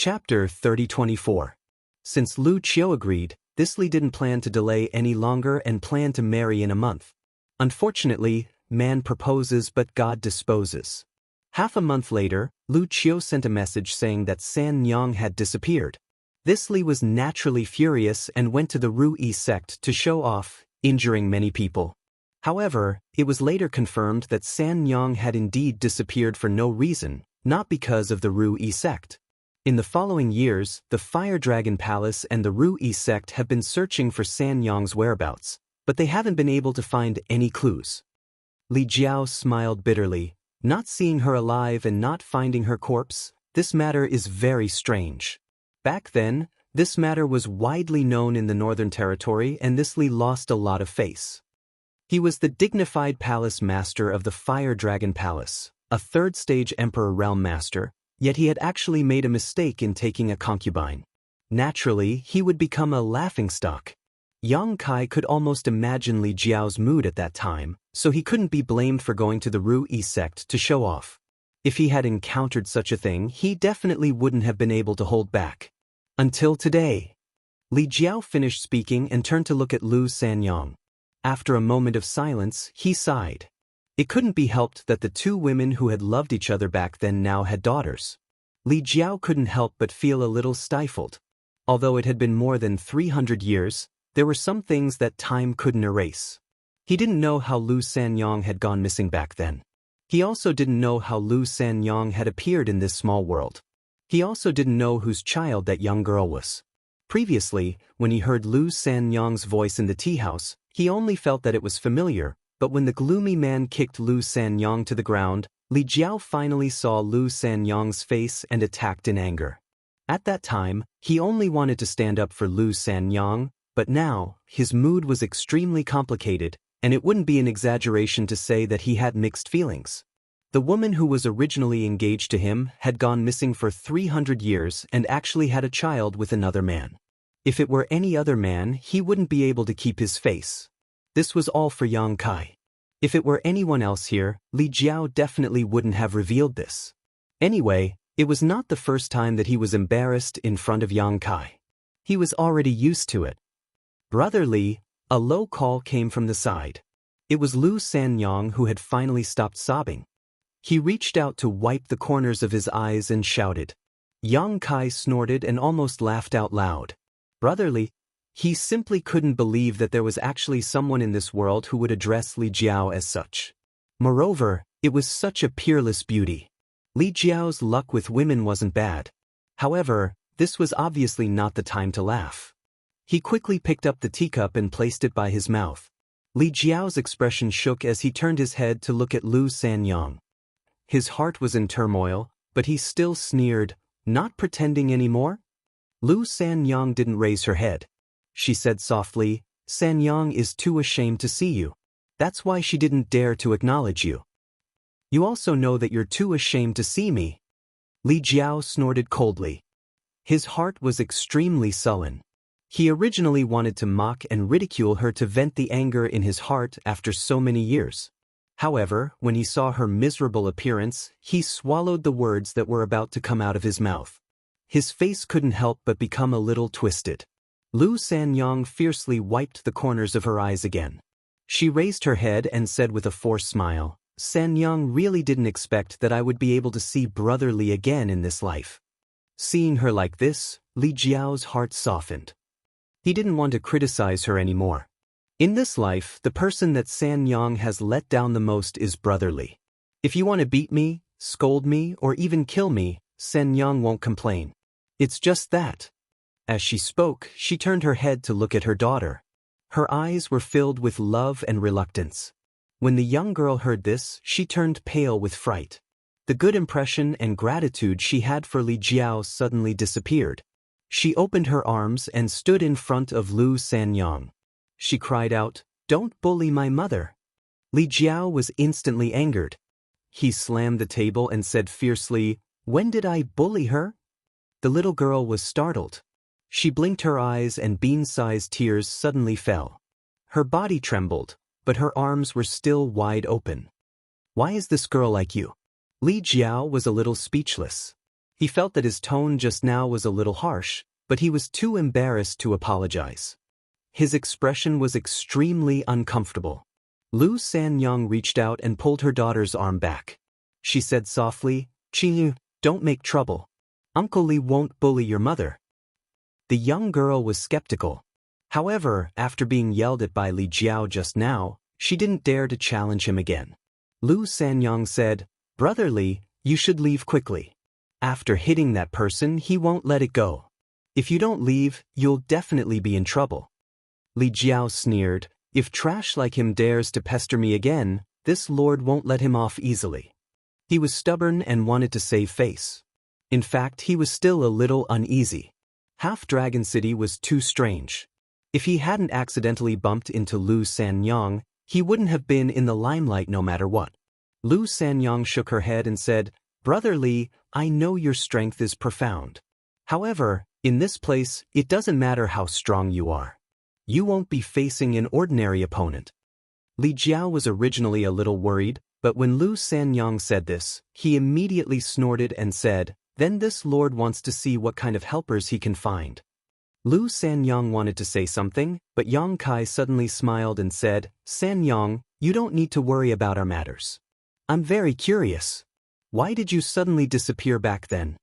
Chapter 3024. Since Lu Qiu agreed, this Li didn't plan to delay any longer and planned to marry in a month. Unfortunately, man proposes but God disposes. Half a month later, Lu Qiu sent a message saying that San Nyang had disappeared. This Li was naturally furious and went to the Ruyi sect to show off, injuring many people. However, it was later confirmed that San Nyang had indeed disappeared for no reason, not because of the Ruyi sect. In the following years, the Fire Dragon Palace and the Ruyi sect have been searching for San Nyang's whereabouts, but they haven't been able to find any clues. Li Jiao smiled bitterly, not seeing her alive and not finding her corpse. This matter is very strange. Back then, this matter was widely known in the Northern Territory and this Li lost a lot of face. He was the dignified palace master of the Fire Dragon Palace, a third-stage Emperor Realm Master, yet he had actually made a mistake in taking a concubine. Naturally, he would become a laughingstock. Yang Kai could almost imagine Li Jiao's mood at that time, so he couldn't be blamed for going to the Ruyi sect to show off. If he had encountered such a thing, he definitely wouldn't have been able to hold back. Until today. Li Jiao finished speaking and turned to look at Lu Sanyang. After a moment of silence, he sighed. It couldn't be helped that the two women who had loved each other back then now had daughters. Li Jiao couldn't help but feel a little stifled. Although it had been more than 300 years, there were some things that time couldn't erase. He didn't know how Lu Sanyang had gone missing back then. He also didn't know how Lu Sanyang had appeared in this small world. He also didn't know whose child that young girl was. Previously, when he heard Lu Sanyang's voice in the tea house, he only felt that it was familiar. But when the gloomy man kicked Lu Sanyang to the ground, Li Jiao finally saw Lu Sanyang's face and attacked in anger. At that time, he only wanted to stand up for Lu Sanyang, but now, his mood was extremely complicated, and it wouldn't be an exaggeration to say that he had mixed feelings. The woman who was originally engaged to him had gone missing for 300 years and actually had a child with another man. If it were any other man, he wouldn't be able to keep his face. This was all for Yang Kai. If it were anyone else here, Li Jiao definitely wouldn't have revealed this. Anyway, it was not the first time that he was embarrassed in front of Yang Kai. He was already used to it. Brother Li, a low call came from the side. It was Lu Sanyang who had finally stopped sobbing. He reached out to wipe the corners of his eyes and shouted. Yang Kai snorted and almost laughed out loud. Brother Li. He simply couldn't believe that there was actually someone in this world who would address Li Jiao as such. Moreover, it was such a peerless beauty. Li Jiao's luck with women wasn't bad. However, this was obviously not the time to laugh. He quickly picked up the teacup and placed it by his mouth. Li Jiao's expression shook as he turned his head to look at Lu Sanyang. His heart was in turmoil, but he still sneered, not pretending anymore. Lu Sanyang didn't raise her head. She said softly, Sanyang is too ashamed to see you. That's why she didn't dare to acknowledge you. You also know that you're too ashamed to see me. Li Jiao snorted coldly. His heart was extremely sullen. He originally wanted to mock and ridicule her to vent the anger in his heart after so many years. However, when he saw her miserable appearance, he swallowed the words that were about to come out of his mouth. His face couldn't help but become a little twisted. Lu Sanyang fiercely wiped the corners of her eyes again. She raised her head and said with a forced smile, Sanyang really didn't expect that I would be able to see Brother Li again in this life. Seeing her like this, Li Jiao's heart softened. He didn't want to criticize her anymore. In this life, the person that Sanyang has let down the most is Brother Li. If you want to beat me, scold me, or even kill me, Sanyang won't complain. It's just that. As she spoke, she turned her head to look at her daughter. Her eyes were filled with love and reluctance. When the young girl heard this, she turned pale with fright. The good impression and gratitude she had for Li Jiao suddenly disappeared. She opened her arms and stood in front of Lu Sanyang. She cried out, Don't bully my mother. Li Jiao was instantly angered. He slammed the table and said fiercely, When did I bully her? The little girl was startled. She blinked her eyes and bean-sized tears suddenly fell. Her body trembled, but her arms were still wide open. Why is this girl like you? Li Jiao was a little speechless. He felt that his tone just now was a little harsh, but he was too embarrassed to apologize. His expression was extremely uncomfortable. Lu Sanyang reached out and pulled her daughter's arm back. She said softly, "Qingyu, don't make trouble. Uncle Li won't bully your mother." The young girl was skeptical. However, after being yelled at by Li Jiao just now, she didn't dare to challenge him again. Lu Sanyang said, "Brother Li, you should leave quickly. After hitting that person, he won't let it go. If you don't leave, you'll definitely be in trouble." Li Jiao sneered, "If trash like him dares to pester me again, this lord won't let him off easily." He was stubborn and wanted to save face. In fact, he was still a little uneasy. Half Dragon City was too strange. If he hadn't accidentally bumped into Lu Sanyang, he wouldn't have been in the limelight no matter what. Lu Sanyang shook her head and said, "Brother Li, I know your strength is profound. However, in this place, it doesn't matter how strong you are. You won't be facing an ordinary opponent." Li Jiao was originally a little worried, but when Lu Sanyang said this, he immediately snorted and said, "Then this lord wants to see what kind of helpers he can find." Lu Sanyang wanted to say something, but Yang Kai suddenly smiled and said, "Sanyang, you don't need to worry about our matters. I'm very curious. Why did you suddenly disappear back then?"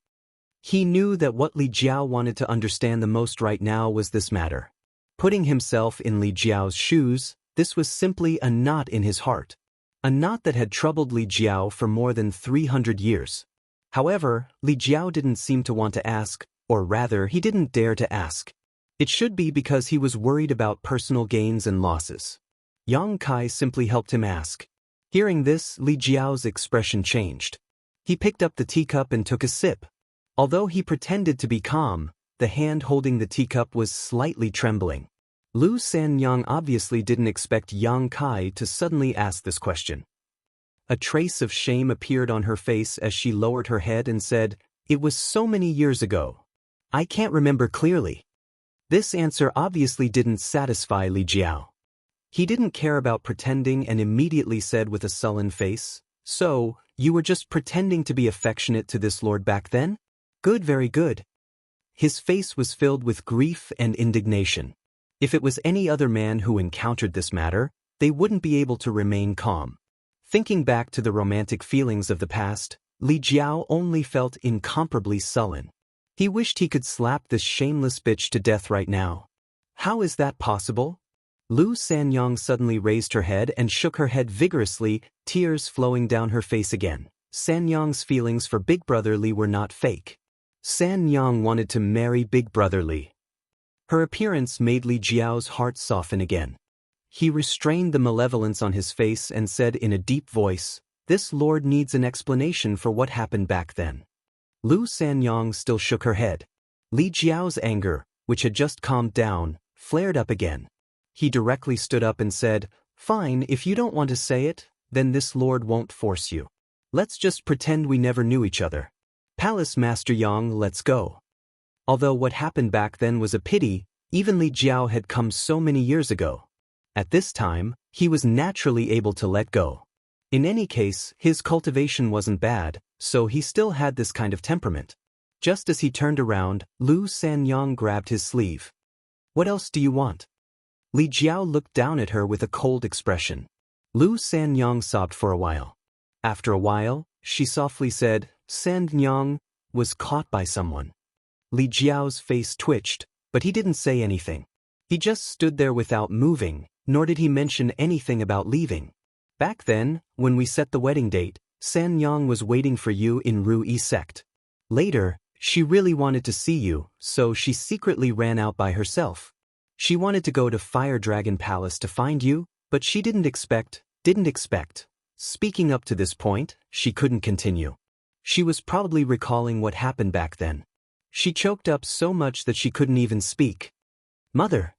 He knew that what Li Jiao wanted to understand the most right now was this matter. Putting himself in Li Jiao's shoes, this was simply a knot in his heart. A knot that had troubled Li Jiao for more than 300 years. However, Li Jiao didn't seem to want to ask, or rather, he didn't dare to ask. It should be because he was worried about personal gains and losses. Yang Kai simply helped him ask. Hearing this, Li Jiao's expression changed. He picked up the teacup and took a sip. Although he pretended to be calm, the hand holding the teacup was slightly trembling. Lu Sanyang obviously didn't expect Yang Kai to suddenly ask this question. A trace of shame appeared on her face as she lowered her head and said, "It was so many years ago. I can't remember clearly." This answer obviously didn't satisfy Li Jiao. He didn't care about pretending and immediately said with a sullen face, "So, you were just pretending to be affectionate to this lord back then? Good, very good." His face was filled with grief and indignation. If it was any other man who encountered this matter, they wouldn't be able to remain calm. Thinking back to the romantic feelings of the past, Li Jiao only felt incomparably sullen. He wished he could slap this shameless bitch to death right now. How is that possible? Lu Sanyang suddenly raised her head and shook her head vigorously, tears flowing down her face again. Sanyang's feelings for Big Brother Li were not fake. Sanyang wanted to marry Big Brother Li. Her appearance made Li Jiao's heart soften again. He restrained the malevolence on his face and said in a deep voice, "This lord needs an explanation for what happened back then." Lu Sanyang still shook her head. Li Jiao's anger, which had just calmed down, flared up again. He directly stood up and said, "Fine, if you don't want to say it, then this lord won't force you. Let's just pretend we never knew each other. Palace Master Yang, let's go." Although what happened back then was a pity, even Li Jiao had come so many years ago. At this time, he was naturally able to let go. In any case, his cultivation wasn't bad, so he still had this kind of temperament. Just as he turned around, Lu Sanyang grabbed his sleeve. "What else do you want?" Li Jiao looked down at her with a cold expression. Lu Sanyang sobbed for a while. After a while, she softly said, "Sanyang was caught by someone." Li Jiao's face twitched, but he didn't say anything. He just stood there without moving, nor did he mention anything about leaving. "Back then, when we set the wedding date, Sanyang was waiting for you in Rue E sect. Later, she really wanted to see you, so she secretly ran out by herself. She wanted to go to Fire Dragon Palace to find you, but she didn't expect. Speaking up to this point, she couldn't continue. She was probably recalling what happened back then. She choked up so much that she couldn't even speak. "Mother."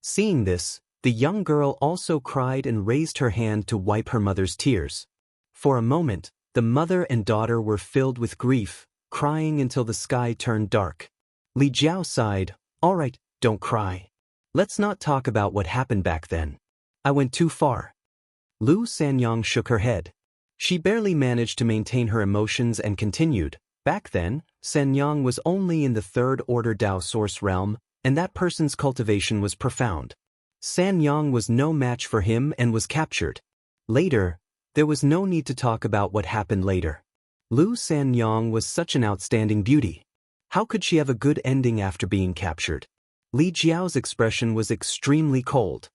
Seeing this, the young girl also cried and raised her hand to wipe her mother's tears. For a moment, the mother and daughter were filled with grief, crying until the sky turned dark. Li Jiao sighed, "All right, don't cry. Let's not talk about what happened back then. I went too far." Lu Sanyang shook her head. She barely managed to maintain her emotions and continued, Back then, Sanyang was only in the third-order Dao source realm, and that person's cultivation was profound. Sanyang was no match for him and was captured. Later, there was no need to talk about what happened later. Lu Sanyang was such an outstanding beauty. How could she have a good ending after being captured? Li Jiao's expression was extremely cold.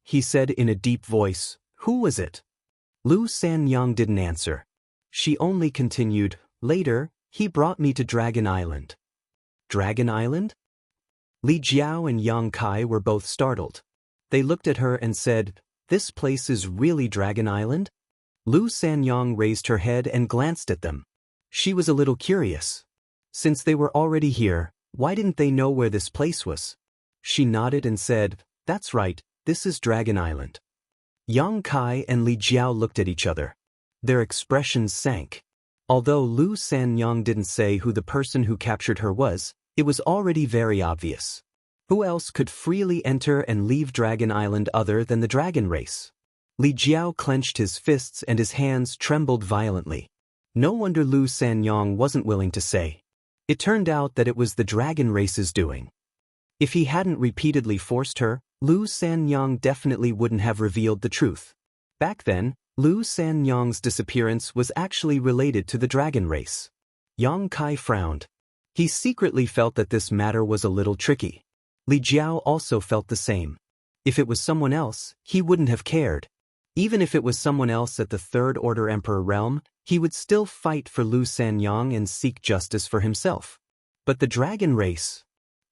He said in a deep voice, "Who was it?" Lu Sanyang didn't answer. She only continued, "Later, he brought me to Dragon Island." Dragon Island? Li Jiao and Yang Kai were both startled. They looked at her and said, "This place is really Dragon Island?" Lu Sanyang raised her head and glanced at them. She was a little curious. Since they were already here, why didn't they know where this place was? She nodded and said, "That's right, this is Dragon Island." Yang Kai and Li Jiao looked at each other. Their expressions sank. Although Lu Sanyang didn't say who the person who captured her was, it was already very obvious. Who else could freely enter and leave Dragon Island other than the dragon race? Li Jiao clenched his fists and his hands trembled violently. No wonder Lu Sanyang wasn't willing to say. It turned out that it was the dragon race's doing. If he hadn't repeatedly forced her, Lu Sanyang definitely wouldn't have revealed the truth. Back then, Lu Sanyang's disappearance was actually related to the dragon race. Yang Kai frowned. He secretly felt that this matter was a little tricky. Li Jiao also felt the same. If it was someone else, he wouldn't have cared. Even if it was someone else at the Third Order Emperor realm, he would still fight for Lu Sanyang and seek justice for himself. But the dragon race?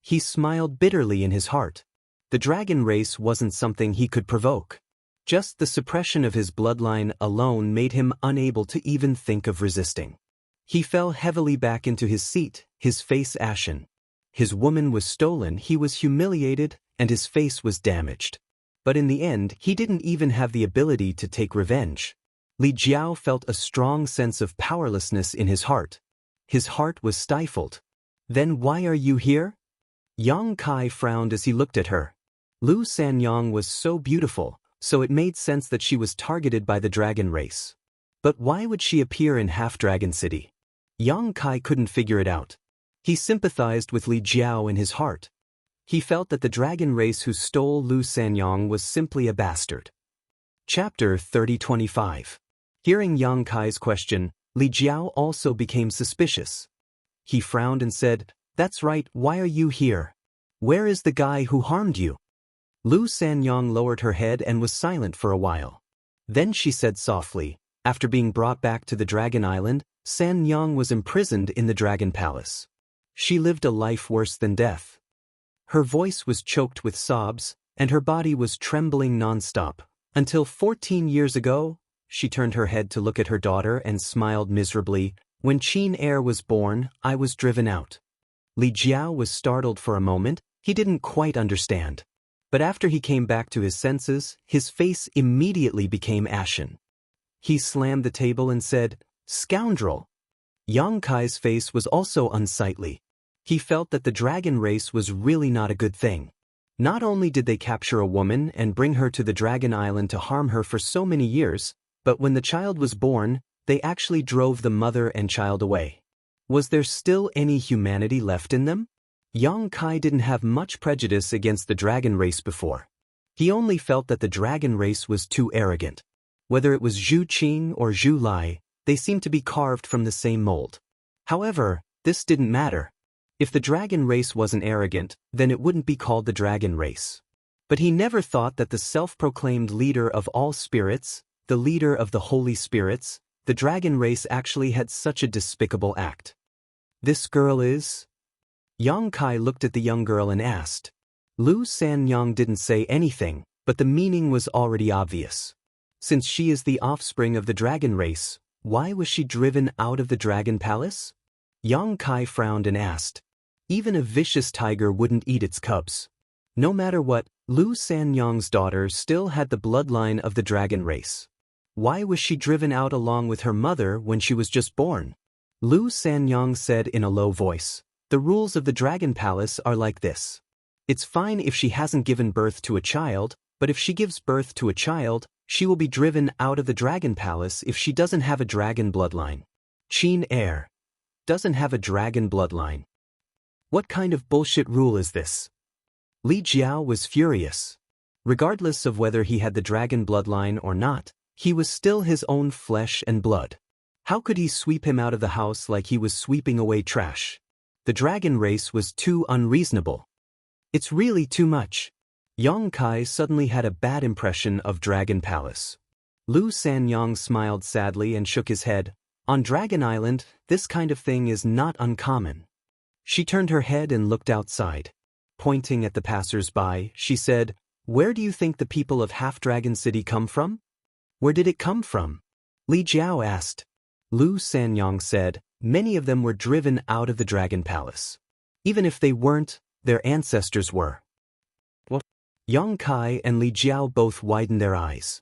He smiled bitterly in his heart. The dragon race wasn't something he could provoke. Just the suppression of his bloodline alone made him unable to even think of resisting. He fell heavily back into his seat, his face ashen. His woman was stolen, he was humiliated, and his face was damaged. But in the end, he didn't even have the ability to take revenge. Li Jiao felt a strong sense of powerlessness in his heart. His heart was stifled. "Then why are you here?" Yang Kai frowned as he looked at her. Lu Sanyang was so beautiful, so it made sense that she was targeted by the dragon race. But why would she appear in Half-Dragon City? Yang Kai couldn't figure it out. He sympathized with Li Jiao in his heart. He felt that the dragon race who stole Lu Sanyang was simply a bastard. Chapter 3025. Hearing Yang Kai's question, Li Jiao also became suspicious. He frowned and said, "That's right, why are you here? Where is the guy who harmed you?" Lu Sanyang lowered her head and was silent for a while. Then she said softly, "After being brought back to the Dragon Island, Sanyang was imprisoned in the Dragon Palace. She lived a life worse than death." Her voice was choked with sobs, and her body was trembling non-stop. "Until 14 years ago," she turned her head to look at her daughter and smiled miserably, "when Qin Heir was born, I was driven out." Li Jiao was startled for a moment. He didn't quite understand. But after he came back to his senses, his face immediately became ashen. He slammed the table and said, "Scoundrel!" Yang Kai's face was also unsightly. He felt that the dragon race was really not a good thing. Not only did they capture a woman and bring her to the Dragon Island to harm her for so many years, but when the child was born, they actually drove the mother and child away. Was there still any humanity left in them? Yang Kai didn't have much prejudice against the dragon race before. He only felt that the dragon race was too arrogant. Whether it was Zhu Qing or Zhu Lai, they seemed to be carved from the same mold. However, this didn't matter. If the dragon race wasn't arrogant, then it wouldn't be called the dragon race. But he never thought that the self-proclaimed leader of all spirits, the leader of the holy spirits, the dragon race actually had such a despicable act. "This girl is?" Yang Kai looked at the young girl and asked. Lu Sanyang didn't say anything, but the meaning was already obvious. Since she is the offspring of the dragon race, why was she driven out of the dragon palace? Yang Kai frowned and asked. Even a vicious tiger wouldn't eat its cubs. No matter what, Lu Sanyang's daughter still had the bloodline of the dragon race. Why was she driven out along with her mother when she was just born? Lu Sanyang said in a low voice, "The rules of the dragon palace are like this. It's fine if she hasn't given birth to a child, but if she gives birth to a child, she will be driven out of the dragon palace if she doesn't have a dragon bloodline. Qin Heir." doesn't have a dragon bloodline. What kind of bullshit rule is this? Li Jiao was furious. Regardless of whether he had the dragon bloodline or not, he was still his own flesh and blood. How could he sweep him out of the house like he was sweeping away trash? The dragon race was too unreasonable. It's really too much. Yang Kai suddenly had a bad impression of Dragon Palace. Lu Sanyang smiled sadly and shook his head. On Dragon Island, this kind of thing is not uncommon. She turned her head and looked outside. Pointing at the passers-by, she said, "Where do you think the people of Half-Dragon City come from?" "Where did it come from?" Li Jiao asked. Lu Sanyang said, "Many of them were driven out of the Dragon Palace. Even if they weren't, their ancestors were." What? Yang Kai and Li Jiao both widened their eyes.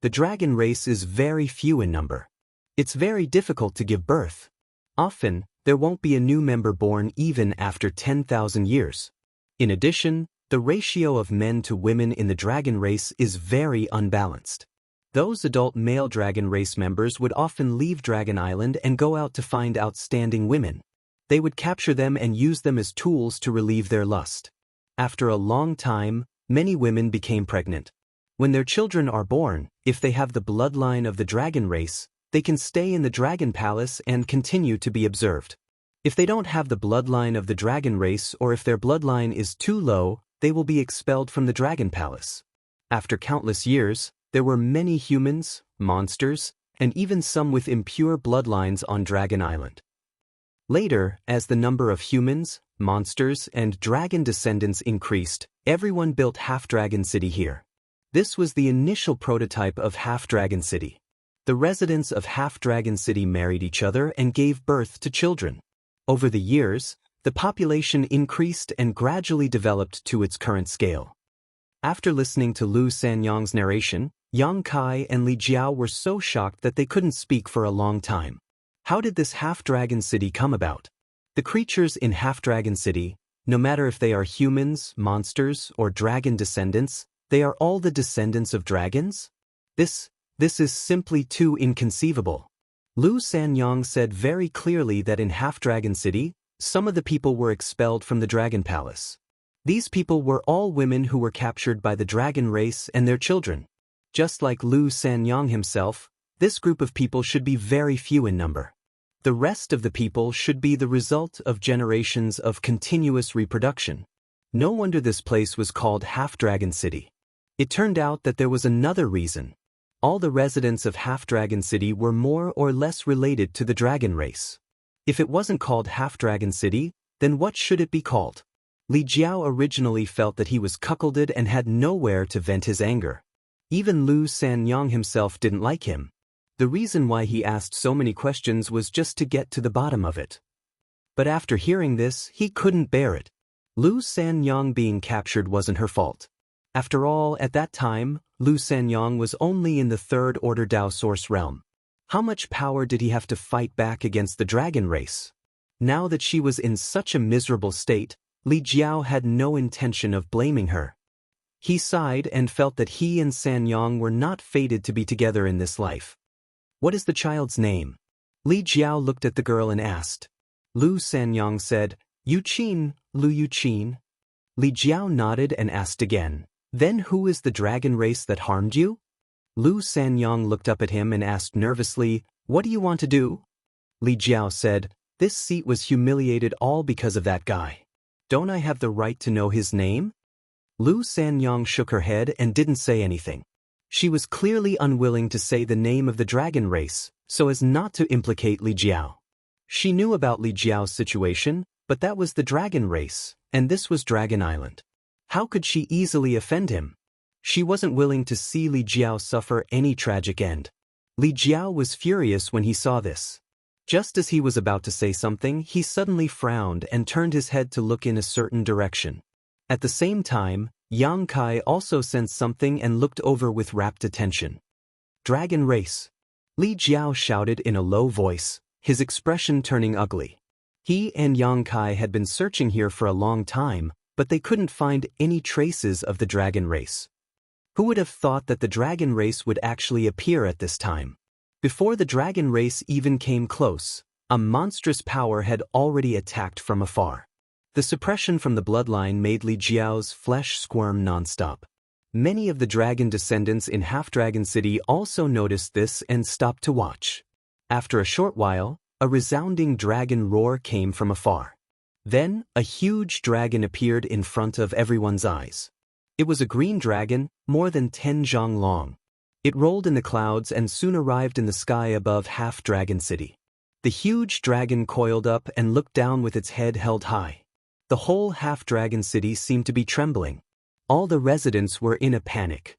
The dragon race is very few in number. It's very difficult to give birth. Often, there won't be a new member born even after 10,000 years. In addition, the ratio of men to women in the dragon race is very unbalanced. Those adult male dragon race members would often leave Dragon Island and go out to find outstanding women. They would capture them and use them as tools to relieve their lust. After a long time, many women became pregnant. When their children are born, if they have the bloodline of the dragon race, they can stay in the Dragon Palace and continue to be observed. If they don't have the bloodline of the dragon race or if their bloodline is too low, they will be expelled from the Dragon Palace. After countless years, there were many humans, monsters, and even some with impure bloodlines on Dragon Island. Later, as the number of humans, monsters, and dragon descendants increased, everyone built Half-Dragon City here. This was the initial prototype of Half-Dragon City. The residents of Half-Dragon City married each other and gave birth to children. Over the years, the population increased and gradually developed to its current scale. After listening to Lu Sanyang's narration, Yang Kai and Li Jiao were so shocked that they couldn't speak for a long time. How did this Half-Dragon City come about? The creatures in Half-Dragon City, no matter if they are humans, monsters, or dragon descendants, they are all the descendants of dragons? This is simply too inconceivable. Lu Sanyang said very clearly that in Half-Dragon City, some of the people were expelled from the Dragon Palace. These people were all women who were captured by the dragon race and their children. Just like Lu Sanyang himself, this group of people should be very few in number. The rest of the people should be the result of generations of continuous reproduction. No wonder this place was called Half-Dragon City. It turned out that there was another reason. All the residents of Half-Dragon City were more or less related to the dragon race. If it wasn't called Half-Dragon City, then what should it be called? Li Jiao originally felt that he was cuckolded and had nowhere to vent his anger. Even Lu Sanyang himself didn't like him. The reason why he asked so many questions was just to get to the bottom of it. But after hearing this, he couldn't bear it. Lu Sanyang being captured wasn't her fault. After all, at that time, Lu Sanyang was only in the third order Dao Source realm. How much power did he have to fight back against the dragon race? Now that she was in such a miserable state, Li Jiao had no intention of blaming her. He sighed and felt that he and Sanyang were not fated to be together in this life. What is the child's name? Li Jiao looked at the girl and asked. Lu Sanyang said, Yuqin, Lu Yuqin. Li Jiao nodded and asked again, then who is the dragon race that harmed you? Lu Sanyang looked up at him and asked nervously, what do you want to do? Li Jiao said, this seat was humiliated all because of that guy. Don't I have the right to know his name? Lu Sanyang shook her head and didn't say anything. She was clearly unwilling to say the name of the dragon race, so as not to implicate Li Jiao. She knew about Li Jiao's situation, but that was the dragon race, and this was Dragon Island. How could she easily offend him? She wasn't willing to see Li Jiao suffer any tragic end. Li Jiao was furious when he saw this. Just as he was about to say something, he suddenly frowned and turned his head to look in a certain direction. At the same time, Yang Kai also sensed something and looked over with rapt attention. Dragon race. Li Jiao shouted in a low voice, his expression turning ugly. He and Yang Kai had been searching here for a long time, but they couldn't find any traces of the dragon race. Who would have thought that the dragon race would actually appear at this time? Before the dragon race even came close, A monstrous power had already attacked from afar. The suppression from the bloodline made Li Jiao's flesh squirm nonstop. Many of the dragon descendants in Half-Dragon City also noticed this and stopped to watch. After a short while, a resounding dragon roar came from afar. Then, a huge dragon appeared in front of everyone's eyes. It was a green dragon, more than 10 zhang long. It rolled in the clouds and soon arrived in the sky above Half-Dragon City. The huge dragon coiled up and looked down with its head held high. The whole Half-Dragon City seemed to be trembling. All the residents were in a panic.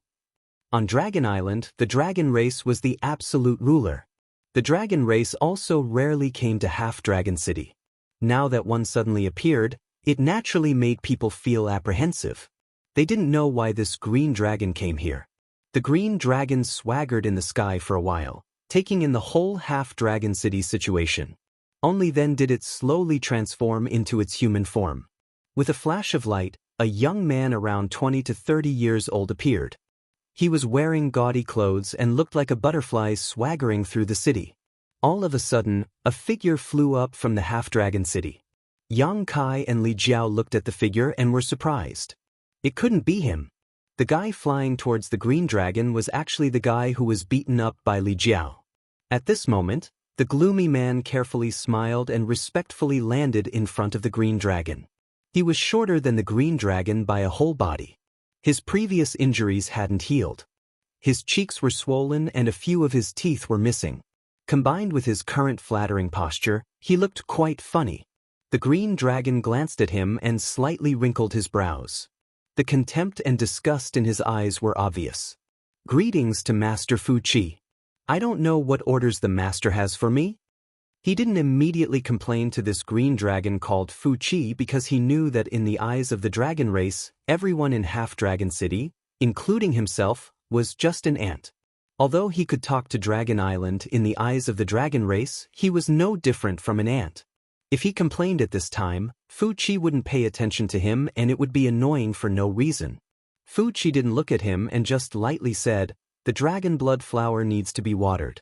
On Dragon Island, the dragon race was the absolute ruler. The dragon race also rarely came to Half-Dragon City. Now that one suddenly appeared, it naturally made people feel apprehensive. They didn't know why this green dragon came here. The green dragon swaggered in the sky for a while, taking in the whole Half-Dragon City situation. Only then did it slowly transform into its human form. With a flash of light, a young man around 20 to 30 years old appeared. He was wearing gaudy clothes and looked like a butterfly swaggering through the city. All of a sudden, a figure flew up from the Half-Dragon City. Yang Kai and Li Jiao looked at the figure and were surprised. It couldn't be him. The guy flying towards the green dragon was actually the guy who was beaten up by Li Jiao. At this moment, the gloomy man carefully smiled and respectfully landed in front of the green dragon. He was shorter than the green dragon by a whole body. His previous injuries hadn't healed. His cheeks were swollen and a few of his teeth were missing. Combined with his current flattering posture, he looked quite funny. The green dragon glanced at him and slightly wrinkled his brows. The contempt and disgust in his eyes were obvious. "Greetings to Master Fu Qi. I don't know what orders the master has for me." He didn't immediately complain to this green dragon called Fu Qi because he knew that in the eyes of the dragon race, everyone in Half-Dragon City, including himself, was just an ant. Although he could talk to Dragon Island, in the eyes of the dragon race, he was no different from an ant. If he complained at this time, Fu Qi wouldn't pay attention to him and it would be annoying for no reason. Fu Qi didn't look at him and just lightly said, "The dragon blood flower needs to be watered."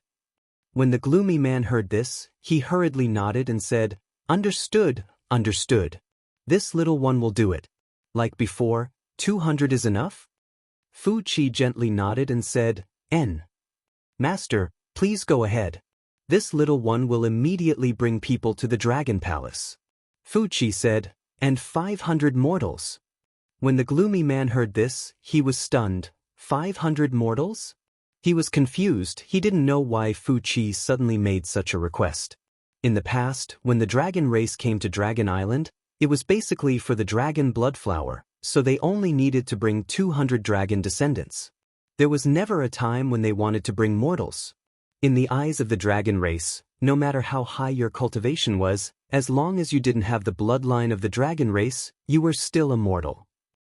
When the gloomy man heard this, he hurriedly nodded and said, "Understood, understood. This little one will do it. Like before, 200 is enough?" Fu Qi gently nodded and said, "N. Master, please go ahead. This little one will immediately bring people to the Dragon Palace." Fu Qi said, "And 500 mortals." When the gloomy man heard this, he was stunned. 500 mortals? He was confused. He didn't know why Fu Qi suddenly made such a request. In the past, when the dragon race came to Dragon Island, it was basically for the dragon blood flower, so they only needed to bring 200 dragon descendants. There was never a time when they wanted to bring mortals. In the eyes of the dragon race, no matter how high your cultivation was, as long as you didn't have the bloodline of the dragon race, you were still a mortal.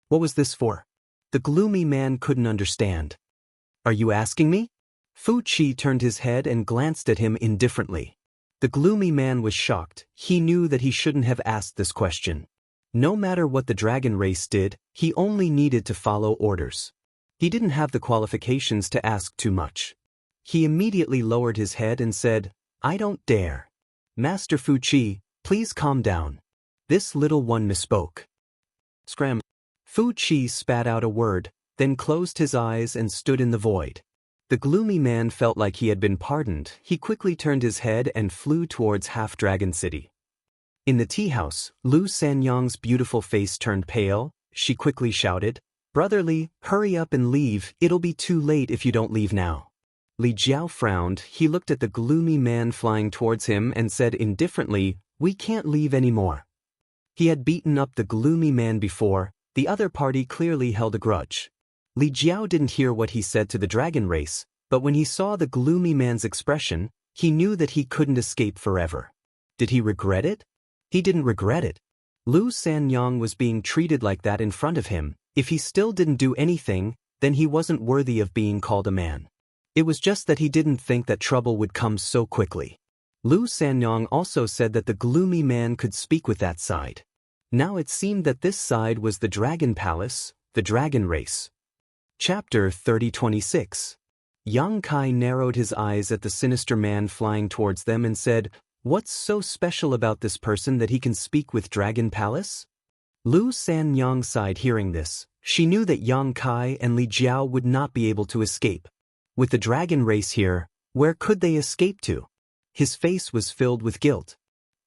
What was this for? The gloomy man couldn't understand. "Are you asking me?" Fu Qi turned his head and glanced at him indifferently. The gloomy man was shocked. He knew that he shouldn't have asked this question. No matter what the dragon race did, he only needed to follow orders. He didn't have the qualifications to ask too much. He immediately lowered his head and said, "I don't dare. Master Fu Qi, please calm down. This little one misspoke." Scram. Fu Qi spat out a word, then closed his eyes and stood in the void. The gloomy man felt like he had been pardoned. He quickly turned his head and flew towards Half-Dragon City. In the tea house, Lu Sanyang's beautiful face turned pale. She quickly shouted, "Brother Li, hurry up and leave. It'll be too late if you don't leave now." Li Jiao frowned. He looked at the gloomy man flying towards him and said indifferently, "We can't leave anymore." He had beaten up the gloomy man before. The other party clearly held a grudge. Li Jiao didn't hear what he said to the dragon race, but when he saw the gloomy man's expression, he knew that he couldn't escape forever. Did he regret it? He didn't regret it. Lu Sanyang was being treated like that in front of him. If he still didn't do anything, then he wasn't worthy of being called a man. It was just that he didn't think that trouble would come so quickly. Lu Sanyang also said that the gloomy man could speak with that side. Now it seemed that this side was the Dragon Palace, the dragon race. Chapter 30:26. Yang Kai narrowed his eyes at the sinister man flying towards them and said, What's so special about this person that he can speak with Dragon Palace? Lu Sanyang sighed hearing this. She knew that Yang Kai and Li Jiao would not be able to escape. With the dragon race here, where could they escape to? His face was filled with guilt.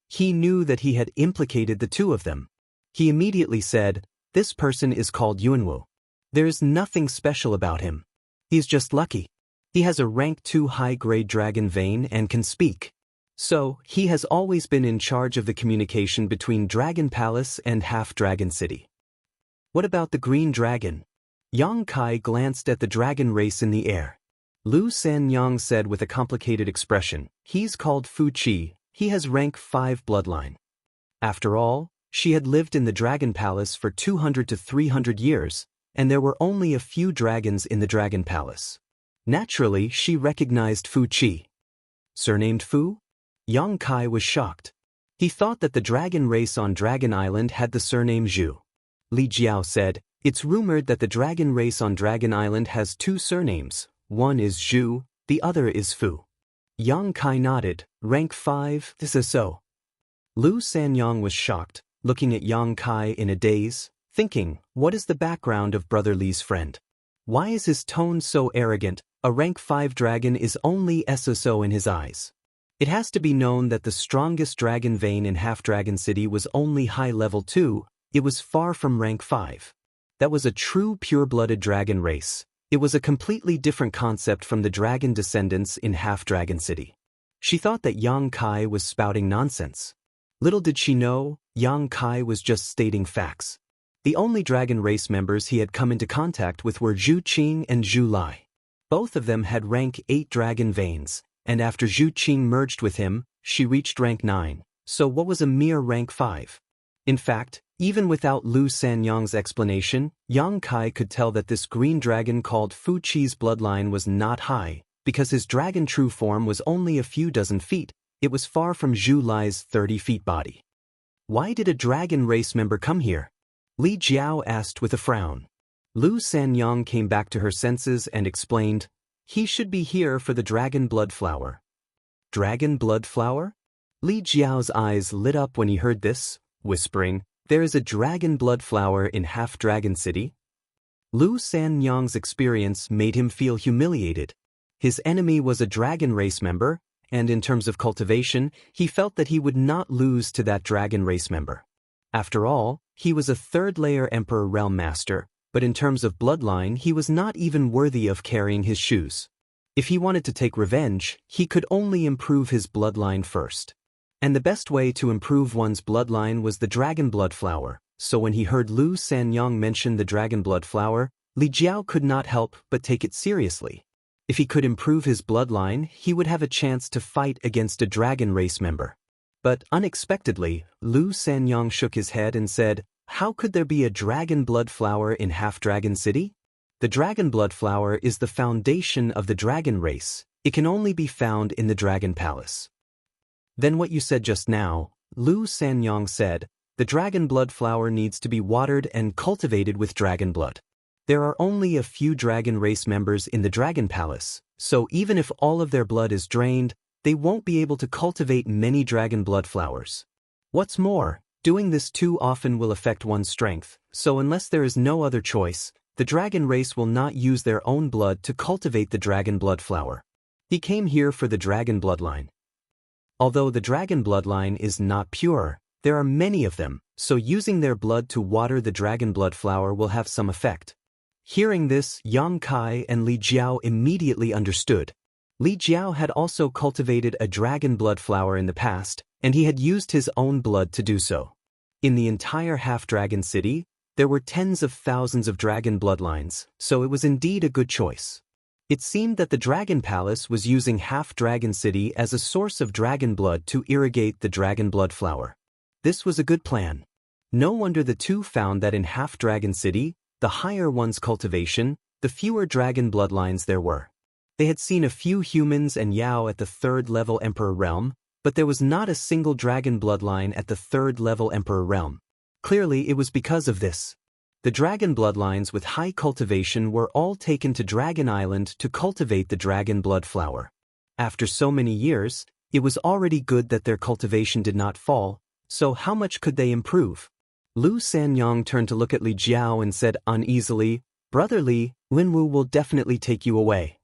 He knew that he had implicated the two of them. He immediately said, "This person is called Yunwu. There's nothing special about him. He's just lucky. He has a rank 2 high-grade dragon vein and can speak. So, he has always been in charge of the communication between Dragon Palace and Half-Dragon City." What about the green dragon? Yang Kai glanced at the dragon race in the air. Lu Sanyang said with a complicated expression, "He's called Fu Qi. He has rank 5 bloodline." After all, she had lived in the Dragon Palace for 200 to 300 years, and there were only a few dragons in the Dragon Palace. Naturally, she recognized Fu Qi. Surnamed Fu? Yang Kai was shocked. He thought that the dragon race on Dragon Island had the surname Zhu. Li Jiao said, "It's rumored that the dragon race on Dragon Island has 2 surnames. One is Zhu, the other is Fu." Yang Kai nodded. "Rank 5, this is so." Lu Sanyang was shocked, looking at Yang Kai in a daze, thinking, what is the background of Brother Li's friend? Why is his tone so arrogant? A rank 5 dragon is only SSO in his eyes. It has to be known that the strongest dragon vein in Half-Dragon City was only high level 2, it was far from rank 5. That was a true pure-blooded dragon race. It was a completely different concept from the dragon descendants in Half-Dragon City. She thought that Yang Kai was spouting nonsense. Little did she know, Yang Kai was just stating facts. The only dragon race members he had come into contact with were Zhu Qing and Zhu Lai. Both of them had rank 8 dragon veins, and after Zhu Qing merged with him, she reached rank 9, so what was a mere rank 5? In fact, even without Lu Sanyang's explanation, Yang Kai could tell that this green dragon called Fu Qi's bloodline was not high, because his dragon true form was only a few dozen feet. It was far from Zhu Lai's 30 feet body. Why did a dragon race member come here? Li Jiao asked with a frown. Lu Sanyang came back to her senses and explained, "He should be here for the dragon blood flower." Dragon blood flower? Li Jiao's eyes lit up when he heard this, whispering, "There is a dragon blood flower in Half-Dragon City?" Lu Sanyang's experience made him feel humiliated. His enemy was a dragon race member, and in terms of cultivation, he felt that he would not lose to that dragon race member. After all, he was a 3rd-layer Emperor Realm Master, but in terms of bloodline he was not even worthy of carrying his shoes. If he wanted to take revenge, he could only improve his bloodline first. And the best way to improve one's bloodline was the dragon blood flower, so when he heard Lu Sanyang mention the dragon blood flower, Li Jiao could not help but take it seriously. If he could improve his bloodline, he would have a chance to fight against a dragon race member. But unexpectedly, Lu Sanyang shook his head and said, "How could there be a dragon blood flower in Half-Dragon City? The dragon blood flower is the foundation of the dragon race. It can only be found in the Dragon Palace." "Then what you said just now," Lu Sanyang said, "the dragon blood flower needs to be watered and cultivated with dragon blood. There are only a few dragon race members in the Dragon Palace, so even if all of their blood is drained, they won't be able to cultivate many dragon blood flowers. What's more, doing this too often will affect one's strength, so unless there is no other choice, the dragon race will not use their own blood to cultivate the dragon blood flower. He came here for the dragon bloodline. Although the dragon bloodline is not pure, there are many of them, so using their blood to water the dragon blood flower will have some effect." Hearing this, Yang Kai and Li Jiao immediately understood. Li Jiao had also cultivated a dragon blood flower in the past, and he had used his own blood to do so. In the entire Half-Dragon City, there were tens of thousands of dragon bloodlines, so it was indeed a good choice. It seemed that the Dragon Palace was using Half-Dragon City as a source of dragon blood to irrigate the dragon blood flower. This was a good plan. No wonder the two found that in Half-Dragon City, the higher one's cultivation, the fewer dragon bloodlines there were. They had seen a few humans and Yao at the 3rd-level Emperor Realm, but there was not a single dragon bloodline at the 3rd-level Emperor Realm. Clearly, it was because of this. The dragon bloodlines with high cultivation were all taken to Dragon Island to cultivate the dragon blood flower. After so many years, It was already good that their cultivation did not fall, so how much could they improve? Lu Sanyong turned to look at Li Jiao and said uneasily, "Brother Li, Linwu will definitely take you away."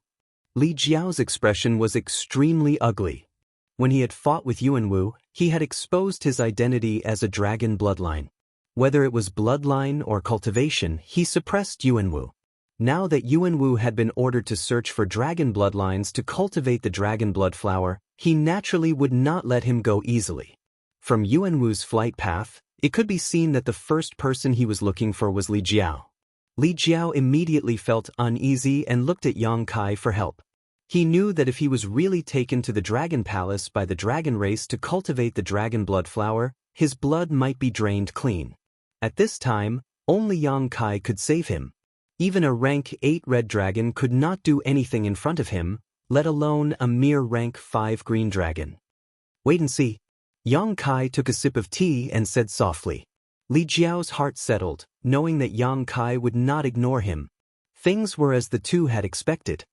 Li Jiao's expression was extremely ugly. When he had fought with Yuanwu, he had exposed his identity as a dragon bloodline. Whether it was bloodline or cultivation, he suppressed Yuanwu. Now that Yuanwu had been ordered to search for dragon bloodlines to cultivate the dragon blood flower, he naturally would not let him go easily. From Yuanwu's flight path, it could be seen that the first person he was looking for was Li Jiao. Li Jiao immediately felt uneasy and looked at Yang Kai for help. He knew that if he was really taken to the Dragon Palace by the dragon race to cultivate the dragon blood flower, his blood might be drained clean. At this time, only Yang Kai could save him. Even a rank 8 red dragon could not do anything in front of him, let alone a mere rank 5 green dragon. Wait and see. Yang Kai took a sip of tea and said softly. Li Jiao's heart settled, knowing that Yang Kai would not ignore him. Things were as the two had expected.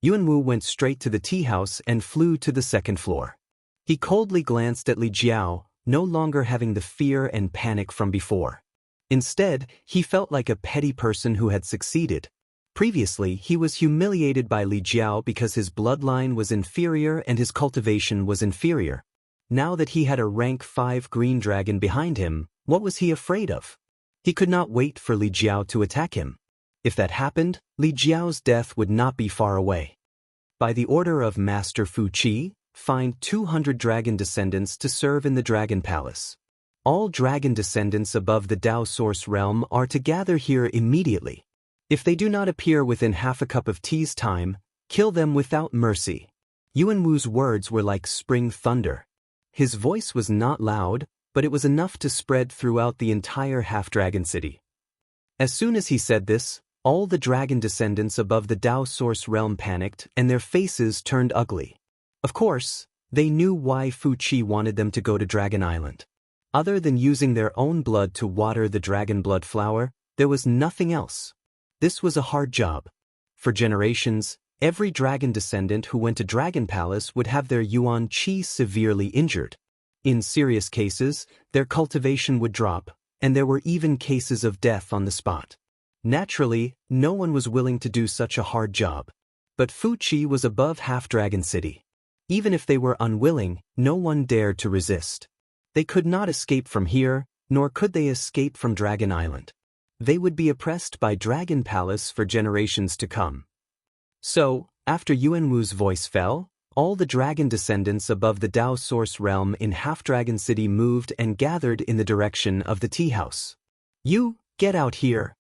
Yuanwu went straight to the tea house and flew to the second floor. He coldly glanced at Li Jiao, no longer having the fear and panic from before. Instead, he felt like a petty person who had succeeded. Previously, he was humiliated by Li Jiao because his bloodline was inferior and his cultivation was inferior. Now that he had a rank 5 green dragon behind him, what was he afraid of? He could not wait for Li Jiao to attack him. If that happened, Li Jiao's death would not be far away. By the order of Master Fu Qi, find 200 dragon descendants to serve in the Dragon Palace. All dragon descendants above the Dao Source realm are to gather here immediately. If they do not appear within half a cup of tea's time, kill them without mercy. Yuanwu's words were like spring thunder. His voice was not loud, but it was enough to spread throughout the entire half-dragon city. As soon as he said this, all the dragon descendants above the Dao Source realm panicked and their faces turned ugly. Of course, they knew why Fu Qi wanted them to go to Dragon Island. Other than using their own blood to water the dragon blood flower, there was nothing else. This was a hard job. For generations, every dragon descendant who went to Dragon Palace would have their yuan qi severely injured. In serious cases, their cultivation would drop, and there were even cases of death on the spot. Naturally, no one was willing to do such a hard job. But Fu Qi was above Half-Dragon City. Even if they were unwilling, no one dared to resist. They could not escape from here, nor could they escape from Dragon Island. They would be oppressed by Dragon Palace for generations to come. So, after Yuanwu's voice fell, all the dragon descendants above the Dao Source realm in Half-Dragon City moved and gathered in the direction of the tea house. "You, get out here!"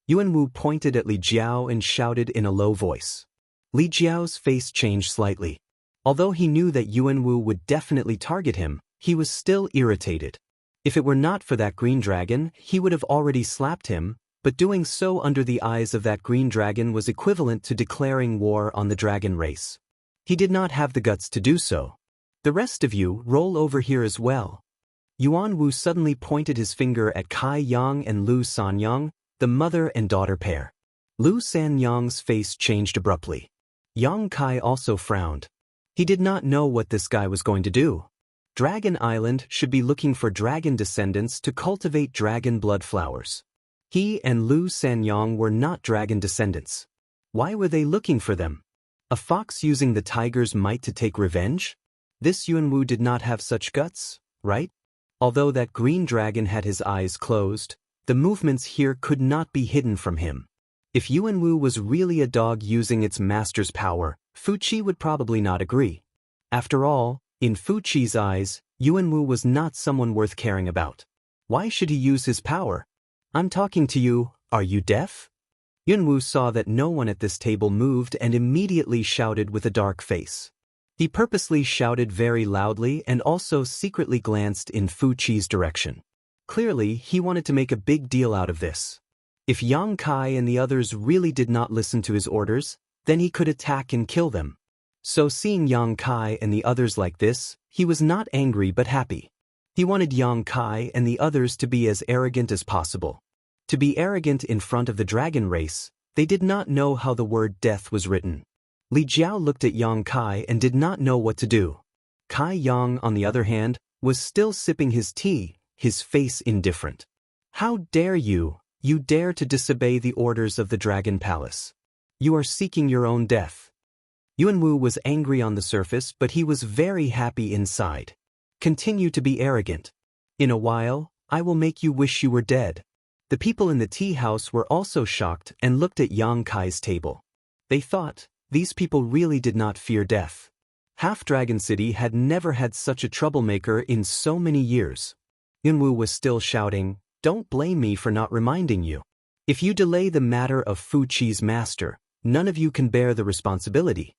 Yuanwu pointed at Li Jiao and shouted in a low voice. Li Jiao's face changed slightly. Although he knew that Yuanwu would definitely target him, he was still irritated. If it were not for that green dragon, he would have already slapped him, but doing so under the eyes of that green dragon was equivalent to declaring war on the dragon race. He did not have the guts to do so. "The rest of you, roll over here as well." Yuanwu suddenly pointed his finger at Kai Yang and Lu Sanyang, the mother and daughter pair. Lu Sanyang's face changed abruptly. Yang Kai also frowned. He did not know what this guy was going to do. Dragon Island should be looking for dragon descendants to cultivate dragon blood flowers. He and Lu Sanyang were not dragon descendants. Why were they looking for them? A fox using the tiger's might to take revenge? This Yuanwu did not have such guts, right? Although that green dragon had his eyes closed, the movements here could not be hidden from him. If Yuanwu was really a dog using its master's power, Fu Qi would probably not agree. After all, in Fu Qi's eyes, Yuanwu was not someone worth caring about. Why should he use his power? "I'm talking to you, are you deaf?" Yuanwu saw that no one at this table moved and immediately shouted with a dark face. He purposely shouted very loudly and also secretly glanced in Fu Qi's direction. Clearly, he wanted to make a big deal out of this. If Yang Kai and the others really did not listen to his orders, then he could attack and kill them. So seeing Yang Kai and the others like this, he was not angry but happy. He wanted Yang Kai and the others to be as arrogant as possible. To be arrogant in front of the dragon race, they did not know how the word death was written. Li Jiao looked at Yang Kai and did not know what to do. Kai Yang, on the other hand, was still sipping his tea, his face indifferent. How dare you? You dare to disobey the orders of the Dragon Palace. You are seeking your own death. Yuanwu was angry on the surface, but he was very happy inside. Continue to be arrogant. In a while, I will make you wish you were dead. The people in the tea house were also shocked and looked at Yang Kai's table. They thought, these people really did not fear death. Half-Dragon City had never had such a troublemaker in so many years. Yuanwu was still shouting, don't blame me for not reminding you. If you delay the matter of Fu Qi's master, none of you can bear the responsibility.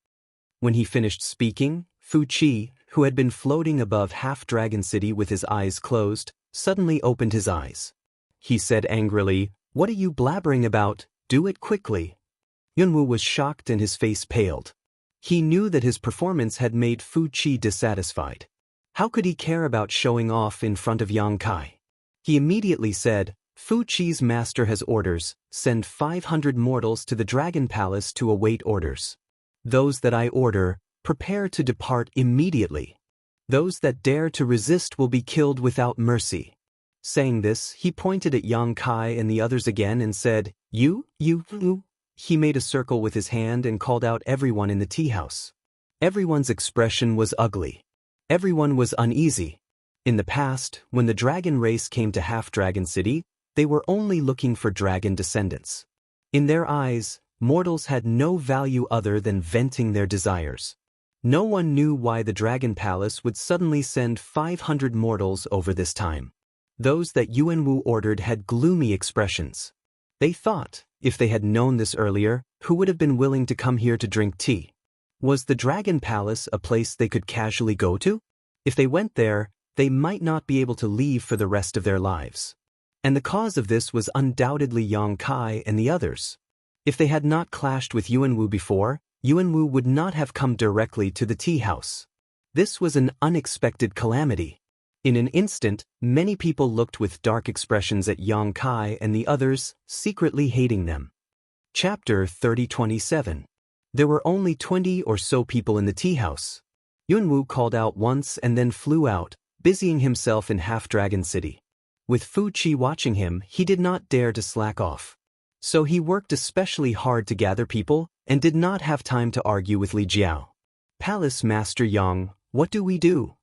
When he finished speaking, Fu Qi, who had been floating above Half-Dragon City with his eyes closed, suddenly opened his eyes. He said angrily, what are you blabbering about? Do it quickly. Yuanwu was shocked and his face paled. He knew that his performance had made Fu Qi dissatisfied. How could he care about showing off in front of Yang Kai? He immediately said, Fu Qi's master has orders, send 500 mortals to the Dragon Palace to await orders. Those that I order, prepare to depart immediately. Those that dare to resist will be killed without mercy. Saying this, he pointed at Yang Kai and the others again and said, You. He made a circle with his hand and called out everyone in the tea house. Everyone's expression was ugly. Everyone was uneasy. In the past, when the dragon race came to Half-Dragon City, they were only looking for dragon descendants. In their eyes, mortals had no value other than venting their desires. No one knew why the Dragon Palace would suddenly send 500 mortals over this time. Those that Yuanwu ordered had gloomy expressions. They thought, if they had known this earlier, who would have been willing to come here to drink tea? Was the Dragon Palace a place they could casually go to? If they went there, they might not be able to leave for the rest of their lives. And the cause of this was undoubtedly Yang Kai and the others. If they had not clashed with Yuanwu before, Yuanwu would not have come directly to the tea house. This was an unexpected calamity. In an instant, many people looked with dark expressions at Yang Kai and the others, secretly hating them. Chapter 30:27. There were only 20 or so people in the tea house. Yuanwu called out once and then flew out, busying himself in Half-Dragon City. With Fu Qi watching him, he did not dare to slack off. So he worked especially hard to gather people and did not have time to argue with Li Jiao. Palace Master Yang, what do we do?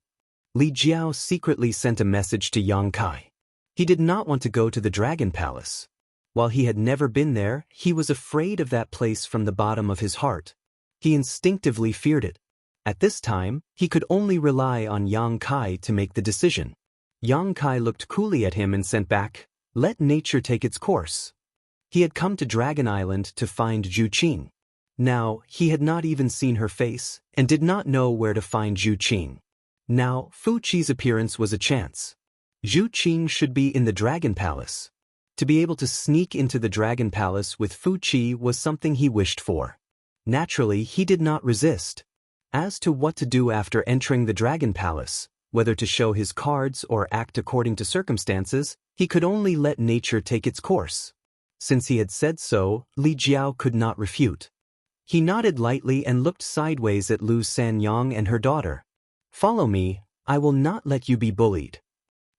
Li Jiao secretly sent a message to Yang Kai. He did not want to go to the Dragon Palace. While he had never been there, he was afraid of that place from the bottom of his heart. He instinctively feared it. At this time, he could only rely on Yang Kai to make the decision. Yang Kai looked coolly at him and sent back, let nature take its course. He had come to Dragon Island to find Zhu Qing. Now, he had not even seen her face, and did not know where to find Zhu Qing. Now, Fu Qi's appearance was a chance. Zhu Qing should be in the Dragon Palace. To be able to sneak into the Dragon Palace with Fu Qi was something he wished for. Naturally, he did not resist. As to what to do after entering the Dragon Palace, whether to show his cards or act according to circumstances, he could only let nature take its course. Since he had said so, Li Jiao could not refute. He nodded lightly and looked sideways at Lu Sanyang and her daughter. Follow me, I will not let you be bullied.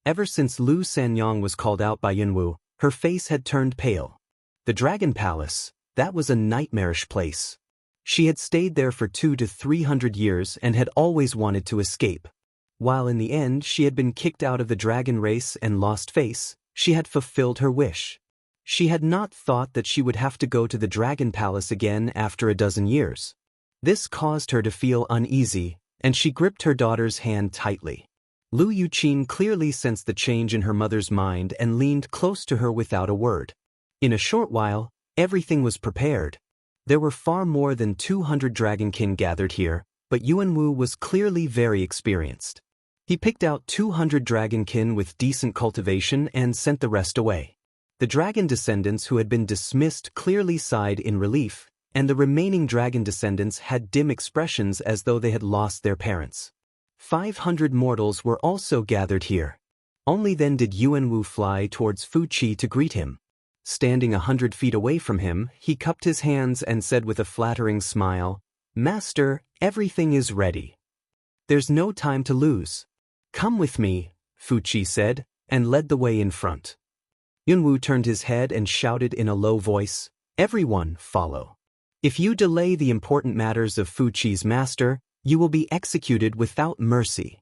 Ever since Lu Sanyang was called out by Yuanwu, her face had turned pale. The Dragon Palace, that was a nightmarish place. She had stayed there for 200 to 300 years and had always wanted to escape. While in the end she had been kicked out of the dragon race and lost face, she had fulfilled her wish. She had not thought that she would have to go to the Dragon Palace again after a dozen years. This caused her to feel uneasy, and she gripped her daughter's hand tightly. Lu Yuqin clearly sensed the change in her mother's mind and leaned close to her without a word. In a short while, everything was prepared. There were far more than 200 dragonkin gathered here, but Yuanwu was clearly very experienced. He picked out 200 dragonkin with decent cultivation and sent the rest away. The dragon descendants who had been dismissed clearly sighed in relief, and the remaining dragon descendants had dim expressions as though they had lost their parents. 500 mortals were also gathered here. Only then did Yuanwu fly towards Fu Qi to greet him. Standing 100 feet away from him, he cupped his hands and said with a flattering smile, Master, everything is ready. There's no time to lose. Come with me, Fuchi said, and led the way in front. Yunwu turned his head and shouted in a low voice, "Everyone, follow. If you delay the important matters of Fuchi's master, you will be executed without mercy."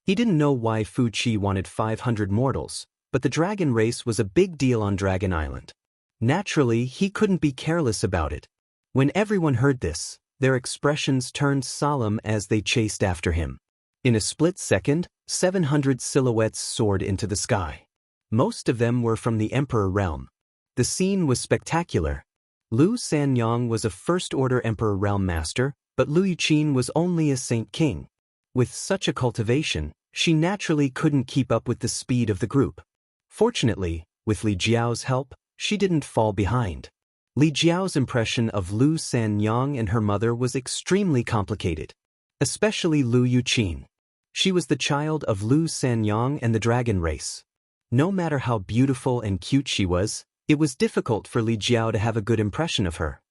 He didn't know why Fuchi wanted 500 mortals, but the dragon race was a big deal on Dragon Island. Naturally, he couldn't be careless about it. When everyone heard this, their expressions turned solemn as they chased after him. In a split second, 700 silhouettes soared into the sky. Most of them were from the Emperor realm. The scene was spectacular. Lu Sanyong was a First-Order Emperor realm master, but Lu Yuqin was only a Saint King. With such a cultivation, she naturally couldn't keep up with the speed of the group. Fortunately, with Li Jiao's help, she didn't fall behind. Li Jiao's impression of Lu Sanyong and her mother was extremely complicated, especially Lu Yuqin. She was the child of Lu Sanyong and the dragon race. No matter how beautiful and cute she was, it was difficult for Li Jiao to have a good impression of her.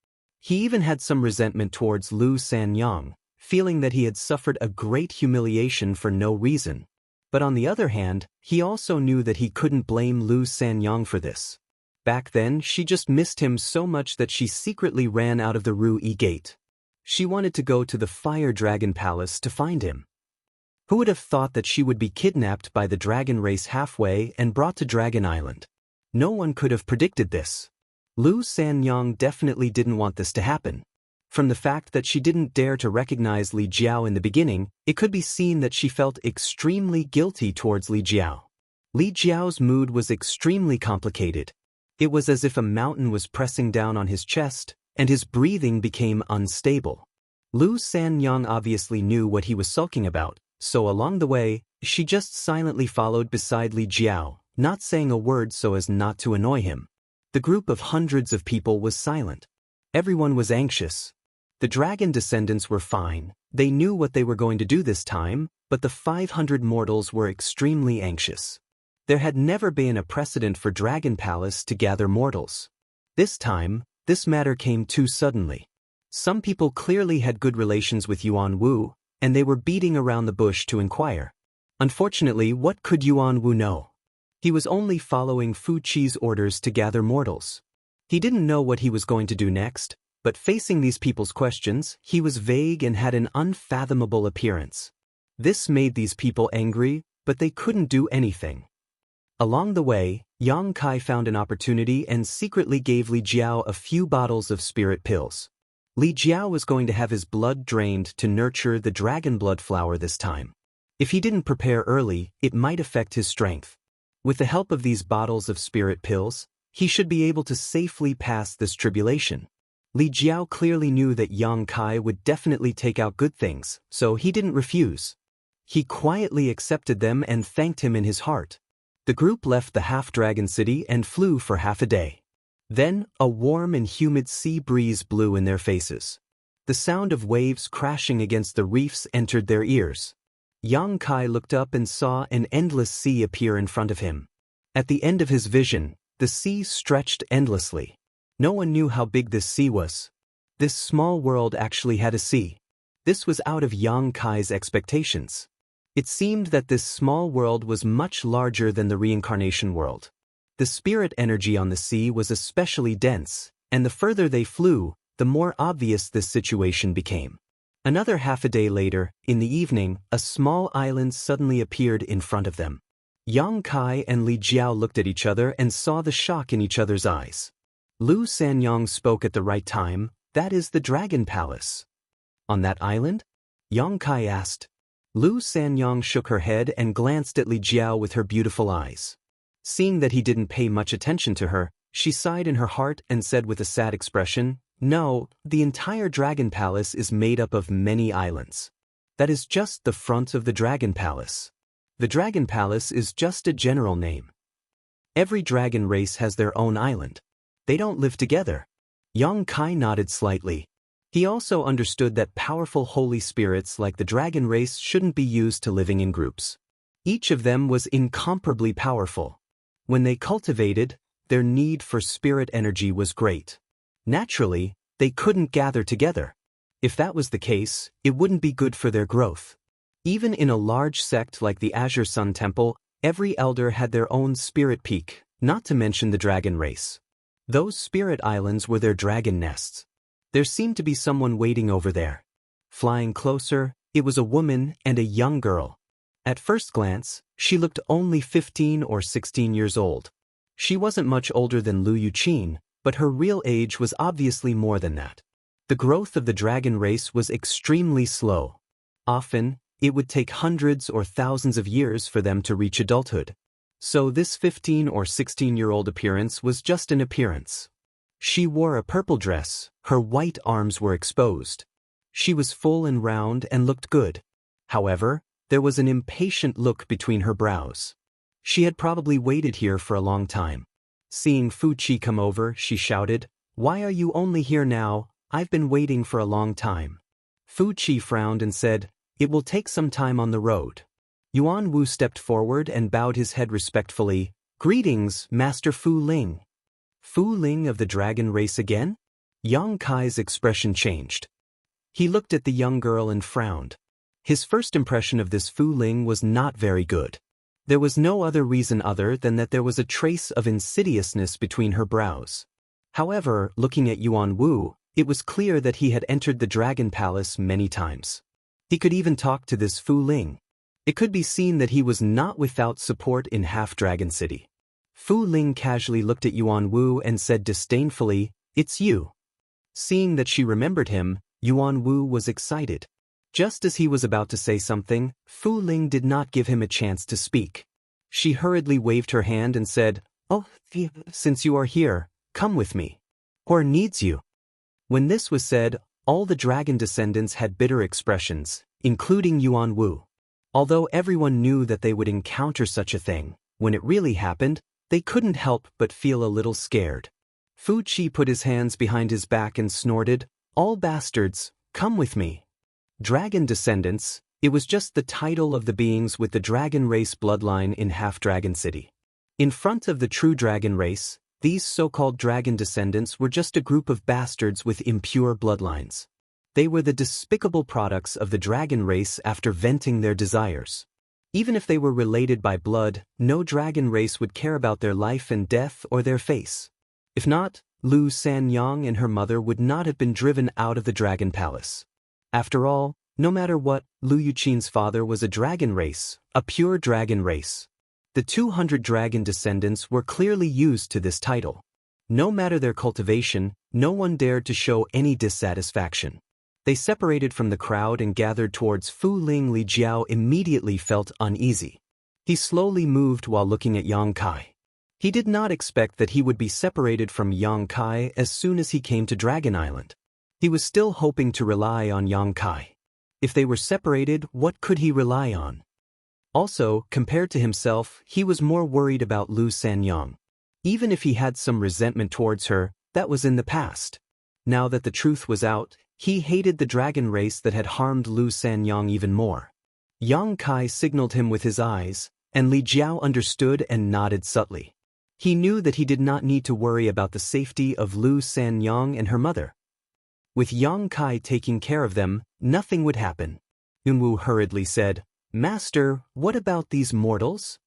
He even had some resentment towards Lu Sanyong, feeling that he had suffered a great humiliation for no reason. But on the other hand, he also knew that he couldn't blame Lu Sanyong for this. Back then, she just missed him so much that she secretly ran out of the Ru-Yi Gate. She wanted to go to the Fire Dragon Palace to find him. Who would have thought that she would be kidnapped by the dragon race halfway and brought to Dragon Island? No one could have predicted this. Lu Sanyong definitely didn't want this to happen. From the fact that she didn't dare to recognize Li Jiao in the beginning, it could be seen that she felt extremely guilty towards Li Jiao. Li Jiao's mood was extremely complicated. It was as if a mountain was pressing down on his chest, and his breathing became unstable. Lu Sanyong obviously knew what he was sulking about, so along the way, she just silently followed beside Li Jiao, not saying a word so as not to annoy him. The group of hundreds of people was silent. Everyone was anxious. The dragon descendants were fine, they knew what they were going to do this time, but the 500 mortals were extremely anxious. There had never been a precedent for Dragon Palace to gather mortals. This time, this matter came too suddenly. Some people clearly had good relations with Yuan Wu, and they were beating around the bush to inquire. Unfortunately, what could Yuan Wu know? He was only following Fuchi's orders to gather mortals. He didn't know what he was going to do next, but facing these people's questions, he was vague and had an unfathomable appearance. This made these people angry, but they couldn't do anything. Along the way, Yang Kai found an opportunity and secretly gave Li Jiao a few bottles of spirit pills. Li Jiao was going to have his blood drained to nurture the dragon blood flower this time. If he didn't prepare early, it might affect his strength. With the help of these bottles of spirit pills, he should be able to safely pass this tribulation. Li Jiao clearly knew that Yang Kai would definitely take out good things, so he didn't refuse. He quietly accepted them and thanked him in his heart. The group left the half-dragon city and flew for half a day. Then, a warm and humid sea breeze blew in their faces. The sound of waves crashing against the reefs entered their ears. Yang Kai looked up and saw an endless sea appear in front of him. At the end of his vision, the sea stretched endlessly. No one knew how big this sea was. This small world actually had a sea. This was out of Yang Kai's expectations. It seemed that this small world was much larger than the reincarnation world. The spirit energy on the sea was especially dense, and the further they flew, the more obvious this situation became. Another half a day later, in the evening, a small island suddenly appeared in front of them. Yang Kai and Li Jiao looked at each other and saw the shock in each other's eyes. Lu Sanyong spoke at the right time, "That is the Dragon Palace." "On that island?" Yang Kai asked. Lu Sanyong shook her head and glanced at Li Jiao with her beautiful eyes. Seeing that he didn't pay much attention to her, she sighed in her heart and said with a sad expression, "No, the entire Dragon Palace is made up of many islands. That is just the front of the Dragon Palace. The Dragon Palace is just a general name. Every dragon race has their own island. They don't live together." Yang Kai nodded slightly. He also understood that powerful holy spirits like the dragon race shouldn't be used to living in groups. Each of them was incomparably powerful. When they cultivated, their need for spirit energy was great. Naturally, they couldn't gather together. If that was the case, it wouldn't be good for their growth. Even in a large sect like the Azure Sun Temple, every elder had their own spirit peak, not to mention the dragon race. Those spirit islands were their dragon nests. There seemed to be someone waiting over there. Flying closer, it was a woman and a young girl. At first glance, she looked only 15 or 16 years old. She wasn't much older than Lu Yuqin, but her real age was obviously more than that. The growth of the dragon race was extremely slow. Often, it would take hundreds or thousands of years for them to reach adulthood. So this 15 or 16-year-old appearance was just an appearance. She wore a purple dress, her white arms were exposed. She was full and round and looked good. However, there was an impatient look between her brows. She had probably waited here for a long time. Seeing Fu Qi come over, she shouted, "Why are you only here now? I've been waiting for a long time." Fu Qi frowned and said, "It will take some time on the road." Yuan Wu stepped forward and bowed his head respectfully. "Greetings, Master Fu Ling." Fu Ling of the dragon race again? Yang Kai's expression changed. He looked at the young girl and frowned. His first impression of this Fu Ling was not very good. There was no other reason other than that there was a trace of insidiousness between her brows. However, looking at Yuan Wu, it was clear that he had entered the Dragon Palace many times. He could even talk to this Fu Ling. It could be seen that he was not without support in Half-Dragon City. Fu Ling casually looked at Yuan Wu and said disdainfully, "It's you." Seeing that she remembered him, Yuan Wu was excited. Just as he was about to say something, Fu Ling did not give him a chance to speak. She hurriedly waved her hand and said, "Oh, since you are here, come with me. Or needs you." When this was said, all the dragon descendants had bitter expressions, including Yuan Wu. Although everyone knew that they would encounter such a thing, when it really happened, they couldn't help but feel a little scared. Fu Qi put his hands behind his back and snorted, "All bastards, come with me." Dragon descendants, it was just the title of the beings with the dragon race bloodline in Half-Dragon City. In front of the true dragon race, these so-called dragon descendants were just a group of bastards with impure bloodlines. They were the despicable products of the dragon race after venting their desires. Even if they were related by blood, no dragon race would care about their life and death or their face. If not, Lu Sanyang and her mother would not have been driven out of the Dragon Palace. After all, no matter what, Lu Yuqin's father was a dragon race, a pure dragon race. The 200 dragon descendants were clearly used to this title. No matter their cultivation, no one dared to show any dissatisfaction. They separated from the crowd and gathered towards Fu Ling. Li Jiao immediately felt uneasy. He slowly moved while looking at Yang Kai. He did not expect that he would be separated from Yang Kai as soon as he came to Dragon Island. He was still hoping to rely on Yang Kai. If they were separated, what could he rely on? Also, compared to himself, he was more worried about Lu Sanyang. Even if he had some resentment towards her, that was in the past. Now that the truth was out, he hated the dragon race that had harmed Lu Sanyang even more. Yang Kai signaled him with his eyes, and Li Jiao understood and nodded subtly. He knew that he did not need to worry about the safety of Lu Sanyang and her mother. With Yang Kai taking care of them, nothing would happen. Yunwu hurriedly said, "Master, what about these mortals?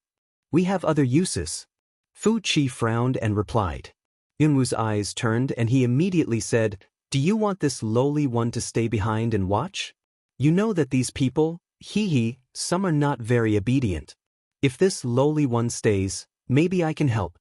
We have other uses." Fu Qi frowned and replied. Yunwu's eyes turned and he immediately said, "Do you want this lowly one to stay behind and watch? You know that these people, some are not very obedient. If this lowly one stays, maybe I can help."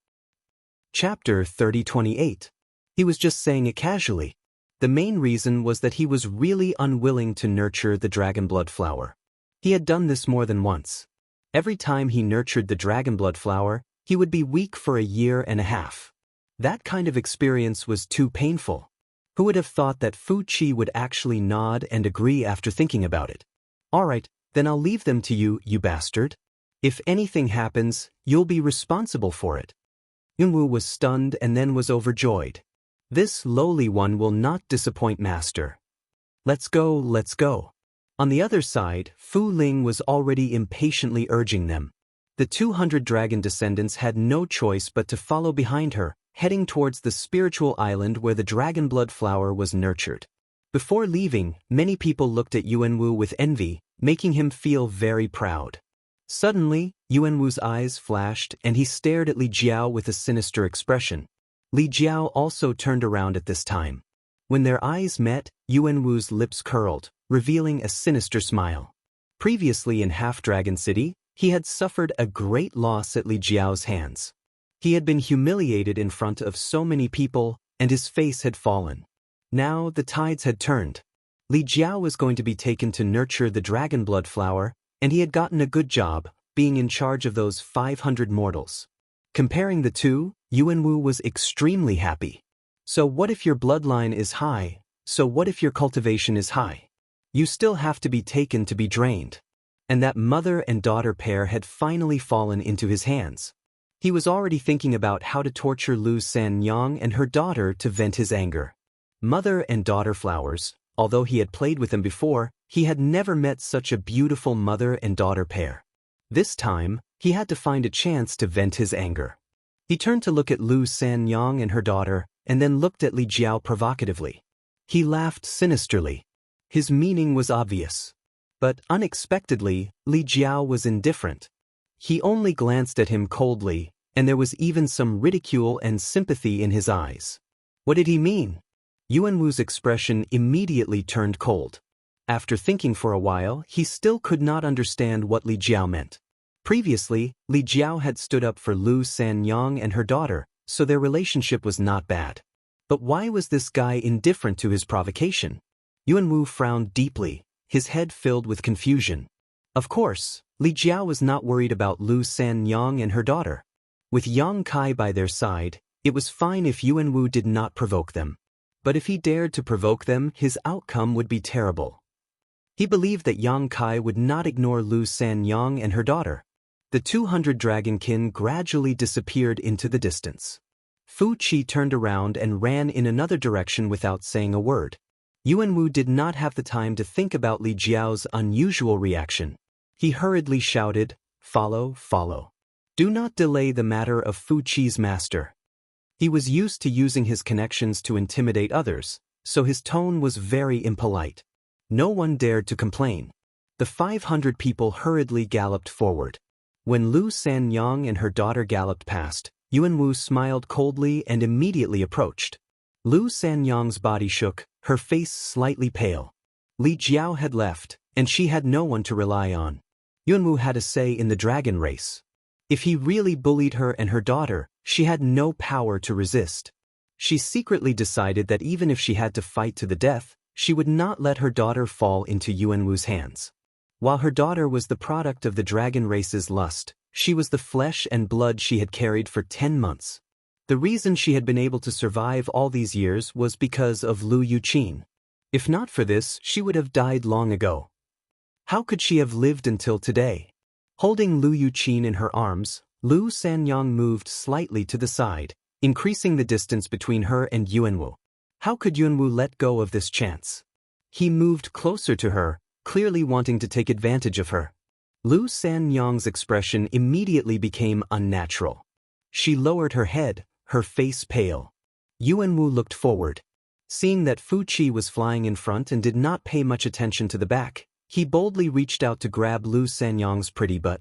Chapter 30:28. He was just saying it casually. The main reason was that he was really unwilling to nurture the dragon blood flower. He had done this more than once. Every time he nurtured the dragon blood flower, he would be weak for a year and a half. That kind of experience was too painful. Who would have thought that Fu Qi would actually nod and agree after thinking about it? "All right, then I'll leave them to you, you bastard. If anything happens, you'll be responsible for it." Yunwu was stunned and then was overjoyed. "This lowly one will not disappoint, master. Let's go, let's go." On the other side, Fu Ling was already impatiently urging them. The 200 dragon descendants had no choice but to follow behind her, heading towards the spiritual island where the dragon blood flower was nurtured. Before leaving, many people looked at Yuan Wu with envy, making him feel very proud. Suddenly, Yuanwu's eyes flashed and he stared at Li Jiao with a sinister expression. Li Jiao also turned around at this time. When their eyes met, Yuanwu's lips curled, revealing a sinister smile. Previously in Half-Dragon City, he had suffered a great loss at Li Jiao's hands. He had been humiliated in front of so many people, and his face had fallen. Now the tides had turned. Li Jiao was going to be taken to nurture the dragon blood flower, and he had gotten a good job, being in charge of those 500 mortals. Comparing the two, Yuanwu was extremely happy. So what if your bloodline is high? So what if your cultivation is high? You still have to be taken to be drained. And that mother and daughter pair had finally fallen into his hands. He was already thinking about how to torture Lu Sanyang and her daughter to vent his anger. Mother and daughter flowers, although he had played with them before, he had never met such a beautiful mother and daughter pair. This time, he had to find a chance to vent his anger. He turned to look at Lu Sanyang and her daughter, and then looked at Li Jiao provocatively. He laughed sinisterly. His meaning was obvious. But unexpectedly, Li Jiao was indifferent. He only glanced at him coldly, and there was even some ridicule and sympathy in his eyes. What did he mean? Yuanwu's expression immediately turned cold. After thinking for a while, he still could not understand what Li Jiao meant. Previously, Li Jiao had stood up for Lu Sanyang and her daughter, so their relationship was not bad. But why was this guy indifferent to his provocation? Yuanwu frowned deeply, his head filled with confusion. Of course, Li Jiao was not worried about Lu Sanyang and her daughter. With Yang Kai by their side, it was fine if Yuanwu did not provoke them. But if he dared to provoke them, his outcome would be terrible. He believed that Yang Kai would not ignore Lu Sanyang and her daughter. The 200 dragonkin gradually disappeared into the distance. Fu Qi turned around and ran in another direction without saying a word. Yuanwu did not have the time to think about Li Jiao's unusual reaction. He hurriedly shouted, "Follow, follow. Do not delay the matter of Fu Qi's master." He was used to using his connections to intimidate others, so his tone was very impolite. No one dared to complain. The 500 people hurriedly galloped forward. When Lu Sanyang and her daughter galloped past, Yuanwu smiled coldly and immediately approached. Lu Sanyang's body shook, her face slightly pale. Li Jiao had left, and she had no one to rely on. Yuanwu had a say in the dragon race. If he really bullied her and her daughter, she had no power to resist. She secretly decided that even if she had to fight to the death, she would not let her daughter fall into Yuanwu's hands. While her daughter was the product of the dragon race's lust, she was the flesh and blood she had carried for 10 months. The reason she had been able to survive all these years was because of Lu Yuqin. If not for this, she would have died long ago. How could she have lived until today? Holding Lu Yuqin in her arms, Lu Sanyang moved slightly to the side, increasing the distance between her and Yuanwu. How could Yuanwu let go of this chance? He moved closer to her, clearly wanting to take advantage of her. Lu Sanyang's expression immediately became unnatural. She lowered her head, her face pale. Yuanwu looked forward. Seeing that Fu Qi was flying in front and did not pay much attention to the back, he boldly reached out to grab Lu Sanyang's pretty butt.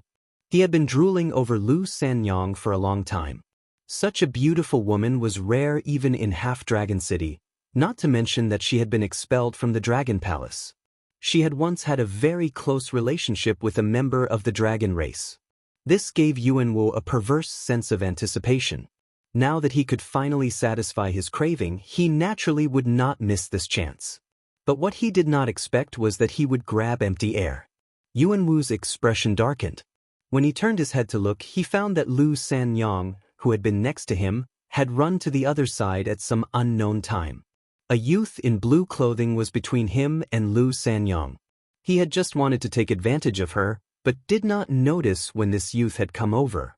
He had been drooling over Lu Sanyang for a long time. Such a beautiful woman was rare even in Half-Dragon City, not to mention that she had been expelled from the Dragon Palace. She had once had a very close relationship with a member of the dragon race. This gave Yuanwu a perverse sense of anticipation. Now that he could finally satisfy his craving, he naturally would not miss this chance. But what he did not expect was that he would grab empty air. Yuanwu's expression darkened. When he turned his head to look, he found that Lu Sanyang, who had been next to him, had run to the other side at some unknown time. A youth in blue clothing was between him and Lu Sanyang. He had just wanted to take advantage of her, but did not notice when this youth had come over.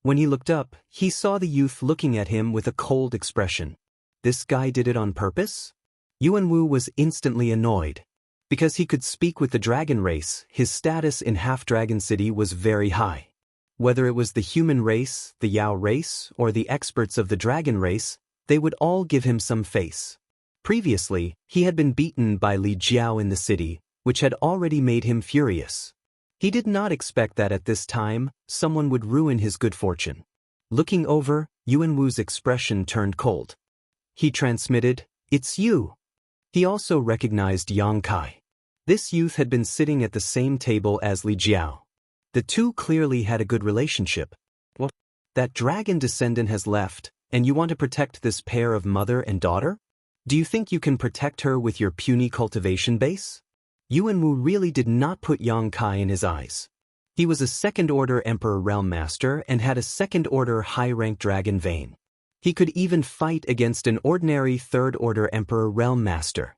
When he looked up, he saw the youth looking at him with a cold expression. This guy did it on purpose? Yuanwu was instantly annoyed. Because he could speak with the dragon race, his status in Half-Dragon City was very high. Whether it was the human race, the Yao race, or the experts of the dragon race, they would all give him some face. Previously, he had been beaten by Li Jiao in the city, which had already made him furious. He did not expect that at this time, someone would ruin his good fortune. Looking over, Yuanwu's expression turned cold. He transmitted, "It's you." He also recognized Yang Kai. This youth had been sitting at the same table as Li Jiao. The two clearly had a good relationship. What? That dragon descendant has left, and you want to protect this pair of mother and daughter? Do you think you can protect her with your puny cultivation base? Yuanwu really did not put Yang Kai in his eyes. He was a second-order Emperor Realm Master and had a second-order high-rank dragon vein. He could even fight against an ordinary third-order Emperor Realm Master.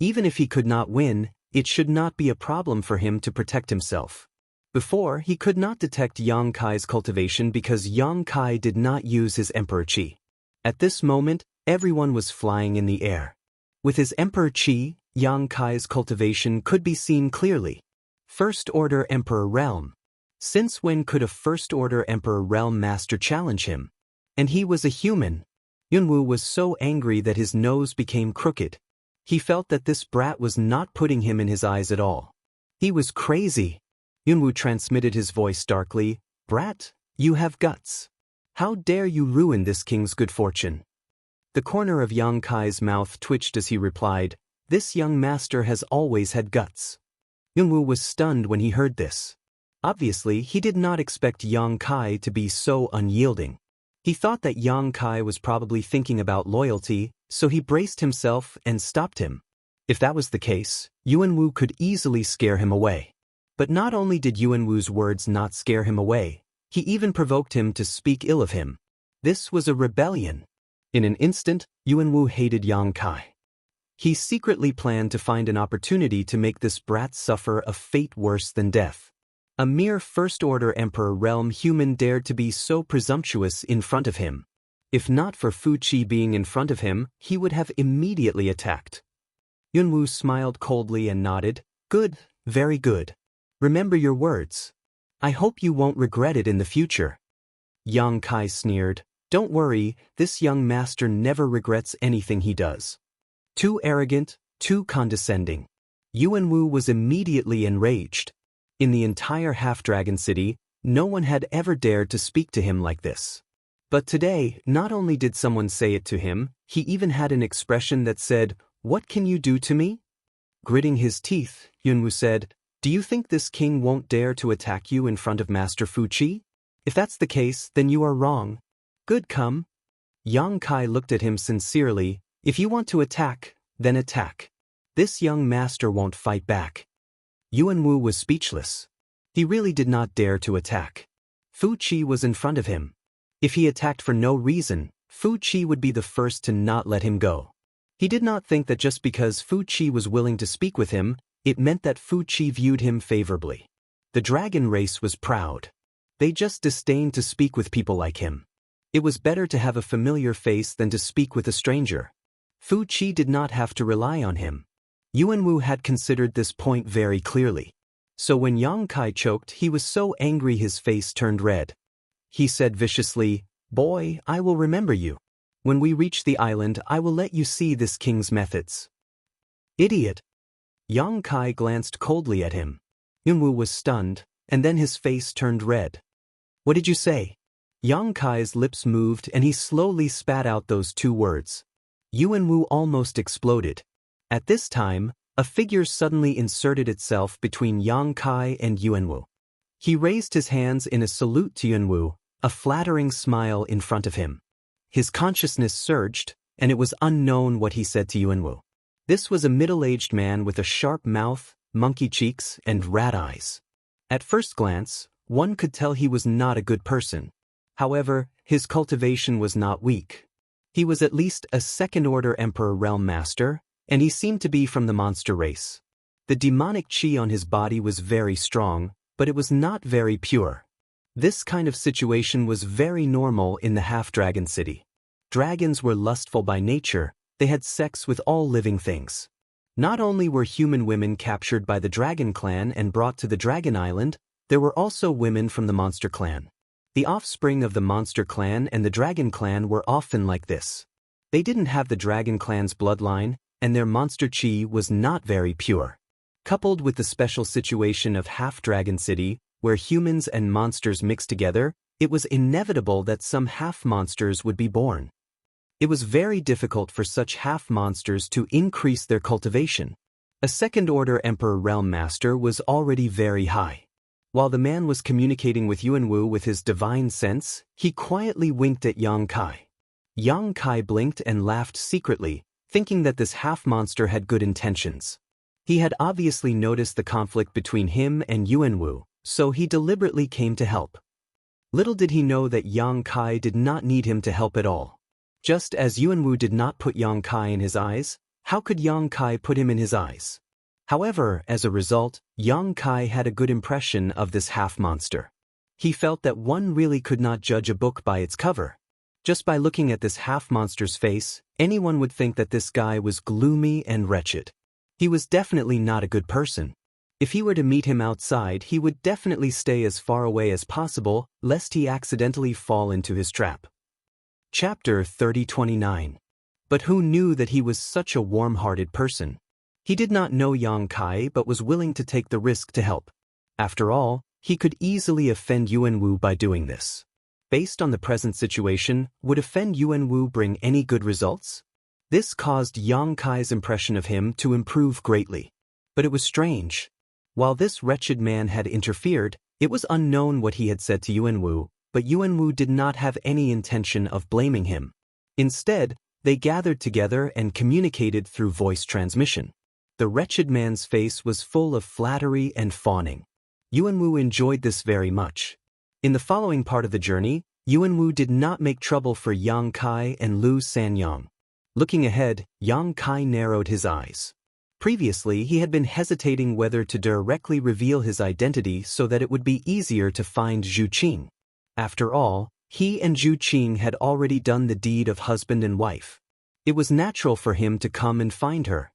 Even if he could not win, it should not be a problem for him to protect himself. Before, he could not detect Yang Kai's cultivation because Yang Kai did not use his Emperor Qi. At this moment, everyone was flying in the air. With his Emperor Qi, Yang Kai's cultivation could be seen clearly. First-order Emperor Realm. Since when could a First-order Emperor Realm Master challenge him? And he was a human. Yuanwu was so angry that his nose became crooked. He felt that this brat was not putting him in his eyes at all. He was crazy. Yuanwu transmitted his voice darkly, "Brat, you have guts. How dare you ruin this king's good fortune?" The corner of Yang Kai's mouth twitched as he replied, "This young master has always had guts." Yuanwu was stunned when he heard this. Obviously, he did not expect Yang Kai to be so unyielding. He thought that Yang Kai was probably thinking about loyalty, so he braced himself and stopped him. If that was the case, Yuanwu could easily scare him away. But not only did Yuanwu's words not scare him away, he even provoked him to speak ill of him. This was a rebellion. In an instant, Yuanwu hated Yang Kai. He secretly planned to find an opportunity to make this brat suffer a fate worse than death. A mere first-order Emperor Realm human dared to be so presumptuous in front of him. If not for Fu Qi being in front of him, he would have immediately attacked. Yuanwu smiled coldly and nodded, "Good, very good. Remember your words. I hope you won't regret it in the future." Yang Kai sneered, "Don't worry, this young master never regrets anything he does." Too arrogant, too condescending. Yuanwu was immediately enraged. In the entire Half-Dragon City, no one had ever dared to speak to him like this. But today, not only did someone say it to him, he even had an expression that said, "What can you do to me?" Gritting his teeth, Yuanwu said, "Do you think this king won't dare to attack you in front of Master Fu Qi? If that's the case, then you are wrong. Good, come." Yang Kai looked at him sincerely, "If you want to attack, then attack. This young master won't fight back." Yuanwu was speechless. He really did not dare to attack. Fu Qi was in front of him. If he attacked for no reason, Fu Qi would be the first to not let him go. He did not think that just because Fu Qi was willing to speak with him, it meant that Fu Qi viewed him favorably. The dragon race was proud. They just disdained to speak with people like him. It was better to have a familiar face than to speak with a stranger. Fu Qi did not have to rely on him. Yuanwu had considered this point very clearly. So when Yang Kai choked, he was so angry his face turned red. He said viciously, "Boy, I will remember you. When we reach the island, I will let you see this king's methods." "Idiot!" Yang Kai glanced coldly at him. Yuanwu was stunned, and then his face turned red. "What did you say?" Yang Kai's lips moved and he slowly spat out those two words. Yuanwu almost exploded. At this time, a figure suddenly inserted itself between Yang Kai and Yuanwu. He raised his hands in a salute to Yuanwu, a flattering smile in front of him. His consciousness surged, and it was unknown what he said to Yuanwu. This was a middle-aged man with a sharp mouth, monkey cheeks, and rat eyes. At first glance, one could tell he was not a good person. However, his cultivation was not weak. He was at least a second-order Emperor Realm Master, and he seemed to be from the monster race. The demonic qi on his body was very strong, but it was not very pure. This kind of situation was very normal in the Half-Dragon City. Dragons were lustful by nature, they had sex with all living things. Not only were human women captured by the Dragon Clan and brought to the Dragon Island, there were also women from the Monster Clan. The offspring of the Monster Clan and the Dragon Clan were often like this. They didn't have the Dragon Clan's bloodline, and their monster chi was not very pure. Coupled with the special situation of Half-Dragon City, where humans and monsters mix together, it was inevitable that some half-monsters would be born. It was very difficult for such half-monsters to increase their cultivation. A second-order Emperor Realm Master was already very high. While the man was communicating with Yuanwu with his divine sense, he quietly winked at Yang Kai. Yang Kai blinked and laughed secretly, thinking that this half-monster had good intentions. He had obviously noticed the conflict between him and Yuanwu, so he deliberately came to help. Little did he know that Yang Kai did not need him to help at all. Just as Yuanwu did not put Yang Kai in his eyes, how could Yang Kai put him in his eyes? However, as a result, Yang Kai had a good impression of this half-monster. He felt that one really could not judge a book by its cover. Just by looking at this half-monster's face, anyone would think that this guy was gloomy and wretched. He was definitely not a good person. If he were to meet him outside, he would definitely stay as far away as possible, lest he accidentally fall into his trap. Chapter 3029. But who knew that he was such a warm-hearted person? He did not know Yang Kai but was willing to take the risk to help. After all, he could easily offend Yuanwu by doing this. Based on the present situation, would offend Yuanwu bring any good results? This caused Yang Kai's impression of him to improve greatly. But it was strange. While this wretched man had interfered, it was unknown what he had said to Yuanwu, but Yuanwu did not have any intention of blaming him. Instead, they gathered together and communicated through voice transmission. The wretched man's face was full of flattery and fawning. Yuanwu enjoyed this very much. In the following part of the journey, Yuanwu did not make trouble for Yang Kai and Lu Sanyang. Looking ahead, Yang Kai narrowed his eyes. Previously, he had been hesitating whether to directly reveal his identity so that it would be easier to find Zhu Qing. After all, he and Zhu Qing had already done the deed of husband and wife. It was natural for him to come and find her.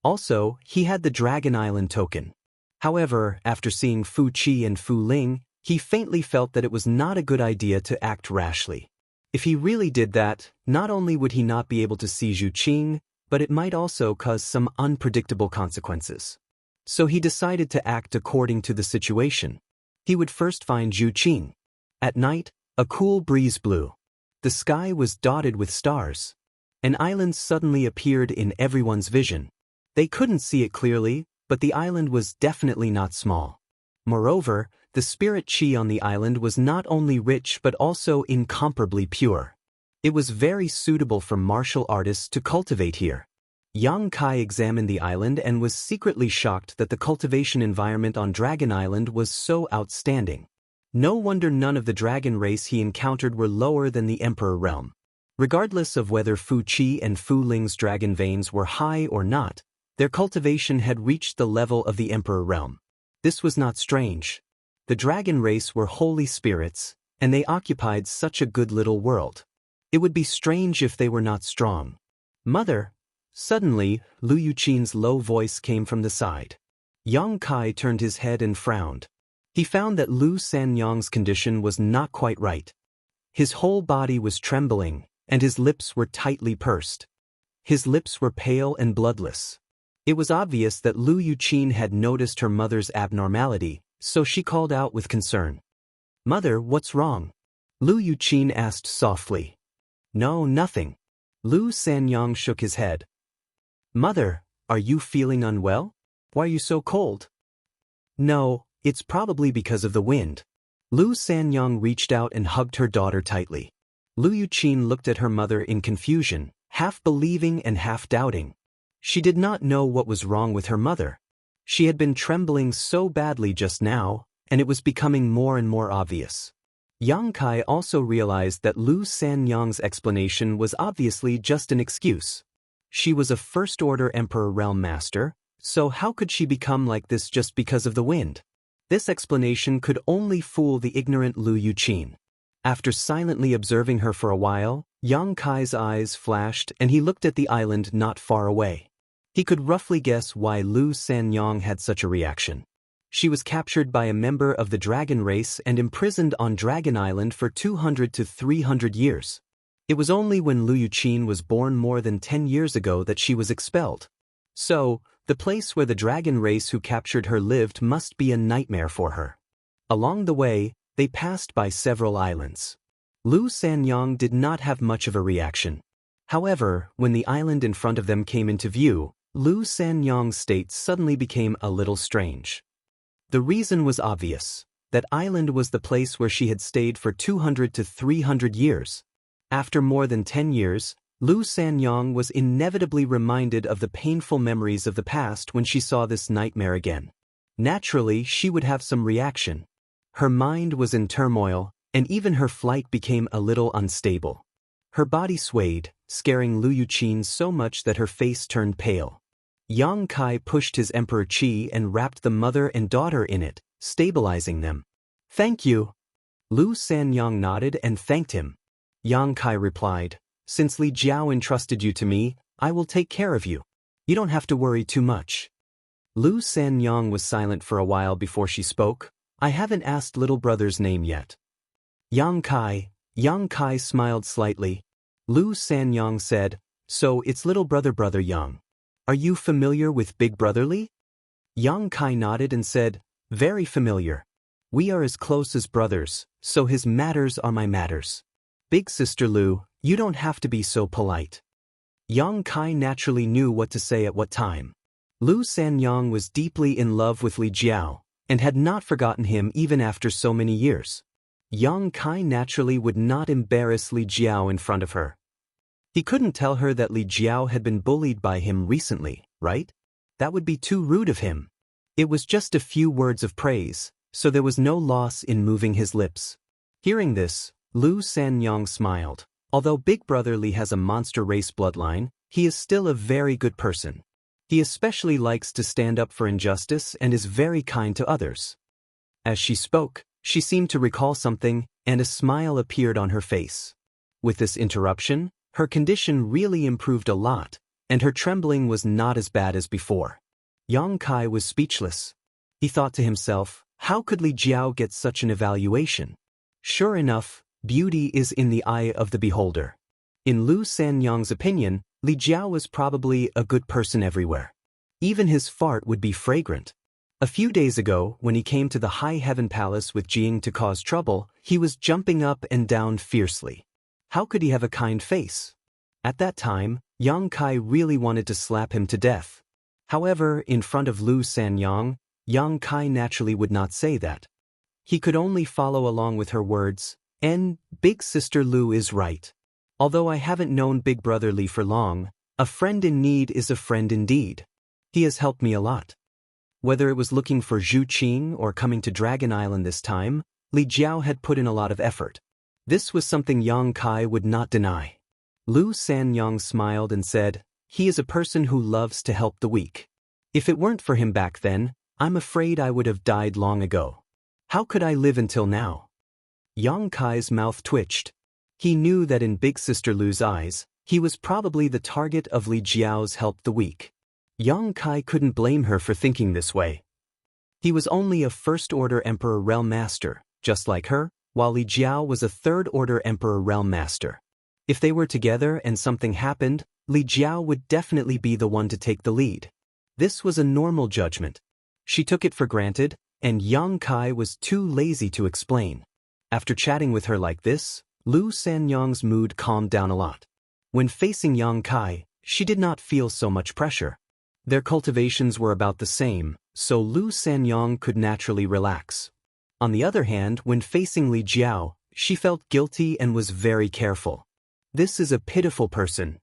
Also, he had the Dragon Island token. However, after seeing Fu Qi and Fu Ling, he faintly felt that it was not a good idea to act rashly. If he really did that, not only would he not be able to see Zhu Qing, but it might also cause some unpredictable consequences. So he decided to act according to the situation. He would first find Zhu Qing. At night, a cool breeze blew. The sky was dotted with stars. An island suddenly appeared in everyone's vision. They couldn't see it clearly, but the island was definitely not small. Moreover, the spirit chi on the island was not only rich but also incomparably pure. It was very suitable for martial artists to cultivate here. Yang Kai examined the island and was secretly shocked that the cultivation environment on Dragon Island was so outstanding. No wonder none of the dragon race he encountered were lower than the Emperor realm. Regardless of whether Fu Qi and Fu Ling's dragon veins were high or not, their cultivation had reached the level of the Emperor realm. This was not strange. The dragon race were holy spirits, and they occupied such a good little world. It would be strange if they were not strong. Mother! Suddenly, Lu Yuqin's low voice came from the side. Yang Kai turned his head and frowned. He found that Lu Sanyang's condition was not quite right. His whole body was trembling, and his lips were tightly pursed. His lips were pale and bloodless. It was obvious that Lu Yuqin had noticed her mother's abnormality, so she called out with concern. "Mother, what's wrong?" Lu Yuqin asked softly. "No, nothing." Lu Sanyang shook his head. "Mother, are you feeling unwell? Why are you so cold?" "No, it's probably because of the wind." Lu Sanyang reached out and hugged her daughter tightly. Lu Yuqin looked at her mother in confusion, half believing and half doubting. She did not know what was wrong with her mother. She had been trembling so badly just now, and it was becoming more and more obvious. Yang Kai also realized that Lu Sanyang's explanation was obviously just an excuse. She was a first-order Emperor Realm Master, so how could she become like this just because of the wind? This explanation could only fool the ignorant Lu Yuqin. After silently observing her for a while, Yang Kai's eyes flashed and he looked at the island not far away. He could roughly guess why Lu Sanyang had such a reaction. She was captured by a member of the dragon race and imprisoned on Dragon Island for 200 to 300 years. It was only when Lu Yuqin was born more than 10 years ago that she was expelled. So, The place where the dragon race who captured her lived must be a nightmare for her. Along the way, they passed by several islands. Lu Sanyong did not have much of a reaction. However, when the island in front of them came into view, Lu Sanyong's state suddenly became a little strange. The reason was obvious. That island was the place where she had stayed for 200 to 300 years. After more than 10 years, Lu Sanyong was inevitably reminded of the painful memories of the past when she saw this nightmare again. Naturally, she would have some reaction. Her mind was in turmoil, and even her flight became a little unstable. Her body swayed, scaring Lu Yuqin so much that her face turned pale. Yang Kai pushed his Emperor Qi and wrapped the mother and daughter in it, stabilizing them. "Thank you." Lu Sanyong nodded and thanked him. Yang Kai replied, "Since Li Jiao entrusted you to me, I will take care of you. You don't have to worry too much." Lu Sanyong was silent for a while before she spoke. "I haven't asked little brother's name yet." Yang Kai smiled slightly. Lu Sanyong said, "So it's little brother Yang. Are you familiar with Big Brother Li?" Yang Kai nodded and said, "Very familiar. We are as close as brothers, so his matters are my matters. Big sister Lu, you don't have to be so polite." Yang Kai naturally knew what to say at what time. Lu Sanyong was deeply in love with Li Jiao, and had not forgotten him even after so many years. Yang Kai naturally would not embarrass Li Jiao in front of her. He couldn't tell her that Li Jiao had been bullied by him recently, right? That would be too rude of him. It was just a few words of praise, so there was no loss in moving his lips. Hearing this, Lu Sanyong smiled. Although Big Brother Li has a monster race bloodline, he is still a very good person. He especially likes to stand up for injustice and is very kind to others. As she spoke, she seemed to recall something, and a smile appeared on her face. With this interruption, her condition really improved a lot, and her trembling was not as bad as before. Yang Kai was speechless. He thought to himself, how could Li Jiao get such an evaluation? Sure enough, beauty is in the eye of the beholder. In Lu Sanyong's opinion, Li Jiao was probably a good person everywhere. Even his fart would be fragrant. A few days ago, when he came to the High Heaven Palace with Jing to cause trouble, he was jumping up and down fiercely. How could he have a kind face? At that time, Yang Kai really wanted to slap him to death. However, in front of Lu Sanyong, Yang Kai naturally would not say that. He could only follow along with her words, and Big Sister Lu is right. Although I haven't known Big Brother Li for long, a friend in need is a friend indeed. He has helped me a lot. Whether it was looking for Zhu Qing or coming to Dragon Island this time, Li Jiao had put in a lot of effort. This was something Yang Kai would not deny. Lu Sanyong smiled and said, he is a person who loves to help the weak. If it weren't for him back then, I'm afraid I would have died long ago. How could I live until now? Yang Kai's mouth twitched. He knew that in Big Sister Lu's eyes, he was probably the target of Li Jiao's help the weak. Yang Kai couldn't blame her for thinking this way. He was only a First-Order Emperor Realm Master, just like her, while Li Jiao was a Third-Order Emperor Realm Master. If they were together and something happened, Li Jiao would definitely be the one to take the lead. This was a normal judgment. She took it for granted, and Yang Kai was too lazy to explain. After chatting with her like this, Lu Sanyong's mood calmed down a lot. When facing Yang Kai, she did not feel so much pressure. Their cultivations were about the same, so Lu Sanyong could naturally relax. On the other hand, when facing Li Jiao, she felt guilty and was very careful. This is a pitiful person.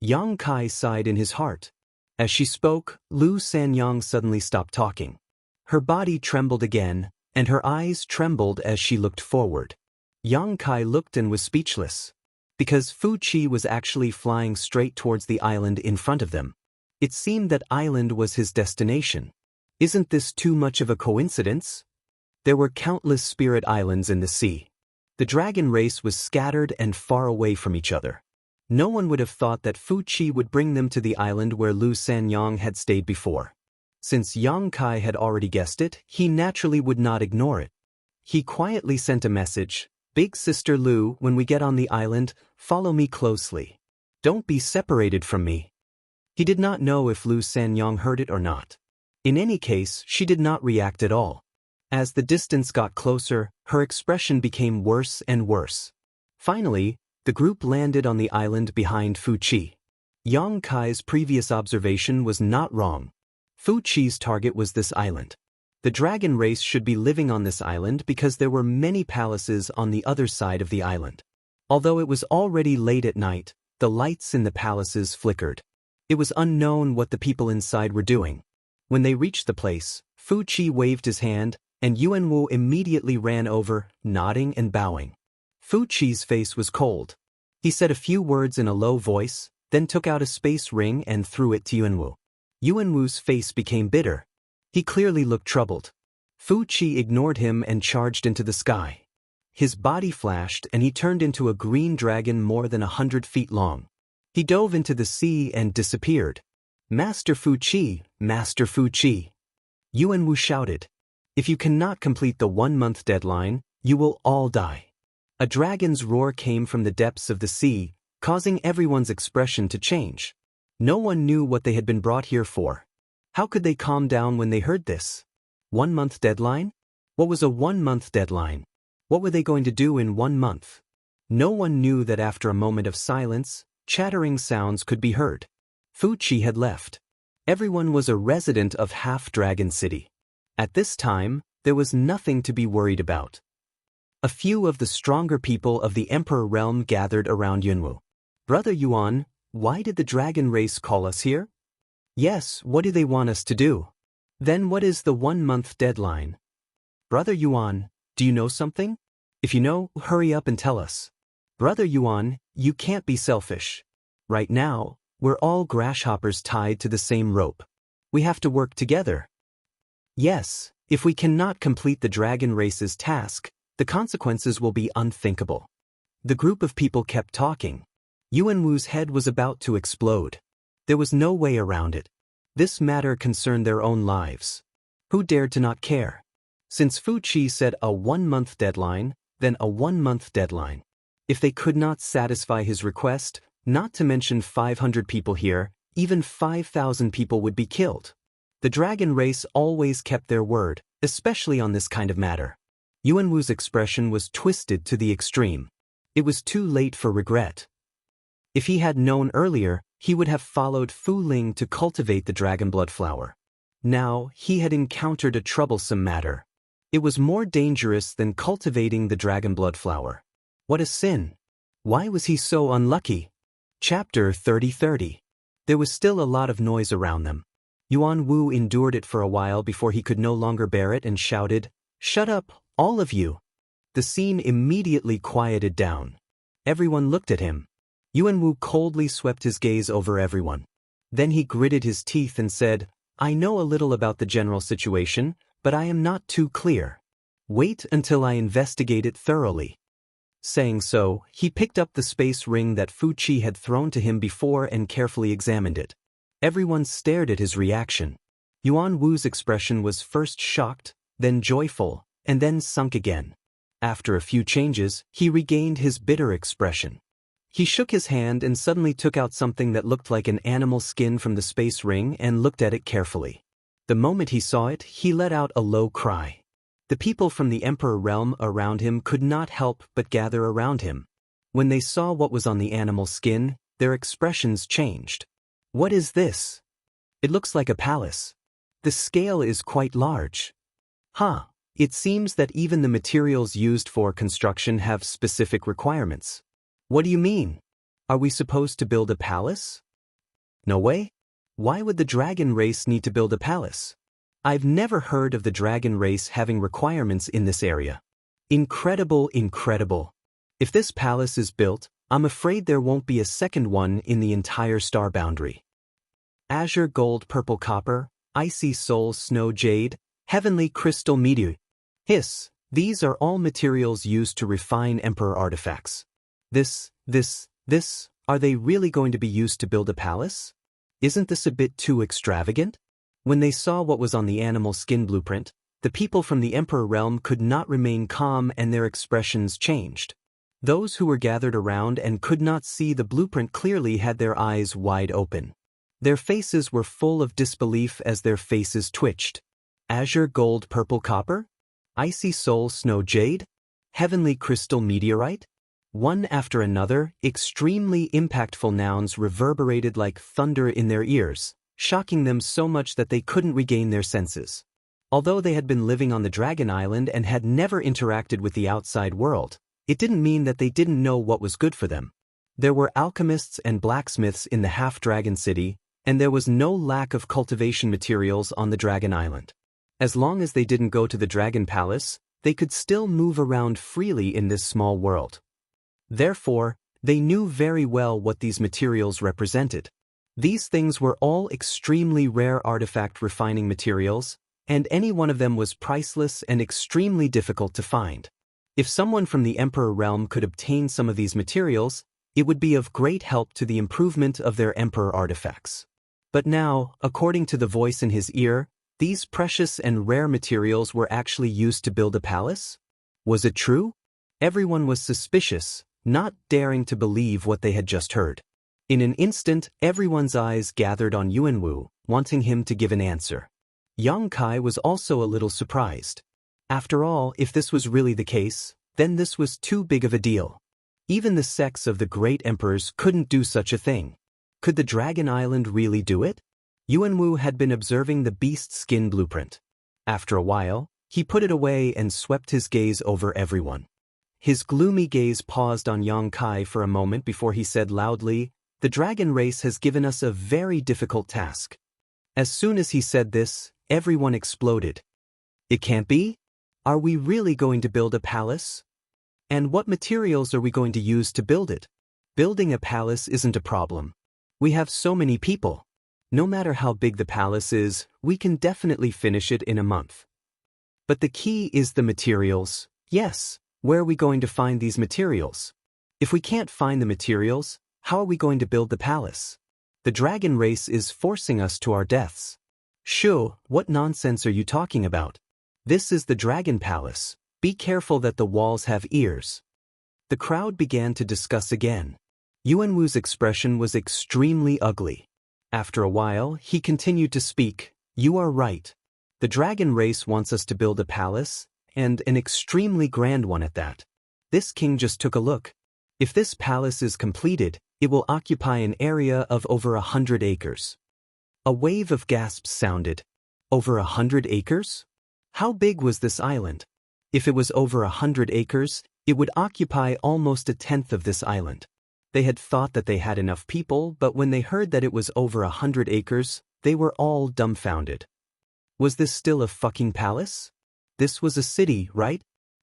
Yang Kai sighed in his heart. As she spoke, Lu Sanyong suddenly stopped talking. Her body trembled again, and her eyes trembled as she looked forward. Yang Kai looked and was speechless. Because Fu Qi was actually flying straight towards the island in front of them. It seemed that island was his destination. Isn't this too much of a coincidence? There were countless spirit islands in the sea. The dragon race was scattered and far away from each other. No one would have thought that Fu Qi would bring them to the island where Lu Sanyong had stayed before. Since Yang Kai had already guessed it, he naturally would not ignore it. He quietly sent a message, Big Sister Lu, when we get on the island, follow me closely. Don't be separated from me. He did not know if Lu Sanyong heard it or not. In any case, she did not react at all. As the distance got closer, her expression became worse and worse. Finally, the group landed on the island behind Fu Qi. Yang Kai's previous observation was not wrong. Fu Qi's target was this island. The dragon race should be living on this island because there were many palaces on the other side of the island. Although it was already late at night, the lights in the palaces flickered. It was unknown what the people inside were doing. When they reached the place, Fu Qi waved his hand, and Yuanwu immediately ran over, nodding and bowing. Fu Qi's face was cold. He said a few words in a low voice, then took out a space ring and threw it to Yuanwu. Yuanwu's face became bitter. He clearly looked troubled. Fu Qi ignored him and charged into the sky. His body flashed and he turned into a green dragon more than 100 feet long. He dove into the sea and disappeared. Master Fu Qi, Master Fu Qi. Yuanwu shouted. If you cannot complete the 1-month deadline, you will all die. A dragon's roar came from the depths of the sea, causing everyone's expression to change. No one knew what they had been brought here for. How could they calm down when they heard this? 1-month deadline? What was a 1-month deadline? What were they going to do in 1 month? No one knew that after a moment of silence, chattering sounds could be heard. Fu Qi had left. Everyone was a resident of Half-Dragon City. At this time, there was nothing to be worried about. A few of the stronger people of the Emperor realm gathered around Yunwu. Brother Yuan, why did the dragon race call us here? Yes, what do they want us to do? Then what is the 1-month deadline? Brother Yuan, do you know something? If you know, hurry up and tell us. Brother Yuan, you can't be selfish. Right now, we're all grasshoppers tied to the same rope. We have to work together. Yes, if we cannot complete the dragon race's task, the consequences will be unthinkable. The group of people kept talking. Yuanwu's head was about to explode. There was no way around it. This matter concerned their own lives. Who dared to not care? Since Fu Qi said a 1-month deadline, then a 1-month deadline. If they could not satisfy his request, not to mention 500 people here, even 5,000 people would be killed. The dragon race always kept their word, especially on this kind of matter. Yuanwu's expression was twisted to the extreme. It was too late for regret. If he had known earlier, he would have followed Fu Ling to cultivate the dragon blood flower. Now, he had encountered a troublesome matter. It was more dangerous than cultivating the dragon blood flower. What a sin! Why was he so unlucky? Chapter 30:30. There was still a lot of noise around them. Yuanwu endured it for a while before he could no longer bear it and shouted, "Shut up, all of you!" The scene immediately quieted down. Everyone looked at him. Yuanwu coldly swept his gaze over everyone. Then he gritted his teeth and said, "I know a little about the general situation, but I am not too clear. Wait until I investigate it thoroughly." Saying so, he picked up the space ring that Fu Qi had thrown to him before and carefully examined it. Everyone stared at his reaction. Yuanwu's expression was first shocked, then joyful, and then sunk again. After a few changes, he regained his bitter expression. He shook his hand and suddenly took out something that looked like an animal skin from the space ring and looked at it carefully. The moment he saw it, he let out a low cry. The people from the Emperor realm around him could not help but gather around him. When they saw what was on the animal skin, their expressions changed. What is this? It looks like a palace. The scale is quite large. Huh, it seems that even the materials used for construction have specific requirements. What do you mean? Are we supposed to build a palace? No way. Why would the dragon race need to build a palace? I've never heard of the dragon race having requirements in this area. Incredible, incredible. If this palace is built, I'm afraid there won't be a second one in the entire star boundary. Azure gold purple copper, icy soul snow jade, heavenly crystal meteor. Hiss, these are all materials used to refine Emperor artifacts. Are they really going to be used to build a palace? Isn't this a bit too extravagant? When they saw what was on the animal skin blueprint, the people from the Emperor realm could not remain calm and their expressions changed. Those who were gathered around and could not see the blueprint clearly had their eyes wide open. Their faces were full of disbelief as their faces twitched. Azure gold purple copper? Icy soul snow jade? Heavenly crystal meteorite? One after another, extremely impactful nouns reverberated like thunder in their ears, shocking them so much that they couldn't regain their senses. Although they had been living on the Dragon Island and had never interacted with the outside world, it didn't mean that they didn't know what was good for them. There were alchemists and blacksmiths in the half-dragon city, and there was no lack of cultivation materials on the Dragon Island. As long as they didn't go to the Dragon Palace, they could still move around freely in this small world. Therefore, they knew very well what these materials represented. These things were all extremely rare artifact refining materials, and any one of them was priceless and extremely difficult to find. If someone from the Emperor realm could obtain some of these materials, it would be of great help to the improvement of their Emperor artifacts. But now, according to the voice in his ear, these precious and rare materials were actually used to build a palace? Was it true? Everyone was suspicious, not daring to believe what they had just heard. In an instant, everyone's eyes gathered on Yuanwu, wanting him to give an answer. Yang Kai was also a little surprised. After all, if this was really the case, then this was too big of a deal. Even the sects of the great emperors couldn't do such a thing. Could the Dragon Island really do it? Yuanwu had been observing the beast skin blueprint. After a while, he put it away and swept his gaze over everyone. His gloomy gaze paused on Yang Kai for a moment before he said loudly, "The dragon race has given us a very difficult task." As soon as he said this, everyone exploded. It can't be? Are we really going to build a palace? And what materials are we going to use to build it? Building a palace isn't a problem. We have so many people. No matter how big the palace is, we can definitely finish it in a month. But the key is the materials. Yes, where are we going to find these materials? If we can't find the materials, how are we going to build the palace? The dragon race is forcing us to our deaths. Shu, what nonsense are you talking about? This is the dragon palace. Be careful that the walls have ears. The crowd began to discuss again. Yuanwu's expression was extremely ugly. After a while, he continued to speak. You are right. The dragon race wants us to build a palace, and an extremely grand one at that. This king just took a look. If this palace is completed, it will occupy an area of over 100 acres. A wave of gasps sounded. Over 100 acres? How big was this island? If it was over 100 acres, it would occupy almost a tenth of this island. They had thought that they had enough people, but when they heard that it was over 100 acres, they were all dumbfounded. Was this still a fucking palace? This was a city, right?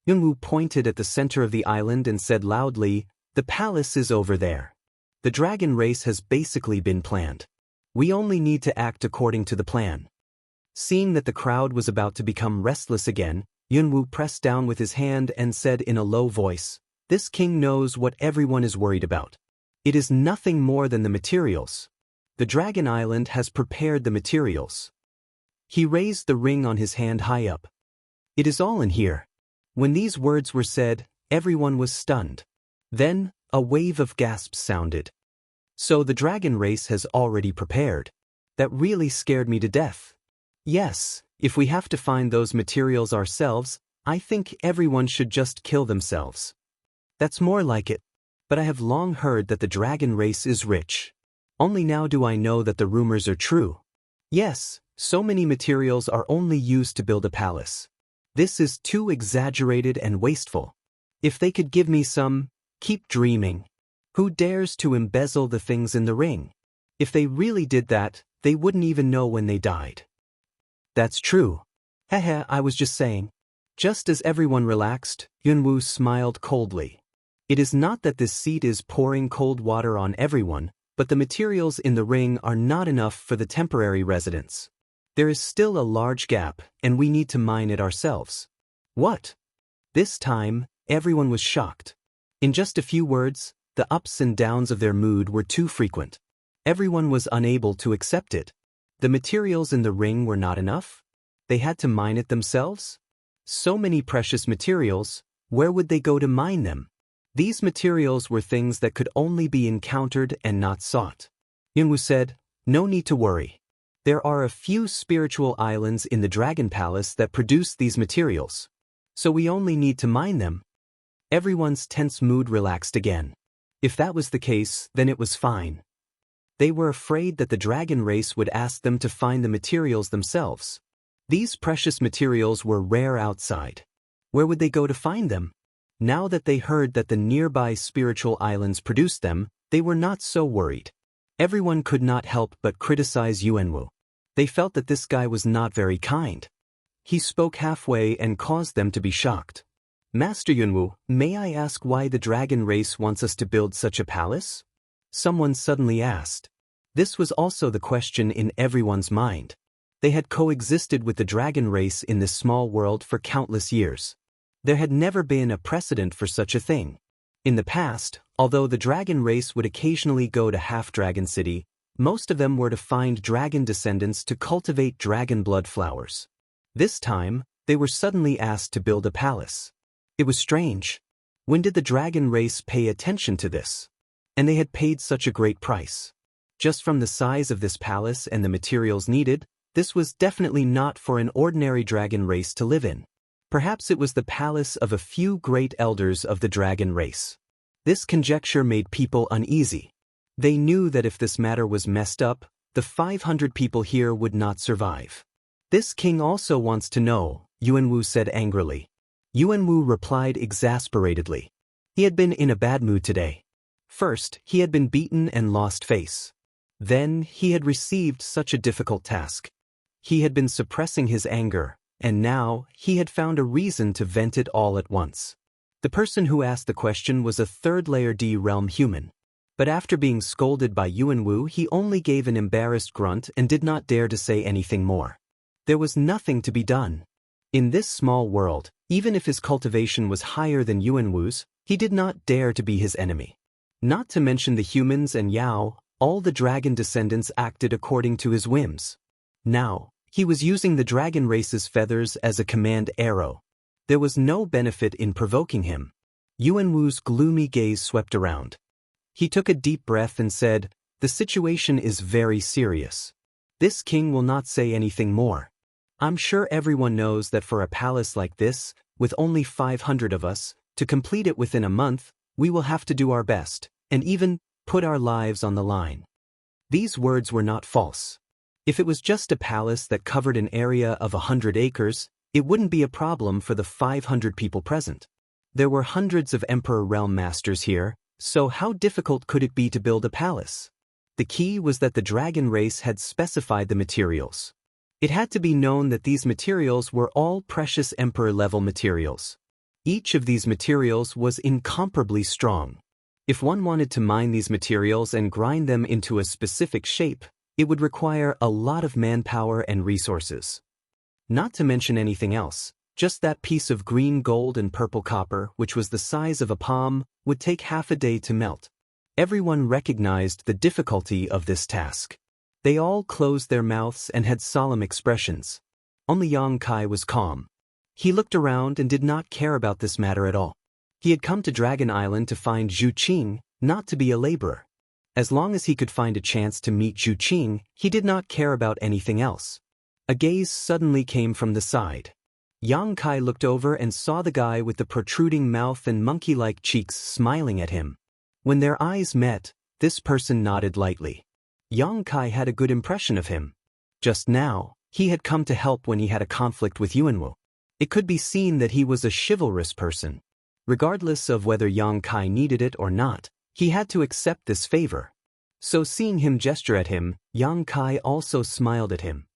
Yunwu pointed at the center of the island and said loudly, "The palace is over there. The dragon race has basically been planned. We only need to act according to the plan." Seeing that the crowd was about to become restless again, Yunwu pressed down with his hand and said in a low voice, "This king knows what everyone is worried about. It is nothing more than the materials. The Dragon Island has prepared the materials." He raised the ring on his hand high up. "It is all in here." When these words were said, everyone was stunned. Then, a wave of gasps sounded. So the dragon race has already prepared. That really scared me to death. Yes, if we have to find those materials ourselves, I think everyone should just kill themselves. That's more like it. But I have long heard that the dragon race is rich. Only now do I know that the rumors are true. Yes, so many materials are only used to build a palace. This is too exaggerated and wasteful. If they could give me some, keep dreaming. Who dares to embezzle the things in the ring? If they really did that, they wouldn't even know when they died. That's true. Hehe, I was just saying. Just as everyone relaxed, Yunwu smiled coldly. It is not that this seat is pouring cold water on everyone, but the materials in the ring are not enough for the temporary residents. There is still a large gap, and we need to mine it ourselves. What? This time, everyone was shocked. In just a few words, the ups and downs of their mood were too frequent. Everyone was unable to accept it. The materials in the ring were not enough? They had to mine it themselves? So many precious materials, where would they go to mine them? These materials were things that could only be encountered and not sought. Yunwu said, No need to worry. There are a few spiritual islands in the Dragon Palace that produce these materials. So we only need to mine them. Everyone's tense mood relaxed again. If that was the case, then it was fine. They were afraid that the dragon race would ask them to find the materials themselves. These precious materials were rare outside. Where would they go to find them? Now that they heard that the nearby spiritual islands produced them, they were not so worried. Everyone could not help but criticize Yuanwu. They felt that this guy was not very kind. He spoke halfway and caused them to be shocked. Master Yuanwu, may I ask why the dragon race wants us to build such a palace? Someone suddenly asked. This was also the question in everyone's mind. They had coexisted with the dragon race in this small world for countless years. There had never been a precedent for such a thing. In the past, although the dragon race would occasionally go to Half-Dragon City, most of them were to find dragon descendants to cultivate dragon blood flowers. This time, they were suddenly asked to build a palace. It was strange. When did the dragon race pay attention to this? And they had paid such a great price. Just from the size of this palace and the materials needed, this was definitely not for an ordinary dragon race to live in. Perhaps it was the palace of a few great elders of the dragon race. This conjecture made people uneasy. They knew that if this matter was messed up, the 500 people here would not survive. This king also wants to know, Yuanwu said angrily. Yuanwu replied exasperatedly. He had been in a bad mood today. First, he had been beaten and lost face. Then, he had received such a difficult task. He had been suppressing his anger, and now, he had found a reason to vent it all at once. The person who asked the question was a third-layer D realm human. But after being scolded by Yuanwu, he only gave an embarrassed grunt and did not dare to say anything more. There was nothing to be done. In this small world, even if his cultivation was higher than Yuanwu's, he did not dare to be his enemy. Not to mention the humans and Yao, all the dragon descendants acted according to his whims. Now, he was using the dragon race's feathers as a command arrow. There was no benefit in provoking him. Yuanwu's gloomy gaze swept around. He took a deep breath and said, "The situation is very serious. This king will not say anything more. I'm sure everyone knows that for a palace like this, with only 500 of us, to complete it within a month, we will have to do our best, and even put our lives on the line." These words were not false. If it was just a palace that covered an area of 100 acres, it wouldn't be a problem for the 500 people present. There were hundreds of Emperor Realm Masters here, so how difficult could it be to build a palace? The key was that the dragon race had specified the materials. It had to be known that these materials were all precious Emperor-level materials. Each of these materials was incomparably strong. If one wanted to mine these materials and grind them into a specific shape, it would require a lot of manpower and resources. Not to mention anything else, just that piece of green gold and purple copper, which was the size of a palm, would take half a day to melt. Everyone recognized the difficulty of this task. They all closed their mouths and had solemn expressions. Only Yang Kai was calm. He looked around and did not care about this matter at all. He had come to Dragon Island to find Zhu Qing, not to be a laborer. As long as he could find a chance to meet Zhu Qing, he did not care about anything else. A gaze suddenly came from the side. Yang Kai looked over and saw the guy with the protruding mouth and monkey-like cheeks smiling at him. When their eyes met, this person nodded lightly. Yang Kai had a good impression of him. Just now, he had come to help when he had a conflict with Yuanwu. It could be seen that he was a chivalrous person. Regardless of whether Yang Kai needed it or not, he had to accept this favor. So seeing him gesture at him, Yang Kai also smiled at him.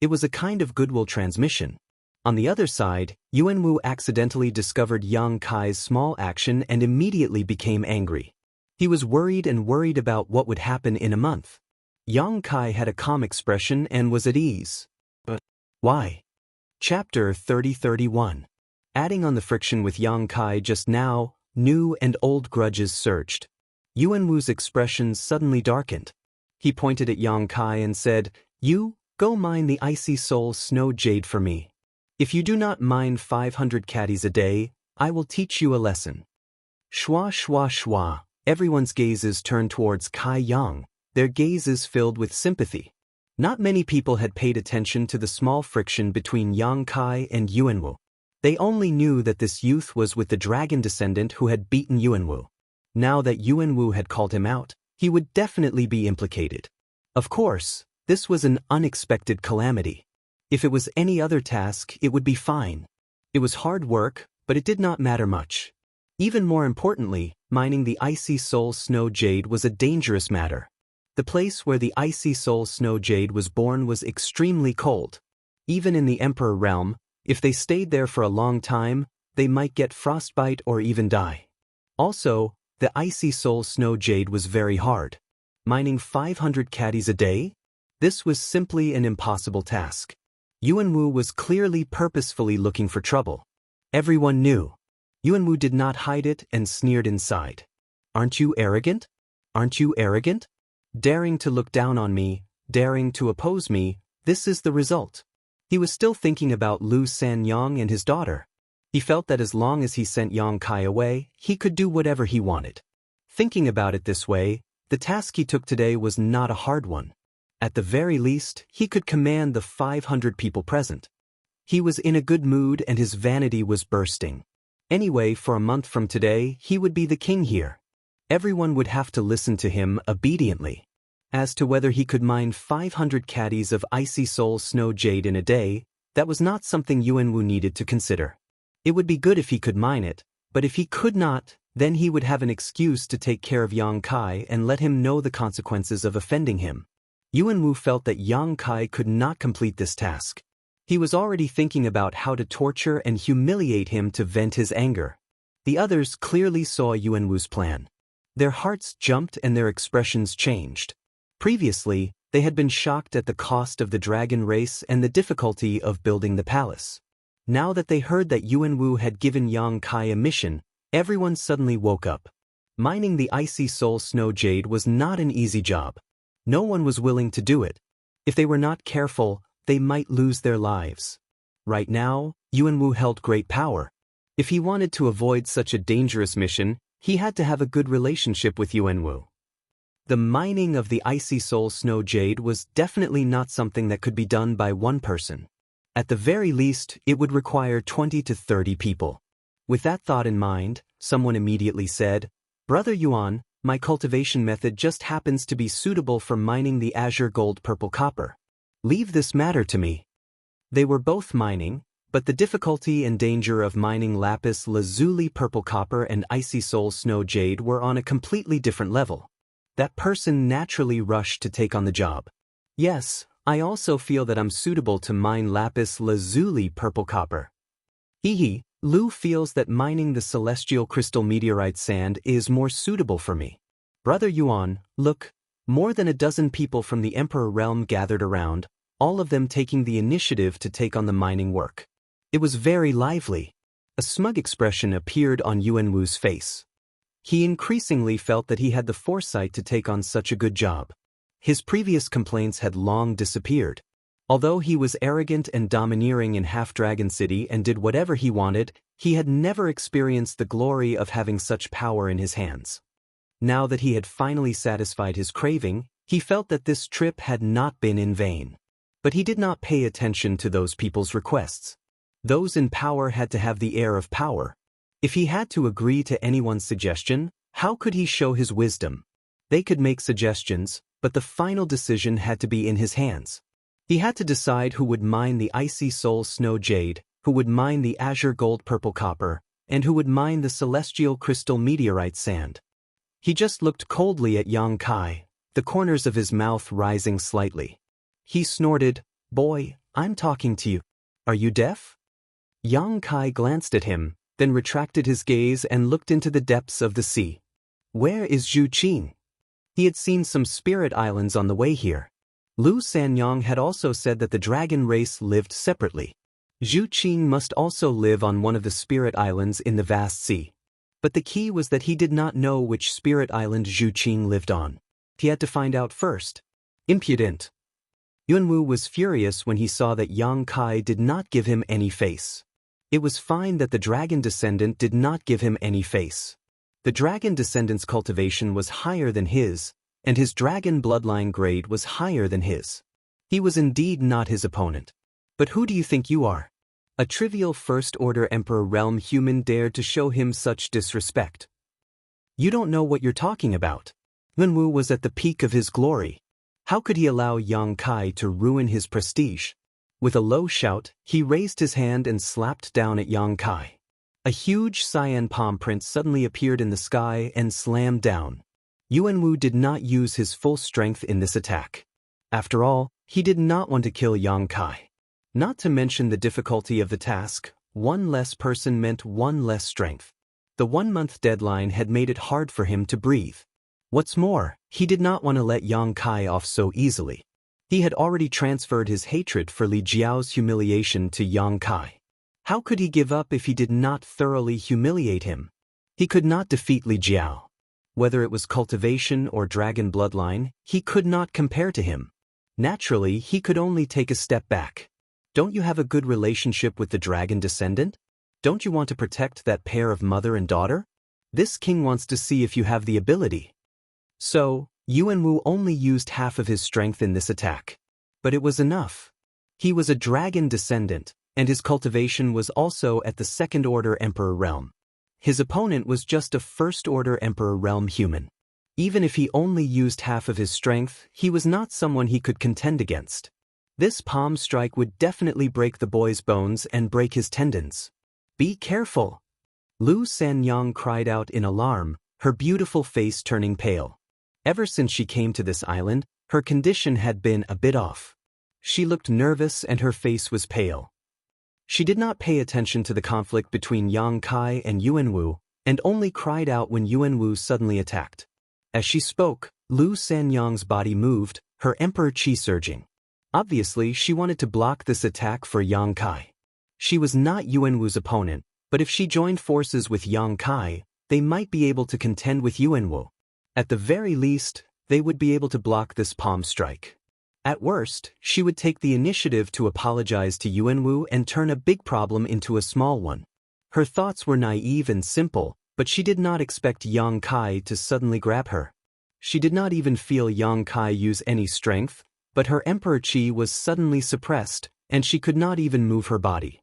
It was a kind of goodwill transmission. On the other side, Yuanwu accidentally discovered Yang Kai's small action and immediately became angry. He was worried about what would happen in a month. Yang Kai had a calm expression and was at ease. But why? Chapter 30-31. Adding on the friction with Yang Kai just now, new and old grudges surged. Yuanwu's expression suddenly darkened. He pointed at Yang Kai and said, "You, go mine the icy soul snow jade for me. If you do not mine 500 caddies a day, I will teach you a lesson." Shwa shwa shwa. Everyone's gazes turned towards Kai Yang. their gazes filled with sympathy. Not many people had paid attention to the small friction between Yang Kai and Yuanwu. They only knew that this youth was with the dragon descendant who had beaten Yuanwu. Now that Yuanwu had called him out, he would definitely be implicated. Of course, this was an unexpected calamity. If it was any other task, it would be fine. It was hard work, but it did not matter much. Even more importantly, mining the icy soul snow jade was a dangerous matter. The place where the icy soul snow jade was born was extremely cold. Even in the Emperor realm, if they stayed there for a long time, they might get frostbite or even die. Also, the icy soul snow jade was very hard. Mining 500 caddies a day? This was simply an impossible task. Yuanwu was clearly purposefully looking for trouble. Everyone knew. Yuanwu did not hide it and sneered inside. Aren't you arrogant? Aren't you arrogant? Daring to look down on me, daring to oppose me, this is the result. He was still thinking about Lu Sanyang and his daughter. He felt that as long as he sent Yang Kai away, he could do whatever he wanted. Thinking about it this way, the task he took today was not a hard one. At the very least, he could command the 500 people present. He was in a good mood and his vanity was bursting. Anyway, for a month from today, he would be the king here. Everyone would have to listen to him obediently. As to whether he could mine 500 caddies of icy soul snow jade in a day, that was not something Yuanwu needed to consider. It would be good if he could mine it, but if he could not, then he would have an excuse to take care of Yang Kai and let him know the consequences of offending him. Yuanwu felt that Yang Kai could not complete this task. He was already thinking about how to torture and humiliate him to vent his anger. The others clearly saw Yuanwu's plan. Their hearts jumped and their expressions changed. Previously, they had been shocked at the cost of the dragon race and the difficulty of building the palace. Now that they heard that Yuanwu had given Yang Kai a mission, everyone suddenly woke up. Mining the icy soul snow jade was not an easy job. No one was willing to do it. If they were not careful, they might lose their lives. Right now, Yuanwu held great power. If he wanted to avoid such a dangerous mission, he had to have a good relationship with Yuanwu. The mining of the icy soul snow jade was definitely not something that could be done by one person. At the very least, it would require 20 to 30 people. With that thought in mind, someone immediately said, "Brother Yuan, my cultivation method just happens to be suitable for mining the azure gold purple copper. Leave this matter to me." They were both mining, but the difficulty and danger of mining lapis lazuli purple copper and icy soul snow jade were on a completely different level. That person naturally rushed to take on the job. "Yes, I also feel that I'm suitable to mine lapis lazuli purple copper." Lu feels that mining the celestial crystal meteorite sand is more suitable for me. Brother Yuan, look, more than a dozen people from the Emperor realm gathered around, all of them taking the initiative to take on the mining work. It was very lively. A smug expression appeared on Yuanwu's face. He increasingly felt that he had the foresight to take on such a good job. His previous complaints had long disappeared. Although he was arrogant and domineering in Half-Dragon City and did whatever he wanted, he had never experienced the glory of having such power in his hands. Now that he had finally satisfied his craving, he felt that this trip had not been in vain. But he did not pay attention to those people's requests. Those in power had to have the air of power. If he had to agree to anyone's suggestion, how could he show his wisdom? They could make suggestions, but the final decision had to be in his hands. He had to decide who would mine the icy soul snow jade, who would mine the azure gold purple copper, and who would mine the celestial crystal meteorite sand. He just looked coldly at Yang Kai, the corners of his mouth rising slightly. He snorted, "Boy, I'm talking to you. Are you deaf?" Yang Kai glanced at him, then retracted his gaze and looked into the depths of the sea. Where is Zhu Qing? He had seen some spirit islands on the way here. Lu Sanyang had also said that the dragon race lived separately. Zhu Qing must also live on one of the spirit islands in the vast sea. But the key was that he did not know which spirit island Zhu Qing lived on. He had to find out first. Impudent. Yuanwu was furious when he saw that Yang Kai did not give him any face. It was fine that the dragon descendant did not give him any face. The dragon descendant's cultivation was higher than his, and his dragon bloodline grade was higher than his. He was indeed not his opponent. But who do you think you are? A trivial First-Order Emperor realm human dared to show him such disrespect. You don't know what you're talking about. Yunwu was at the peak of his glory. How could he allow Yang Kai to ruin his prestige? With a low shout, he raised his hand and slapped down at Yang Kai. A huge cyan palm print suddenly appeared in the sky and slammed down. Yuanwu did not use his full strength in this attack. After all, he did not want to kill Yang Kai. Not to mention the difficulty of the task, one less person meant one less strength. The 1-month deadline had made it hard for him to breathe. What's more, he did not want to let Yang Kai off so easily. He had already transferred his hatred for Li Jiao's humiliation to Yang Kai. How could he give up if he did not thoroughly humiliate him? He could not defeat Li Jiao. Whether it was cultivation or dragon bloodline, he could not compare to him. Naturally, he could only take a step back. Don't you have a good relationship with the dragon descendant? Don't you want to protect that pair of mother and daughter? This king wants to see if you have the ability. So, Yuanwu only used half of his strength in this attack. But it was enough. He was a dragon descendant, and his cultivation was also at the Second-Order Emperor realm. His opponent was just a First-Order Emperor realm human. Even if he only used half of his strength, he was not someone he could contend against. This palm strike would definitely break the boy's bones and break his tendons. Be careful! Lu Sanyang cried out in alarm, her beautiful face turning pale. Ever since she came to this island, her condition had been a bit off. She looked nervous and her face was pale. She did not pay attention to the conflict between Yang Kai and Yuanwu, and only cried out when Yuanwu suddenly attacked. As she spoke, Lu Sanyang's body moved, her emperor chi surging. Obviously, she wanted to block this attack for Yang Kai. She was not Yuanwu's opponent, but if she joined forces with Yang Kai, they might be able to contend with Yuanwu. At the very least, they would be able to block this palm strike. At worst, she would take the initiative to apologize to Yuanwu and turn a big problem into a small one. Her thoughts were naive and simple, but she did not expect Yang Kai to suddenly grab her. She did not even feel Yang Kai use any strength, but her emperor chi was suddenly suppressed, and she could not even move her body.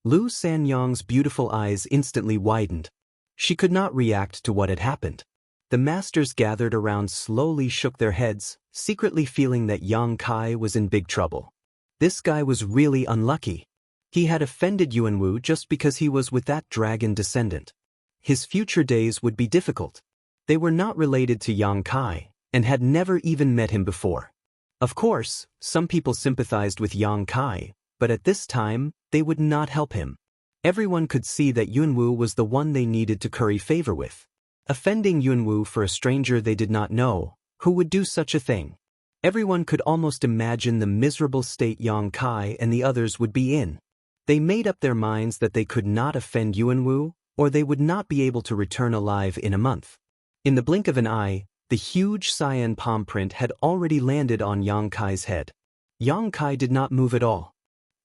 Lu Sanyang's beautiful eyes instantly widened. She could not react to what had happened. The masters gathered around slowly shook their heads, secretly feeling that Yang Kai was in big trouble. This guy was really unlucky. He had offended Yuanwu just because he was with that dragon descendant. His future days would be difficult. They were not related to Yang Kai, and had never even met him before. Of course, some people sympathized with Yang Kai, but at this time, they would not help him. Everyone could see that Yuanwu was the one they needed to curry favor with. Offending Yuanwu for a stranger they did not know, who would do such a thing? Everyone could almost imagine the miserable state Yang Kai and the others would be in. They made up their minds that they could not offend Yuanwu, or they would not be able to return alive in a month. In the blink of an eye, the huge cyan palm print had already landed on Yang Kai's head. Yang Kai did not move at all.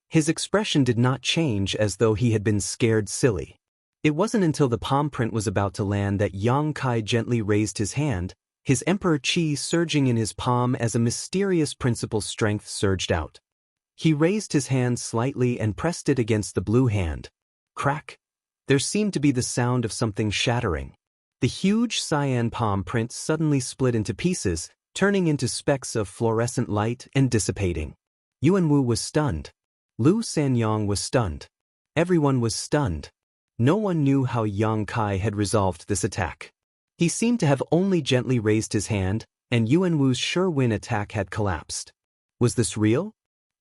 His expression did not change as though he had been scared silly. It wasn't until the palm print was about to land that Yang Kai gently raised his hand, his emperor chi surging in his palm as a mysterious principal strength surged out. He raised his hand slightly and pressed it against the blue hand. Crack! There seemed to be the sound of something shattering. The huge cyan palm print suddenly split into pieces, turning into specks of fluorescent light and dissipating. Yuanwu was stunned. Lu Sanyang was stunned. Everyone was stunned. No one knew how Yang Kai had resolved this attack. He seemed to have only gently raised his hand, and Yuanwu's sure-win attack had collapsed. Was this real?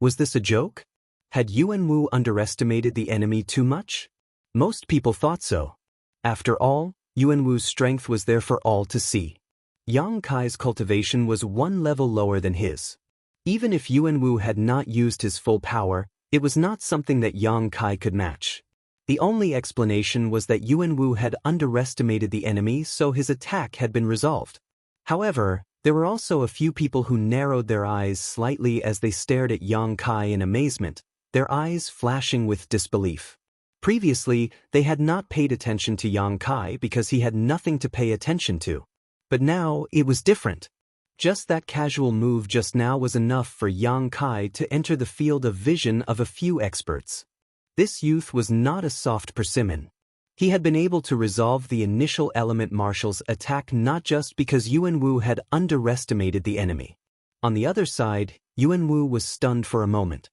Was this a joke? Had Yuanwu underestimated the enemy too much? Most people thought so. After all, Yuanwu's strength was there for all to see. Yang Kai's cultivation was one level lower than his. Even if Yuanwu had not used his full power, it was not something that Yang Kai could match. The only explanation was that Yuanwu had underestimated the enemy, so his attack had been resolved. However, there were also a few people who narrowed their eyes slightly as they stared at Yang Kai in amazement, their eyes flashing with disbelief. Previously, they had not paid attention to Yang Kai because he had nothing to pay attention to. But now, it was different. Just that casual move just now was enough for Yang Kai to enter the field of vision of a few experts. This youth was not a soft persimmon. He had been able to resolve the initial element marshal's attack not just because Yuan Wu had underestimated the enemy. On the other side, Yuan Wu was stunned for a moment.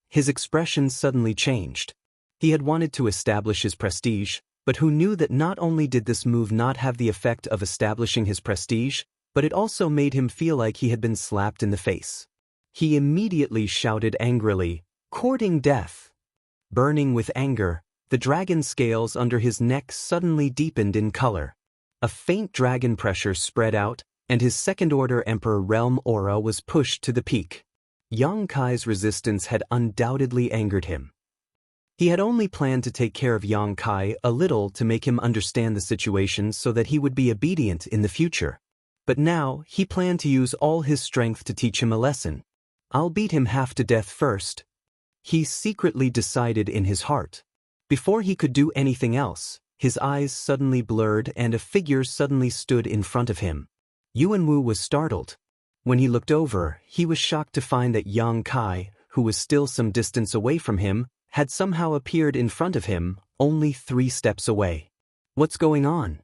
His expression suddenly changed. He had wanted to establish his prestige, but who knew that not only did this move not have the effect of establishing his prestige, but it also made him feel like he had been slapped in the face. He immediately shouted angrily, "Courting death!" Burning with anger, the dragon scales under his neck suddenly deepened in color. A faint dragon pressure spread out, and his second-order Emperor Realm aura was pushed to the peak. Yang Kai's resistance had undoubtedly angered him. He had only planned to take care of Yang Kai a little to make him understand the situation so that he would be obedient in the future. But now, he planned to use all his strength to teach him a lesson. "I'll beat him half to death first," he secretly decided in his heart. Before he could do anything else, his eyes suddenly blurred and a figure suddenly stood in front of him. Yuan Wu was startled. When he looked over, he was shocked to find that Yang Kai, who was still some distance away from him, had somehow appeared in front of him, only 3 steps away. What's going on?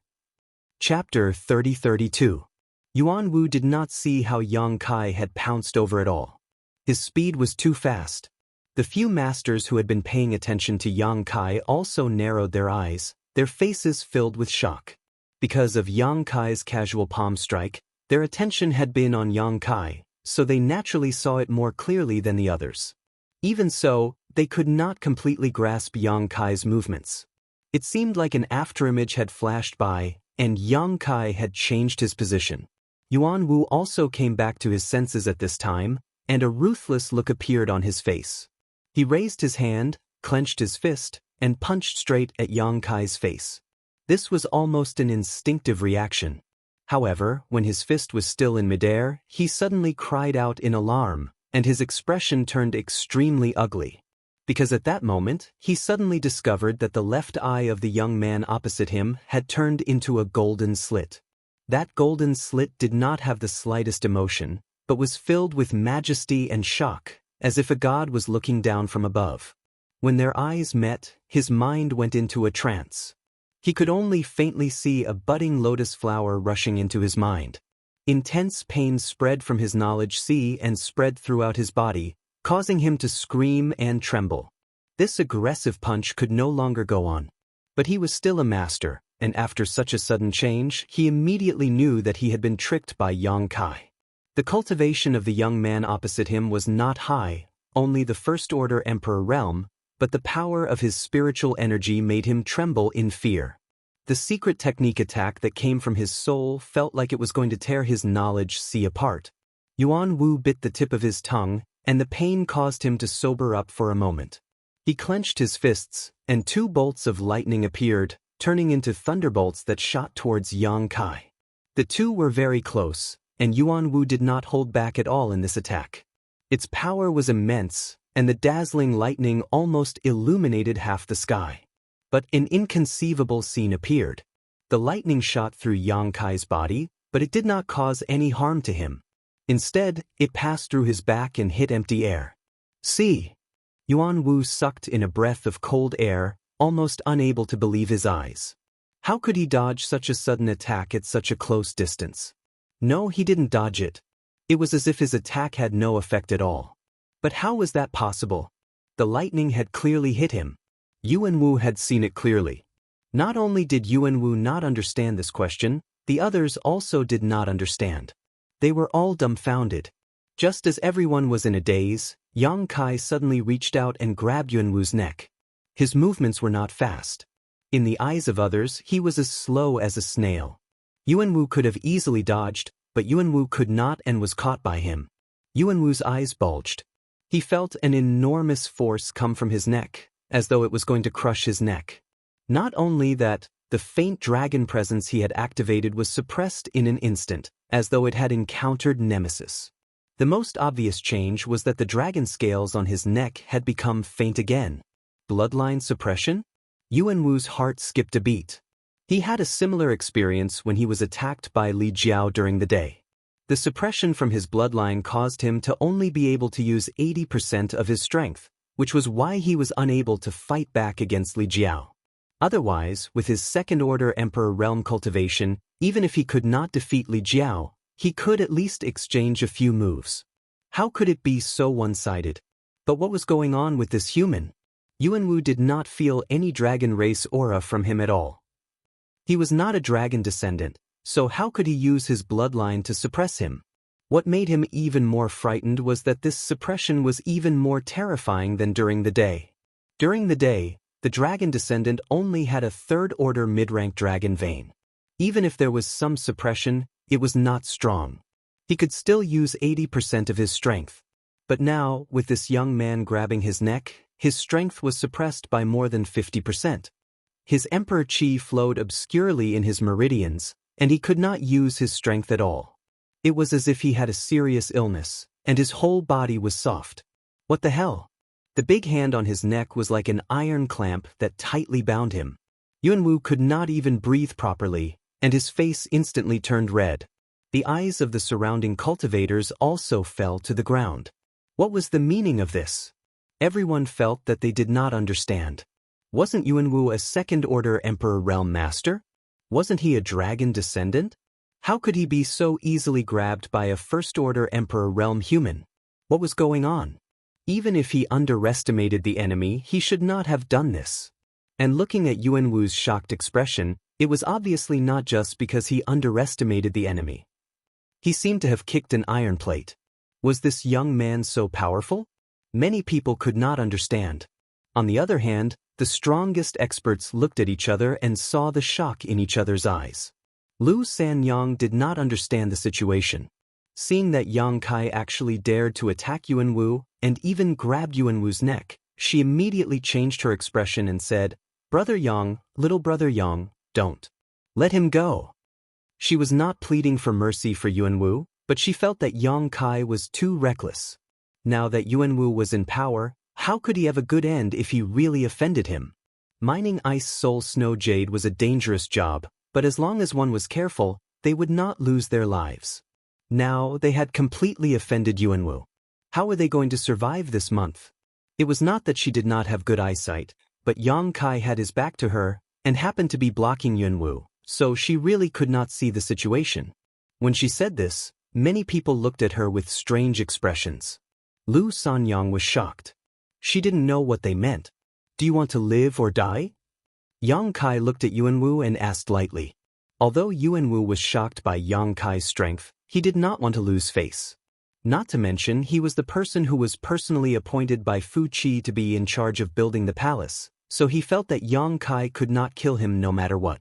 Chapter 30-32. Yuan Wu did not see how Yang Kai had pounced over it all. His speed was too fast. The few masters who had been paying attention to Yang Kai also narrowed their eyes, their faces filled with shock. Because of Yang Kai's casual palm strike, their attention had been on Yang Kai, so they naturally saw it more clearly than the others. Even so, they could not completely grasp Yang Kai's movements. It seemed like an afterimage had flashed by, and Yang Kai had changed his position. Yuan Wu also came back to his senses at this time, and a ruthless look appeared on his face. He raised his hand, clenched his fist, and punched straight at Yang Kai's face. This was almost an instinctive reaction. However, when his fist was still in midair, he suddenly cried out in alarm, and his expression turned extremely ugly. Because at that moment, he suddenly discovered that the left eye of the young man opposite him had turned into a golden slit. That golden slit did not have the slightest emotion, but was filled with majesty and shock, as if a god was looking down from above. When their eyes met, his mind went into a trance. He could only faintly see a budding lotus flower rushing into his mind. Intense pain spread from his knowledge sea and spread throughout his body, causing him to scream and tremble. This aggressive punch could no longer go on. But he was still a master, and after such a sudden change, he immediately knew that he had been tricked by Yang Kai. The cultivation of the young man opposite him was not high, only the first-order Emperor Realm, but the power of his spiritual energy made him tremble in fear. The secret technique attack that came from his soul felt like it was going to tear his knowledge sea apart. Yuan Wu bit the tip of his tongue, and the pain caused him to sober up for a moment. He clenched his fists, and 2 bolts of lightning appeared, turning into thunderbolts that shot towards Yang Kai. The 2 were very close, and Yuan Wu did not hold back at all in this attack. Its power was immense, and the dazzling lightning almost illuminated half the sky. But an inconceivable scene appeared. The lightning shot through Yang Kai's body, but it did not cause any harm to him. Instead, it passed through his back and hit empty air. "See!" Yuan Wu sucked in a breath of cold air, almost unable to believe his eyes. How could he dodge such a sudden attack at such a close distance? No, he didn't dodge it. It was as if his attack had no effect at all. But how was that possible? The lightning had clearly hit him. Yuan Wu had seen it clearly. Not only did Yuan Wu not understand this question, the others also did not understand. They were all dumbfounded. Just as everyone was in a daze, Yang Kai suddenly reached out and grabbed Yuan Wu's neck. His movements were not fast. In the eyes of others, he was as slow as a snail. Yuan Wu could have easily dodged, but Yuan Wu could not and was caught by him. Yuan Wu's eyes bulged. He felt an enormous force come from his neck, as though it was going to crush his neck. Not only that, the faint dragon presence he had activated was suppressed in an instant, as though it had encountered Nemesis. The most obvious change was that the dragon scales on his neck had become faint again. Bloodline suppression? Yuan Wu's heart skipped a beat. He had a similar experience when he was attacked by Li Jiao during the day. The suppression from his bloodline caused him to only be able to use 80% of his strength, which was why he was unable to fight back against Li Jiao. Otherwise, with his second-order Emperor realm cultivation, even if he could not defeat Li Jiao, he could at least exchange a few moves. How could it be so one-sided? But what was going on with this human? Yuanwu did not feel any dragon race aura from him at all. He was not a dragon descendant, so how could he use his bloodline to suppress him? What made him even more frightened was that this suppression was even more terrifying than during the day. During the day, the dragon descendant only had a third-order mid-rank dragon vein. Even if there was some suppression, it was not strong. He could still use 80% of his strength. But now, with this young man grabbing his neck, his strength was suppressed by more than 50%. His emperor chi flowed obscurely in his meridians, and he could not use his strength at all. It was as if he had a serious illness, and his whole body was soft. What the hell? The big hand on his neck was like an iron clamp that tightly bound him. Yuanwu could not even breathe properly, and his face instantly turned red. The eyes of the surrounding cultivators also fell to the ground. What was the meaning of this? Everyone felt that they did not understand. Wasn't Yuanwu a second-order Emperor Realm Master? Wasn't he a dragon descendant? How could he be so easily grabbed by a first-order Emperor Realm human? What was going on? Even if he underestimated the enemy, he should not have done this. And looking at Yuanwu's shocked expression, it was obviously not just because he underestimated the enemy. He seemed to have kicked an iron plate. Was this young man so powerful? Many people could not understand. On the other hand, the strongest experts looked at each other and saw the shock in each other's eyes. Lu Sanyang did not understand the situation. Seeing that Yang Kai actually dared to attack Yuanwu and even grabbed Yuanwu's neck, she immediately changed her expression and said, "Brother Yang, little brother Yang, don't. Let him go." She was not pleading for mercy for Yuanwu, but she felt that Yang Kai was too reckless. Now that Yuanwu was in power, how could he have a good end if he really offended him? Mining ice soul snow jade was a dangerous job, but as long as one was careful, they would not lose their lives. Now they had completely offended Yuanwu. How were they going to survive this month? It was not that she did not have good eyesight, but Yang Kai had his back to her and happened to be blocking Yuanwu, so she really could not see the situation. When she said this, many people looked at her with strange expressions. Lu Sanyang was shocked. She didn't know what they meant. Do you want to live or die? Yang Kai looked at Yuanwu and asked lightly. Although Yuanwu was shocked by Yang Kai's strength, he did not want to lose face. Not to mention, he was the person who was personally appointed by Fu Qi to be in charge of building the palace, so he felt that Yang Kai could not kill him no matter what.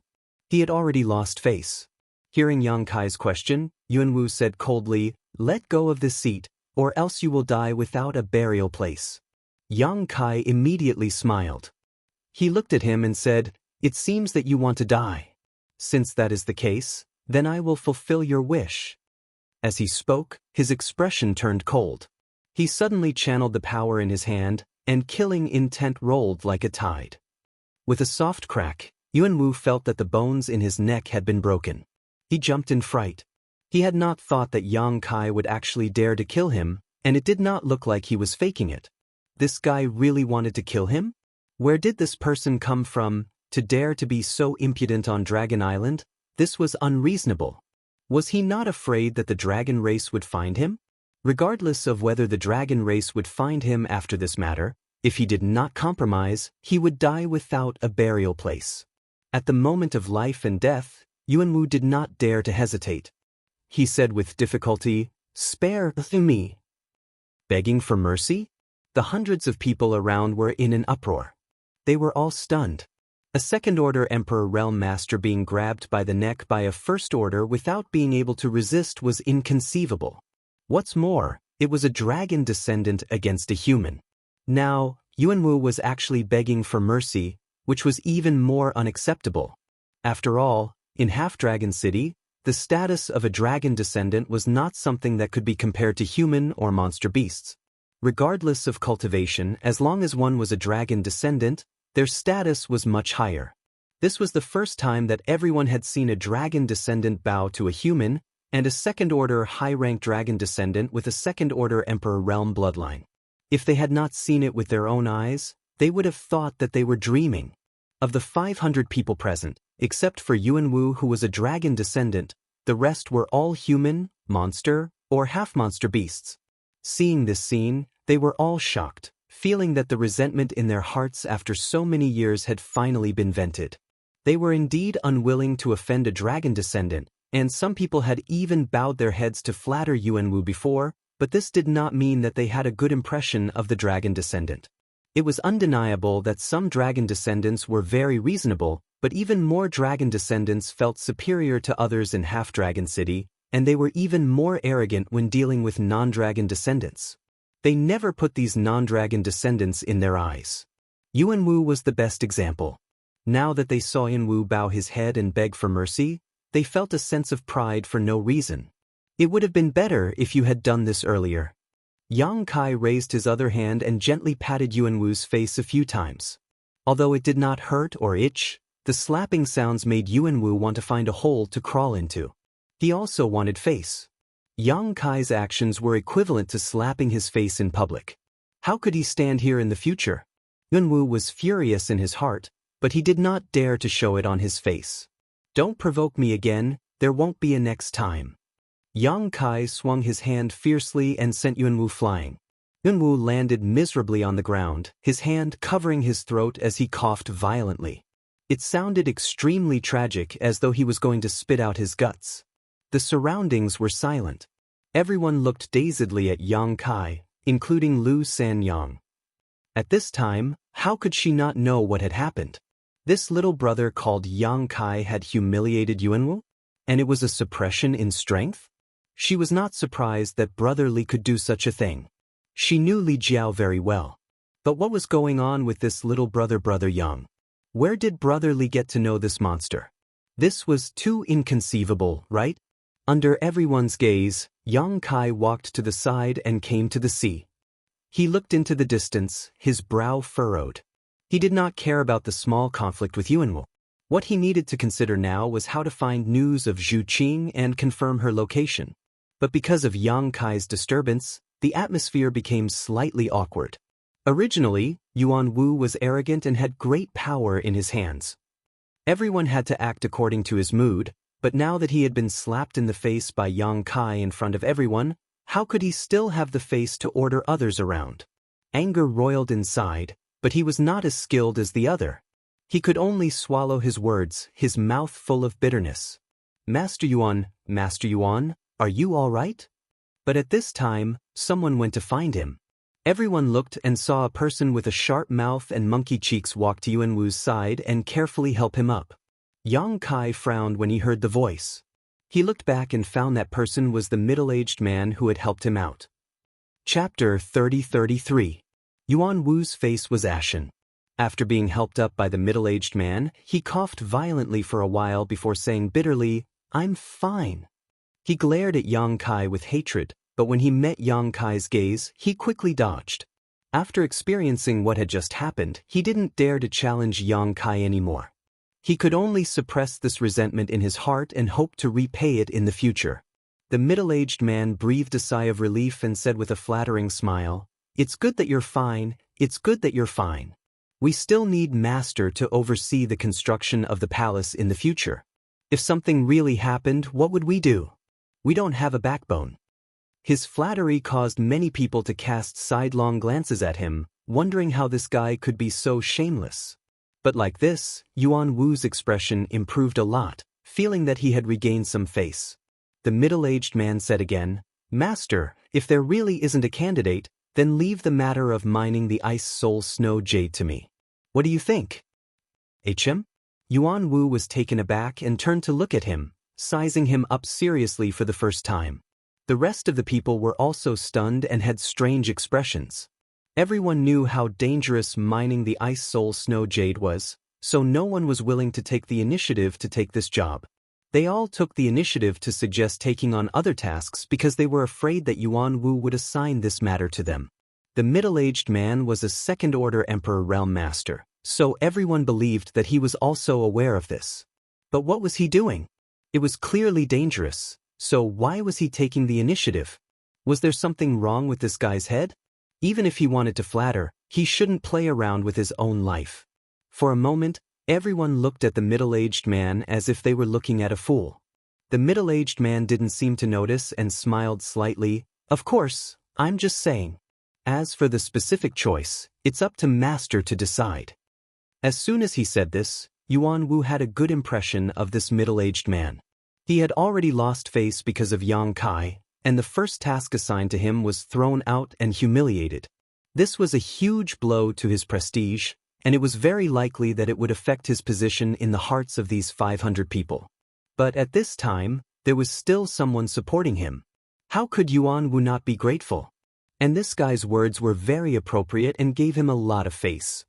He had already lost face. Hearing Yang Kai's question, Yuanwu said coldly, "Let go of this seat, or else you will die without a burial place." Yang Kai immediately smiled. He looked at him and said, "It seems that you want to die. Since that is the case, then I will fulfill your wish." As he spoke, his expression turned cold. He suddenly channeled the power in his hand, and killing intent rolled like a tide. With a soft crack, Yuanwu felt that the bones in his neck had been broken. He jumped in fright. He had not thought that Yang Kai would actually dare to kill him, and it did not look like he was faking it. This guy really wanted to kill him? Where did this person come from, to dare to be so impudent on Dragon Island? This was unreasonable. Was he not afraid that the dragon race would find him? Regardless of whether the dragon race would find him after this matter, if he did not compromise, he would die without a burial place. At the moment of life and death, Yuanwu did not dare to hesitate. He said with difficulty, "Spare me." Begging for mercy? The hundreds of people around were in an uproar. They were all stunned. A second-order Emperor Realm Master being grabbed by the neck by a first-order without being able to resist was inconceivable. What's more, it was a dragon descendant against a human. Now, Yuanwu was actually begging for mercy, which was even more unacceptable. After all, in Half-Dragon City, the status of a dragon descendant was not something that could be compared to human or monster beasts. Regardless of cultivation, as long as one was a dragon descendant, their status was much higher. This was the first time that everyone had seen a dragon descendant bow to a human, and a second-order high-rank dragon descendant with a second-order emperor realm bloodline. If they had not seen it with their own eyes, they would have thought that they were dreaming. Of the 500 people present, except for Yuanwu who was a dragon descendant, the rest were all human, monster, or half-monster beasts. Seeing this scene, they were all shocked, feeling that the resentment in their hearts after so many years had finally been vented. They were indeed unwilling to offend a dragon descendant, and some people had even bowed their heads to flatter Yuanwu before, but this did not mean that they had a good impression of the dragon descendant. It was undeniable that some dragon descendants were very reasonable, but even more dragon descendants felt superior to others in Half-Dragon City, and they were even more arrogant when dealing with non-dragon descendants. They never put these non-dragon descendants in their eyes. Yuanwu was the best example. Now that they saw Yuanwu bow his head and beg for mercy, they felt a sense of pride for no reason. It would have been better if you had done this earlier. Yang Kai raised his other hand and gently patted Yuanwu's face a few times. Although it did not hurt or itch, the slapping sounds made Yuanwu want to find a hole to crawl into. He also wanted face. Yang Kai's actions were equivalent to slapping his face in public. How could he stand here in the future? Yuanwu was furious in his heart, but he did not dare to show it on his face. Don't provoke me again, there won't be a next time. Yang Kai swung his hand fiercely and sent Yuanwu flying. Yuanwu landed miserably on the ground, his hand covering his throat as he coughed violently. It sounded extremely tragic, as though he was going to spit out his guts. The surroundings were silent. Everyone looked dazedly at Yang Kai, including Lu Sanyang. At this time, how could she not know what had happened? This little brother called Yang Kai had humiliated Yuanwu? And it was a suppression in strength? She was not surprised that Brother Li could do such a thing. She knew Li Jiao very well. But what was going on with this little brother Yang? Where did Brother Li get to know this monster? This was too inconceivable, right? Under everyone's gaze, Yang Kai walked to the side and came to the sea. He looked into the distance, his brow furrowed. He did not care about the small conflict with Yuanwu. What he needed to consider now was how to find news of Zhu Qing and confirm her location. But because of Yang Kai's disturbance, the atmosphere became slightly awkward. Originally, Yuanwu was arrogant and had great power in his hands. Everyone had to act according to his mood, but now that he had been slapped in the face by Yang Kai in front of everyone, how could he still have the face to order others around? Anger roiled inside, but he was not as skilled as the other. He could only swallow his words, his mouth full of bitterness. Master Yuan, are you all right? But at this time, someone went to find him. Everyone looked and saw a person with a sharp mouth and monkey cheeks walk to Yuanwu's side and carefully help him up. Yang Kai frowned when he heard the voice. He looked back and found that person was the middle-aged man who had helped him out. Chapter 30-33. Yuanwu's face was ashen. After being helped up by the middle-aged man, he coughed violently for a while before saying bitterly, "I'm fine." He glared at Yang Kai with hatred, but when he met Yang Kai's gaze, he quickly dodged. After experiencing what had just happened, he didn't dare to challenge Yang Kai anymore. He could only suppress this resentment in his heart and hope to repay it in the future. The middle-aged man breathed a sigh of relief and said with a flattering smile, "It's good that you're fine, it's good that you're fine. We still need Master to oversee the construction of the palace in the future. If something really happened, what would we do? We don't have a backbone." His flattery caused many people to cast sidelong glances at him, wondering how this guy could be so shameless. But like this, Yuanwu's expression improved a lot, feeling that he had regained some face. The middle-aged man said again, "Master, if there really isn't a candidate, then leave the matter of mining the ice soul snow jade to me. What do you think?" "HM?" Yuanwu was taken aback and turned to look at him, sizing him up seriously for the first time. The rest of the people were also stunned and had strange expressions. Everyone knew how dangerous mining the ice soul snow jade was, so no one was willing to take the initiative to take this job. They all took the initiative to suggest taking on other tasks because they were afraid that Yuanwu would assign this matter to them. The middle-aged man was a second-order Emperor Realm Master, so everyone believed that he was also aware of this. But what was he doing? It was clearly dangerous, So why was he taking the initiative? Was there something wrong with this guy's head? Even if he wanted to flatter, he shouldn't play around with his own life. For a moment, everyone looked at the middle-aged man as if they were looking at a fool. The middle-aged man didn't seem to notice and smiled slightly. Of course, I'm just saying. As for the specific choice, it's up to Master to decide. As soon as he said this, Yuan Wu had a good impression of this middle-aged man. He had already lost face because of Yang Kai, and the first task assigned to him was thrown out and humiliated. This was a huge blow to his prestige, and it was very likely that it would affect his position in the hearts of these 500 people. But at this time, there was still someone supporting him. How could Yuan Wu not be grateful? And this guy's words were very appropriate and gave him a lot of face.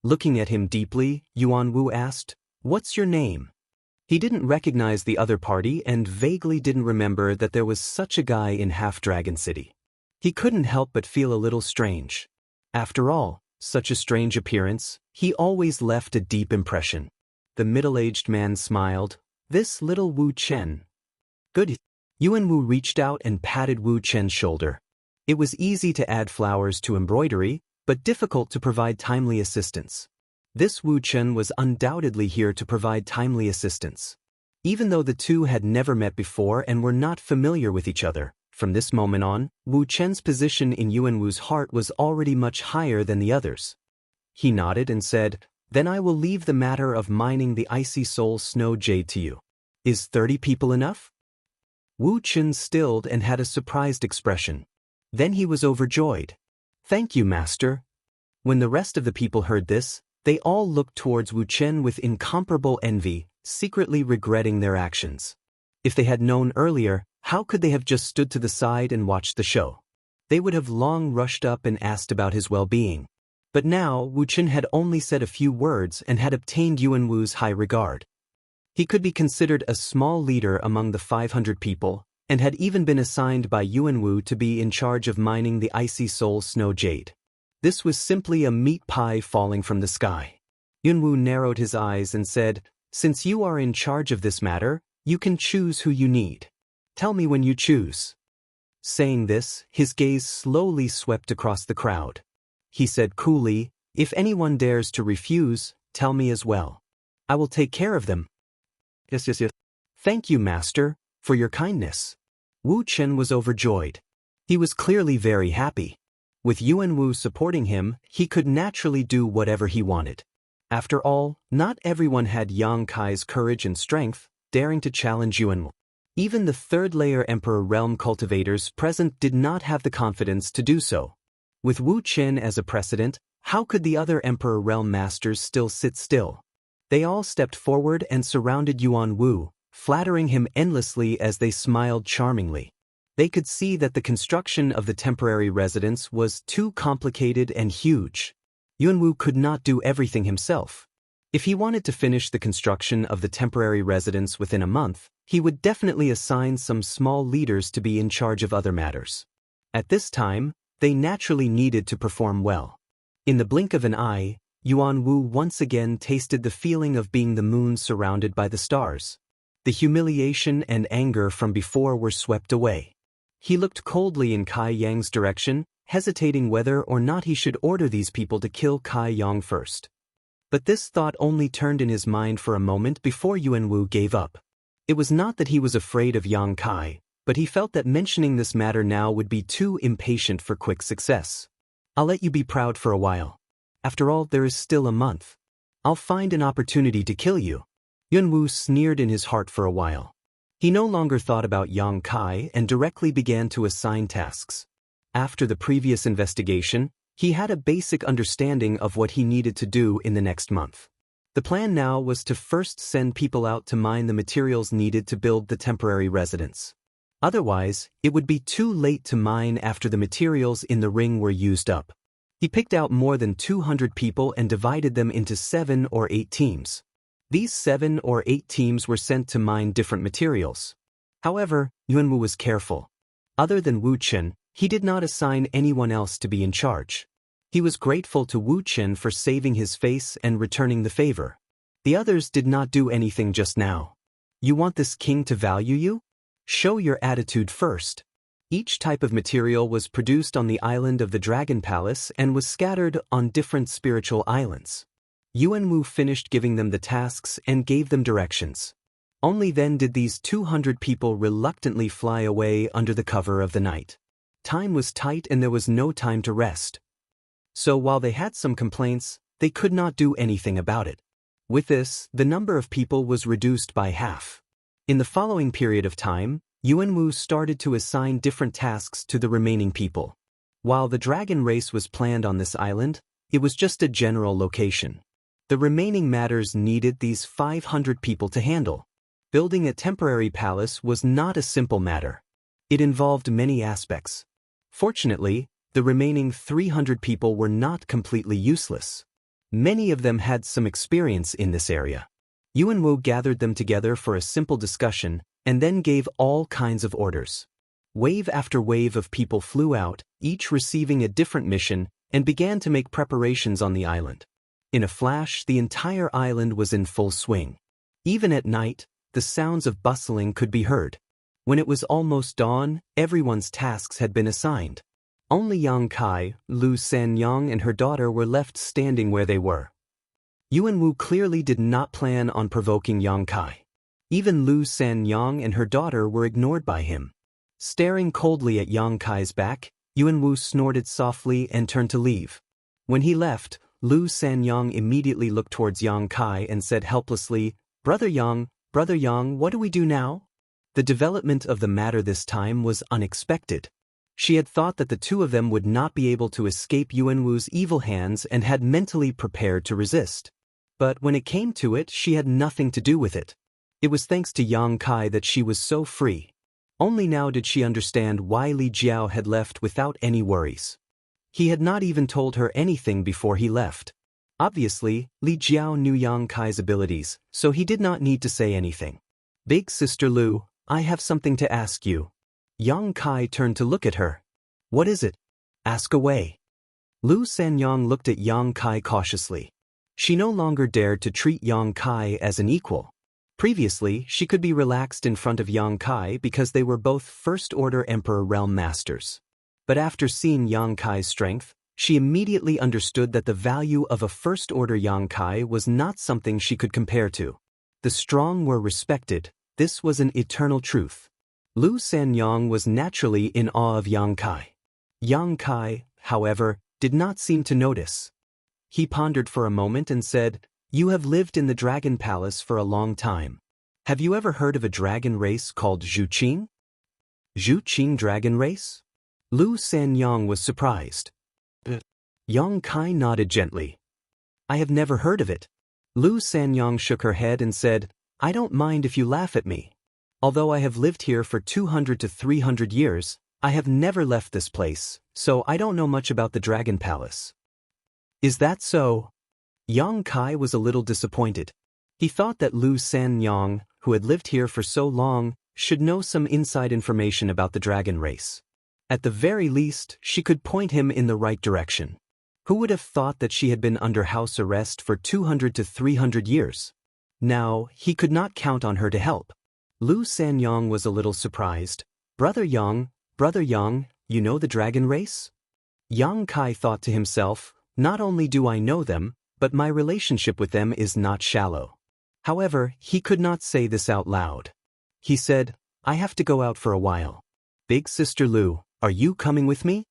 Looking at him deeply, Yuan Wu asked, "What's your name?" He didn't recognize the other party and vaguely didn't remember that there was such a guy in Half-Dragon City. He couldn't help but feel a little strange. After all, such a strange appearance, he always left a deep impression. The middle-aged man smiled. "This little Wu Chen." "Good." Yuan Wu reached out and patted Wu Chen's shoulder. It was easy to add flowers to embroidery, but difficult to provide timely assistance. This Wu Chen was undoubtedly here to provide timely assistance. Even though the two had never met before and were not familiar with each other, from this moment on, Wu Chen's position in Yuan Wu's heart was already much higher than the others. He nodded and said, "Then I will leave the matter of mining the icy soul snow jade to you. Is 30 people enough?" Wu Chen stilled and had a surprised expression. Then he was overjoyed. "Thank you, Master." When the rest of the people heard this, they all looked towards Wu Chen with incomparable envy, secretly regretting their actions. If they had known earlier, how could they have just stood to the side and watched the show? They would have long rushed up and asked about his well-being. But now, Wu Chen had only said a few words and had obtained Yuan Wu's high regard. He could be considered a small leader among the 500 people, and had even been assigned by Yuan Wu to be in charge of mining the icy soul snow jade. This was simply a meat pie falling from the sky. Yuan Wu narrowed his eyes and said, "Since you are in charge of this matter, you can choose who you need. Tell me when you choose." Saying this, his gaze slowly swept across the crowd. He said coolly, "If anyone dares to refuse, tell me as well. I will take care of them." Yes. "Thank you, Master, for your kindness." Wu Chen was overjoyed. He was clearly very happy. With Yuan Wu supporting him, he could naturally do whatever he wanted. After all, not everyone had Yang Kai's courage and strength, daring to challenge Yuan Wu. Even the third-layer Emperor Realm cultivators present did not have the confidence to do so. With Wu Chen as a precedent, how could the other Emperor Realm masters still sit still? They all stepped forward and surrounded Yuan Wu, flattering him endlessly as they smiled charmingly. They could see that the construction of the temporary residence was too complicated and huge. Yuan Wu could not do everything himself. If he wanted to finish the construction of the temporary residence within a month, he would definitely assign some small leaders to be in charge of other matters. At this time, they naturally needed to perform well. In the blink of an eye, Yuan Wu once again tasted the feeling of being the moon surrounded by the stars. The humiliation and anger from before were swept away. He looked coldly in Kai Yang's direction, hesitating whether or not he should order these people to kill Kai Yang first. But this thought only turned in his mind for a moment before Yuan Wu gave up. It was not that he was afraid of Yang Kai, but he felt that mentioning this matter now would be too impatient for quick success. "I'll let you be proud for a while. After all, there is still a month. I'll find an opportunity to kill you." Yuan Wu sneered in his heart for a while. He no longer thought about Yang Kai and directly began to assign tasks. After the previous investigation, he had a basic understanding of what he needed to do in the next month. The plan now was to first send people out to mine the materials needed to build the temporary residence. Otherwise, it would be too late to mine after the materials in the ring were used up. He picked out more than 200 people and divided them into 7 or 8 teams. These 7 or 8 teams were sent to mine different materials. However, Yuan Wu was careful. Other than Wu Chen, he did not assign anyone else to be in charge. He was grateful to Wu Chen for saving his face and returning the favor. The others did not do anything just now. "You want this king to value you?" Show your attitude first. Each type of material was produced on the island of the Dragon Palace and was scattered on different spiritual islands. Yuanwu finished giving them the tasks and gave them directions. Only then did these 200 people reluctantly fly away under the cover of the night. Time was tight and there was no time to rest. So while they had some complaints, they could not do anything about it. With this, the number of people was reduced by half. In the following period of time, Yuanwu started to assign different tasks to the remaining people. While the dragon race was planned on this island, it was just a general location. The remaining matters needed these 500 people to handle. Building a temporary palace was not a simple matter. It involved many aspects. Fortunately, the remaining 300 people were not completely useless. Many of them had some experience in this area. Yuanwu gathered them together for a simple discussion and then gave all kinds of orders. Wave after wave of people flew out, each receiving a different mission, and began to make preparations on the island. In a flash, the entire island was in full swing. Even at night, the sounds of bustling could be heard. When it was almost dawn, everyone's tasks had been assigned. Only Yang Kai, Lu Sanyang and her daughter were left standing where they were. Yuanwu clearly did not plan on provoking Yang Kai. Even Lu Sanyang and her daughter were ignored by him. Staring coldly at Yang Kai's back, Yuanwu snorted softly and turned to leave. When he left, Lu Sanyang immediately looked towards Yang Kai and said helplessly, Brother Yang, what do we do now?" The development of the matter this time was unexpected. She had thought that the two of them would not be able to escape Yuanwu's evil hands and had mentally prepared to resist. But when it came to it, she had nothing to do with it. It was thanks to Yang Kai that she was so free. Only now did she understand why Li Jiao had left without any worries. He had not even told her anything before he left. Obviously, Li Jiao knew Yang Kai's abilities, so he did not need to say anything. "Big Sister Lu, I have something to ask you." Yang Kai turned to look at her. "What is it? Ask away." Lu Sanyang looked at Yang Kai cautiously. She no longer dared to treat Yang Kai as an equal. Previously, she could be relaxed in front of Yang Kai because they were both First-Order Emperor Realm Masters. But after seeing Yang Kai's strength, she immediately understood that the value of a First-Order Yang Kai was not something she could compare to. The strong were respected. This was an eternal truth. Lu Sanyang was naturally in awe of Yang Kai. Yang Kai, however, did not seem to notice. He pondered for a moment and said, "You have lived in the Dragon Palace for a long time. Have you ever heard of a dragon race called Zhuqing?" "Zhuqing dragon race?" Lu Sanyang was surprised. Yang Kai nodded gently. "I have never heard of it." Lu Sanyang shook her head and said, "I don't mind if you laugh at me. Although I have lived here for 200 to 300 years, I have never left this place, so I don't know much about the Dragon Palace." "Is that so?" Yang Kai was a little disappointed. He thought that Lu Sanyang, who had lived here for so long, should know some inside information about the dragon race. At the very least, she could point him in the right direction. Who would have thought that she had been under house arrest for 200 to 300 years? Now, he could not count on her to help. Lu Sanyang was a little surprised. Brother Yang, you know the dragon race?" Yang Kai thought to himself, "Not only do I know them, but my relationship with them is not shallow." However, he could not say this out loud. He said, "I have to go out for a while. Big Sister Lu, are you coming with me?"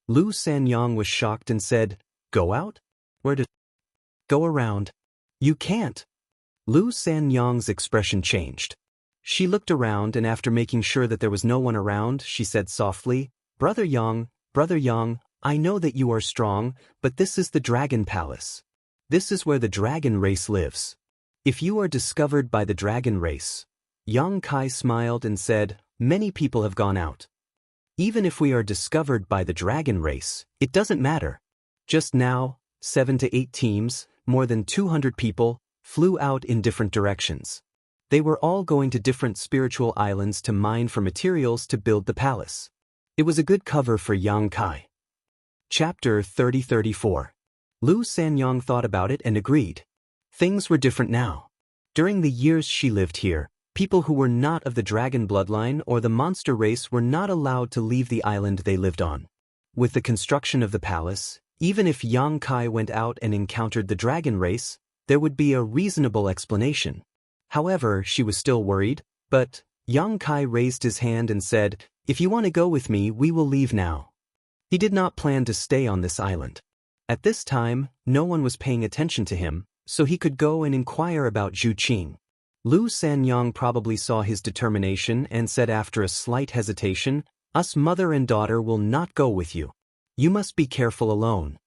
Lu Sanyang was shocked and said, "Go out? Where to go around? You can't." Lu Sanyang's expression changed. She looked around and after making sure that there was no one around, she said softly, Brother Yang, I know that you are strong, but this is the Dragon Palace. This is where the dragon race lives. If you are discovered by the dragon race..." Yang Kai smiled and said, "Many people have gone out. Even if we are discovered by the dragon race, it doesn't matter." Just now, 7 to 8 teams, more than 200 people, flew out in different directions. They were all going to different spiritual islands to mine for materials to build the palace. It was a good cover for Yang Kai. Chapter 30-34. Lu Sanyang thought about it and agreed. Things were different now. During the years she lived here, People who were not of the dragon bloodline or the monster race were not allowed to leave the island they lived on. With the construction of the palace, even if Yang Kai went out and encountered the dragon race, there would be a reasonable explanation. However, she was still worried, but Yang Kai raised his hand and said, "If you want to go with me, we will leave now." He did not plan to stay on this island. At this time, no one was paying attention to him, so he could go and inquire about Zhu Qing. Lu Sanyang probably saw his determination and said after a slight hesitation, "Us mother and daughter will not go with you. You must be careful alone."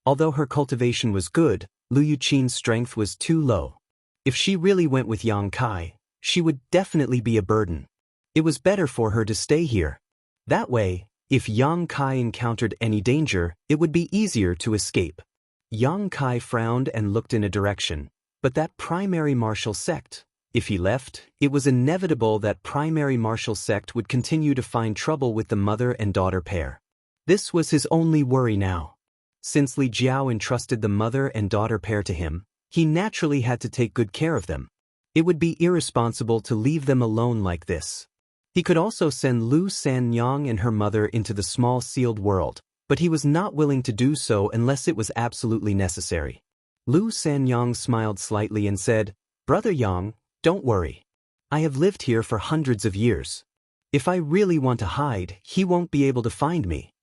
Although her cultivation was good, Lu Yuqing's strength was too low. If she really went with Yang Kai, she would definitely be a burden. It was better for her to stay here. That way, if Yang Kai encountered any danger, it would be easier to escape. Yang Kai frowned and looked in a direction, but that primary martial sect. If he left, it was inevitable that primary martial sect would continue to find trouble with the mother and daughter pair. This was his only worry now. Since Li Jiao entrusted the mother and daughter pair to him, he naturally had to take good care of them. It would be irresponsible to leave them alone like this. He could also send Lu Sanyang and her mother into the small sealed world, but he was not willing to do so unless it was absolutely necessary. Lu Sanyang smiled slightly and said, "Brother Yang, don't worry. I have lived here for hundreds of years. If I really want to hide, he won't be able to find me."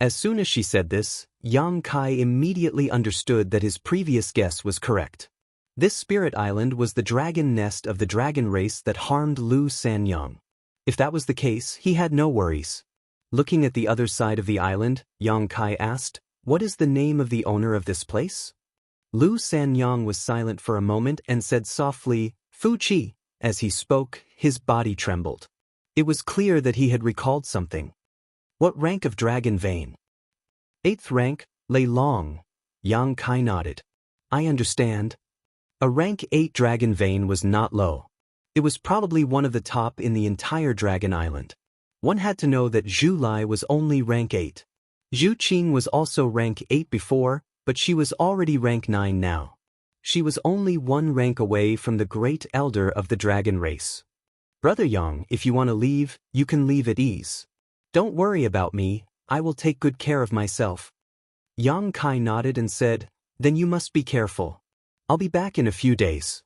As soon as she said this, Yang Kai immediately understood that his previous guess was correct. This spirit island was the dragon nest of the dragon race that harmed Lu Sanyang. If that was the case, he had no worries. Looking at the other side of the island, Yang Kai asked, "What is the name of the owner of this place?" Lu Sanyang was silent for a moment and said softly, "Fu Qi." As he spoke, his body trembled. It was clear that he had recalled something. "What rank of dragon vein?" "8th rank, Lei Long." Yang Kai nodded. "I understand." A rank 8 dragon vein was not low. It was probably one of the top in the entire Dragon Island. One had to know that Zhu Lai was only rank 8. Zhu Qing was also rank 8 before, but she was already rank 9 now. She was only one rank away from the great elder of the dragon race. "Brother Yang, if you want to leave, you can leave at ease. Don't worry about me, I will take good care of myself." Yang Kai nodded and said, "Then you must be careful. I'll be back in a few days."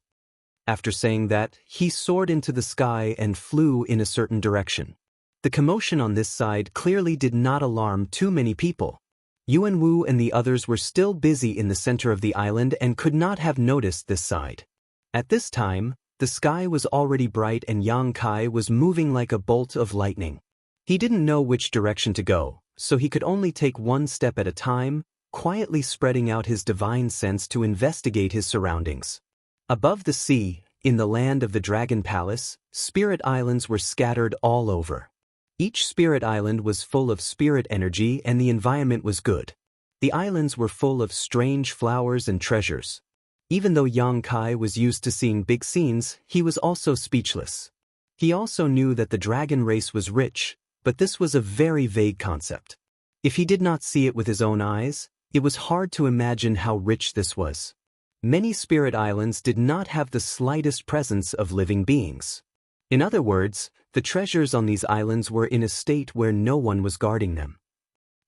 After saying that, he soared into the sky and flew in a certain direction. The commotion on this side clearly did not alarm too many people. Yuan Wu and the others were still busy in the center of the island and could not have noticed this side. At this time, the sky was already bright and Yang Kai was moving like a bolt of lightning. He didn't know which direction to go, so he could only take one step at a time, quietly spreading out his divine sense to investigate his surroundings. Above the sea, in the land of the Dragon Palace, spirit islands were scattered all over. Each spirit island was full of spirit energy and the environment was good. The islands were full of strange flowers and treasures. Even though Yang Kai was used to seeing big scenes, he was also speechless. He also knew that the dragon race was rich, but this was a very vague concept. If he did not see it with his own eyes, it was hard to imagine how rich this was. Many spirit islands did not have the slightest presence of living beings. In other words, the treasures on these islands were in a state where no one was guarding them.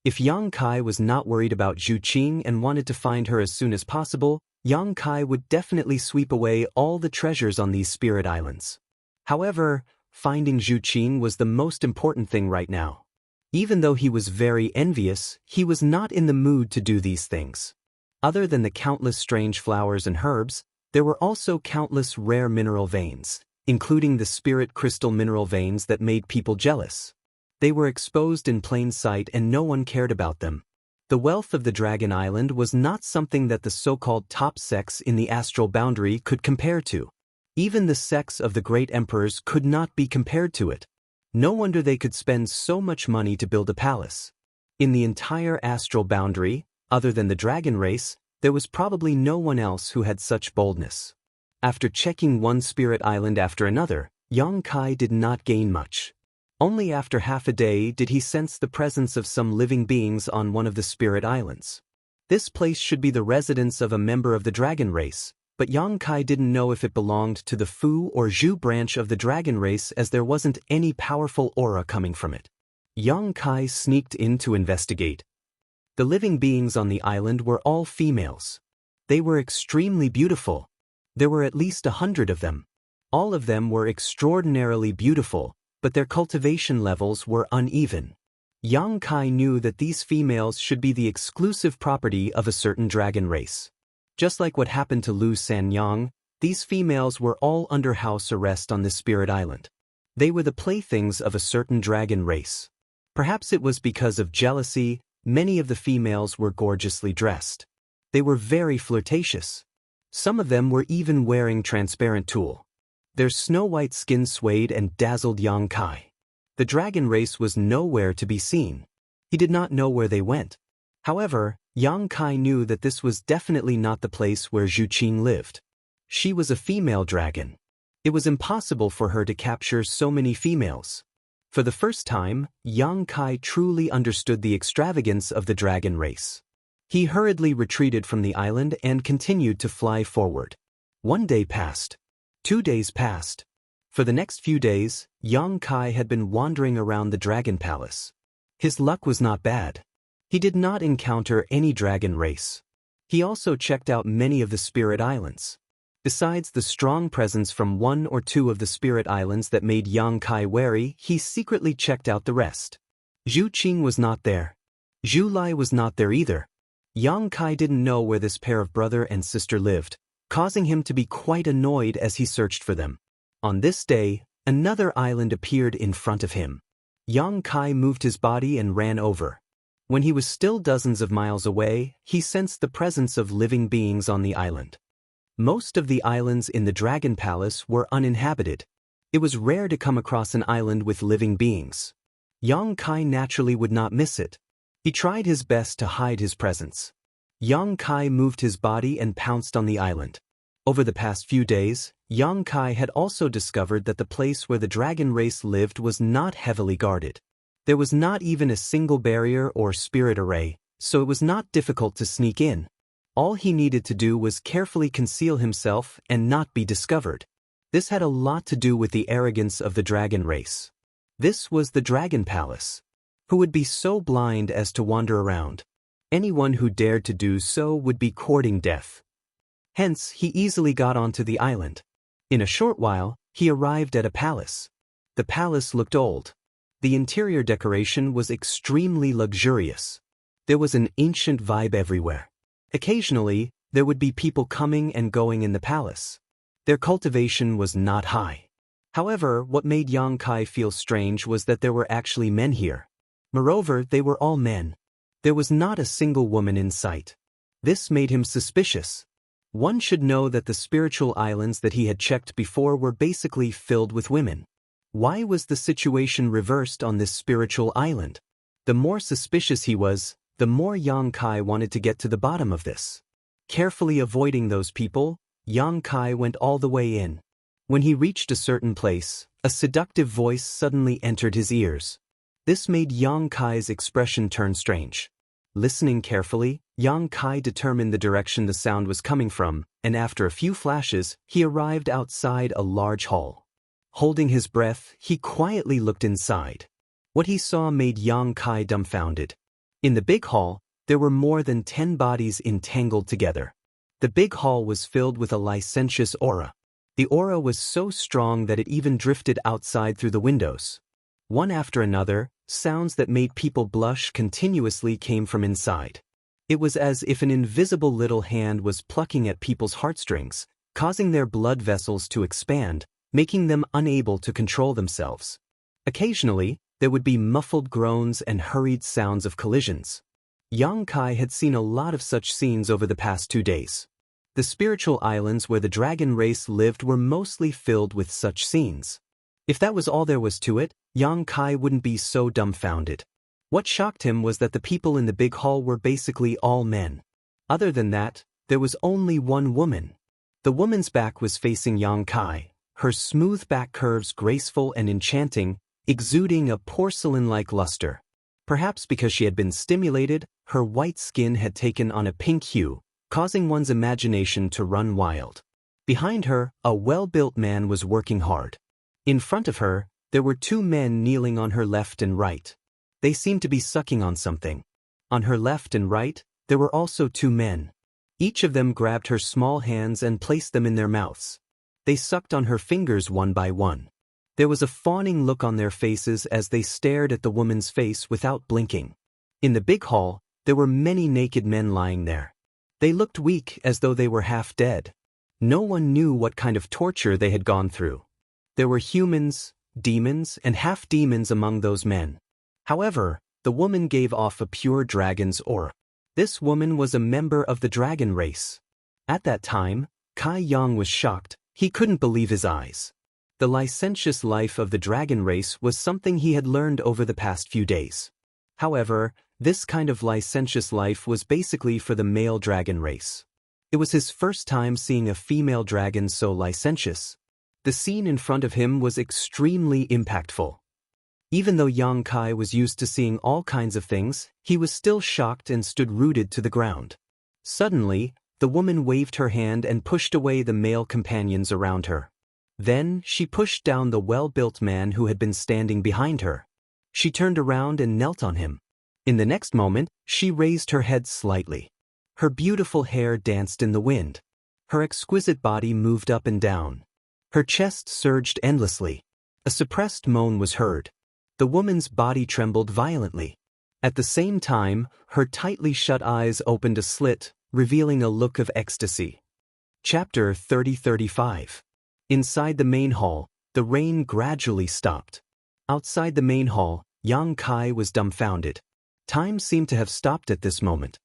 If Yang Kai was not worried about Zhu Qing and wanted to find her as soon as possible, Yang Kai would definitely sweep away all the treasures on these spirit islands. However, finding Zhu Qing was the most important thing right now. Even though he was very envious, he was not in the mood to do these things. Other than the countless strange flowers and herbs, there were also countless rare mineral veins, including the spirit crystal mineral veins that made people jealous. They were exposed in plain sight and no one cared about them. The wealth of the Dragon Island was not something that the so-called top sects in the astral boundary could compare to. Even the sects of the great emperors could not be compared to it. No wonder they could spend so much money to build a palace. In the entire astral boundary, other than the dragon race, there was probably no one else who had such boldness. After checking one spirit island after another, Yang Kai did not gain much. Only after half a day did he sense the presence of some living beings on one of the spirit islands. This place should be the residence of a member of the dragon race, but Yang Kai didn't know if it belonged to the Fu or Zhu branch of the dragon race, as there wasn't any powerful aura coming from it. Yang Kai sneaked in to investigate. The living beings on the island were all females. They were extremely beautiful. There were at least 100 of them. All of them were extraordinarily beautiful, but their cultivation levels were uneven. Yang Kai knew that these females should be the exclusive property of a certain dragon race. Just like what happened to Lu Sanyang, these females were all under house arrest on this spirit island. They were the playthings of a certain dragon race. Perhaps it was because of jealousy, many of the females were gorgeously dressed. They were very flirtatious. Some of them were even wearing transparent tulle. Their snow-white skin swayed and dazzled Yang Kai. The dragon race was nowhere to be seen. He did not know where they went. However, Yang Kai knew that this was definitely not the place where Zhu Qing lived. She was a female dragon. It was impossible for her to capture so many females. For the first time, Yang Kai truly understood the extravagance of the dragon race. He hurriedly retreated from the island and continued to fly forward. 1 day passed. 2 days passed. For the next few days, Yang Kai had been wandering around the dragon palace. His luck was not bad. He did not encounter any dragon race. He also checked out many of the spirit islands. Besides the strong presence from 1 or 2 of the spirit islands that made Yang Kai wary, he secretly checked out the rest. Zhu Qing was not there. Zhu Lai was not there either. Yang Kai didn't know where this pair of brother and sister lived, causing him to be quite annoyed as he searched for them. On this day, another island appeared in front of him. Yang Kai moved his body and ran over. When he was still dozens of miles away, he sensed the presence of living beings on the island. Most of the islands in the Dragon Palace were uninhabited. It was rare to come across an island with living beings. Yang Kai naturally would not miss it. He tried his best to hide his presence. Yang Kai moved his body and pounced on the island. Over the past few days, Yang Kai had also discovered that the place where the dragon race lived was not heavily guarded. There was not even a single barrier or spirit array, so it was not difficult to sneak in. All he needed to do was carefully conceal himself and not be discovered. This had a lot to do with the arrogance of the dragon race. This was the Dragon Palace. Who would be so blind as to wander around? Anyone who dared to do so would be courting death. Hence, he easily got onto the island. In a short while, he arrived at a palace. The palace looked old. The interior decoration was extremely luxurious. There was an ancient vibe everywhere. Occasionally, there would be people coming and going in the palace. Their cultivation was not high. However, what made Yang Kai feel strange was that there were actually men here. Moreover, they were all men. There was not a single woman in sight. This made him suspicious. One should know that the spiritual islands that he had checked before were basically filled with women. Why was the situation reversed on this spiritual island? The more suspicious he was, the more Yang Kai wanted to get to the bottom of this. Carefully avoiding those people, Yang Kai went all the way in. When he reached a certain place, a seductive voice suddenly entered his ears. This made Yang Kai's expression turn strange. Listening carefully, Yang Kai determined the direction the sound was coming from, and after a few flashes, he arrived outside a large hall. Holding his breath, he quietly looked inside. What he saw made Yang Kai dumbfounded. In the big hall, there were more than 10 bodies entangled together. The big hall was filled with a licentious aura. The aura was so strong that it even drifted outside through the windows. One after another, sounds that made people blush continuously came from inside. It was as if an invisible little hand was plucking at people's heartstrings, causing their blood vessels to expand, making them unable to control themselves. Occasionally, there would be muffled groans and hurried sounds of collisions. Yang Kai had seen a lot of such scenes over the past 2 days. The spiritual islands where the dragon race lived were mostly filled with such scenes. If that was all there was to it, Yang Kai wouldn't be so dumbfounded. What shocked him was that the people in the big hall were basically all men. Other than that, there was only one woman. The woman's back was facing Yang Kai, her smooth back curves graceful and enchanting, exuding a porcelain-like luster. Perhaps because she had been stimulated, her white skin had taken on a pink hue, causing one's imagination to run wild. Behind her, a well-built man was working hard. In front of her, there were two men kneeling on her left and right. They seemed to be sucking on something. On her left and right, there were also two men. Each of them grabbed her small hands and placed them in their mouths. They sucked on her fingers one by one. There was a fawning look on their faces as they stared at the woman's face without blinking. In the big hall, there were many naked men lying there. They looked weak, as though they were half dead. No one knew what kind of torture they had gone through. There were humans, demons, and half-demons among those men. However, the woman gave off a pure dragon's aura. This woman was a member of the dragon race. At that time, Kai Yang was shocked. He couldn't believe his eyes. The licentious life of the dragon race was something he had learned over the past few days. However, this kind of licentious life was basically for the male dragon race. It was his first time seeing a female dragon so licentious. The scene in front of him was extremely impactful. Even though Yang Kai was used to seeing all kinds of things, he was still shocked and stood rooted to the ground. Suddenly, the woman waved her hand and pushed away the male companions around her. Then, she pushed down the well-built man who had been standing behind her. She turned around and knelt on him. In the next moment, she raised her head slightly. Her beautiful hair danced in the wind. Her exquisite body moved up and down. Her chest surged endlessly. A suppressed moan was heard. The woman's body trembled violently. At the same time, her tightly shut eyes opened a slit, revealing a look of ecstasy. Chapter 30-35. Inside the main hall, the rain gradually stopped. Outside the main hall, Yang Kai was dumbfounded. Time seemed to have stopped at this moment.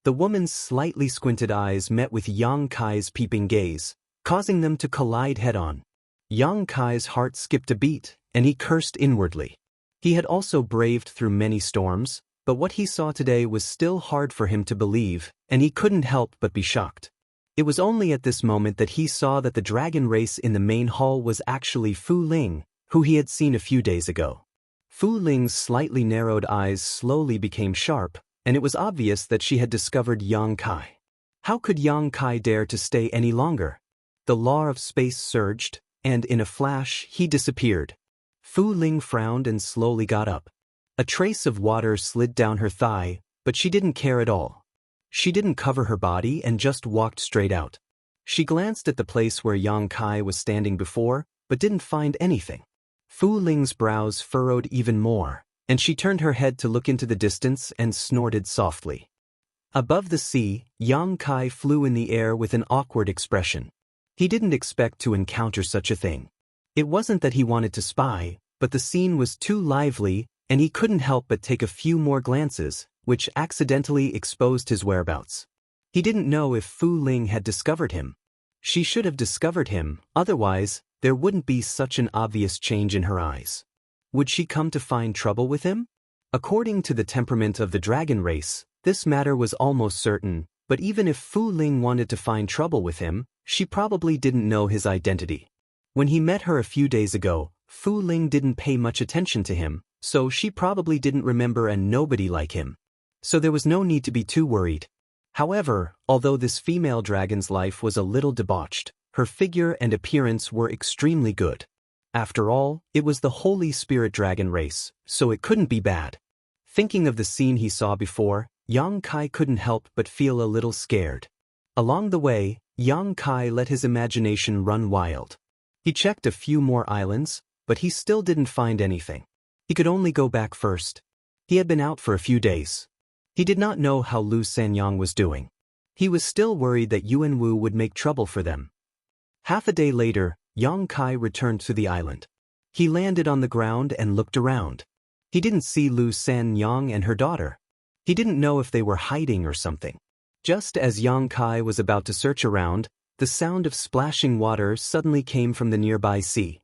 The woman's slightly squinted eyes met with Yang Kai's peeping gaze, causing them to collide head-on. Yang Kai's heart skipped a beat, and he cursed inwardly. He had also braved through many storms, but what he saw today was still hard for him to believe, and he couldn't help but be shocked. It was only at this moment that he saw that the dragon race in the main hall was actually Fu Ling, who he had seen a few days ago. Fu Ling's slightly narrowed eyes slowly became sharp, and it was obvious that she had discovered Yang Kai. How could Yang Kai dare to stay any longer? The law of space surged, and in a flash, he disappeared. Fu Ling frowned and slowly got up. A trace of water slid down her thigh, but she didn't care at all. She didn't cover her body and just walked straight out. She glanced at the place where Yang Kai was standing before, but didn't find anything. Fu Ling's brows furrowed even more, and she turned her head to look into the distance and snorted softly. Above the sea, Yang Kai flew in the air with an awkward expression. He didn't expect to encounter such a thing. It wasn't that he wanted to spy, but the scene was too lively, and he couldn't help but take a few more glances, which accidentally exposed his whereabouts. He didn't know if Fu Ling had discovered him. She should have discovered him, otherwise, there wouldn't be such an obvious change in her eyes. Would she come to find trouble with him? According to the temperament of the dragon race, this matter was almost certain, but even if Fu Ling wanted to find trouble with him, she probably didn't know his identity. When he met her a few days ago, Fu Ling didn't pay much attention to him, so she probably didn't remember a nobody like him. So there was no need to be too worried. However, although this female dragon's life was a little debauched, her figure and appearance were extremely good. After all, it was the Holy Spirit dragon race, so it couldn't be bad. Thinking of the scene he saw before, Yang Kai couldn't help but feel a little scared. Along the way, Yang Kai let his imagination run wild. He checked a few more islands, but he still didn't find anything. He could only go back first. He had been out for a few days. He did not know how Lu Sanyang was doing. He was still worried that Yuan Wu would make trouble for them. Half a day later, Yang Kai returned to the island. He landed on the ground and looked around. He didn't see Lu Sanyang and her daughter. He didn't know if they were hiding or something. Just as Yang Kai was about to search around, the sound of splashing water suddenly came from the nearby sea.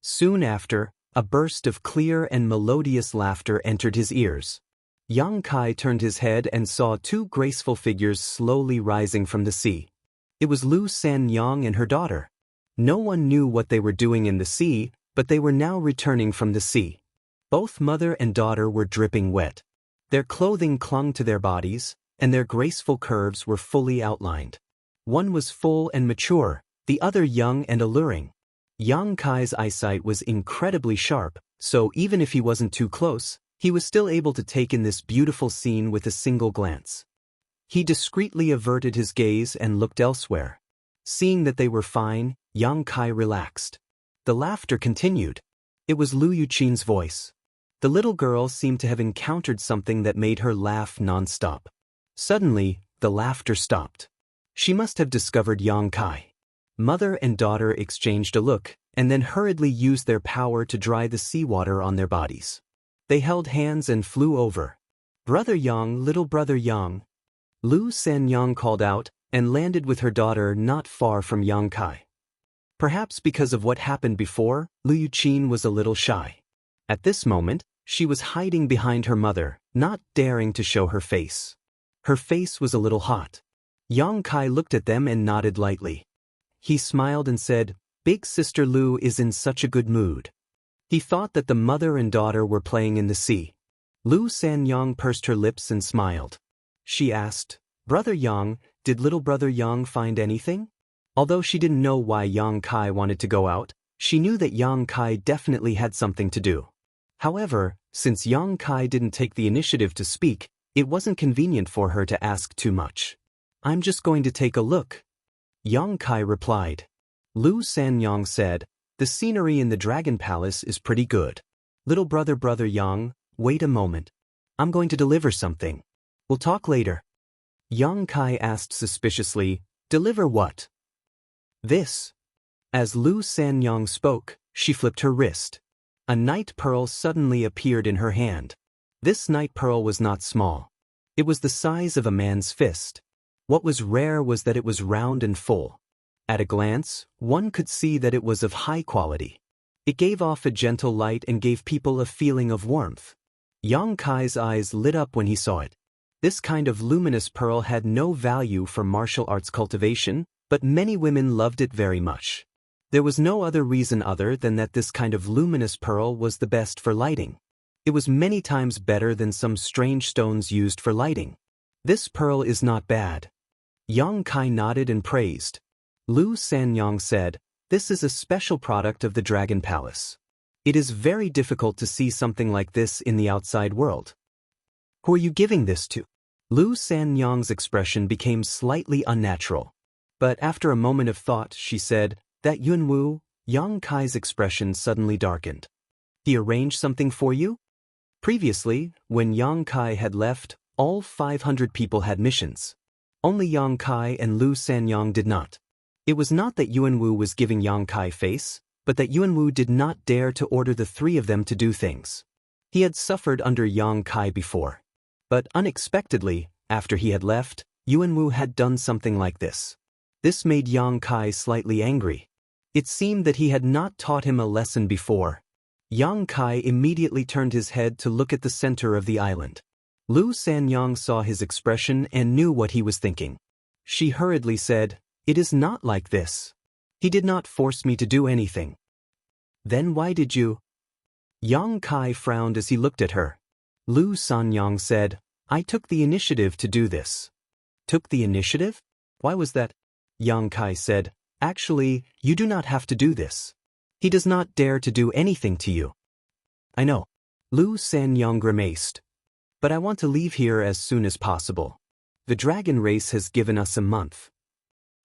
Soon after, a burst of clear and melodious laughter entered his ears. Yang Kai turned his head and saw two graceful figures slowly rising from the sea. It was Lu Sanyang and her daughter. No one knew what they were doing in the sea, but they were now returning from the sea. Both mother and daughter were dripping wet. Their clothing clung to their bodies, and their graceful curves were fully outlined. One was full and mature, the other young and alluring. Yang Kai's eyesight was incredibly sharp, so even if he wasn't too close, he was still able to take in this beautiful scene with a single glance. He discreetly averted his gaze and looked elsewhere. Seeing that they were fine, Yang Kai relaxed. The laughter continued. It was Lu Yuqin's voice. The little girl seemed to have encountered something that made her laugh non-stop. Suddenly, the laughter stopped. She must have discovered Yang Kai. Mother and daughter exchanged a look, and then hurriedly used their power to dry the seawater on their bodies. They held hands and flew over. "Brother Yang, little brother Yang," Lu Sanyang called out, and landed with her daughter not far from Yang Kai. Perhaps because of what happened before, Lu Yuqin was a little shy. At this moment, she was hiding behind her mother, not daring to show her face. Her face was a little hot. Yang Kai looked at them and nodded lightly. He smiled and said, "Big sister Lu is in such a good mood." He thought that the mother and daughter were playing in the sea. Lu Sanyang pursed her lips and smiled. She asked, "Brother Yang, did little brother Yang find anything?" Although she didn't know why Yang Kai wanted to go out, she knew that Yang Kai definitely had something to do. However, since Yang Kai didn't take the initiative to speak, it wasn't convenient for her to ask too much. "I'm just going to take a look," Yang Kai replied. Lu Sanyang said, "The scenery in the Dragon Palace is pretty good. Little brother Yang, wait a moment. I'm going to deliver something. We'll talk later." Yang Kai asked suspiciously, "Deliver what?" "This." As Lu Sanyang spoke, she flipped her wrist. A night pearl suddenly appeared in her hand. This night pearl was not small. It was the size of a man's fist. What was rare was that it was round and full. At a glance, one could see that it was of high quality. It gave off a gentle light and gave people a feeling of warmth. Yang Kai's eyes lit up when he saw it. This kind of luminous pearl had no value for martial arts cultivation, but many women loved it very much. There was no other reason other than that this kind of luminous pearl was the best for lighting. It was many times better than some strange stones used for lighting. "This pearl is not bad." Yang Kai nodded and praised. Lu Sanyang said, "This is a special product of the Dragon Palace. It is very difficult to see something like this in the outside world." "Who are you giving this to?" Lu Sanyang's expression became slightly unnatural. But after a moment of thought, she said, "That Yunwu." Yang Kai's expression suddenly darkened. "He arranged something for you?" Previously, when Yang Kai had left, all 500 people had missions. Only Yang Kai and Lu Sanyang did not. It was not that Yunwu was giving Yang Kai face, but that Yunwu did not dare to order the three of them to do things. He had suffered under Yang Kai before. But unexpectedly, after he had left, Yunwu had done something like this. This made Yang Kai slightly angry. It seemed that he had not taught him a lesson before. Yang Kai immediately turned his head to look at the center of the island. Lu Sanyang saw his expression and knew what he was thinking. She hurriedly said, "It is not like this. He did not force me to do anything." "Then why did you?" Yang Kai frowned as he looked at her. Lu Sanyang said, "I took the initiative to do this." "Took the initiative? Why was that?" Yang Kai said, "Actually, you do not have to do this. He does not dare to do anything to you." "I know." Lu Sanyang grimaced. "But I want to leave here as soon as possible. The dragon race has given us a month.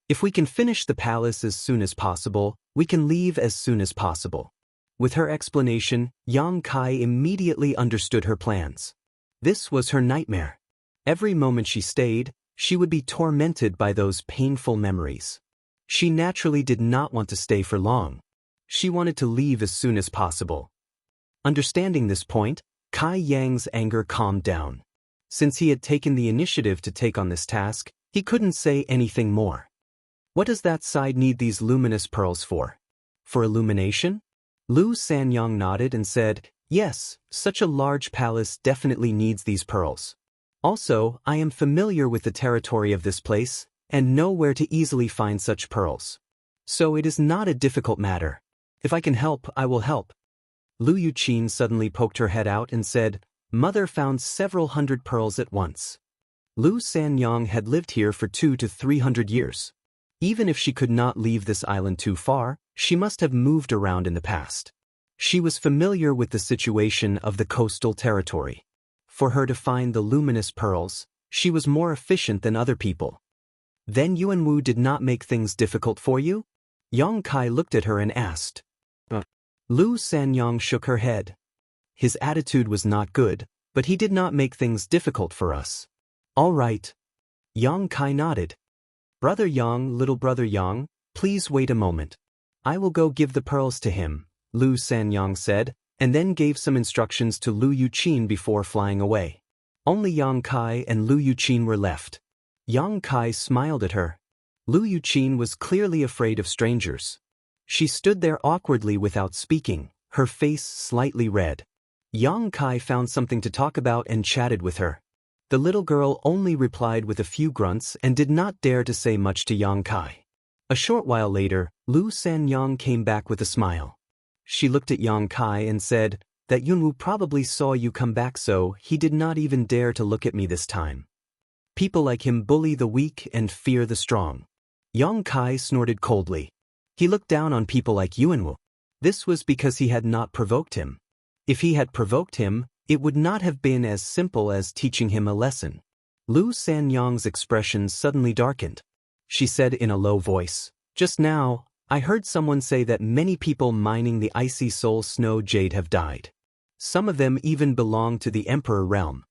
If we can finish the palace as soon as possible, we can leave as soon as possible." With her explanation, Yang Kai immediately understood her plans. This was her nightmare. Every moment she stayed, she would be tormented by those painful memories. She naturally did not want to stay for long. She wanted to leave as soon as possible. Understanding this point, Kai Yang's anger calmed down. Since he had taken the initiative to take on this task, he couldn't say anything more. "What does that side need these luminous pearls for? For illumination?" Lu Sanyang nodded and said, "Yes, such a large palace definitely needs these pearls. Also, I am familiar with the territory of this place, and know where to easily find such pearls. So it is not a difficult matter. If I can help, I will help." Lu Yuqin suddenly poked her head out and said, "Mother found several hundred pearls at once." Lu Sanyang had lived here for 200 to 300 years. Even if she could not leave this island too far, she must have moved around in the past. She was familiar with the situation of the coastal territory. For her to find the luminous pearls, she was more efficient than other people. Then Yuanwu did not make things difficult for you? Yang Kai looked at her and asked. Lu Sanyang shook her head. His attitude was not good, but he did not make things difficult for us. All right. Yang Kai nodded. Brother Yang, little brother Yang, please wait a moment. I will go give the pearls to him, Lu Sanyang said, and then gave some instructions to Lu Yuqin before flying away. Only Yang Kai and Lu Yuqin were left. Yang Kai smiled at her. Lu Yuqin was clearly afraid of strangers. She stood there awkwardly without speaking, her face slightly red. Yang Kai found something to talk about and chatted with her. The little girl only replied with a few grunts and did not dare to say much to Yang Kai. A short while later, Lu Sanyang came back with a smile. She looked at Yang Kai and said, that Yunwu probably saw you come back, so he did not even dare to look at me this time. People like him bully the weak and fear the strong. Yang Kai snorted coldly. He looked down on people like Yuanwu. This was because he had not provoked him. If he had provoked him, it would not have been as simple as teaching him a lesson. Lu Sanyang's expression suddenly darkened. She said in a low voice, just now, I heard someone say that many people mining the icy soul snow jade have died. Some of them even belong to the Emperor realm.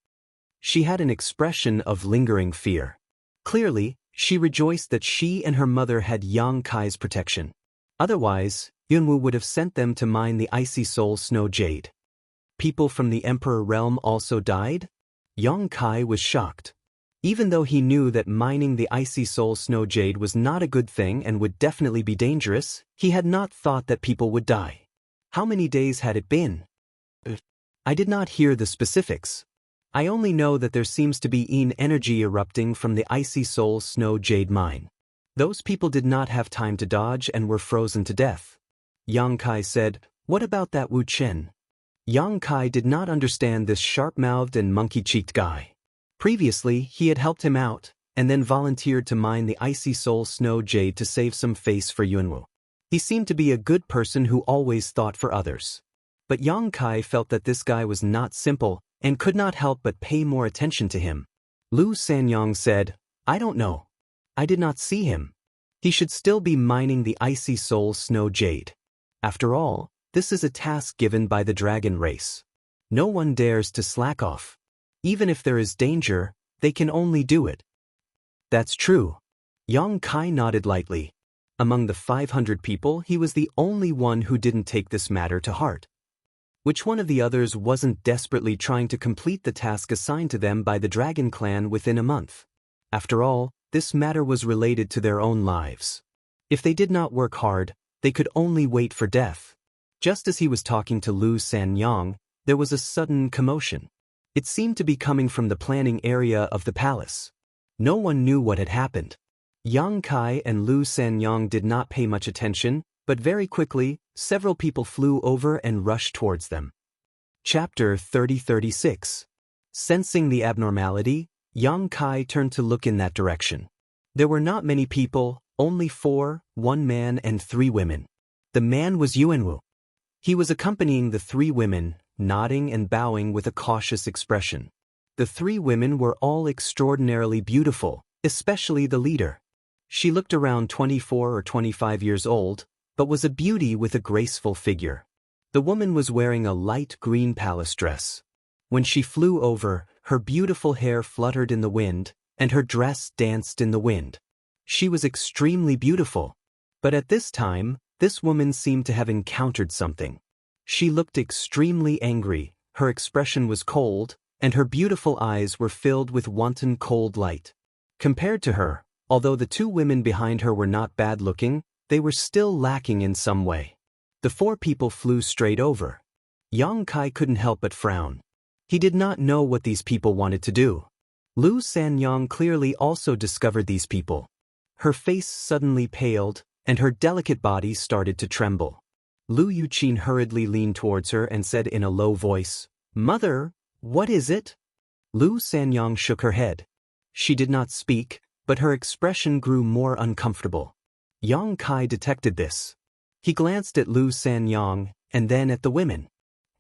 She had an expression of lingering fear. Clearly, she rejoiced that she and her mother had Yang Kai's protection. Otherwise, Yunwu would have sent them to mine the icy soul snow jade. People from the Emperor realm also died? Yang Kai was shocked. Even though he knew that mining the icy soul snow jade was not a good thing and would definitely be dangerous, he had not thought that people would die. How many days had it been? I did not hear the specifics. I only know that there seems to be energy erupting from the icy soul snow jade mine. Those people did not have time to dodge and were frozen to death. Yang Kai said, what about that Wu Chen? Yang Kai did not understand this sharp-mouthed and monkey-cheeked guy. Previously, he had helped him out, and then volunteered to mine the icy soul snow jade to save some face for Yunwu. He seemed to be a good person who always thought for others. But Yang Kai felt that this guy was not simple, and could not help but pay more attention to him. Lu Sanyang said, I don't know. I did not see him. He should still be mining the icy soul snow jade. After all, this is a task given by the dragon race. No one dares to slack off. Even if there is danger, they can only do it. That's true. Yang Kai nodded lightly. Among the 500 people, he was the only one who didn't take this matter to heart. Which one of the others wasn't desperately trying to complete the task assigned to them by the Dragon Clan within a month? After all, this matter was related to their own lives. If they did not work hard, they could only wait for death. Just as he was talking to Lu Sanyang, there was a sudden commotion. It seemed to be coming from the planning area of the palace. No one knew what had happened. Yang Kai and Lu Sanyang did not pay much attention, but very quickly, several people flew over and rushed towards them. Chapter 30-36. Sensing the abnormality, Yang Kai turned to look in that direction. There were not many people, only 4, 1 man and 3 women. The man was Yuanwu. He was accompanying the 3 women, nodding and bowing with a cautious expression. The 3 women were all extraordinarily beautiful, especially the leader. She looked around 24 or 25 years old, but was a beauty with a graceful figure. The woman was wearing a light green palace dress. When she flew over, her beautiful hair fluttered in the wind, and her dress danced in the wind. She was extremely beautiful. But at this time, this woman seemed to have encountered something. She looked extremely angry, her expression was cold, and her beautiful eyes were filled with wanton cold light. Compared to her, although the 2 women behind her were not bad-looking, they were still lacking in some way. The 4 people flew straight over. Yang Kai couldn't help but frown. He did not know what these people wanted to do. Lu Sanyang clearly also discovered these people. Her face suddenly paled, and her delicate body started to tremble. Lu Yuqin hurriedly leaned towards her and said in a low voice, Mother, what is it? Lu Sanyang shook her head. She did not speak, but her expression grew more uncomfortable. Yang Kai detected this. He glanced at Lu Sanyang and then at the women.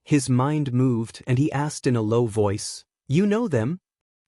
His mind moved and he asked in a low voice, "You know them?"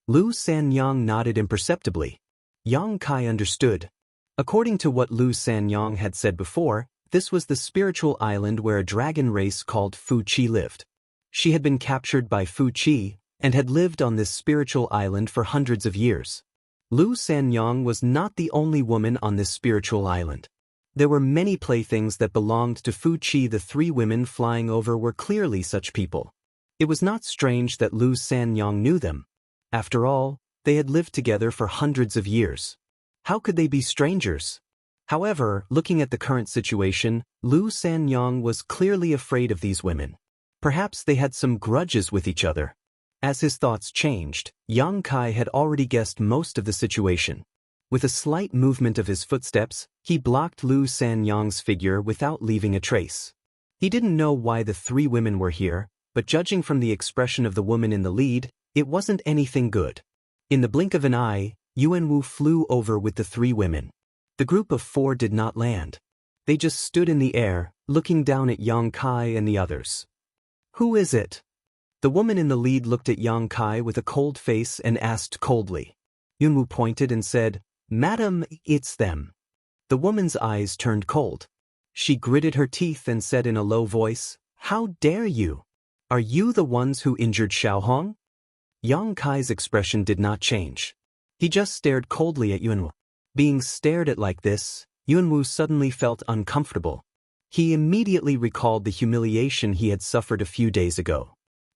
Lu Sanyang nodded imperceptibly. Yang Kai understood. According to what Lu Sanyang had said before, this was the spiritual island where a dragon race called Fu Qi lived. She had been captured by Fu Qi and had lived on this spiritual island for hundreds of years. Lu Sanyang was not the only woman on this spiritual island. There were many playthings that belonged to Fu Qi. The three women flying over were clearly such people. It was not strange that Lu Sanyang knew them. After all, they had lived together for hundreds of years. How could they be strangers? However, looking at the current situation, Lu Sanyang was clearly afraid of these women. Perhaps they had some grudges with each other. As his thoughts changed, Yang Kai had already guessed most of the situation. With a slight movement of his footsteps, he blocked Lu Sanyang's figure without leaving a trace. He didn't know why the three women were here, but judging from the expression of the woman in the lead, it wasn't anything good. In the blink of an eye, Yuan Wu flew over with the three women. The group of four did not land. They just stood in the air, looking down at Yang Kai and the others. "Who is it?" The woman in the lead looked at Yang Kai with a cold face and asked coldly. Yuan Wu pointed and said, "Madam, it's them." The woman's eyes turned cold. She gritted her teeth and said in a low voice, "How dare you? Are you the ones who injured Xiaohong?" Yang Kai's expression did not change. He just stared coldly at Yuan Wu. Being stared at like this, Yuan Wu suddenly felt uncomfortable. He immediately recalled the humiliation he had suffered a few days ago.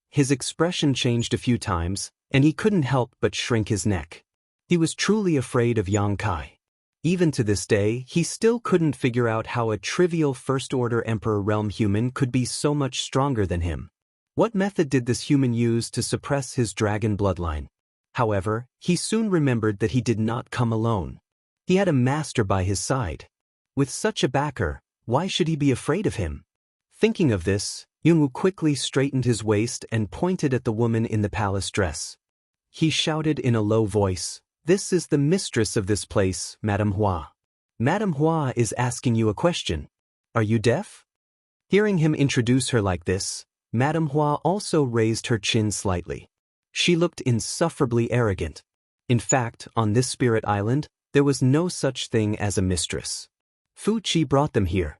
His expression changed a few times, and he couldn't help but shrink his neck. He was truly afraid of Yang Kai. Even to this day, he still couldn't figure out how a trivial first-order Emperor Realm human could be so much stronger than him. What method did this human use to suppress his dragon bloodline? However, he soon remembered that he did not come alone. He had a master by his side. With such a backer, why should he be afraid of him? Thinking of this, Yuan Wu quickly straightened his waist and pointed at the woman in the palace dress. He shouted in a low voice, "This is the mistress of this place, Madame Hua. Madame Hua is asking you a question. Are you deaf?" Hearing him introduce her like this, Madame Hua also raised her chin slightly. She looked insufferably arrogant. In fact, on this spirit island, there was no such thing as a mistress. Fu Qi brought them here.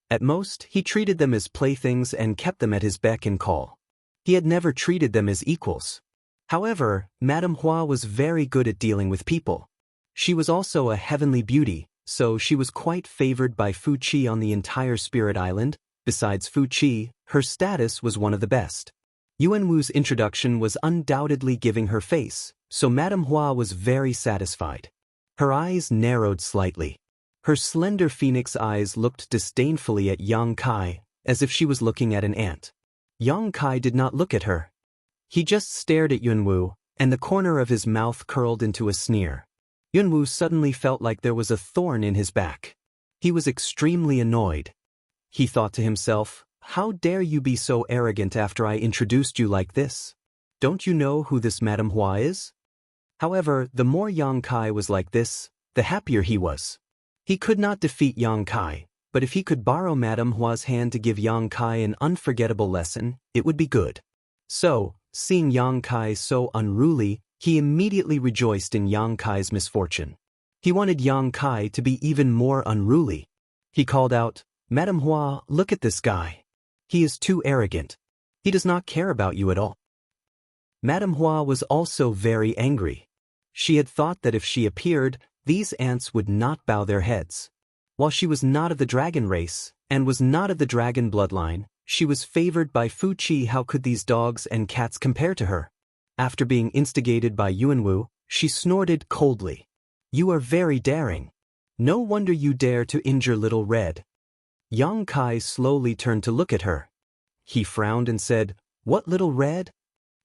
At most, he treated them as playthings and kept them at his beck and call. He had never treated them as equals. However, Madame Hua was very good at dealing with people. She was also a heavenly beauty, so she was quite favored by Fu Qi on the entire spirit island. Besides Fu Qi, her status was one of the best. Yuan Wu's introduction was undoubtedly giving her face, so Madame Hua was very satisfied. Her eyes narrowed slightly. Her slender phoenix eyes looked disdainfully at Yang Kai, as if she was looking at an ant. Yang Kai did not look at her. He just stared at Yuan Wu, and the corner of his mouth curled into a sneer. Yuan Wu suddenly felt like there was a thorn in his back. He was extremely annoyed. He thought to himself, "How dare you be so arrogant after I introduced you like this? Don't you know who this Madame Hua is?" However, the more Yang Kai was like this, the happier he was. He could not defeat Yang Kai, but if he could borrow Madame Hua's hand to give Yang Kai an unforgettable lesson, it would be good. So, seeing Yang Kai so unruly, he immediately rejoiced in Yang Kai's misfortune. He wanted Yang Kai to be even more unruly. He called out, "Madame Hua, look at this guy. He is too arrogant. He does not care about you at all." Madame Hua was also very angry. She had thought that if she appeared, these ants would not bow their heads. While she was not of the dragon race, and was not of the dragon bloodline, she was favored by Fu Qi. How could these dogs and cats compare to her? After being instigated by Yuan Wu, she snorted coldly. "You are very daring. No wonder you dare to injure Little Red." Yang Kai slowly turned to look at her. He frowned and said, "What Little Red?"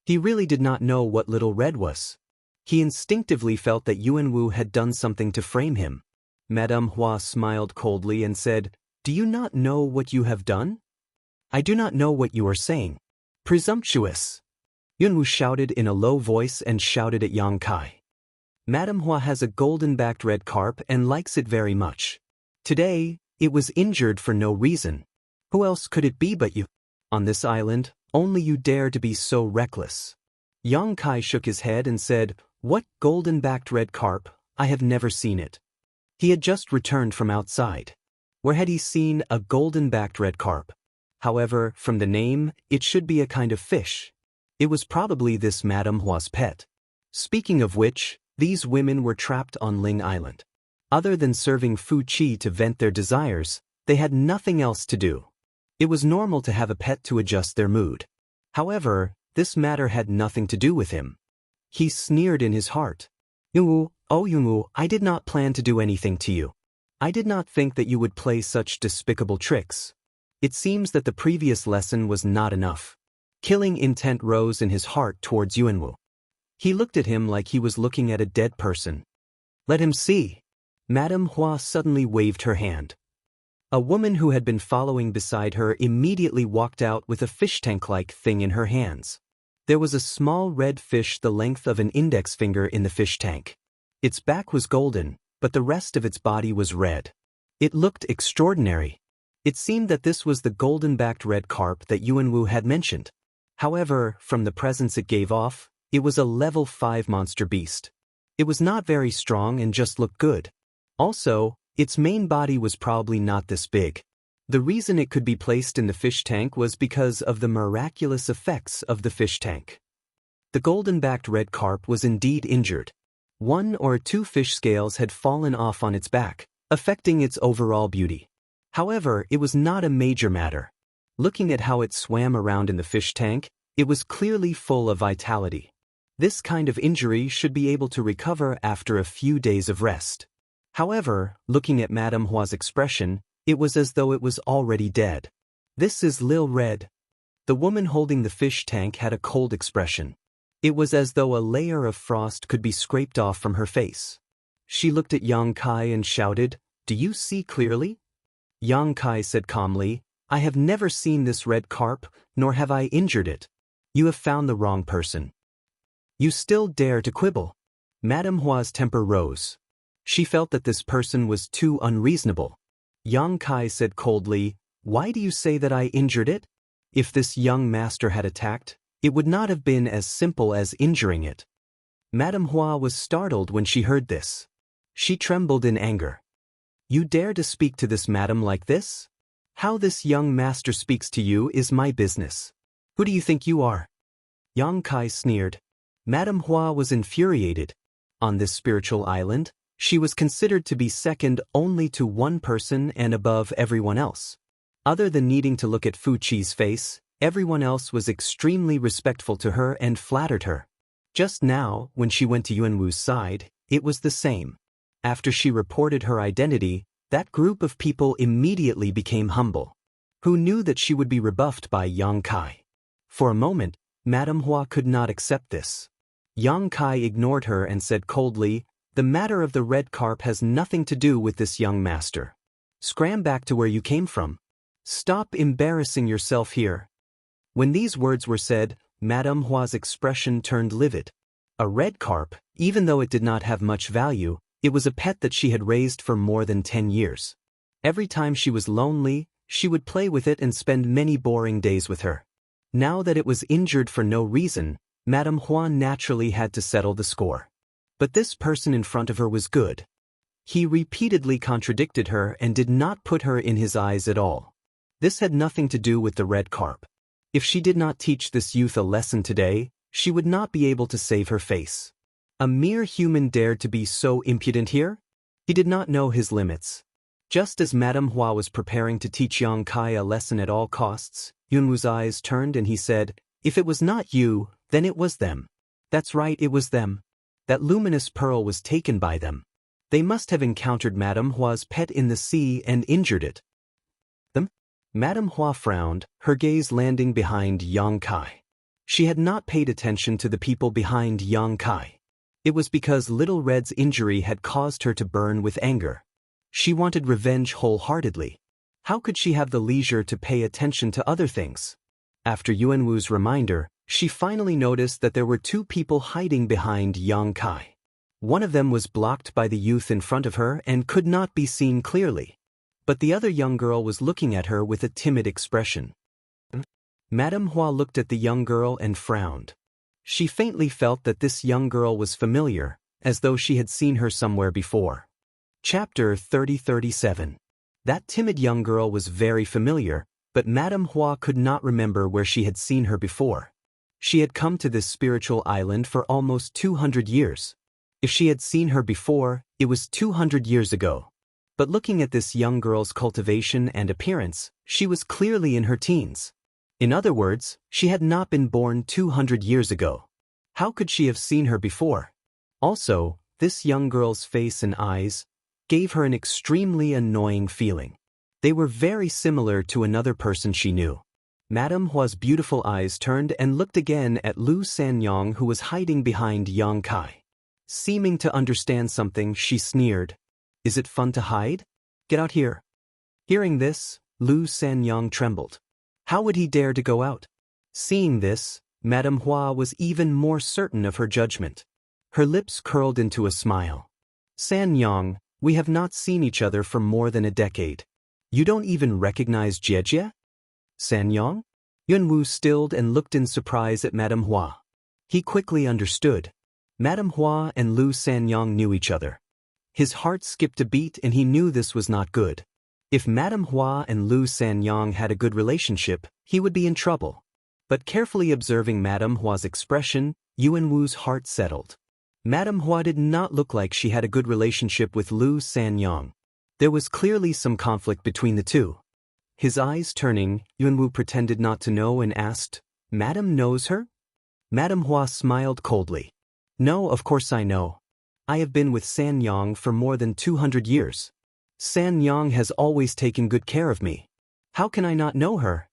He really did not know what Little Red was. He instinctively felt that Yuan Wu had done something to frame him. Madame Hua smiled coldly and said, "Do you not know what you have done?" "I do not know what you are saying." "Presumptuous!" Yuan Wu shouted in a low voice and shouted at Yang Kai. "Madame Hua has a golden-backed red carp and likes it very much. Today, it was injured for no reason. Who else could it be but you? On this island, only you dare to be so reckless. Yang Kai shook his head and said, "What golden-backed red carp? I have never seen it." He had just returned from outside. Where had he seen a golden-backed red carp? However, from the name, it should be a kind of fish. It was probably this Madame Hua's pet. Speaking of which, these women were trapped on Ling Island. Other than serving Fu Qi to vent their desires, they had nothing else to do. It was normal to have a pet to adjust their mood. However, this matter had nothing to do with him. He sneered in his heart. "Yunwu, oh Yunwu, I did not plan to do anything to you. I did not think that you would play such despicable tricks." It seems that the previous lesson was not enough. Killing intent rose in his heart towards Yunwu. He looked at him like he was looking at a dead person. "Let him see." Madame Hua suddenly waved her hand. A woman who had been following beside her immediately walked out with a fish tank-like thing in her hands. There was a small red fish the length of an index finger in the fish tank. Its back was golden, but the rest of its body was red. It looked extraordinary. It seemed that this was the golden-backed red carp that Yuanwu had mentioned. However, from the presence it gave off, it was a level 5 monster beast. It was not very strong and just looked good. Also, its main body was probably not this big. The reason it could be placed in the fish tank was because of the miraculous effects of the fish tank. The golden-backed red carp was indeed injured. 1 or 2 fish scales had fallen off on its back, affecting its overall beauty. However, it was not a major matter. Looking at how it swam around in the fish tank, it was clearly full of vitality. This kind of injury should be able to recover after a few days of rest. However, looking at Madame Hua's expression, it was as though it was already dead. "This is Lil Red." The woman holding the fish tank had a cold expression. It was as though a layer of frost could be scraped off from her face. She looked at Yang Kai and shouted, "Do you see clearly?" Yang Kai said calmly, "I have never seen this red carp, nor have I injured it. You have found the wrong person. You still dare to quibble." Madame Hua's temper rose. She felt that this person was too unreasonable. Yang Kai said coldly, "Why do you say that I injured it? If this young master had attacked, it would not have been as simple as injuring it." Madame Hua was startled when she heard this. She trembled in anger. "You dare to speak to this madam like this? How this young master speaks to you is my business. Who do you think you are?" Yang Kai sneered. Madame Hua was infuriated. On this spiritual island, she was considered to be second only to one person and above everyone else. Other than needing to look at Fu Qi's face, everyone else was extremely respectful to her and flattered her. Just now, when she went to Yuanwu's side, it was the same. After she reported her identity, that group of people immediately became humble. Who knew that she would be rebuffed by Yang Kai? For a moment, Madame Hua could not accept this. Yang Kai ignored her and said coldly, "The matter of the red carp has nothing to do with this young master. Scram back to where you came from. Stop embarrassing yourself here." When these words were said, Madame Hua's expression turned livid. A red carp, even though it did not have much value, it was a pet that she had raised for more than 10 years. Every time she was lonely, she would play with it and spend many boring days with her. Now that it was injured for no reason, Madame Hua naturally had to settle the score. But this person in front of her was good. He repeatedly contradicted her and did not put her in his eyes at all. This had nothing to do with the red carp. If she did not teach this youth a lesson today, she would not be able to save her face. A mere human dared to be so impudent here? He did not know his limits. Just as Madame Hua was preparing to teach Yang Kai a lesson at all costs, Yunwu's eyes turned and he said, "If it was not you, then it was them. That's right, it was them. That luminous pearl was taken by them. They must have encountered Madame Hua's pet in the sea and injured it." Them? Madame Hua frowned, her gaze landing behind Yang Kai. She had not paid attention to the people behind Yang Kai. It was because Little Red's injury had caused her to burn with anger. She wanted revenge wholeheartedly. How could she have the leisure to pay attention to other things? After Yuanwu's reminder, she finally noticed that there were 2 people hiding behind Yang Kai. One of them was blocked by the youth in front of her and could not be seen clearly. but the other young girl was looking at her with a timid expression. Madame Hua looked at the young girl and frowned. She faintly felt that this young girl was familiar, as though she had seen her somewhere before. Chapter 30-37. That timid young girl was very familiar, but Madame Hua could not remember where she had seen her before. She had come to this spiritual island for almost 200 years. If she had seen her before, it was 200 years ago. But looking at this young girl's cultivation and appearance, she was clearly in her teens. In other words, she had not been born 200 years ago. How could she have seen her before? Also, this young girl's face and eyes gave her an extremely annoying feeling. They were very similar to another person she knew. Madame Hua's beautiful eyes turned and looked again at Lu Sanyong, who was hiding behind Yang Kai. Seeming to understand something, she sneered. "Is it fun to hide? Get out here." Hearing this, Lu Sanyong trembled. How would he dare to go out? Seeing this, Madame Hua was even more certain of her judgment. Her lips curled into a smile. "Sanyong, we have not seen each other for more than a decade. You don't even recognize Jiejie?" "Sanyong?" Yunwu stilled and looked in surprise at Madame Hua. He quickly understood. Madame Hua and Lu Sanyong knew each other. His heart skipped a beat and he knew this was not good. If Madame Hua and Lu Sanyong had a good relationship, he would be in trouble. But carefully observing Madame Hua's expression, Yunwu's heart settled. Madame Hua did not look like she had a good relationship with Lu Sanyong. There was clearly some conflict between the two. His eyes turning, Yunwu pretended not to know and asked, "Madame knows her?" Madame Hua smiled coldly. "No, of course I know. I have been with Sanyong for more than 200 years. Sanyong has always taken good care of me. How can I not know her?"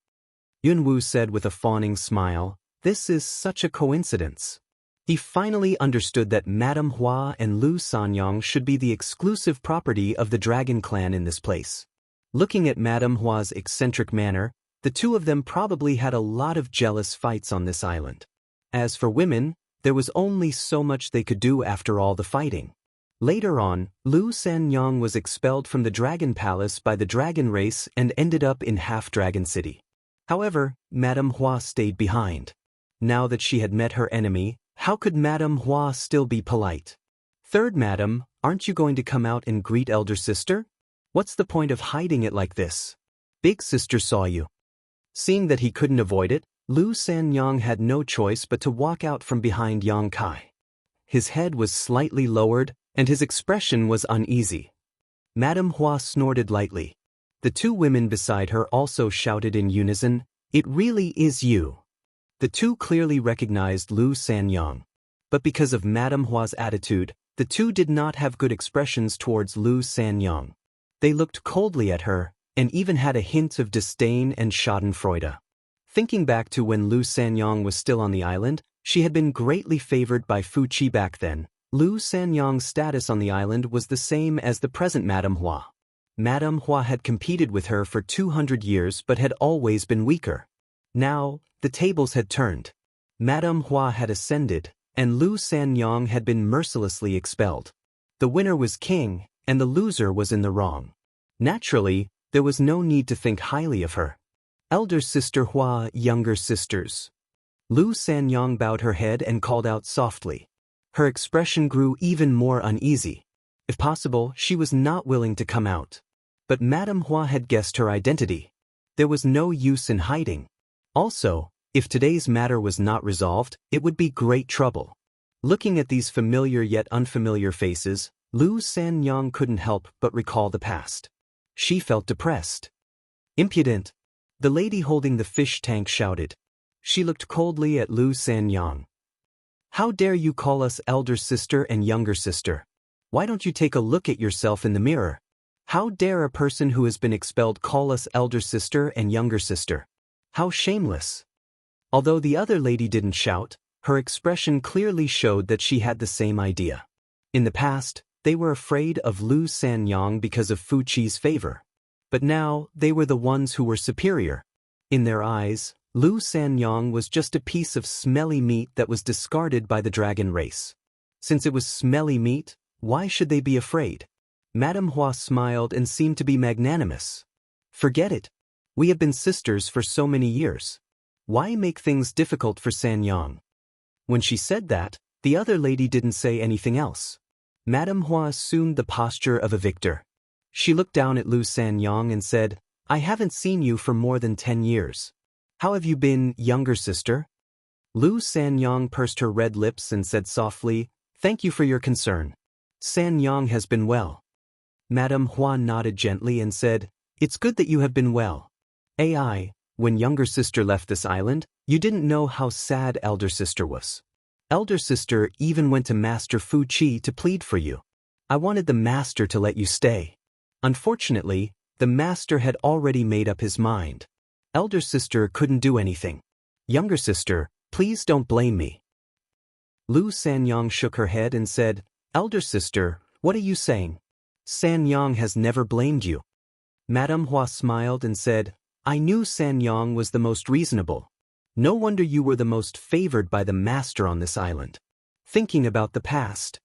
Yunwu said with a fawning smile, "This is such a coincidence." He finally understood that Madame Hua and Lu Sanyong should be the exclusive property of the Dragon Clan in this place. Looking at Madame Hua's eccentric manner, the two of them probably had a lot of jealous fights on this island. As for women, there was only so much they could do after all the fighting. Later on, Lu Sanyong was expelled from the Dragon Palace by the Dragon Race and ended up in Half-Dragon City. However, Madame Hua stayed behind. Now that she had met her enemy, how could Madame Hua still be polite? "Third Madam, aren't you going to come out and greet elder sister? What's the point of hiding it like this? Big sister saw you." Seeing that he couldn't avoid it, Lu Sanyong had no choice but to walk out from behind Yang Kai. His head was slightly lowered, and his expression was uneasy. Madame Hua snorted lightly. The two women beside her also shouted in unison, "It really is you." The two clearly recognized Lu Sanyong. But because of Madame Hua's attitude, the two did not have good expressions towards Lu Sanyong. They looked coldly at her, and even had a hint of disdain and schadenfreude. Thinking back to when Lu Sanyong was still on the island, she had been greatly favored by Fu Qi back then. Lu Sanyong's status on the island was the same as the present Madame Hua. Madame Hua had competed with her for 200 years but had always been weaker. Now, the tables had turned. Madame Hua had ascended, and Lu Sanyong had been mercilessly expelled. The winner was king, and the loser was in the wrong. Naturally, there was no need to think highly of her. "Elder sister Hua, younger sisters." Lu Sanyong bowed her head and called out softly. Her expression grew even more uneasy. If possible, she was not willing to come out. But Madame Hua had guessed her identity. There was no use in hiding. Also, if today's matter was not resolved, it would be great trouble. Looking at these familiar yet unfamiliar faces, Lu Sanyong couldn't help but recall the past. She felt depressed. "Impudent!" the lady holding the fish tank shouted. She looked coldly at Lu Sanyong. "How dare you call us elder sister and younger sister? Why don't you take a look at yourself in the mirror? How dare a person who has been expelled call us elder sister and younger sister? How shameless!" Although the other lady didn't shout, her expression clearly showed that she had the same idea. In the past, they were afraid of Lu Sanyong because of Fu Qi's favor. But now, they were the ones who were superior. In their eyes, Lu Sanyong was just a piece of smelly meat that was discarded by the dragon race. Since it was smelly meat, why should they be afraid? Madame Hua smiled and seemed to be magnanimous. Forget it. We have been sisters for so many years. Why make things difficult for Sanyang? When she said that, the other lady didn't say anything else. Madame Hua assumed the posture of a victor. She looked down at Lu Sanyang and said, I haven't seen you for more than 10 years. How have you been, younger sister? Lu Sanyang pursed her red lips and said softly, Thank you for your concern. Sanyang has been well. Madame Hua nodded gently and said, It's good that you have been well. AI, when younger sister left this island, you didn't know how sad elder sister was. Elder sister even went to Master Fu Chi to plead for you. I wanted the master to let you stay. Unfortunately, the master had already made up his mind. Elder sister couldn't do anything. Younger sister, please don't blame me. Lu Sanyang shook her head and said, Elder sister, what are you saying? Sanyang has never blamed you. Madame Hua smiled and said, I knew Sanyang was the most reasonable. No wonder you were the most favored by the master on this island. Thinking about the past.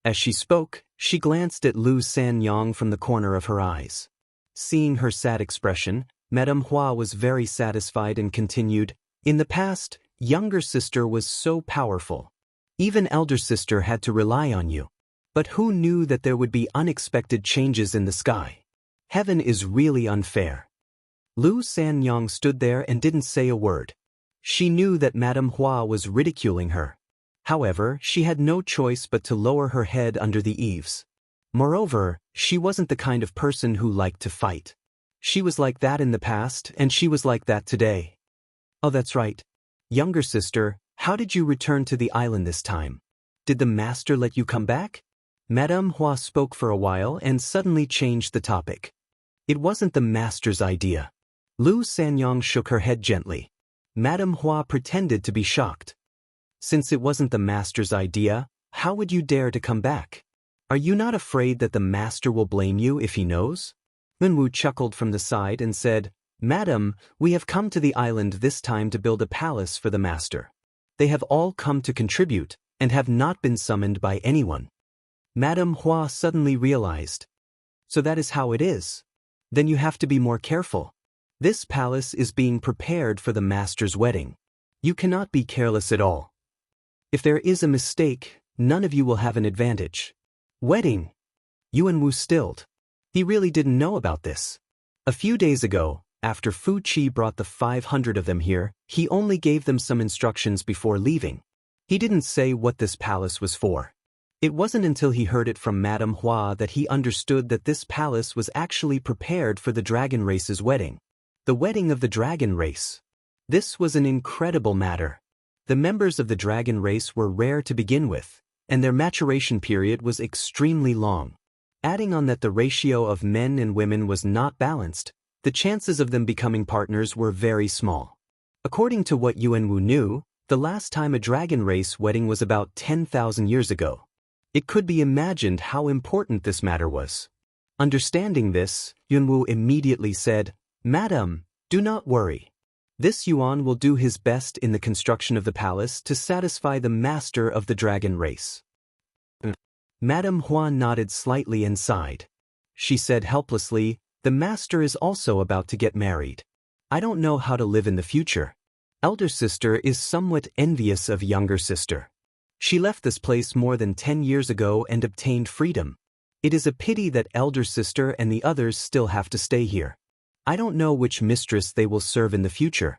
As she spoke, she glanced at Lu Sanyang from the corner of her eyes. Seeing her sad expression, Madame Hua was very satisfied and continued, In the past, younger sister was so powerful. Even elder sister had to rely on you. But who knew that there would be unexpected changes in the sky? Heaven is really unfair. Lu Sanyang stood there and didn't say a word. She knew that Madame Hua was ridiculing her. However, she had no choice but to lower her head under the eaves. Moreover, she wasn't the kind of person who liked to fight. She was like that in the past, and she was like that today. Oh, that's right. Younger sister, how did you return to the island this time? Did the master let you come back? Madame Hua spoke for a while and suddenly changed the topic. It wasn't the master's idea. Lu Sanyang shook her head gently. Madame Hua pretended to be shocked. Since it wasn't the master's idea, how would you dare to come back? Are you not afraid that the master will blame you if he knows? Yunwu chuckled from the side and said, Madam, we have come to the island this time to build a palace for the master. They have all come to contribute, and have not been summoned by anyone. Madame Hua suddenly realized. So that is how it is. Then you have to be more careful. This palace is being prepared for the master's wedding. You cannot be careless at all. If there is a mistake, none of you will have an advantage. Wedding. Yunwu stilled. He really didn't know about this. A few days ago, after Fu Chi brought the 500 of them here, he only gave them some instructions before leaving. He didn't say what this palace was for. It wasn't until he heard it from Madame Hua that he understood that this palace was actually prepared for the dragon race's wedding. The wedding of the dragon race. This was an incredible matter. The members of the dragon race were rare to begin with, and their maturation period was extremely long. Adding on that the ratio of men and women was not balanced, the chances of them becoming partners were very small. According to what Yunwu knew, the last time a dragon race wedding was about 10,000 years ago. It could be imagined how important this matter was. Understanding this, Yunwu immediately said, Madam, do not worry. This Yuan will do his best in the construction of the palace to satisfy the master of the dragon race. Madame Hua nodded slightly and sighed. She said helplessly, the master is also about to get married. I don't know how to live in the future. Elder sister is somewhat envious of younger sister. She left this place more than 10 years ago and obtained freedom. It is a pity that elder sister and the others still have to stay here. I don't know which mistress they will serve in the future.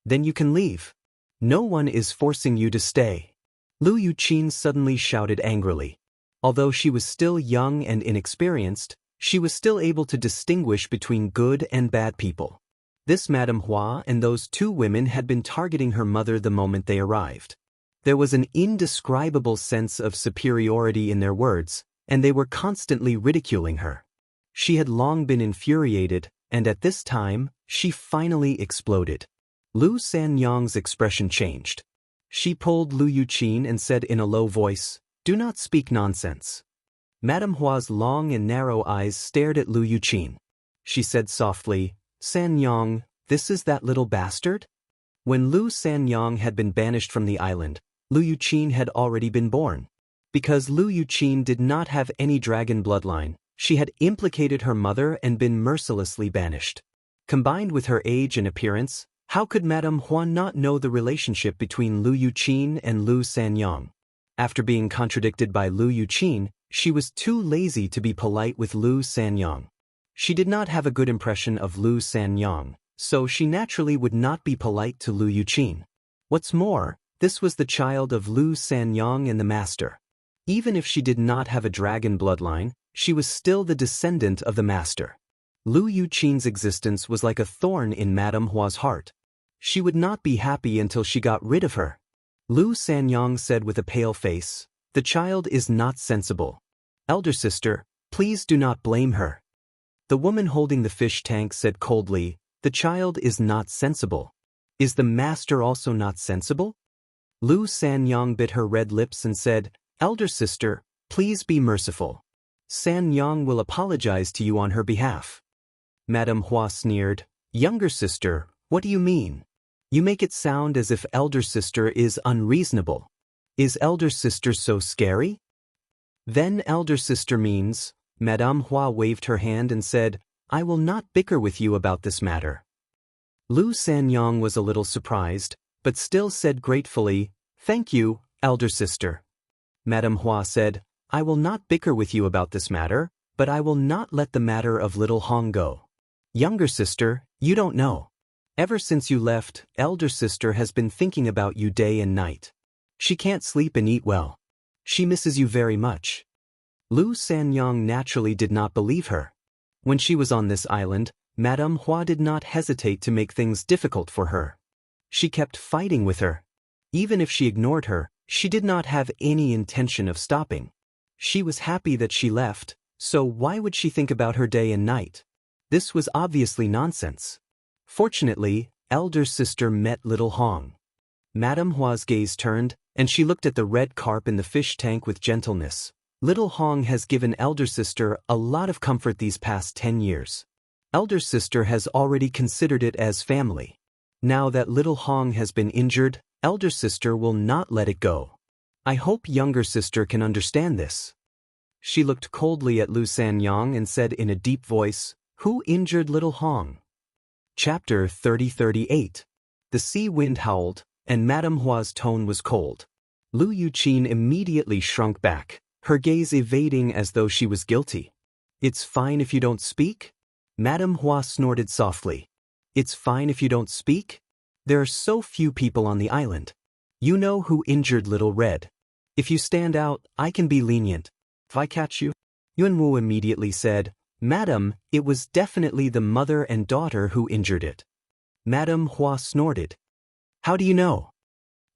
Then you can leave. No one is forcing you to stay. Lu Yuqin suddenly shouted angrily. Although she was still young and inexperienced, she was still able to distinguish between good and bad people. This Madame Hua and those two women had been targeting her mother the moment they arrived. There was an indescribable sense of superiority in their words, and they were constantly ridiculing her. She had long been infuriated, and at this time, she finally exploded. Lu Sanyang's expression changed. She pulled Lu Yuqin and said in a low voice, Do not speak nonsense. Madame Hua's long and narrow eyes stared at Lu Yuqin. She said softly, Sanyang, this is that little bastard? When Lu Sanyang had been banished from the island, Lu Yuqin had already been born. Because Lu Yuqin did not have any dragon bloodline, She had implicated her mother and been mercilessly banished. Combined with her age and appearance, how could Madame Hua not know the relationship between Lu Yuqin and Lu Sanyang? After being contradicted by Lu Yuqin, she was too lazy to be polite with Lu Sanyang. She did not have a good impression of Lu Sanyang, so she naturally would not be polite to Lu Yuqin. What's more, this was the child of Lu Sanyang and the master. Even if she did not have a dragon bloodline, she was still the descendant of the master. Lu Yuqin's existence was like a thorn in Madame Hua's heart. She would not be happy until she got rid of her. Lu Sanyang said with a pale face, "The child is not sensible. Elder sister, please do not blame her." The woman holding the fish tank said coldly, "The child is not sensible. Is the master also not sensible?" Lu Sanyang bit her red lips and said, "Elder sister, please be merciful. Sanyang will apologize to you on her behalf." Madame Hua sneered, "Younger sister, what do you mean? You make it sound as if elder sister is unreasonable. Is elder sister so scary?" "Then elder sister means," Madame Hua waved her hand and said, "I will not bicker with you about this matter." Lu Sanyang was a little surprised, but still said gratefully, "Thank you, elder sister." Madame Hua said, "I will not bicker with you about this matter, but I will not let the matter of little Hong go. Younger sister, you don't know. Ever since you left, elder sister has been thinking about you day and night. She can't sleep and eat well. She misses you very much." Lu Sanyang naturally did not believe her. When she was on this island, Madame Hua did not hesitate to make things difficult for her. She kept fighting with her. Even if she ignored her, she did not have any intention of stopping. She was happy that she left, so why would she think about her day and night? This was obviously nonsense. Fortunately, elder sister met little Hong. Madame Hua's gaze turned, and she looked at the red carp in the fish tank with gentleness. Little Hong has given elder sister a lot of comfort these past 10 years. Elder sister has already considered it as family. Now that little Hong has been injured, elder sister will not let it go. I hope younger sister can understand this." She looked coldly at Lu Sanyang and said in a deep voice, "Who injured little Hong?" Chapter 3038. The sea wind howled, and Madame Hua's tone was cold. Lu Yuqin immediately shrunk back, her gaze evading as though she was guilty. "It's fine if you don't speak?" Madame Hua snorted softly. "It's fine if you don't speak? There are so few people on the island. You know who injured Little Red. If you stand out, I can be lenient. If I catch you?" Yuanwu immediately said, "Madam, it was definitely the mother and daughter who injured it." Madame Hua snorted. "How do you know?"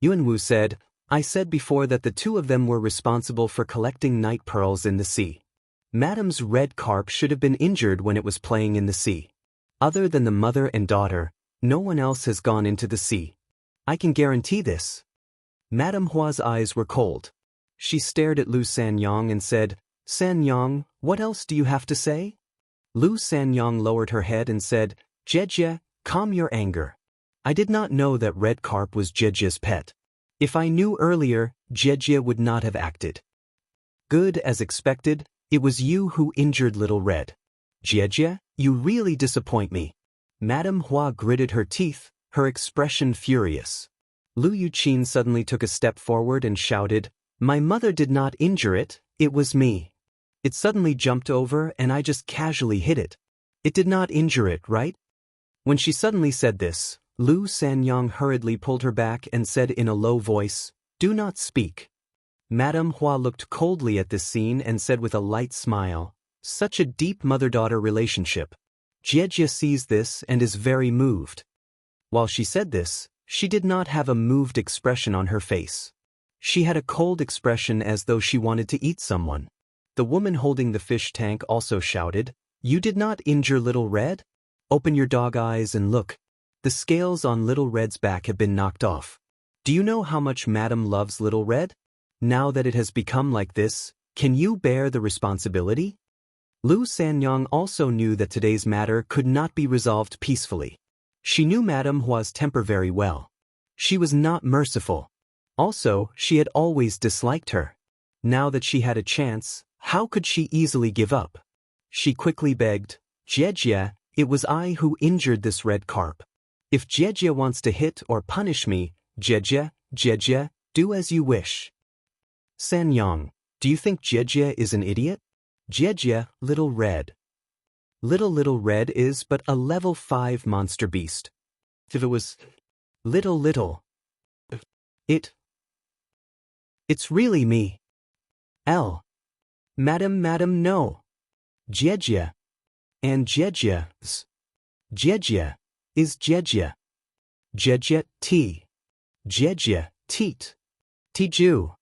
Yuanwu said, "I said before that the two of them were responsible for collecting night pearls in the sea. Madame's red carp should have been injured when it was playing in the sea. Other than the mother and daughter, no one else has gone into the sea. I can guarantee this." Madame Hua's eyes were cold. She stared at Lu Sanyang and said, "Sanyang, what else do you have to say?" Lu Sanyang lowered her head and said, "Jejie, calm your anger. I did not know that red carp was Jejie's pet. If I knew earlier, Jejie would not have acted. Good as expected, it was you who injured Little Red. Jejie, you really disappoint me." Madame Hua gritted her teeth, her expression furious. Lu Yuqin suddenly took a step forward and shouted, "My mother did not injure it, it was me. It suddenly jumped over and I just casually hit it. It did not injure it, right?" When she suddenly said this, Lu Sanyang hurriedly pulled her back and said in a low voice, "Do not speak." Madame Hua looked coldly at this scene and said with a light smile, "Such a deep mother-daughter relationship. Jejie sees this and is very moved." While she said this, she did not have a moved expression on her face. She had a cold expression as though she wanted to eat someone. The woman holding the fish tank also shouted, "You did not injure Little Red? Open your dog eyes and look. The scales on Little Red's back have been knocked off. Do you know how much Madame loves Little Red? Now that it has become like this, can you bear the responsibility?" Lu Sanyang also knew that today's matter could not be resolved peacefully. She knew Madame Hua's temper very well. She was not merciful. Also, she had always disliked her. Now that she had a chance, how could she easily give up? She quickly begged, "Jejia, it was I who injured this red carp. If Jejia wants to hit or punish me, Jejia, do as you wish." Sanyang, do you think Jejia is an idiot? Jejia, Little Red. Little Red is but a level 5 monster beast. If it was little, it's really me. Madam, no. Jejia. And Jejia is Jejia. Jejia T. Jejia Teet. Tiju.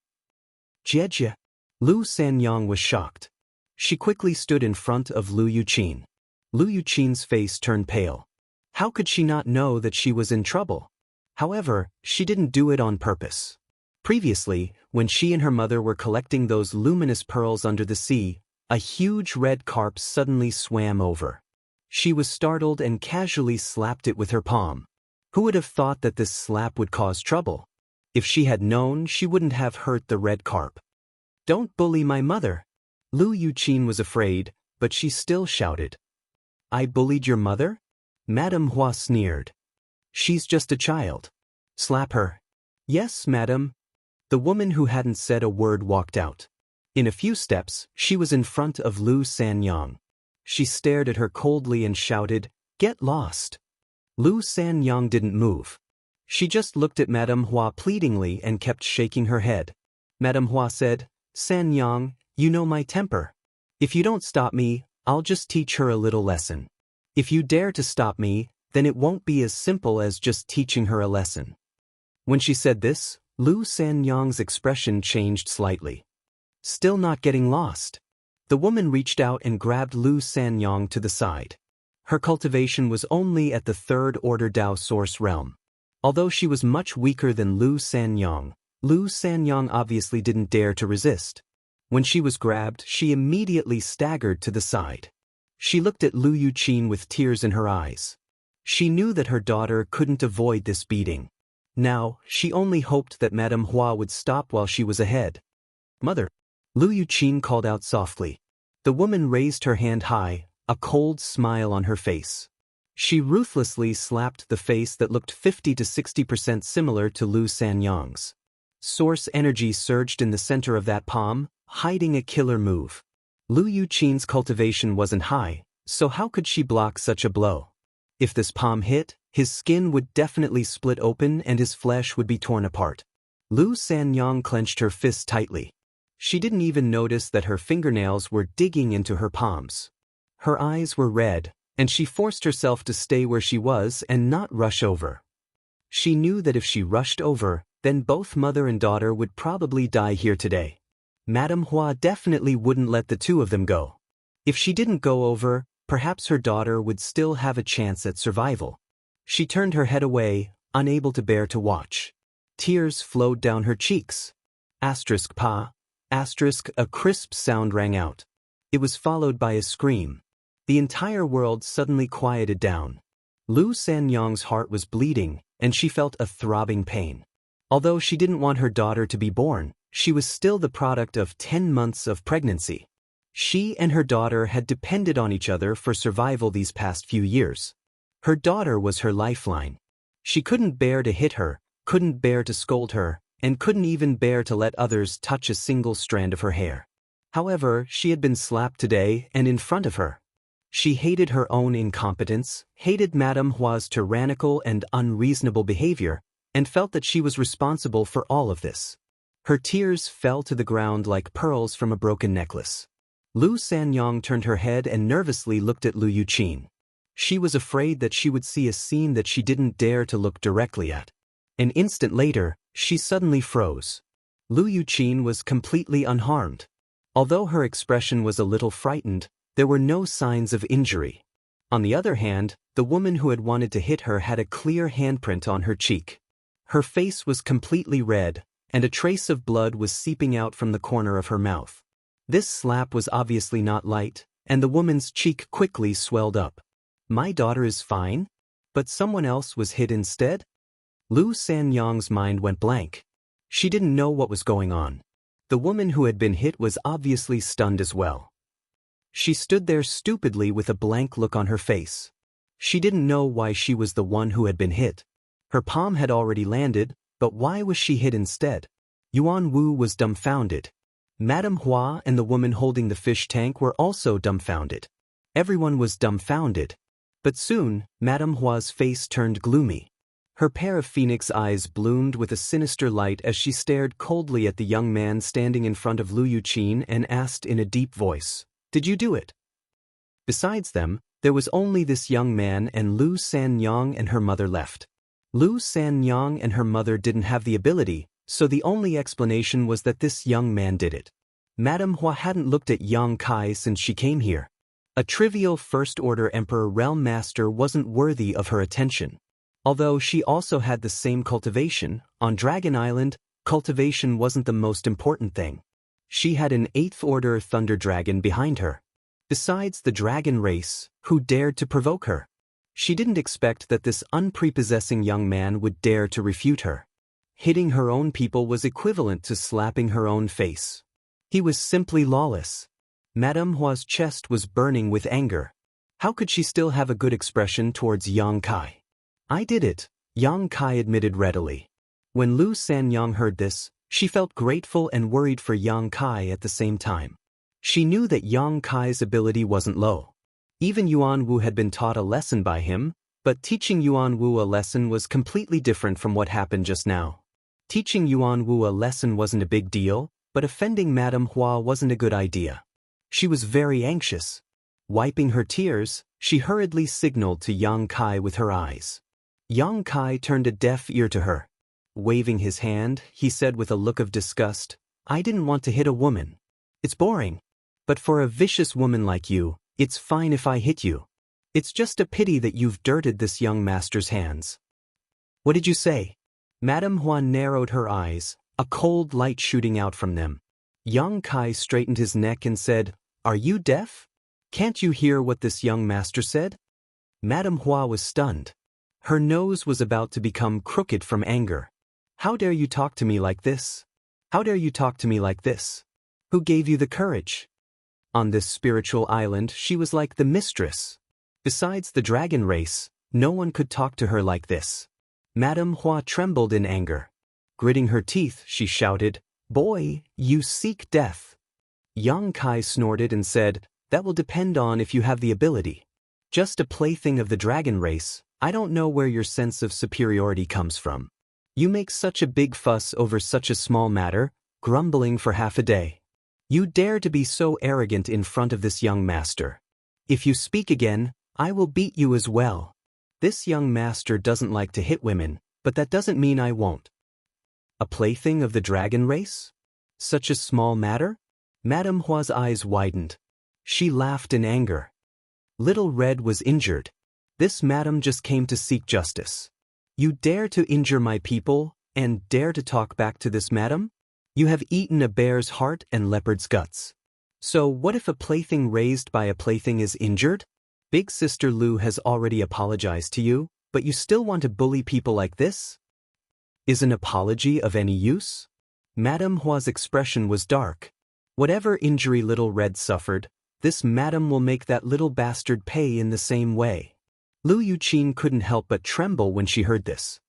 Jejia. Lu Sanyang was shocked. She quickly stood in front of Lu Yuqin. Lu Yuqin's face turned pale. How could she not know that she was in trouble? However, she didn't do it on purpose. Previously, when she and her mother were collecting those luminous pearls under the sea, a huge red carp suddenly swam over. She was startled and casually slapped it with her palm. Who would have thought that this slap would cause trouble? If she had known, she wouldn't have hurt the red carp. "Don't bully my mother." Lu Yuqin was afraid, but she still shouted. "I bullied your mother?" Madame Hua sneered. "She's just a child. Slap her." "Yes, madam." The woman who hadn't said a word walked out. In a few steps, she was in front of Lu Sanyang. She stared at her coldly and shouted, "Get lost." Lu Sanyang didn't move. She just looked at Madame Hua pleadingly and kept shaking her head. Madame Hua said, "Sanyang, you know my temper. If you don't stop me, I'll just teach her a little lesson. If you dare to stop me, then it won't be as simple as just teaching her a lesson." When she said this, Lu Sanyang's expression changed slightly. Still not getting lost. The woman reached out and grabbed Lu Sanyang to the side. Her cultivation was only at the 3rd order Dao source realm. Although she was much weaker than Lu Sanyang obviously didn't dare to resist. When she was grabbed, she immediately staggered to the side. She looked at Lu Yuqin with tears in her eyes. She knew that her daughter couldn't avoid this beating. Now, she only hoped that Madame Hua would stop while she was ahead. "Mother," Lu Yuqin called out softly. The woman raised her hand high, a cold smile on her face. She ruthlessly slapped the face that looked 50 to 60% similar to Lu Sanyang's. Source energy surged in the center of that palm, hiding a killer move. Lu Yuqin's cultivation wasn't high, so how could she block such a blow? If this palm hit, his skin would definitely split open and his flesh would be torn apart. Lu Sanyang clenched her fists tightly. She didn't even notice that her fingernails were digging into her palms. Her eyes were red, and she forced herself to stay where she was and not rush over. She knew that if she rushed over, then both mother and daughter would probably die here today. Madame Hua definitely wouldn't let the two of them go. If she didn't go over, perhaps her daughter would still have a chance at survival. She turned her head away, unable to bear to watch. Tears flowed down her cheeks. A crisp sound rang out. It was followed by a scream. The entire world suddenly quieted down. Lu Sanyang's heart was bleeding, and she felt a throbbing pain. Although she didn't want her daughter to be born, she was still the product of 10 months of pregnancy. She and her daughter had depended on each other for survival these past few years. Her daughter was her lifeline. She couldn't bear to hit her, couldn't bear to scold her, and couldn't even bear to let others touch a single strand of her hair. However, she had been slapped today and in front of her. She hated her own incompetence, hated Madame Hua's tyrannical and unreasonable behavior, and felt that she was responsible for all of this. Her tears fell to the ground like pearls from a broken necklace. Lu Sanyang turned her head and nervously looked at Lu Yuqin. She was afraid that she would see a scene that she didn't dare to look directly at. An instant later, she suddenly froze. Lu Yuqin was completely unharmed. Although her expression was a little frightened, there were no signs of injury. On the other hand, the woman who had wanted to hit her had a clear handprint on her cheek. Her face was completely red, and a trace of blood was seeping out from the corner of her mouth. This slap was obviously not light, and the woman's cheek quickly swelled up. My daughter is fine? But someone else was hit instead? Lu Sanyang's mind went blank. She didn't know what was going on. The woman who had been hit was obviously stunned as well. She stood there stupidly with a blank look on her face. She didn't know why she was the one who had been hit. Her palm had already landed, but why was she hit instead? Yuan Wu was dumbfounded. Madame Hua and the woman holding the fish tank were also dumbfounded. Everyone was dumbfounded. But soon, Madame Hua's face turned gloomy. Her pair of phoenix eyes bloomed with a sinister light as she stared coldly at the young man standing in front of Lu Yuqin and asked in a deep voice, "Did you do it?" Besides them, there was only this young man and Lu Sanyang and her mother left. Lu Sanyang and her mother didn't have the ability, so the only explanation was that this young man did it. Madame Hua hadn't looked at Yang Kai since she came here. A trivial First-Order Emperor Realm Master wasn't worthy of her attention. Although she also had the same cultivation, on Dragon Island, cultivation wasn't the most important thing. She had an 8th Order Thunder Dragon behind her. Besides the dragon race, who dared to provoke her? She didn't expect that this unprepossessing young man would dare to refute her. Hitting her own people was equivalent to slapping her own face. He was simply lawless. Madame Hua's chest was burning with anger. How could she still have a good expression towards Yang Kai? "I did it," Yang Kai admitted readily. When Lu Sanyang heard this, she felt grateful and worried for Yang Kai at the same time. She knew that Yang Kai's ability wasn't low. Even Yuan Wu had been taught a lesson by him, but teaching Yuan Wu a lesson was completely different from what happened just now. Teaching Yuan Wu a lesson wasn't a big deal, but offending Madame Hua wasn't a good idea. She was very anxious. Wiping her tears, she hurriedly signaled to Yang Kai with her eyes. Yang Kai turned a deaf ear to her. Waving his hand, he said with a look of disgust, "I didn't want to hit a woman. It's boring. But for a vicious woman like you, it's fine if I hit you. It's just a pity that you've dirted this young master's hands." "What did you say?" Madame Hua narrowed her eyes, a cold light shooting out from them. Yang Kai straightened his neck and said, "Are you deaf? Can't you hear what this young master said?" Madame Hua was stunned. Her nose was about to become crooked from anger. "How dare you talk to me like this? How dare you talk to me like this? Who gave you the courage?" On this spiritual island, she was like the mistress. Besides the dragon race, no one could talk to her like this. Madame Hua trembled in anger. Gritting her teeth, she shouted, "Boy, you seek death." Yang Kai snorted and said, "That will depend on if you have the ability. Just a plaything of the dragon race, I don't know where your sense of superiority comes from. You make such a big fuss over such a small matter, grumbling for half a day. You dare to be so arrogant in front of this young master. If you speak again, I will beat you as well. This young master doesn't like to hit women, but that doesn't mean I won't." A plaything of the dragon race? Such a small matter? Madame Hua's eyes widened. She laughed in anger. Little Red was injured. This madam just came to seek justice. You dare to injure my people, and dare to talk back to this madam? You have eaten a bear's heart and leopard's guts. So what if a plaything raised by a plaything is injured? Big Sister Lu has already apologized to you, but you still want to bully people like this? Is an apology of any use? Madame Hua's expression was dark. Whatever injury Little Red suffered, this madam will make that little bastard pay in the same way. Lu Yuqin couldn't help but tremble when she heard this.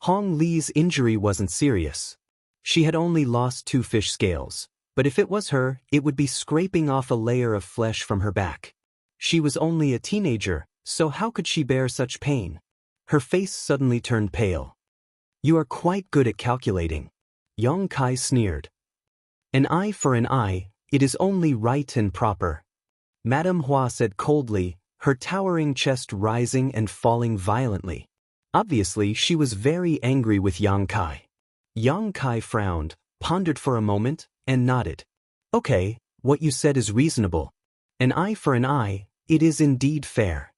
Hong Li's injury wasn't serious. She had only lost 2 fish scales, but if it was her, it would be scraping off a layer of flesh from her back. She was only a teenager, so how could she bear such pain? Her face suddenly turned pale. "You are quite good at calculating." Yang Kai sneered. "An eye for an eye, it is only right and proper," Madame Hua said coldly, her towering chest rising and falling violently. Obviously, she was very angry with Yang Kai. Yang Kai frowned, pondered for a moment, and nodded. "Okay, what you said is reasonable. An eye for an eye, it is indeed fair."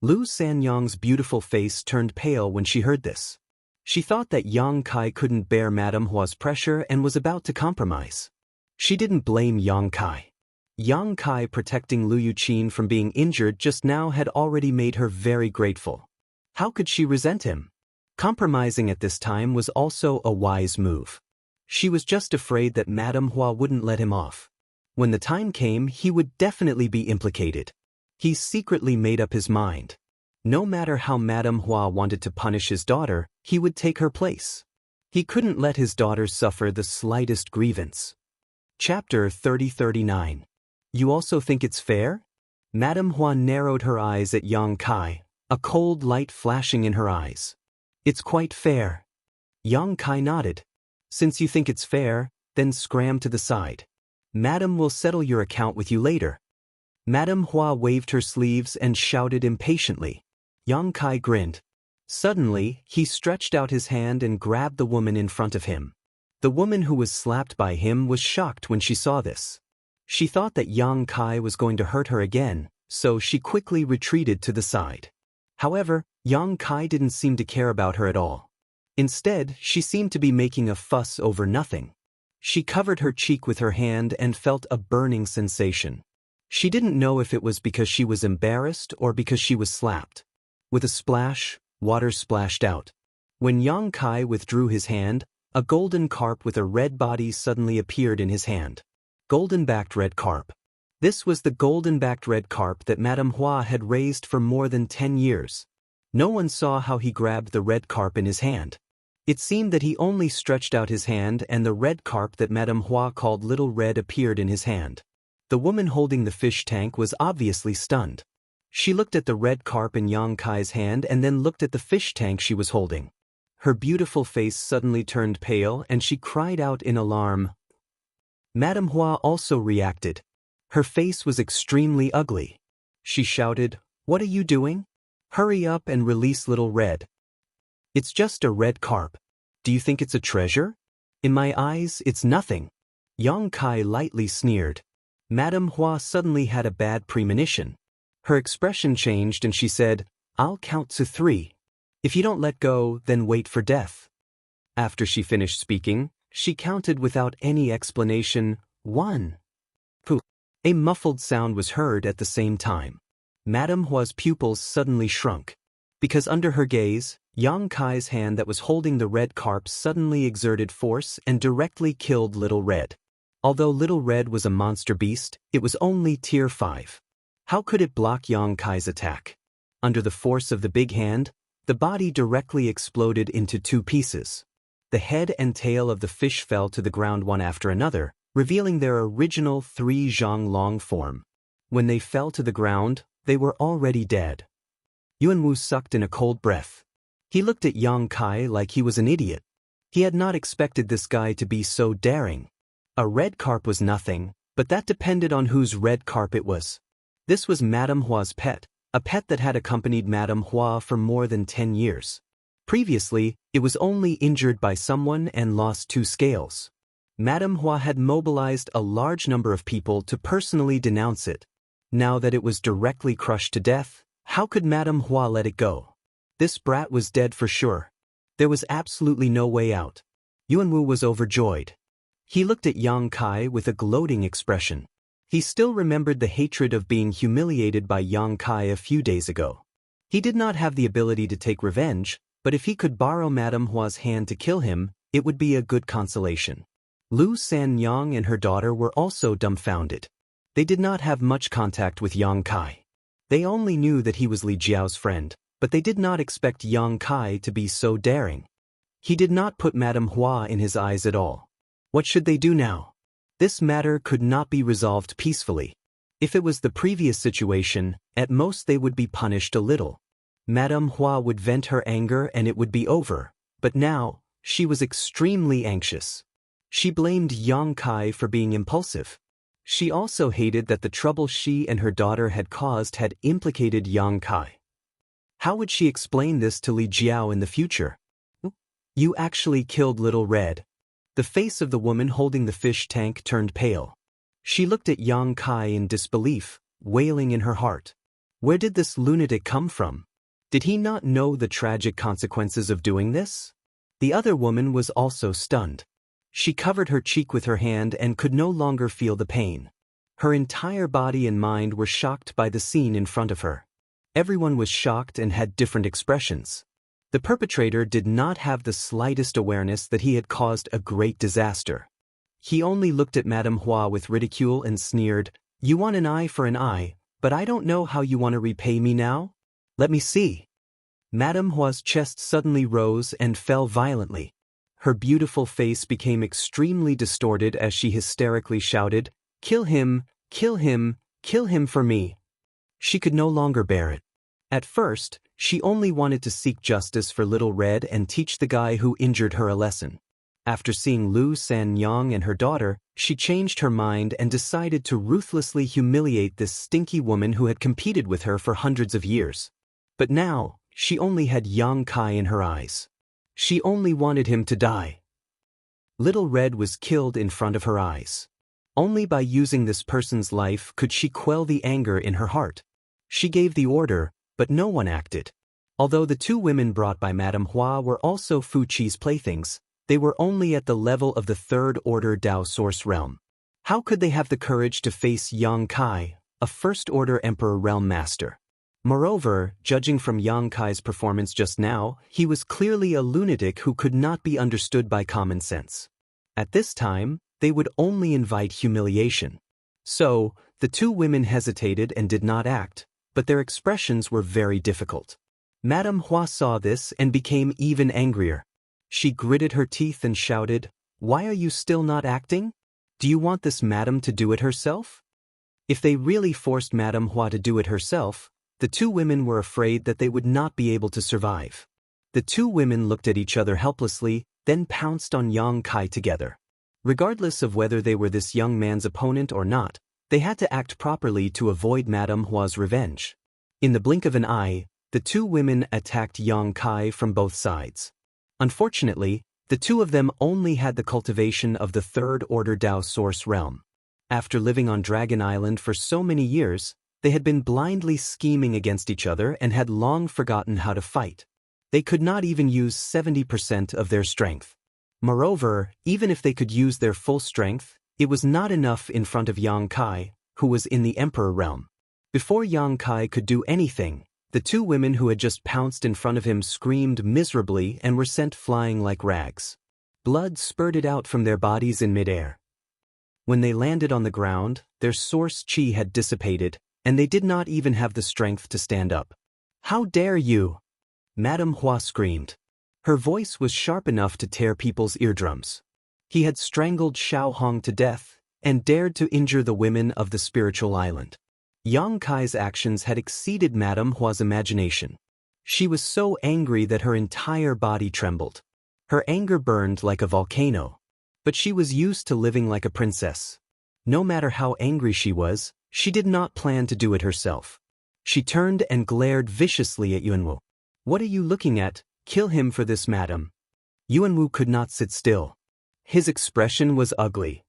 Lu Sanyang's beautiful face turned pale when she heard this. She thought that Yang Kai couldn't bear Madame Hua's pressure and was about to compromise. She didn't blame Yang Kai. Yang Kai protecting Lu Yuqin from being injured just now had already made her very grateful. How could she resent him? Compromising at this time was also a wise move. She was just afraid that Madame Hua wouldn't let him off. When the time came, he would definitely be implicated. He secretly made up his mind. No matter how Madame Hua wanted to punish his daughter, he would take her place. He couldn't let his daughter suffer the slightest grievance. Chapter 30-39. You also think it's fair? Madame Hua narrowed her eyes at Yang Kai, a cold light flashing in her eyes. It's quite fair. Yang Kai nodded. Since you think it's fair, then scram to the side. Madame will settle your account with you later. Madame Hua waved her sleeves and shouted impatiently. Yang Kai grinned. Suddenly, he stretched out his hand and grabbed the woman in front of him. The woman who was slapped by him was shocked when she saw this. She thought that Yang Kai was going to hurt her again, so she quickly retreated to the side. However, Yang Kai didn't seem to care about her at all. Instead, she seemed to be making a fuss over nothing. She covered her cheek with her hand and felt a burning sensation. She didn't know if it was because she was embarrassed or because she was slapped. With a splash, water splashed out. When Yang Kai withdrew his hand, a golden carp with a red body suddenly appeared in his hand. Golden-backed red carp. This was the golden-backed red carp that Madame Hua had raised for more than 10 years. No one saw how he grabbed the red carp in his hand. It seemed that he only stretched out his hand and the red carp that Madame Hua called Little Red appeared in his hand. The woman holding the fish tank was obviously stunned. She looked at the red carp in Yang Kai's hand and then looked at the fish tank she was holding. Her beautiful face suddenly turned pale and she cried out in alarm. Madame Hua also reacted. Her face was extremely ugly. She shouted, "What are you doing? Hurry up and release Little Red. It's just a red carp. Do you think it's a treasure? In my eyes, it's nothing." Yang Kai lightly sneered. Madame Hua suddenly had a bad premonition. Her expression changed and she said, "I'll count to 3. If you don't let go, then wait for death." After she finished speaking, she counted without any explanation, 1. Pooh. A muffled sound was heard at the same time. Madame Hua's pupils suddenly shrunk. Because under her gaze, Yang Kai's hand that was holding the red carp suddenly exerted force and directly killed Little Red. Although Little Red was a monster beast, it was only tier 5. How could it block Yang Kai's attack? Under the force of the big hand, the body directly exploded into 2 pieces. The head and tail of the fish fell to the ground one after another, revealing their original 3 zhang long form. When they fell to the ground, they were already dead. Yuanwu sucked in a cold breath. He looked at Yang Kai like he was an idiot. He had not expected this guy to be so daring. A red carp was nothing, but that depended on whose red carp it was. This was Madame Hua's pet, a pet that had accompanied Madame Hua for more than 10 years. Previously, it was only injured by someone and lost 2 scales. Madame Hua had mobilized a large number of people to personally denounce it. Now that it was directly crushed to death, how could Madame Hua let it go? This brat was dead for sure. There was absolutely no way out. Yuanwu was overjoyed. He looked at Yang Kai with a gloating expression. He still remembered the hatred of being humiliated by Yang Kai a few days ago. He did not have the ability to take revenge, but if he could borrow Madame Hua's hand to kill him, it would be a good consolation. Lu Sanyang and her daughter were also dumbfounded. They did not have much contact with Yang Kai. They only knew that he was Li Jiao's friend, but they did not expect Yang Kai to be so daring. He did not put Madame Hua in his eyes at all. What should they do now? This matter could not be resolved peacefully. If it was the previous situation, at most they would be punished a little. Madame Hua would vent her anger and it would be over, but now, she was extremely anxious. She blamed Yang Kai for being impulsive. She also hated that the trouble she and her daughter had caused had implicated Yang Kai. How would she explain this to Li Jiao in the future? "You actually killed Little Red." The face of the woman holding the fish tank turned pale. She looked at Yang Kai in disbelief, wailing in her heart. Where did this lunatic come from? Did he not know the tragic consequences of doing this? The other woman was also stunned. She covered her cheek with her hand and could no longer feel the pain. Her entire body and mind were shocked by the scene in front of her. Everyone was shocked and had different expressions. The perpetrator did not have the slightest awareness that he had caused a great disaster. He only looked at Madame Hua with ridicule and sneered, "You want an eye for an eye, but I don't know how you want to repay me now? Let me see." Madame Hua's chest suddenly rose and fell violently. Her beautiful face became extremely distorted as she hysterically shouted, "Kill him, kill him, kill him for me." She could no longer bear it. At first, she only wanted to seek justice for Little Red and teach the guy who injured her a lesson. After seeing Lu Sanyang and her daughter, she changed her mind and decided to ruthlessly humiliate this stinky woman who had competed with her for hundreds of years. But now, she only had Yang Kai in her eyes. She only wanted him to die. Little Red was killed in front of her eyes. Only by using this person's life could she quell the anger in her heart. She gave the order, but no one acted. Although the two women brought by Madame Hua were also Fu Chi's playthings, they were only at the level of the third-order Dao Source realm. How could they have the courage to face Yang Kai, a first-order Emperor realm master? Moreover, judging from Yang Kai's performance just now, he was clearly a lunatic who could not be understood by common sense. At this time, they would only invite humiliation. So, the two women hesitated and did not act, but their expressions were very difficult. Madame Hua saw this and became even angrier. She gritted her teeth and shouted, "Why are you still not acting? Do you want this madam to do it herself?" If they really forced Madame Hua to do it herself, the two women were afraid that they would not be able to survive. The two women looked at each other helplessly, then pounced on Yang Kai together. Regardless of whether they were this young man's opponent or not, they had to act properly to avoid Madame Hua's revenge. In the blink of an eye, the two women attacked Yang Kai from both sides. Unfortunately, the two of them only had the cultivation of the third-order Dao Source realm. After living on Dragon Island for so many years, they had been blindly scheming against each other and had long forgotten how to fight. They could not even use 70% of their strength. Moreover, even if they could use their full strength, it was not enough in front of Yang Kai, who was in the Emperor realm. Before Yang Kai could do anything, the two women who had just pounced in front of him screamed miserably and were sent flying like rags. Blood spurted out from their bodies in midair. When they landed on the ground, their source chi had dissipated, and they did not even have the strength to stand up. "How dare you!" Madame Hua screamed. Her voice was sharp enough to tear people's eardrums. He had strangled Xiao Hong to death and dared to injure the women of the spiritual island. Yang Kai's actions had exceeded Madame Hua's imagination. She was so angry that her entire body trembled. Her anger burned like a volcano. But she was used to living like a princess. No matter how angry she was, she did not plan to do it herself. She turned and glared viciously at Yuanwu. "What are you looking at? Kill him for this, madam." Yuanwu could not sit still. His expression was ugly.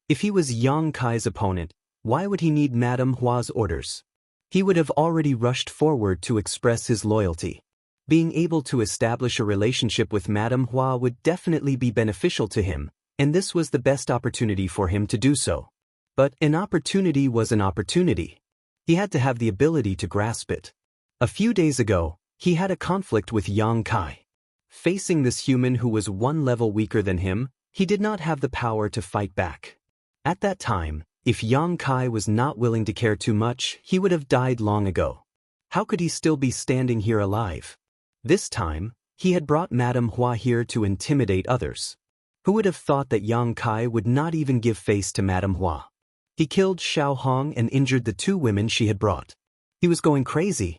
If he was Yang Kai's opponent, why would he need Madame Hua's orders? He would have already rushed forward to express his loyalty. Being able to establish a relationship with Madame Hua would definitely be beneficial to him, and this was the best opportunity for him to do so. But an opportunity was an opportunity. He had to have the ability to grasp it. A few days ago, he had a conflict with Yang Kai. Facing this human who was one level weaker than him, he did not have the power to fight back. At that time, if Yang Kai was not willing to care too much, he would have died long ago. How could he still be standing here alive? This time, he had brought Madame Hua here to intimidate others. Who would have thought that Yang Kai would not even give face to Madame Hua? He killed Xiao Hong and injured the two women she had brought. He was going crazy.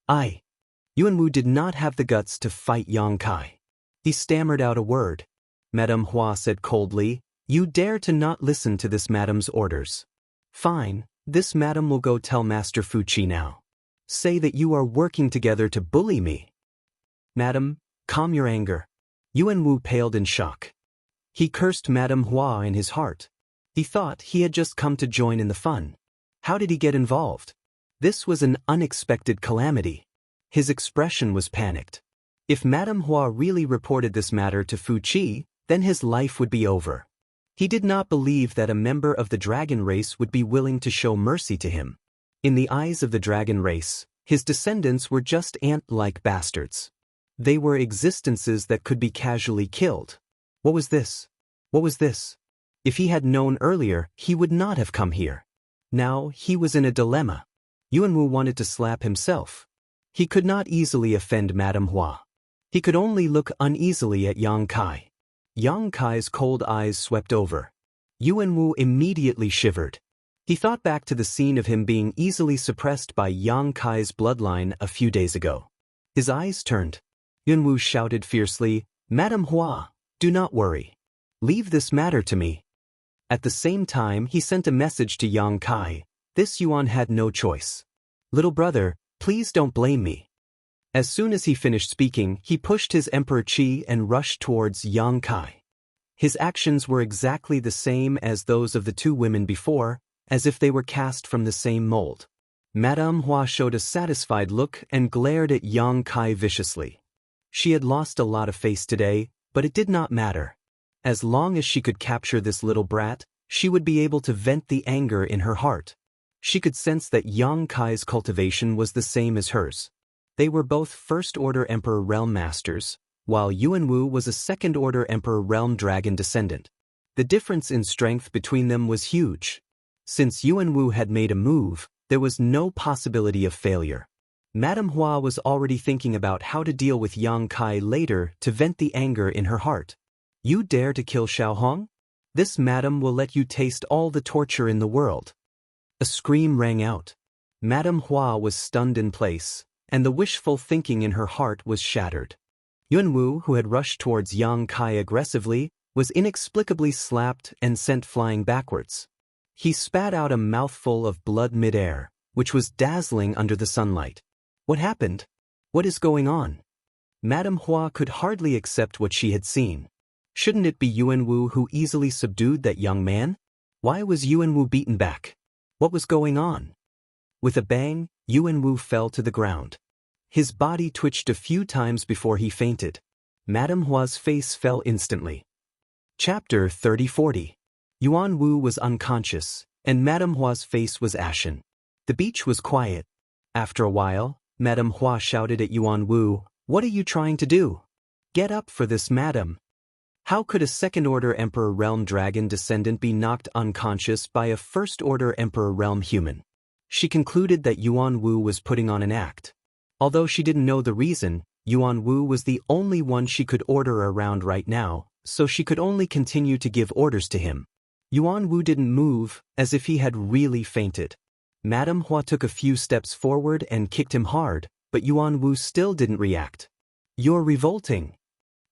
Yuanwu did not have the guts to fight Yang Kai. He stammered out a word. Madame Hua said coldly, "You dare to not listen to this madam's orders. Fine, this madam will go tell Master Fu Chi now. Say that you are working together to bully me." "Madam, calm your anger." Yuanwu paled in shock. He cursed Madame Hua in his heart. He thought he had just come to join in the fun. How did he get involved? This was an unexpected calamity. His expression was panicked. If Madame Hua really reported this matter to Fu Chi, then his life would be over. He did not believe that a member of the dragon race would be willing to show mercy to him. In the eyes of the dragon race, his descendants were just ant-like bastards. They were existences that could be casually killed. What was this? What was this? If he had known earlier, he would not have come here. Now, he was in a dilemma. Yuanwu wanted to slap himself. He could not easily offend Madame Hua. He could only look uneasily at Yang Kai. Yang Kai's cold eyes swept over. Yuanwu immediately shivered. He thought back to the scene of him being easily suppressed by Yang Kai's bloodline a few days ago. His eyes turned. Yuanwu shouted fiercely, "Madame Hua, do not worry. Leave this matter to me." At the same time, he sent a message to Yang Kai. This Yuan had no choice. "Little brother, please don't blame me." As soon as he finished speaking, he pushed his Emperor Qi and rushed towards Yang Kai. His actions were exactly the same as those of the two women before, as if they were cast from the same mold. Madame Hua showed a satisfied look and glared at Yang Kai viciously. She had lost a lot of face today, but it did not matter. As long as she could capture this little brat, she would be able to vent the anger in her heart. She could sense that Yang Kai's cultivation was the same as hers. They were both First-Order Emperor Realm Masters, while Yuanwu was a Second-Order Emperor Realm Dragon descendant. The difference in strength between them was huge. Since Yuanwu had made a move, there was no possibility of failure. Madame Hua was already thinking about how to deal with Yang Kai later to vent the anger in her heart. "You dare to kill Xiaohong? This madam will let you taste all the torture in the world." A scream rang out. Madame Hua was stunned in place, and the wishful thinking in her heart was shattered. Yuanwu, who had rushed towards Yang Kai aggressively, was inexplicably slapped and sent flying backwards. He spat out a mouthful of blood mid-air, which was dazzling under the sunlight. What happened? What is going on? Madame Hua could hardly accept what she had seen. Shouldn't it be Yuanwu who easily subdued that young man? Why was Yuanwu beaten back? What was going on? With a bang, Yuanwu fell to the ground. His body twitched a few times before he fainted. Madame Hua's face fell instantly. Chapter 30-40. Yuanwu was unconscious, and Madame Hua's face was ashen. The beach was quiet. After a while, Madame Hua shouted at Yuanwu, "What are you trying to do? Get up for this, madam." How could a Second-Order Emperor Realm Dragon descendant be knocked unconscious by a First-Order Emperor Realm human? She concluded that Yuanwu was putting on an act. Although she didn't know the reason, Yuanwu was the only one she could order around right now, so she could only continue to give orders to him. Yuanwu didn't move, as if he had really fainted. Madame Hua took a few steps forward and kicked him hard, but Yuanwu still didn't react. "You're revolting."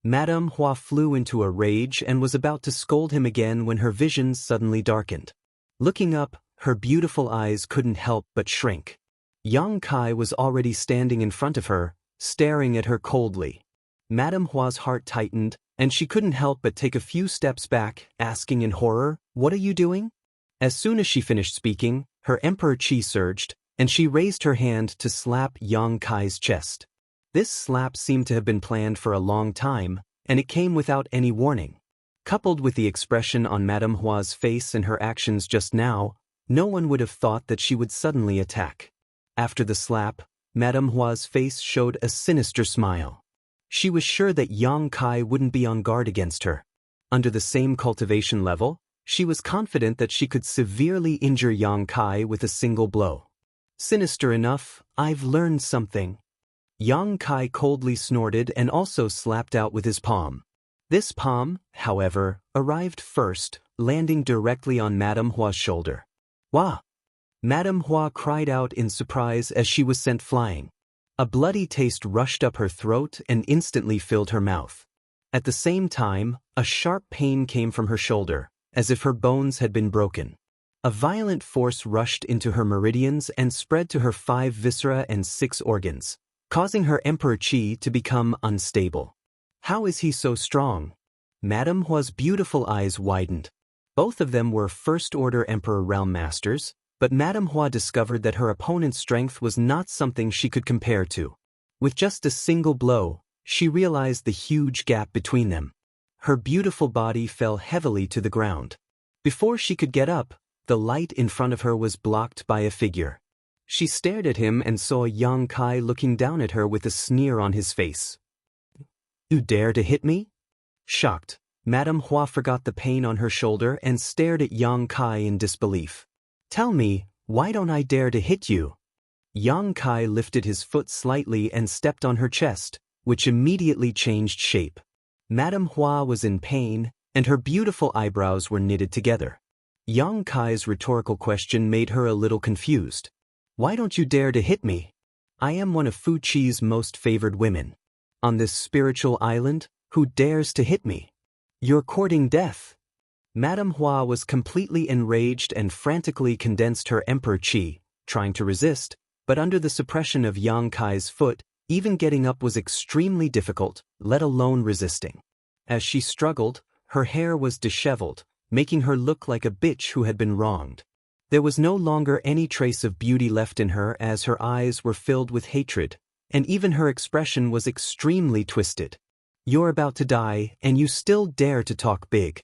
Madame Hua flew into a rage and was about to scold him again when her vision suddenly darkened. Looking up, her beautiful eyes couldn't help but shrink. Yang Kai was already standing in front of her, staring at her coldly. Madame Hua's heart tightened, and she couldn't help but take a few steps back, asking in horror, "What are you doing?" As soon as she finished speaking, her Emperor Qi surged, and she raised her hand to slap Yang Kai's chest. This slap seemed to have been planned for a long time, and it came without any warning. Coupled with the expression on Madame Hua's face and her actions just now, no one would have thought that she would suddenly attack. After the slap, Madame Hua's face showed a sinister smile. She was sure that Yang Kai wouldn't be on guard against her. Under the same cultivation level, she was confident that she could severely injure Yang Kai with a single blow. Sinister enough, "I've learned something." Yang Kai coldly snorted and also slapped out with his palm. This palm, however, arrived first, landing directly on Madame Hua's shoulder. "Wah!" Madame Hua cried out in surprise as she was sent flying. A bloody taste rushed up her throat and instantly filled her mouth. At the same time, a sharp pain came from her shoulder, as if her bones had been broken. A violent force rushed into her meridians and spread to her 5 viscera and 6 organs, causing her Emperor Qi to become unstable. How is he so strong? Madame Hua's beautiful eyes widened. Both of them were First-Order Emperor Realm Masters, but Madame Hua discovered that her opponent's strength was not something she could compare to. With just a single blow, she realized the huge gap between them. Her beautiful body fell heavily to the ground. Before she could get up, the light in front of her was blocked by a figure. She stared at him and saw Yang Kai looking down at her with a sneer on his face. "You dare to hit me?" Shocked, Madame Hua forgot the pain on her shoulder and stared at Yang Kai in disbelief. "Tell me, why don't I dare to hit you?" Yang Kai lifted his foot slightly and stepped on her chest, which immediately changed shape. Madame Hua was in pain, and her beautiful eyebrows were knitted together. Yang Kai's rhetorical question made her a little confused. "Why don't you dare to hit me? I am one of Fu Chi's most favored women. On this spiritual island, who dares to hit me? You're courting death." Madame Hua was completely enraged and frantically condensed her emperor chi, trying to resist, but under the suppression of Yang Kai's foot, even getting up was extremely difficult, let alone resisting. As she struggled, her hair was disheveled, making her look like a bitch who had been wronged. There was no longer any trace of beauty left in her as her eyes were filled with hatred, and even her expression was extremely twisted. "You're about to die, and you still dare to talk big."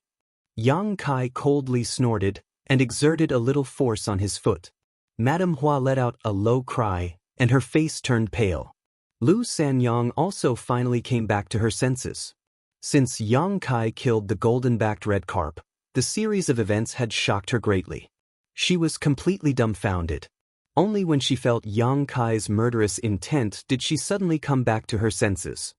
Yang Kai coldly snorted and exerted a little force on his foot. Madame Hua let out a low cry, and her face turned pale. Lu Sanyang also finally came back to her senses. Since Yang Kai killed the golden-backed red carp, the series of events had shocked her greatly. She was completely dumbfounded. Only when she felt Yang Kai's murderous intent did she suddenly come back to her senses.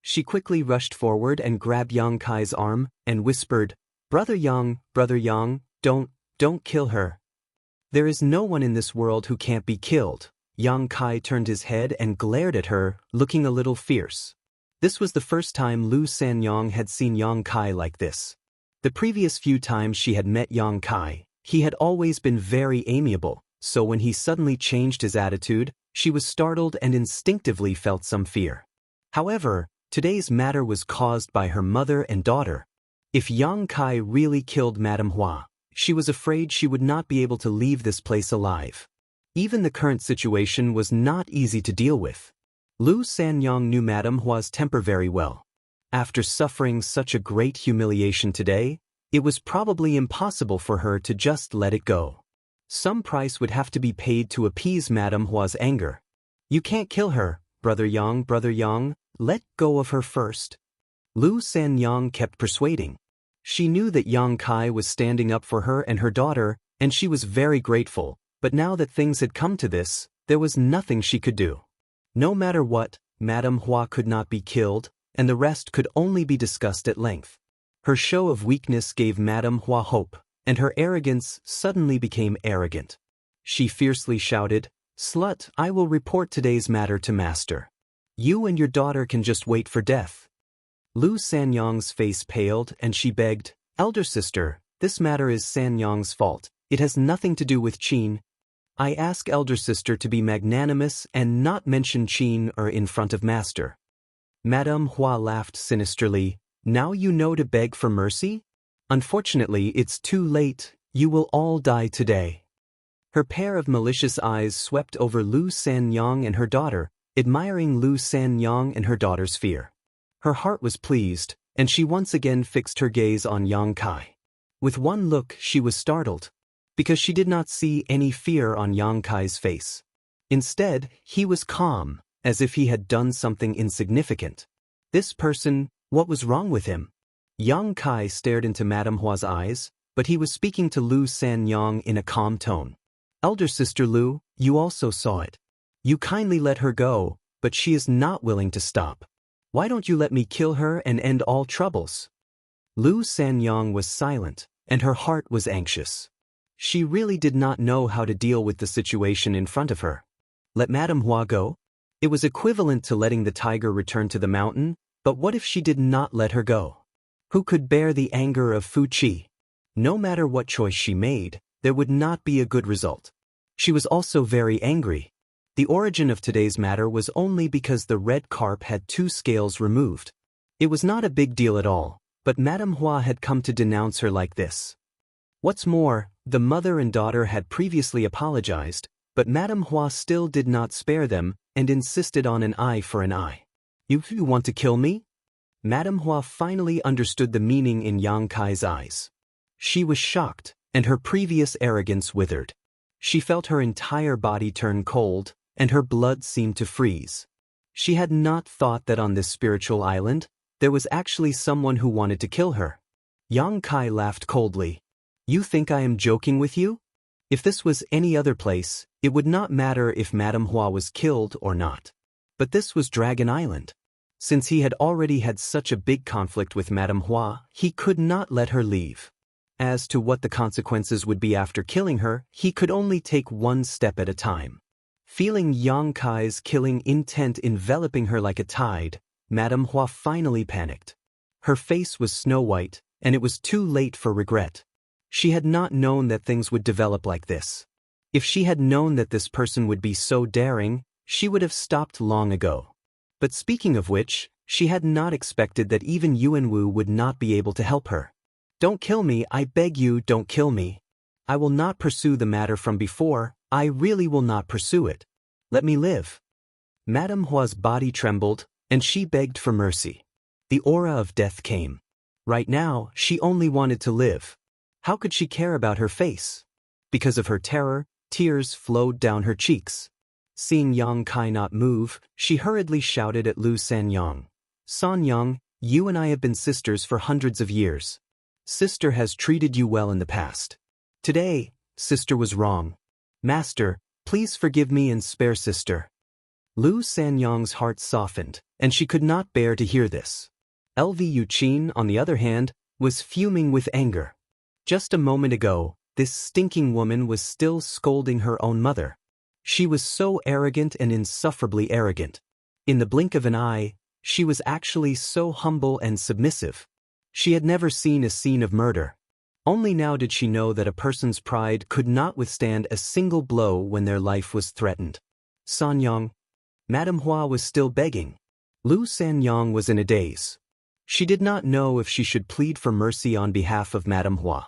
She quickly rushed forward and grabbed Yang Kai's arm and whispered, Brother Yang, don't kill her. There is no one in this world who can't be killed." Yang Kai turned his head and glared at her, looking a little fierce. This was the first time Lu Sanyang had seen Yang Kai like this. The previous few times she had met Yang Kai, he had always been very amiable, so when he suddenly changed his attitude, she was startled and instinctively felt some fear. However, today's matter was caused by her mother and daughter. If Yang Kai really killed Madame Hua, she was afraid she would not be able to leave this place alive. Even the current situation was not easy to deal with. Lu Sanyang knew Madame Hua's temper very well. After suffering such a great humiliation today, it was probably impossible for her to just let it go. Some price would have to be paid to appease Madame Hua's anger. "You can't kill her, Brother Yang, let go of her first." Lu Sanyang kept persuading. She knew that Yang Kai was standing up for her and her daughter, and she was very grateful, but now that things had come to this, there was nothing she could do. No matter what, Madame Hua could not be killed, and the rest could only be discussed at length. Her show of weakness gave Madame Hua hope, and her arrogance suddenly became arrogant. She fiercely shouted, "Slut, I will report today's matter to Master. You and your daughter can just wait for death." Lu Sanyang's face paled and she begged, "Elder sister, this matter is Sanyang's fault. It has nothing to do with Qin. I ask elder sister to be magnanimous and not mention Qin or in front of Master." Madame Hua laughed sinisterly. "Now you know to beg for mercy? Unfortunately, it's too late. You will all die today." Her pair of malicious eyes swept over Lu Sanyang and her daughter, admiring Lu Sanyang and her daughter's fear. Her heart was pleased, and she once again fixed her gaze on Yang Kai. With one look, she was startled, because she did not see any fear on Yang Kai's face. Instead, he was calm, as if he had done something insignificant. This person, what was wrong with him? Yang Kai stared into Madame Hua's eyes, but he was speaking to Lu Sanyang in a calm tone. "Elder sister Lu, you also saw it. You kindly let her go, but she is not willing to stop. Why don't you let me kill her and end all troubles?" Lu Sanyang was silent, and her heart was anxious. She really did not know how to deal with the situation in front of her. Let Madame Hua go? It was equivalent to letting the tiger return to the mountain, but what if she did not let her go? Who could bear the anger of Fu Qi? No matter what choice she made, there would not be a good result. She was also very angry. The origin of today's matter was only because the red carp had 2 scales removed. It was not a big deal at all, but Madame Hua had come to denounce her like this. What's more, the mother and daughter had previously apologized, but Madame Hua still did not spare them and insisted on an eye for an eye. You want to kill me?" Madame Hua finally understood the meaning in Yang Kai's eyes. She was shocked, and her previous arrogance withered. She felt her entire body turn cold, and her blood seemed to freeze. She had not thought that on this spiritual island, There was actually someone who wanted to kill her. Yang Kai laughed coldly. You think I am joking with you? If this was any other place, it would not matter if Madame Hua was killed or not. But this was Dragon Island. Since he had already had such a big conflict with Madame Hua, he could not let her leave. As to what the consequences would be after killing her, he could only take one step at a time. Feeling Yang Kai's killing intent enveloping her like a tide, Madame Hua finally panicked. Her face was snow-white, and it was too late for regret. She had not known that things would develop like this. If she had known that this person would be so daring, she would have stopped long ago. But speaking of which, she had not expected that even Yuanwu would not be able to help her. Don't kill me, I beg you, don't kill me. I will not pursue the matter from before, I really will not pursue it. Let me live. Madame Hua's body trembled, and she begged for mercy. The aura of death came. Right now, she only wanted to live. How could she care about her face? Because of her terror, tears flowed down her cheeks. Seeing Yang Kai not move, she hurriedly shouted at Lu Sanyang. Sanyang, you and I have been sisters for hundreds of years. Sister has treated you well in the past. Today, sister was wrong. Master, please forgive me and spare sister. Lu Sanyang's heart softened, and she could not bear to hear this. LV Yuqin, on the other hand, was fuming with anger. Just a moment ago, this stinking woman was still scolding her own mother. She was so arrogant and insufferably arrogant. In the blink of an eye, she was actually so humble and submissive. She had never seen a scene of murder. Only now did she know that a person's pride could not withstand a single blow when their life was threatened. Sanyang. Madame Hua was still begging. Lu Sanyang was in a daze. She did not know if she should plead for mercy on behalf of Madame Hua.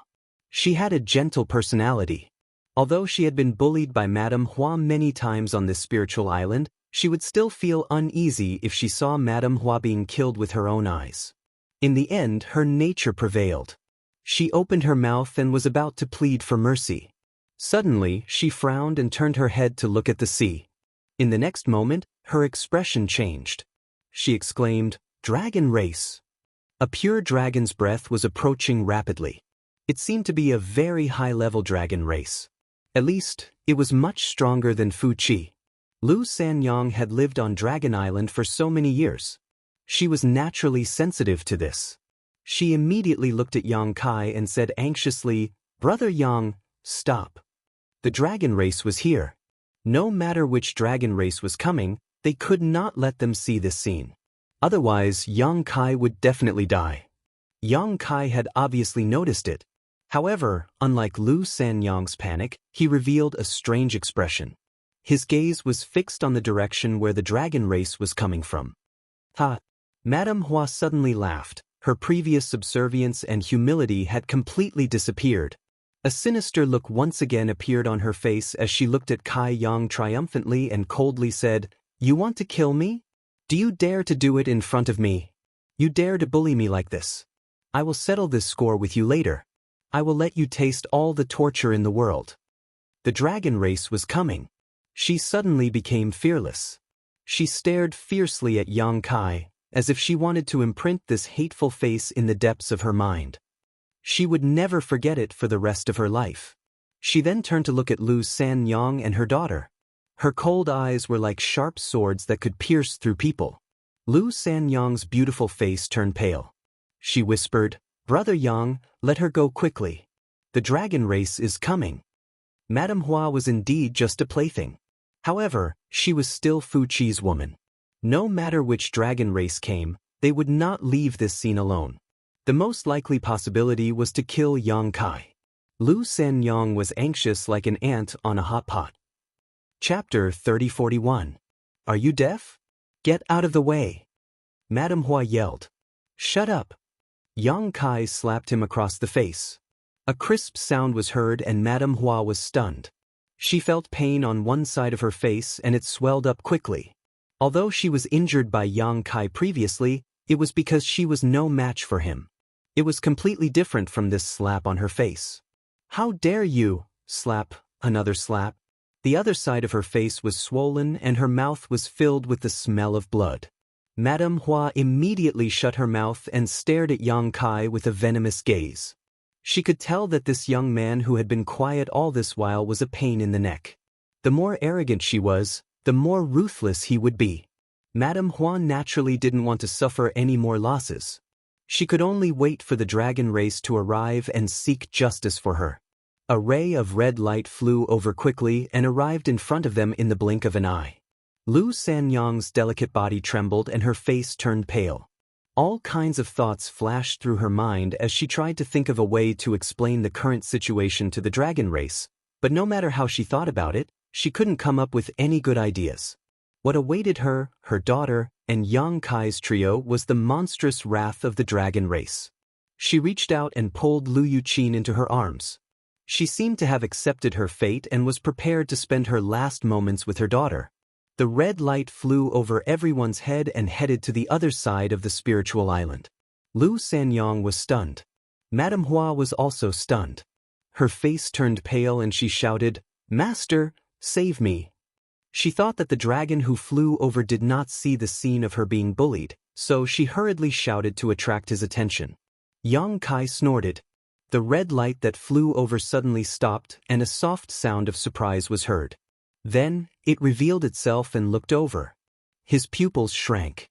She had a gentle personality. Although she had been bullied by Madame Hua many times on this spiritual island, she would still feel uneasy if she saw Madame Hua being killed with her own eyes. In the end, her nature prevailed. She opened her mouth and was about to plead for mercy. Suddenly, she frowned and turned her head to look at the sea. In the next moment, her expression changed. She exclaimed, "Dragon race!" A pure dragon's breath was approaching rapidly. It seemed to be a very high-level dragon race. At least, it was much stronger than Fu Qi. Lu Sanyang had lived on Dragon Island for so many years. She was naturally sensitive to this. She immediately looked at Yang Kai and said anxiously, "Brother Yang, stop." The dragon race was here. No matter which dragon race was coming, they could not let them see this scene. Otherwise, Yang Kai would definitely die. Yang Kai had obviously noticed it. However, unlike Lu Sanyang's panic, he revealed a strange expression. His gaze was fixed on the direction where the dragon race was coming from. Ha! Madame Hua suddenly laughed. Her previous subservience and humility had completely disappeared. A sinister look once again appeared on her face as she looked at Kai Yang triumphantly and coldly said, "You want to kill me? Do you dare to do it in front of me? You dare to bully me like this? I will settle this score with you later. I will let you taste all the torture in the world." The dragon race was coming. She suddenly became fearless. She stared fiercely at Yang Kai, as if she wanted to imprint this hateful face in the depths of her mind. She would never forget it for the rest of her life. She then turned to look at Lu Sanyang and her daughter. Her cold eyes were like sharp swords that could pierce through people. Lu Sanyang's beautiful face turned pale. She whispered, "Brother Yang, let her go quickly. The dragon race is coming." Madame Hua was indeed just a plaything. However, she was still Fu Qi's woman. No matter which dragon race came, they would not leave this scene alone. The most likely possibility was to kill Yang Kai. Lu Sanyang was anxious like an ant on a hot pot. Chapter 3041. Are you deaf? Get out of the way. Madame Hua yelled. Shut up. Yang Kai slapped him across the face. A crisp sound was heard and Madame Hua was stunned. She felt pain on one side of her face and it swelled up quickly. Although she was injured by Yang Kai previously, it was because she was no match for him. It was completely different from this slap on her face. How dare you? Slap, another slap. The other side of her face was swollen and her mouth was filled with the smell of blood. Madame Hua immediately shut her mouth and stared at Yang Kai with a venomous gaze. She could tell that this young man who had been quiet all this while was a pain in the neck. The more arrogant she was, the more ruthless he would be. Madame Hua naturally didn't want to suffer any more losses. She could only wait for the dragon race to arrive and seek justice for her. A ray of red light flew over quickly and arrived in front of them in the blink of an eye. Lu Sanyang's delicate body trembled and her face turned pale. All kinds of thoughts flashed through her mind as she tried to think of a way to explain the current situation to the dragon race, but no matter how she thought about it, she couldn't come up with any good ideas. What awaited her, her daughter, and Yang Kai's trio was the monstrous wrath of the dragon race. She reached out and pulled Lu Yuqin into her arms. She seemed to have accepted her fate and was prepared to spend her last moments with her daughter. The red light flew over everyone's head and headed to the other side of the spiritual island. Lu Sanyang was stunned. Madame Hua was also stunned. Her face turned pale and she shouted, "Master, save me." She thought that the dragon who flew over did not see the scene of her being bullied, so she hurriedly shouted to attract his attention. Yang Kai snorted. The red light that flew over suddenly stopped and a soft sound of surprise was heard. Then, it revealed itself and looked over. His pupils shrank.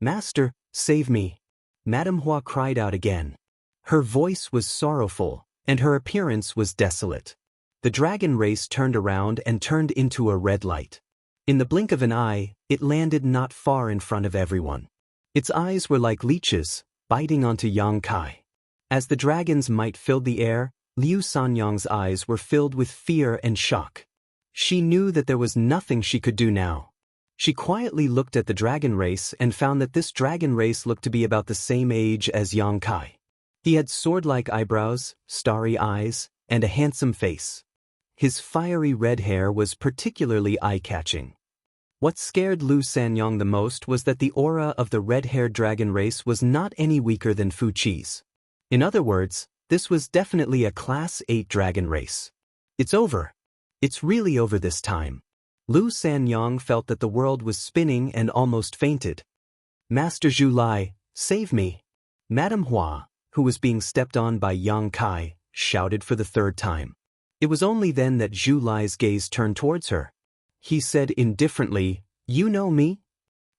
"Master, save me." Madame Hua cried out again. Her voice was sorrowful, and her appearance was desolate. The dragon race turned around and turned into a red light. In the blink of an eye, it landed not far in front of everyone. Its eyes were like leeches, biting onto Yang Kai. As the dragon's might filled the air, Liu Sanyang's eyes were filled with fear and shock. She knew that there was nothing she could do now. She quietly looked at the dragon race and found that this dragon race looked to be about the same age as Yang Kai. He had sword-like eyebrows, starry eyes, and a handsome face. His fiery red hair was particularly eye-catching. What scared Lu Sanyang the most was that the aura of the red-haired dragon race was not any weaker than Fu Chi's. In other words, this was definitely a Class 8 dragon race. It's over. It's really over this time. Lu Sanyang felt that the world was spinning and almost fainted. "Master Zhu Lai, save me." Madame Hua, who was being stepped on by Yang Kai, shouted for the third time. It was only then that Zhu Lai's gaze turned towards her. He said indifferently, "You know me?"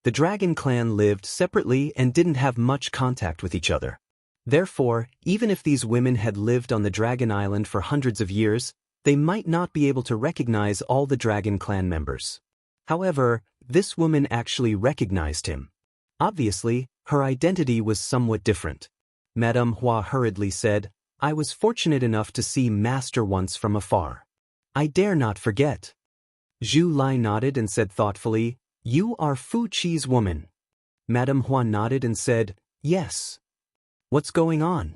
The dragon clan lived separately and didn't have much contact with each other. Therefore, even if these women had lived on the Dragon Island for hundreds of years, they might not be able to recognize all the dragon clan members. However, this woman actually recognized him. Obviously, her identity was somewhat different. Madame Hua hurriedly said, "I was fortunate enough to see Master once from afar. I dare not forget." Zhu Lai nodded and said thoughtfully, "You are Fu Chi's woman." Madame Hua nodded and said, "Yes." "What's going on?"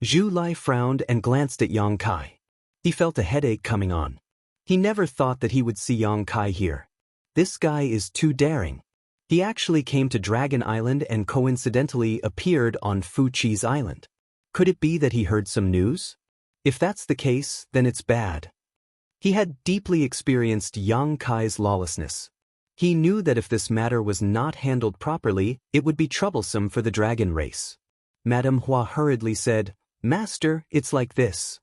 Zhu Lai frowned and glanced at Yang Kai. He felt a headache coming on. He never thought that he would see Yang Kai here. This guy is too daring. He actually came to Dragon Island and coincidentally appeared on Fu Chi's island. Could it be that he heard some news? If that's the case, then it's bad. He had deeply experienced Yang Kai's lawlessness. He knew that if this matter was not handled properly, it would be troublesome for the dragon race. Madame Hua hurriedly said, "Master, it's like this."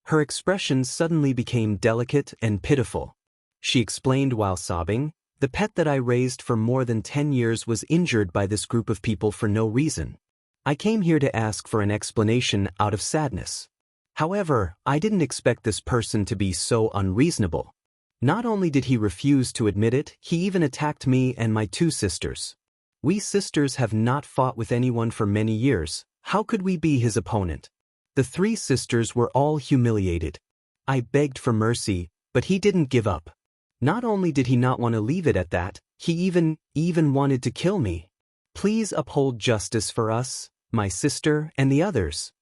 Her expression suddenly became delicate and pitiful. She explained while sobbing, "The pet that I raised for more than 10 years was injured by this group of people for no reason. I came here to ask for an explanation out of sadness. However, I didn't expect this person to be so unreasonable. Not only did he refuse to admit it, he even attacked me and my 2 sisters. We sisters have not fought with anyone for many years. How could we be his opponent?" The 3 sisters were all humiliated. I begged for mercy, but he didn't give up. Not only did he not want to leave it at that, he even wanted to kill me. Please uphold justice for us, my sister, and the others.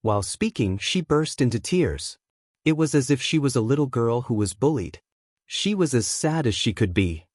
While speaking, she burst into tears. It was as if she was a little girl who was bullied. She was as sad as she could be.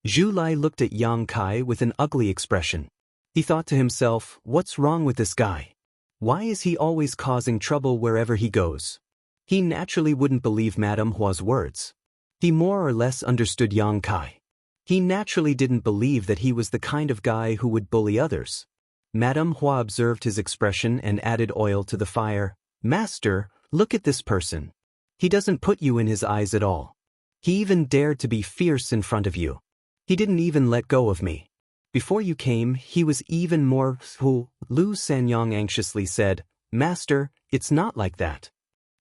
Zhu Lai looked at Yang Kai with an ugly expression. He thought to himself, what's wrong with this guy? Why is he always causing trouble wherever he goes? He naturally wouldn't believe Madame Hua's words. He more or less understood Yang Kai. He naturally didn't believe that he was the kind of guy who would bully others. Madame Hua observed his expression and added oil to the fire. Master, look at this person. He doesn't put you in his eyes at all. He even dared to be fierce in front of you. He didn't even let go of me. Before you came, he was even more Lu Sanyong anxiously said, Master, it's not like that.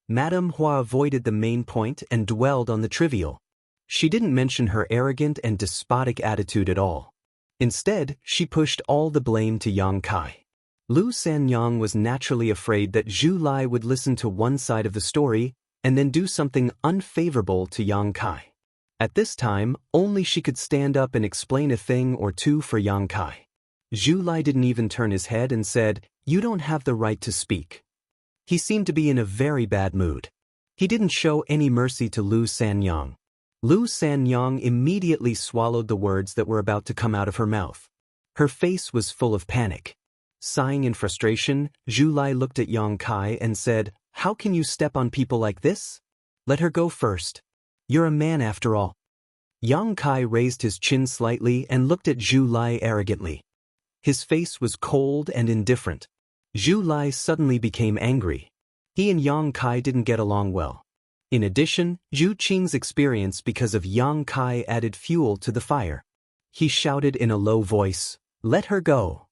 Madame Hua avoided the main point and dwelled on the trivial. She didn't mention her arrogant and despotic attitude at all. Instead, she pushed all the blame to Yang Kai. Lu Sanyong was naturally afraid that Zhu Lai would listen to one side of the story and then do something unfavorable to Yang Kai. At this time, only she could stand up and explain a thing or two for Yang Kai. Zhu Lai didn't even turn his head and said, You don't have the right to speak. He seemed to be in a very bad mood. He didn't show any mercy to Lu Sanyong. Lu Sanyong immediately swallowed the words that were about to come out of her mouth. Her face was full of panic. Sighing in frustration, Zhu Lai looked at Yang Kai and said, How can you step on people like this? Let her go first. You're a man after all. Yang Kai raised his chin slightly and looked at Zhu Lai arrogantly. His face was cold and indifferent. Zhu Lai suddenly became angry. He and Yang Kai didn't get along well. In addition, Zhu Qing's experience because of Yang Kai added fuel to the fire. He shouted in a low voice, Let her go.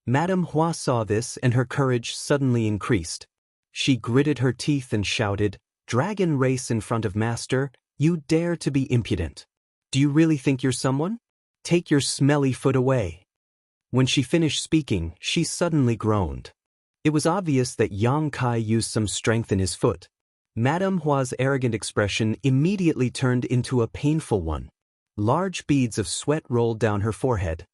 Madame Hua saw this and her courage suddenly increased. She gritted her teeth and shouted, Dragon race in front of Master, you dare to be impudent. Do you really think you're someone? Take your smelly foot away. When she finished speaking, she suddenly groaned. It was obvious that Yang Kai used some strength in his foot. Madame Hua's arrogant expression immediately turned into a painful one. Large beads of sweat rolled down her forehead.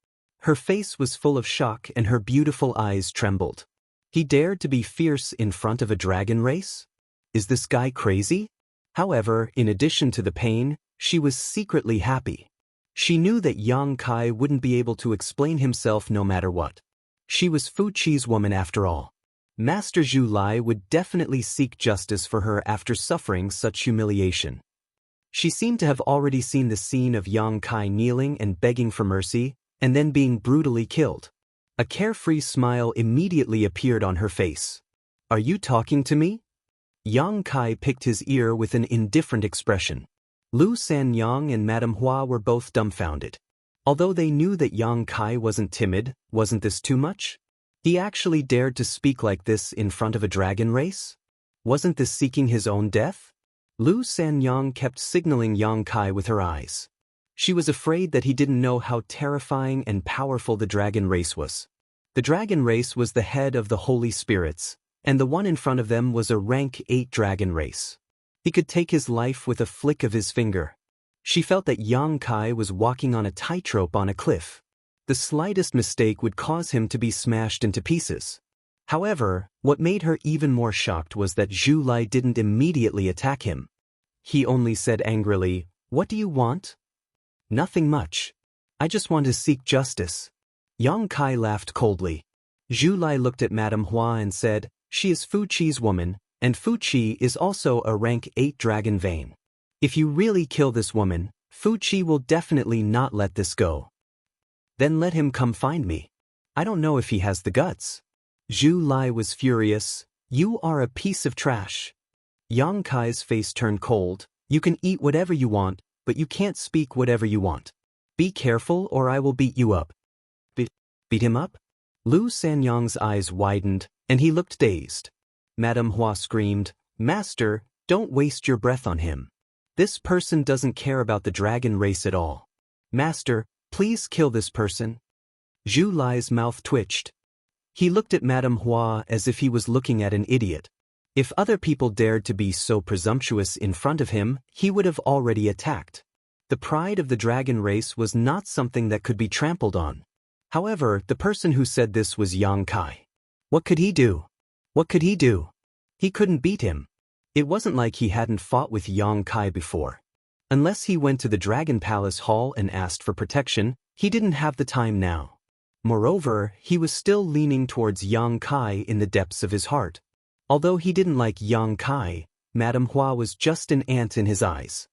Her face was full of shock and her beautiful eyes trembled. He dared to be fierce in front of a dragon race? Is this guy crazy? However, in addition to the pain, she was secretly happy. She knew that Yang Kai wouldn't be able to explain himself no matter what. She was Fu Chi's woman after all. Master Zhu Lai would definitely seek justice for her after suffering such humiliation. She seemed to have already seen the scene of Yang Kai kneeling and begging for mercy, and then being brutally killed. A carefree smile immediately appeared on her face. Are you talking to me? Yang Kai picked his ear with an indifferent expression. Lu Sanyong and Madame Hua were both dumbfounded. Although they knew that Yang Kai wasn't timid, wasn't this too much? He actually dared to speak like this in front of a dragon race? Wasn't this seeking his own death? Lu Sanyong kept signaling Yang Kai with her eyes. She was afraid that he didn't know how terrifying and powerful the dragon race was. The dragon race was the head of the holy spirits, and the one in front of them was a rank 8 dragon race. He could take his life with a flick of his finger. She felt that Yang Kai was walking on a tightrope on a cliff. The slightest mistake would cause him to be smashed into pieces. However, what made her even more shocked was that Zhu Lai didn't immediately attack him. He only said angrily, What do you want? Nothing much. I just want to seek justice. Yang Kai laughed coldly. Zhu Lai looked at Madame Hua and said, She is Fu Chi's woman, and Fu Chi is also a rank 8 dragon vein. If you really kill this woman, Fu Chi will definitely not let this go. Then let him come find me. I don't know if he has the guts. Zhu Lai was furious. You are a piece of trash. Yang Kai's face turned cold. You can eat whatever you want, but you can't speak whatever you want. Be careful or I will beat you up. Beat him up? Lu Sanyong's eyes widened, and he looked dazed. Madame Hua screamed, Master, don't waste your breath on him. This person doesn't care about the dragon race at all. Master, please kill this person. Zhu Lai's mouth twitched. He looked at Madame Hua as if he was looking at an idiot. If other people dared to be so presumptuous in front of him, he would have already attacked. The pride of the dragon race was not something that could be trampled on. However, the person who said this was Yang Kai. What could he do? What could he do? He couldn't beat him. It wasn't like he hadn't fought with Yang Kai before. Unless he went to the Dragon Palace Hall and asked for protection, he didn't have the time now. Moreover, he was still leaning towards Yang Kai in the depths of his heart. Although he didn't like Yang Kai, Madame Hua was just an ant in his eyes.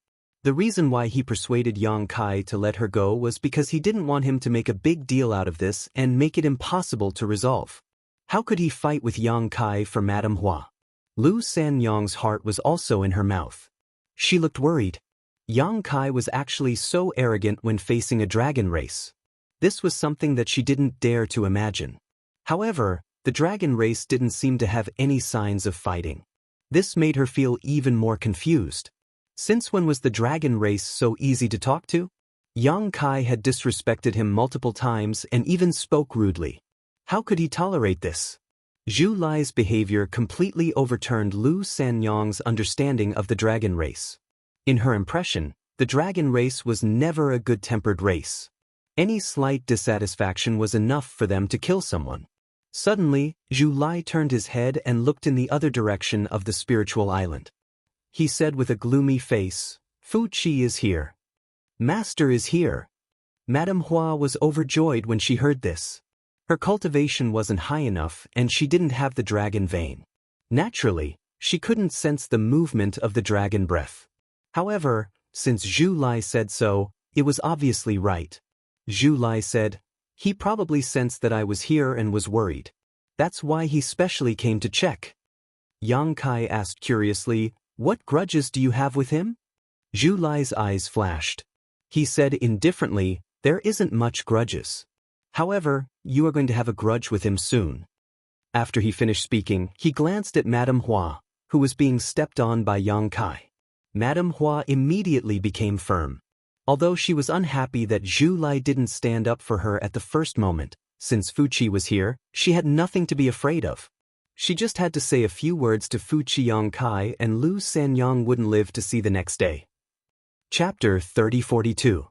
The reason why he persuaded Yang Kai to let her go was because he didn't want him to make a big deal out of this and make it impossible to resolve. How could he fight with Yang Kai for Madame Hua? Lu Sanyang's heart was also in her mouth. She looked worried. Yang Kai was actually so arrogant when facing a dragon race. This was something that she didn't dare to imagine. However, the dragon race didn't seem to have any signs of fighting. This made her feel even more confused. Since when was the dragon race so easy to talk to? Yang Kai had disrespected him multiple times and even spoke rudely. How could he tolerate this? Zhu Lai's behavior completely overturned Lu Sanyang's understanding of the dragon race. In her impression, the dragon race was never a good-tempered race. Any slight dissatisfaction was enough for them to kill someone. Suddenly, Zhu Lai turned his head and looked in the other direction of the spiritual island. He said with a gloomy face, "Fu Qi is here. Master is here." Madame Hua was overjoyed when she heard this. Her cultivation wasn't high enough and she didn't have the dragon vein. Naturally, she couldn't sense the movement of the dragon breath. However, since Zhu Lai said so, it was obviously right. Zhu Lai said, "He probably sensed that I was here and was worried. That's why he specially came to check." Yang Kai asked curiously, "What grudges do you have with him?" Zhu Lai's eyes flashed. He said indifferently, "There isn't much grudges. However, you are going to have a grudge with him soon." After he finished speaking, he glanced at Madame Hua, who was being stepped on by Yang Kai. Madame Hua immediately became firm. Although she was unhappy that Zhu Lai didn't stand up for her at the first moment, since Fu Qi was here, she had nothing to be afraid of. She just had to say a few words to Fu Qi Yang Kai and Lu Sanyang wouldn't live to see the next day. Chapter 3042.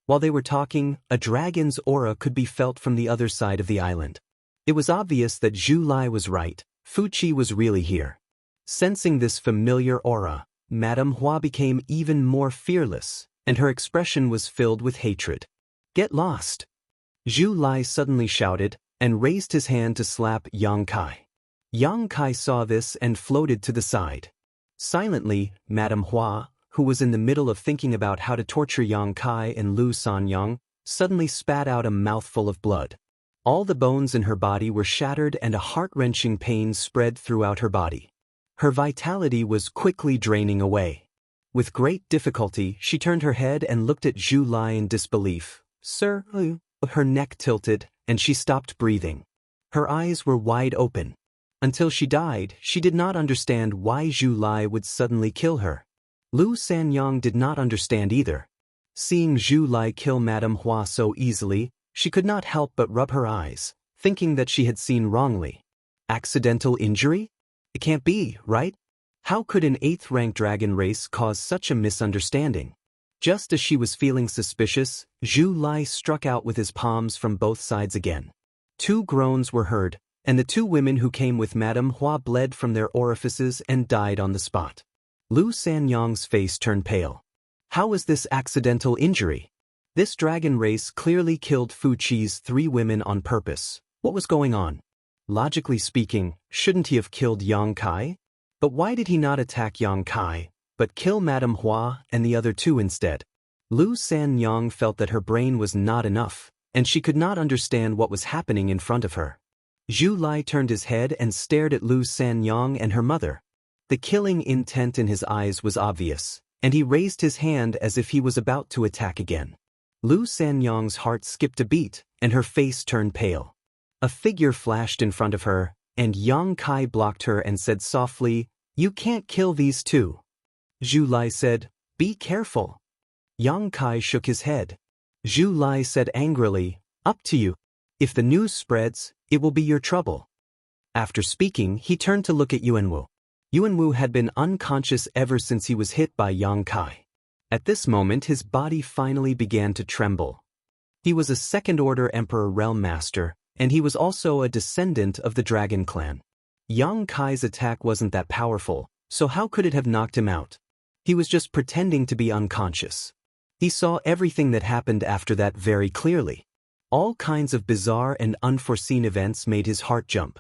While they were talking, a dragon's aura could be felt from the other side of the island. It was obvious that Zhu Lai was right, Fu Qi was really here. Sensing this familiar aura, Madame Hua became even more fearless, and her expression was filled with hatred. "Get lost!" Zhu Lai suddenly shouted, and raised his hand to slap Yang Kai. Yang Kai saw this and floated to the side. Silently, Madame Hua, who was in the middle of thinking about how to torture Yang Kai and Lu Sanyang, suddenly spat out a mouthful of blood. All the bones in her body were shattered and a heart-wrenching pain spread throughout her body. Her vitality was quickly draining away. With great difficulty, she turned her head and looked at Zhu Lai in disbelief. "Sir?" Her neck tilted, and she stopped breathing. Her eyes were wide open. Until she died, she did not understand why Zhu Lai would suddenly kill her. Lu Sanyang did not understand either. Seeing Zhu Lai kill Madame Hua so easily, she could not help but rub her eyes, thinking that she had seen wrongly. Accidental injury? It can't be, right? How could an 8th-rank dragon race cause such a misunderstanding? Just as she was feeling suspicious, Zhu Lai struck out with his palms from both sides again. 2 groans were heard, and the 2 women who came with Madame Hua bled from their orifices and died on the spot. Lu Sanyang's face turned pale. How was this accidental injury? This dragon race clearly killed Fu Qi's 3 women on purpose. What was going on? Logically speaking, shouldn't he have killed Yang Kai? But why did he not attack Yang Kai, but kill Madame Hua and the other 2 instead? Lu Sanyang felt that her brain was not enough, and she could not understand what was happening in front of her. Zhu Lai turned his head and stared at Lu Sanyang and her mother. The killing intent in his eyes was obvious, and he raised his hand as if he was about to attack again. Lu Sanyang's heart skipped a beat, and her face turned pale. A figure flashed in front of her, and Yang Kai blocked her and said softly, "You can't kill these 2. Zhu Lai said, "Be careful." Yang Kai shook his head. Zhu Lai said angrily, "Up to you. If the news spreads, it will be your trouble." After speaking, he turned to look at Yuanwu. Yuanwu had been unconscious ever since he was hit by Yang Kai. At this moment his body finally began to tremble. He was a second-order Emperor Realm Master, and he was also a descendant of the Dragon Clan. Yang Kai's attack wasn't that powerful, so how could it have knocked him out? He was just pretending to be unconscious. He saw everything that happened after that very clearly. All kinds of bizarre and unforeseen events made his heart jump.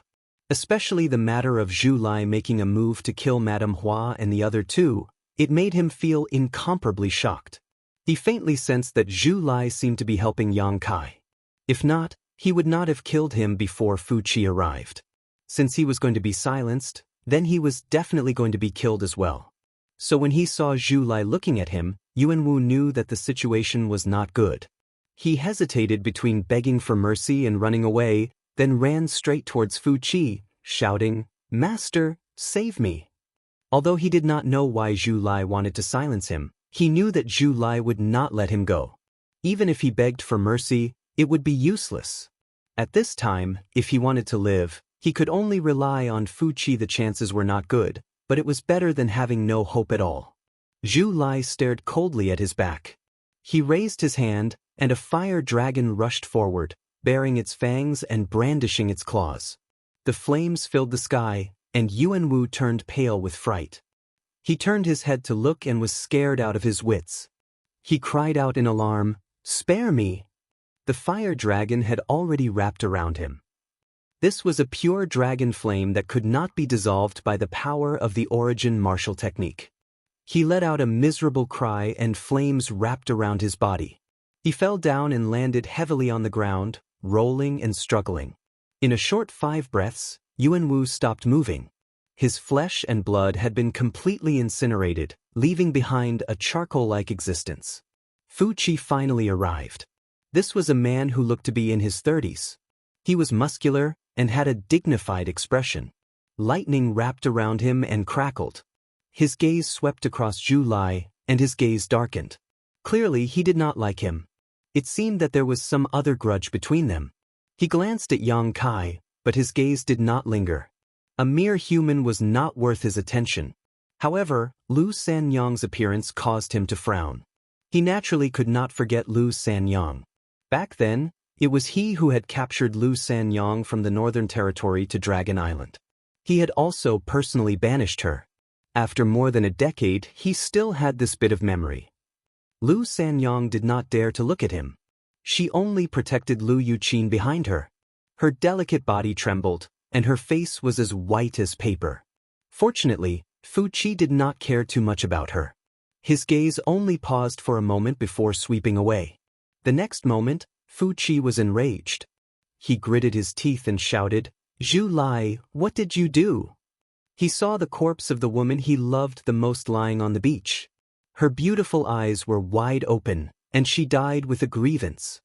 Especially the matter of Zhu Lai making a move to kill Madame Hua and the other 2. It made him feel incomparably shocked. He faintly sensed that Zhu Lai seemed to be helping Yang Kai. If not, he would not have killed him before Fu Qi arrived. Since he was going to be silenced, then he was definitely going to be killed as well. So when he saw Zhu Lai looking at him, Yuan Wu knew that the situation was not good. He hesitated between begging for mercy and running away, then ran straight towards Fu Qi, shouting, "Master, save me!" Although he did not know why Zhu Lai wanted to silence him, he knew that Zhu Lai would not let him go. Even if he begged for mercy, it would be useless. At this time, if he wanted to live, he could only rely on Fu Qi. The chances were not good, but it was better than having no hope at all. Zhu Lai stared coldly at his back. He raised his hand, and a fire dragon rushed forward, baring its fangs and brandishing its claws. The flames filled the sky, and Yuan Wu turned pale with fright. He turned his head to look and was scared out of his wits. He cried out in alarm, "Spare me!" The fire dragon had already wrapped around him. This was a pure dragon flame that could not be dissolved by the power of the origin martial technique. He let out a miserable cry and flames wrapped around his body. He fell down and landed heavily on the ground, rolling and struggling. In a short 5 breaths, Yuan Wu stopped moving. His flesh and blood had been completely incinerated, leaving behind a charcoal-like existence. Fu Qi finally arrived. This was a man who looked to be in his 30s. He was muscular and had a dignified expression. Lightning wrapped around him and crackled. His gaze swept across Zhu Lai, and his gaze darkened. Clearly, he did not like him. It seemed that there was some other grudge between them. He glanced at Yang Kai, but his gaze did not linger. A mere human was not worth his attention. However, Lu Sanyang's appearance caused him to frown. He naturally could not forget Lu Sanyang. Back then, it was he who had captured Lu Sanyang from the Northern Territory to Dragon Island. He had also personally banished her. After more than a decade, he still had this bit of memory. Lu Sanyang did not dare to look at him. She only protected Lu Yuqin behind her. Her delicate body trembled, and her face was as white as paper. Fortunately, Fu Qi did not care too much about her. His gaze only paused for a moment before sweeping away. The next moment, Fu Qi was enraged. He gritted his teeth and shouted, "Zhu Lai, what did you do?" He saw the corpse of the woman he loved the most lying on the beach. Her beautiful eyes were wide open, and she died with a grievance.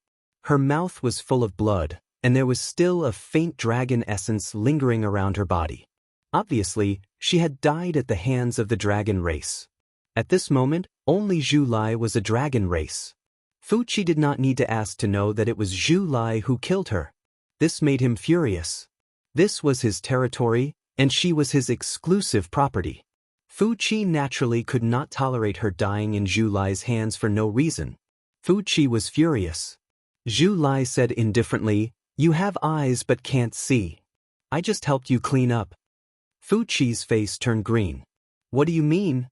Her mouth was full of blood, and there was still a faint dragon essence lingering around her body. Obviously, she had died at the hands of the dragon race. At this moment, only Zhu Lai was a dragon race. Fu Qi did not need to ask to know that it was Zhu Lai who killed her. This made him furious. This was his territory, and she was his exclusive property. Fu Qi naturally could not tolerate her dying in Zhu Lai's hands for no reason. Fu Qi was furious. Zhu Lai said indifferently, "You have eyes but can't see. I just helped you clean up." Fu Qi's face turned green. "What do you mean?"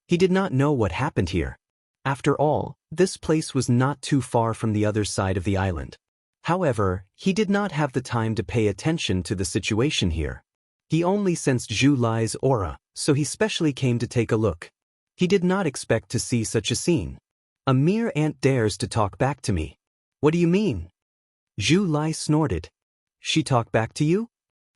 He did not know what happened here. After all, this place was not too far from the other side of the island. However, he did not have the time to pay attention to the situation here. He only sensed Zhu Lai's aura, so he specially came to take a look. He did not expect to see such a scene. "A mere ant dares to talk back to me. What do you mean?" Zhu Lai snorted. "She talked back to you?"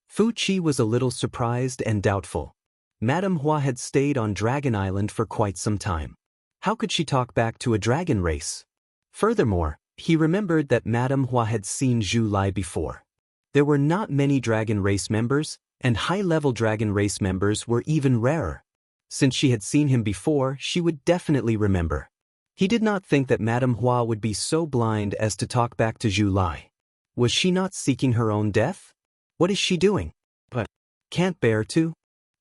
Fu Qi was a little surprised and doubtful. Madame Hua had stayed on Dragon Island for quite some time. How could she talk back to a dragon race? Furthermore, he remembered that Madame Hua had seen Zhu Lai before. There were not many dragon race members, and high-level dragon race members were even rarer. Since she had seen him before, she would definitely remember. He did not think that Madame Hua would be so blind as to talk back to Zhu Lai. Was she not seeking her own death? What is she doing? But can't bear to?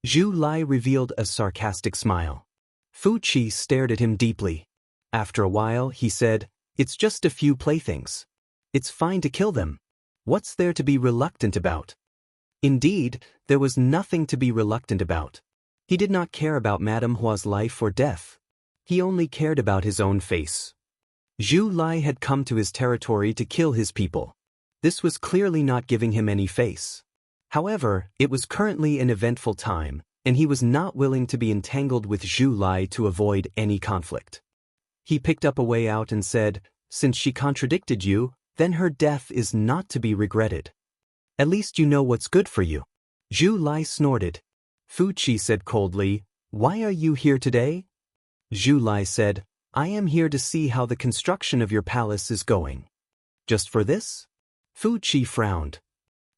Zhu Lai revealed a sarcastic smile. Fu Qi stared at him deeply. After a while, he said, "It's just a few playthings. It's fine to kill them. What's there to be reluctant about?" Indeed, there was nothing to be reluctant about. He did not care about Madame Hua's life or death. He only cared about his own face. Zhu Lai had come to his territory to kill his people. This was clearly not giving him any face. However, it was currently an eventful time, and he was not willing to be entangled with Zhu Lai to avoid any conflict. He picked up a way out and said, "Since she contradicted you, then her death is not to be regretted. At least you know what's good for you." Zhu Lai snorted. Fu Qi said coldly, "Why are you here today?" Zhu Lai said, "I am here to see how the construction of your palace is going." "Just for this?" Fu Qi frowned.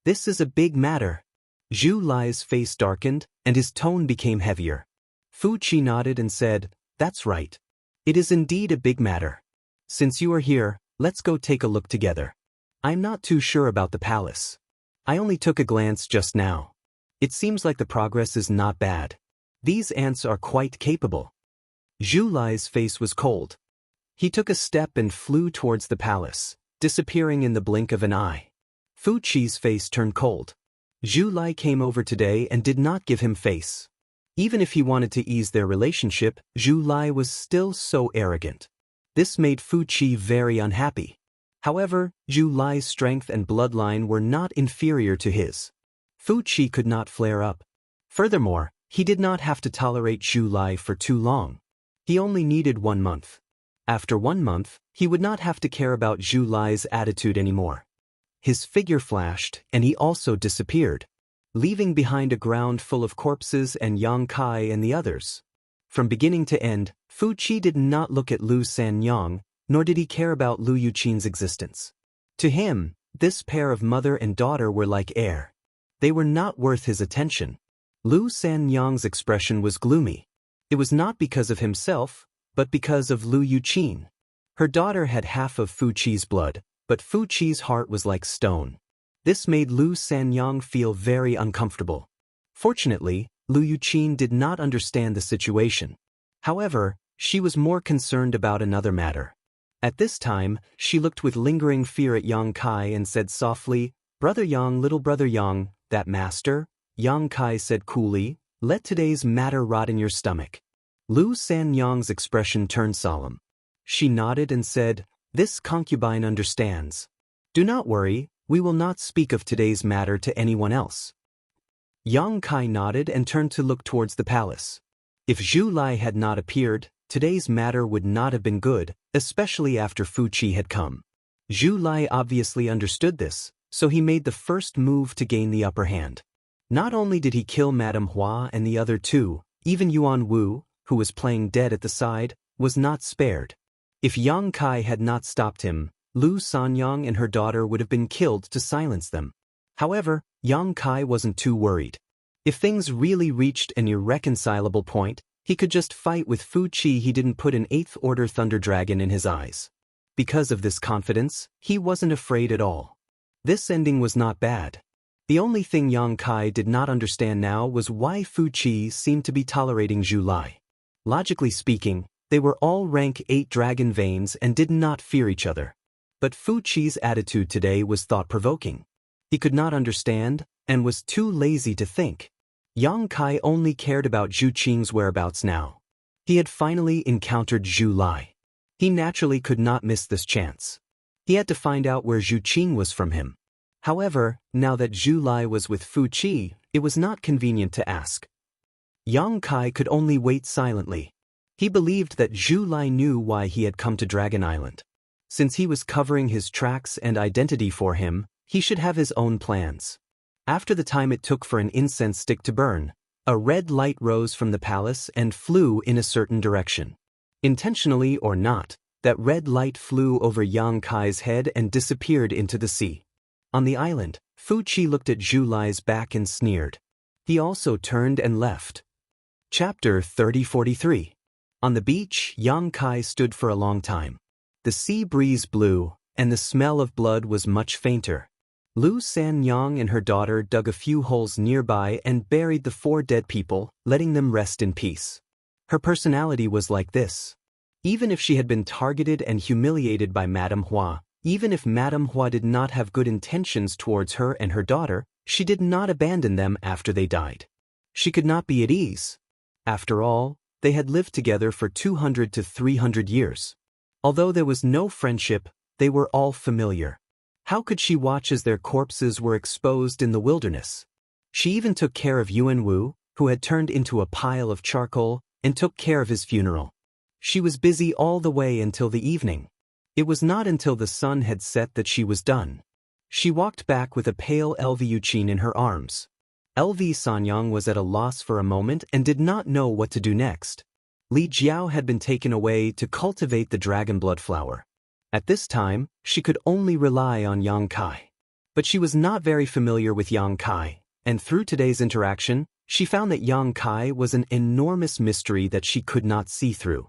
"This is a big matter." Zhu Lai's face darkened, and his tone became heavier. Fu Qi nodded and said, "That's right. It is indeed a big matter. Since you are here, let's go take a look together. I'm not too sure about the palace. I only took a glance just now. It seems like the progress is not bad. These ants are quite capable." Zhu Lai's face was cold. He took a step and flew towards the palace, disappearing in the blink of an eye. Fu Qi's face turned cold. Zhu Lai came over today and did not give him face. Even if he wanted to ease their relationship, Zhu Lai was still so arrogant. This made Fu Qi very unhappy. However, Zhu Lai's strength and bloodline were not inferior to his. Fu Qi could not flare up. Furthermore, he did not have to tolerate Zhu Lai for too long. He only needed 1 month. After 1 month, he would not have to care about Zhu Lai's attitude anymore. His figure flashed, and he also disappeared, leaving behind a ground full of corpses and Yang Kai and the others. From beginning to end, Fu Qi did not look at Lu Sanyang, nor did he care about Lu Yuqin's existence. To him, this pair of mother and daughter were like air. They were not worth his attention. Lu Sanyang's expression was gloomy. It was not because of himself, but because of Lu Yuqin. Her daughter had half of Fu Qi's blood, but Fu Qi's heart was like stone. This made Lu Sanyang feel very uncomfortable. Fortunately, Lu Yuqin did not understand the situation. However, she was more concerned about another matter. At this time, she looked with lingering fear at Yang Kai and said softly, "Brother Yang, little brother Yang, that master?" Yang Kai said coolly, "Let today's matter rot in your stomach." Lu Sanyang's expression turned solemn. She nodded and said, "This concubine understands. Do not worry, we will not speak of today's matter to anyone else." Yang Kai nodded and turned to look towards the palace. If Zhu Lai had not appeared, today's matter would not have been good, especially after Fu Qi had come. Zhu Lai obviously understood this, so he made the first move to gain the upper hand. Not only did he kill Madame Hua and the other two, even Yuan Wu, who was playing dead at the side, was not spared. If Yang Kai had not stopped him, Lu Sanyang and her daughter would have been killed to silence them. However, Yang Kai wasn't too worried. If things really reached an irreconcilable point, he could just fight with Fu Qi. He didn't put an 8th Order Thunder Dragon in his eyes. Because of this confidence, he wasn't afraid at all. This ending was not bad. The only thing Yang Kai did not understand now was why Fu Qi seemed to be tolerating Zhu Lai. Logically speaking, they were all rank 8 dragon veins and did not fear each other. But Fu Qi's attitude today was thought-provoking. He could not understand, and was too lazy to think. Yang Kai only cared about Zhu Qing's whereabouts now. He had finally encountered Zhu Lai. He naturally could not miss this chance. He had to find out where Zhu Qing was from him. However, now that Zhu Lai was with Fu Qi, it was not convenient to ask. Yang Kai could only wait silently. He believed that Zhu Lai knew why he had come to Dragon Island. Since he was covering his tracks and identity for him, he should have his own plans. After the time it took for an incense stick to burn, a red light rose from the palace and flew in a certain direction. Intentionally or not, that red light flew over Yang Kai's head and disappeared into the sea. On the island, Fu Qi looked at Zhu Lai's back and sneered. He also turned and left. Chapter 3043. On the beach, Yang Kai stood for a long time. The sea breeze blew, and the smell of blood was much fainter. Lu Sanyang and her daughter dug a few holes nearby and buried the 4 dead people, letting them rest in peace. Her personality was like this. Even if she had been targeted and humiliated by Madame Hua, even if Madame Hua did not have good intentions towards her and her daughter, she did not abandon them after they died. She could not be at ease. After all, they had lived together for 200 to 300 years. Although there was no friendship, they were all familiar. How could she watch as their corpses were exposed in the wilderness? She even took care of Yuan Wu, who had turned into a pile of charcoal, and took care of his funeral. She was busy all the way until the evening. It was not until the sun had set that she was done. She walked back with a pale Lvyuchin in her arms. Lv Sanyang was at a loss for a moment and did not know what to do next. Li Jiao had been taken away to cultivate the dragon blood flower. At this time, she could only rely on Yang Kai. But she was not very familiar with Yang Kai, and through today's interaction, she found that Yang Kai was an enormous mystery that she could not see through.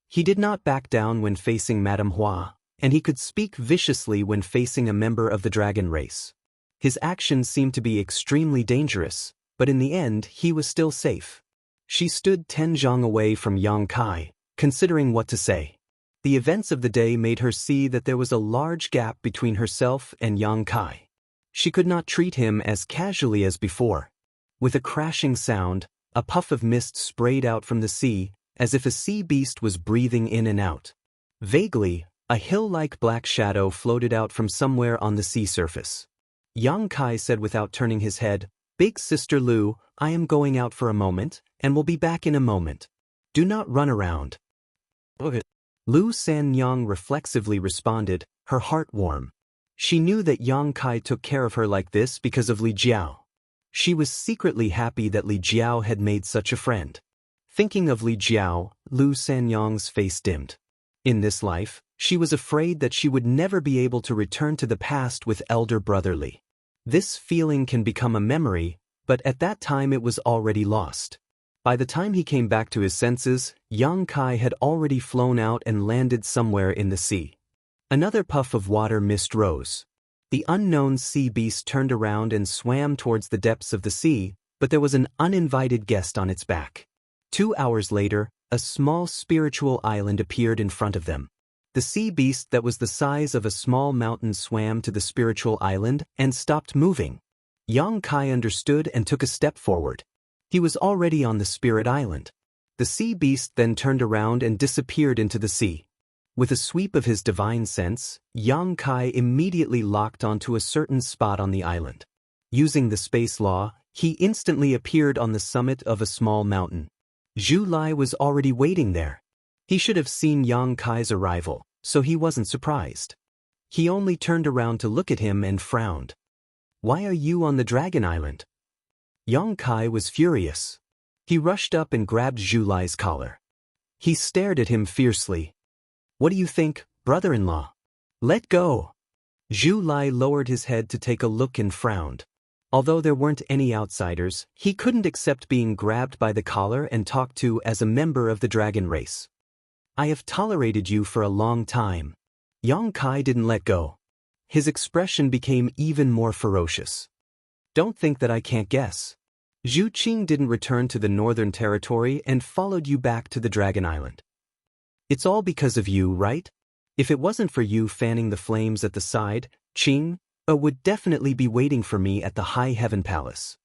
He did not back down when facing Madame Hua, and he could speak viciously when facing a member of the dragon race. His actions seemed to be extremely dangerous, but in the end he was still safe. She stood 10 zhang away from Yang Kai, considering what to say. The events of the day made her see that there was a large gap between herself and Yang Kai. She could not treat him as casually as before. With a crashing sound, a puff of mist sprayed out from the sea, as if a sea beast was breathing in and out. Vaguely, a hill-like black shadow floated out from somewhere on the sea surface. Yang Kai said without turning his head, "Big Sister Lu, I am going out for a moment, and will be back in a moment. Do not run around." Okay. Lu Sanyang reflexively responded, her heart warm. She knew that Yang Kai took care of her like this because of Li Jiao. She was secretly happy that Li Jiao had made such a friend. Thinking of Li Jiao, Lu Sanyang's face dimmed. In this life, she was afraid that she would never be able to return to the past with elder brother Li. This feeling can become a memory, but at that time it was already lost. By the time he came back to his senses, Yang Kai had already flown out and landed somewhere in the sea. Another puff of water mist rose. The unknown sea beast turned around and swam towards the depths of the sea, but there was an uninvited guest on its back. 2 hours later, a small spiritual island appeared in front of them. The sea beast that was the size of a small mountain swam to the spiritual island and stopped moving. Yang Kai understood and took a step forward. He was already on the spirit island. The sea beast then turned around and disappeared into the sea. With a sweep of his divine sense, Yang Kai immediately locked onto a certain spot on the island. Using the space law, he instantly appeared on the summit of a small mountain. Zhu Lai was already waiting there. He should have seen Yang Kai's arrival, so he wasn't surprised. He only turned around to look at him and frowned. "Why are you on the Dragon Island?" Yang Kai was furious. He rushed up and grabbed Zhu Lai's collar. He stared at him fiercely. "What do you think, brother-in-law? Let go!" Zhu Lai lowered his head to take a look and frowned. Although there weren't any outsiders, he couldn't accept being grabbed by the collar and talked to as a member of the dragon race. "I have tolerated you for a long time." Yang Kai didn't let go. His expression became even more ferocious. "Don't think that I can't guess. Zhu Qing didn't return to the Northern Territory and followed you back to the Dragon Island. It's all because of you, right? If it wasn't for you fanning the flames at the side, Qing would definitely be waiting for me at the High Heaven Palace."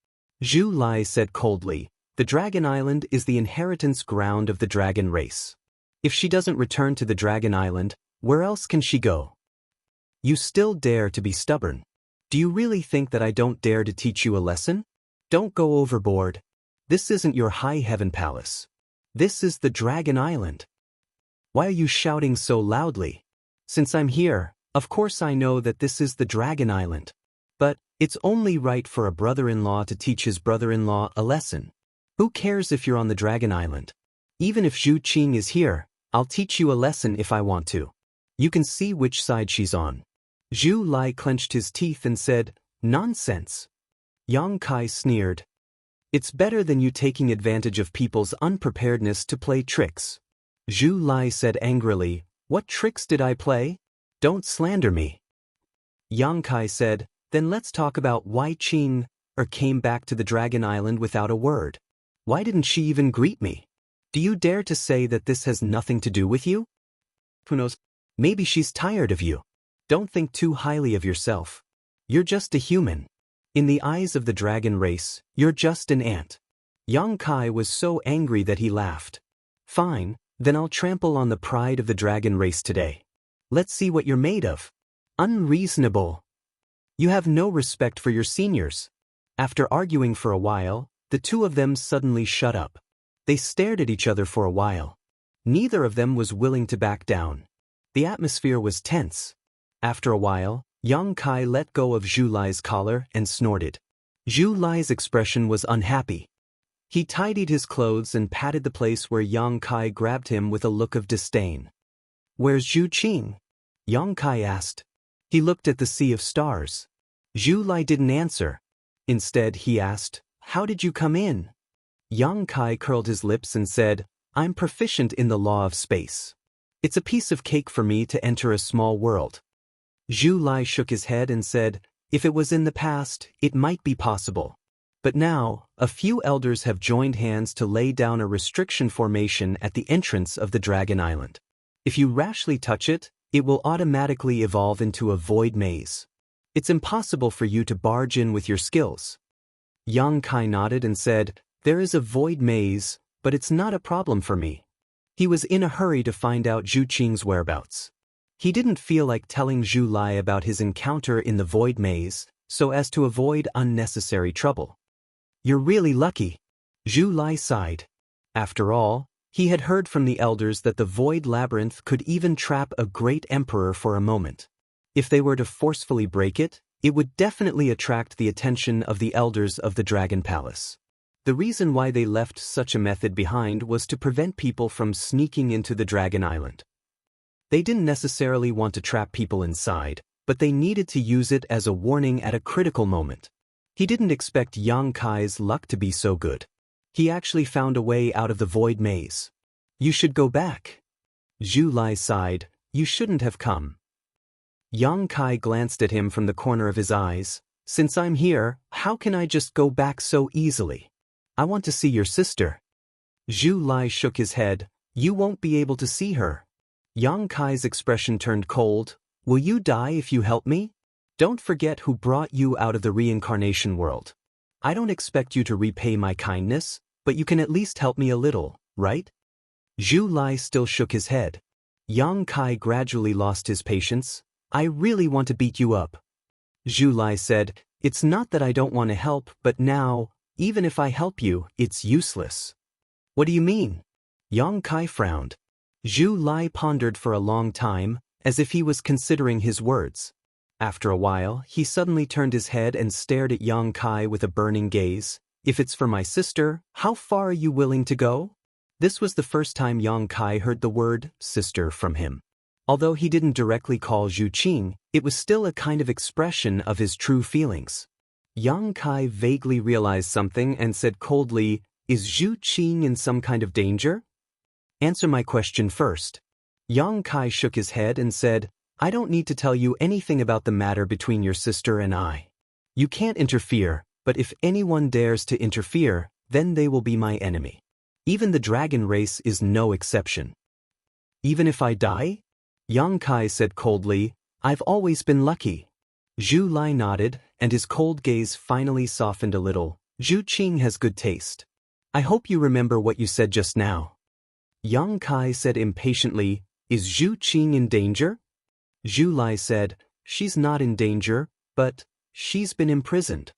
Zhu Lai said coldly, "The Dragon Island is the inheritance ground of the dragon race. If she doesn't return to the Dragon Island, where else can she go? You still dare to be stubborn. Do you really think that I don't dare to teach you a lesson? Don't go overboard. This isn't your High Heaven Palace. This is the Dragon Island. Why are you shouting so loudly? Since I'm here, of course I know that this is the Dragon Island. But it's only right for a brother-in-law to teach his brother-in-law a lesson. Who cares if you're on the Dragon Island? Even if Zhu Qing is here, I'll teach you a lesson if I want to. You can see which side she's on." Zhu Lai clenched his teeth and said, "Nonsense." Yang Kai sneered. "It's better than you taking advantage of people's unpreparedness to play tricks." Zhu Lai said angrily, "What tricks did I play? Don't slander me." Yang Kai said, "Then let's talk about why Qing came back to the Dragon Island without a word. Why didn't she even greet me? Do you dare to say that this has nothing to do with you? Who knows? Maybe she's tired of you. Don't think too highly of yourself. You're just a human. In the eyes of the dragon race, you're just an ant." Yang Kai was so angry that he laughed. "Fine, then I'll trample on the pride of the dragon race today. Let's see what you're made of. Unreasonable. You have no respect for your seniors." After arguing for a while, the The two of them suddenly shut up. They stared at each other for a while. Neither of them was willing to back down. The atmosphere was tense. After a while, Yang Kai let go of Zhu Lai's collar and snorted. Zhu Lai's expression was unhappy. He tidied his clothes and patted the place where Yang Kai grabbed him with a look of disdain. "Where's Zhu Qing?" Yang Kai asked. He looked at the sea of stars. Zhu Lai didn't answer. Instead, he asked, "How did you come in?" Yang Kai curled his lips and said, "I'm proficient in the law of space. It's a piece of cake for me to enter a small world." Zhu Lai shook his head and said, "If it was in the past, it might be possible. But now, a few elders have joined hands to lay down a restriction formation at the entrance of the Dragon Island. If you rashly touch it, it will automatically evolve into a void maze. It's impossible for you to barge in with your skills." Yang Kai nodded and said, "There is a void maze, but it's not a problem for me." He was in a hurry to find out Zhu Qing's whereabouts. He didn't feel like telling Zhu Lai about his encounter in the void maze, so as to avoid unnecessary trouble. "You're really lucky." Zhu Lai sighed. After all, he had heard from the elders that the void labyrinth could even trap a great emperor for a moment. If they were to forcefully break it, it would definitely attract the attention of the elders of the Dragon Palace. The reason why they left such a method behind was to prevent people from sneaking into the Dragon Island. They didn't necessarily want to trap people inside, but they needed to use it as a warning at a critical moment. He didn't expect Yang Kai's luck to be so good. He actually found a way out of the void maze. "You should go back." Zhu Lai sighed, "You shouldn't have come." Yang Kai glanced at him from the corner of his eyes. "Since I'm here, how can I just go back so easily? I want to see your sister." Zhu Lai shook his head. "You won't be able to see her." Yang Kai's expression turned cold. "Will you die if you help me? Don't forget who brought you out of the reincarnation world. I don't expect you to repay my kindness, but you can at least help me a little, right?" Zhu Lai still shook his head. Yang Kai gradually lost his patience. "I really want to beat you up." Zhu Lai said, "It's not that I don't want to help, but now, even if I help you, it's useless." "What do you mean?" Yang Kai frowned. Zhu Lai pondered for a long time, as if he was considering his words. After a while, he suddenly turned his head and stared at Yang Kai with a burning gaze. "If it's for my sister, how far are you willing to go?" This was the first time Yang Kai heard the word sister from him. Although he didn't directly call Zhu Qing, it was still a kind of expression of his true feelings. Yang Kai vaguely realized something and said coldly, "Is Zhu Qing in some kind of danger?" "Answer my question first." Yang Kai shook his head and said, "I don't need to tell you anything about the matter between your sister and I. You can't interfere, but if anyone dares to interfere, then they will be my enemy. Even the dragon race is no exception." "Even if I die?" Yang Kai said coldly, "I've always been lucky." Zhu Lai nodded, and his cold gaze finally softened a little. "Zhu Qing has good taste. I hope you remember what you said just now." Yang Kai said impatiently, "Is Zhu Qing in danger?" Zhu Lai said, "She's not in danger, but she's been imprisoned."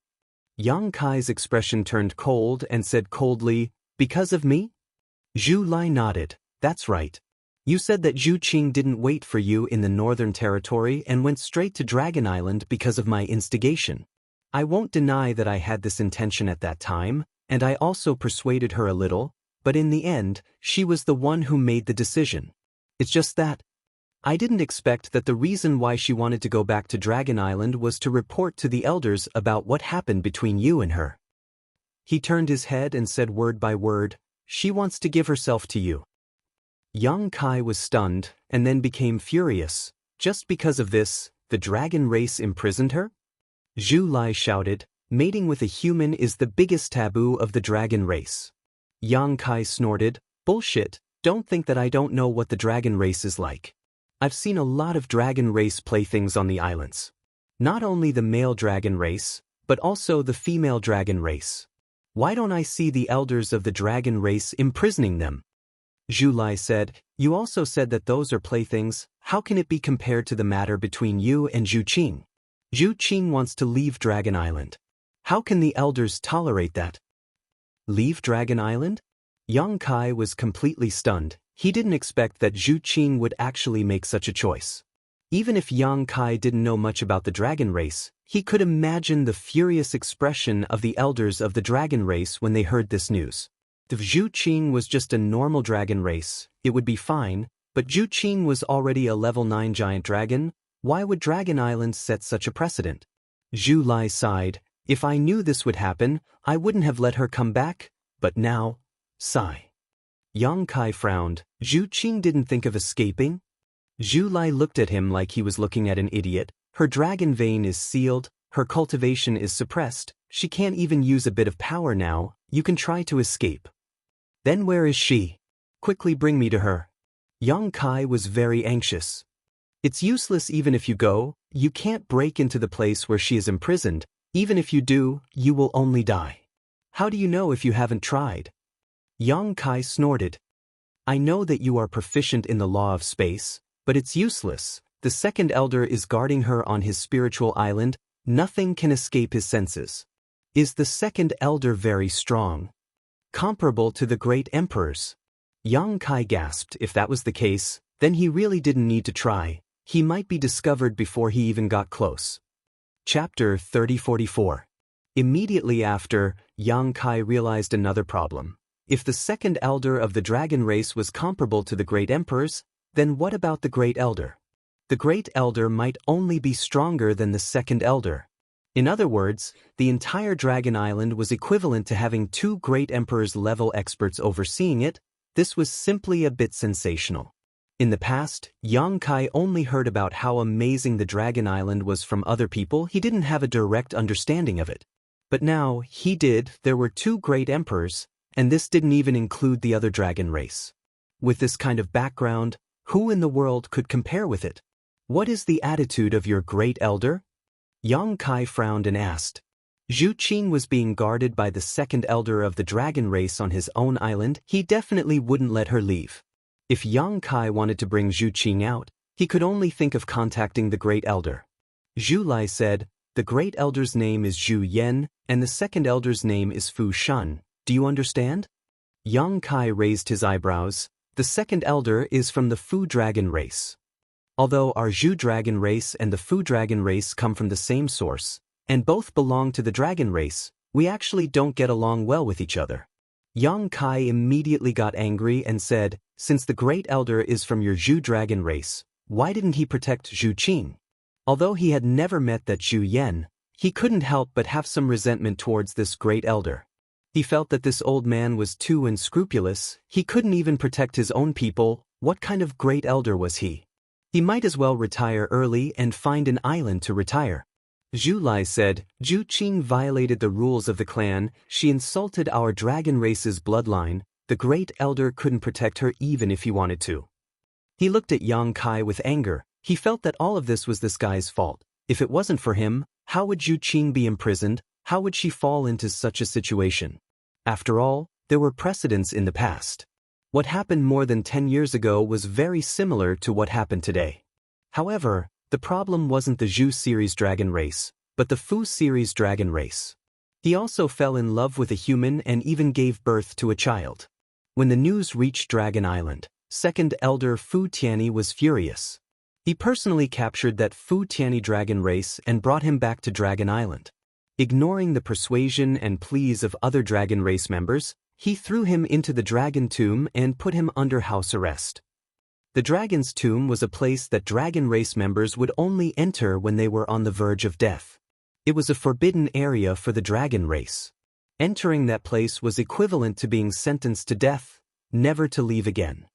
Yang Kai's expression turned cold and said coldly, "Because of me?" Zhu Lai nodded. "That's right. You said that Zhu Qing didn't wait for you in the Northern Territory and went straight to Dragon Island because of my instigation. I won't deny that I had this intention at that time, and I also persuaded her a little, but in the end, she was the one who made the decision. It's just that I didn't expect that the reason why she wanted to go back to Dragon Island was to report to the elders about what happened between you and her." He turned his head and said word by word, "She wants to give herself to you." Yang Kai was stunned, and then became furious. "Just because of this, the dragon race imprisoned her?" Zhu Lai shouted, "Mating with a human is the biggest taboo of the dragon race." Yang Kai snorted, "Bullshit, don't think that I don't know what the dragon race is like. I've seen a lot of dragon race playthings on the islands. Not only the male dragon race, but also the female dragon race. Why don't I see the elders of the dragon race imprisoning them?" Zhu Lai said, "You also said that those are playthings. How can it be compared to the matter between you and Zhu Qing? Zhu Qing wants to leave Dragon Island. How can the elders tolerate that?" Leave Dragon Island? Yang Kai was completely stunned. He didn't expect that Zhu Qing would actually make such a choice. Even if Yang Kai didn't know much about the dragon race, he could imagine the furious expression of the elders of the dragon race when they heard this news. If Zhu Qing was just a normal dragon race, it would be fine, but Zhu Qing was already a level 9 giant dragon. Why would Dragon Island set such a precedent? Zhu Lai sighed. If I knew this would happen, I wouldn't have let her come back, but now, sigh. Yang Kai frowned. Zhu Qing didn't think of escaping? Zhu Lai looked at him like he was looking at an idiot. Her dragon vein is sealed, her cultivation is suppressed, she can't even use a bit of power now. You can try to escape. Then where is she? Quickly bring me to her. Yang Kai was very anxious. It's useless even if you go, you can't break into the place where she is imprisoned. Even if you do, you will only die. How do you know if you haven't tried? Yang Kai snorted. I know that you are proficient in the law of space, but it's useless. The second elder is guarding her on his spiritual island. Nothing can escape his senses. Is the second elder very strong? Comparable to the great emperors? Yang Kai gasped. If that was the case, then he really didn't need to try. He might be discovered before he even got close. Chapter 3044. Immediately after, Yang Kai realized another problem. If the second elder of the dragon race was comparable to the great emperors, then what about the great elder? The great elder might only be stronger than the second elder. In other words, the entire Dragon Island was equivalent to having two great emperors-level experts overseeing it. This was simply a bit sensational. In the past, Yang Kai only heard about how amazing the Dragon Island was from other people. He didn't have a direct understanding of it. But now, he did. There were two great emperors, and this didn't even include the other dragon race. With this kind of background, who in the world could compare with it? What is the attitude of your great elder? Yang Kai frowned and asked. Zhu Qing was being guarded by the second elder of the dragon race on his own island. He definitely wouldn't let her leave. If Yang Kai wanted to bring Zhu Qing out, he could only think of contacting the great elder. Zhu Lai said, the great elder's name is Zhu Yan, and the second elder's name is Fu Shan. Do you understand? Yang Kai raised his eyebrows. The second elder is from the Fu dragon race. Although our Zhu dragon race and the Fu dragon race come from the same source, and both belong to the dragon race, we actually don't get along well with each other. Yang Kai immediately got angry and said, since the great elder is from your Zhu dragon race, why didn't he protect Zhu Qing? Although he had never met that Zhu Yan, he couldn't help but have some resentment towards this great elder. He felt that this old man was too unscrupulous. He couldn't even protect his own people. What kind of great elder was he? He might as well retire early and find an island to retire. Zhu Lai said, Zhu Qing violated the rules of the clan. She insulted our dragon race's bloodline. The great elder couldn't protect her even if he wanted to. He looked at Yang Kai with anger. He felt that all of this was this guy's fault. If it wasn't for him, how would Zhu Qing be imprisoned? How would she fall into such a situation? After all, there were precedents in the past. What happened more than 10 years ago was very similar to what happened today. However, the problem wasn't the Zhu series dragon race, but the Fu series dragon race. He also fell in love with a human and even gave birth to a child. When the news reached Dragon Island, second elder Fu Tianyi was furious. He personally captured that Fu Tianyi dragon race and brought him back to Dragon Island. Ignoring the persuasion and pleas of other dragon race members, he threw him into the dragon tomb and put him under house arrest. The dragon's tomb was a place that dragon race members would only enter when they were on the verge of death. It was a forbidden area for the dragon race. Entering that place was equivalent to being sentenced to death, never to leave again.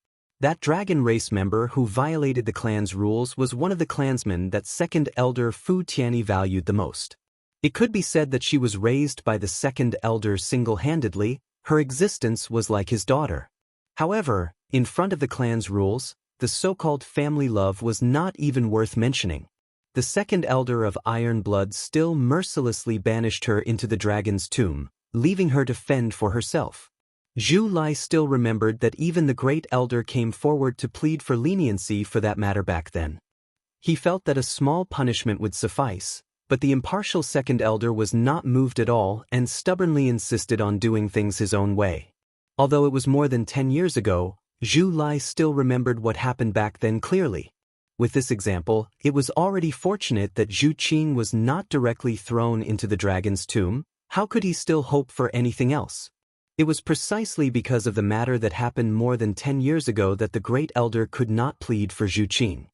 That dragon race member who violated the clan's rules was one of the clansmen that second elder Fu Tianyi valued the most. It could be said that she was raised by the second elder single-handedly. Her existence was like his daughter. However, in front of the clan's rules, the so-called family love was not even worth mentioning. The second elder of Iron Blood still mercilessly banished her into the dragon's tomb, leaving her to fend for herself. Zhu Lai still remembered that even the great elder came forward to plead for leniency for that matter back then. He felt that a small punishment would suffice, But the impartial second elder was not moved at all and stubbornly insisted on doing things his own way. Although it was more than 10 years ago, Zhu Lai still remembered what happened back then clearly. With this example, it was already fortunate that Zhu Qing was not directly thrown into the dragon's tomb. How could he still hope for anything else? It was precisely because of the matter that happened more than 10 years ago that the great elder could not plead for Zhu Qing.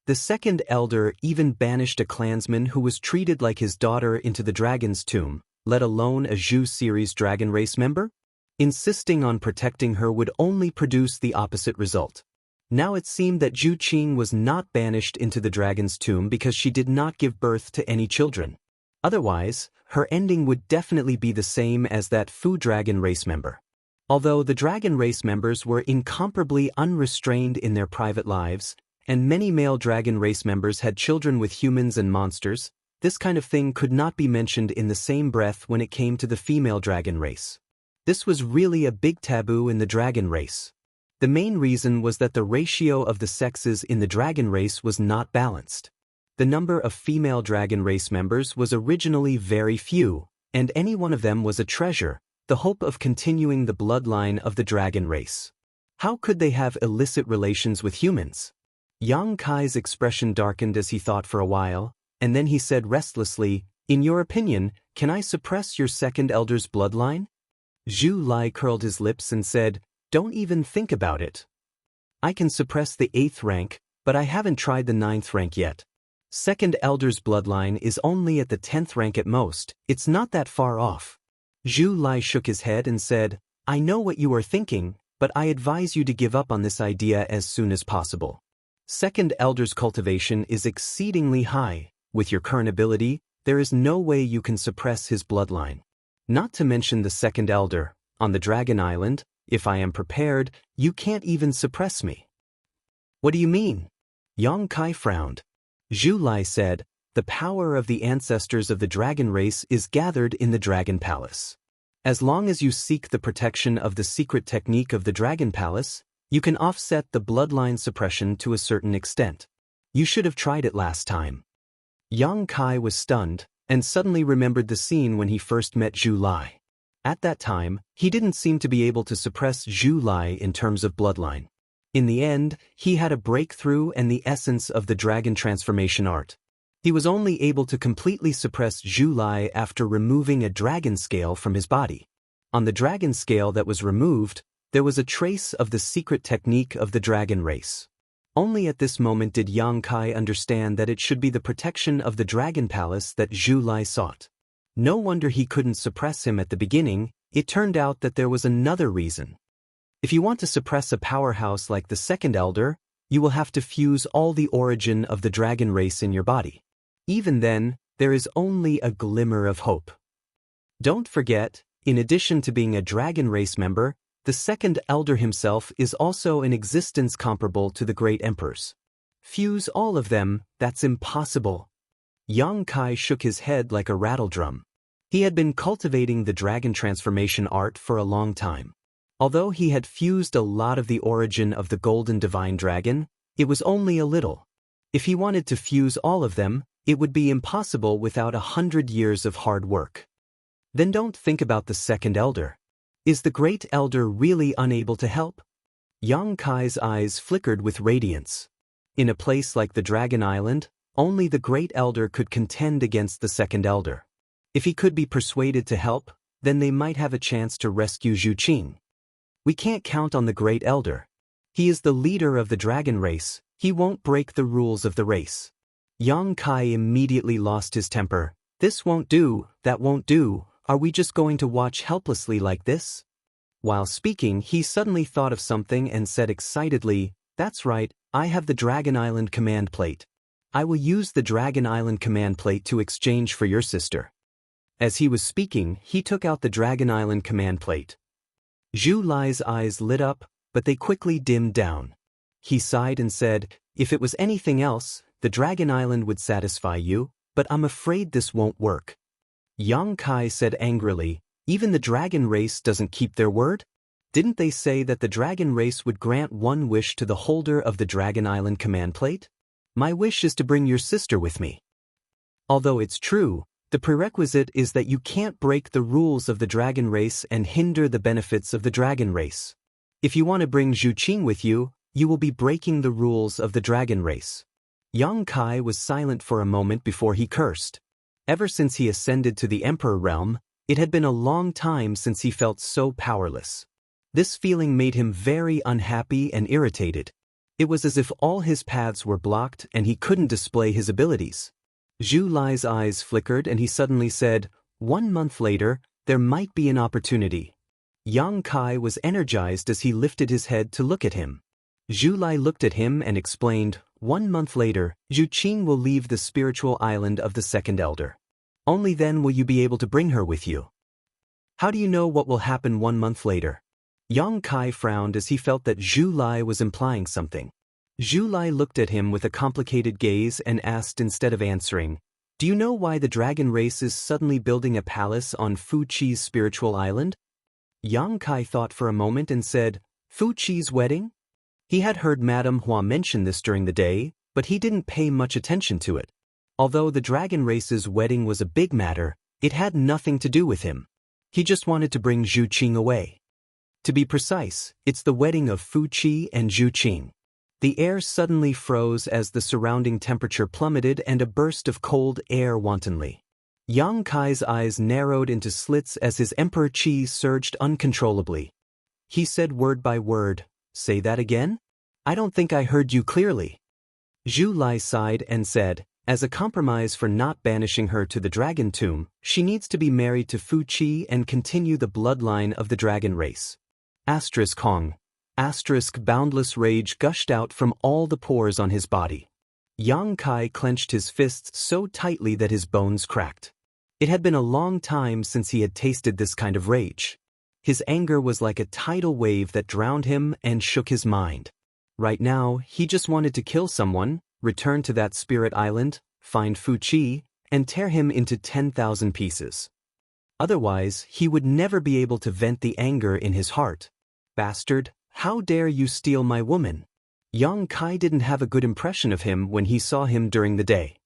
The second elder even banished a clansman who was treated like his daughter into the dragon's tomb, let alone a Zhu series dragon race member. Insisting on protecting her would only produce the opposite result. Now it seemed that Zhu Qing was not banished into the dragon's tomb because she did not give birth to any children. Otherwise, her ending would definitely be the same as that Fu dragon race member. Although the dragon race members were incomparably unrestrained in their private lives, and many male dragon race members had children with humans and monsters, this kind of thing could not be mentioned in the same breath when it came to the female dragon race. This was really a big taboo in the dragon race. The main reason was that the ratio of the sexes in the dragon race was not balanced. The number of female dragon race members was originally very few, and any one of them was a treasure, the hope of continuing the bloodline of the dragon race. How could they have illicit relations with humans? Yang Kai's expression darkened as he thought for a while, and then he said restlessly, "In your opinion, can I suppress your second elder's bloodline?" Zhu Lai curled his lips and said, "Don't even think about it. I can suppress the 8th rank, but I haven't tried the 9th rank yet. Second elder's bloodline is only at the 10th rank at most, it's not that far off." Zhu Lai shook his head and said, "I know what you are thinking, but I advise you to give up on this idea as soon as possible. Second elder's cultivation is exceedingly high. With your current ability, there is no way you can suppress his bloodline. Not to mention the second elder, on the Dragon Island, if I am prepared, you can't even suppress me." "What do you mean?" Yang Kai frowned. Zhu Lai said, "The power of the ancestors of the dragon race is gathered in the Dragon Palace. As long as you seek the protection of the secret technique of the Dragon Palace, you can offset the bloodline suppression to a certain extent. You should have tried it last time." Yang Kai was stunned, and suddenly remembered the scene when he first met Zhu Lai. At that time, he didn't seem to be able to suppress Zhu Lai in terms of bloodline. In the end, he had a breakthrough and the essence of the dragon transformation art. He was only able to completely suppress Zhu Lai after removing a dragon scale from his body. On the dragon scale that was removed, there was a trace of the secret technique of the dragon race. Only at this moment did Yang Kai understand that it should be the protection of the Dragon Palace that Zhu Lai sought. No wonder he couldn't suppress him at the beginning. It turned out that there was another reason. If you want to suppress a powerhouse like the second elder, you will have to fuse all the origin of the dragon race in your body. Even then, there is only a glimmer of hope. Don't forget, in addition to being a dragon race member, the second elder himself is also an existence comparable to the great emperors. Fuse all of them, that's impossible. Yang Kai shook his head like a rattledrum. He had been cultivating the dragon transformation art for a long time. Although he had fused a lot of the origin of the golden divine dragon, it was only a little. If he wanted to fuse all of them, it would be impossible without 100 years of hard work. Then don't think about the second elder. Is the great elder really unable to help? Yang Kai's eyes flickered with radiance. In a place like the Dragon Island, only the great elder could contend against the second elder. If he could be persuaded to help, then they might have a chance to rescue Zhu Qing. We can't count on the great elder. He is the leader of the dragon race. He won't break the rules of the race. Yang Kai immediately lost his temper. This won't do, that won't do. Are we just going to watch helplessly like this? While speaking, he suddenly thought of something and said excitedly, "That's right, I have the Dragon Island command plate. I will use the Dragon Island command plate to exchange for your sister." As he was speaking, he took out the Dragon Island command plate. Zhu Lai's eyes lit up, but they quickly dimmed down. He sighed and said, "If it was anything else, the Dragon Island would satisfy you, but I'm afraid this won't work." Yang Kai said angrily, "Even the dragon race doesn't keep their word? Didn't they say that the dragon race would grant one wish to the holder of the Dragon Island command plate? My wish is to bring your sister with me." Although it's true, the prerequisite is that you can't break the rules of the dragon race and hinder the benefits of the dragon race. If you want to bring Zhu Qing with you, you will be breaking the rules of the dragon race. Yang Kai was silent for a moment before he cursed. Ever since he ascended to the Emperor realm, it had been a long time since he felt so powerless. This feeling made him very unhappy and irritated. It was as if all his paths were blocked and he couldn't display his abilities. Zhu Lai's eyes flickered and he suddenly said, "1 month later, there might be an opportunity." Yang Kai was energized as he lifted his head to look at him. Zhu Lai looked at him and explained, "1 month later, Zhu Qing will leave the spiritual island of the second elder. Only then will you be able to bring her with you." "How do you know what will happen 1 month later?" Yang Kai frowned as he felt that Zhu Lai was implying something. Zhu Lai looked at him with a complicated gaze and asked instead of answering, "Do you know why the dragon race is suddenly building a palace on Fu Qi's spiritual island?" Yang Kai thought for a moment and said, "Fu Qi's wedding?" He had heard Madame Hua mention this during the day, but he didn't pay much attention to it. Although the dragon race's wedding was a big matter, it had nothing to do with him. He just wanted to bring Zhu Qing away. To be precise, it's the wedding of Fu Qi and Zhu Qing. The air suddenly froze as the surrounding temperature plummeted and a burst of cold air wantonly. Yang Kai's eyes narrowed into slits as his Emperor Qi surged uncontrollably. He said word by word, "Say that again? I don't think I heard you clearly." Zhu Lai sighed and said, "As a compromise for not banishing her to the dragon tomb, she needs to be married to Fu Qi and continue the bloodline of the dragon race." Hong. Boundless rage gushed out from all the pores on his body. Yang Kai clenched his fists so tightly that his bones cracked. It had been a long time since he had tasted this kind of rage. His anger was like a tidal wave that drowned him and shook his mind. Right now, he just wanted to kill someone, return to that spirit island, find Fu Qi, and tear him into 10,000 pieces. Otherwise, he would never be able to vent the anger in his heart. "Bastard, how dare you steal my woman?" Yang Kai didn't have a good impression of him when he saw him during the day.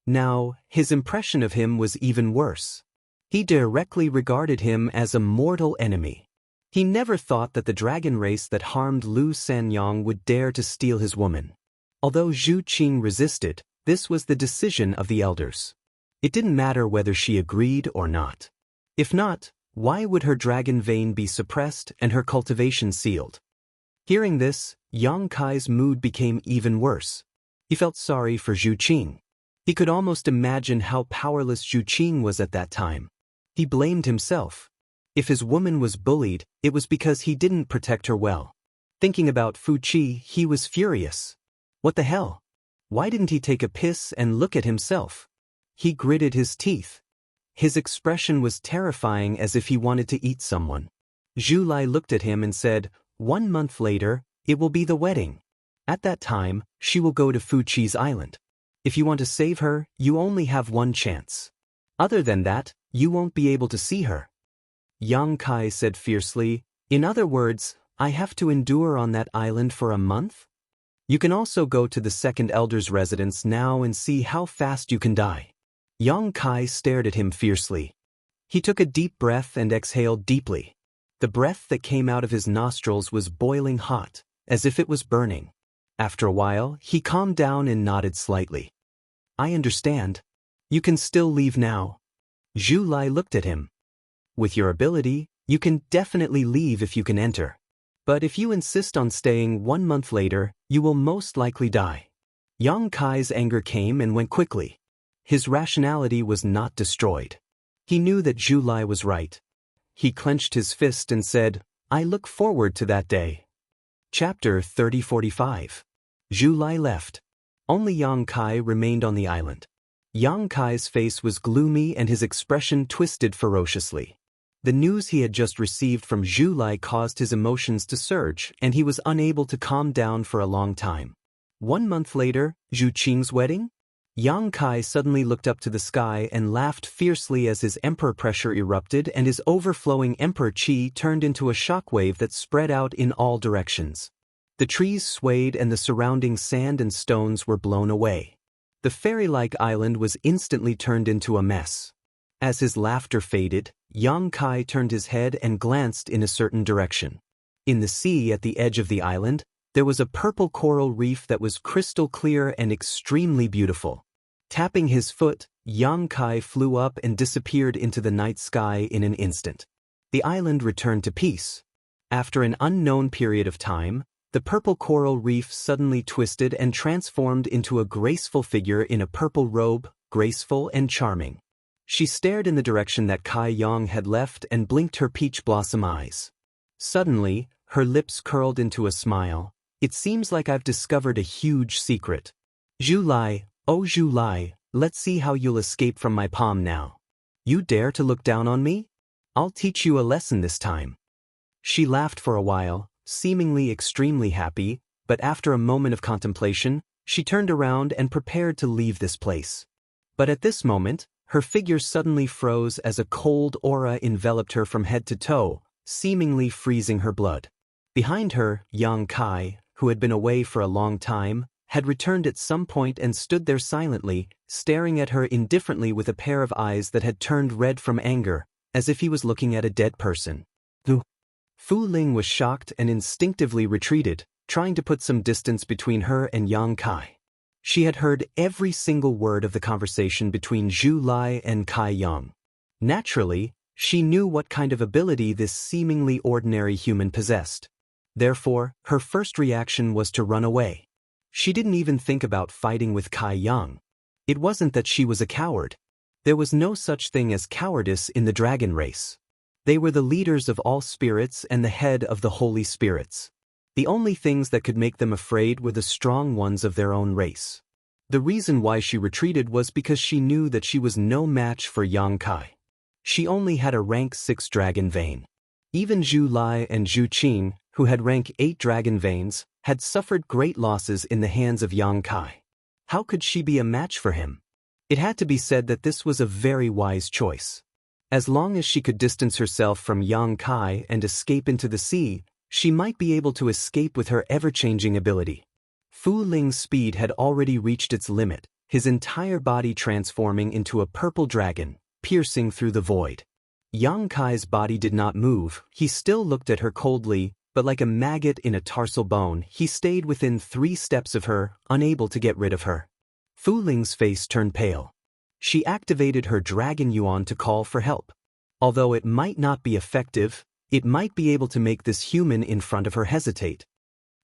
Now, his impression of him was even worse. He directly regarded him as a mortal enemy. He never thought that the dragon race that harmed Lu Sanyang would dare to steal his woman. Although Zhu Qing resisted, this was the decision of the elders. It didn't matter whether she agreed or not. If not, why would her dragon vein be suppressed and her cultivation sealed? Hearing this, Yang Kai's mood became even worse. He felt sorry for Zhu Qing. He could almost imagine how powerless Zhu Qing was at that time. He blamed himself. If his woman was bullied, it was because he didn't protect her well. Thinking about Fu Qi, he was furious. What the hell? Why didn't he take a piss and look at himself? He gritted his teeth. His expression was terrifying, as if he wanted to eat someone. Zhu Lai looked at him and said, "1 month later, it will be the wedding. At that time, she will go to Fu Qi's island. If you want to save her, you only have one chance. Other than that, you won't be able to see her." Yang Kai said fiercely, "In other words, I have to endure on that island for a month? You can also go to the second elder's residence now and see how fast you can die." Yang Kai stared at him fiercely. He took a deep breath and exhaled deeply. The breath that came out of his nostrils was boiling hot, as if it was burning. After a while, he calmed down and nodded slightly. "I understand. You can still leave now." Zhu Lai looked at him. "With your ability, you can definitely leave if you can enter. But if you insist on staying 1 month later, you will most likely die." Yang Kai's anger came and went quickly. His rationality was not destroyed. He knew that Zhu Lai was right. He clenched his fist and said, "I look forward to that day." Chapter 3045. Zhu Lai left. Only Yang Kai remained on the island. Yang Kai's face was gloomy and his expression twisted ferociously. The news he had just received from Zhu Lai caused his emotions to surge, and he was unable to calm down for a long time. 1 month later, Zhu Qing's wedding? Yang Kai suddenly looked up to the sky and laughed fiercely as his emperor pressure erupted and his overflowing emperor qi turned into a shockwave that spread out in all directions. The trees swayed and the surrounding sand and stones were blown away. The fairy-like island was instantly turned into a mess. As his laughter faded, Yang Kai turned his head and glanced in a certain direction. In the sea at the edge of the island, there was a purple coral reef that was crystal clear and extremely beautiful. Tapping his foot, Yang Kai flew up and disappeared into the night sky in an instant. The island returned to peace. After an unknown period of time, the purple coral reef suddenly twisted and transformed into a graceful figure in a purple robe, graceful and charming. She stared in the direction that Kai Yang had left and blinked her peach blossom eyes. Suddenly, her lips curled into a smile. It seems like I've discovered a huge secret. Zhu Lai, oh Zhu Lai, let's see how you'll escape from my palm now. You dare to look down on me? I'll teach you a lesson this time. She laughed for a while, seemingly extremely happy, but after a moment of contemplation, she turned around and prepared to leave this place. But at this moment, her figure suddenly froze as a cold aura enveloped her from head to toe, seemingly freezing her blood. Behind her, Yang Kai, who had been away for a long time, had returned at some point and stood there silently, staring at her indifferently with a pair of eyes that had turned red from anger, as if he was looking at a dead person. Fu Ling was shocked and instinctively retreated, trying to put some distance between her and Yang Kai. She had heard every single word of the conversation between Zhu Lai and Kai Yang. Naturally, she knew what kind of ability this seemingly ordinary human possessed. Therefore, her first reaction was to run away. She didn't even think about fighting with Kai Yang. It wasn't that she was a coward. There was no such thing as cowardice in the dragon race. They were the leaders of all spirits and the head of the holy spirits. The only things that could make them afraid were the strong ones of their own race. The reason why she retreated was because she knew that she was no match for Yang Kai. She only had a rank 6 dragon vein. Even Zhu Lai and Zhu Qing, who had rank 8 dragon veins, had suffered great losses in the hands of Yang Kai. How could she be a match for him? It had to be said that this was a very wise choice. As long as she could distance herself from Yang Kai and escape into the sea, she might be able to escape with her ever-changing ability. Fu Ling's speed had already reached its limit, his entire body transforming into a purple dragon, piercing through the void. Yang Kai's body did not move, he still looked at her coldly, but like a maggot in a tarsal bone, he stayed within 3 steps of her, unable to get rid of her. Fu Ling's face turned pale. She activated her Dragon Yuan to call for help. Although it might not be effective, it might be able to make this human in front of her hesitate.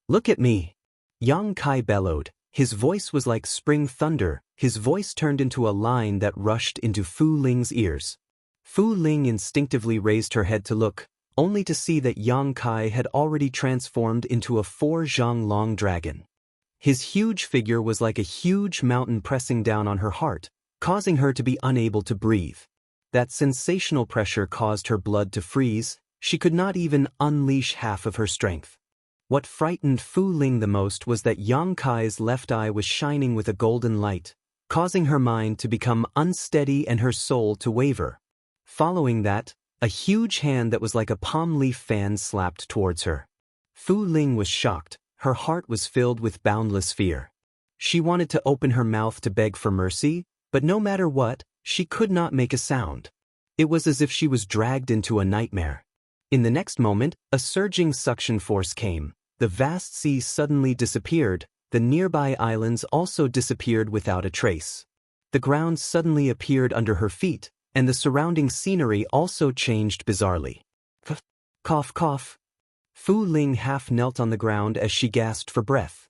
Look at me! Yang Kai bellowed. His voice was like spring thunder. His voice turned into a line that rushed into Fu Ling's ears. Fu Ling instinctively raised her head to look, only to see that Yang Kai had already transformed into a 4 long dragon. His huge figure was like a huge mountain pressing down on her heart, causing her to be unable to breathe. That sensational pressure caused her blood to freeze. She could not even unleash half of her strength. What frightened Fu Ling the most was that Yang Kai's left eye was shining with a golden light, causing her mind to become unsteady and her soul to waver. Following that, a huge hand that was like a palm leaf fan slapped towards her. Fu Ling was shocked. Her heart was filled with boundless fear. She wanted to open her mouth to beg for mercy, but no matter what, she could not make a sound. It was as if she was dragged into a nightmare. In the next moment, a surging suction force came. The vast sea suddenly disappeared. The nearby islands also disappeared without a trace. The ground suddenly appeared under her feet, and the surrounding scenery also changed bizarrely. Cough, cough. Fu Ling half knelt on the ground as she gasped for breath.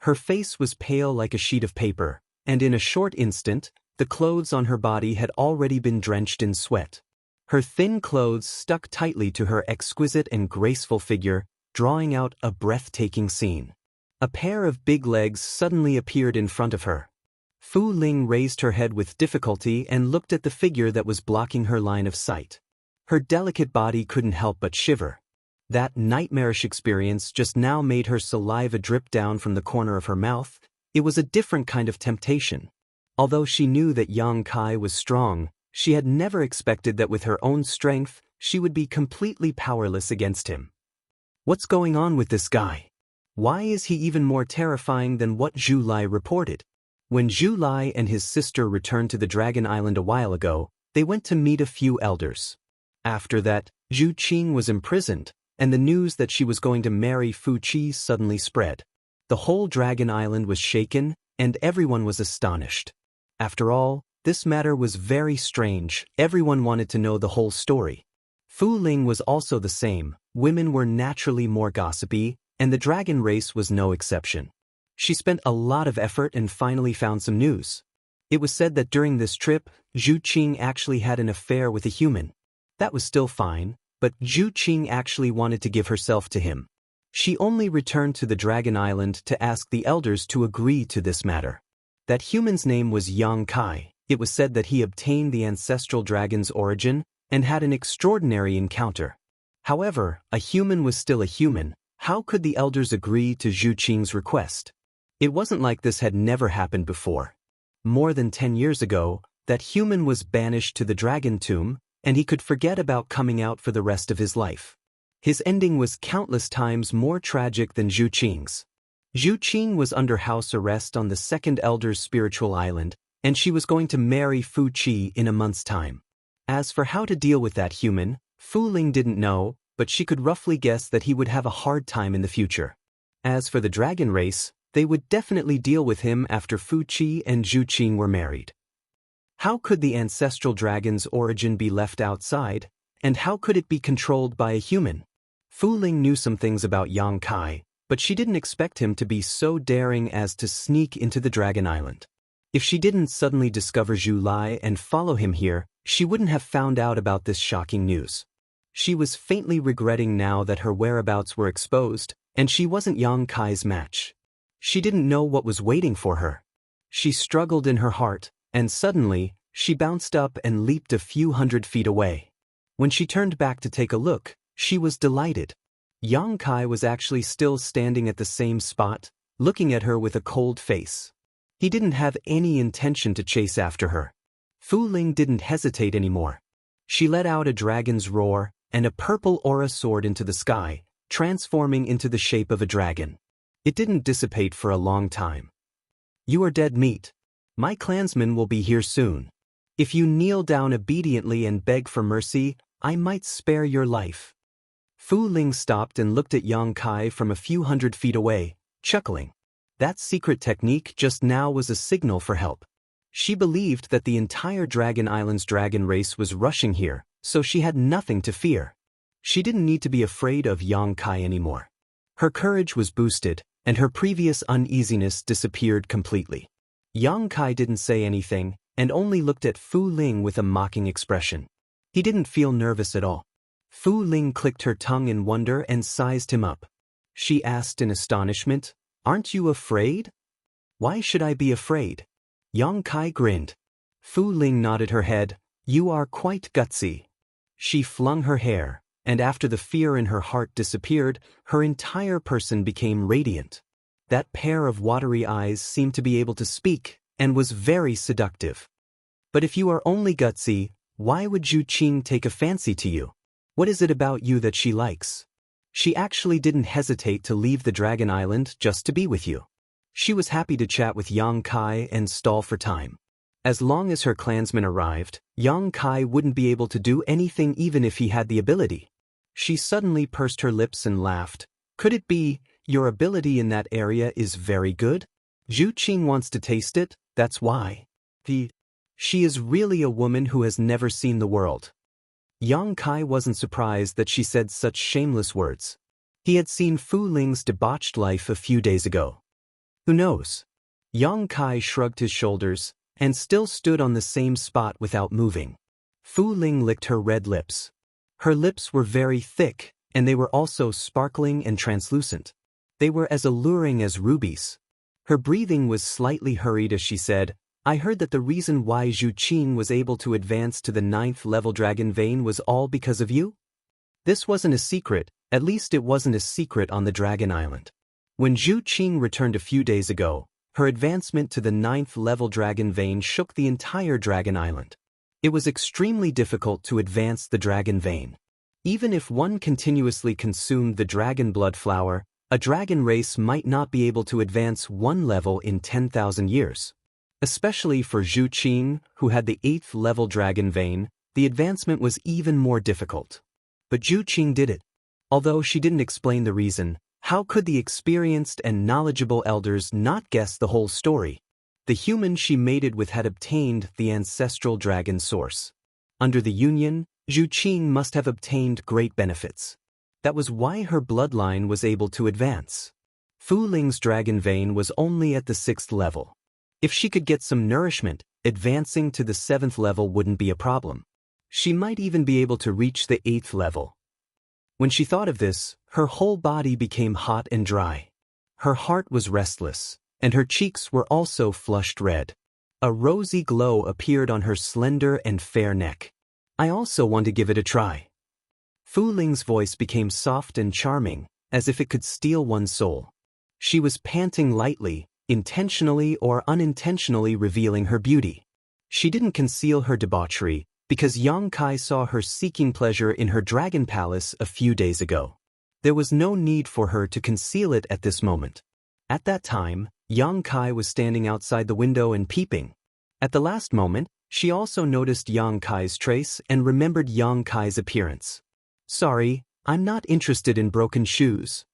Her face was pale like a sheet of paper, and in a short instant, the clothes on her body had already been drenched in sweat. Her thin clothes stuck tightly to her exquisite and graceful figure, drawing out a breathtaking scene. A pair of big legs suddenly appeared in front of her. Fu Ling raised her head with difficulty and looked at the figure that was blocking her line of sight. Her delicate body couldn't help but shiver. That nightmarish experience just now made her saliva drip down from the corner of her mouth. It was a different kind of temptation. Although she knew that Yang Kai was strong, she had never expected that with her own strength, she would be completely powerless against him. What's going on with this guy? Why is he even more terrifying than what Zhu Lai reported? When Zhu Lai and his sister returned to the Dragon Island a while ago, they went to meet a few elders. After that, Zhu Qing was imprisoned, and the news that she was going to marry Fu Qi suddenly spread. The whole Dragon Island was shaken, and everyone was astonished. After all, this matter was very strange. Everyone wanted to know the whole story. Fu Ling was also the same. Women were naturally more gossipy, and the dragon race was no exception. She spent a lot of effort and finally found some news. It was said that during this trip, Zhu Qing actually had an affair with a human. That was still fine, but Zhu Qing actually wanted to give herself to him. She only returned to the Dragon Island to ask the elders to agree to this matter. That human's name was Yang Kai. It was said that he obtained the ancestral dragon's origin and had an extraordinary encounter. However, a human was still a human. How could the elders agree to Zhu Qing's request? It wasn't like this had never happened before. More than 10 years ago, that human was banished to the dragon tomb, and he could forget about coming out for the rest of his life. His ending was countless times more tragic than Zhu Qing's. Zhu Qing was under house arrest on the second elder's spiritual island, and she was going to marry Fu Qi in a month's time. As for how to deal with that human, Fu Ling didn't know, but she could roughly guess that he would have a hard time in the future. As for the dragon race, they would definitely deal with him after Fu Qi and Zhu Qing were married. How could the ancestral dragon's origin be left outside, and how could it be controlled by a human? Fu Ling knew some things about Yang Kai, but she didn't expect him to be so daring as to sneak into the Dragon Island. If she didn't suddenly discover Zhu Lai and follow him here, she wouldn't have found out about this shocking news. She was faintly regretting now that her whereabouts were exposed, and she wasn't Yang Kai's match. She didn't know what was waiting for her. She struggled in her heart, and suddenly, she bounced up and leaped a few 100 feet away. When she turned back to take a look, she was delighted. Yang Kai was actually still standing at the same spot, looking at her with a cold face. He didn't have any intention to chase after her. Fu Ling didn't hesitate anymore. She let out a dragon's roar, and a purple aura soared into the sky, transforming into the shape of a dragon. It didn't dissipate for a long time. "You are dead meat. My clansmen will be here soon. If you kneel down obediently and beg for mercy, I might spare your life." Fu Ling stopped and looked at Yang Kai from a few 100 feet away, chuckling. That secret technique just now was a signal for help. She believed that the entire Dragon Island's dragon race was rushing here, so she had nothing to fear. She didn't need to be afraid of Yang Kai anymore. Her courage was boosted, and her previous uneasiness disappeared completely. Yang Kai didn't say anything, and only looked at Fu Ling with a mocking expression. He didn't feel nervous at all. Fu Ling clicked her tongue in wonder and sized him up. She asked in astonishment, "Aren't you afraid?" "Why should I be afraid?" Yang Kai grinned. Fu Ling nodded her head. "You are quite gutsy." She flung her hair, and after the fear in her heart disappeared, her entire person became radiant. That pair of watery eyes seemed to be able to speak, and was very seductive. "But if you are only gutsy, why would Zhu Qing take a fancy to you? What is it about you that she likes?" She actually didn't hesitate to leave the Dragon Island just to be with you. She was happy to chat with Yang Kai and stall for time. As long as her clansmen arrived, Yang Kai wouldn't be able to do anything even if he had the ability. She suddenly pursed her lips and laughed. "Could it be, your ability in that area is very good? Zhu Qing wants to taste it, that's why. She is really a woman who has never seen the world." Yang Kai wasn't surprised that she said such shameless words. He had seen Fu Ling's debauched life a few days ago. Who knows? Yang Kai shrugged his shoulders, and still stood on the same spot without moving. Fu Ling licked her red lips. Her lips were very thick, and they were also sparkling and translucent. They were as alluring as rubies. Her breathing was slightly hurried as she said, "I heard that the reason why Zhu Qing was able to advance to the 9th level dragon vein was all because of you?" This wasn't a secret, at least it wasn't a secret on the Dragon Island. When Zhu Qing returned a few days ago, her advancement to the 9th level dragon vein shook the entire Dragon Island. It was extremely difficult to advance the dragon vein. Even if one continuously consumed the dragon blood flower, a dragon race might not be able to advance one level in 10,000 years. Especially for Zhu Qing, who had the 8th level dragon vein, the advancement was even more difficult. But Zhu Qing did it. Although she didn't explain the reason, how could the experienced and knowledgeable elders not guess the whole story? The human she mated with had obtained the ancestral dragon source. Under the union, Zhu Qing must have obtained great benefits. That was why her bloodline was able to advance. Fu Ling's dragon vein was only at the 6th level. If she could get some nourishment, advancing to the 7th level wouldn't be a problem. She might even be able to reach the 8th level. When she thought of this, her whole body became hot and dry. Her heart was restless, and her cheeks were also flushed red. A rosy glow appeared on her slender and fair neck. I also want to give it a try. Fu Ling's voice became soft and charming, as if it could steal one's soul. She was panting lightly, intentionally or unintentionally revealing her beauty. She didn't conceal her debauchery, because Yang Kai saw her seeking pleasure in her dragon palace a few days ago. There was no need for her to conceal it at this moment. At that time, Yang Kai was standing outside the window and peeping. At the last moment, she also noticed Yang Kai's trace and remembered Yang Kai's appearance. Sorry, I'm not interested in broken shoes.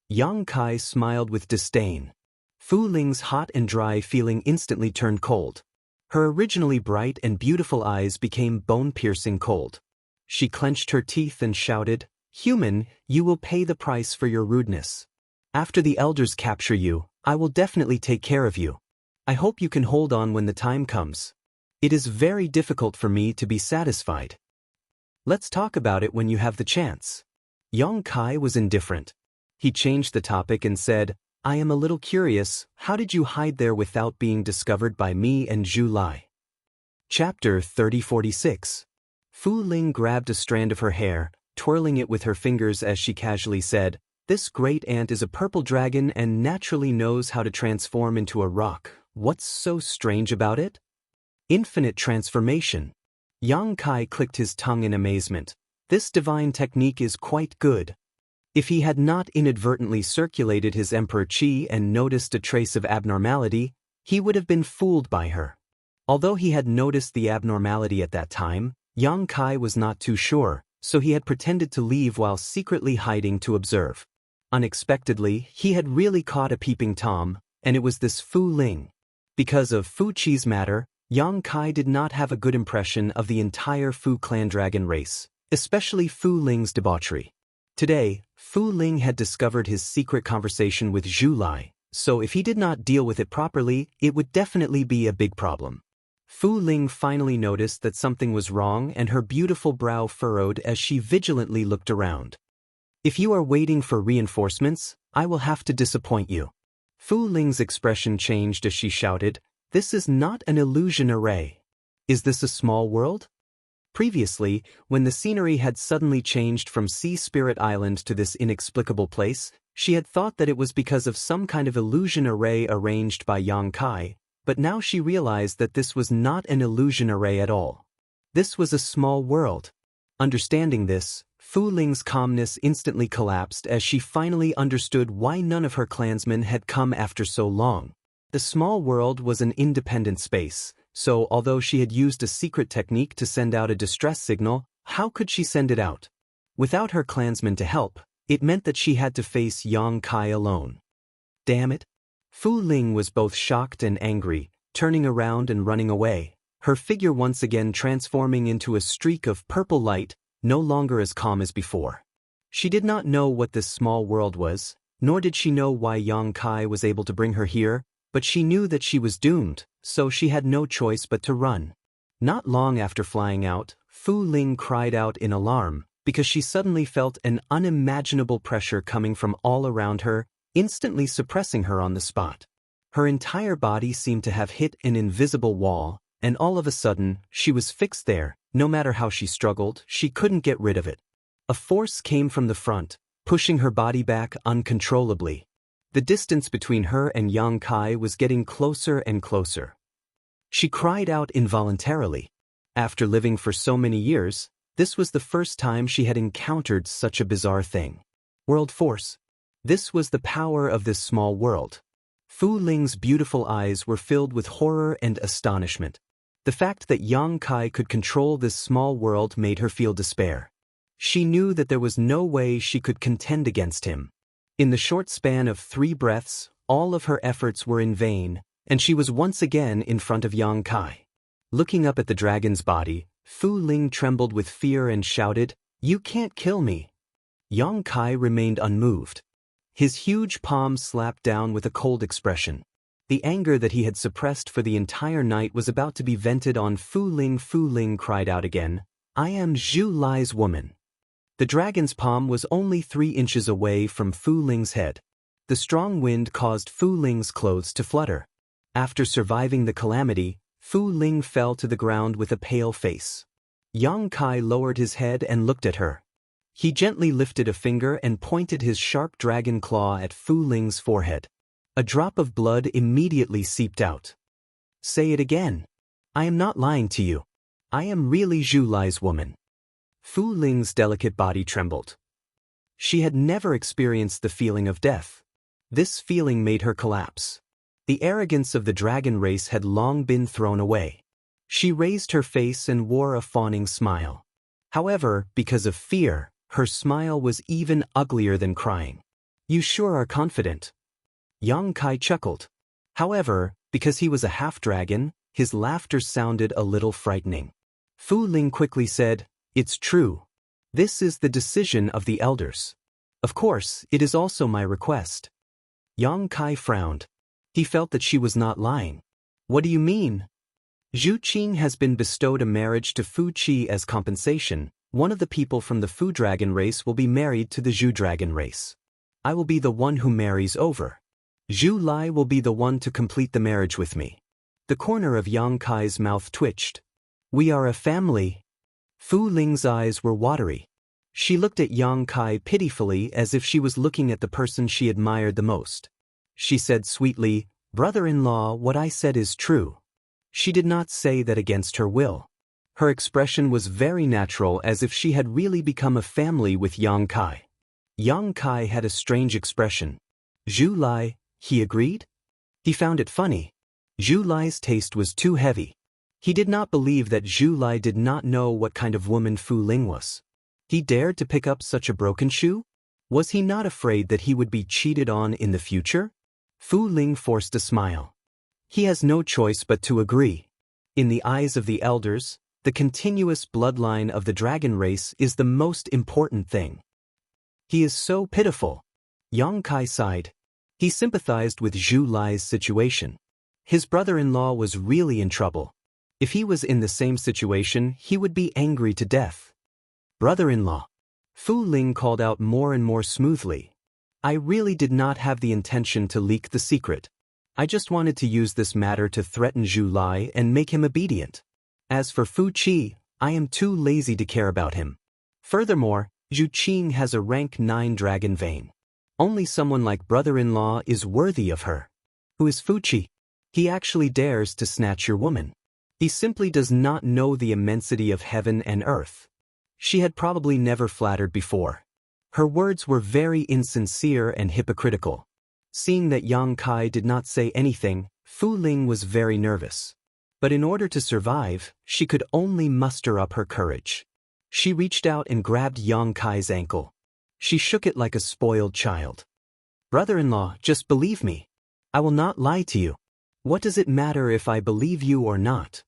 Yang Kai smiled with disdain. Fu Ling's hot and dry feeling instantly turned cold. Her originally bright and beautiful eyes became bone-piercing cold. She clenched her teeth and shouted, "Human, you will pay the price for your rudeness. After the elders capture you, I will definitely take care of you. I hope you can hold on when the time comes. It is very difficult for me to be satisfied. Let's talk about it when you have the chance." Yang Kai was indifferent. He changed the topic and said, "I am a little curious, how did you hide there without being discovered by me and Zhu Lai?" Chapter 3046. Fu Ling grabbed a strand of her hair, twirling it with her fingers as she casually said, "This great ant is a purple dragon and naturally knows how to transform into a rock. What's so strange about it?" Infinite transformation. Yang Kai clicked his tongue in amazement. This divine technique is quite good. If he had not inadvertently circulated his Emperor Qi and noticed a trace of abnormality, he would have been fooled by her. Although he had noticed the abnormality at that time, Yang Kai was not too sure, so he had pretended to leave while secretly hiding to observe. Unexpectedly, he had really caught a peeping Tom, and it was this Fu Ling. Because of Fu Qi's matter, Yang Kai did not have a good impression of the entire Fu clan dragon race, especially Fu Ling's debauchery. Today, Fu Ling had discovered his secret conversation with Zhu Lai, so if he did not deal with it properly, it would definitely be a big problem. Fu Ling finally noticed that something was wrong and her beautiful brow furrowed as she vigilantly looked around. "If you are waiting for reinforcements, I will have to disappoint you." Fu Ling's expression changed as she shouted, "This is not an illusion array. Is this a small world?" Previously, when the scenery had suddenly changed from Sea Spirit Island to this inexplicable place, she had thought that it was because of some kind of illusion array arranged by Yang Kai, but now she realized that this was not an illusion array at all. This was a small world. Understanding this, Fu Ling's calmness instantly collapsed as she finally understood why none of her clansmen had come after so long. The small world was an independent space. So, although she had used a secret technique to send out a distress signal, how could she send it out? Without her clansmen to help, it meant that she had to face Yang Kai alone. Damn it! Fu Ling was both shocked and angry, turning around and running away, her figure once again transforming into a streak of purple light, no longer as calm as before. She did not know what this small world was, nor did she know why Yang Kai was able to bring her here, but she knew that she was doomed, so she had no choice but to run. Not long after flying out, Fu Ling cried out in alarm, because she suddenly felt an unimaginable pressure coming from all around her, instantly suppressing her on the spot. Her entire body seemed to have hit an invisible wall, and all of a sudden, she was fixed there. No matter how she struggled, she couldn't get rid of it. A force came from the front, pushing her body back uncontrollably. The distance between her and Yang Kai was getting closer and closer. She cried out involuntarily. After living for so many years, this was the first time she had encountered such a bizarre thing. World force. This was the power of this small world. Fu Ling's beautiful eyes were filled with horror and astonishment. The fact that Yang Kai could control this small world made her feel despair. She knew that there was no way she could contend against him. In the short span of 3 breaths, all of her efforts were in vain, and she was once again in front of Yang Kai. Looking up at the dragon's body, Fu Ling trembled with fear and shouted, "You can't kill me." Yang Kai remained unmoved. His huge palm slapped down with a cold expression. The anger that he had suppressed for the entire night was about to be vented on Fu Ling. Fu Ling cried out again, "I am Zhu Lai's woman." The dragon's palm was only 3 inches away from Fu Ling's head. The strong wind caused Fu Ling's clothes to flutter. After surviving the calamity, Fu Ling fell to the ground with a pale face. Yang Kai lowered his head and looked at her. He gently lifted a finger and pointed his sharp dragon claw at Fu Ling's forehead. A drop of blood immediately seeped out. "Say it again. I am not lying to you. I am really Zhu Lai's woman." Fu Ling's delicate body trembled. She had never experienced the feeling of death. This feeling made her collapse. The arrogance of the dragon race had long been thrown away. She raised her face and wore a fawning smile. However, because of fear, her smile was even uglier than crying. "You sure are confident." Yang Kai chuckled. However, because he was a half-dragon, his laughter sounded a little frightening. Fu Ling quickly said, "It's true. This is the decision of the elders. Of course, it is also my request." Yang Kai frowned. He felt that she was not lying. "What do you mean?" "Zhu Qing has been bestowed a marriage to Fu Qi as compensation. One of the people from the Fu dragon race will be married to the Zhu dragon race. I will be the one who marries over. Zhu Lai will be the one to complete the marriage with me." The corner of Yang Kai's mouth twitched. "We are a family." Fu Ling's eyes were watery. She looked at Yang Kai pitifully as if she was looking at the person she admired the most. She said sweetly, "Brother-in-law, what I said is true." She did not say that against her will. Her expression was very natural, as if she had really become a family with Yang Kai. Yang Kai had a strange expression. "Zhu Lai," he agreed. He found it funny. Zhu Lai's taste was too heavy. He did not believe that Zhu Lai did not know what kind of woman Fu Ling was. He dared to pick up such a broken shoe? Was he not afraid that he would be cheated on in the future? Fu Ling forced a smile. He has no choice but to agree. In the eyes of the elders, the continuous bloodline of the dragon race is the most important thing. He is so pitiful. Yang Kai sighed. He sympathized with Zhu Lai's situation. His brother-in-law was really in trouble. If he was in the same situation, he would be angry to death. "Brother-in-law." Fu Ling called out more and more smoothly. "I really did not have the intention to leak the secret. I just wanted to use this matter to threaten Zhu Lai and make him obedient. As for Fu Qi, I am too lazy to care about him. Furthermore, Zhu Qing has a rank 9 dragon vein. Only someone like brother-in-law is worthy of her. Who is Fu Qi? He actually dares to snatch your woman. He simply does not know the immensity of heaven and earth." She had probably never flattered before. Her words were very insincere and hypocritical. Seeing that Yang Kai did not say anything, Fu Ling was very nervous. But in order to survive, she could only muster up her courage. She reached out and grabbed Yang Kai's ankle. She shook it like a spoiled child. "Brother-in-law, just believe me. I will not lie to you. What does it matter if I believe you or not?"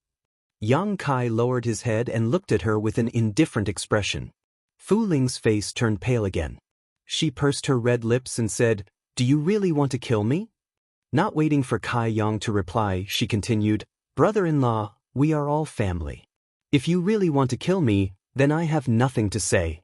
Yang Kai lowered his head and looked at her with an indifferent expression. Fu Ling's face turned pale again. She pursed her red lips and said, "Do you really want to kill me?" Not waiting for Kai Yang to reply, she continued, "Brother-in-law, we are all family. If you really want to kill me, then I have nothing to say.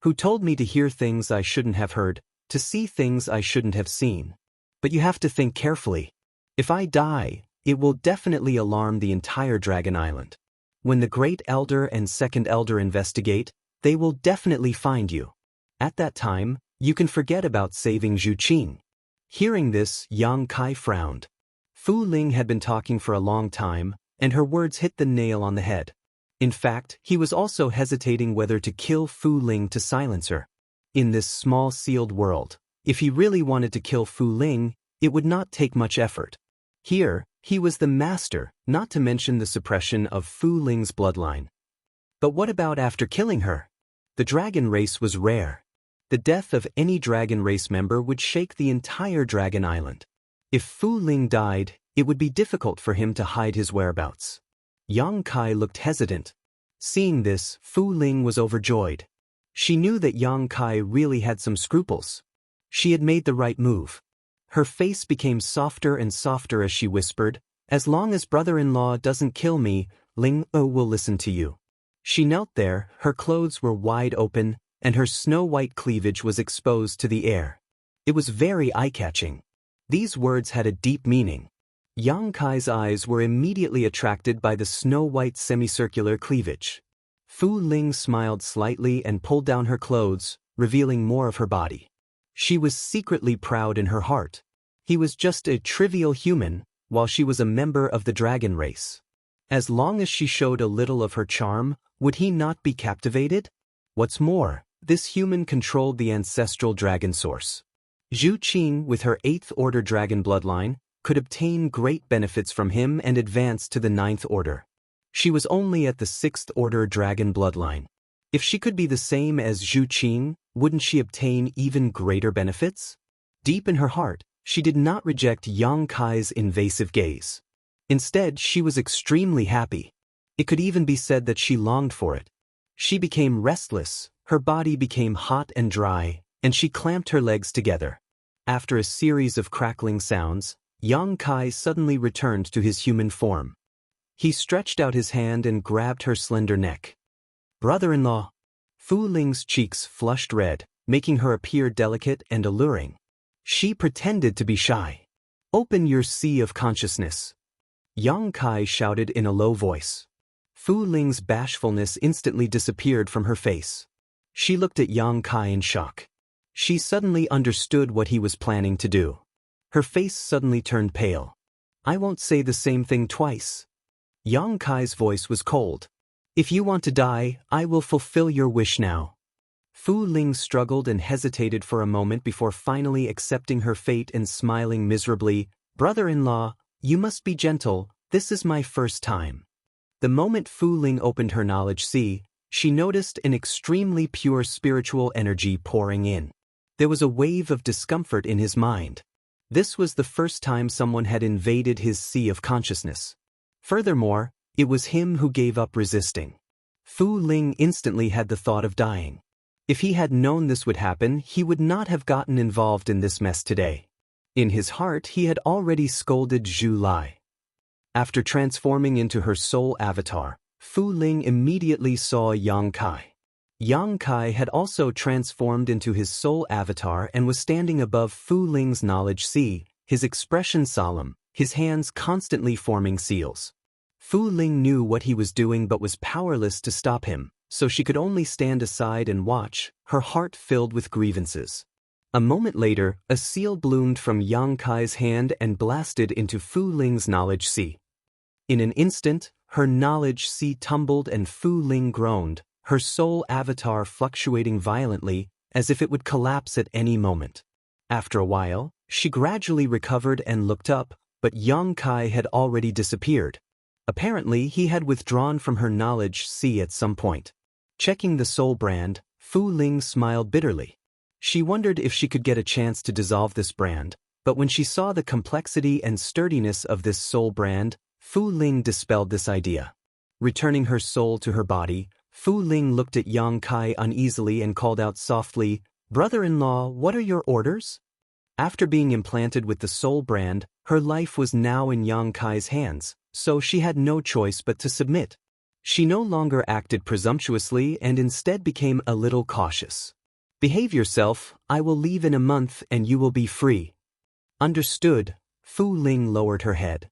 Who told me to hear things I shouldn't have heard, to see things I shouldn't have seen? But you have to think carefully. If I die, it will definitely alarm the entire Dragon Island. When the Great Elder and Second Elder investigate, they will definitely find you. At that time, you can forget about saving Zhu Qing." Hearing this, Yang Kai frowned. Fu Ling had been talking for a long time, and her words hit the nail on the head. In fact, he was also hesitating whether to kill Fu Ling to silence her. In this small sealed world, if he really wanted to kill Fu Ling, it would not take much effort. Here, he was the master, not to mention the suppression of Fu Ling's bloodline. But what about after killing her? The dragon race was rare. The death of any dragon race member would shake the entire dragon island. If Fu Ling died, it would be difficult for him to hide his whereabouts. Yang Kai looked hesitant. Seeing this, Fu Ling was overjoyed. She knew that Yang Kai really had some scruples. She had made the right move. Her face became softer and softer as she whispered, "As long as brother-in-law doesn't kill me, Ling will listen to you." She knelt there, her clothes were wide open, and her snow-white cleavage was exposed to the air. It was very eye-catching. These words had a deep meaning. Yang Kai's eyes were immediately attracted by the snow-white semicircular cleavage. Fu Ling smiled slightly and pulled down her clothes, revealing more of her body. She was secretly proud in her heart. He was just a trivial human, while she was a member of the dragon race. As long as she showed a little of her charm, would he not be captivated? What's more, this human controlled the ancestral dragon source. Zhu Qing, with her 8th Order dragon bloodline, could obtain great benefits from him and advance to the 9th Order. She was only at the 6th Order dragon bloodline. If she could be the same as Zhu Qing, wouldn't she obtain even greater benefits? Deep in her heart, she did not reject Yang Kai's invasive gaze. Instead, she was extremely happy. It could even be said that she longed for it. She became restless, her body became hot and dry, and she clamped her legs together. After a series of crackling sounds, Yang Kai suddenly returned to his human form. He stretched out his hand and grabbed her slender neck. "Brother-in-law." Fu Ling's cheeks flushed red, making her appear delicate and alluring. She pretended to be shy. "Open your sea of consciousness." Yang Kai shouted in a low voice. Fu Ling's bashfulness instantly disappeared from her face. She looked at Yang Kai in shock. She suddenly understood what he was planning to do. Her face suddenly turned pale. "I won't say the same thing twice." Yang Kai's voice was cold. "If you want to die, I will fulfill your wish now." Fu Ling struggled and hesitated for a moment before finally accepting her fate and smiling miserably. "Brother-in-law, you must be gentle, this is my first time." The moment Fu Ling opened her knowledge sea, she noticed an extremely pure spiritual energy pouring in. There was a wave of discomfort in his mind. This was the first time someone had invaded his sea of consciousness. Furthermore, it was him who gave up resisting. Fu Ling instantly had the thought of dying. If he had known this would happen, he would not have gotten involved in this mess today. In his heart, he had already scolded Zhu Lai. After transforming into her soul avatar, Fu Ling immediately saw Yang Kai. Yang Kai had also transformed into his soul avatar and was standing above Fu Ling's knowledge sea, his expression solemn, his hands constantly forming seals. Fu Ling knew what he was doing but was powerless to stop him, so she could only stand aside and watch, her heart filled with grievances. A moment later, a seal bloomed from Yang Kai's hand and blasted into Fu Ling's knowledge sea. In an instant, her knowledge sea tumbled and Fu Ling groaned, her soul avatar fluctuating violently, as if it would collapse at any moment. After a while, she gradually recovered and looked up, but Yang Kai had already disappeared. Apparently, he had withdrawn from her knowledge sea at some point. Checking the soul brand, Fu Ling smiled bitterly. She wondered if she could get a chance to dissolve this brand, but when she saw the complexity and sturdiness of this soul brand, Fu Ling dispelled this idea. Returning her soul to her body, Fu Ling looked at Yang Kai uneasily and called out softly, "Brother-in-law, what are your orders?" After being implanted with the soul brand, her life was now in Yang Kai's hands, so she had no choice but to submit. She no longer acted presumptuously and instead became a little cautious. "Behave yourself, I will leave in a month and you will be free." "Understood." Fu Ling lowered her head.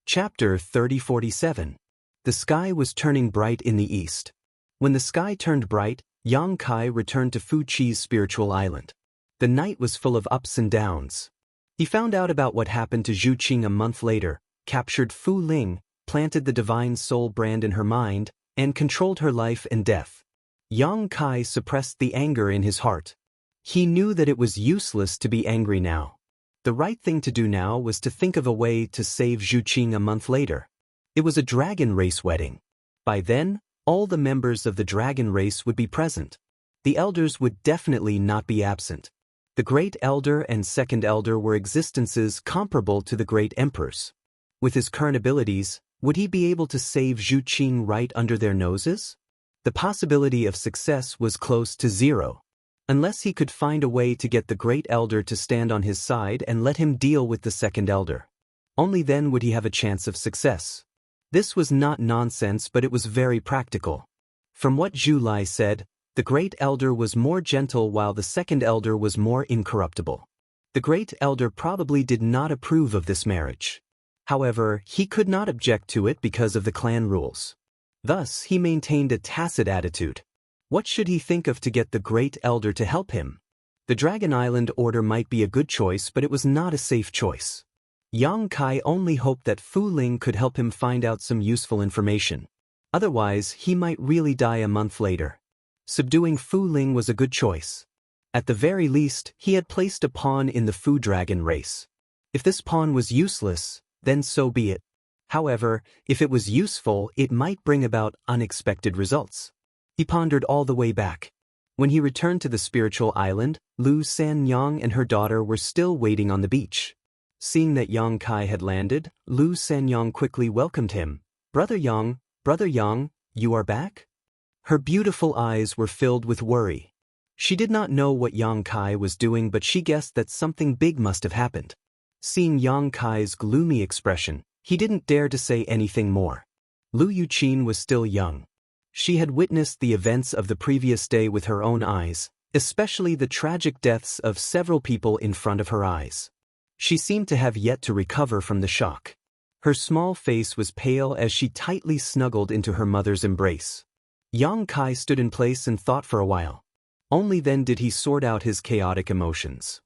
Chapter 3047. The sky was turning bright in the east. When the sky turned bright, Yang Kai returned to Fu Chi's spiritual island. The night was full of ups and downs. He found out about what happened to Zhu Qing a month later, captured Fu Ling, planted the divine soul brand in her mind, and controlled her life and death. Yang Kai suppressed the anger in his heart. He knew that it was useless to be angry now. The right thing to do now was to think of a way to save Zhu Qing a month later. It was a dragon race wedding. By then, all the members of the dragon race would be present. The elders would definitely not be absent. The Great Elder and Second Elder were existences comparable to the Great Emperors. With his current abilities, would he be able to save Zhu Qing right under their noses? The possibility of success was close to zero. Unless he could find a way to get the Great Elder to stand on his side and let him deal with the Second Elder. Only then would he have a chance of success. This was not nonsense, but it was very practical. From what Zhu Lai said, the Great Elder was more gentle while the Second Elder was more incorruptible. The Great Elder probably did not approve of this marriage. However, he could not object to it because of the clan rules. Thus, he maintained a tacit attitude. What should he think of to get the Great Elder to help him? The Dragon Island order might be a good choice, but it was not a safe choice. Yang Kai only hoped that Fu Ling could help him find out some useful information. Otherwise, he might really die a month later. Subduing Fu Ling was a good choice. At the very least, he had placed a pawn in the Fu Dragon race. If this pawn was useless, then so be it. However, if it was useful, it might bring about unexpected results. He pondered all the way back. When he returned to the spiritual island, Lu Sanyang and her daughter were still waiting on the beach. Seeing that Yang Kai had landed, Lu Sanyang quickly welcomed him. Brother Yang, you are back?" Her beautiful eyes were filled with worry. She did not know what Yang Kai was doing, but she guessed that something big must have happened. Seeing Yang Kai's gloomy expression, he didn't dare to say anything more. Lu Yuqin was still young. She had witnessed the events of the previous day with her own eyes, especially the tragic deaths of several people in front of her eyes. She seemed to have yet to recover from the shock. Her small face was pale as she tightly snuggled into her mother's embrace. Yang Kai stood in place and thought for a while. Only then did he sort out his chaotic emotions.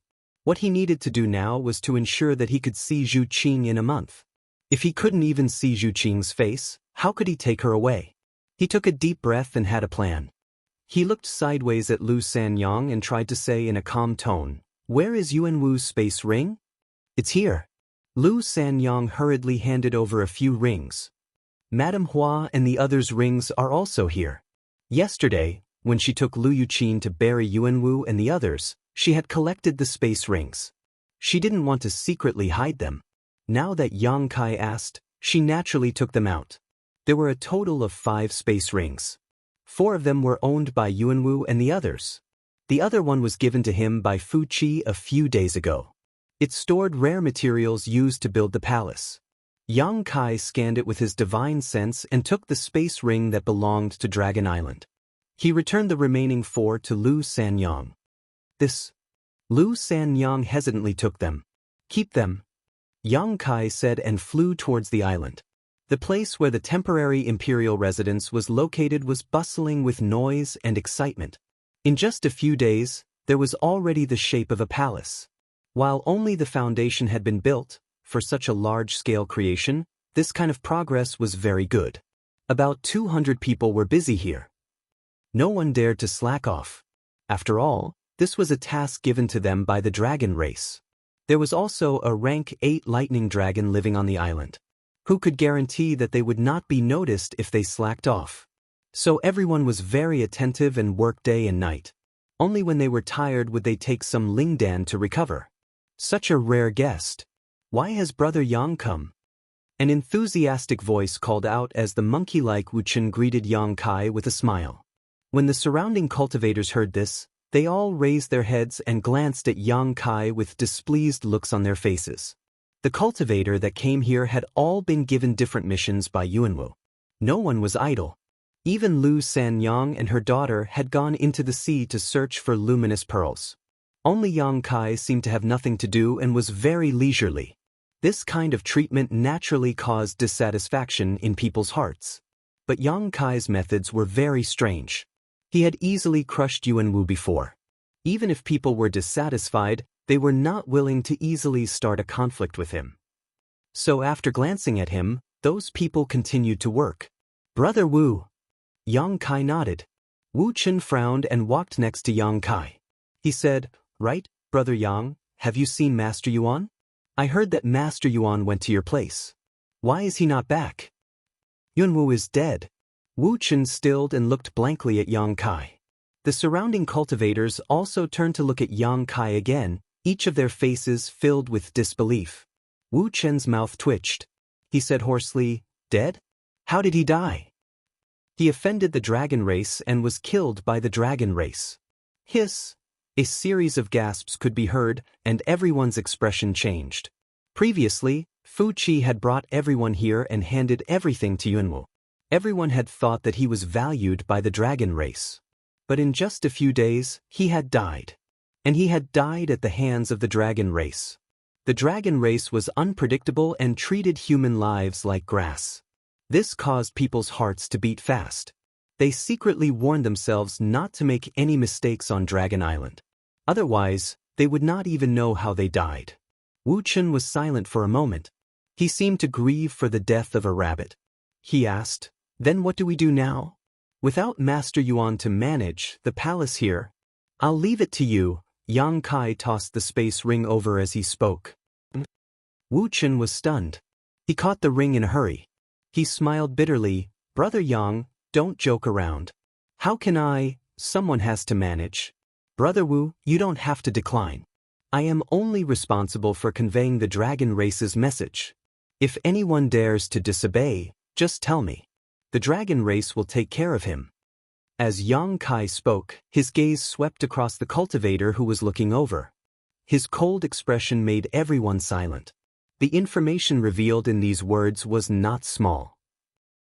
What he needed to do now was to ensure that he could see Zhu Qing in a month. If he couldn't even see Zhu Qing's face, how could he take her away? He took a deep breath and had a plan. He looked sideways at Lu Sanyang and tried to say in a calm tone, "Where is Yuanwu's space ring?" "It's here." Lu Sanyang hurriedly handed over a few rings. "Madame Hua and the others' rings are also here." Yesterday, when she took Lu Yuqin to bury Yuanwu and the others, she had collected the space rings. She didn't want to secretly hide them. Now that Yang Kai asked, she naturally took them out. There were a total of 5 space rings. 4 of them were owned by Yuanwu and the others. The other one was given to him by Fu Qi a few days ago. It stored rare materials used to build the palace. Yang Kai scanned it with his divine sense and took the space ring that belonged to Dragon Island. He returned the remaining 4 to Lu Sanyang. "This." Lu Sanyang hesitantly took them. "Keep them," Yang Kai said and flew towards the island. The place where the temporary imperial residence was located was bustling with noise and excitement. In just a few days, there was already the shape of a palace. While only the foundation had been built, for such a large-scale creation, this kind of progress was very good. About 200 people were busy here. No one dared to slack off. After all, this was a task given to them by the dragon race. There was also a rank 8 lightning dragon living on the island. Who could guarantee that they would not be noticed if they slacked off? So everyone was very attentive and worked day and night. Only when they were tired would they take some lingdan to recover. Such a rare guest. "Why has Brother Yang come?" An enthusiastic voice called out as the monkey-like Wu Chen greeted Yang Kai with a smile. When the surrounding cultivators heard this, they all raised their heads and glanced at Yang Kai with displeased looks on their faces. The cultivator that came here had all been given different missions by Yuanwu. No one was idle. Even Lu Sanyang and her daughter had gone into the sea to search for luminous pearls. Only Yang Kai seemed to have nothing to do and was very leisurely. This kind of treatment naturally caused dissatisfaction in people's hearts. But Yang Kai's methods were very strange. He had easily crushed Yuanwu before. Even if people were dissatisfied, they were not willing to easily start a conflict with him. So after glancing at him, those people continued to work. "Brother Wu." Yang Kai nodded. Wu Chen frowned and walked next to Yang Kai. He said, "Right, Brother Yang, have you seen Master Yuan? I heard that Master Yuan went to your place. Why is he not back? Yunwu is dead. Wu Chen stilled and looked blankly at Yang Kai. The surrounding cultivators also turned to look at Yang Kai again, each of their faces filled with disbelief. Wu Chen's mouth twitched. He said hoarsely, "Dead? How did he die?" "He offended the dragon race and was killed by the dragon race." Hiss! A series of gasps could be heard, and everyone's expression changed. Previously, Fu Qi had brought everyone here and handed everything to Yunwu. Everyone had thought that he was valued by the dragon race. But in just a few days, he had died. And he had died at the hands of the dragon race. The dragon race was unpredictable and treated human lives like grass. This caused people's hearts to beat fast. They secretly warned themselves not to make any mistakes on Dragon Island. Otherwise, they would not even know how they died. Wu Chen was silent for a moment. He seemed to grieve for the death of a rabbit. He asked, "Then what do we do now? Without Master Yuan to manage the palace here, I'll leave it to you." Yang Kai tossed the space ring over as he spoke. Wu Chen was stunned. He caught the ring in a hurry. He smiled bitterly. "Brother Yang, don't joke around. How can I? Someone has to manage. Brother Wu, you don't have to decline. I am only responsible for conveying the dragon race's message. If anyone dares to disobey, just tell me. The dragon race will take care of him." As Yang Kai spoke, his gaze swept across the cultivator who was looking over. His cold expression made everyone silent. The information revealed in these words was not small.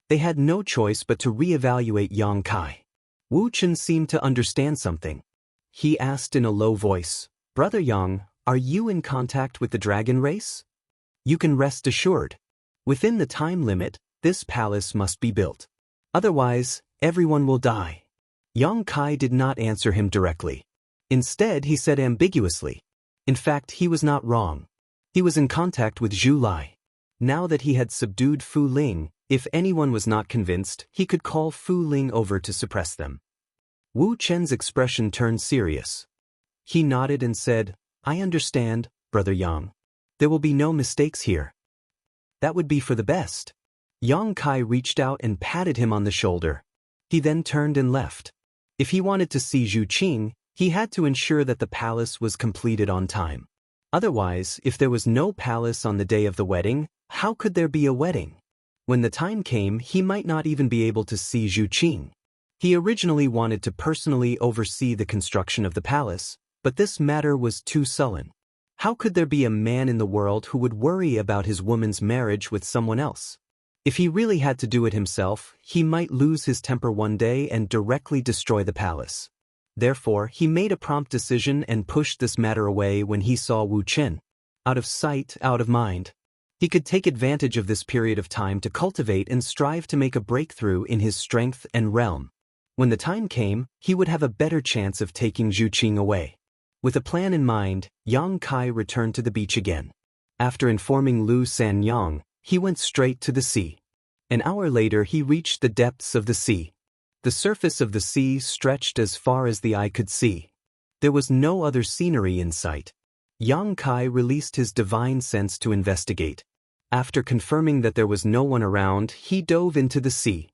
They had no choice but to re-evaluate Yang Kai. Wu Chen seemed to understand something. He asked in a low voice, "Brother Yang, are you in contact with the dragon race? You can rest assured. Within the time limit, this palace must be built. Otherwise, everyone will die." Yang Kai did not answer him directly. Instead, he said ambiguously. In fact, he was not wrong. He was in contact with Zhu Lai. Now that he had subdued Fu Ling, if anyone was not convinced, he could call Fu Ling over to suppress them. Wu Chen's expression turned serious. He nodded and said, "I understand, Brother Yang. There will be no mistakes here." "That would be for the best." Yang Kai reached out and patted him on the shoulder. He then turned and left. If he wanted to see Zhu Qing, he had to ensure that the palace was completed on time. Otherwise, if there was no palace on the day of the wedding, how could there be a wedding? When the time came, he might not even be able to see Zhu Qing. He originally wanted to personally oversee the construction of the palace, but this matter was too sullen. How could there be a man in the world who would worry about his woman's marriage with someone else? If he really had to do it himself, he might lose his temper one day and directly destroy the palace. Therefore, he made a prompt decision and pushed this matter away when he saw Wu Chen. Out of sight, out of mind. He could take advantage of this period of time to cultivate and strive to make a breakthrough in his strength and realm. When the time came, he would have a better chance of taking Zhu Qing away. With a plan in mind, Yang Kai returned to the beach again. After informing Lu Sanyang, he went straight to the sea. An hour later, he reached the depths of the sea. The surface of the sea stretched as far as the eye could see. There was no other scenery in sight. Yang Kai released his divine sense to investigate. After confirming that there was no one around, he dove into the sea.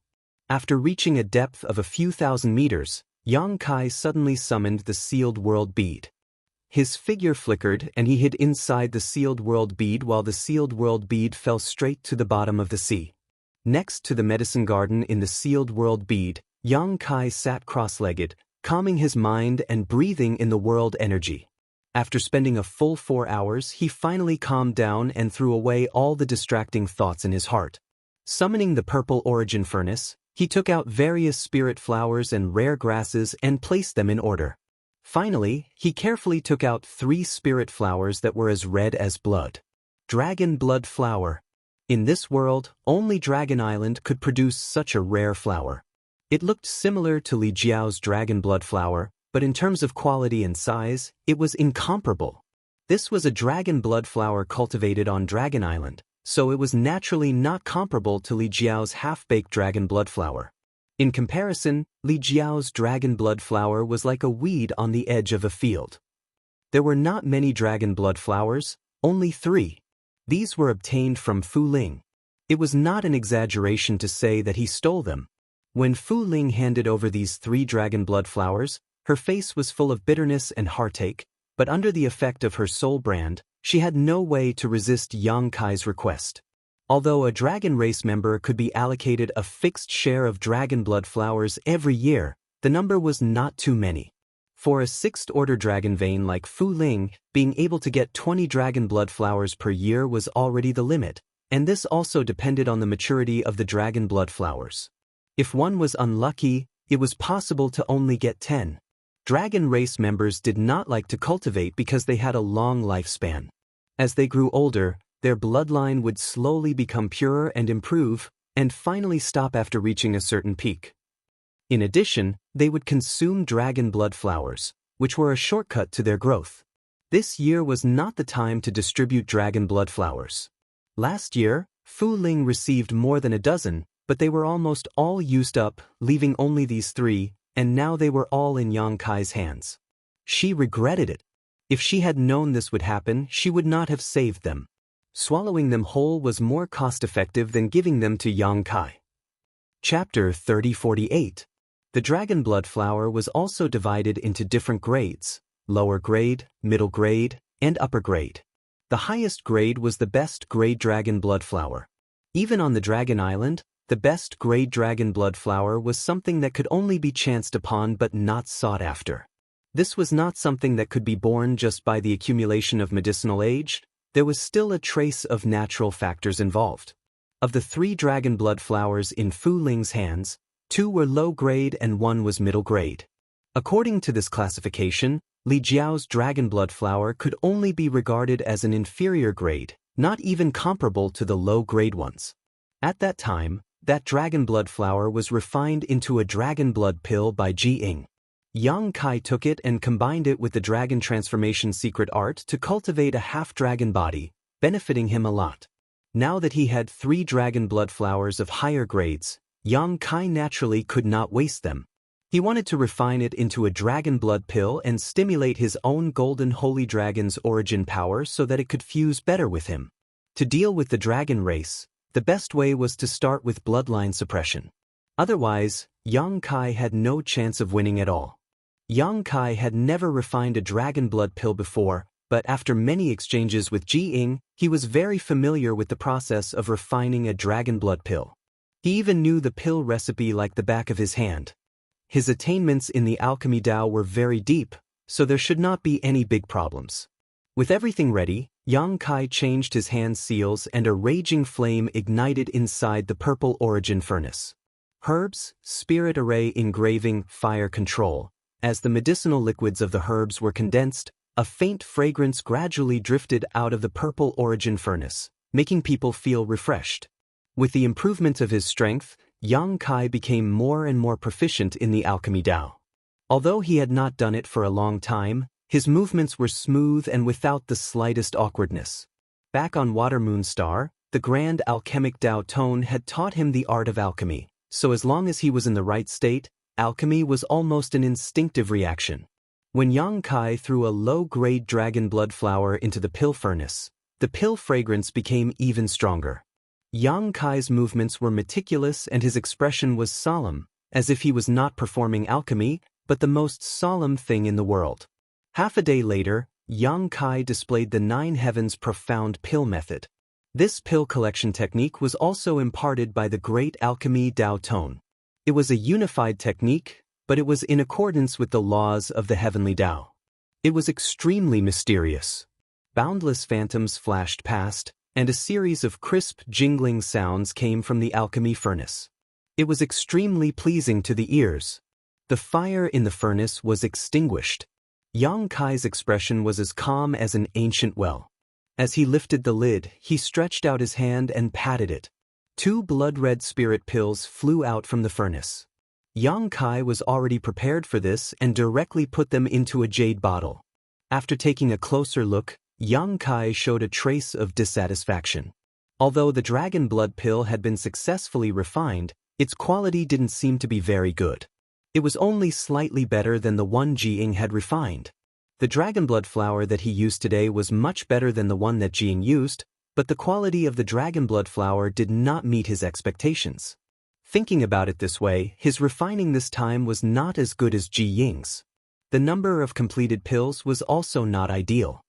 After reaching a depth of a few thousand meters, Yang Kai suddenly summoned the sealed world bead. His figure flickered and he hid inside the sealed world bead while the sealed world bead fell straight to the bottom of the sea. Next to the medicine garden in the sealed world bead, Yang Kai sat cross-legged, calming his mind and breathing in the world energy. After spending a full 4 hours, he finally calmed down and threw away all the distracting thoughts in his heart. Summoning the purple origin furnace, he took out various spirit flowers and rare grasses and placed them in order. Finally, he carefully took out 3 spirit flowers that were as red as blood. Dragon blood flower. In this world, only Dragon Island could produce such a rare flower. It looked similar to Li Jiao's dragon blood flower, but in terms of quality and size, it was incomparable. This was a dragon blood flower cultivated on Dragon Island, so it was naturally not comparable to Li Jiao's half-baked dragon blood flower. In comparison, Li Jiao's dragon blood flower was like a weed on the edge of a field. There were not many dragon blood flowers, only 3. These were obtained from Fu Ling. It was not an exaggeration to say that he stole them. When Fu Ling handed over these 3 dragon blood flowers, her face was full of bitterness and heartache, but under the effect of her soul brand, she had no way to resist Yang Kai's request. Although a dragon race member could be allocated a fixed share of dragon blood flowers every year, the number was not too many. For a 6th-order dragon vein like Fu Ling, being able to get 20 dragon blood flowers per year was already the limit, and this also depended on the maturity of the dragon blood flowers. If one was unlucky, it was possible to only get 10. Dragon race members did not like to cultivate because they had a long lifespan. As they grew older, their bloodline would slowly become purer and improve, and finally stop after reaching a certain peak. In addition, they would consume dragon blood flowers, which were a shortcut to their growth. This year was not the time to distribute dragon blood flowers. Last year, Fu Ling received more than a dozen, but they were almost all used up, leaving only these 3, and now they were all in Yang Kai's hands. She regretted it. If she had known this would happen, she would not have saved them. Swallowing them whole was more cost-effective than giving them to Yang Kai. Chapter 3048. The dragon blood flower was also divided into different grades: lower grade, middle grade, and upper grade. The highest grade was the best grade dragon blood flower. Even on the Dragon Island, the best grade dragon blood flower was something that could only be chanced upon but not sought after. This was not something that could be born just by the accumulation of medicinal age. There was still a trace of natural factors involved. Of the 3 dragon blood flowers in Fu Ling's hands, 2 were low grade and 1 was middle grade. According to this classification, Li Jiao's dragon blood flower could only be regarded as an inferior grade, not even comparable to the low grade ones. At that time, that dragon blood flower was refined into a dragon blood pill by Ji Ying. Yang Kai took it and combined it with the dragon transformation secret art to cultivate a half-dragon body, benefiting him a lot. Now that he had 3 dragon blood flowers of higher grades, Yang Kai naturally could not waste them. He wanted to refine it into a dragon blood pill and stimulate his own golden holy dragon's origin power so that it could fuse better with him. To deal with the dragon race, the best way was to start with bloodline suppression. Otherwise, Yang Kai had no chance of winning at all. Yang Kai had never refined a dragon blood pill before, but after many exchanges with Ji Ying, he was very familiar with the process of refining a dragon blood pill. He even knew the pill recipe like the back of his hand. His attainments in the alchemy Tao were very deep, so there should not be any big problems. With everything ready, Yang Kai changed his hand seals and a raging flame ignited inside the purple origin furnace. Herbs, spirit array engraving, fire control. As the medicinal liquids of the herbs were condensed, a faint fragrance gradually drifted out of the purple origin furnace, making people feel refreshed. With the improvement of his strength, Yang Kai became more and more proficient in the alchemy Tao. Although he had not done it for a long time, his movements were smooth and without the slightest awkwardness. Back on Water Moon Star, the grand alchemic Tao Tone had taught him the art of alchemy, so as long as he was in the right state, alchemy was almost an instinctive reaction. When Yang Kai threw a low-grade dragon blood flower into the pill furnace, the pill fragrance became even stronger. Yang Kai's movements were meticulous and his expression was solemn, as if he was not performing alchemy, but the most solemn thing in the world. Half a day later, Yang Kai displayed the 9 Heavens profound pill method. This pill collection technique was also imparted by the great alchemy Tao Tone. It was a unified technique, but it was in accordance with the laws of the heavenly Tao. It was extremely mysterious. Boundless phantoms flashed past, and a series of crisp, jingling sounds came from the alchemy furnace. It was extremely pleasing to the ears. The fire in the furnace was extinguished. Yang Kai's expression was as calm as an ancient well. As he lifted the lid, he stretched out his hand and patted it. 2 blood-red spirit pills flew out from the furnace. Yang Kai was already prepared for this and directly put them into a jade bottle. After taking a closer look, Yang Kai showed a trace of dissatisfaction. Although the dragon blood pill had been successfully refined, its quality didn't seem to be very good. It was only slightly better than the one Ji Ying had refined. The dragon blood flower that he used today was much better than the one that Jiying used, but the quality of the dragon blood flower did not meet his expectations. Thinking about it this way, his refining this time was not as good as Jiying's. The number of completed pills was also not ideal.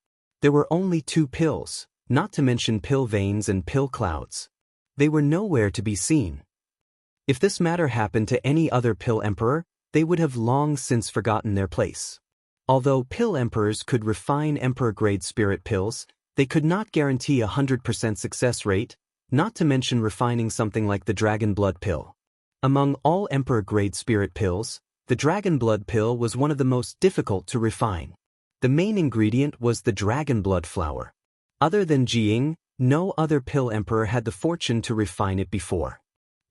There were only 2 pills, not to mention pill veins and pill clouds. They were nowhere to be seen. If this matter happened to any other pill emperor, they would have long since forgotten their place. Although pill emperors could refine emperor-grade spirit pills, they could not guarantee a 100% success rate, not to mention refining something like the dragon blood pill. Among all emperor-grade spirit pills, the dragon blood pill was one of the most difficult to refine. The main ingredient was the dragon blood flower. Other than Jiying, no other pill emperor had the fortune to refine it before.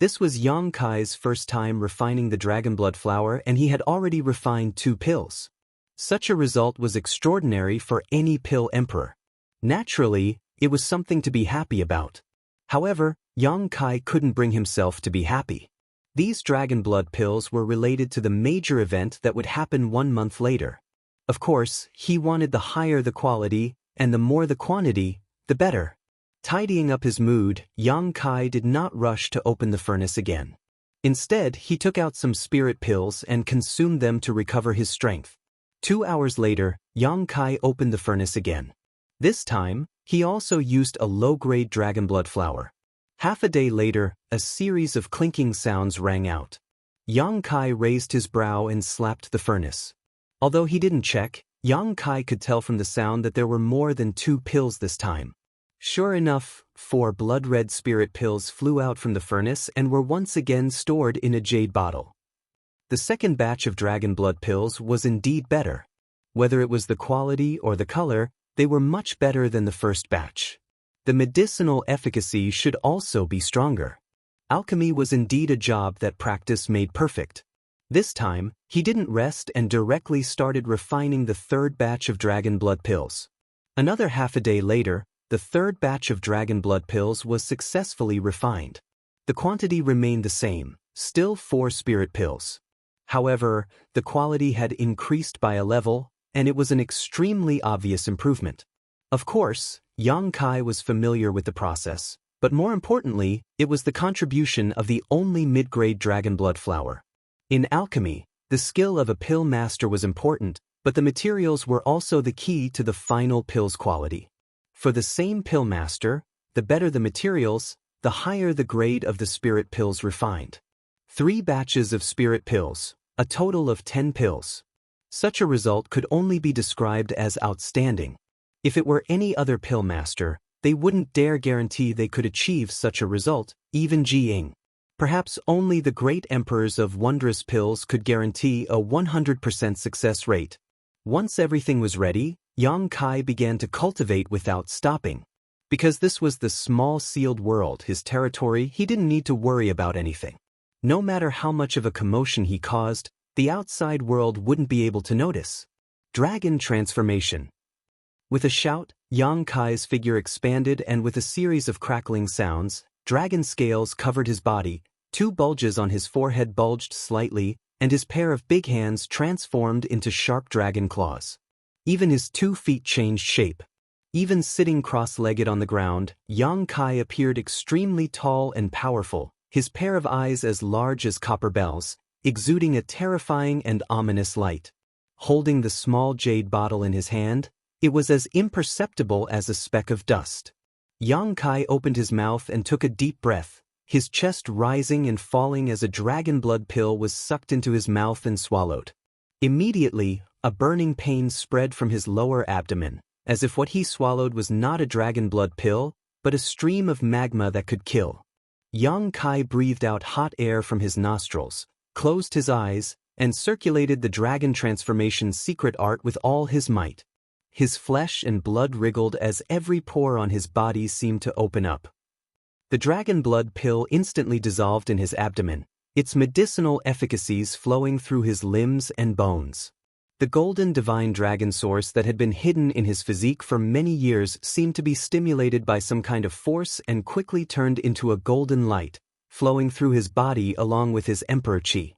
This was Yang Kai's first time refining the dragon blood flower, and he had already refined 2 pills. Such a result was extraordinary for any pill emperor. Naturally, it was something to be happy about. However, Yang Kai couldn't bring himself to be happy. These dragon blood pills were related to the major event that would happen 1 month later. Of course, he wanted the higher the quality, and the more the quantity, the better. Tidying up his mood, Yang Kai did not rush to open the furnace again. Instead, he took out some spirit pills and consumed them to recover his strength. 2 hours later, Yang Kai opened the furnace again. This time, he also used a low-grade dragon blood flower. Half a day later, a series of clinking sounds rang out. Yang Kai raised his brow and slapped the furnace. Although he didn't check, Yang Kai could tell from the sound that there were more than 2 pills this time. Sure enough, 4 blood-red spirit pills flew out from the furnace and were once again stored in a jade bottle. The second batch of dragon blood pills was indeed better. Whether it was the quality or the color, they were much better than the first batch. The medicinal efficacy should also be stronger. Alchemy was indeed a job that practice made perfect. This time, he didn't rest and directly started refining the 3rd batch of dragon blood pills. Another half a day later, the 3rd batch of dragon blood pills was successfully refined. The quantity remained the same, still 4 spirit pills. However, the quality had increased by a level, and it was an extremely obvious improvement. Of course, Yang Kai was familiar with the process, but more importantly, it was the contribution of the only mid-grade dragon blood flower. In alchemy, the skill of a pill master was important, but the materials were also the key to the final pill's quality. For the same pill master, the better the materials, the higher the grade of the spirit pills refined. 3 batches of spirit pills, a total of 10 pills. Such a result could only be described as outstanding. If it were any other pill master, they wouldn't dare guarantee they could achieve such a result, even Jiying. Perhaps only the great emperors of wondrous pills could guarantee a 100% success rate. Once everything was ready, Yang Kai began to cultivate without stopping. Because this was the small sealed world, his territory, he didn't need to worry about anything. No matter how much of a commotion he caused, the outside world wouldn't be able to notice. Dragon transformation. With a shout, Yang Kai's figure expanded, and with a series of crackling sounds, dragon scales covered his body, 2 bulges on his forehead bulged slightly, and his pair of big hands transformed into sharp dragon claws. Even his 2 feet changed shape. Even sitting cross-legged on the ground, Yang Kai appeared extremely tall and powerful, his pair of eyes as large as copper bells, exuding a terrifying and ominous light. Holding the small jade bottle in his hand, it was as imperceptible as a speck of dust. Yang Kai opened his mouth and took a deep breath, his chest rising and falling as a dragon blood pill was sucked into his mouth and swallowed. Immediately, a burning pain spread from his lower abdomen, as if what he swallowed was not a dragon blood pill, but a stream of magma that could kill. Yang Kai breathed out hot air from his nostrils, closed his eyes, and circulated the dragon transformation secret art with all his might. His flesh and blood wriggled as every pore on his body seemed to open up. The dragon blood pill instantly dissolved in his abdomen, its medicinal efficacies flowing through his limbs and bones. The golden divine dragon source that had been hidden in his physique for many years seemed to be stimulated by some kind of force and quickly turned into a golden light, flowing through his body along with his emperor chi.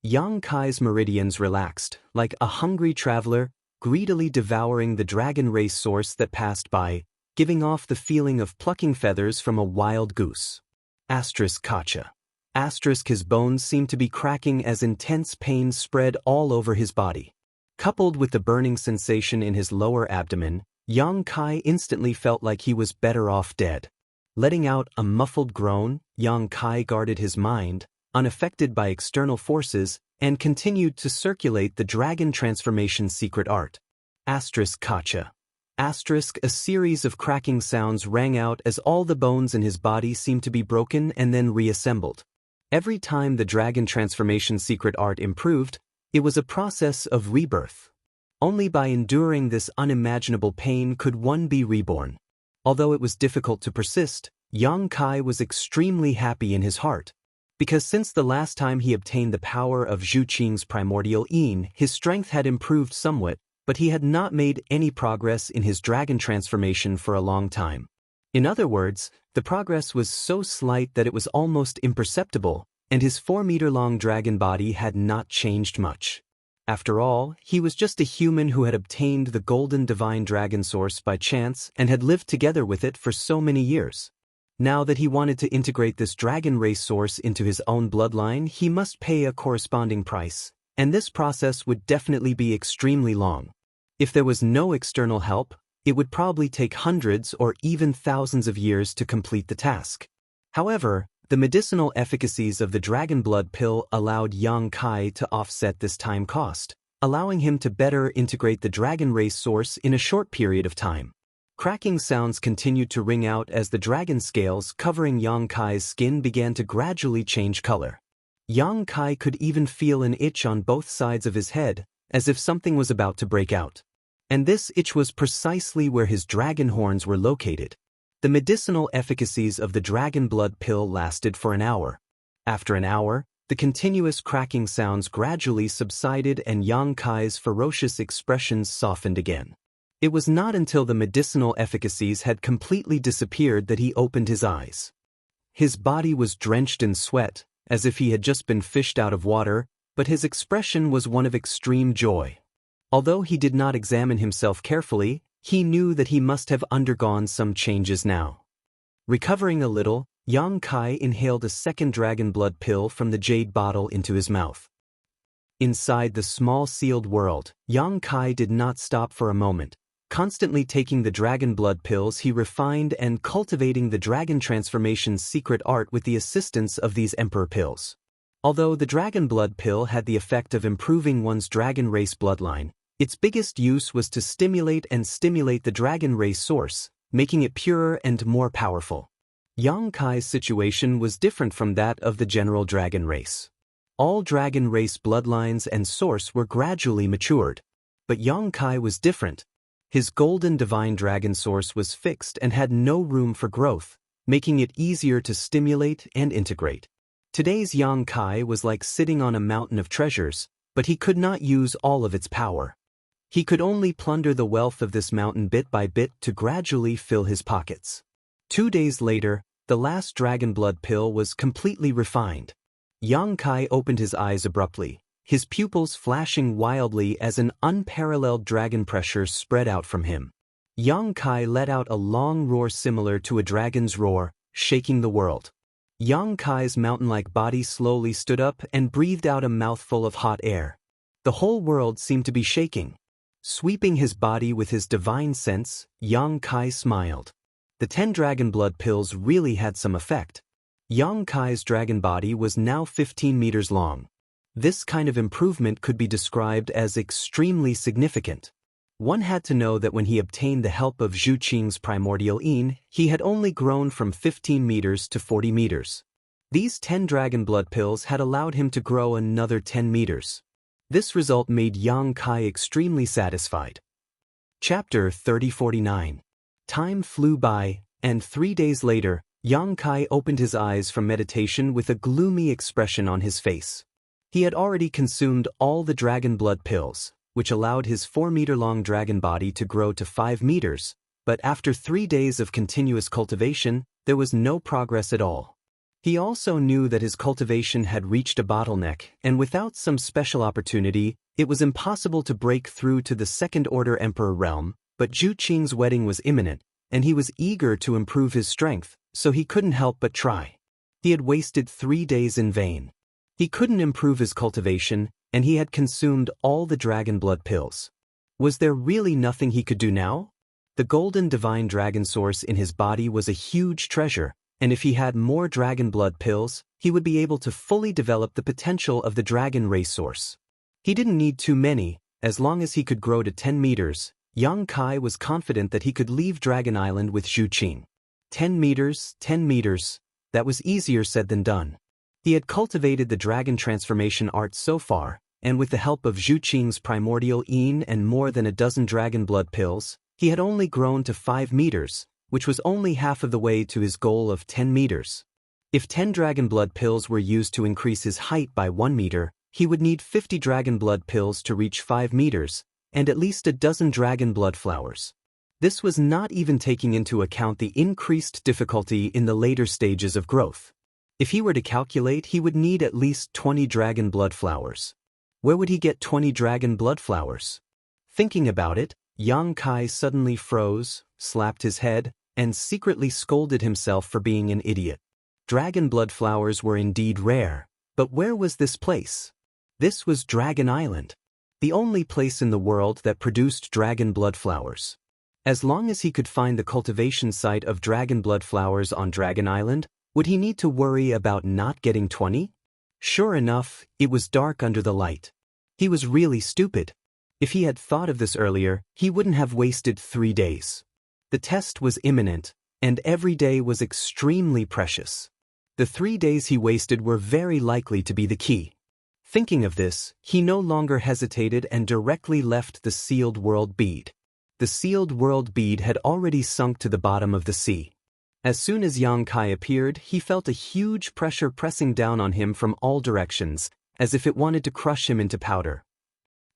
Yang Kai's meridians relaxed, like a hungry traveler, greedily devouring the dragon race source that passed by, giving off the feeling of plucking feathers from a wild goose. Kacha. His bones seemed to be cracking as intense pain spread all over his body. Coupled with the burning sensation in his lower abdomen, Yang Kai instantly felt like he was better off dead. Letting out a muffled groan, Yang Kai guarded his mind, unaffected by external forces, and continued to circulate the dragon transformation secret art. Kacha. A series of cracking sounds rang out as all the bones in his body seemed to be broken and then reassembled. Every time the dragon transformation secret art improved, it was a process of rebirth. Only by enduring this unimaginable pain could one be reborn. Although it was difficult to persist, Yang Kai was extremely happy in his heart. Because since the last time he obtained the power of Zhu Qing's primordial yin, his strength had improved somewhat, but he had not made any progress in his dragon transformation for a long time. In other words, the progress was so slight that it was almost imperceptible, and his 4-meter-long dragon body had not changed much. After all, he was just a human who had obtained the golden divine dragon source by chance and had lived together with it for so many years. Now that he wanted to integrate this dragon race source into his own bloodline, he must pay a corresponding price, and this process would definitely be extremely long. If there was no external help, it would probably take hundreds or even thousands of years to complete the task. However, the medicinal efficacies of the dragon blood pill allowed Yang Kai to offset this time cost, allowing him to better integrate the dragon race source in a short period of time. Cracking sounds continued to ring out as the dragon scales covering Yang Kai's skin began to gradually change color. Yang Kai could even feel an itch on both sides of his head, as if something was about to break out. And this itch was precisely where his dragon horns were located. The medicinal efficacies of the dragon blood pill lasted for an hour. After an hour, the continuous cracking sounds gradually subsided and Yang Kai's ferocious expressions softened again. It was not until the medicinal efficacies had completely disappeared that he opened his eyes. His body was drenched in sweat, as if he had just been fished out of water, but his expression was one of extreme joy. Although he did not examine himself carefully, he knew that he must have undergone some changes now. Recovering a little, Yang Kai inhaled a second dragon blood pill from the jade bottle into his mouth. Inside the small sealed world, Yang Kai did not stop for a moment. Constantly taking the dragon blood pills, he refined and cultivating the dragon transformation's secret art with the assistance of these emperor pills. Although the dragon blood pill had the effect of improving one's dragon race bloodline, its biggest use was to stimulate the dragon race source, making it purer and more powerful. Yang Kai's situation was different from that of the general dragon race. All dragon race bloodlines and source were gradually matured. But Yang Kai was different. His golden divine dragon source was fixed and had no room for growth, making it easier to stimulate and integrate. Today's Yang Kai was like sitting on a mountain of treasures, but he could not use all of its power. He could only plunder the wealth of this mountain bit by bit to gradually fill his pockets. 2 days later, the last dragon blood pill was completely refined. Yang Kai opened his eyes abruptly, his pupils flashing wildly as an unparalleled dragon pressure spread out from him. Yang Kai let out a long roar similar to a dragon's roar, shaking the world. Yang Kai's mountain-like body slowly stood up and breathed out a mouthful of hot air. The whole world seemed to be shaking. Sweeping his body with his divine sense, Yang Kai smiled. The 10 dragon blood pills really had some effect. Yang Kai's dragon body was now 15 meters long. This kind of improvement could be described as extremely significant. One had to know that when he obtained the help of Zhu Qing's primordial yin, he had only grown from 15 meters to 40 meters. These 10 dragon blood pills had allowed him to grow another 10 meters. This result made Yang Kai extremely satisfied. Chapter 3049. Time flew by, and 3 days later, Yang Kai opened his eyes from meditation with a gloomy expression on his face. He had already consumed all the dragon blood pills, which allowed his 4-meter-long dragon body to grow to 5 meters, but after 3 days of continuous cultivation, there was no progress at all. He also knew that his cultivation had reached a bottleneck, and without some special opportunity, it was impossible to break through to the second-order emperor realm, but Zhu Qing's wedding was imminent, and he was eager to improve his strength, so he couldn't help but try. He had wasted 3 days in vain. He couldn't improve his cultivation, and he had consumed all the dragon blood pills. Was there really nothing he could do now? The golden divine dragon source in his body was a huge treasure, and if he had more dragon blood pills, he would be able to fully develop the potential of the dragon race source. He didn't need too many, as long as he could grow to 10 meters. Yang Kai was confident that he could leave Dragon Island with Zhu Qing. 10 meters, 10 meters. That was easier said than done. He had cultivated the dragon transformation art so far, and with the help of Zhu Qing's primordial yin and more than a dozen dragon blood pills, he had only grown to 5 meters, which was only half of the way to his goal of 10 meters. If 10 dragon blood pills were used to increase his height by 1 meter, he would need 50 dragon blood pills to reach 5 meters, and at least a dozen dragon blood flowers. This was not even taking into account the increased difficulty in the later stages of growth. If he were to calculate, he would need at least 20 dragon blood flowers. Where would he get 20 dragon blood flowers? Thinking about it, Yang Kai suddenly froze, slapped his head, and secretly scolded himself for being an idiot. Dragon blood flowers were indeed rare, but where was this place? This was Dragon Island, the only place in the world that produced dragon blood flowers. As long as he could find the cultivation site of dragon blood flowers on Dragon Island, would he need to worry about not getting 20? Sure enough, it was dark under the light. He was really stupid. If he had thought of this earlier, he wouldn't have wasted 3 days. The test was imminent, and every day was extremely precious. The 3 days he wasted were very likely to be the key. Thinking of this, he no longer hesitated and directly left the sealed world bead. The sealed world bead had already sunk to the bottom of the sea. As soon as Yang Kai appeared, he felt a huge pressure pressing down on him from all directions, as if it wanted to crush him into powder.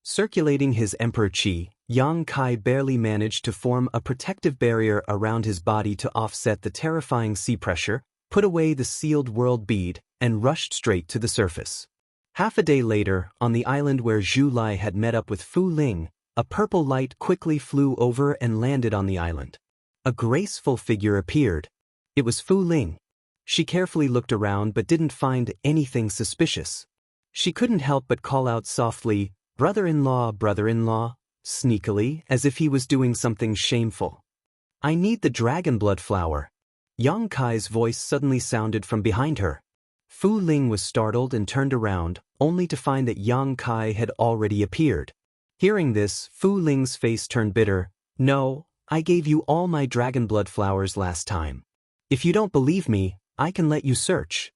Circulating his emperor qi, Yang Kai barely managed to form a protective barrier around his body to offset the terrifying sea pressure, put away the sealed world bead, and rushed straight to the surface. Half a day later, on the island where Zhu Lai had met up with Fu Ling, a purple light quickly flew over and landed on the island. A graceful figure appeared. It was Fu Ling. She carefully looked around but didn't find anything suspicious. She couldn't help but call out softly, "Brother-in-law, brother-in-law," sneakily, as if he was doing something shameful. "I need the dragon blood flower." Yang Kai's voice suddenly sounded from behind her. Fu Ling was startled and turned around, only to find that Yang Kai had already appeared. Hearing this, Fu Ling's face turned bitter. "No, I gave you all my dragon blood flowers last time. If you don't believe me, I can let you search."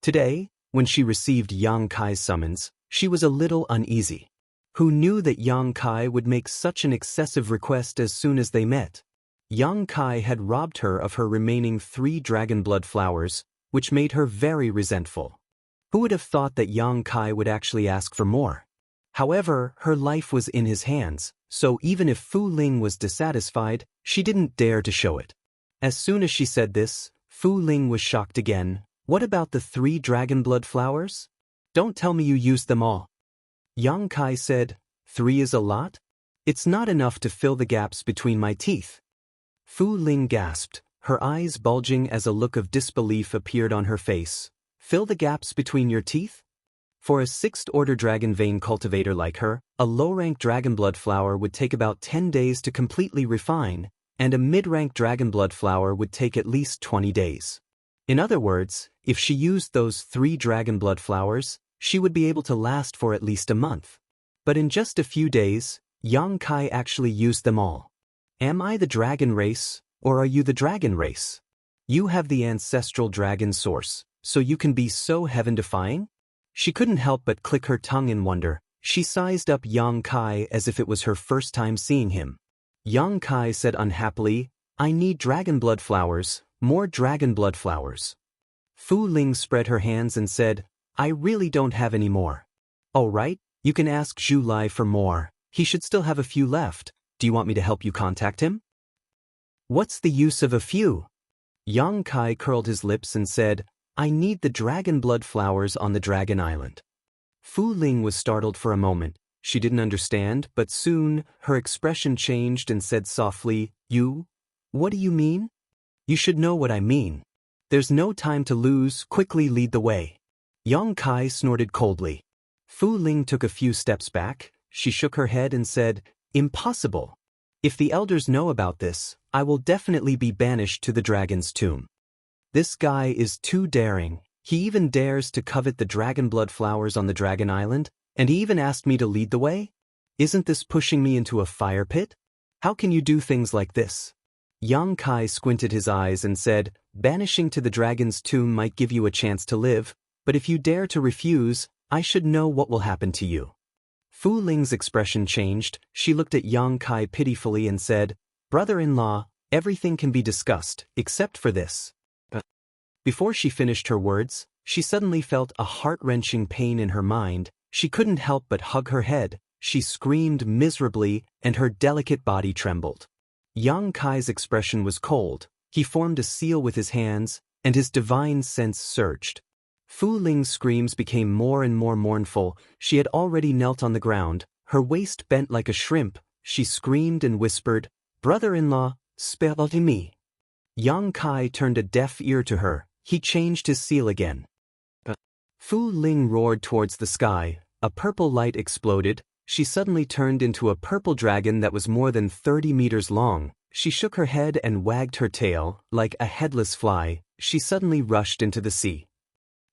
Today, when she received Yang Kai's summons, she was a little uneasy. Who knew that Yang Kai would make such an excessive request as soon as they met? Yang Kai had robbed her of her remaining 3 dragon blood flowers, which made her very resentful. Who would have thought that Yang Kai would actually ask for more? However, her life was in his hands, so even if Fu Ling was dissatisfied, she didn't dare to show it. As soon as she said this, Fu Ling was shocked again. "What about the 3 dragon blood flowers? Don't tell me you used them all." Yang Kai said, "3 is a lot? It's not enough to fill the gaps between my teeth." Fu Ling gasped, her eyes bulging as a look of disbelief appeared on her face. "Fill the gaps between your teeth?" For a 6th-order dragon vein cultivator like her, a low-rank dragon blood flower would take about 10 days to completely refine, and a mid-rank dragon blood flower would take at least 20 days. In other words, if she used those 3 dragon blood flowers, she would be able to last for at least a month. But in just a few days, Yang Kai actually used them all. Am I the dragon race, or are you the dragon race? You have the ancestral dragon source, so you can be so heaven-defying? She couldn't help but click her tongue in wonder. She sized up Yang Kai as if it was her first time seeing him. Yang Kai said unhappily, "I need dragon blood flowers, more dragon blood flowers." Fu Ling spread her hands and said, "I really don't have any more." "All right, you can ask Zhu Lai for more. He should still have a few left. Do you want me to help you contact him?" "What's the use of a few?" Yang Kai curled his lips and said, I need the dragon blood flowers on the dragon island. Fu Ling was startled for a moment. She didn't understand, but soon, her expression changed and said softly, "You? What do you mean?" "You should know what I mean. There's no time to lose, quickly lead the way." Yang Kai snorted coldly. Fu Ling took a few steps back. She shook her head and said, "Impossible. If the elders know about this, I will definitely be banished to the dragon's tomb. This guy is too daring. He even dares to covet the dragon blood flowers on the dragon island, and he even asked me to lead the way? Isn't this pushing me into a fire pit? How can you do things like this?" Yang Kai squinted his eyes and said, "Banishing to the dragon's tomb might give you a chance to live, but if you dare to refuse, I should know what will happen to you." Fu Ling's expression changed. She looked at Yang Kai pitifully and said, "Brother-in-law, everything can be discussed, except for this." Before she finished her words, she suddenly felt a heart-wrenching pain in her mind. She couldn't help but hug her head. She screamed miserably, and her delicate body trembled. Yang Kai's expression was cold. He formed a seal with his hands, and his divine sense surged. Fu Ling's screams became more and more mournful. She had already knelt on the ground, her waist bent like a shrimp. She screamed and whispered, "Brother-in-law, spare me." Yang Kai turned a deaf ear to her. He changed his seal again. Fu Ling roared towards the sky. A purple light exploded. She suddenly turned into a purple dragon that was more than 30 meters long. She shook her head and wagged her tail, like a headless fly. She suddenly rushed into the sea.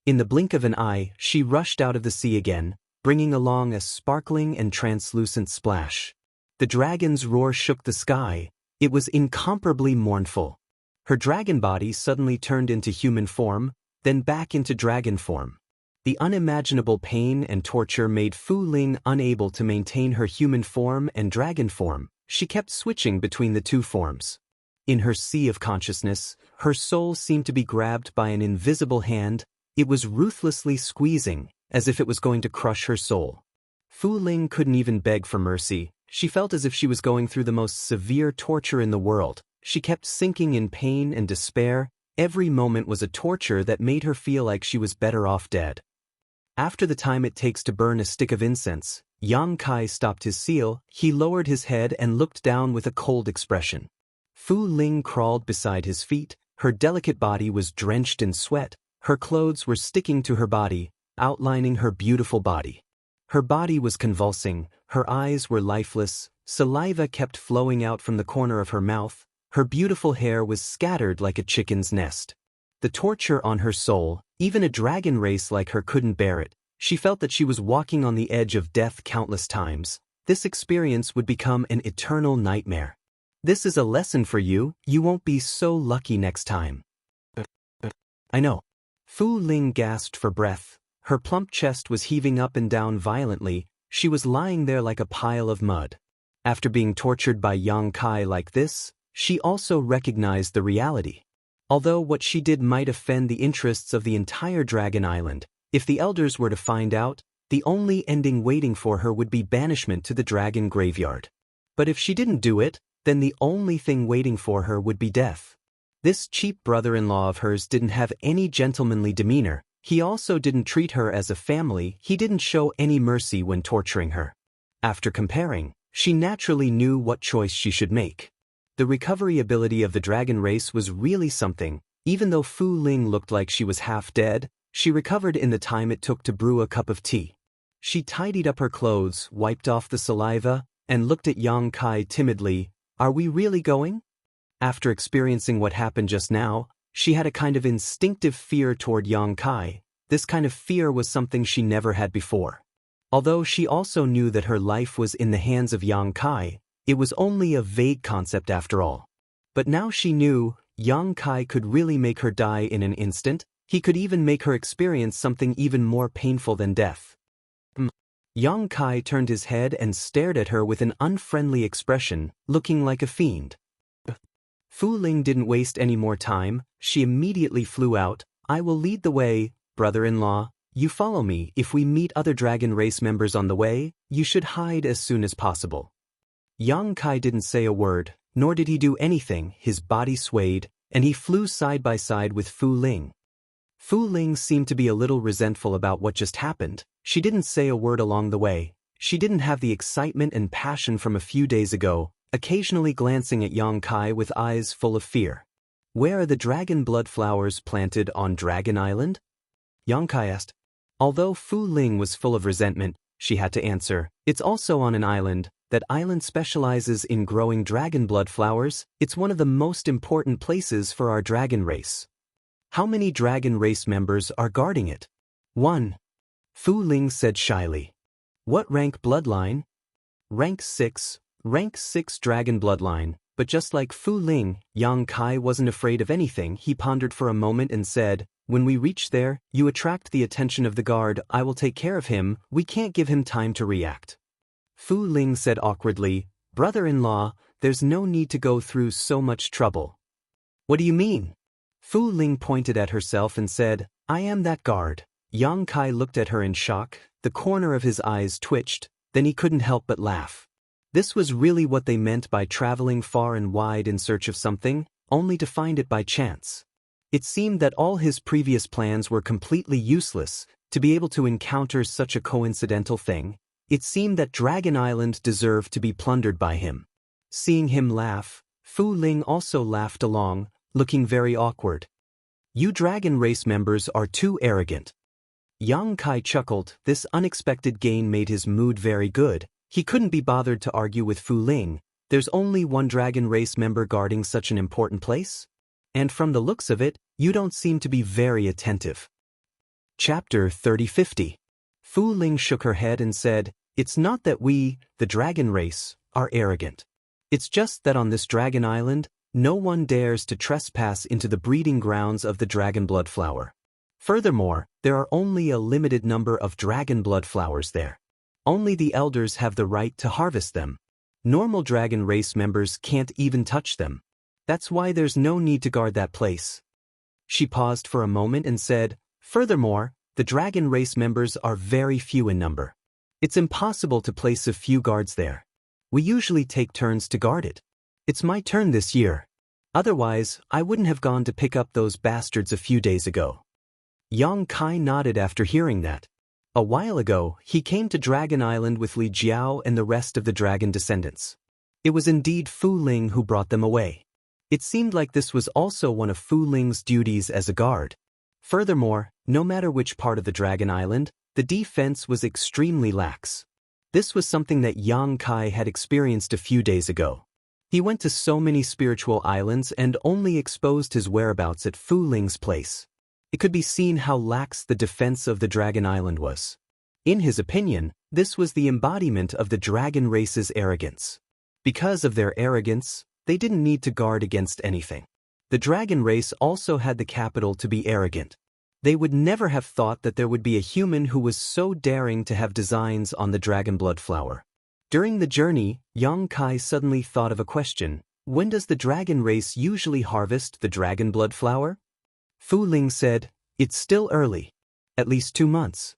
In the blink of an eye, she rushed out of the sea again, bringing along a sparkling and translucent splash. The dragon's roar shook the sky. It was incomparably mournful. Her dragon body suddenly turned into human form, then back into dragon form. The unimaginable pain and torture made Fu Ling unable to maintain her human form and dragon form. She kept switching between the two forms. In her sea of consciousness, her soul seemed to be grabbed by an invisible hand. It was ruthlessly squeezing, as if it was going to crush her soul. Fu Ling couldn't even beg for mercy. She felt as if she was going through the most severe torture in the world. She kept sinking in pain and despair. Every moment was a torture that made her feel like she was better off dead. After the time it takes to burn a stick of incense, Yang Kai stopped his seal. He lowered his head and looked down with a cold expression. Fu Ling crawled beside his feet. Her delicate body was drenched in sweat. Her clothes were sticking to her body, outlining her beautiful body. Her body was convulsing. Her eyes were lifeless. Saliva kept flowing out from the corner of her mouth. Her beautiful hair was scattered like a chicken's nest. The torture on her soul, even a dragon race like her couldn't bear it. She felt that she was walking on the edge of death countless times. This experience would become an eternal nightmare. This is a lesson for you. You won't be so lucky next time. I know. Fu Ling gasped for breath. Her plump chest was heaving up and down violently. She was lying there like a pile of mud. After being tortured by Yang Kai like this, she also recognized the reality. Although what she did might offend the interests of the entire Dragon Island, if the elders were to find out, the only ending waiting for her would be banishment to the dragon graveyard. But if she didn't do it, then the only thing waiting for her would be death. This cheap brother-in-law of hers didn't have any gentlemanly demeanor. He also didn't treat her as a family. He didn't show any mercy when torturing her. After comparing, she naturally knew what choice she should make. The recovery ability of the dragon race was really something. Even though Fu Ling looked like she was half dead, she recovered in the time it took to brew a cup of tea. She tidied up her clothes, wiped off the saliva, and looked at Yang Kai timidly. "Are we really going?" After experiencing what happened just now, she had a kind of instinctive fear toward Yang Kai. This kind of fear was something she never had before. Although she also knew that her life was in the hands of Yang Kai, it was only a vague concept after all. But now she knew Yang Kai could really make her die in an instant. He could even make her experience something even more painful than death. Yang Kai turned his head and stared at her with an unfriendly expression, looking like a fiend. Fu Ling didn't waste any more time. She immediately flew out. "I will lead the way, brother-in-law. You follow me. If we meet other dragon race members on the way, you should hide as soon as possible." Yang Kai didn't say a word, nor did he do anything. His body swayed, and he flew side by side with Fu Ling. Fu Ling seemed to be a little resentful about what just happened. She didn't say a word along the way. She didn't have the excitement and passion from a few days ago, occasionally glancing at Yang Kai with eyes full of fear. Where are the dragon blood flowers planted on Dragon Island? Yang Kai asked. Although Fu Ling was full of resentment, she had to answer, it's also on an island. That island specializes in growing dragon blood flowers. It's one of the most important places for our dragon race. How many dragon race members are guarding it? 1. Fu Ling said shyly. What rank bloodline? Rank 6. Rank 6 dragon bloodline. But just like Fu Ling, Yang Kai wasn't afraid of anything. He pondered for a moment and said, when we reach there, you attract the attention of the guard. I will take care of him. We can't give him time to react. Fu Ling said awkwardly, brother-in-law, there's no need to go through so much trouble. What do you mean? Fu Ling pointed at herself and said, I am that guard. Yang Kai looked at her in shock. The corner of his eyes twitched, then he couldn't help but laugh. This was really what they meant by traveling far and wide in search of something, only to find it by chance. It seemed that all his previous plans were completely useless. To be able to encounter such a coincidental thing, it seemed that Dragon Island deserved to be plundered by him. Seeing him laugh, Fu Ling also laughed along, looking very awkward. You dragon race members are too arrogant. Yang Kai chuckled. This unexpected gain made his mood very good. He couldn't be bothered to argue with Fu Ling. There's only one dragon race member guarding such an important place? And from the looks of it, you don't seem to be very attentive. Chapter 3050. Fu Ling shook her head and said, it's not that we, the dragon race, are arrogant. It's just that on this dragon island, no one dares to trespass into the breeding grounds of the dragon blood flower. Furthermore, there are only a limited number of dragon blood flowers there. Only the elders have the right to harvest them. Normal dragon race members can't even touch them. That's why there's no need to guard that place. She paused for a moment and said, furthermore, the dragon race members are very few in number. It's impossible to place a few guards there. We usually take turns to guard it. It's my turn this year. Otherwise, I wouldn't have gone to pick up those bastards a few days ago. Yang Kai nodded after hearing that. A while ago, he came to Dragon Island with Li Jiao and the rest of the dragon descendants. It was indeed Fu Ling who brought them away. It seemed like this was also one of Fu Ling's duties as a guard. Furthermore, no matter which part of the Dragon Island, the defense was extremely lax. This was something that Yang Kai had experienced a few days ago. He went to so many spiritual islands and only exposed his whereabouts at Fu Ling's place. It could be seen how lax the defense of the Dragon Island was. In his opinion, this was the embodiment of the dragon race's arrogance. Because of their arrogance, they didn't need to guard against anything. The dragon race also had the capital to be arrogant. They would never have thought that there would be a human who was so daring to have designs on the dragon blood flower. During the journey, Yang Kai suddenly thought of a question. When does the dragon race usually harvest the dragon blood flower? Fu Ling said, it's still early. At least 2 months.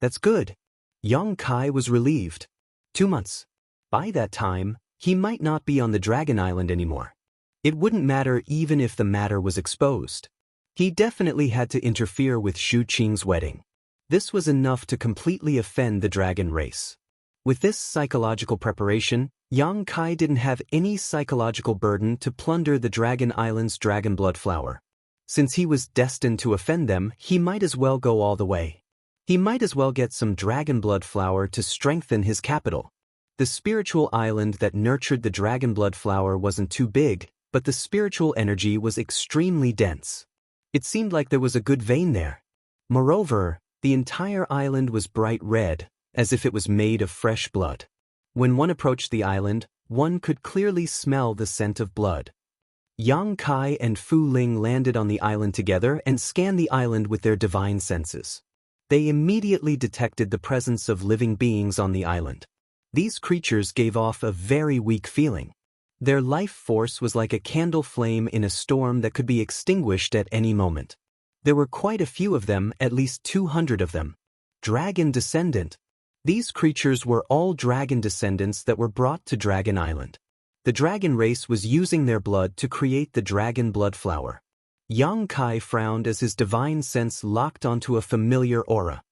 That's good. Yang Kai was relieved. 2 months. By that time, he might not be on the Dragon Island anymore. It wouldn't matter even if the matter was exposed. He definitely had to interfere with Shu Qing's wedding. This was enough to completely offend the dragon race. With this psychological preparation, Yang Kai didn't have any psychological burden to plunder the Dragon Island's dragon blood flower. Since he was destined to offend them, he might as well go all the way. He might as well get some dragon blood flower to strengthen his capital. The spiritual island that nurtured the dragon blood flower wasn't too big, but the spiritual energy was extremely dense. It seemed like there was a good vein there. Moreover, the entire island was bright red, as if it was made of fresh blood. When one approached the island, one could clearly smell the scent of blood. Yang Kai and Fu Ling landed on the island together and scanned the island with their divine senses. They immediately detected the presence of living beings on the island. These creatures gave off a very weak feeling. Their life force was like a candle flame in a storm that could be extinguished at any moment. There were quite a few of them, at least 200 of them. Dragon descendant. These creatures were all dragon descendants that were brought to Dragon Island. The dragon race was using their blood to create the dragon blood flower. Yang Kai frowned as his divine sense locked onto a familiar aura.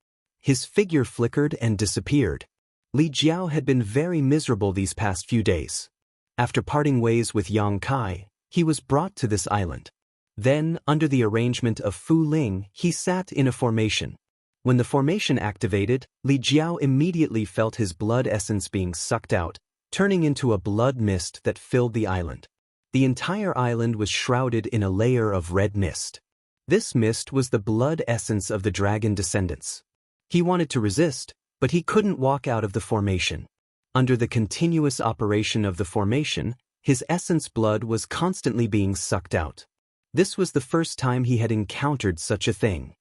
His figure flickered and disappeared. Li Jiao had been very miserable these past few days. After parting ways with Yang Kai, he was brought to this island. Then, under the arrangement of Fu Ling, he sat in a formation. When the formation activated, Li Jiao immediately felt his blood essence being sucked out, turning into a blood mist that filled the island. The entire island was shrouded in a layer of red mist. This mist was the blood essence of the dragon descendants. He wanted to resist, but he couldn't walk out of the formation. Under the continuous operation of the formation, his essence blood was constantly being sucked out. This was the first time he had encountered such a thing.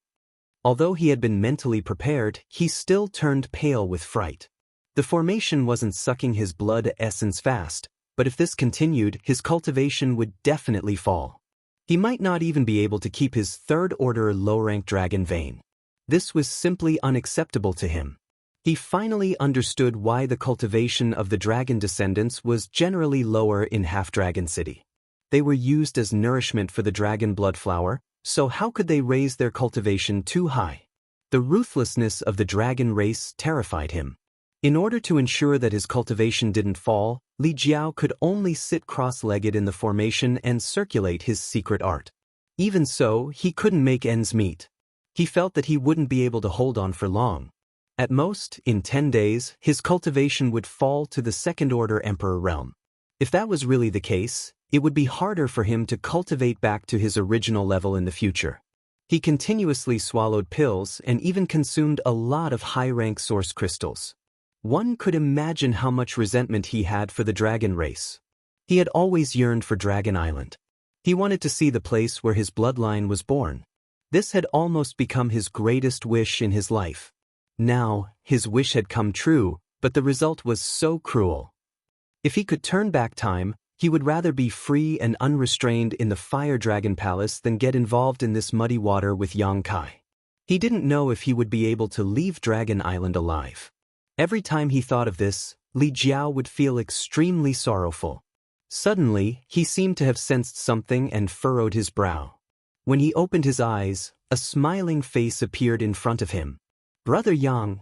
Although he had been mentally prepared, he still turned pale with fright. The formation wasn't sucking his blood essence fast, but if this continued, his cultivation would definitely fall. He might not even be able to keep his third-order low-rank dragon vein. This was simply unacceptable to him. He finally understood why the cultivation of the dragon descendants was generally lower in Half-Dragon City. They were used as nourishment for the dragon blood flower, so how could they raise their cultivation too high? The ruthlessness of the dragon race terrified him. In order to ensure that his cultivation didn't fall, Li Jiao could only sit cross-legged in the formation and circulate his secret art. Even so, he couldn't make ends meet. He felt that he wouldn't be able to hold on for long. At most, in 10 days, his cultivation would fall to the second-order emperor realm. If that was really the case, it would be harder for him to cultivate back to his original level in the future. He continuously swallowed pills and even consumed a lot of high-rank source crystals. One could imagine how much resentment he had for the dragon race. He had always yearned for Dragon Island. He wanted to see the place where his bloodline was born. This had almost become his greatest wish in his life. Now, his wish had come true, but the result was so cruel. If he could turn back time, he would rather be free and unrestrained in the Fire Dragon Palace than get involved in this muddy water with Yang Kai. He didn't know if he would be able to leave Dragon Island alive. Every time he thought of this, Li Jiao would feel extremely sorrowful. Suddenly, he seemed to have sensed something and furrowed his brow. When he opened his eyes, a smiling face appeared in front of him. "Brother Yang."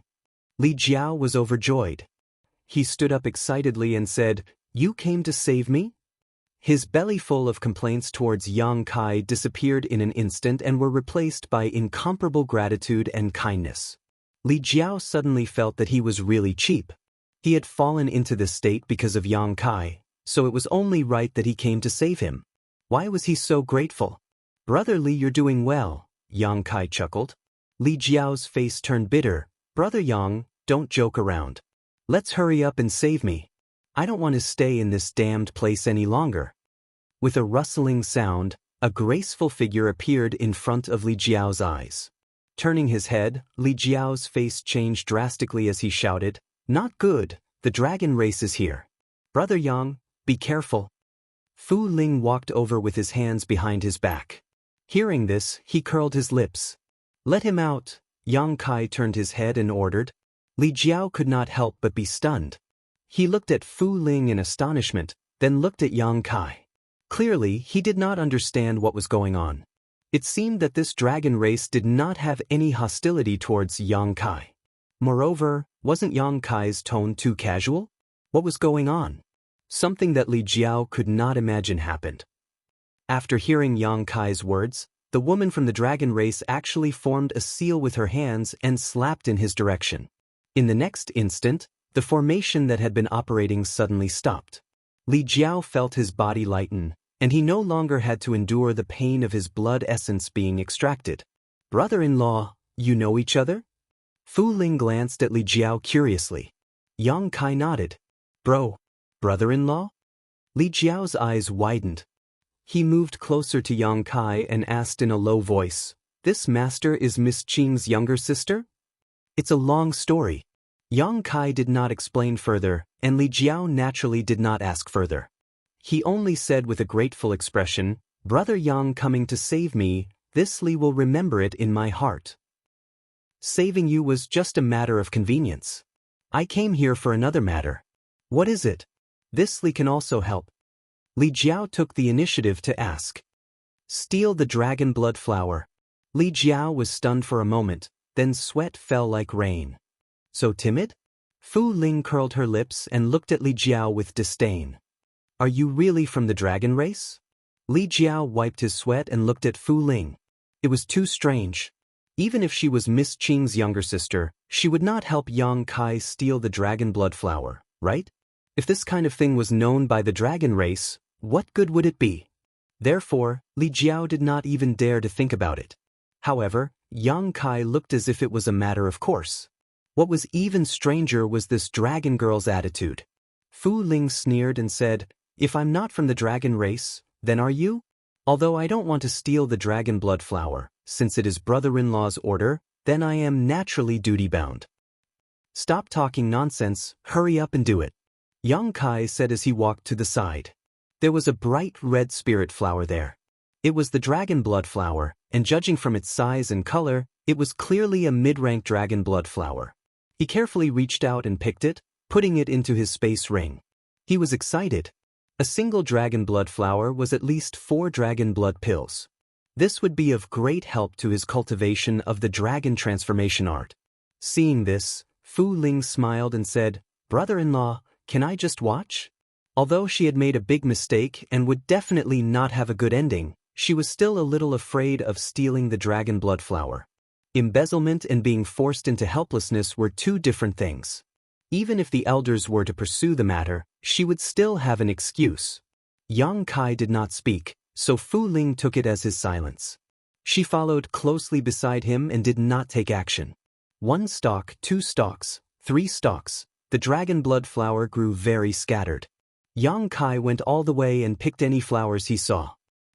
Li Jiao was overjoyed. He stood up excitedly and said, "You came to save me?" His belly full of complaints towards Yang Kai disappeared in an instant and were replaced by incomparable gratitude and kindness. Li Jiao suddenly felt that he was really cheap. He had fallen into this state because of Yang Kai, so it was only right that he came to save him. Why was he so grateful? "Brother Li, you're doing well," Yang Kai chuckled. Li Jiao's face turned bitter. "Brother Yang, don't joke around. Let's hurry up and save me. I don't want to stay in this damned place any longer." With a rustling sound, a graceful figure appeared in front of Li Jiao's eyes. Turning his head, Li Jiao's face changed drastically as he shouted, "Not good, the dragon race is here. Brother Yang, be careful." Fu Ling walked over with his hands behind his back. Hearing this, he curled his lips. "Let him out," Yang Kai turned his head and ordered. Li Jiao could not help but be stunned. He looked at Fu Ling in astonishment, then looked at Yang Kai. Clearly, he did not understand what was going on. It seemed that this dragon race did not have any hostility towards Yang Kai. Moreover, wasn't Yang Kai's tone too casual? What was going on? Something that Li Jiao could not imagine happened. After hearing Yang Kai's words, the woman from the dragon race actually formed a seal with her hands and slapped in his direction. In the next instant, the formation that had been operating suddenly stopped. Li Jiao felt his body lighten, and he no longer had to endure the pain of his blood essence being extracted. "Brother-in-law, you know each other?" Fu Ling glanced at Li Jiao curiously. Yang Kai nodded. Brother-in-law?" Li Jiao's eyes widened. He moved closer to Yang Kai and asked in a low voice, "This master is Miss Qing's younger sister?" "It's a long story." Yang Kai did not explain further, and Li Jiao naturally did not ask further. He only said with a grateful expression, "Brother Yang coming to save me, this Li will remember it in my heart. Saving you was just a matter of convenience. I came here for another matter." "What is it?" "This Li can also help." Li Jiao took the initiative to ask. Steal the dragon blood flower. Li Jiao was stunned for a moment, then sweat fell like rain. So timid? Fu Ling curled her lips and looked at Li Jiao with disdain. Are you really from the dragon race? Li Jiao wiped his sweat and looked at Fu Ling. It was too strange. Even if she was Miss Qing's younger sister, she would not help Yang Kai steal the dragon blood flower, right? If this kind of thing was known by the dragon race, what good would it be? Therefore, Li Jiao did not even dare to think about it. However, Yang Kai looked as if it was a matter of course. What was even stranger was this dragon girl's attitude. Fu Ling sneered and said, "If I'm not from the dragon race, then are you? Although I don't want to steal the dragon blood flower, since it is brother-in-law's order, then I am naturally duty-bound." Stop talking nonsense, hurry up and do it. Yang Kai said as he walked to the side. There was a bright red spirit flower there. It was the dragon blood flower, and judging from its size and color, it was clearly a mid-rank dragon blood flower. He carefully reached out and picked it, putting it into his space ring. He was excited. A single dragon blood flower was at least 4 dragon blood pills. This would be of great help to his cultivation of the dragon transformation art. Seeing this, Fu Ling smiled and said, "Brother-in-law, can I just watch?" Although she had made a big mistake and would definitely not have a good ending, she was still a little afraid of stealing the dragon blood flower. Embezzlement and being forced into helplessness were 2 different things. Even if the elders were to pursue the matter, she would still have an excuse. Yang Kai did not speak, so Fu Ling took it as his silence. She followed closely beside him and did not take action. 1 stalk, 2 stalks, 3 stalks, the dragon blood flower grew very scattered. Yang Kai went all the way and picked any flowers he saw.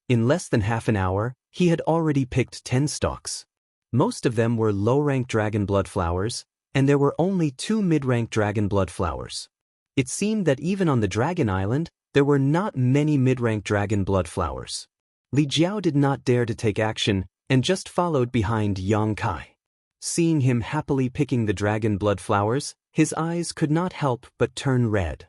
In less than half an hour, he had already picked 10 stalks. Most of them were low-rank dragon blood flowers, and there were only 2 mid-rank dragon blood flowers. It seemed that even on the Dragon Island, there were not many mid-rank dragon blood flowers. Li Jiao did not dare to take action and just followed behind Yang Kai. Seeing him happily picking the dragon blood flowers, his eyes could not help but turn red.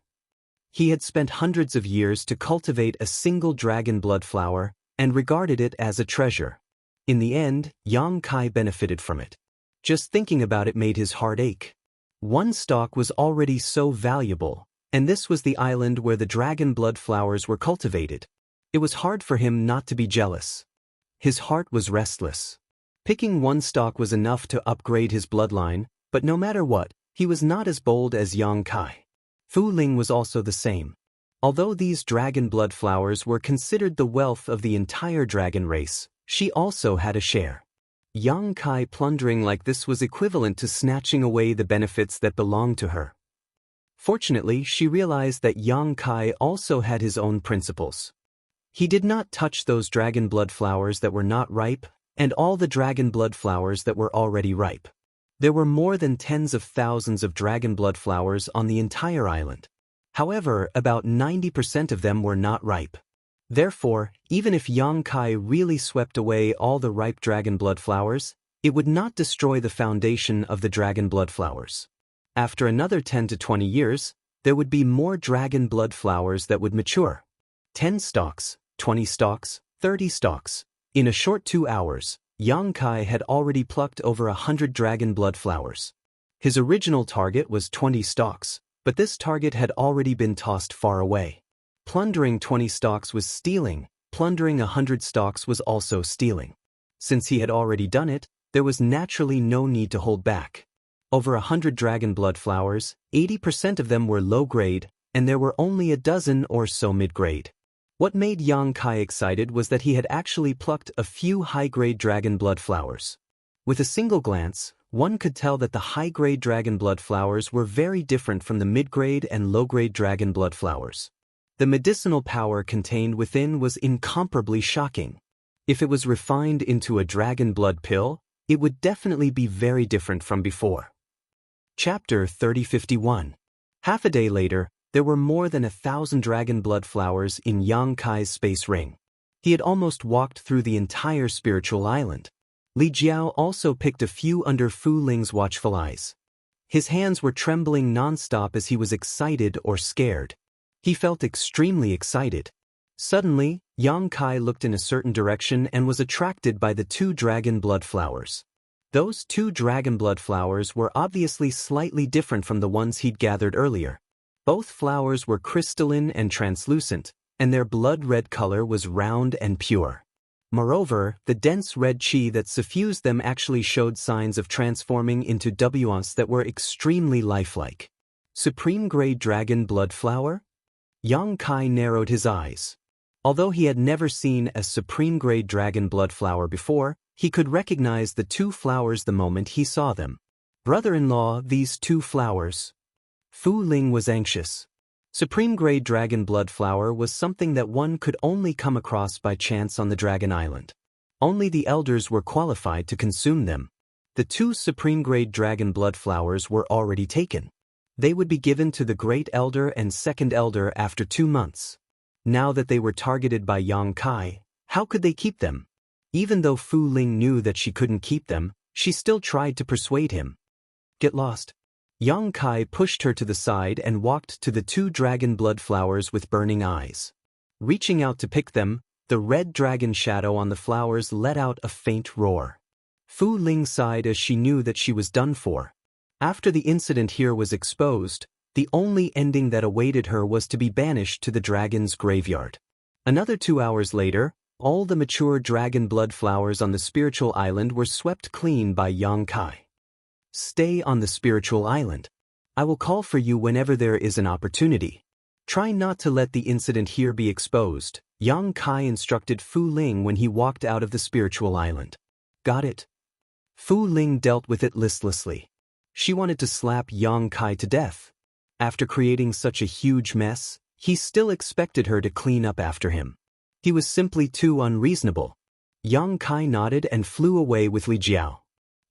He had spent hundreds of years to cultivate a single dragon blood flower and regarded it as a treasure. In the end, Yang Kai benefited from it. Just thinking about it made his heart ache. 1 stalk was already so valuable, and this was the island where the dragon blood flowers were cultivated. It was hard for him not to be jealous. His heart was restless. Picking 1 stalk was enough to upgrade his bloodline, but no matter what, he was not as bold as Yang Kai. Fu Ling was also the same. Although these dragon blood flowers were considered the wealth of the entire dragon race, she also had a share. Yang Kai plundering like this was equivalent to snatching away the benefits that belonged to her. Fortunately, she realized that Yang Kai also had his own principles. He did not touch those dragon blood flowers that were not ripe, and all the dragon blood flowers that were already ripe. There were more than tens of thousands of dragon blood flowers on the entire island. However, about 90% of them were not ripe. Therefore, even if Yang Kai really swept away all the ripe dragon blood flowers, it would not destroy the foundation of the dragon blood flowers. After another 10 to 20 years, there would be more dragon blood flowers that would mature. 10 stalks, 20 stalks, 30 stalks. In a short 2 hours, Yang Kai had already plucked over 100 dragon blood flowers. His original target was 20 stalks, but this target had already been tossed far away. Plundering 20 stalks was stealing, plundering 100 stalks was also stealing. Since he had already done it, there was naturally no need to hold back. Over 100 dragon blood flowers, 80% of them were low-grade, and there were only a dozen or so mid-grade. What made Yang Kai excited was that he had actually plucked a few high-grade dragon blood flowers. With a single glance, one could tell that the high-grade dragon blood flowers were very different from the mid-grade and low-grade dragon blood flowers. The medicinal power contained within was incomparably shocking. If it was refined into a dragon blood pill, it would definitely be very different from before. Chapter 3051. Half a day later, there were more than 1,000 dragon blood flowers in Yang Kai's space ring. He had almost walked through the entire spiritual island. Li Jiao also picked a few under Fu Ling's watchful eyes. His hands were trembling non-stop as he was excited or scared. He felt extremely excited. Suddenly, Yang Kai looked in a certain direction and was attracted by the 2 dragon blood flowers. Those 2 dragon blood flowers were obviously slightly different from the ones he'd gathered earlier. Both flowers were crystalline and translucent, and their blood-red color was round and pure. Moreover, the dense red qi that suffused them actually showed signs of transforming into nuance that were extremely lifelike. Supreme-grade dragon blood flower? Yang Kai narrowed his eyes. Although he had never seen a supreme-grade dragon blood flower before, he could recognize the 2 flowers the moment he saw them. Brother-in-law, these 2 flowers. Fu Ling was anxious. Supreme-grade dragon blood flower was something that one could only come across by chance on the Dragon Island. Only the elders were qualified to consume them. The 2 supreme-grade dragon blood flowers were already taken. They would be given to the Great Elder and Second Elder after 2 months. Now that they were targeted by Yang Kai, how could they keep them? Even though Fu Ling knew that she couldn't keep them, she still tried to persuade him. Get lost. Yang Kai pushed her to the side and walked to the 2 dragon blood flowers with burning eyes. Reaching out to pick them, the red dragon shadow on the flowers let out a faint roar. Fu Ling sighed as she knew that she was done for. After the incident here was exposed, the only ending that awaited her was to be banished to the dragon's graveyard. Another 2 hours later, all the mature dragon blood flowers on the spiritual island were swept clean by Yang Kai. Stay on the spiritual island. I will call for you whenever there is an opportunity. Try not to let the incident here be exposed, Yang Kai instructed Fu Ling when he walked out of the spiritual island. Got it? Fu Ling dealt with it listlessly. She wanted to slap Yang Kai to death. After creating such a huge mess, he still expected her to clean up after him. He was simply too unreasonable. Yang Kai nodded and flew away with Li Jiao.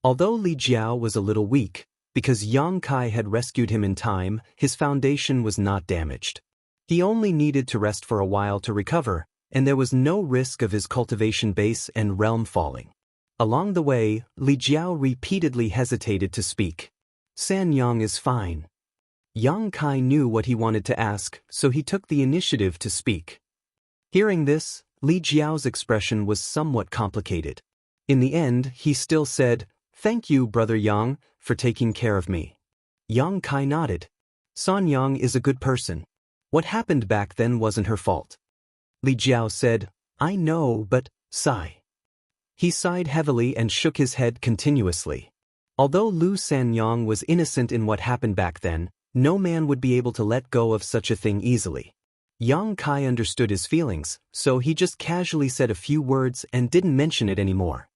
Although Li Jiao was a little weak, because Yang Kai had rescued him in time, his foundation was not damaged. He only needed to rest for a while to recover, and there was no risk of his cultivation base and realm falling. Along the way, Li Jiao repeatedly hesitated to speak. San Yang is fine. Yang Kai knew what he wanted to ask, so he took the initiative to speak. Hearing this, Li Jiao's expression was somewhat complicated. In the end, he still said, "Thank you, Brother Yang, for taking care of me." Yang Kai nodded. San Yang is a good person. What happened back then wasn't her fault. Li Jiao said, "I know, but," sigh. He sighed heavily and shook his head continuously. Although Lu Sanyang was innocent in what happened back then, no man would be able to let go of such a thing easily. Yang Kai understood his feelings, so he just casually said a few words and didn't mention it anymore.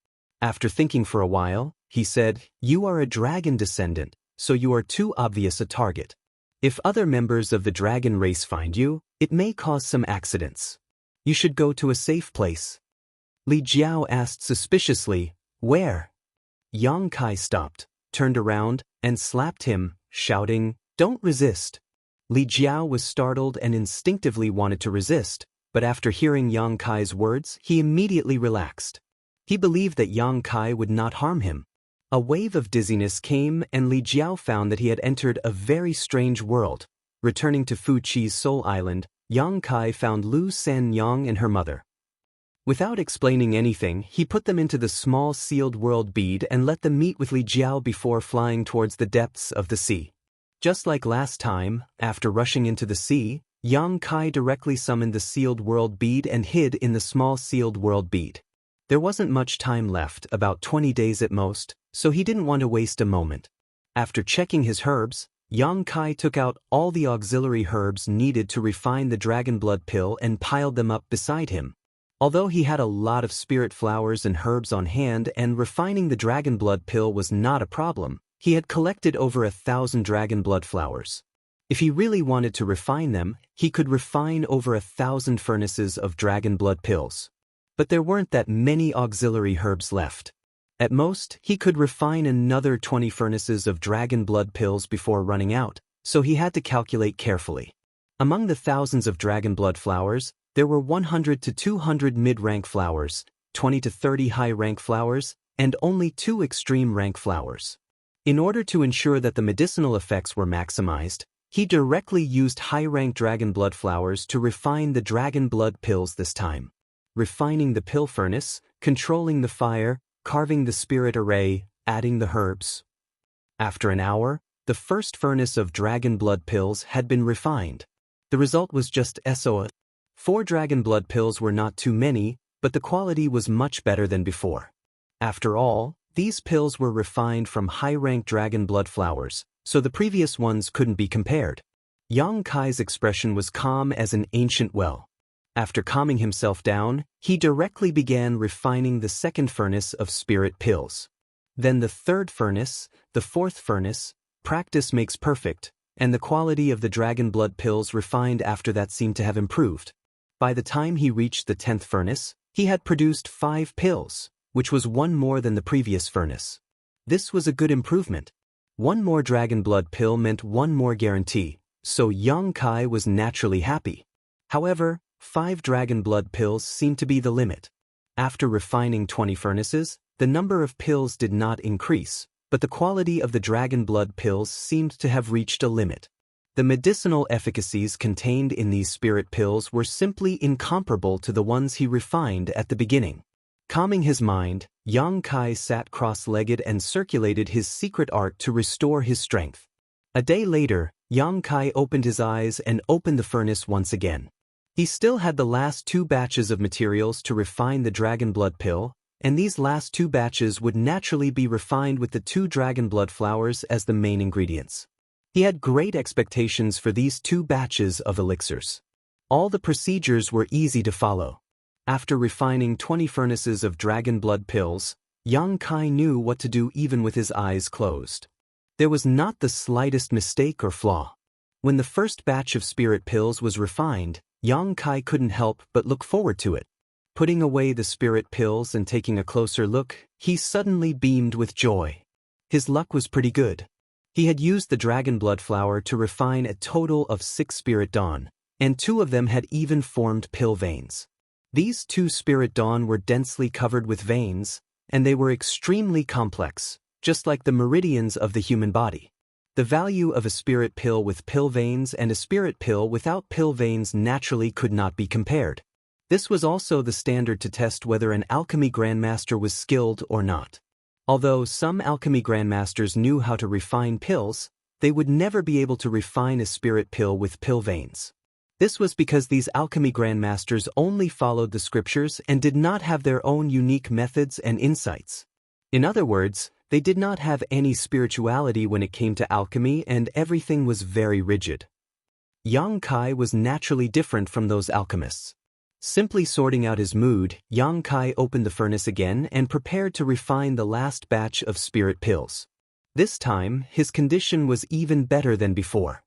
After thinking for a while, he said, "You are a dragon descendant, so you are too obvious a target. If other members of the dragon race find you, it may cause some accidents. You should go to a safe place." Li Jiao asked suspiciously, "Where?" Yang Kai stopped, turned around, and slapped him, shouting, "Don't resist." Li Jiao was startled and instinctively wanted to resist, but after hearing Yang Kai's words, he immediately relaxed. He believed that Yang Kai would not harm him. A wave of dizziness came and Li Jiao found that he had entered a very strange world. Returning to Fu Chi's Soul Island, Yang Kai found Lu Sanyang and her mother. Without explaining anything, he put them into the small sealed world bead and let them meet with Li Jiao before flying towards the depths of the sea. Just like last time, after rushing into the sea, Yang Kai directly summoned the sealed world bead and hid in the small sealed world bead. There wasn't much time left, about 20 days at most, so he didn't want to waste a moment. After checking his herbs, Yang Kai took out all the auxiliary herbs needed to refine the dragon blood pill and piled them up beside him. Although he had a lot of spirit flowers and herbs on hand and refining the dragon blood pill was not a problem, he had collected over 1,000 dragon blood flowers. If he really wanted to refine them, he could refine over 1,000 furnaces of dragon blood pills. But there weren't that many auxiliary herbs left. At most, he could refine another 20 furnaces of dragon blood pills before running out, so he had to calculate carefully. Among the thousands of dragon blood flowers, there were 100 to 200 mid-rank flowers, 20 to 30 high-rank flowers, and only 2 extreme-rank flowers. In order to ensure that the medicinal effects were maximized, he directly used high-rank dragon blood flowers to refine the dragon blood pills this time. refining the pill furnace, controlling the fire, carving the spirit array, adding the herbs. After an hour, the first furnace of dragon blood pills had been refined. The result was just SO. 4 dragon blood pills were not too many, but the quality was much better than before. After all, these pills were refined from high-rank dragon blood flowers, so the previous ones couldn't be compared. Yang Kai's expression was calm as an ancient well. After calming himself down, he directly began refining the second furnace of spirit pills. Then the third furnace, the fourth furnace. Practice makes perfect, and the quality of the dragon blood pills refined after that seemed to have improved. By the time he reached the 10th furnace, he had produced 5 pills, which was 1 more than the previous furnace. This was a good improvement. 1 more dragon blood pill meant 1 more guarantee, so Yang Kai was naturally happy. However, 5 dragon blood pills seemed to be the limit. After refining 20 furnaces, the number of pills did not increase, but the quality of the dragon blood pills seemed to have reached a limit. The medicinal efficacies contained in these spirit pills were simply incomparable to the ones he refined at the beginning. Calming his mind, Yang Kai sat cross-legged and circulated his secret art to restore his strength. A day later, Yang Kai opened his eyes and opened the furnace once again. He still had the last 2 batches of materials to refine the dragon blood pill, and these last 2 batches would naturally be refined with the 2 dragon blood flowers as the main ingredients. He had great expectations for these 2 batches of elixirs. All the procedures were easy to follow. After refining 20 furnaces of dragon blood pills, Yang Kai knew what to do even with his eyes closed. There was not the slightest mistake or flaw. When the first batch of spirit pills was refined, Yang Kai couldn't help but look forward to it. Putting away the spirit pills and taking a closer look, he suddenly beamed with joy. His luck was pretty good. He had used the dragon blood flower to refine a total of 6 spirit dawn, and 2 of them had even formed pill veins. These 2 spirit dawn were densely covered with veins, and they were extremely complex, just like the meridians of the human body. The value of a spirit pill with pill veins and a spirit pill without pill veins naturally could not be compared. This was also the standard to test whether an alchemy grandmaster was skilled or not. Although some alchemy grandmasters knew how to refine pills, they would never be able to refine a spirit pill with pill veins. This was because these alchemy grandmasters only followed the scriptures and did not have their own unique methods and insights. In other words, they did not have any spirituality when it came to alchemy, and everything was very rigid. Yang Kai was naturally different from those alchemists. Simply sorting out his mood, Yang Kai opened the furnace again and prepared to refine the last batch of spirit pills. This time, his condition was even better than before.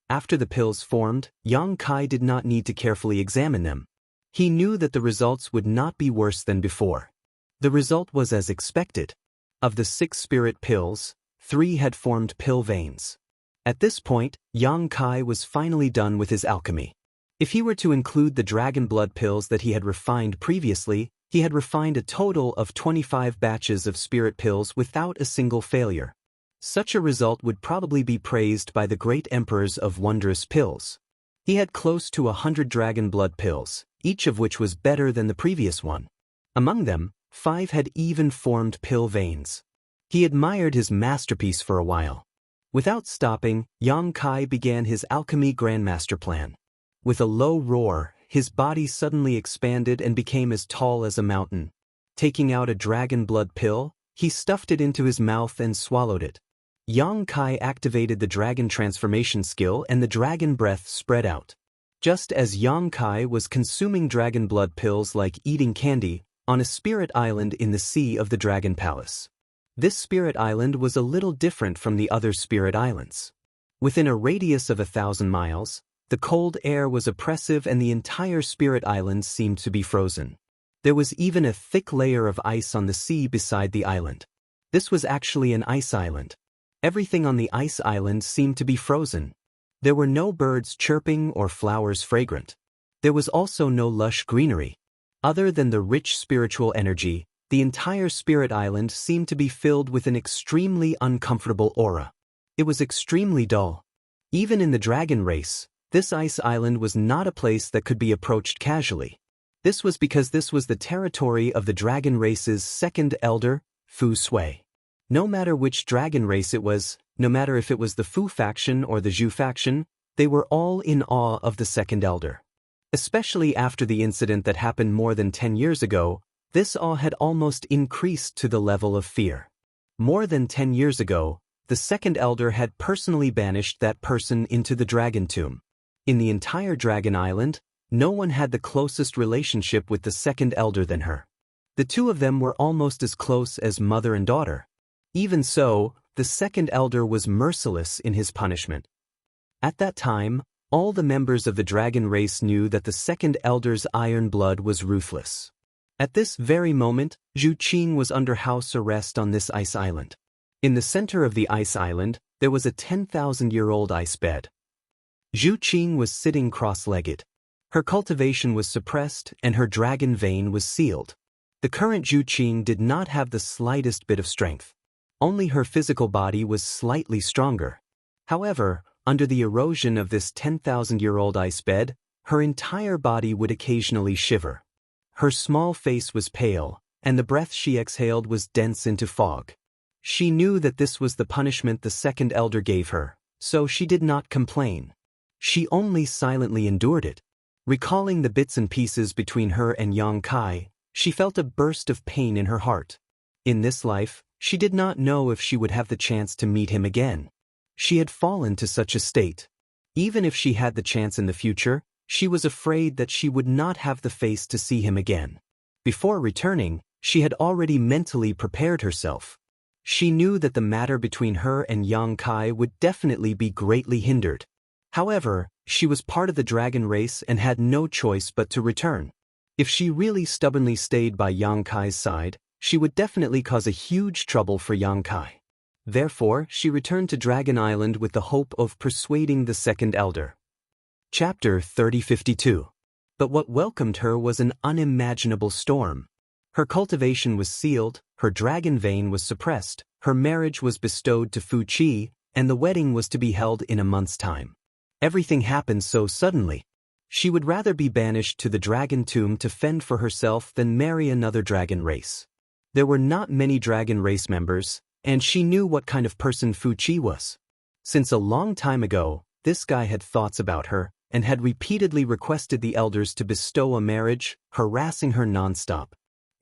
After the pills formed, Yang Kai did not need to carefully examine them. He knew that the results would not be worse than before. The result was as expected. Of the 6 spirit pills, 3 had formed pill veins. At this point, Yang Kai was finally done with his alchemy. If he were to include the dragon blood pills that he had refined previously, he had refined a total of 25 batches of spirit pills without a single failure. Such a result would probably be praised by the great emperors of wondrous pills. He had close to 100 dragon blood pills, each of which was better than the previous one. Among them, 5 had even formed pill veins. He admired his masterpiece for a while. Without stopping, Yang Kai began his alchemy grandmaster plan. With a low roar, his body suddenly expanded and became as tall as a mountain. Taking out a dragon blood pill, he stuffed it into his mouth and swallowed it. Yang Kai activated the dragon transformation skill and the dragon breath spread out. Just as Yang Kai was consuming dragon blood pills like eating candy, on a spirit island in the sea of the Dragon Palace. This spirit island was a little different from the other spirit islands. Within a radius of 1,000 miles, the cold air was oppressive and the entire spirit island seemed to be frozen. There was even a thick layer of ice on the sea beside the island. This was actually an ice island. Everything on the ice island seemed to be frozen. There were no birds chirping or flowers fragrant. There was also no lush greenery. Other than the rich spiritual energy, the entire spirit island seemed to be filled with an extremely uncomfortable aura. It was extremely dull. Even in the dragon race, this ice island was not a place that could be approached casually. This was because this was the territory of the dragon race's second elder, Fu Sui. No matter which dragon race it was, no matter if it was the Fu faction or the Zhu faction, they were all in awe of the second elder. Especially after the incident that happened more than 10 years ago, this awe had almost increased to the level of fear. More than 10 years ago, the second elder had personally banished that person into the dragon tomb. In the entire Dragon Island, no one had the closest relationship with the second elder than her. The two of them were almost as close as mother and daughter. Even so, the second elder was merciless in his punishment. At that time, all the members of the dragon race knew that the second elder's iron blood was ruthless. At this very moment, Zhu Qing was under house arrest on this ice island. In the center of the ice island, there was a 10,000-year-old ice bed. Zhu Qing was sitting cross-legged. Her cultivation was suppressed and her dragon vein was sealed. The current Zhu Qing did not have the slightest bit of strength. Only her physical body was slightly stronger. However, under the erosion of this 10,000-year-old ice bed, her entire body would occasionally shiver. Her small face was pale, and the breath she exhaled was dense into fog. She knew that this was the punishment the second elder gave her, so she did not complain. She only silently endured it. Recalling the bits and pieces between her and Yang Kai, she felt a burst of pain in her heart. In this life, she did not know if she would have the chance to meet him again. She had fallen to such a state. Even if she had the chance in the future, she was afraid that she would not have the face to see him again. Before returning, she had already mentally prepared herself. She knew that the matter between her and Yang Kai would definitely be greatly hindered. However, she was part of the dragon race and had no choice but to return. If she really stubbornly stayed by Yang Kai's side, she would definitely cause a huge trouble for Yang Kai. Therefore, she returned to Dragon Island with the hope of persuading the second elder. Chapter 3052. But what welcomed her was an unimaginable storm. Her cultivation was sealed, her dragon vein was suppressed, her marriage was bestowed to Fu Qi, and the wedding was to be held in a month's time. Everything happened so suddenly. She would rather be banished to the dragon tomb to fend for herself than marry another dragon race. There were not many dragon race members, and she knew what kind of person Fu Qi was. Since a long time ago, this guy had thoughts about her, and had repeatedly requested the elders to bestow a marriage, harassing her nonstop.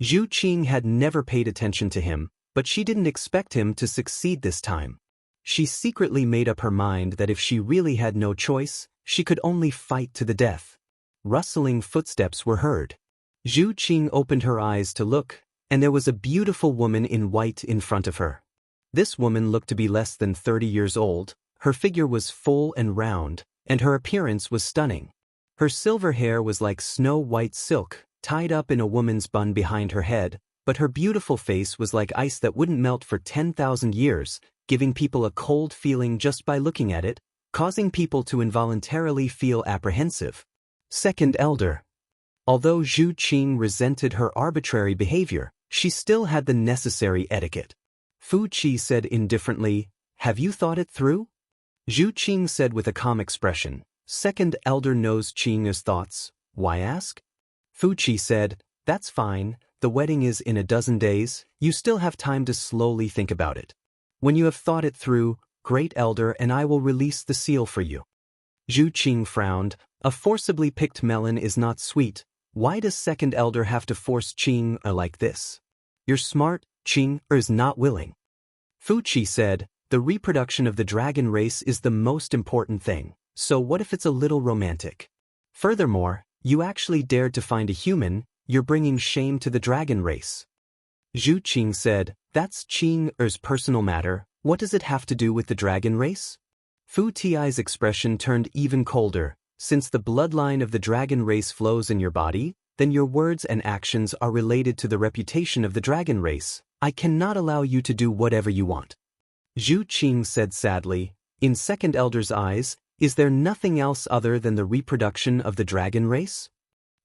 Zhu Qing had never paid attention to him, but she didn't expect him to succeed this time. She secretly made up her mind that if she really had no choice, she could only fight to the death. Rustling footsteps were heard. Zhu Qing opened her eyes to look, and there was a beautiful woman in white in front of her. This woman looked to be less than 30 years old, her figure was full and round, and her appearance was stunning. Her silver hair was like snow-white silk, tied up in a woman's bun behind her head, but her beautiful face was like ice that wouldn't melt for 10,000 years, giving people a cold feeling just by looking at it, causing people to involuntarily feel apprehensive. Second elder. Although Zhu Qing resented her arbitrary behavior, she still had the necessary etiquette. Fu Qi said indifferently, "Have you thought it through?" Zhu Qing said with a calm expression, "Second elder knows Qing's thoughts. Why ask?" Fu Qi said, "That's fine, the wedding is in a dozen days, you still have time to slowly think about it. When you have thought it through, great elder and I will release the seal for you." Zhu Qing frowned, "A forcibly picked melon is not sweet. Why does second elder have to force Qing like this? You're smart, Qing is not willing." Fu Qi said, "The reproduction of the dragon race is the most important thing, so what if it's a little romantic? Furthermore, you actually dared to find a human, you're bringing shame to the dragon race." Zhu Qing said, "That's Qing's personal matter, what does it have to do with the dragon race?" Fu Ti's expression turned even colder. "Since the bloodline of the dragon race flows in your body, then your words and actions are related to the reputation of the dragon race. I cannot allow you to do whatever you want." Zhu Qing said sadly, "In second elder's eyes, is there nothing else other than the reproduction of the dragon race?"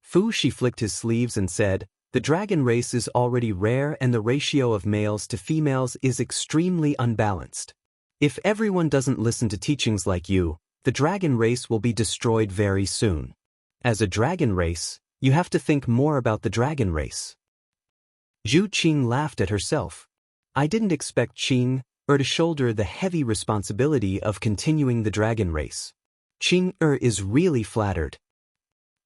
Fu Qi flicked his sleeves and said, "The dragon race is already rare and the ratio of males to females is extremely unbalanced. If everyone doesn't listen to teachings like you, the dragon race will be destroyed very soon. As a dragon race, You have to think more about the dragon race. Zhu Qing laughed at herself. I didn't expect Qing to shoulder the heavy responsibility of continuing the dragon race. Qing is really flattered.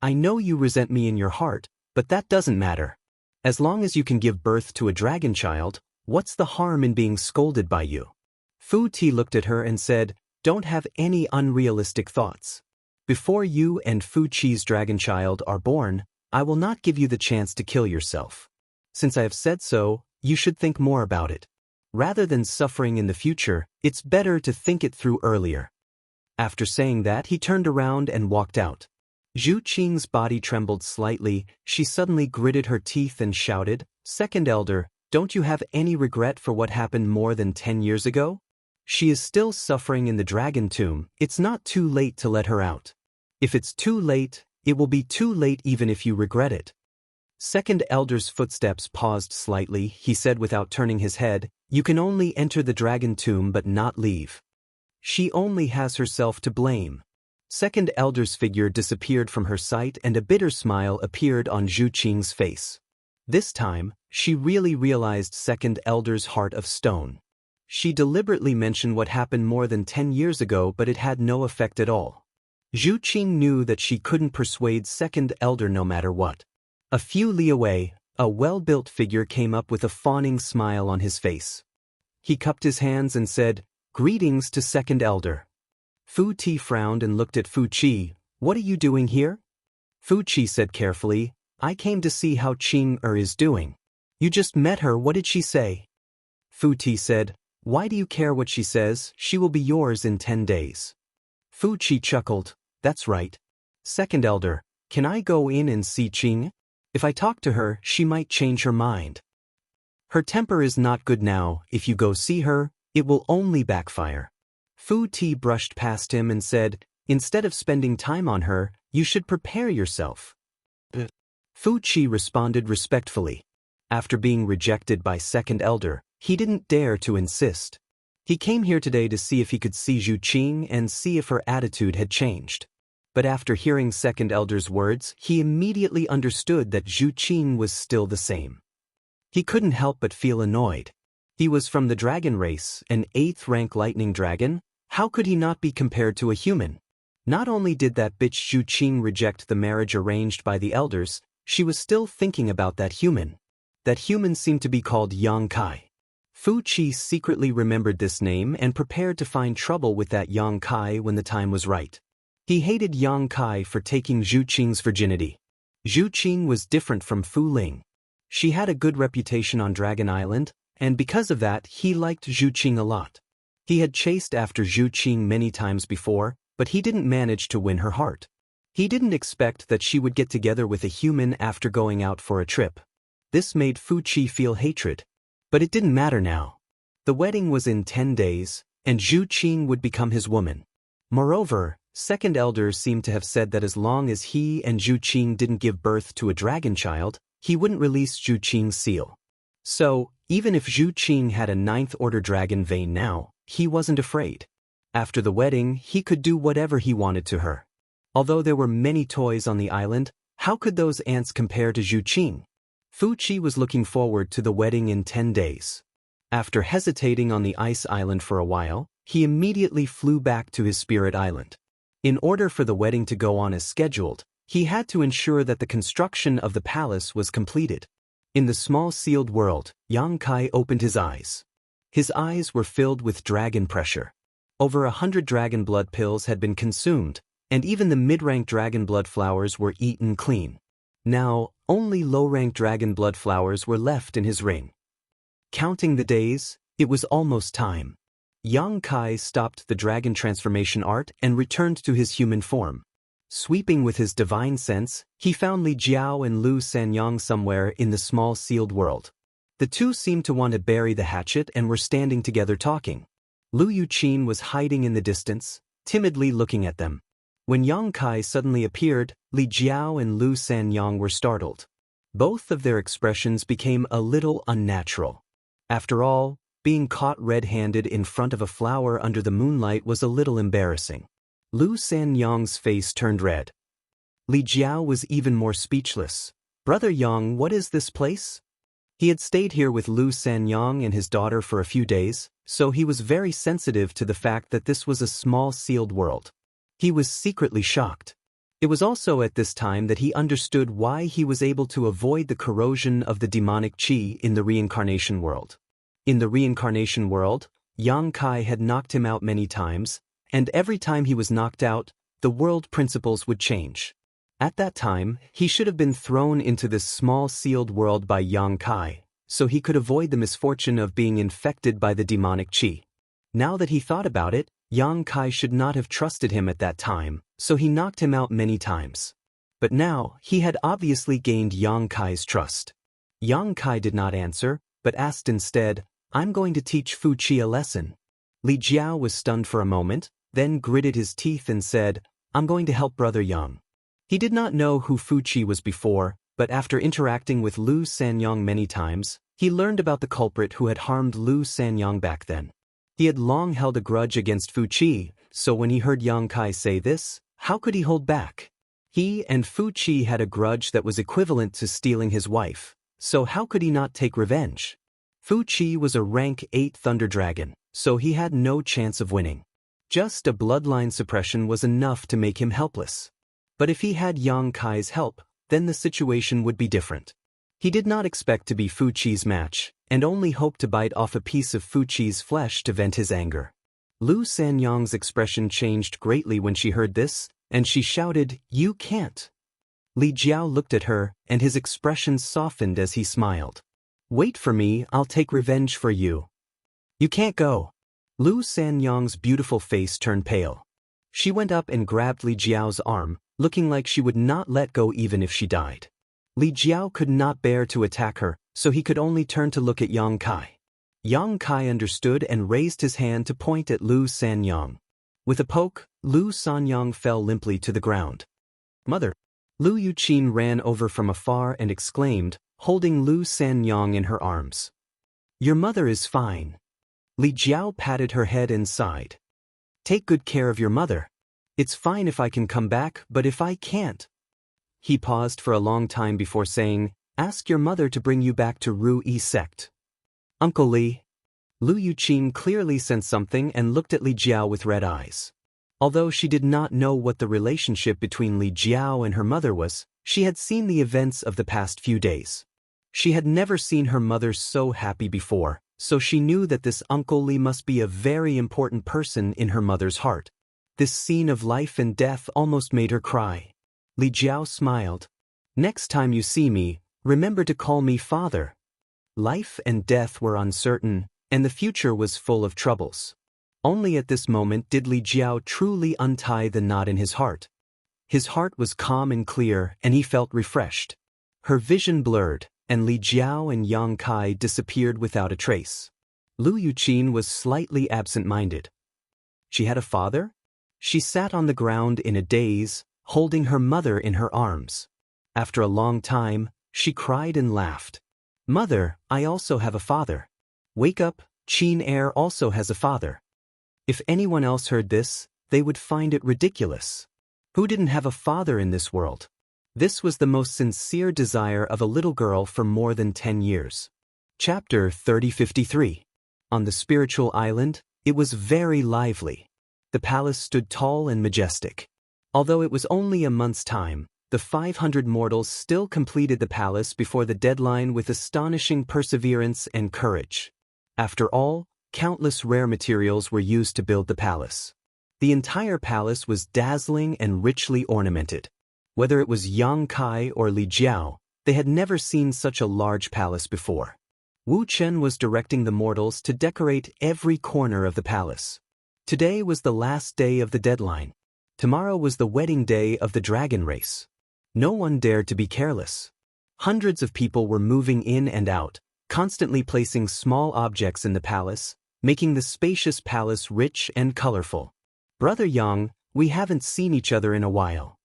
I know you resent me in your heart, but that doesn't matter. As long as you can give birth to a dragon child, what's the harm in being scolded by you? Fu Ti looked at her and said, don't have any unrealistic thoughts. Before you and Fu Qi's dragon child are born, I will not give you the chance to kill yourself. Since I have said so, you should think more about it. Rather than suffering in the future, it's better to think it through earlier. After saying that, he turned around and walked out. Zhu Qing's body trembled slightly. She suddenly gritted her teeth and shouted, Second Elder, don't you have any regret for what happened more than 10 years ago? She is still suffering in the dragon tomb. It's not too late to let her out. If it's too late, it will be too late even if you regret it. Second Elder's footsteps paused slightly. He said without turning his head, you can only enter the dragon tomb but not leave. She only has herself to blame. Second Elder's figure disappeared from her sight and a bitter smile appeared on Zhu Qing's face. This time, she really realized Second Elder's heart of stone. She deliberately mentioned what happened more than 10 years ago, but it had no effect at all. Zhu Qing knew that she couldn't persuade Second Elder no matter what. A few li away, a well-built figure came up with a fawning smile on his face. He cupped his hands and said, Greetings to Second Elder. Fu Ti frowned and looked at Fu Qi. What are you doing here? Fu Qi said carefully, I came to see how Qing is doing. You just met her, what did she say? Fu Ti said, Why do you care what she says? She will be yours in 10 days. Fu Qi chuckled, That's right. Second Elder, can I go in and see Qing? If I talk to her, she might change her mind. Her temper is not good now. If you go see her, it will only backfire. Fu Ti brushed past him and said, Instead of spending time on her, you should prepare yourself. Fu Qi responded respectfully. After being rejected by Second Elder, he didn't dare to insist. He came here today to see if he could see Zhu Qing and see if her attitude had changed. But after hearing Second Elder's words, he immediately understood that Zhu Qing was still the same. He couldn't help but feel annoyed. He was from the dragon race, an 8th-rank lightning dragon. How could he not be compared to a human? Not only did that bitch Zhu Qing reject the marriage arranged by the elders, she was still thinking about that human. That human seemed to be called Yang Kai. Fu Qi secretly remembered this name and prepared to find trouble with that Yang Kai when the time was right. He hated Yang Kai for taking Zhu Qing's virginity. Zhu Qing was different from Fu Ling. She had a good reputation on Dragon Island, and because of that he liked Zhu Qing a lot. He had chased after Zhu Qing many times before, but he didn't manage to win her heart. He didn't expect that she would get together with a human after going out for a trip. This made Fu Qi feel hatred. But it didn't matter now. The wedding was in 10 days, and Zhu Qing would become his woman. Moreover, Second Elder seemed to have said that as long as he and Zhu Qing didn't give birth to a dragon child, he wouldn't release Zhu Qing's seal. So, even if Zhu Qing had a 9th-order dragon vein now, he wasn't afraid. After the wedding, he could do whatever he wanted to her. Although there were many toys on the island, how could those ants compare to Zhu Qing? Fu Qi was looking forward to the wedding in 10 days. After hesitating on the ice island for a while, he immediately flew back to his spirit island. In order for the wedding to go on as scheduled, he had to ensure that the construction of the palace was completed. In the small sealed world, Yang Kai opened his eyes. His eyes were filled with dragon pressure. Over 100 dragon blood pills had been consumed, and even the mid-rank dragon blood flowers were eaten clean. Now, only low-rank dragon blood flowers were left in his ring. Counting the days, it was almost time. Yang Kai stopped the dragon transformation art and returned to his human form. Sweeping with his divine sense, he found Li Jiao and Lu Sanyang somewhere in the small sealed world. The two seemed to want to bury the hatchet and were standing together talking. Lu Yuqin was hiding in the distance, timidly looking at them. When Yang Kai suddenly appeared, Li Jiao and Lu Sanyang were startled. Both of their expressions became a little unnatural. After all, being caught red-handed in front of a flower under the moonlight was a little embarrassing. Lu Sanyang's face turned red. Li Jiao was even more speechless. Brother Yang, what is this place? He had stayed here with Lu Sanyang and his daughter for a few days, so he was very sensitive to the fact that this was a small sealed world. He was secretly shocked. It was also at this time that he understood why he was able to avoid the corrosion of the demonic qi in the reincarnation world. In the reincarnation world, Yang Kai had knocked him out many times, and every time he was knocked out, the world principles would change. At that time, he should have been thrown into this small sealed world by Yang Kai, so he could avoid the misfortune of being infected by the demonic qi. Now that he thought about it, Yang Kai should not have trusted him at that time, so he knocked him out many times. But now, he had obviously gained Yang Kai's trust. Yang Kai did not answer, but asked instead, I'm going to teach Fu Qi a lesson. Li Jiao was stunned for a moment, then gritted his teeth and said, I'm going to help Brother Yang. He did not know who Fu Qi was before, but after interacting with Lu Sanyang many times, he learned about the culprit who had harmed Lu Sanyang back then. He had long held a grudge against Fu Qi, so when he heard Yang Kai say this, how could he hold back? He and Fu Qi had a grudge that was equivalent to stealing his wife, so how could he not take revenge? Fu Qi was a rank 8 Thunder Dragon, so he had no chance of winning. Just a bloodline suppression was enough to make him helpless. But if he had Yang Kai's help, then the situation would be different. He did not expect to be Fu Qi's match, and only hoped to bite off a piece of Fu Qi's flesh to vent his anger. Lu Sanyang's expression changed greatly when she heard this, and she shouted, You can't. Li Jiao looked at her, and his expression softened as he smiled. Wait for me, I'll take revenge for you. You can't go. Lu Sanyang's beautiful face turned pale. She went up and grabbed Li Jiao's arm, looking like she would not let go even if she died. Li Jiao could not bear to attack her, so he could only turn to look at Yang Kai. Yang Kai understood and raised his hand to point at Lu Sanyang. With a poke, Lu Sanyang fell limply to the ground. Mother! Lu Yuqin ran over from afar and exclaimed, holding Lu Sanyang in her arms. Your mother is fine. Li Jiao patted her head and sighed. Take good care of your mother. It's fine if I can come back, but if I can't. He paused for a long time before saying, Ask your mother to bring you back to Ru-Yi sect. Uncle Li. Lu Yuqin clearly sensed something and looked at Li Jiao with red eyes. Although she did not know what the relationship between Li Jiao and her mother was, she had seen the events of the past few days. She had never seen her mother so happy before, so she knew that this Uncle Li must be a very important person in her mother's heart. This scene of life and death almost made her cry. Li Jiao smiled. Next time you see me, remember to call me father. Life and death were uncertain, and the future was full of troubles. Only at this moment did Li Jiao truly untie the knot in his heart. His heart was calm and clear, and he felt refreshed. Her vision blurred, and Li Jiao and Yang Kai disappeared without a trace. Lu Yuqin was slightly absent-minded. She had a father? She sat on the ground in a daze, holding her mother in her arms. After a long time, she cried and laughed. Mother, I also have a father. Wake up, Qin Air also has a father. If anyone else heard this, they would find it ridiculous. Who didn't have a father in this world? This was the most sincere desire of a little girl for more than 10 years. Chapter 3053. On the spiritual island, it was very lively. The palace stood tall and majestic. Although it was only a month's time, the 500 mortals still completed the palace before the deadline with astonishing perseverance and courage. After all, countless rare materials were used to build the palace. The entire palace was dazzling and richly ornamented. Whether it was Yang Kai or Li Jiao, they had never seen such a large palace before. Wu Chen was directing the mortals to decorate every corner of the palace. Today was the last day of the deadline. Tomorrow was the wedding day of the dragon race. No one dared to be careless. Hundreds of people were moving in and out, constantly placing small objects in the palace, making the spacious palace rich and colorful. Brother Yang, we haven't seen each other in a while.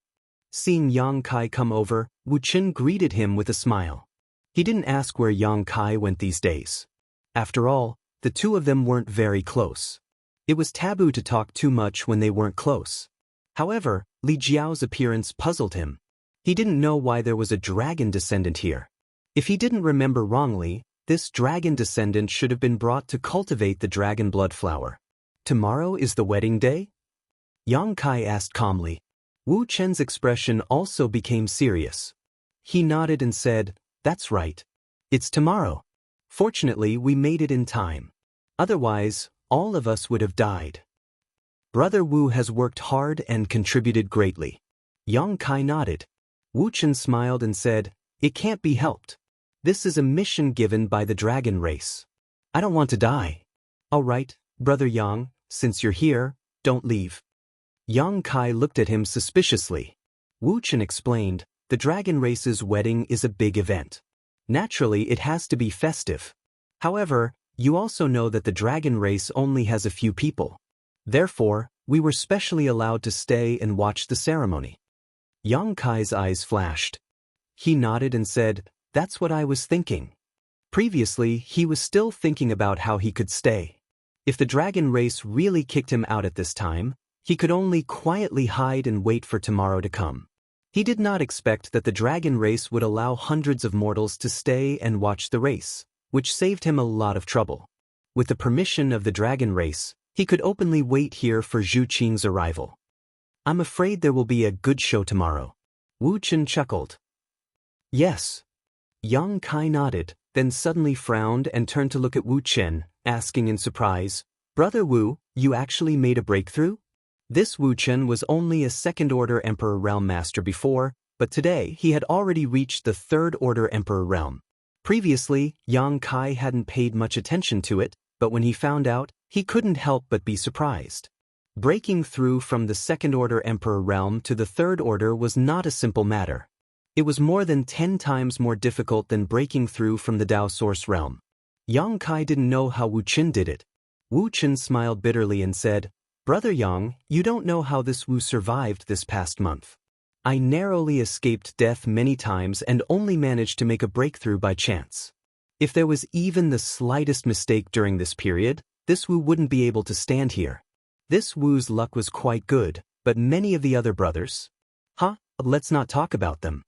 Seeing Yang Kai come over, Wu Chen greeted him with a smile. He didn't ask where Yang Kai went these days. After all, the two of them weren't very close. It was taboo to talk too much when they weren't close. However, Li Jiao's appearance puzzled him. He didn't know why there was a dragon descendant here. If he didn't remember wrongly, this dragon descendant should have been brought to cultivate the dragon blood flower. Tomorrow is the wedding day? Yang Kai asked calmly. Wu Chen's expression also became serious. He nodded and said, "That's right. It's tomorrow. Fortunately, we made it in time. Otherwise, all of us would have died. Brother Wu has worked hard and contributed greatly." Yang Kai nodded. Wu Chen smiled and said, "It can't be helped. This is a mission given by the dragon race. I don't want to die." "All right, Brother Yang, since you're here, don't leave." Yang Kai looked at him suspiciously. Wu Chen explained, "The dragon race's wedding is a big event. Naturally, it has to be festive. However, you also know that the dragon race only has a few people. Therefore, we were specially allowed to stay and watch the ceremony." Yang Kai's eyes flashed. He nodded and said, "That's what I was thinking." Previously, he was still thinking about how he could stay. If the dragon race really kicked him out at this time, he could only quietly hide and wait for tomorrow to come. He did not expect that the dragon race would allow hundreds of mortals to stay and watch the race, which saved him a lot of trouble. With the permission of the dragon race, he could openly wait here for Zhu Qing's arrival. "I'm afraid there will be a good show tomorrow." Wu Chen chuckled. "Yes." Yang Kai nodded, then suddenly frowned and turned to look at Wu Chen, asking in surprise, "Brother Wu, you actually made a breakthrough?" This Wu Chen was only a second-order Emperor Realm Master before, but today he had already reached the third-order Emperor Realm. Previously, Yang Kai hadn't paid much attention to it, but when he found out, he couldn't help but be surprised. Breaking through from the second-order Emperor Realm to the third order was not a simple matter. It was more than 10 times more difficult than breaking through from the Dao Source Realm. Yang Kai didn't know how Wu Chen did it. Wu Chen smiled bitterly and said, "Brother Yang, you don't know how this Wu survived this past month. I narrowly escaped death many times and only managed to make a breakthrough by chance. If there was even the slightest mistake during this period, this Wu wouldn't be able to stand here. This Wu's luck was quite good, but many of the other brothers? Let's not talk about them."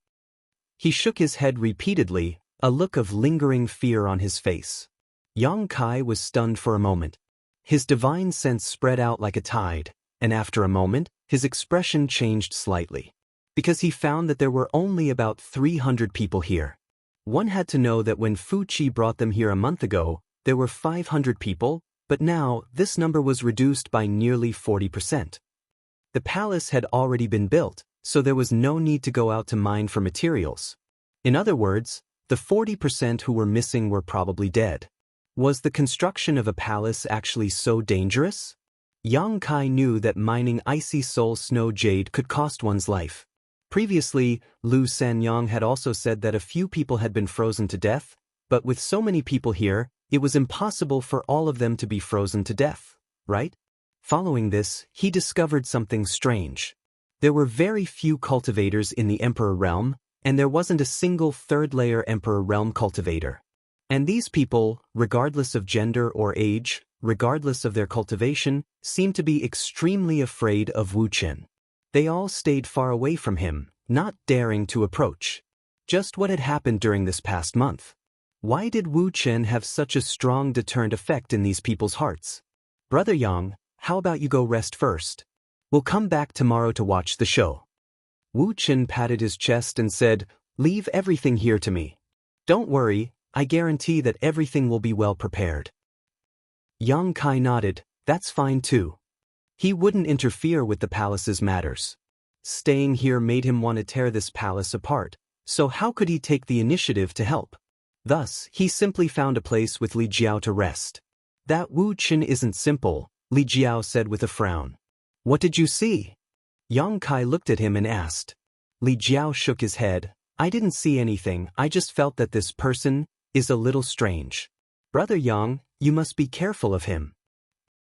He shook his head repeatedly, a look of lingering fear on his face. Yang Kai was stunned for a moment. His divine sense spread out like a tide, and after a moment, his expression changed slightly. Because he found that there were only about 300 people here. One had to know that when Fu Qi brought them here a month ago, there were 500 people, but now this number was reduced by nearly 40%. The palace had already been built, so there was no need to go out to mine for materials. In other words, the 40% who were missing were probably dead. Was the construction of a palace actually so dangerous? Yang Kai knew that mining icy soul snow jade could cost one's life. Previously, Lu Sanyang had also said that a few people had been frozen to death, but with so many people here, it was impossible for all of them to be frozen to death, right? Following this, he discovered something strange. There were very few cultivators in the Emperor Realm, and there wasn't a single third-layer Emperor Realm cultivator. And these people, regardless of gender or age, regardless of their cultivation, seemed to be extremely afraid of Wu Chen. They all stayed far away from him, not daring to approach. Just what had happened during this past month. Why did Wu Chen have such a strong deterrent effect in these people's hearts? "Brother Yang, how about you go rest first? We'll come back tomorrow to watch the show." Wu Chen patted his chest and said, "Leave everything here to me. Don't worry, I guarantee that everything will be well prepared." Yang Kai nodded, "That's fine too." He wouldn't interfere with the palace's matters. Staying here made him want to tear this palace apart, so how could he take the initiative to help? Thus, he simply found a place with Li Jiao to rest. "That Wu Chen isn't simple," Li Jiao said with a frown. "What did you see?" Yang Kai looked at him and asked. Li Jiao shook his head. "I didn't see anything, I just felt that this person is a little strange. Brother Yang, you must be careful of him."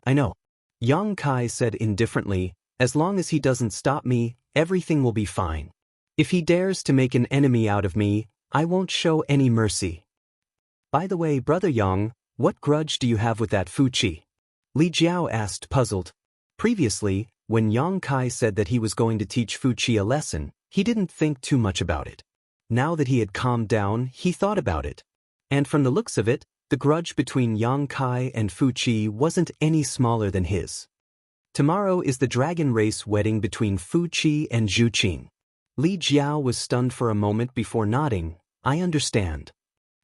"I know." Yang Kai said indifferently, "As long as he doesn't stop me, everything will be fine. If he dares to make an enemy out of me, I won't show any mercy." "By the way, Brother Yang, what grudge do you have with that Fu Qi?" Li Jiao asked, puzzled. Previously, when Yang Kai said that he was going to teach Fu Qi a lesson, He didn't think too much about it. Now that he had calmed down, he thought about it. And from the looks of it, the grudge between Yang Kai and Fu Qi wasn't any smaller than his. Tomorrow is the dragon race wedding between Fu Qi and Zhu Qing. Li Jiao was stunned for a moment before nodding. I understand.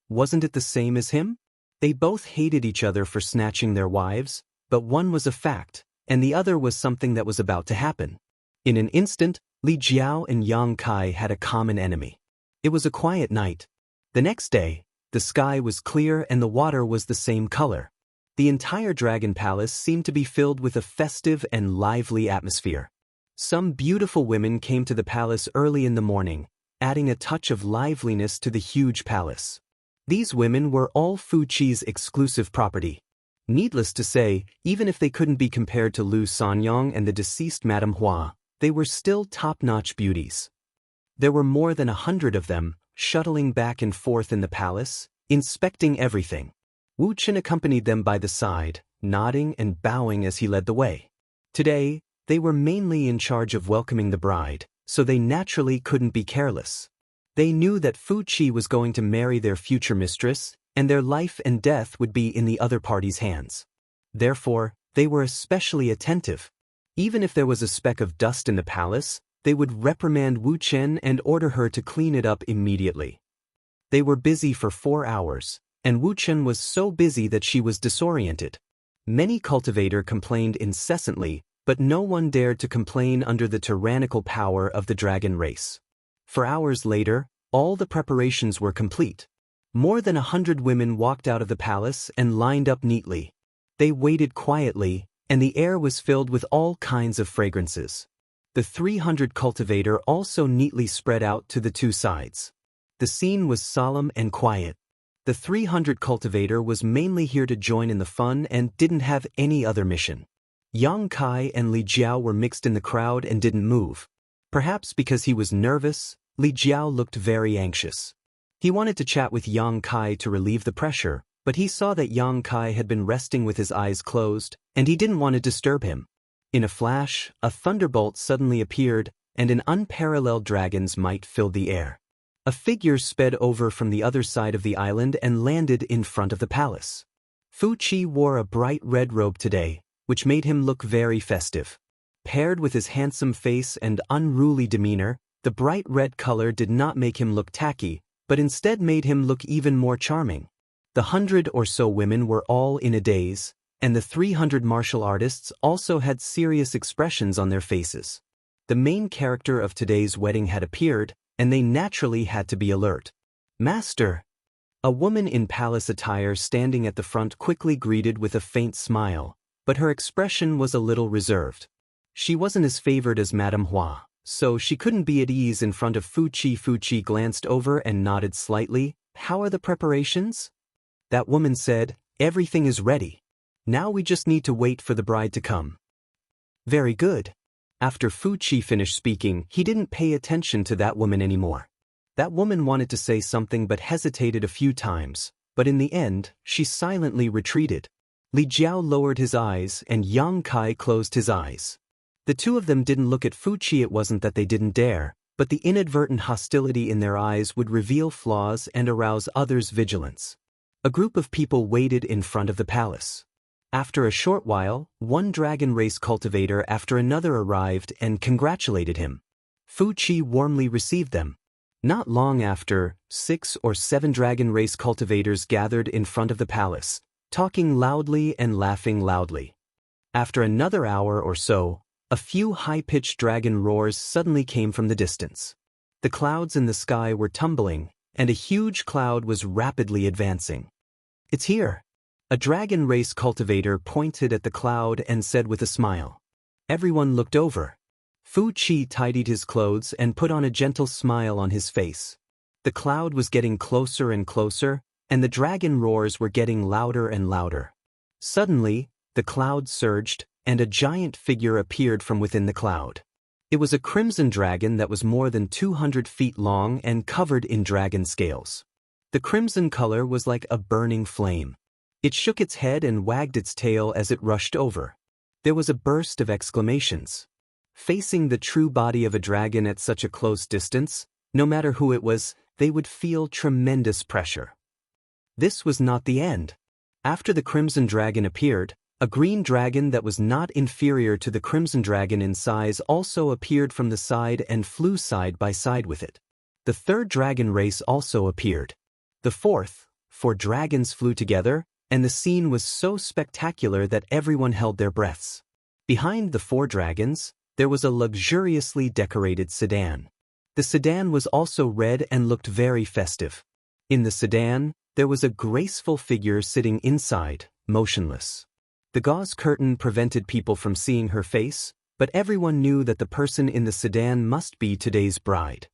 Wasn't it the same as him? They both hated each other for snatching their wives, but one was a fact, and the other was something that was about to happen. In an instant, Li Jiao and Yang Kai had a common enemy. It was a quiet night. The next day, the sky was clear and the water was the same color. The entire dragon palace seemed to be filled with a festive and lively atmosphere. Some beautiful women came to the palace early in the morning, adding a touch of liveliness to the huge palace. These women were all Fu Qi's exclusive property. Needless to say, even if they couldn't be compared to Lu Sanyong and the deceased Madame Hua, they were still top-notch beauties. There were more than 100 of them, shuttling back and forth in the palace, inspecting everything. Wu Chen accompanied them by the side, nodding and bowing as he led the way. Today, they were mainly in charge of welcoming the bride, so they naturally couldn't be careless. They knew that Fu Qi was going to marry their future mistress, and their life and death would be in the other party's hands. Therefore, they were especially attentive. Even if there was a speck of dust in the palace, they would reprimand Wu Chen and order her to clean it up immediately. They were busy for 4 hours, and Wu Chen was so busy that she was disoriented. Many cultivators complained incessantly, but no one dared to complain under the tyrannical power of the dragon race. For hours later, all the preparations were complete. More than 100 women walked out of the palace and lined up neatly. They waited quietly, and the air was filled with all kinds of fragrances. The 300 cultivator also neatly spread out to the two sides. The scene was solemn and quiet. The 300 cultivator was mainly here to join in the fun and didn't have any other mission. Yang Kai and Li Jiao were mixed in the crowd and didn't move. Perhaps because he was nervous, Li Jiao looked very anxious. He wanted to chat with Yang Kai to relieve the pressure, but he saw that Yang Kai had been resting with his eyes closed, and he didn't want to disturb him. In a flash, a thunderbolt suddenly appeared, and an unparalleled dragon's might filled the air. A figure sped over from the other side of the island and landed in front of the palace. Fu Qi wore a bright red robe today, which made him look very festive. Paired with his handsome face and unruly demeanor, the bright red color did not make him look tacky, but instead made him look even more charming. The 100 or so women were all in a daze, and the 300 martial artists also had serious expressions on their faces. The main character of today's wedding had appeared, and they naturally had to be alert. "Master!" A woman in palace attire standing at the front quickly greeted with a faint smile, but her expression was a little reserved. She wasn't as favored as Madame Hua, so she couldn't be at ease in front of Fu Qi. Fu Qi glanced over and nodded slightly. "How are the preparations?" That woman said, "Everything is ready. Now we just need to wait for the bride to come." "Very good." After Fu Qi finished speaking, he didn't pay attention to that woman anymore. That woman wanted to say something but hesitated a few times, but in the end, she silently retreated. Li Jiao lowered his eyes and Yang Kai closed his eyes. The two of them didn't look at Fu Qi. It wasn't that they didn't dare, but the inadvertent hostility in their eyes would reveal flaws and arouse others' vigilance. A group of people waited in front of the palace. After a short while, one dragon race cultivator after another arrived and congratulated him. Fu Qi warmly received them. Not long after, 6 or 7 dragon race cultivators gathered in front of the palace, talking loudly and laughing loudly. After another hour or so, a few high-pitched dragon roars suddenly came from the distance. The clouds in the sky were tumbling, and a huge cloud was rapidly advancing. "It's here." A dragon race cultivator pointed at the cloud and said with a smile. Everyone looked over. Fu Qi tidied his clothes and put on a gentle smile on his face. The cloud was getting closer and closer, and the dragon roars were getting louder and louder. Suddenly, the cloud surged, and a giant figure appeared from within the cloud. It was a crimson dragon that was more than 200 feet long and covered in dragon scales. The crimson color was like a burning flame. It shook its head and wagged its tail as it rushed over. There was a burst of exclamations. Facing the true body of a dragon at such a close distance, no matter who it was, they would feel tremendous pressure. This was not the end. After the Crimson Dragon appeared, a green dragon that was not inferior to the Crimson Dragon in size also appeared from the side and flew side by side with it. The third dragon race also appeared. The fourth, 4 dragons flew together, and the scene was so spectacular that everyone held their breaths. Behind the 4 dragons, there was a luxuriously decorated sedan. The sedan was also red and looked very festive. In the sedan, there was a graceful figure sitting inside, motionless. The gauze curtain prevented people from seeing her face, but everyone knew that the person in the sedan must be today's bride.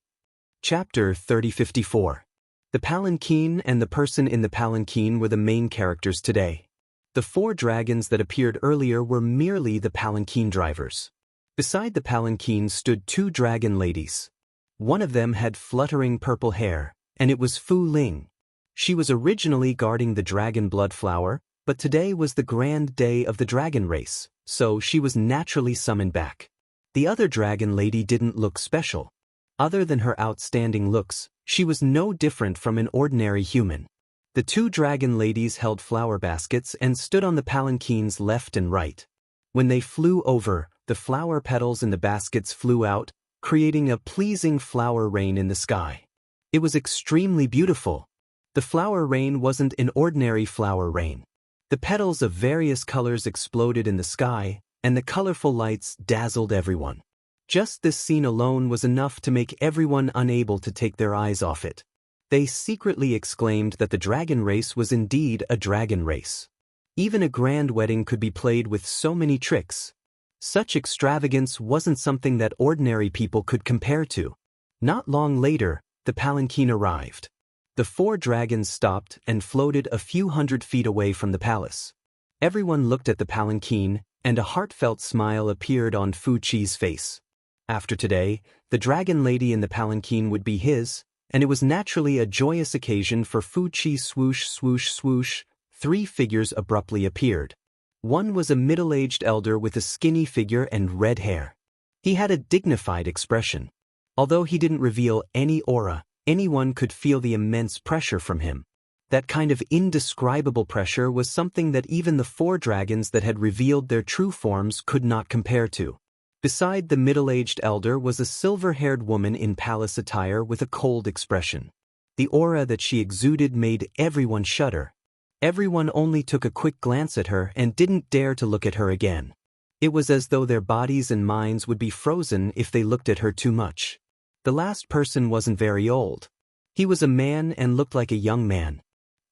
Chapter 3054. The palanquin and the person in the palanquin were the main characters today. The 4 dragons that appeared earlier were merely the palanquin drivers. Beside the palanquin stood 2 dragon ladies. One of them had fluttering purple hair, and it was Fu Ling. She was originally guarding the dragon blood flower, but today was the grand day of the dragon race, so she was naturally summoned back. The other dragon lady didn't look special. Other than her outstanding looks, she was no different from an ordinary human. The 2 dragon ladies held flower baskets and stood on the palanquins left and right. When they flew over, the flower petals in the baskets flew out, creating a pleasing flower rain in the sky. It was extremely beautiful. The flower rain wasn't an ordinary flower rain. The petals of various colors exploded in the sky, and the colorful lights dazzled everyone. Just this scene alone was enough to make everyone unable to take their eyes off it. They secretly exclaimed that the dragon race was indeed a dragon race. Even a grand wedding could be played with so many tricks. Such extravagance wasn't something that ordinary people could compare to. Not long later, the palanquin arrived. The 4 dragons stopped and floated a few hundred feet away from the palace. Everyone looked at the palanquin, and a heartfelt smile appeared on Fu Chi's face. After today, the dragon lady in the palanquin would be his, and it was naturally a joyous occasion for Fu Chi. Swoosh, swoosh, swoosh, 3 figures abruptly appeared. One was a middle-aged elder with a skinny figure and red hair. He had a dignified expression. Although he didn't reveal any aura, anyone could feel the immense pressure from him. That kind of indescribable pressure was something that even the 4 dragons that had revealed their true forms could not compare to. Beside the middle-aged elder was a silver-haired woman in palace attire with a cold expression. The aura that she exuded made everyone shudder. Everyone only took a quick glance at her and didn't dare to look at her again. It was as though their bodies and minds would be frozen if they looked at her too much. The last person wasn't very old. He was a man and looked like a young man.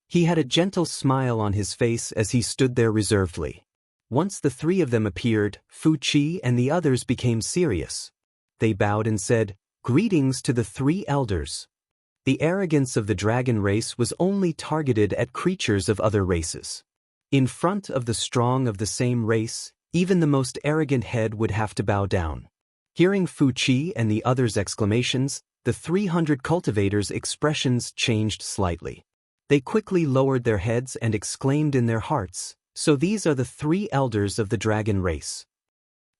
He had a gentle smile on his face as he stood there reservedly. Once the 3 of them appeared, Fu Chi and the others became serious. They bowed and said, "Greetings to the 3 elders." The arrogance of the dragon race was only targeted at creatures of other races. In front of the strong of the same race, even the most arrogant head would have to bow down. Hearing Fu Chi and the others' exclamations, the 300 cultivators' expressions changed slightly. They quickly lowered their heads and exclaimed in their hearts, "So these are the 3 elders of the dragon race."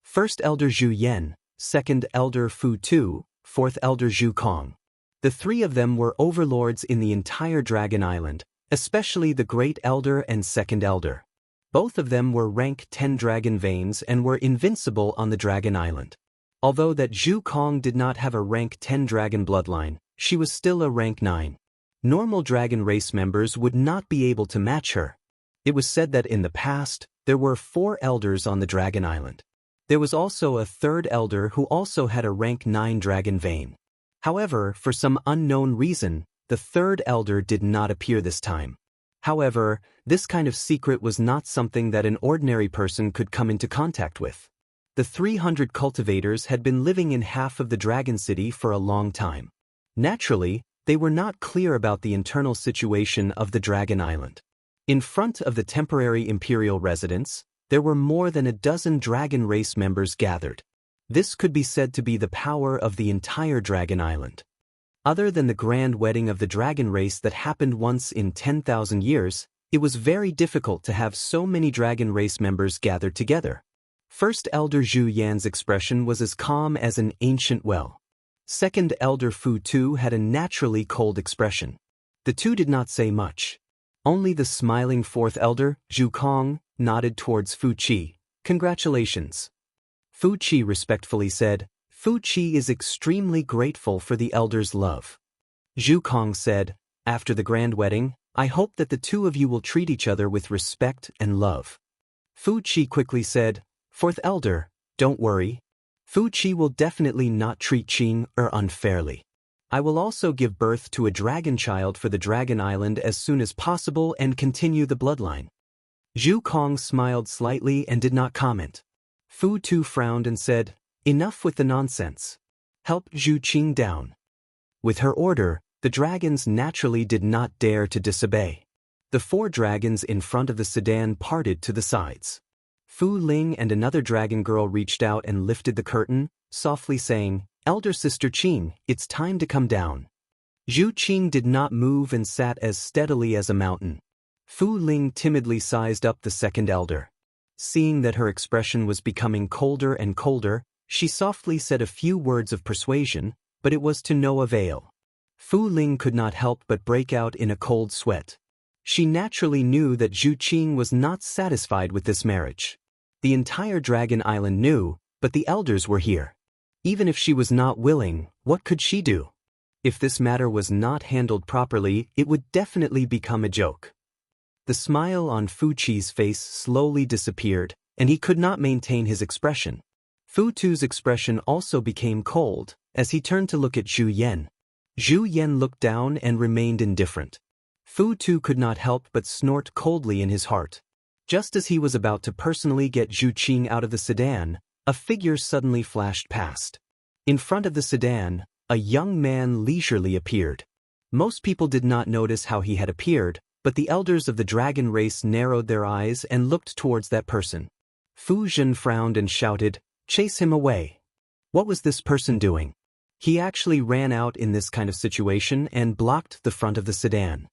First elder Zhu Yan, second elder Fu Tu, 4th elder Zhu Kong. The 3 of them were overlords in the entire Dragon Island, especially the Great Elder and Second Elder. Both of them were rank 10 dragon veins and were invincible on the Dragon Island. Although that Zhu Kong did not have a rank 10 dragon bloodline, she was still a rank 9. Normal dragon race members would not be able to match her. It was said that in the past, there were 4 elders on the Dragon Island. There was also a 3rd elder who also had a rank 9 dragon vein. However, for some unknown reason, the 3rd elder did not appear this time. However, this kind of secret was not something that an ordinary person could come into contact with. The 300 cultivators had been living in half of the Dragon City for a long time. Naturally, they were not clear about the internal situation of the Dragon Island. In front of the temporary imperial residence, there were more than a dozen dragon race members gathered. This could be said to be the power of the entire Dragon Island. Other than the grand wedding of the dragon race that happened once in 10,000 years, it was very difficult to have so many dragon race members gathered together. First Elder Zhu Yan's expression was as calm as an ancient well. Second Elder Fu Tu had a naturally cold expression. The two did not say much. Only the smiling fourth elder, Zhu Kong, nodded towards Fu Qi. Congratulations. Fu Qi respectfully said, Fu Qi is extremely grateful for the elder's love. Zhu Kong said, after the grand wedding, I hope that the two of you will treat each other with respect and love. Fu Qi quickly said, Fourth elder, don't worry. Fu Qi will definitely not treat Qing unfairly. I will also give birth to a dragon child for the Dragon Island as soon as possible and continue the bloodline. Zhu Kong smiled slightly and did not comment. Fu Tu frowned and said, Enough with the nonsense. Help Zhu Qing down. With her order, the dragons naturally did not dare to disobey. The 4 dragons in front of the sedan parted to the sides. Fu Ling and another dragon girl reached out and lifted the curtain, softly saying, Elder Sister Qing, it's time to come down. Zhu Qing did not move and sat as steadily as a mountain. Fu Ling timidly sized up the second elder. Seeing that her expression was becoming colder and colder, she softly said a few words of persuasion, but it was to no avail. Fu Ling could not help but break out in a cold sweat. She naturally knew that Zhu Qing was not satisfied with this marriage. The entire Dragon Island knew, but the elders were here. Even if she was not willing, what could she do? If this matter was not handled properly, it would definitely become a joke. The smile on Fu Qi's face slowly disappeared, and he could not maintain his expression. Fu Tu's expression also became cold, as he turned to look at Zhu Yan. Zhu Yan looked down and remained indifferent. Fu Tu could not help but snort coldly in his heart. Just as he was about to personally get Zhu Qing out of the sedan, a figure suddenly flashed past. In front of the sedan, a young man leisurely appeared. Most people did not notice how he had appeared, but the elders of the dragon race narrowed their eyes and looked towards that person. Fu Zhen frowned and shouted, Chase him away. What was this person doing? He actually ran out in this kind of situation and blocked the front of the sedan.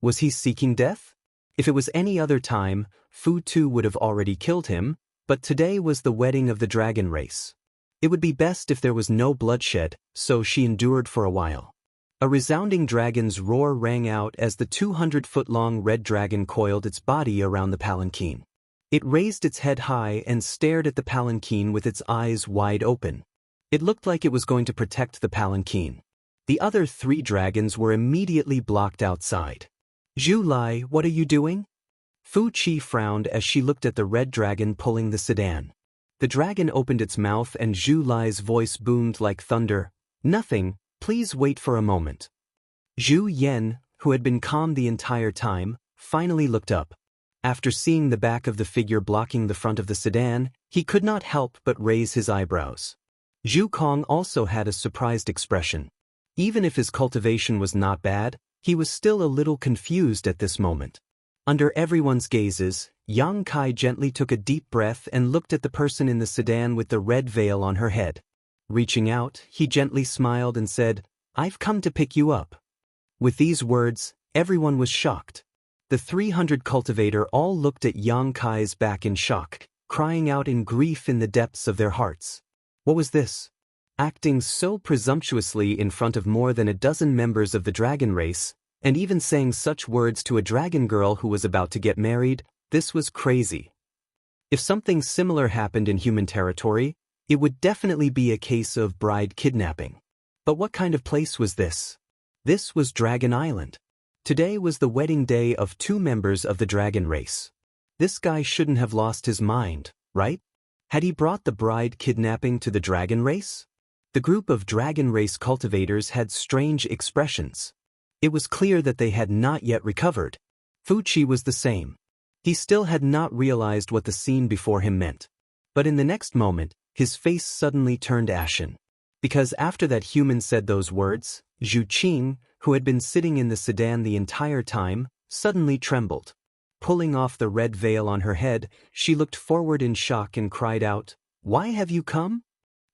Was he seeking death? If it was any other time, Fu Tu would have already killed him, but today was the wedding of the dragon race. It would be best if there was no bloodshed, so she endured for a while. A resounding dragon's roar rang out as the 200-foot-long red dragon coiled its body around the palanquin. It raised its head high and stared at the palanquin with its eyes wide open. It looked like it was going to protect the palanquin. The other 3 dragons were immediately blocked outside. Zhu Lai, what are you doing? Fu Qi frowned as she looked at the red dragon pulling the sedan. The dragon opened its mouth and Zhu Lai's voice boomed like thunder. Nothing, please wait for a moment. Zhu Yan, who had been calm the entire time, finally looked up. After seeing the back of the figure blocking the front of the sedan, he could not help but raise his eyebrows. Zhu Kong also had a surprised expression. Even if his cultivation was not bad, he was still a little confused at this moment. Under everyone's gazes, Yang Kai gently took a deep breath and looked at the person in the sedan with the red veil on her head. Reaching out, he gently smiled and said, I've come to pick you up. With these words, everyone was shocked. The 300 cultivator all looked at Yang Kai's back in shock, crying out in grief in the depths of their hearts. What was this? Acting so presumptuously in front of more than a dozen members of the dragon race, and even saying such words to a dragon girl who was about to get married, this was crazy. If something similar happened in human territory, it would definitely be a case of bride kidnapping. But what kind of place was this? This was Dragon Island. Today was the wedding day of 2 members of the dragon race. This guy shouldn't have lost his mind, right? Had he brought the bride kidnapping to the dragon race? The group of dragon race cultivators had strange expressions. It was clear that they had not yet recovered. Fu Qi was the same. He still had not realized what the scene before him meant. But in the next moment, his face suddenly turned ashen. Because after that human said those words, Zhu Qing, who had been sitting in the sedan the entire time, suddenly trembled. Pulling off the red veil on her head, she looked forward in shock and cried out, Why have you come?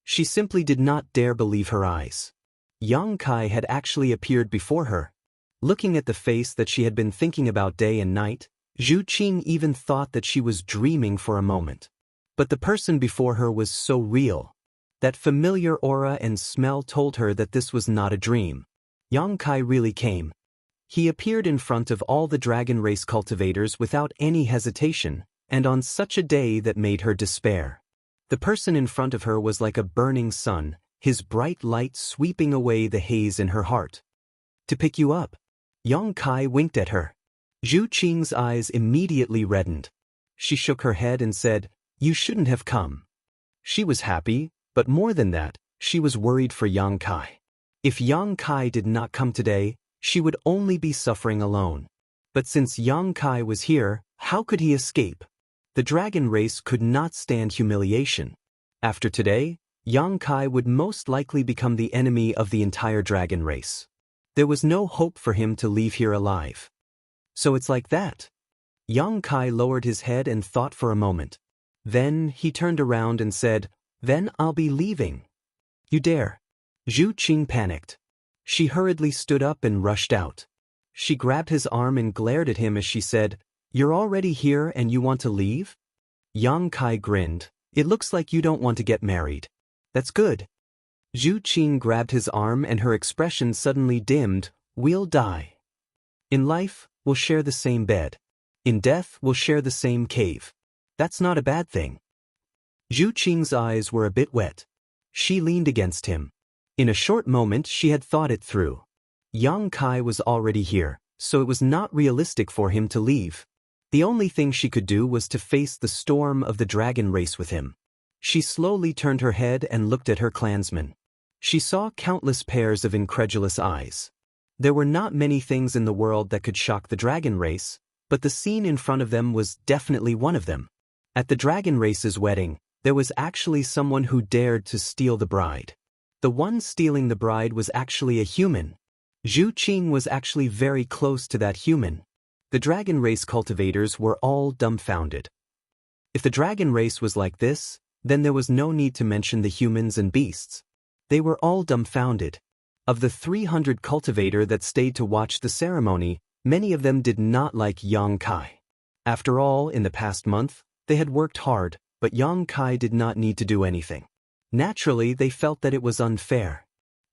She simply did not dare believe her eyes. Yang Kai had actually appeared before her. Looking at the face that she had been thinking about day and night, Zhu Qing even thought that she was dreaming for a moment. But the person before her was so real. That familiar aura and smell told her that this was not a dream. Yang Kai really came. He appeared in front of all the dragon race cultivators without any hesitation, and on such a day that made her despair. The person in front of her was like a burning sun, his bright light sweeping away the haze in her heart. To pick you up. Yang Kai winked at her. Zhu Qing's eyes immediately reddened. She shook her head and said, "You shouldn't have come." She was happy, but more than that, she was worried for Yang Kai. If Yang Kai did not come today, she would only be suffering alone. But since Yang Kai was here, how could he escape? The dragon race could not stand humiliation. After today, Yang Kai would most likely become the enemy of the entire dragon race. There was no hope for him to leave here alive. So it's like that. Yang Kai lowered his head and thought for a moment. Then he turned around and said, "Then I'll be leaving." "You dare?" Zhu Qing panicked. She hurriedly stood up and rushed out. She grabbed his arm and glared at him as she said, "You're already here and you want to leave?" Yang Kai grinned. "It looks like you don't want to get married. That's good." Zhu Qing grabbed his arm and her expression suddenly dimmed. "We'll die. In life, we'll share the same bed. In death, we'll share the same cave. That's not a bad thing." Zhu Qing's eyes were a bit wet. She leaned against him. In a short moment she had thought it through. Yang Kai was already here, so it was not realistic for him to leave. The only thing she could do was to face the storm of the dragon race with him. She slowly turned her head and looked at her clansmen. She saw countless pairs of incredulous eyes. There were not many things in the world that could shock the dragon race, but the scene in front of them was definitely one of them. At the dragon race's wedding, there was actually someone who dared to steal the bride. The one stealing the bride was actually a human. Zhu Qing was actually very close to that human. The dragon race cultivators were all dumbfounded. If the dragon race was like this, then there was no need to mention the humans and beasts. They were all dumbfounded. Of the 300 cultivators that stayed to watch the ceremony, many of them did not like Yang Kai. After all, in the past month, they had worked hard, but Yang Kai did not need to do anything. Naturally, they felt that it was unfair.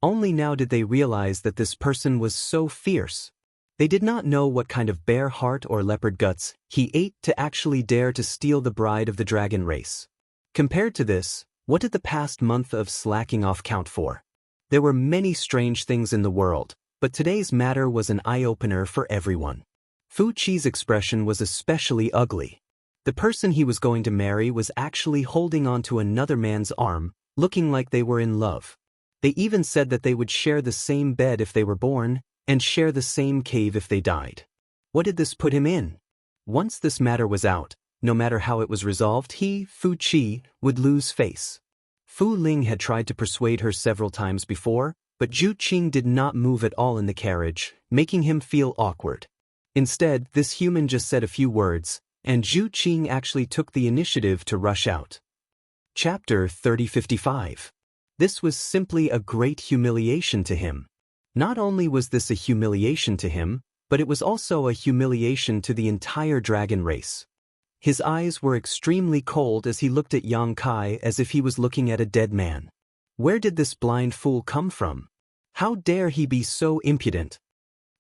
Only now did they realize that this person was so fierce. They did not know what kind of bear heart or leopard guts he ate to actually dare to steal the bride of the dragon race. Compared to this, what did the past month of slacking off count for? There were many strange things in the world, but today's matter was an eye-opener for everyone. Fu Qi's expression was especially ugly. The person he was going to marry was actually holding onto another man's arm, looking like they were in love. They even said that they would share the same bed if they were born, and share the same cave if they died. What did this put him in? Once this matter was out, no matter how it was resolved, he, Fu Qi, would lose face. Fu Ling had tried to persuade her several times before, but Zhu Qing did not move at all in the carriage, making him feel awkward. Instead, this human just said a few words, and Zhu Qing actually took the initiative to rush out. Chapter 3055. This was simply a great humiliation to him. Not only was this a humiliation to him, but it was also a humiliation to the entire dragon race. His eyes were extremely cold as he looked at Yang Kai as if he was looking at a dead man. Where did this blind fool come from? How dare he be so impudent?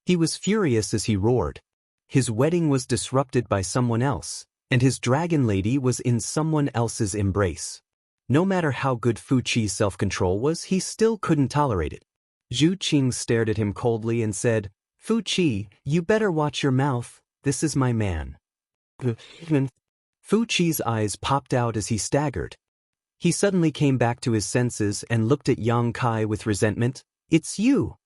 He was furious as he roared. His wedding was disrupted by someone else, and his dragon lady was in someone else's embrace. No matter how good Fu Qi's self-control was, he still couldn't tolerate it. Zhu Qing stared at him coldly and said, "Fu Qi, you better watch your mouth, this is my man." Fu Qi's eyes popped out as he staggered. He suddenly came back to his senses and looked at Yang Kai with resentment. "It's you."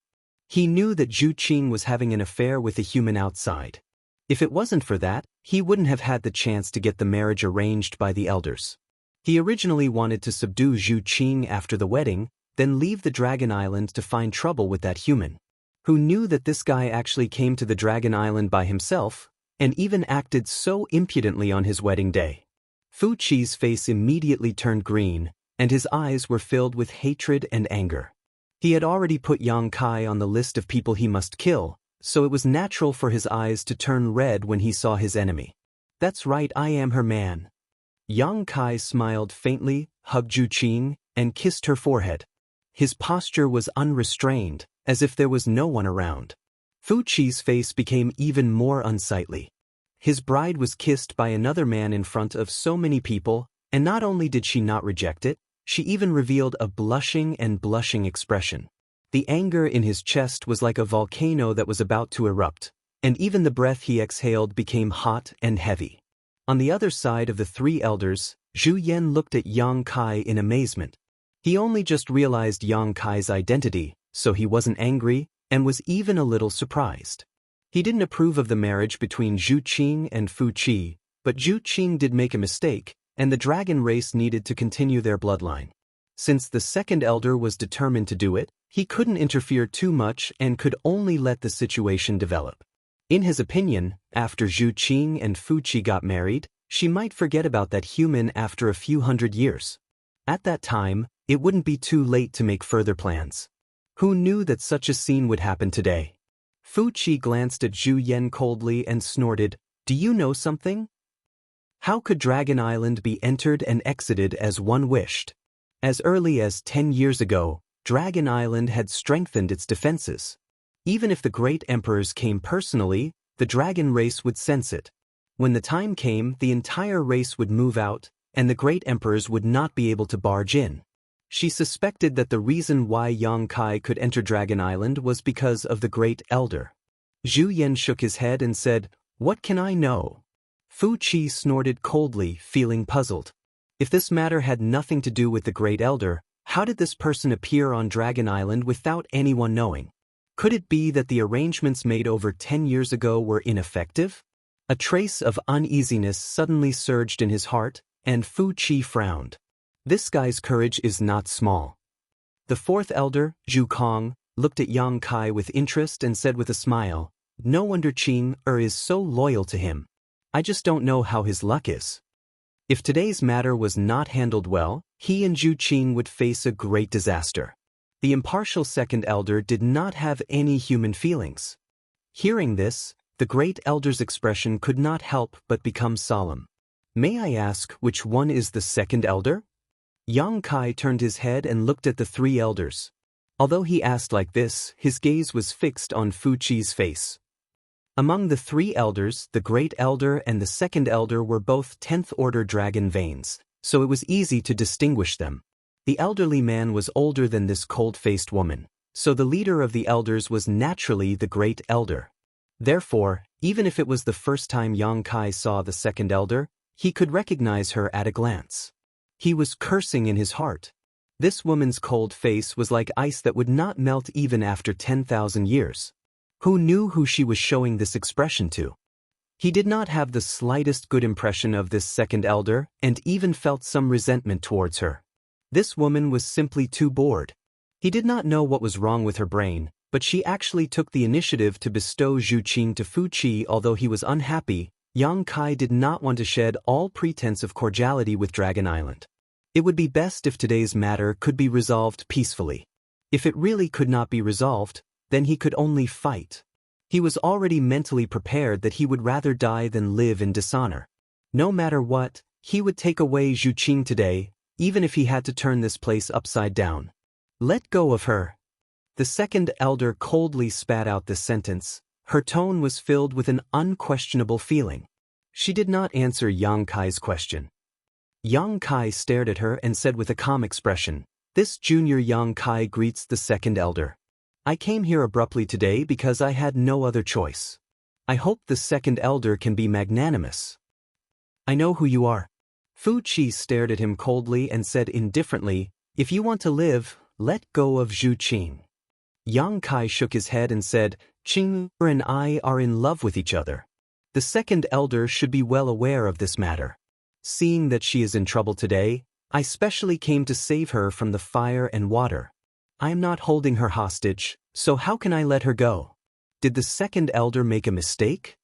He knew that Zhu Qing was having an affair with a human outside. If it wasn't for that, he wouldn't have had the chance to get the marriage arranged by the elders. He originally wanted to subdue Zhu Qing after the wedding, then leave the Dragon Island to find trouble with that human. Who knew that this guy actually came to the Dragon Island by himself, and even acted so impudently on his wedding day. Fu Qi's face immediately turned green, and his eyes were filled with hatred and anger. He had already put Yang Kai on the list of people he must kill, so it was natural for his eyes to turn red when he saw his enemy. "That's right, I am her man." Yang Kai smiled faintly, hugged Zhu Qing, and kissed her forehead. His posture was unrestrained, as if there was no one around. Fu Qi's face became even more unsightly. His bride was kissed by another man in front of so many people, and not only did she not reject it, she even revealed a blushing and blushing expression. The anger in his chest was like a volcano that was about to erupt, and even the breath he exhaled became hot and heavy. On the other side of the three elders, Zhu Yan looked at Yang Kai in amazement. He only just realized Yang Kai's identity, so he wasn't angry, and was even a little surprised. He didn't approve of the marriage between Zhu Qing and Fu Qi, but Zhu Qing did make a mistake, and the dragon race needed to continue their bloodline. Since the second elder was determined to do it, he couldn't interfere too much and could only let the situation develop. In his opinion, after Zhu Qing and Fu Qi got married, she might forget about that human after a few hundred years. At that time, it wouldn't be too late to make further plans. Who knew that such a scene would happen today? Fu Qi glanced at Zhu Yan coldly and snorted, "Do you know something? How could Dragon Island be entered and exited as one wished? As early as 10 years ago, Dragon Island had strengthened its defenses. Even if the great emperors came personally, the dragon race would sense it. When the time came, the entire race would move out, and the great emperors would not be able to barge in." She suspected that the reason why Yang Kai could enter Dragon Island was because of the Great Elder. Zhu Yan shook his head and said, "What can I know?" Fu Qi snorted coldly, feeling puzzled. If this matter had nothing to do with the Great Elder, how did this person appear on Dragon Island without anyone knowing? Could it be that the arrangements made over 10 years ago were ineffective? A trace of uneasiness suddenly surged in his heart, and Fu Qi frowned. This guy's courage is not small. The fourth elder, Zhu Kong, looked at Yang Kai with interest and said with a smile, "No wonder Qing is so loyal to him. I just don't know how his luck is." If today's matter was not handled well, he and Zhu Qing would face a great disaster. The impartial second elder did not have any human feelings. Hearing this, the great elder's expression could not help but become solemn. "May I ask which one is the second elder?" Yang Kai turned his head and looked at the three elders. Although he asked like this, his gaze was fixed on Fu Qi's face. Among the three elders, the great elder and the second elder were both 10th-order dragon veins, so it was easy to distinguish them. The elderly man was older than this cold-faced woman, so the leader of the elders was naturally the great elder. Therefore, even if it was the first time Yang Kai saw the second elder, he could recognize her at a glance. He was cursing in his heart. This woman's cold face was like ice that would not melt even after 10,000 years. Who knew who she was showing this expression to? He did not have the slightest good impression of this second elder and even felt some resentment towards her. This woman was simply too bored. He did not know what was wrong with her brain, but she actually took the initiative to bestow Zhu Qing to Fu Qi. Although he was unhappy, Yang Kai did not want to shed all pretense of cordiality with Dragon Island. It would be best if today's matter could be resolved peacefully. If it really could not be resolved, then he could only fight. He was already mentally prepared that he would rather die than live in dishonor. No matter what, he would take away Zhu Qing today, even if he had to turn this place upside down. "Let go of her." The second elder coldly spat out this sentence. Her tone was filled with an unquestionable feeling. She did not answer Yang Kai's question. Yang Kai stared at her and said with a calm expression, "This junior Yang Kai greets the second elder. I came here abruptly today because I had no other choice. I hope the second elder can be magnanimous." "I know who you are." Fu Qi stared at him coldly and said indifferently, "If you want to live, let go of Zhu Qing." Yang Kai shook his head and said, "Qing and I are in love with each other. The second elder should be well aware of this matter. Seeing that she is in trouble today, I specially came to save her from the fire and water. I am not holding her hostage, so how can I let her go? Did the second elder make a mistake?"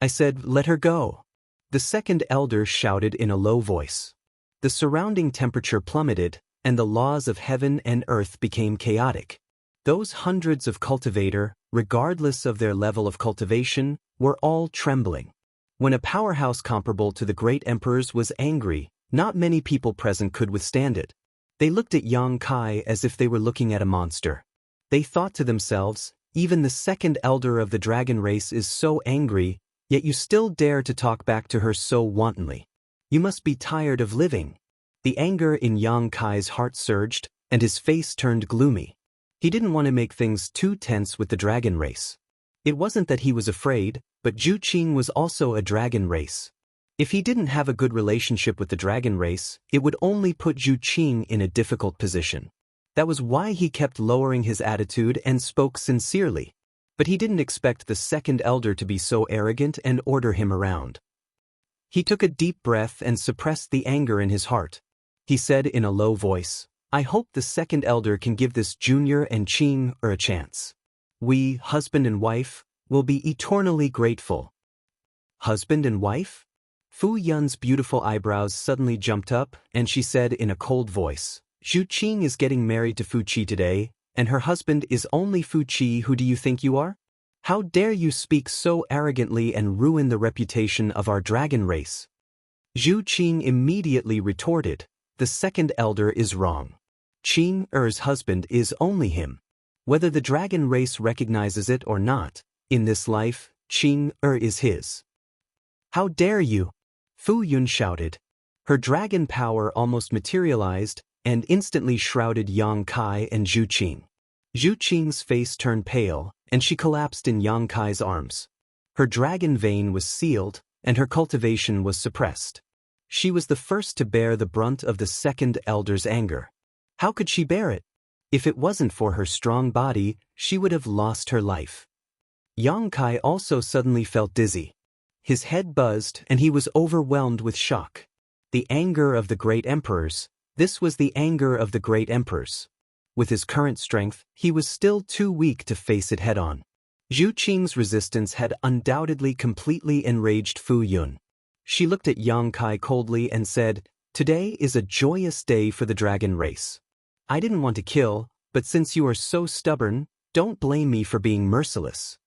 "I said, let her go." The second elder shouted in a low voice. The surrounding temperature plummeted, and the laws of heaven and earth became chaotic. Those hundreds of cultivators, regardless of their level of cultivation, were all trembling. When a powerhouse comparable to the great emperor's was angry, not many people present could withstand it. They looked at Yang Kai as if they were looking at a monster. They thought to themselves, even the second elder of the dragon race is so angry, yet you still dare to talk back to her so wantonly. You must be tired of living. The anger in Yang Kai's heart surged, and his face turned gloomy. He didn't want to make things too tense with the dragon race. It wasn't that he was afraid, but Zhu Qing was also a dragon race. If he didn't have a good relationship with the dragon race, it would only put Zhu Qing in a difficult position. That was why he kept lowering his attitude and spoke sincerely. But he didn't expect the second elder to be so arrogant and order him around. He took a deep breath and suppressed the anger in his heart. He said in a low voice, "I hope the second elder can give this junior and Qing a chance. We, husband and wife, will be eternally grateful." Husband and wife? Fu Yun's beautiful eyebrows suddenly jumped up, and she said in a cold voice, "Zhu Qing is getting married to Fu Qi today, and her husband is only Fu Qi. Who do you think you are? How dare you speak so arrogantly and ruin the reputation of our dragon race?" Zhu Qing immediately retorted, "The second elder is wrong. Qing Er's husband is only him. Whether the dragon race recognizes it or not, in this life, Qing Er is his." "How dare you?" Fu Yun shouted. Her dragon power almost materialized and instantly shrouded Yang Kai and Zhu Qing. Zhu Qing's face turned pale, and she collapsed in Yang Kai's arms. Her dragon vein was sealed, and her cultivation was suppressed. She was the first to bear the brunt of the second elder's anger. How could she bear it? If it wasn't for her strong body, she would have lost her life. Yang Kai also suddenly felt dizzy. His head buzzed, and he was overwhelmed with shock. The anger of the great emperors. This was the anger of the great emperors. With his current strength, he was still too weak to face it head-on. Zhu Qing's resistance had undoubtedly completely enraged Fu Yun. She looked at Yang Kai coldly and said, "Today is a joyous day for the dragon race. I didn't want to kill, but since you are so stubborn, don't blame me for being merciless."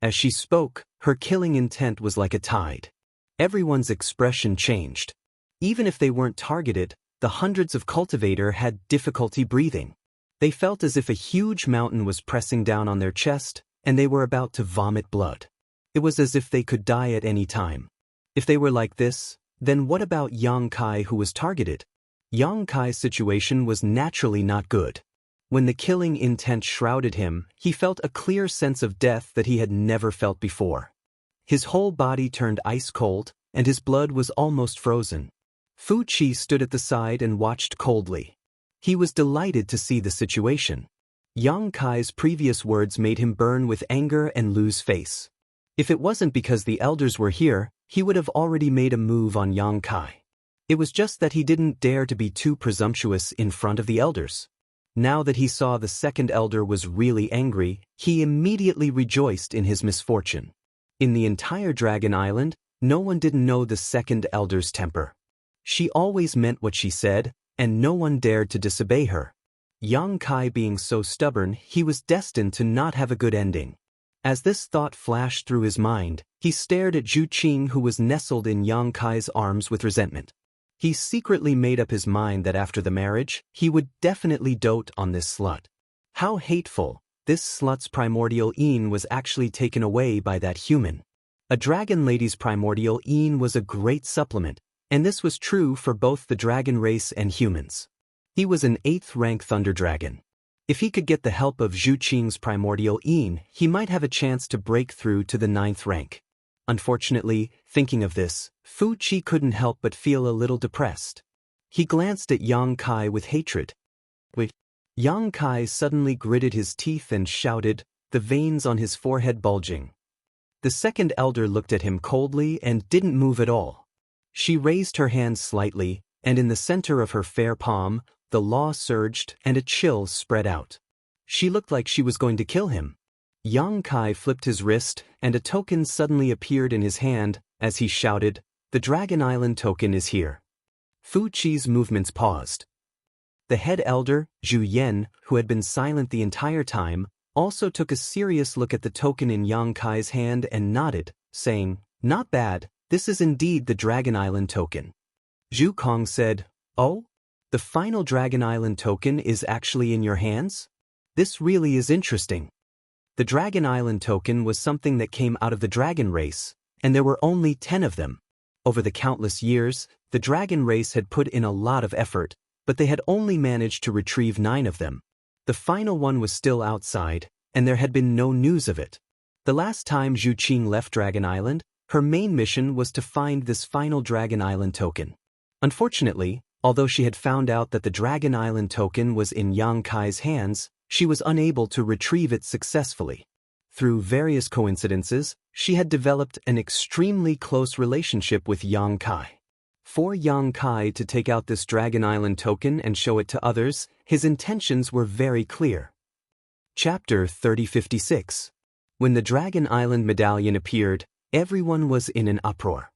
As she spoke, her killing intent was like a tide. Everyone's expression changed. Even if they weren't targeted, the hundreds of cultivators had difficulty breathing. They felt as if a huge mountain was pressing down on their chest, and they were about to vomit blood. It was as if they could die at any time. If they were like this, then what about Yang Kai who was targeted? Yang Kai's situation was naturally not good. When the killing intent shrouded him, he felt a clear sense of death that he had never felt before. His whole body turned ice cold, and his blood was almost frozen. Fu Qi stood at the side and watched coldly. He was delighted to see the situation. Yang Kai's previous words made him burn with anger and lose face. If it wasn't because the elders were here, he would have already made a move on Yang Kai. It was just that he didn't dare to be too presumptuous in front of the elders. Now that he saw the second elder was really angry, he immediately rejoiced in his misfortune. In the entire Dragon Island, no one didn't know the second elder's temper. She always meant what she said, and no one dared to disobey her. Yang Kai being so stubborn, he was destined to not have a good ending. As this thought flashed through his mind, he stared at Zhu Qing who was nestled in Yang Kai's arms with resentment. He secretly made up his mind that after the marriage, he would definitely dote on this slut. How hateful! This slut's primordial yin was actually taken away by that human. A dragon lady's primordial yin was a great supplement, and this was true for both the dragon race and humans. He was an 8th rank thunder dragon. If he could get the help of Zhu Qing's primordial yin, he might have a chance to break through to the 9th rank. Unfortunately, thinking of this, Fu Qi couldn't help but feel a little depressed. He glanced at Yang Kai with hatred. Wait. Yang Kai suddenly gritted his teeth and shouted, the veins on his forehead bulging. The second elder looked at him coldly and didn't move at all. She raised her hand slightly, and in the center of her fair palm, the law surged and a chill spread out. She looked like she was going to kill him. Yang Kai flipped his wrist, and a token suddenly appeared in his hand as he shouted, "The Dragon Island token is here." Fu Qi's movements paused. The head elder, Zhu Yan, who had been silent the entire time, also took a serious look at the token in Yang Kai's hand and nodded, saying, "Not bad, This is indeed the Dragon Island token. Zhu Kong said, "Oh? The final Dragon Island token is actually in your hands? This really is interesting." The Dragon Island token was something that came out of the dragon race, and there were only 10 of them. Over the countless years, the dragon race had put in a lot of effort, but they had only managed to retrieve 9 of them. The final one was still outside, and there had been no news of it. The last time Zhu Qing left Dragon Island, her main mission was to find this final Dragon Island token. Unfortunately, although she had found out that the Dragon Island token was in Yang Kai's hands, she was unable to retrieve it successfully. Through various coincidences, she had developed an extremely close relationship with Yang Kai. For Yang Kai to take out this Dragon Island token and show it to others, his intentions were very clear. Chapter 3056. When the Dragon Island medallion appeared, everyone was in an uproar.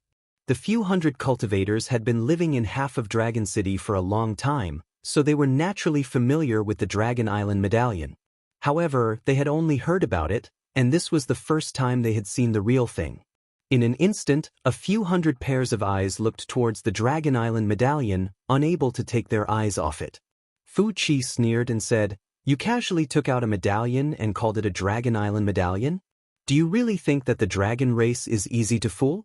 The few hundred cultivators had been living in half of Dragon City for a long time, so they were naturally familiar with the Dragon Island medallion. However, they had only heard about it, and this was the first time they had seen the real thing. In an instant, a few hundred pairs of eyes looked towards the Dragon Island medallion, unable to take their eyes off it. Fu Qi sneered and said, "You casually took out a medallion and called it a Dragon Island medallion? Do you really think that the dragon race is easy to fool?"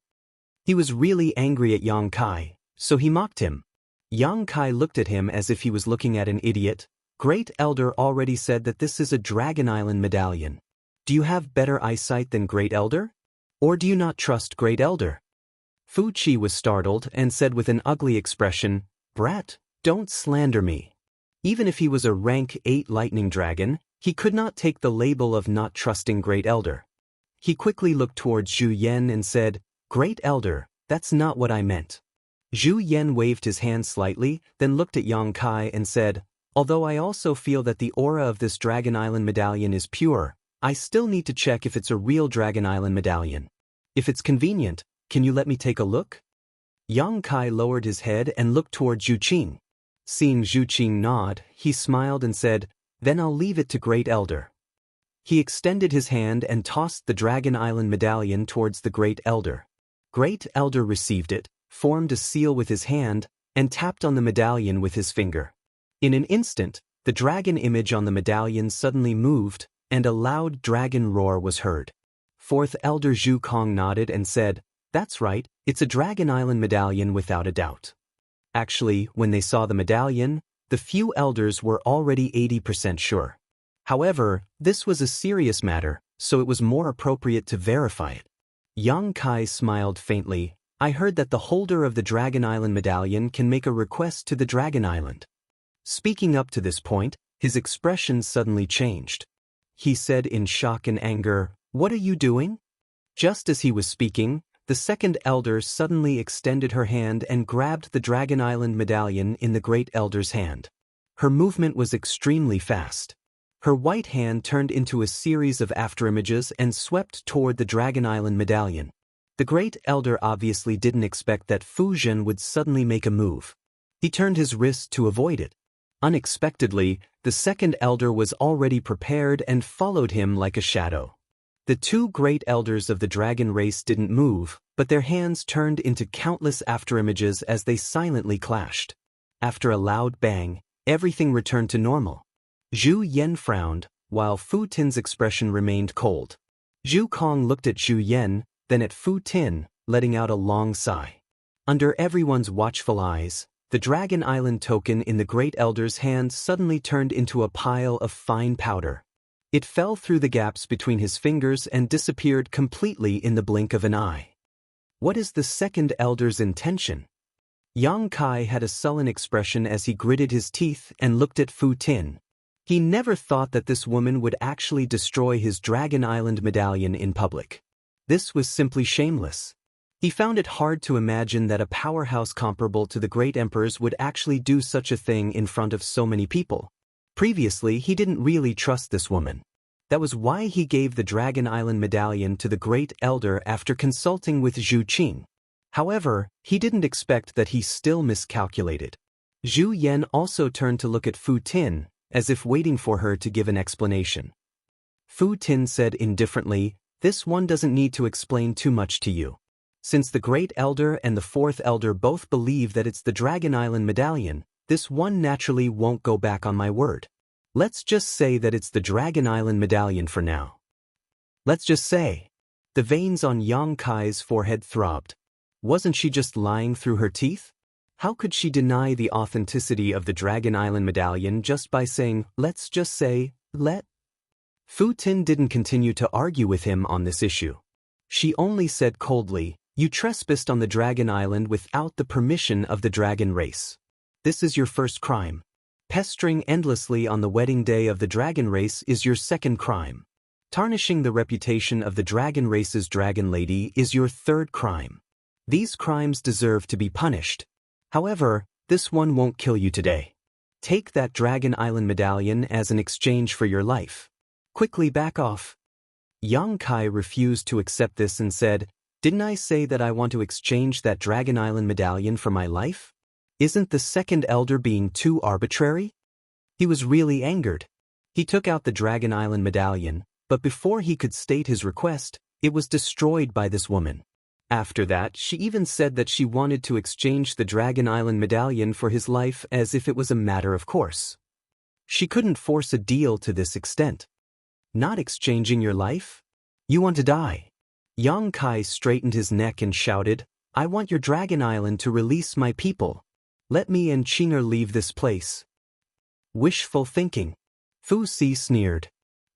He was really angry at Yang Kai, so he mocked him. Yang Kai looked at him as if he was looking at an idiot. "Great Elder already said that this is a Dragon Island medallion. Do you have better eyesight than Great Elder? Or do you not trust Great Elder?" Fu Qi was startled and said with an ugly expression, "Brat, don't slander me." Even if he was a rank 8 lightning dragon, he could not take the label of not trusting Great Elder. He quickly looked towards Zhu Yan and said, "Great Elder, that's not what I meant." Zhu Yan waved his hand slightly, then looked at Yang Kai and said, "Although I also feel that the aura of this Dragon Island medallion is pure, I still need to check if it's a real Dragon Island medallion. If it's convenient, can you let me take a look?" Yang Kai lowered his head and looked toward Zhu Qing. Seeing Zhu Qing nod, he smiled and said, "Then I'll leave it to Great Elder." He extended his hand and tossed the Dragon Island medallion towards the Great Elder. Great Elder received it, formed a seal with his hand, and tapped on the medallion with his finger. In an instant, the dragon image on the medallion suddenly moved, and a loud dragon roar was heard. Fourth Elder Zhu Kong nodded and said, "That's right, it's a Dragon Island medallion without a doubt." Actually, when they saw the medallion, the few elders were already 80% sure. However, this was a serious matter, so it was more appropriate to verify it. Yang Kai smiled faintly. "I heard that the holder of the Dragon Island medallion can make a request to the Dragon Island." Speaking up to this point, his expression suddenly changed. He said in shock and anger, "What are you doing?" Just as he was speaking, the second elder suddenly extended her hand and grabbed the Dragon Island medallion in the Great Elder's hand. Her movement was extremely fast. Her white hand turned into a series of afterimages and swept toward the Dragon Island medallion. The Great Elder obviously didn't expect that Fu Zhen would suddenly make a move. He turned his wrist to avoid it. Unexpectedly, the second elder was already prepared and followed him like a shadow. The two great elders of the dragon race didn't move, but their hands turned into countless afterimages as they silently clashed. After a loud bang, everything returned to normal. Zhu Yan frowned, while Fu Tin's expression remained cold. Zhu Kong looked at Zhu Yan, then at Fu Tin, letting out a long sigh. Under everyone's watchful eyes, the Dragon Island token in the Great Elder's hand suddenly turned into a pile of fine powder. It fell through the gaps between his fingers and disappeared completely in the blink of an eye. What is the second elder's intention? Yang Kai had a sullen expression as he gritted his teeth and looked at Fu Tin. He never thought that this woman would actually destroy his Dragon Island medallion in public. This was simply shameless. He found it hard to imagine that a powerhouse comparable to the Great Emperor's would actually do such a thing in front of so many people. Previously, he didn't really trust this woman. That was why he gave the Dragon Island medallion to the Great Elder after consulting with Zhu Qing. However, he didn't expect that he still miscalculated. Zhu Yan also turned to look at Fu Tin, as if waiting for her to give an explanation. Fu Tin said indifferently, "This one doesn't need to explain too much to you. Since the Great Elder and the Fourth Elder both believe that it's the Dragon Island medallion, this one naturally won't go back on my word. Let's just say that it's the Dragon Island medallion for now. Let's just say. The veins on Yang Kai's forehead throbbed. Wasn't she just lying through her teeth? How could she deny the authenticity of the Dragon Island medallion just by saying, let's just say, let? Fu Tin didn't continue to argue with him on this issue. She only said coldly, you trespassed on the Dragon Island without the permission of the dragon race. This is your first crime. Pestering endlessly on the wedding day of the dragon race is your second crime. Tarnishing the reputation of the dragon race's dragon lady is your third crime. These crimes deserve to be punished. However, this one won't kill you today. Take that Dragon Island medallion as an exchange for your life. Quickly back off. Yang Kai refused to accept this and said, didn't I say that I want to exchange that Dragon Island medallion for my life? Isn't the second elder being too arbitrary? He was really angered. He took out the Dragon Island medallion, but before he could state his request, it was destroyed by this woman. After that, she even said that she wanted to exchange the Dragon Island medallion for his life as if it was a matter of course. She couldn't force a deal to this extent. Not exchanging your life? You want to die? Yang Kai straightened his neck and shouted, I want your Dragon Island to release my people. Let me and Qinger leave this place. Wishful thinking. Fu Si sneered.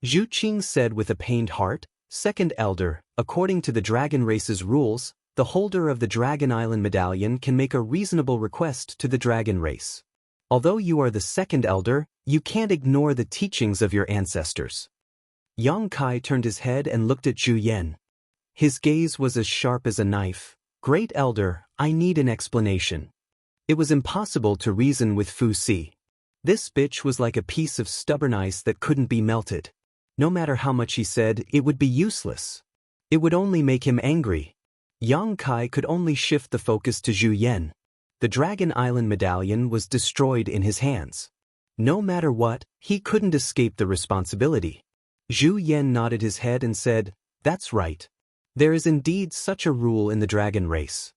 Zhu Qing said with a pained heart, Second Elder, according to the Dragon Race's rules, the holder of the Dragon Island medallion can make a reasonable request to the Dragon Race. Although you are the Second Elder, you can't ignore the teachings of your ancestors. Yang Kai turned his head and looked at Zhu Yan. His gaze was as sharp as a knife. Great Elder, I need an explanation. It was impossible to reason with Fu Si. This bitch was like a piece of stubborn ice that couldn't be melted. No matter how much he said, it would be useless. It would only make him angry. Yang Kai could only shift the focus to Zhu Yan. The Dragon Island medallion was destroyed in his hands. No matter what, he couldn't escape the responsibility. Zhu Yan nodded his head and said, that's right. There is indeed such a rule in the dragon race.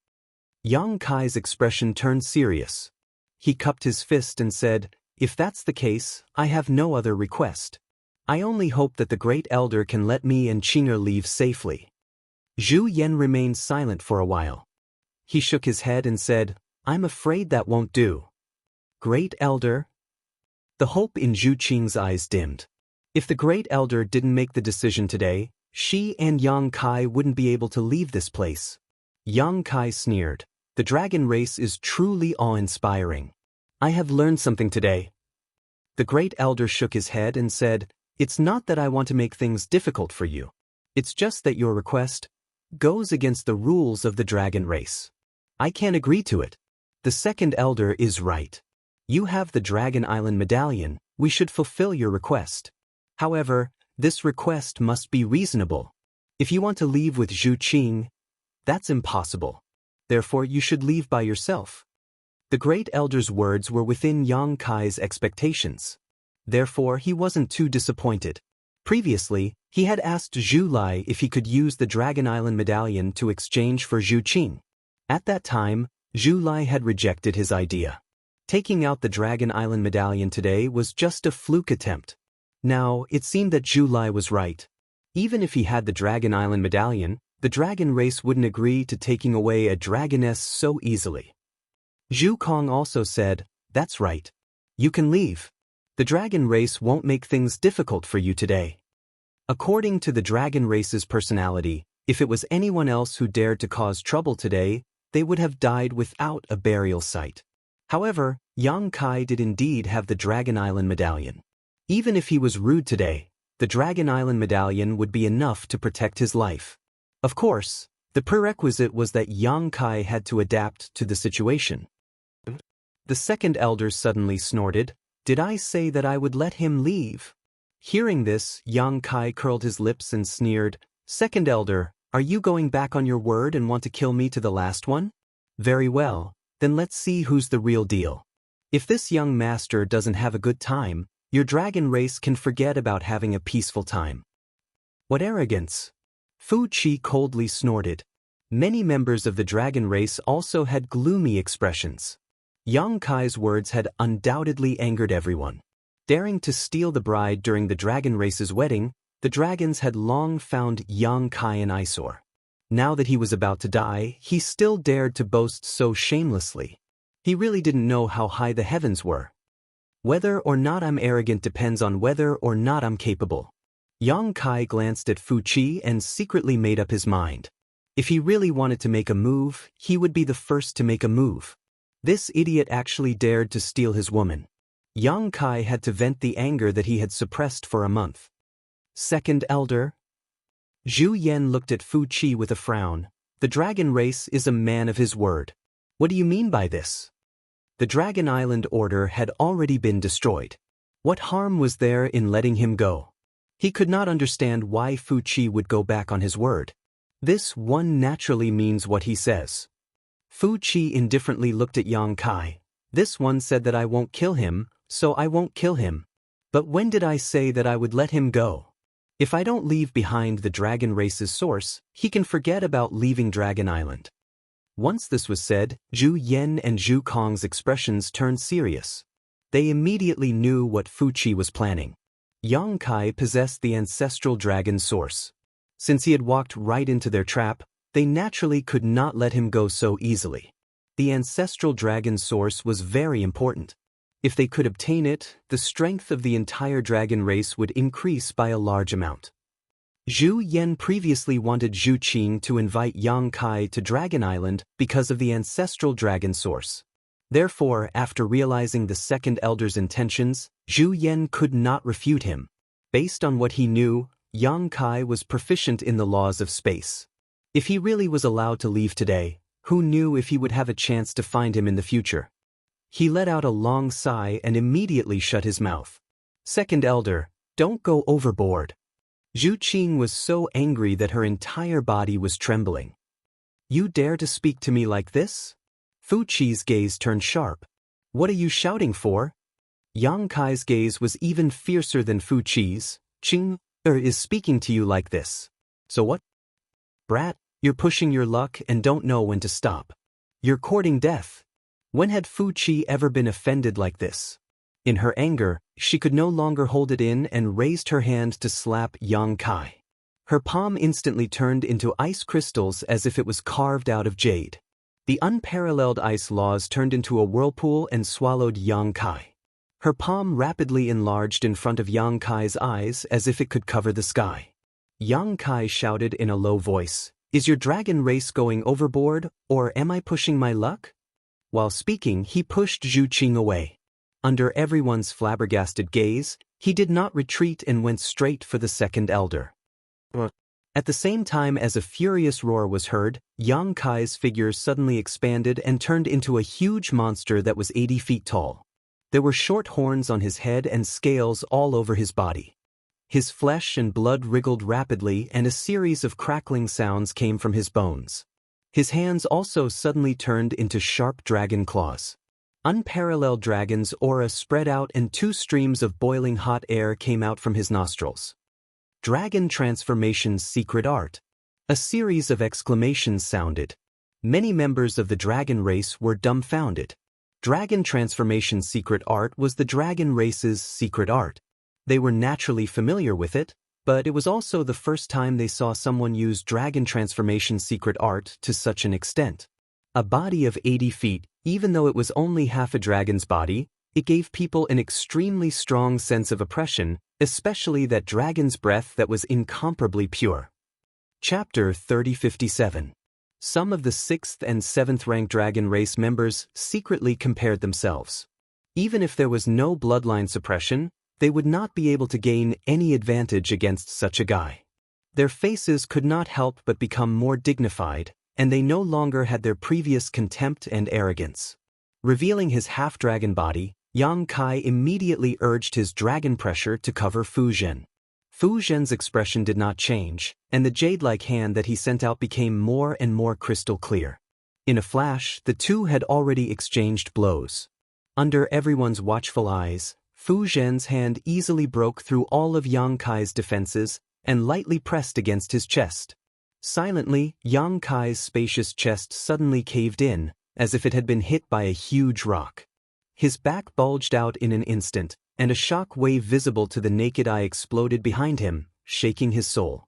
Yang Kai's expression turned serious. He cupped his fist and said, if that's the case, I have no other request. I only hope that the Great Elder can let me and Qinger leave safely. Zhu Yan remained silent for a while. He shook his head and said, I'm afraid that won't do. Great Elder? The hope in Zhu Qing's eyes dimmed. If the Great Elder didn't make the decision today, she and Yang Kai wouldn't be able to leave this place. Yang Kai sneered. The dragon race is truly awe-inspiring. I have learned something today. The Great Elder shook his head and said, it's not that I want to make things difficult for you. It's just that your request goes against the rules of the dragon race. I can't agree to it. The Second Elder is right. You have the Dragon Island medallion, we should fulfill your request. However, this request must be reasonable. If you want to leave with Zhu Qing, that's impossible. Therefore, you should leave by yourself. The Great Elder's words were within Yang Kai's expectations. Therefore, he wasn't too disappointed. Previously, he had asked Zhu Lai if he could use the Dragon Island medallion to exchange for Zhu Qing. At that time, Zhu Lai had rejected his idea. Taking out the Dragon Island medallion today was just a fluke attempt. Now, it seemed that Zhu Lai was right. Even if he had the Dragon Island medallion, the dragon race wouldn't agree to taking away a dragoness so easily. Zhu Kong also said, that's right. You can leave. The dragon race won't make things difficult for you today. According to the dragon race's personality, if it was anyone else who dared to cause trouble today, they would have died without a burial site. However, Yang Kai did indeed have the Dragon Island medallion. Even if he was rude today, the Dragon Island medallion would be enough to protect his life. Of course, the prerequisite was that Yang Kai had to adapt to the situation. The Second Elder suddenly snorted, did I say that I would let him leave? Hearing this, Yang Kai curled his lips and sneered, Second Elder, are you going back on your word and want to kill me to the last one? Very well, then let's see who's the real deal. If this young master doesn't have a good time, your dragon race can forget about having a peaceful time. What arrogance! Fu Qi coldly snorted. Many members of the dragon race also had gloomy expressions. Yang Kai's words had undoubtedly angered everyone. Daring to steal the bride during the dragon race's wedding, the dragons had long found Yang Kai an eyesore. Now that he was about to die, he still dared to boast so shamelessly. He really didn't know how high the heavens were. Whether or not I'm arrogant depends on whether or not I'm capable. Yang Kai glanced at Fu Qi and secretly made up his mind. If he really wanted to make a move, he would be the first to make a move. This idiot actually dared to steal his woman. Yang Kai had to vent the anger that he had suppressed for a month. Second elder? Zhu Yan looked at Fu Qi with a frown. The dragon race is a man of his word. What do you mean by this? The Dragon Island order had already been destroyed. What harm was there in letting him go? He could not understand why Fu Qi would go back on his word. This one naturally means what he says. Fu Qi indifferently looked at Yang Kai. This one said that I won't kill him, so I won't kill him. But when did I say that I would let him go? If I don't leave behind the dragon race's source, he can forget about leaving Dragon Island. Once this was said, Zhu Yan and Zhu Kong's expressions turned serious. They immediately knew what Fu Qi was planning. Yang Kai possessed the ancestral dragon source. Since he had walked right into their trap, they naturally could not let him go so easily. The ancestral dragon source was very important. If they could obtain it, the strength of the entire dragon race would increase by a large amount. Zhu Yan previously wanted Zhu Qing to invite Yang Kai to Dragon Island because of the ancestral dragon source. Therefore, after realizing the second elder's intentions, Zhu Yan could not refute him. Based on what he knew, Yang Kai was proficient in the laws of space. If he really was allowed to leave today, who knew if he would have a chance to find him in the future? He let out a long sigh and immediately shut his mouth. Second elder, don't go overboard. Zhu Qing was so angry that her entire body was trembling. You dare to speak to me like this? Fu Qi's gaze turned sharp. What are you shouting for? Yang Kai's gaze was even fiercer than Fu Qi's. Qing is speaking to you like this. So what? Brat, you're pushing your luck and don't know when to stop. You're courting death. When had Fu Qi ever been offended like this? In her anger, she could no longer hold it in and raised her hand to slap Yang Kai. Her palm instantly turned into ice crystals as if it was carved out of jade. The unparalleled ice laws turned into a whirlpool and swallowed Yang Kai. Her palm rapidly enlarged in front of Yang Kai's eyes as if it could cover the sky. Yang Kai shouted in a low voice, "Is your dragon race going overboard, or am I pushing my luck?" While speaking, he pushed Zhu Qing away. Under everyone's flabbergasted gaze, he did not retreat and went straight for the second elder. At the same time as a furious roar was heard, Yang Kai's figure suddenly expanded and turned into a huge monster that was 80 feet tall. There were short horns on his head and scales all over his body. His flesh and blood wriggled rapidly and a series of crackling sounds came from his bones. His hands also suddenly turned into sharp dragon claws. Unparalleled dragon's aura spread out and 2 streams of boiling hot air came out from his nostrils. Dragon Transformation's Secret Art. A series of exclamations sounded. Many members of the dragon race were dumbfounded. Dragon Transformation's secret art was the dragon race's secret art. They were naturally familiar with it, but it was also the first time they saw someone use Dragon Transformation's secret art to such an extent. A body of 80 feet, even though it was only half a dragon's body, it gave people an extremely strong sense of oppression, especially that dragon's breath that was incomparably pure. Chapter 3057. Some of the 6th and 7th rank dragon race members secretly compared themselves. Even if there was no bloodline suppression, they would not be able to gain any advantage against such a guy. Their faces could not help but become more dignified, and they no longer had their previous contempt and arrogance. Revealing his half-dragon body, Yang Kai immediately urged his dragon pressure to cover Fu Zhen. Fu Zhen's expression did not change, and the jade-like hand that he sent out became more and more crystal clear. In a flash, the two had already exchanged blows. Under everyone's watchful eyes, Fu Zhen's hand easily broke through all of Yang Kai's defenses and lightly pressed against his chest. Silently, Yang Kai's spacious chest suddenly caved in, as if it had been hit by a huge rock. His back bulged out in an instant, and a shock wave visible to the naked eye exploded behind him, shaking his soul.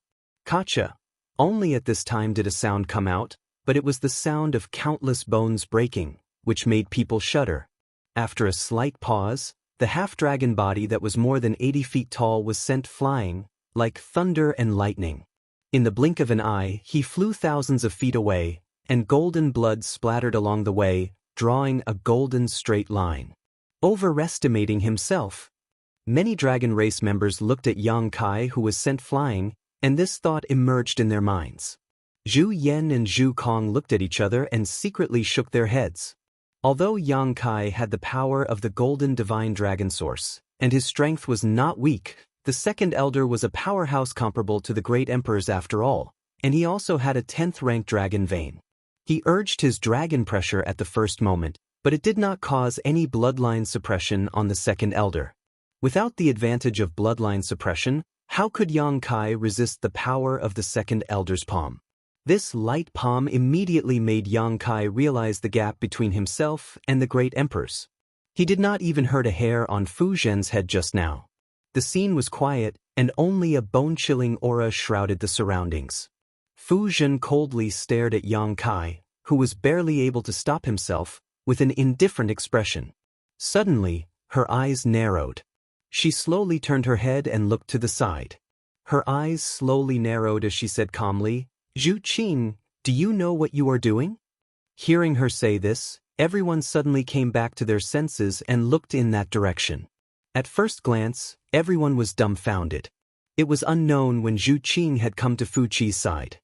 Kacha! Only at this time did a sound come out, but it was the sound of countless bones breaking, which made people shudder. After a slight pause, the half-dragon body that was more than 80 feet tall was sent flying, like thunder and lightning. In the blink of an eye, he flew thousands of feet away, and golden blood splattered along the way, drawing a golden straight line. Overestimating himself. Many dragon race members looked at Yang Kai, who was sent flying, and this thought emerged in their minds. Zhu Yan and Zhu Kong looked at each other and secretly shook their heads. Although Yang Kai had the power of the golden divine dragon source, and his strength was not weak, the second elder was a powerhouse comparable to the great emperors after all, and he also had a 10th-rank dragon vein. He urged his dragon pressure at the first moment, but it did not cause any bloodline suppression on the second elder. Without the advantage of bloodline suppression, how could Yang Kai resist the power of the second elder's palm? This light palm immediately made Yang Kai realize the gap between himself and the great emperors. He did not even hurt a hair on Fu Zhen's head just now. The scene was quiet, and only a bone-chilling aura shrouded the surroundings. Fu Zhen coldly stared at Yang Kai, who was barely able to stop himself, with an indifferent expression. Suddenly, her eyes narrowed. She slowly turned her head and looked to the side. Her eyes slowly narrowed as she said calmly, "Zhu Qing, do you know what you are doing?" Hearing her say this, everyone suddenly came back to their senses and looked in that direction. At first glance, everyone was dumbfounded. It was unknown when Zhu Qing had come to Fu Qi's side.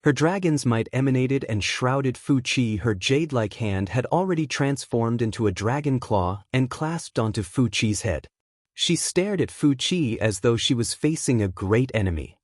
Her dragon's might emanated and shrouded Fu Qi. Her jade-like hand had already transformed into a dragon claw and clasped onto Fu Qi's head. She stared at Fu Qi as though she was facing a great enemy.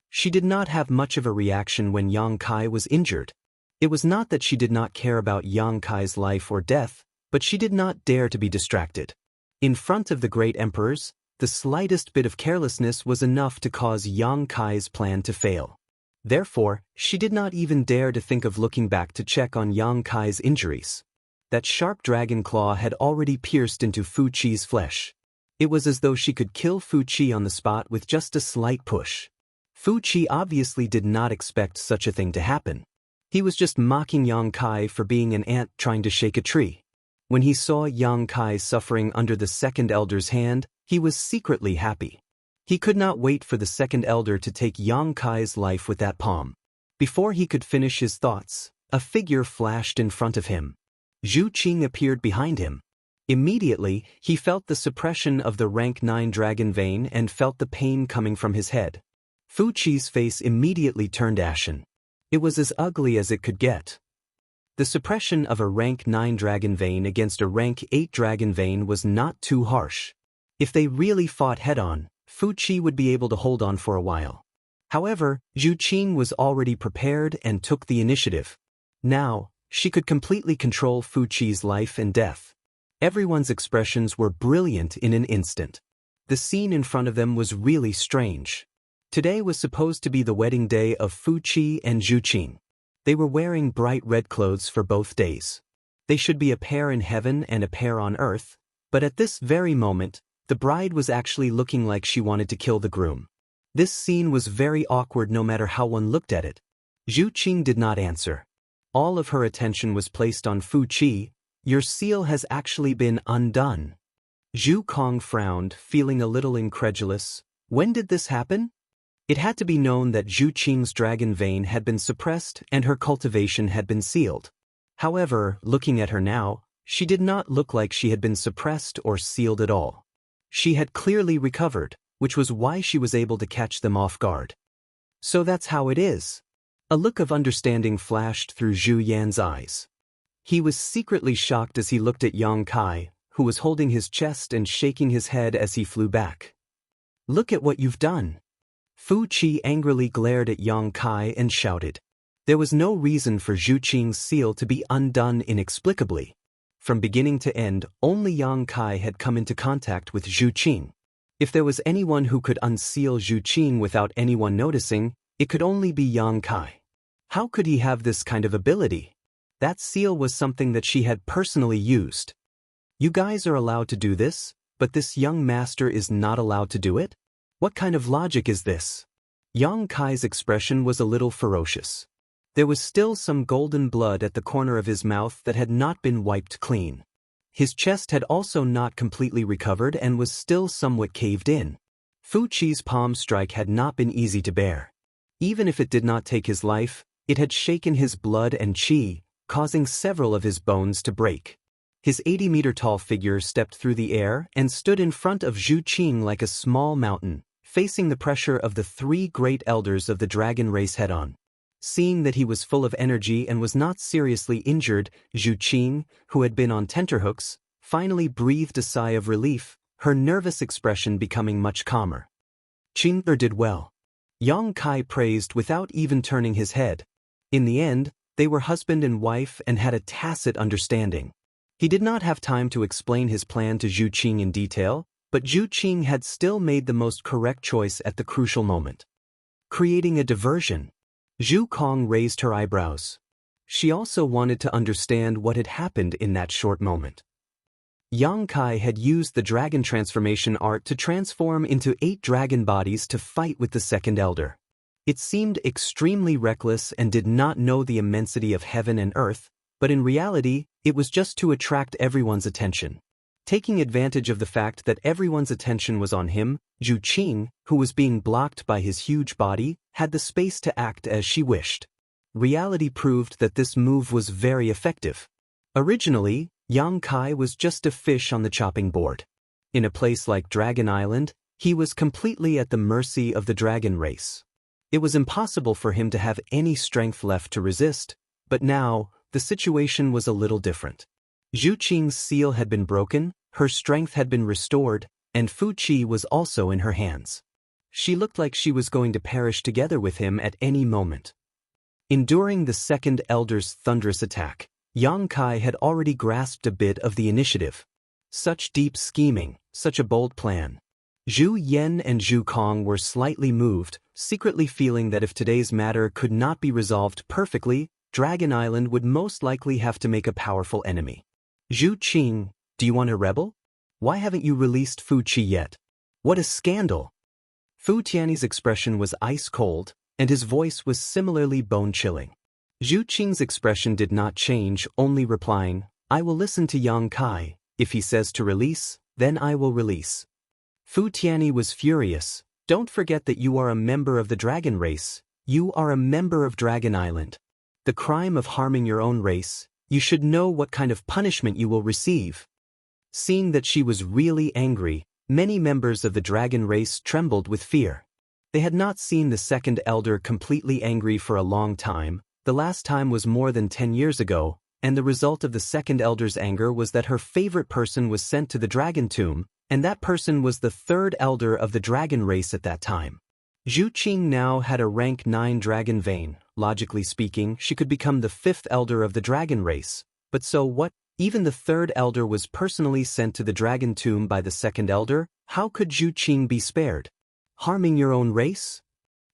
She did not have much of a reaction when Yang Kai was injured. It was not that she did not care about Yang Kai's life or death, but she did not dare to be distracted. In front of the great emperors, the slightest bit of carelessness was enough to cause Yang Kai's plan to fail. Therefore, she did not even dare to think of looking back to check on Yang Kai's injuries. That sharp dragon claw had already pierced into Fu Qi's flesh. It was as though she could kill Fu Qi on the spot with just a slight push. Fu Qi obviously did not expect such a thing to happen. He was just mocking Yang Kai for being an ant trying to shake a tree. When he saw Yang Kai suffering under the second elder's hand, he was secretly happy. He could not wait for the second elder to take Yang Kai's life with that palm. Before he could finish his thoughts, a figure flashed in front of him. Zhu Qing appeared behind him. Immediately, he felt the suppression of the rank 9 dragon vein and felt the pain coming from his head. Fu Qi's face immediately turned ashen. It was as ugly as it could get. The suppression of a rank 9 dragon vein against a rank 8 dragon vein was not too harsh. If they really fought head-on, Fu Qi would be able to hold on for a while. However, Zhu Qing was already prepared and took the initiative. Now, she could completely control Fu Qi's life and death. Everyone's expressions were brilliant in an instant. The scene in front of them was really strange. Today was supposed to be the wedding day of Fu Qi and Zhu Qing. They were wearing bright red clothes for both days. They should be a pair in heaven and a pair on earth, but at this very moment, the bride was actually looking like she wanted to kill the groom. This scene was very awkward no matter how one looked at it. Zhu Qing did not answer. All of her attention was placed on Fu Qi. "Your seal has actually been undone." Zhu Kong frowned, feeling a little incredulous. When did this happen? It had to be known that Zhu Qing's dragon vein had been suppressed and her cultivation had been sealed. However, looking at her now, she did not look like she had been suppressed or sealed at all. She had clearly recovered, which was why she was able to catch them off guard. So that's how it is. A look of understanding flashed through Zhu Yan's eyes. He was secretly shocked as he looked at Yang Kai, who was holding his chest and shaking his head as he flew back. "Look at what you've done." Fu Qi angrily glared at Yang Kai and shouted. There was no reason for Zhu Qing's seal to be undone inexplicably. From beginning to end, only Yang Kai had come into contact with Zhu Qing. If there was anyone who could unseal Zhu Qing without anyone noticing, it could only be Yang Kai. How could he have this kind of ability? That seal was something that she had personally used. You guys are allowed to do this, but this young master is not allowed to do it? What kind of logic is this? Yang Kai's expression was a little ferocious. There was still some golden blood at the corner of his mouth that had not been wiped clean. His chest had also not completely recovered and was still somewhat caved in. Fu Chi's palm strike had not been easy to bear. Even if it did not take his life, it had shaken his blood and chi, causing several of his bones to break. His 80-meter-tall figure stepped through the air and stood in front of Zhu Qing like a small mountain, facing the pressure of the three great elders of the dragon race head-on. Seeing that he was full of energy and was not seriously injured, Zhu Qing, who had been on tenterhooks, finally breathed a sigh of relief, her nervous expression becoming much calmer. Qing'er did well. Yang Kai praised without even turning his head. In the end, they were husband and wife and had a tacit understanding. He did not have time to explain his plan to Zhu Qing in detail, but Zhu Qing had still made the most correct choice at the crucial moment. Creating a diversion. Zhu Kong raised her eyebrows. She also wanted to understand what had happened in that short moment. Yang Kai had used the dragon transformation art to transform into 8 dragon bodies to fight with the second elder. It seemed extremely reckless and did not know the immensity of heaven and earth, but in reality, it was just to attract everyone's attention. Taking advantage of the fact that everyone's attention was on him, Zhu Qing, who was being blocked by his huge body, had the space to act as she wished. Reality proved that this move was very effective. Originally, Yang Kai was just a fish on the chopping board. In a place like Dragon Island, he was completely at the mercy of the dragon race. It was impossible for him to have any strength left to resist, but now, the situation was a little different. Zhu Qing's seal had been broken, her strength had been restored, and Fu Chi was also in her hands. She looked like she was going to perish together with him at any moment. Enduring the second elder's thunderous attack, Yang Kai had already grasped a bit of the initiative. Such deep scheming, such a bold plan. Zhu Yen and Zhu Kong were slightly moved, secretly feeling that if today's matter could not be resolved perfectly, Dragon Island would most likely have to make a powerful enemy. Zhu Qing, do you want a rebel? Why haven't you released Fu Chi yet? What a scandal! Fu Tianyi's expression was ice-cold, and his voice was similarly bone-chilling. Zhu Qing's expression did not change, only replying, I will listen to Yang Kai. If he says to release, then I will release. Fu Tianyi was furious. Don't forget that you are a member of the dragon race. You are a member of Dragon Island. The crime of harming your own race, you should know what kind of punishment you will receive. Seeing that she was really angry, many members of the dragon race trembled with fear. They had not seen the second elder completely angry for a long time. The last time was more than 10 years ago, and the result of the second elder's anger was that her favorite person was sent to the dragon tomb, and that person was the third elder of the dragon race at that time. Zhu Qing now had a rank 9 dragon vein. Logically speaking, she could become the 5th elder of the dragon race. But so what? Even the 3rd elder was personally sent to the dragon tomb by the 2nd elder. How could Zhu Qing be spared? Harming your own race?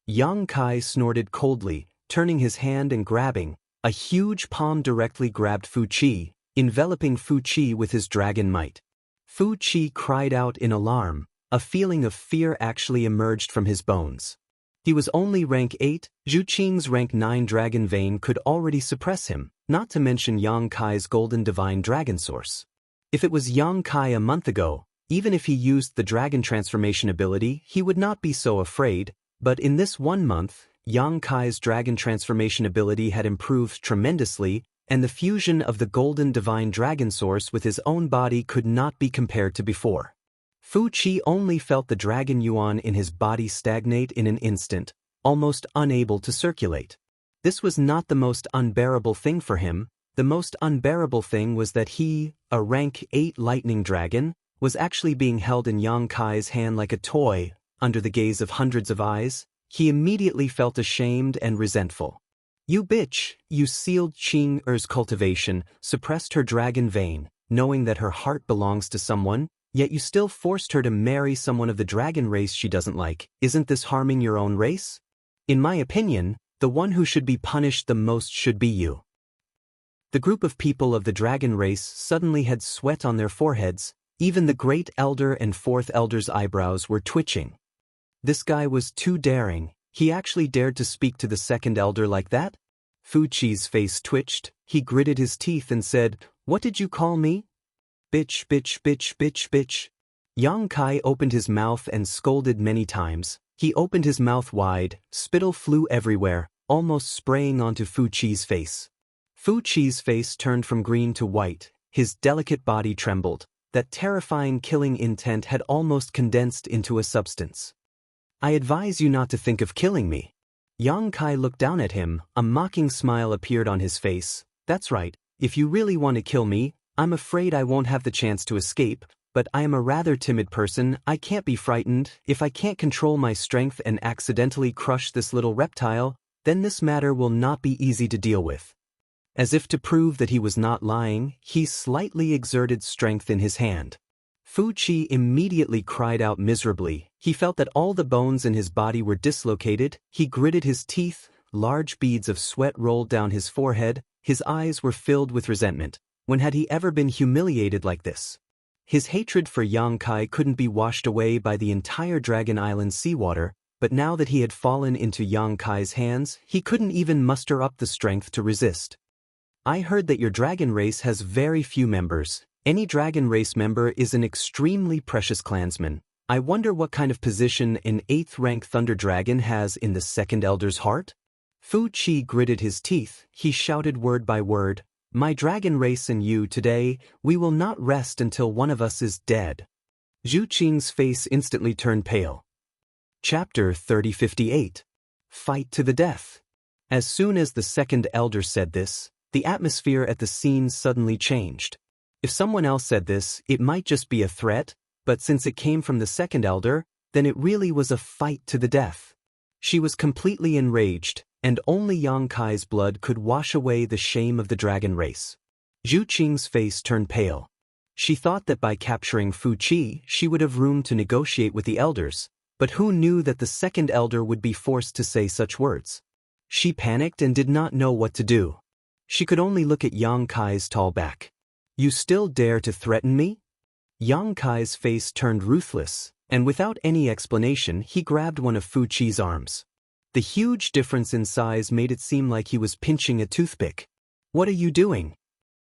Yang Kai snorted coldly, turning his hand and grabbing. A huge palm directly grabbed Fu Chi, enveloping Fu Chi with his dragon might. Fu Chi cried out in alarm. A feeling of fear actually emerged from his bones. He was only rank 8, Zhu Qing's rank 9 dragon vein could already suppress him, not to mention Yang Kai's golden divine dragon source. If it was Yang Kai a month ago, even if he used the dragon transformation ability, he would not be so afraid, but in this 1 month, Yang Kai's dragon transformation ability had improved tremendously, and the fusion of the golden divine dragon source with his own body could not be compared to before. Fu Chi only felt the dragon yuan in his body stagnate in an instant, almost unable to circulate. This was not the most unbearable thing for him. The most unbearable thing was that he, a rank 8 lightning dragon, was actually being held in Yang Kai's hand like a toy, under the gaze of hundreds of eyes. He immediately felt ashamed and resentful. You bitch, you sealed Qing'er's cultivation, suppressed her dragon vein, knowing that her heart belongs to someone, yet you still forced her to marry someone of the dragon race she doesn't like. Isn't this harming your own race? In my opinion, The one who should be punished the most should be you. The group of people of the dragon race suddenly had sweat on their foreheads, even the great elder and fourth elder's eyebrows were twitching. This guy was too daring, he actually dared to speak to the second elder like that? Fu Chi's face twitched, he gritted his teeth and said, "What did you call me?" "Bitch, bitch, bitch, bitch, bitch." Yang Kai opened his mouth and scolded many times. He opened his mouth wide, spittle flew everywhere, almost spraying onto Fu Chi's face. Fu Chi's face turned from green to white, his delicate body trembled. That terrifying killing intent had almost condensed into a substance. "I advise you not to think of killing me." Yang Kai looked down at him, a mocking smile appeared on his face. "That's right, if you really want to kill me, I'm afraid I won't have the chance to escape, but I am a rather timid person, I can't be frightened. If I can't control my strength and accidentally crush this little reptile, then this matter will not be easy to deal with." As if to prove that he was not lying, he slightly exerted strength in his hand. Fu Chi immediately cried out miserably. He felt that all the bones in his body were dislocated, he gritted his teeth, large beads of sweat rolled down his forehead, his eyes were filled with resentment. When had he ever been humiliated like this? His hatred for Yang Kai couldn't be washed away by the entire Dragon Island seawater, but now that he had fallen into Yang Kai's hands, he couldn't even muster up the strength to resist. "I heard that your dragon race has very few members. Any dragon race member is an extremely precious clansman. I wonder what kind of position an 8th rank Thunder Dragon has in the second elder's heart?" Fu Chi gritted his teeth, he shouted word by word, "My dragon race and you today, we will not rest until one of us is dead." Zhu Qing's face instantly turned pale. Chapter 3058. Fight to the death. As soon as the second elder said this, the atmosphere at the scene suddenly changed. If someone else said this, it might just be a threat, but since it came from the second elder, then it really was a fight to the death. She was completely enraged, and only Yang Kai's blood could wash away the shame of the dragon race. Zhu Qing's face turned pale. She thought that by capturing Fu Chi, she would have room to negotiate with the elders, but who knew that the second elder would be forced to say such words? She panicked and did not know what to do. She could only look at Yang Kai's tall back. "You still dare to threaten me?" Yang Kai's face turned ruthless, and without any explanation he grabbed one of Fu Chi's arms. The huge difference in size made it seem like he was pinching a toothpick. "What are you doing?"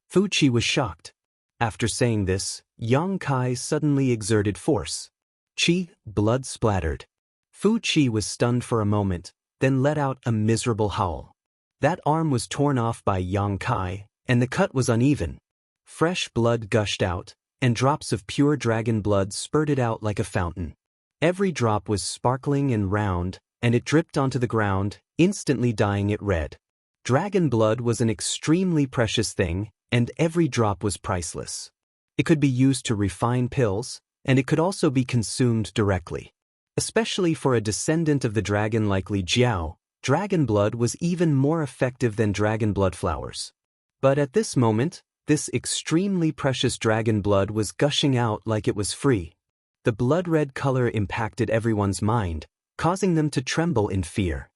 Fu Chi was shocked. After saying this, Yang Kai suddenly exerted force. Chi, blood splattered. Fu Chi was stunned for a moment, then let out a miserable howl. That arm was torn off by Yang Kai, and the cut was uneven. Fresh blood gushed out, and drops of pure dragon blood spurted out like a fountain. Every drop was sparkling and round, and it dripped onto the ground, instantly dyeing it red. Dragon blood was an extremely precious thing, and every drop was priceless. It could be used to refine pills, and it could also be consumed directly. Especially for a descendant of the dragon like Li Jiao, dragon blood was even more effective than dragon blood flowers. But at this moment, this extremely precious dragon blood was gushing out like it was free. The blood-red color impacted everyone's mind, causing them to tremble in fear.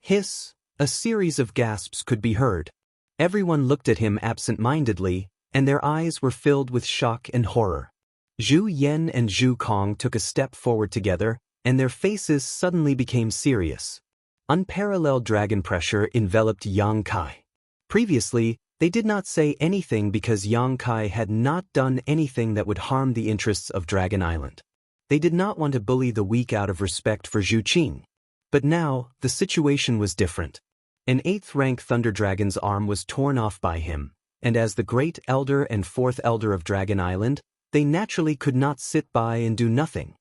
Hiss, a series of gasps could be heard. Everyone looked at him absent-mindedly, and their eyes were filled with shock and horror. Zhu Yen and Zhu Kong took a step forward together, and their faces suddenly became serious. Unparalleled dragon pressure enveloped Yang Kai. Previously, they did not say anything because Yang Kai had not done anything that would harm the interests of Dragon Island. They did not want to bully the weak out of respect for Zhu Qing. But now, the situation was different. An 8th rank Thunder Dragon's arm was torn off by him, and as the Great Elder and 4th Elder of Dragon Island, they naturally could not sit by and do nothing.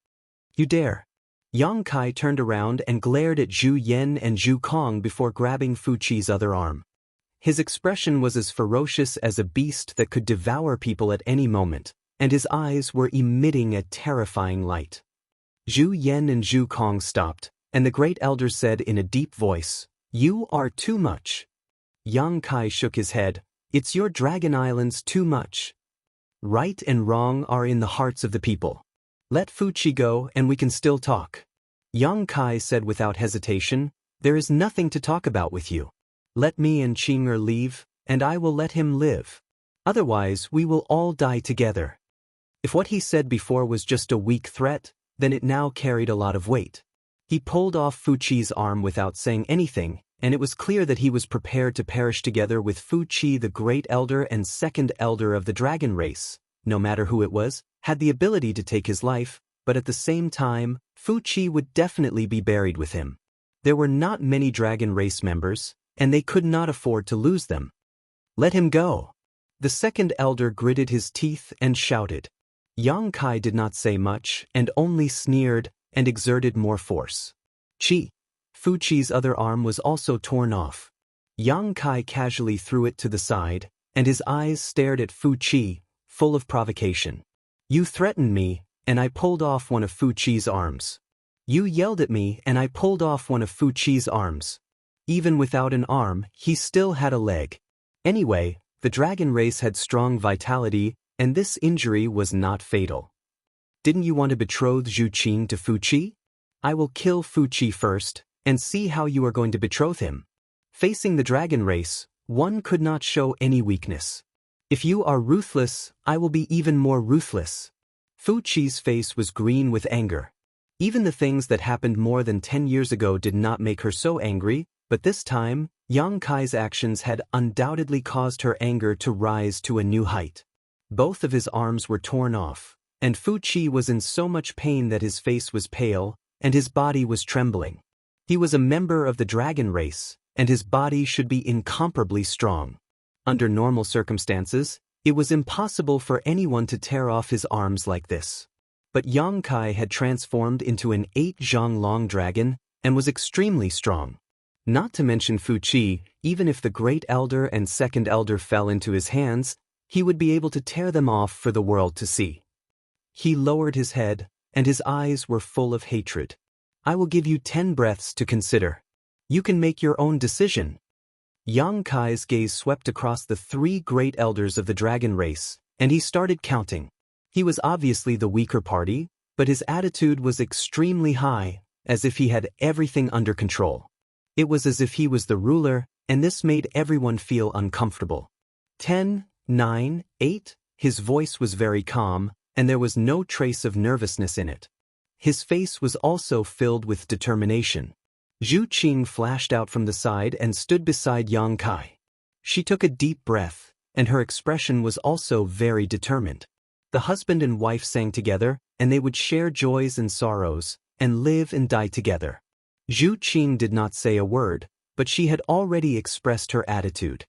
"You dare!" Yang Kai turned around and glared at Zhu Yen and Zhu Kong before grabbing Fu Chi's other arm. His expression was as ferocious as a beast that could devour people at any moment, and his eyes were emitting a terrifying light. Zhu Yen and Zhu Kong stopped, and the Great Elder said in a deep voice, "You are too much." Yang Kai shook his head. "It's your Dragon Islands too much. Right and wrong are in the hearts of the people. Let Fu Chi go and we can still talk." Yang Kai said without hesitation, There is nothing to talk about with you. Let me and Qing'er leave, and I will let him live. Otherwise we will all die together. If what he said before was just a weak threat, then it now carried a lot of weight. He pulled off Fu Qi's arm without saying anything, and it was clear that he was prepared to perish together with Fu Qi, the great elder and second elder of the dragon race. No matter who it was, had the ability to take his life, but at the same time, Fu Qi would definitely be buried with him. There were not many dragon race members, and they could not afford to lose them. Let him go. The second elder gritted his teeth and shouted. Yang Kai did not say much and only sneered and exerted more force. Qi. Fu Qi's other arm was also torn off. Yang Kai casually threw it to the side, and his eyes stared at Fu Qi, full of provocation. You threatened me, and I pulled off one of Fu Qi's arms. You yelled at me and I pulled off one of Fu Qi's arms. Even without an arm, he still had a leg. Anyway, the dragon race had strong vitality, and this injury was not fatal. Didn't you want to betroth Zhu Qing to Fu Qi? I will kill Fu Qi first, and see how you are going to betroth him. Facing the dragon race, one could not show any weakness. If you are ruthless, I will be even more ruthless. Fu Qi's face was green with anger. Even the things that happened more than 10 years ago did not make her so angry, but this time, Yang Kai's actions had undoubtedly caused her anger to rise to a new height. Both of his arms were torn off, and Fu Qi was in so much pain that his face was pale, and his body was trembling. He was a member of the dragon race, and his body should be incomparably strong. Under normal circumstances, it was impossible for anyone to tear off his arms like this. But Yang Kai had transformed into an 8-zhang long dragon, and was extremely strong. Not to mention Fu Qi, even if the great elder and second elder fell into his hands, he would be able to tear them off for the world to see. He lowered his head, and his eyes were full of hatred. I will give you 10 breaths to consider. You can make your own decision. Yang Kai's gaze swept across the 3 great elders of the dragon race, and he started counting. He was obviously the weaker party, but his attitude was extremely high, as if he had everything under control. It was as if he was the ruler, and this made everyone feel uncomfortable. 10, 9, 8, his voice was very calm, and there was no trace of nervousness in it. His face was also filled with determination. Zhu Qing flashed out from the side and stood beside Yang Kai. She took a deep breath, and her expression was also very determined. The husband and wife sang together, and they would share joys and sorrows, and live and die together. Zhu Qing did not say a word, but she had already expressed her attitude.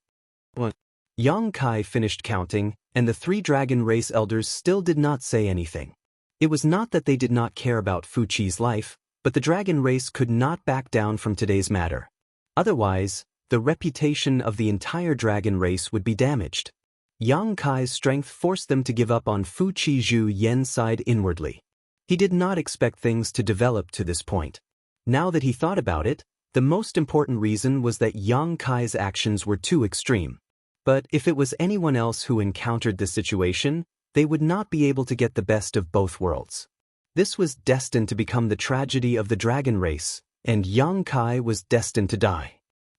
Yang Kai finished counting, and the 3 dragon race elders still did not say anything. It was not that they did not care about Fu Qi's life, but the dragon race could not back down from today's matter. Otherwise, the reputation of the entire dragon race would be damaged. Yang Kai's strength forced them to give up on Fu Qi. Zhu Yen sighed inwardly. He did not expect things to develop to this point. Now that he thought about it, the most important reason was that Yang Kai's actions were too extreme. But if it was anyone else who encountered this situation, they would not be able to get the best of both worlds. This was destined to become the tragedy of the dragon race, and Yang Kai was destined to die.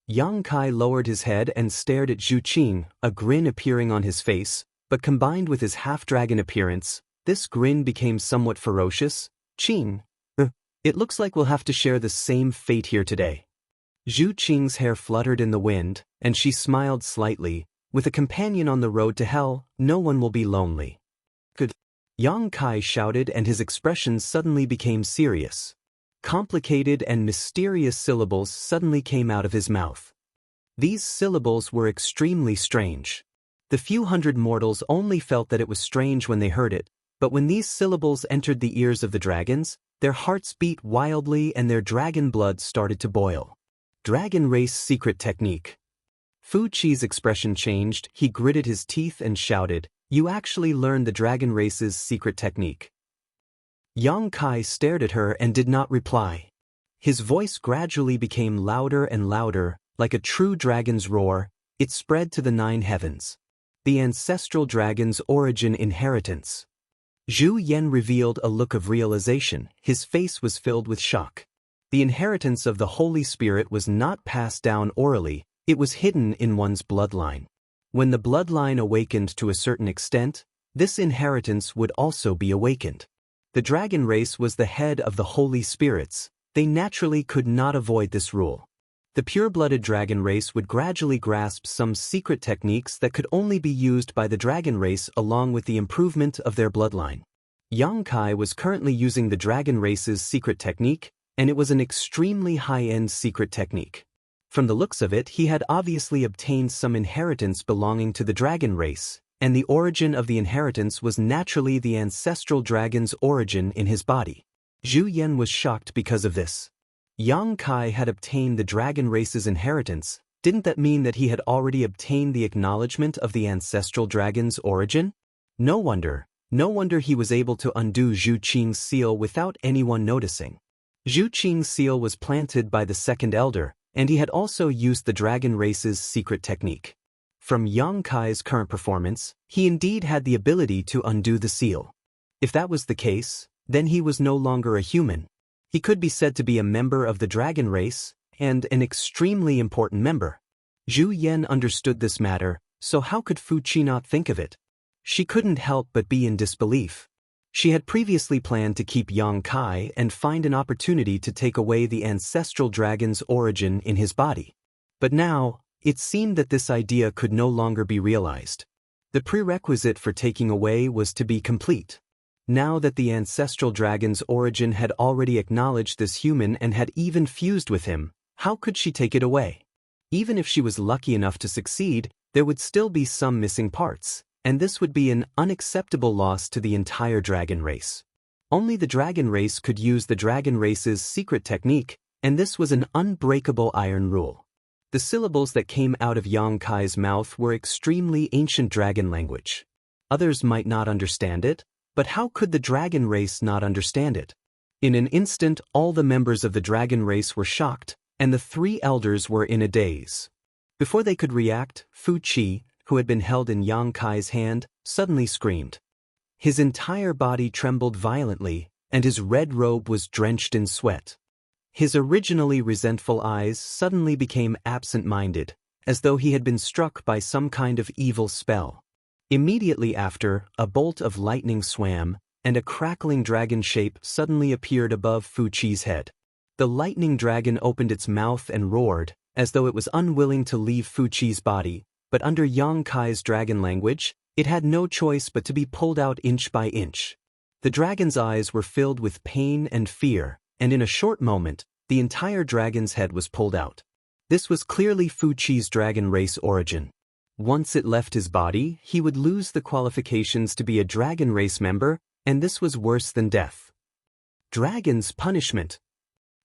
Yang Kai lowered his head and stared at Zhu Qing, a grin appearing on his face, but combined with his half-dragon appearance, this grin became somewhat ferocious. Qing, it looks like we'll have to share the same fate here today. Zhu Qing's hair fluttered in the wind, and she smiled slightly. With a companion on the road to hell, no one will be lonely. Good. Yang Kai shouted, and his expression suddenly became serious. Complicated and mysterious syllables suddenly came out of his mouth. These syllables were extremely strange. The few hundred mortals only felt that it was strange when they heard it, but when these syllables entered the ears of the dragons, their hearts beat wildly and their dragon blood started to boil. Dragon race secret technique. Fu Qi's expression changed. He gritted his teeth and shouted, "You actually learned the dragon race's secret technique." Yang Kai stared at her and did not reply. His voice gradually became louder and louder, like a true dragon's roar. It spread to the 9 heavens. The ancestral dragon's origin inheritance. Zhu Yen revealed a look of realization. His face was filled with shock. The inheritance of the Holy Spirit was not passed down orally, it was hidden in one's bloodline. When the bloodline awakened to a certain extent, this inheritance would also be awakened. The dragon race was the head of the Holy Spirits. They naturally could not avoid this rule. The pure-blooded dragon race would gradually grasp some secret techniques that could only be used by the dragon race along with the improvement of their bloodline. Yang Kai was currently using the dragon race's secret technique, and it was an extremely high-end secret technique. From the looks of it, he had obviously obtained some inheritance belonging to the dragon race, and the origin of the inheritance was naturally the ancestral dragon's origin in his body. Zhu Yan was shocked because of this. Yang Kai had obtained the dragon race's inheritance. Didn't that mean that he had already obtained the acknowledgement of the ancestral dragon's origin? No wonder he was able to undo Zhu Qing's seal without anyone noticing. Zhu Qing's seal was planted by the second elder, and he had also used the dragon race's secret technique. From Yang Kai's current performance, he indeed had the ability to undo the seal. If that was the case, then he was no longer a human. He could be said to be a member of the dragon race, and an extremely important member. Zhu Yan understood this matter, so how could Fu Qi not think of it? She couldn't help but be in disbelief. She had previously planned to keep Yang Kai and find an opportunity to take away the ancestral dragon's origin in his body. But now, it seemed that this idea could no longer be realized. The prerequisite for taking away was to be complete. Now that the ancestral dragon's origin had already acknowledged this human and had even fused with him, how could she take it away? Even if she was lucky enough to succeed, there would still be some missing parts, and this would be an unacceptable loss to the entire dragon race. Only the dragon race could use the dragon race's secret technique, and this was an unbreakable iron rule. The syllables that came out of Yang Kai's mouth were extremely ancient dragon language. Others might not understand it, but how could the dragon race not understand it? In an instant, all the members of the dragon race were shocked, and the three elders were in a daze. Before they could react, Fu Qi, who had been held in Yang Kai's hand, suddenly screamed. His entire body trembled violently, and his red robe was drenched in sweat. His originally resentful eyes suddenly became absent-minded, as though he had been struck by some kind of evil spell. Immediately after, a bolt of lightning swam, and a crackling dragon shape suddenly appeared above Fu Qi's head. The lightning dragon opened its mouth and roared, as though it was unwilling to leave Fu Qi's body, but under Yang Kai's dragon language, it had no choice but to be pulled out inch by inch. The dragon's eyes were filled with pain and fear, and in a short moment, the entire dragon's head was pulled out. This was clearly Fu Qi's dragon race origin. Once it left his body, he would lose the qualifications to be a dragon race member, and this was worse than death. Dragon's punishment.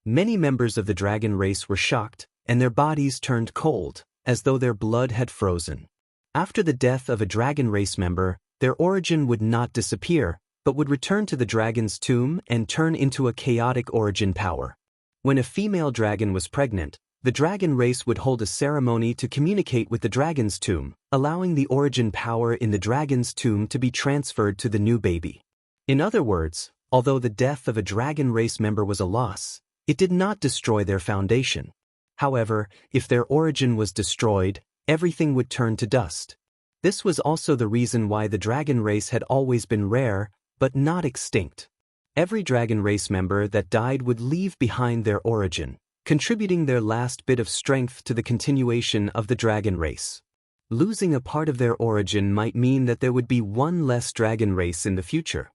Many members of the dragon race were shocked, and their bodies turned cold, as though their blood had frozen. After the death of a dragon race member, their origin would not disappear, but would return to the dragon's tomb and turn into a chaotic origin power. When a female dragon was pregnant, the dragon race would hold a ceremony to communicate with the dragon's tomb, allowing the origin power in the dragon's tomb to be transferred to the new baby. In other words, although the death of a dragon race member was a loss, it did not destroy their foundation. However, if their origin was destroyed, everything would turn to dust. This was also the reason why the dragon race had always been rare, but not extinct. Every dragon race member that died would leave behind their origin, contributing their last bit of strength to the continuation of the dragon race. Losing a part of their origin might mean that there would be one less dragon race in the future.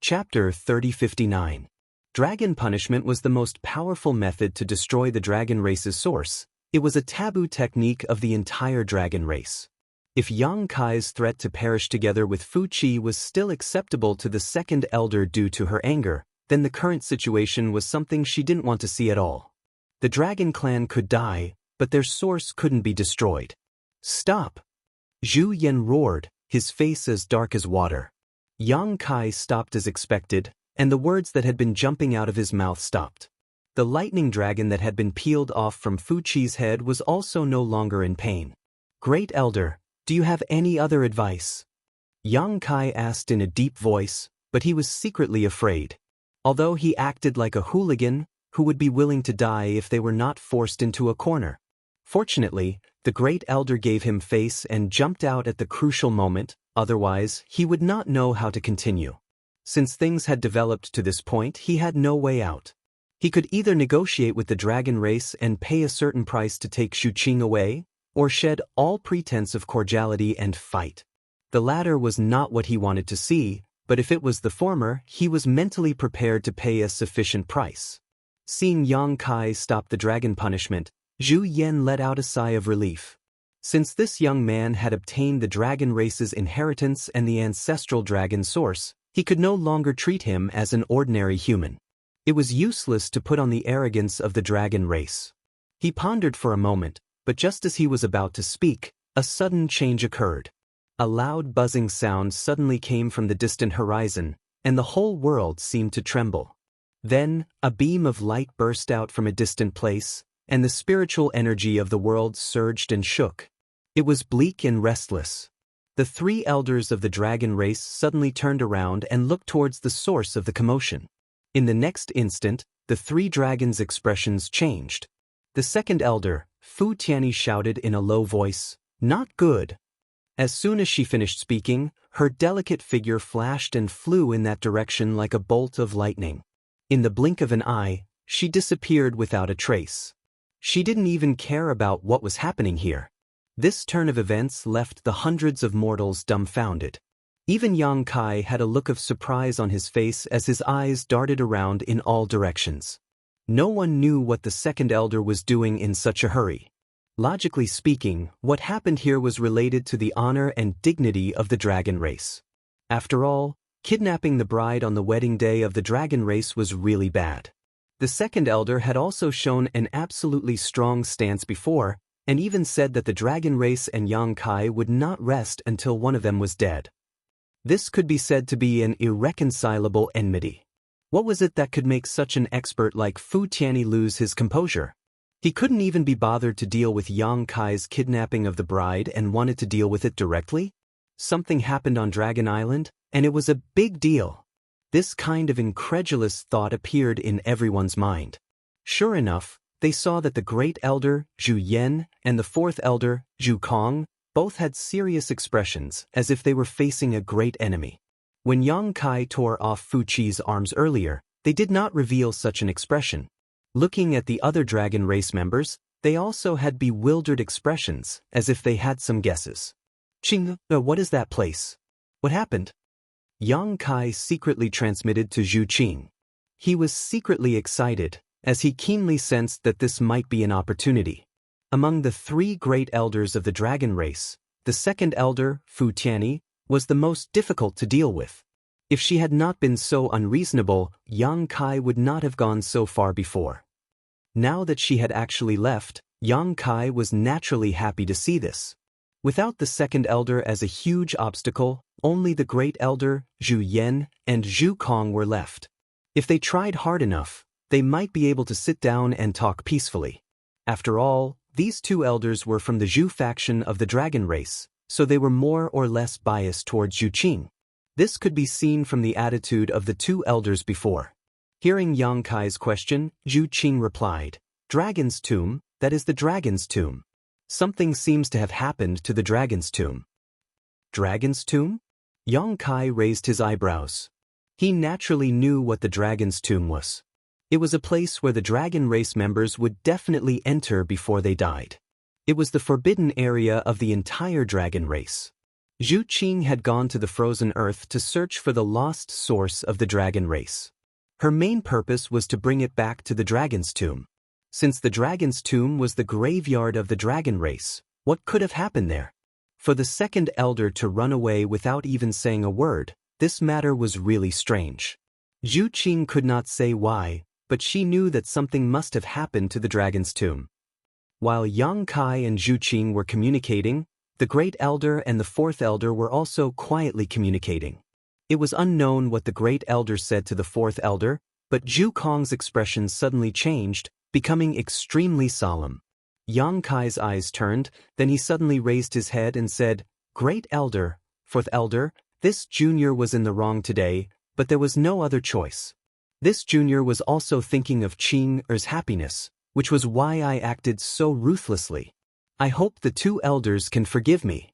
Chapter 3059. Dragon punishment was the most powerful method to destroy the dragon race's source. It was a taboo technique of the entire dragon race. If Yang Kai's threat to perish together with Fu Qi was still acceptable to the second elder due to her anger, then the current situation was something she didn't want to see at all. The dragon clan could die, but their source couldn't be destroyed. Stop! Zhu Yan roared, his face as dark as water. Yang Kai stopped as expected, and the words that had been jumping out of his mouth stopped. The lightning dragon that had been peeled off from Fu Qi's head was also no longer in pain. Great Elder, do you have any other advice? Yang Kai asked in a deep voice, but he was secretly afraid. Although he acted like a hooligan, who would be willing to die if they were not forced into a corner. Fortunately, the great elder gave him face and jumped out at the crucial moment, otherwise he would not know how to continue. Since things had developed to this point, he had no way out. He could either negotiate with the dragon race and pay a certain price to take Zhu Qing away, or shed all pretense of cordiality and fight. The latter was not what he wanted to see, but if it was the former, he was mentally prepared to pay a sufficient price. Seeing Yang Kai stop the dragon punishment, Zhu Yan let out a sigh of relief. Since this young man had obtained the dragon race's inheritance and the ancestral dragon source, he could no longer treat him as an ordinary human. It was useless to put on the arrogance of the dragon race. He pondered for a moment, but just as he was about to speak, a sudden change occurred. A loud buzzing sound suddenly came from the distant horizon, and the whole world seemed to tremble. Then, a beam of light burst out from a distant place, and the spiritual energy of the world surged and shook. It was bleak and restless. The three elders of the dragon race suddenly turned around and looked towards the source of the commotion. In the next instant, the three dragons' expressions changed. The second elder, Fu Tianyi, shouted in a low voice, "Not good." As soon as she finished speaking, her delicate figure flashed and flew in that direction like a bolt of lightning. In the blink of an eye, she disappeared without a trace. She didn't even care about what was happening here. This turn of events left the hundreds of mortals dumbfounded. Even Yang Kai had a look of surprise on his face as his eyes darted around in all directions. No one knew what the second elder was doing in such a hurry. Logically speaking, what happened here was related to the honor and dignity of the dragon race. After all, kidnapping the bride on the wedding day of the dragon race was really bad. The second elder had also shown an absolutely strong stance before, and even said that the dragon race and Yang Kai would not rest until one of them was dead. This could be said to be an irreconcilable enmity. What was it that could make such an expert like Fu Tianyi lose his composure? He couldn't even be bothered to deal with Yang Kai's kidnapping of the bride and wanted to deal with it directly? Something happened on Dragon Island, and it was a big deal. This kind of incredulous thought appeared in everyone's mind. Sure enough, they saw that the great elder, Zhu Yan, and the fourth elder, Zhu Kong, both had serious expressions, as if they were facing a great enemy. When Yang Kai tore off Fu Qi's arms earlier, they did not reveal such an expression. Looking at the other dragon race members, they also had bewildered expressions, as if they had some guesses. "Qing, what is that place? What happened?" Yang Kai secretly transmitted to Zhu Qing. He was secretly excited, as he keenly sensed that this might be an opportunity. Among the three great elders of the dragon race, the second elder, Fu Tianyi, was the most difficult to deal with. If she had not been so unreasonable, Yang Kai would not have gone so far before. Now that she had actually left, Yang Kai was naturally happy to see this. Without the second elder as a huge obstacle, only the great elder, Zhu Yan, and Zhu Kong were left. If they tried hard enough, they might be able to sit down and talk peacefully. After all, these two elders were from the Zhu faction of the dragon race, so they were more or less biased towards Zhu Qing. This could be seen from the attitude of the two elders before. Hearing Yang Kai's question, Zhu Qing replied, "Dragon's tomb, that is the dragon's tomb. Something seems to have happened to the dragon's tomb." Dragon's tomb? Yang Kai raised his eyebrows. He naturally knew what the dragon's tomb was. It was a place where the dragon race members would definitely enter before they died. It was the forbidden area of the entire dragon race. Zhu Qing had gone to the frozen earth to search for the lost source of the dragon race. Her main purpose was to bring it back to the dragon's tomb. Since the dragon's tomb was the graveyard of the dragon race, what could have happened there? For the second elder to run away without even saying a word, this matter was really strange. Zhu Qing could not say why, but she knew that something must have happened to the dragon's tomb. While Yang Kai and Zhu Qing were communicating, the great elder and the fourth elder were also quietly communicating. It was unknown what the great elder said to the fourth elder, but Zhu Kong's expression suddenly changed, becoming extremely solemn. Yang Kai's eyes turned, then he suddenly raised his head and said, "Great elder, fourth elder, this junior was in the wrong today, but there was no other choice. This junior was also thinking of Qing Er's happiness, which was why I acted so ruthlessly. I hope the two elders can forgive me.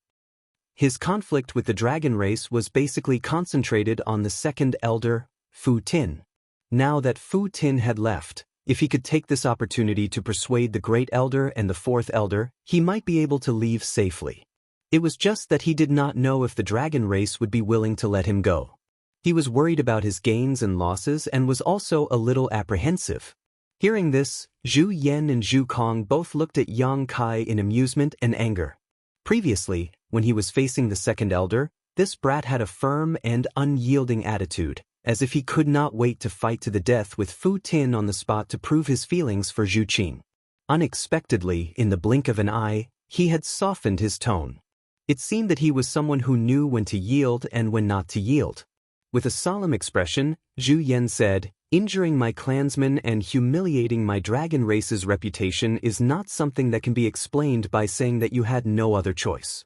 His conflict with the dragon race was basically concentrated on the second elder, Fu Tin. Now that Fu Tin had left, if he could take this opportunity to persuade the great elder and the fourth elder, he might be able to leave safely. It was just that he did not know if the dragon race would be willing to let him go. He was worried about his gains and losses and was also a little apprehensive. Hearing this, Zhu Yan and Zhu Kong both looked at Yang Kai in amusement and anger. Previously, when he was facing the second elder, this brat had a firm and unyielding attitude, as if he could not wait to fight to the death with Fu Tin on the spot to prove his feelings for Zhu Qing. Unexpectedly, in the blink of an eye, he had softened his tone. It seemed that he was someone who knew when to yield and when not to yield. With a solemn expression, Zhu Yan said, "Injuring my clansmen and humiliating my dragon race's reputation is not something that can be explained by saying that you had no other choice."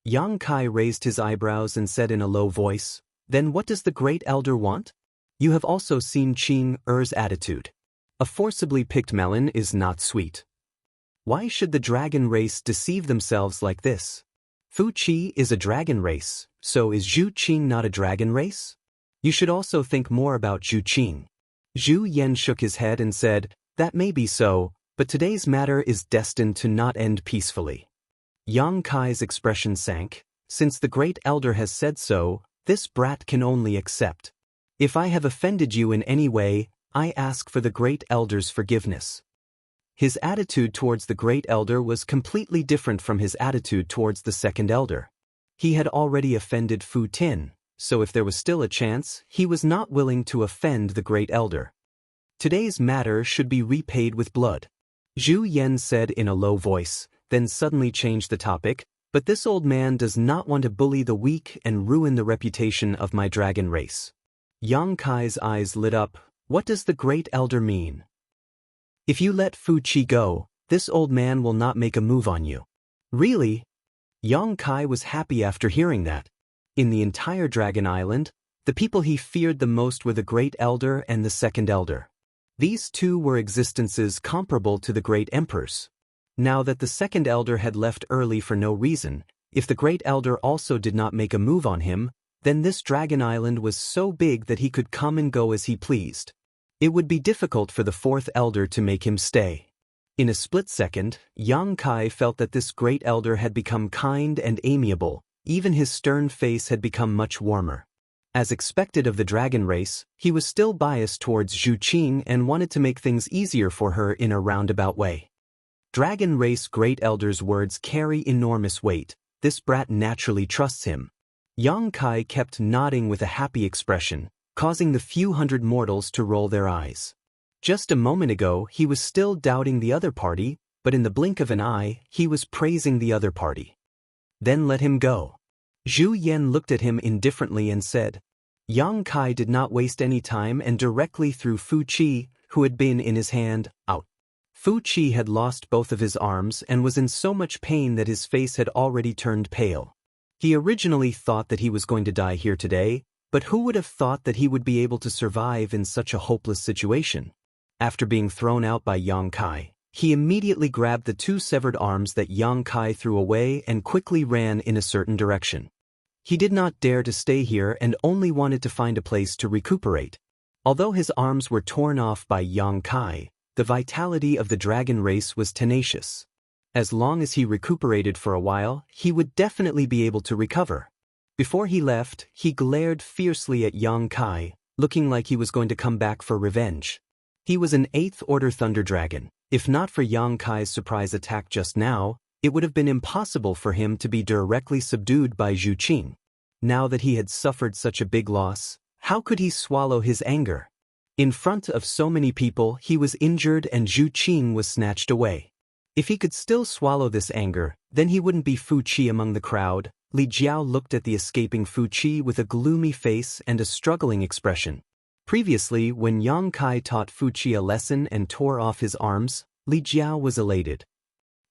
Yang Kai raised his eyebrows and said in a low voice, "Then what does the great elder want? You have also seen Qing Er's attitude. A forcibly picked melon is not sweet. Why should the dragon race deceive themselves like this? Fu Qi is a dragon race, so is Zhu Qing not a dragon race? You should also think more about Zhu Qing." Zhu Yan shook his head and said, "That may be so, but today's matter is destined to not end peacefully." Yang Kai's expression sank. "Since the great elder has said so, this brat can only accept. If I have offended you in any way, I ask for the great elder's forgiveness." His attitude towards the great elder was completely different from his attitude towards the second elder. He had already offended Fu Tin, so if there was still a chance, he was not willing to offend the great elder. Today's matter should be repaid with blood. Zhu Yan said in a low voice, then suddenly changed the topic, "But this old man does not want to bully the weak and ruin the reputation of my dragon race." Yang Kai's eyes lit up. "What does the great elder mean? If you let Fu Qi go, this old man will not make a move on you." "Really?" Yang Kai was happy after hearing that. In the entire Dragon Island, the people he feared the most were the Great Elder and the Second Elder. These two were existences comparable to the Great Emperors. Now that the Second Elder had left early for no reason, if the Great Elder also did not make a move on him, then this Dragon Island was so big that he could come and go as he pleased. It would be difficult for the Fourth Elder to make him stay. In a split second, Yang Kai felt that this Great Elder had become kind and amiable. Even his stern face had become much warmer. As expected of the dragon race, he was still biased towards Zhu Qing and wanted to make things easier for her in a roundabout way. Dragon race Great Elder's words carry enormous weight. This brat naturally trusts him. Yang Kai kept nodding with a happy expression, causing the few hundred mortals to roll their eyes. Just a moment ago, he was still doubting the other party, but in the blink of an eye, he was praising the other party. "Then let him go." Zhu Yan looked at him indifferently and said. Yang Kai did not waste any time and directly threw Fu Qi, who had been in his hand, out. Fu Qi had lost both of his arms and was in so much pain that his face had already turned pale. He originally thought that he was going to die here today, but who would have thought that he would be able to survive in such a hopeless situation? After being thrown out by Yang Kai, he immediately grabbed the two severed arms that Yang Kai threw away and quickly ran in a certain direction. He did not dare to stay here and only wanted to find a place to recuperate. Although his arms were torn off by Yang Kai, the vitality of the dragon race was tenacious. As long as he recuperated for a while, he would definitely be able to recover. Before he left, he glared fiercely at Yang Kai, looking like he was going to come back for revenge. He was an 8th Order Thunder Dragon. If not for Yang Kai's surprise attack just now, it would have been impossible for him to be directly subdued by Zhu Qing. Now that he had suffered such a big loss, how could he swallow his anger? In front of so many people, he was injured and Zhu Qing was snatched away. If he could still swallow this anger, then he wouldn't be Fu Qi among the crowd. Li Jiao looked at the escaping Fu Qi with a gloomy face and a struggling expression. Previously, when Yang Kai taught Fu Qi a lesson and tore off his arms, Li Jiao was elated.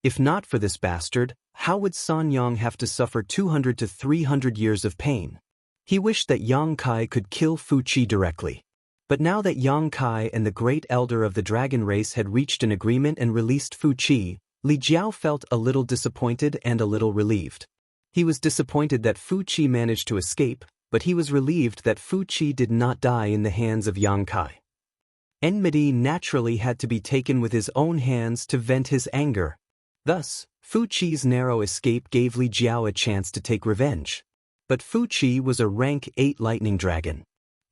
If not for this bastard, how would San Yang have to suffer 200 to 300 years of pain? He wished that Yang Kai could kill Fu Qi directly. But now that Yang Kai and the great elder of the dragon race had reached an agreement and released Fu Qi, Li Jiao felt a little disappointed and a little relieved. He was disappointed that Fu Qi managed to escape, but he was relieved that Fu Qi did not die in the hands of Yang Kai. Enmity naturally had to be taken with his own hands to vent his anger. Thus, Fu Qi's narrow escape gave Li Jiao a chance to take revenge. But Fu Qi was a rank 8 lightning dragon.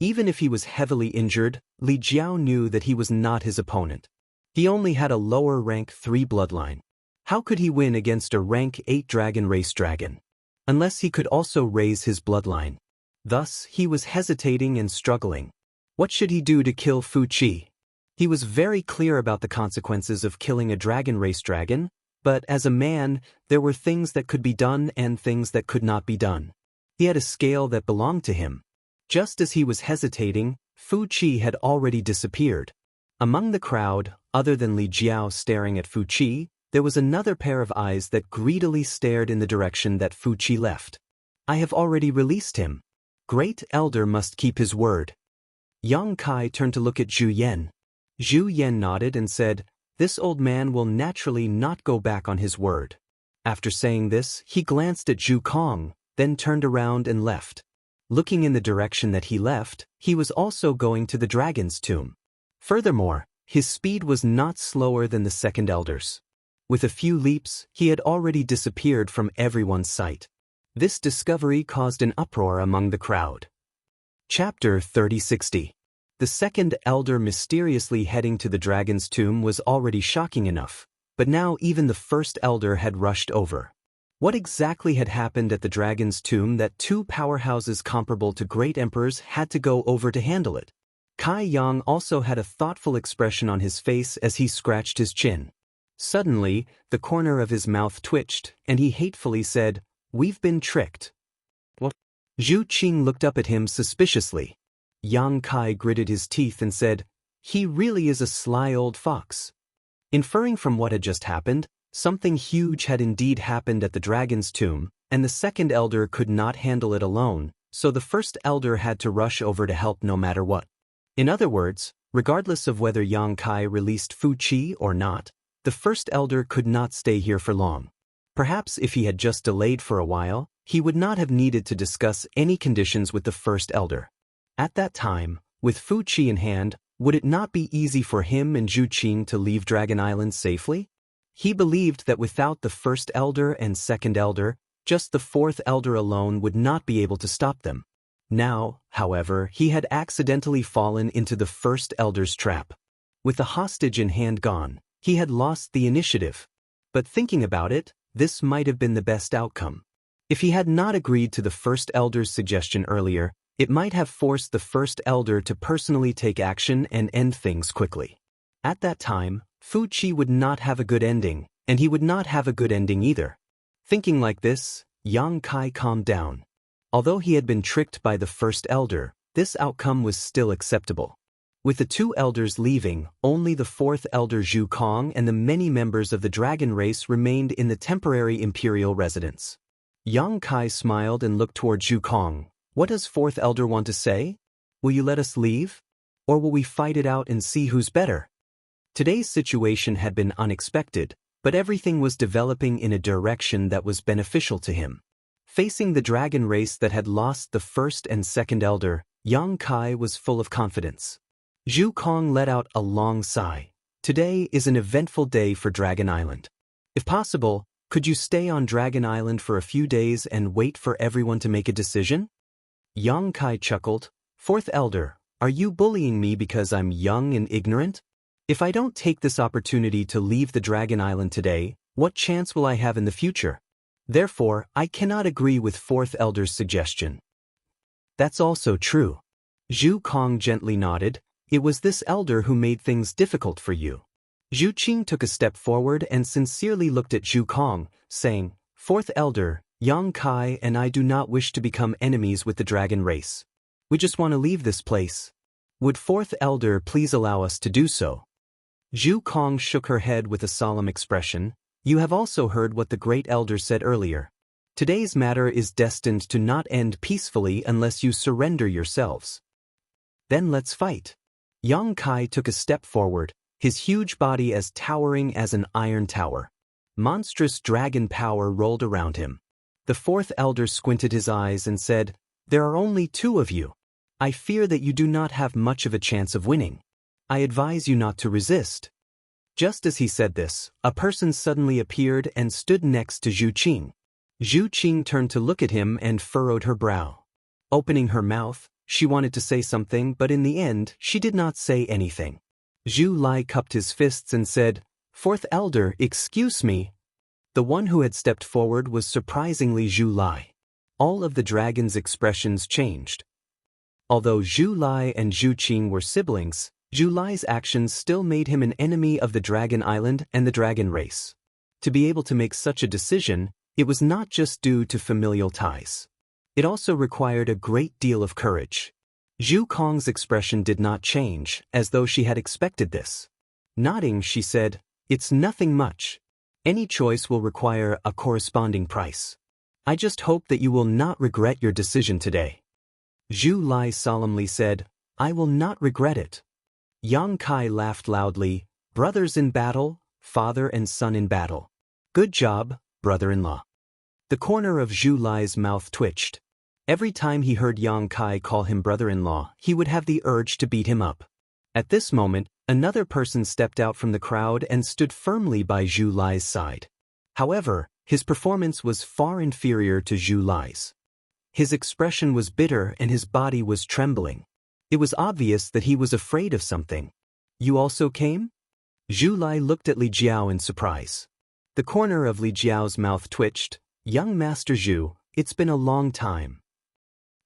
Even if he was heavily injured, Li Jiao knew that he was not his opponent. He only had a lower rank 3 bloodline. How could he win against a rank 8 dragon race dragon? Unless he could also raise his bloodline. Thus, he was hesitating and struggling. What should he do to kill Fu Qi? He was very clear about the consequences of killing a dragon race dragon, but as a man, there were things that could be done and things that could not be done. He had a scale that belonged to him. Just as he was hesitating, Fu Qi had already disappeared. Among the crowd, other than Li Jiao staring at Fu Qi, there was another pair of eyes that greedily stared in the direction that Fu Qi left. I have already released him. Great elder must keep his word. Yang Kai turned to look at Zhu Yan. Zhu Yan nodded and said, "This old man will naturally not go back on his word." After saying this, he glanced at Zhu Kong, then turned around and left. Looking in the direction that he left, he was also going to the dragon's tomb. Furthermore, his speed was not slower than the second elder's. With a few leaps, he had already disappeared from everyone's sight. This discovery caused an uproar among the crowd. Chapter 3060. The second elder mysteriously heading to the dragon's tomb was already shocking enough, but now even the first elder had rushed over. What exactly had happened at the dragon's tomb that 2 powerhouses comparable to great emperors had to go over to handle it? Kai Yang also had a thoughtful expression on his face as he scratched his chin. Suddenly, the corner of his mouth twitched, and he hatefully said, "We've been tricked." What? Zhu Qing looked up at him suspiciously. Yang Kai gritted his teeth and said, "He really is a sly old fox." Inferring from what had just happened, something huge had indeed happened at the dragon's tomb, and the second elder could not handle it alone, so the first elder had to rush over to help no matter what. In other words, regardless of whether Yang Kai released Fu Qi or not, the first elder could not stay here for long. Perhaps if he had just delayed for a while, he would not have needed to discuss any conditions with the first elder. At that time, with Fu Qi in hand, would it not be easy for him and Zhu Qing to leave Dragon Island safely? He believed that without the first elder and second elder, just the fourth elder alone would not be able to stop them. Now, however, he had accidentally fallen into the first elder's trap. With the hostage in hand gone, he had lost the initiative. But thinking about it, this might have been the best outcome. If he had not agreed to the first elder's suggestion earlier, it might have forced the first elder to personally take action and end things quickly. At that time, Fu Qi would not have a good ending, and he would not have a good ending either. Thinking like this, Yang Kai calmed down. Although he had been tricked by the first elder, this outcome was still acceptable. With the 2 elders leaving, only the 4th elder Zhu Kong and the many members of the dragon race remained in the temporary imperial residence. Yang Kai smiled and looked toward Zhu Kong. "What does 4th elder want to say? Will you let us leave? Or will we fight it out and see who's better?" Today's situation had been unexpected, but everything was developing in a direction that was beneficial to him. Facing the dragon race that had lost the first and second elder, Yang Kai was full of confidence. Zhu Kong let out a long sigh. "Today is an eventful day for Dragon Island. If possible, could you stay on Dragon Island for a few days and wait for everyone to make a decision?" Yang Kai chuckled. "4th elder, are you bullying me because I'm young and ignorant? If I don't take this opportunity to leave the Dragon Island today, what chance will I have in the future? Therefore, I cannot agree with 4th elder's suggestion." "That's also true." Zhu Kong gently nodded. "It was this elder who made things difficult for you." Zhu Qing took a step forward and sincerely looked at Zhu Kong, saying, "4th elder, Yang Kai and I do not wish to become enemies with the dragon race. We just want to leave this place. Would 4th elder please allow us to do so?" Zhu Kong shook her head with a solemn expression. "You have also heard what the great elder said earlier. Today's matter is destined to not end peacefully unless you surrender yourselves. Then let's fight." Yang Kai took a step forward, his huge body as towering as an iron tower. Monstrous dragon power rolled around him. The fourth elder squinted his eyes and said, "There are only two of you. I fear that you do not have much of a chance of winning. I advise you not to resist." Just as he said this, a person suddenly appeared and stood next to Zhu Qing. Zhu Qing turned to look at him and furrowed her brow. Opening her mouth, she wanted to say something, but in the end, she did not say anything. Zhu Lai cupped his fists and said, "Fourth elder, excuse me." The one who had stepped forward was surprisingly Zhu Lai. All of the dragon's expressions changed. Although Zhu Lai and Zhu Qing were siblings, Zhu Lai's actions still made him an enemy of the Dragon Island and the dragon race. To be able to make such a decision, it was not just due to familial ties. It also required a great deal of courage. Zhu Kong's expression did not change, as though she had expected this. Nodding, she said, "It's nothing much. Any choice will require a corresponding price. I just hope that you will not regret your decision today." Zhu Lai solemnly said, "I will not regret it." Yang Kai laughed loudly, "Brothers in battle, father and son in battle. Good job, brother-in-law." The corner of Zhu Lai's mouth twitched. Every time he heard Yang Kai call him brother-in-law, he would have the urge to beat him up. At this moment, another person stepped out from the crowd and stood firmly by Zhu Lai's side. However, his performance was far inferior to Zhu Lai's. His expression was bitter and his body was trembling. It was obvious that he was afraid of something. "You also came?" Zhu Lai looked at Li Jiao in surprise. The corner of Li Jiao's mouth twitched. "Young Master Zhu, it's been a long time."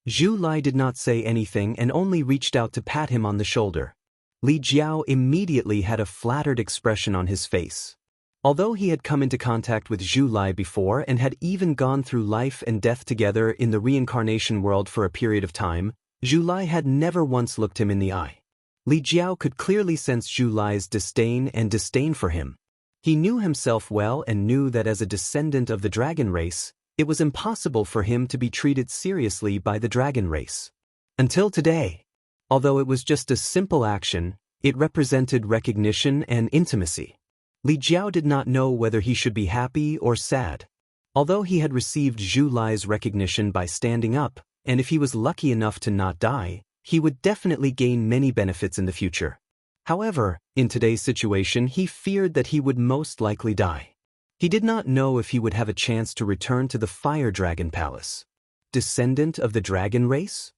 Zhu Lai did not say anything and only reached out to pat him on the shoulder. Li Jiao immediately had a flattered expression on his face. Although he had come into contact with Zhu Lai before and had even gone through life and death together in the reincarnation world for a period of time, Zhu Lai had never once looked him in the eye. Li Jiao could clearly sense Zhu Lai's disdain for him. He knew himself well and knew that as a descendant of the dragon race, it was impossible for him to be treated seriously by the dragon race. Until today. Although it was just a simple action, it represented recognition and intimacy. Li Jiao did not know whether he should be happy or sad. Although he had received Zhu Lai's recognition by standing up, and if he was lucky enough to not die, he would definitely gain many benefits in the future. However, in today's situation, he feared that he would most likely die. He did not know if he would have a chance to return to the Fire Dragon Palace. Descendant of the dragon race?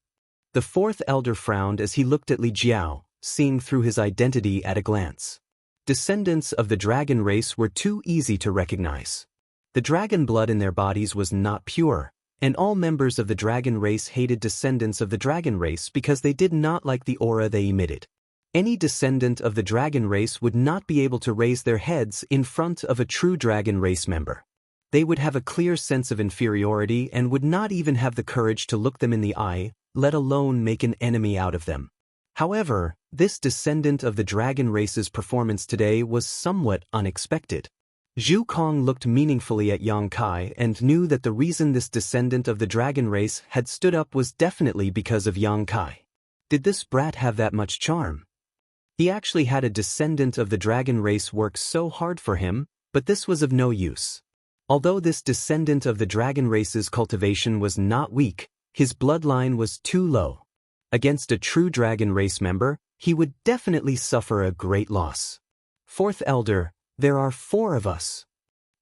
The fourth elder frowned as he looked at Li Jiao, seeing through his identity at a glance. Descendants of the dragon race were too easy to recognize. The dragon blood in their bodies was not pure, and all members of the dragon race hated descendants of the dragon race because they did not like the aura they emitted. Any descendant of the dragon race would not be able to raise their heads in front of a true dragon race member. They would have a clear sense of inferiority and would not even have the courage to look them in the eye, let alone make an enemy out of them. However, this descendant of the dragon race's performance today was somewhat unexpected. Zhu Kong looked meaningfully at Yang Kai and knew that the reason this descendant of the dragon race had stood up was definitely because of Yang Kai. Did this brat have that much charm? He actually had a descendant of the dragon race work so hard for him, but this was of no use. Although this descendant of the dragon race's cultivation was not weak, his bloodline was too low. Against a true dragon race member, he would definitely suffer a great loss. Fourth elder, there are 4 of us.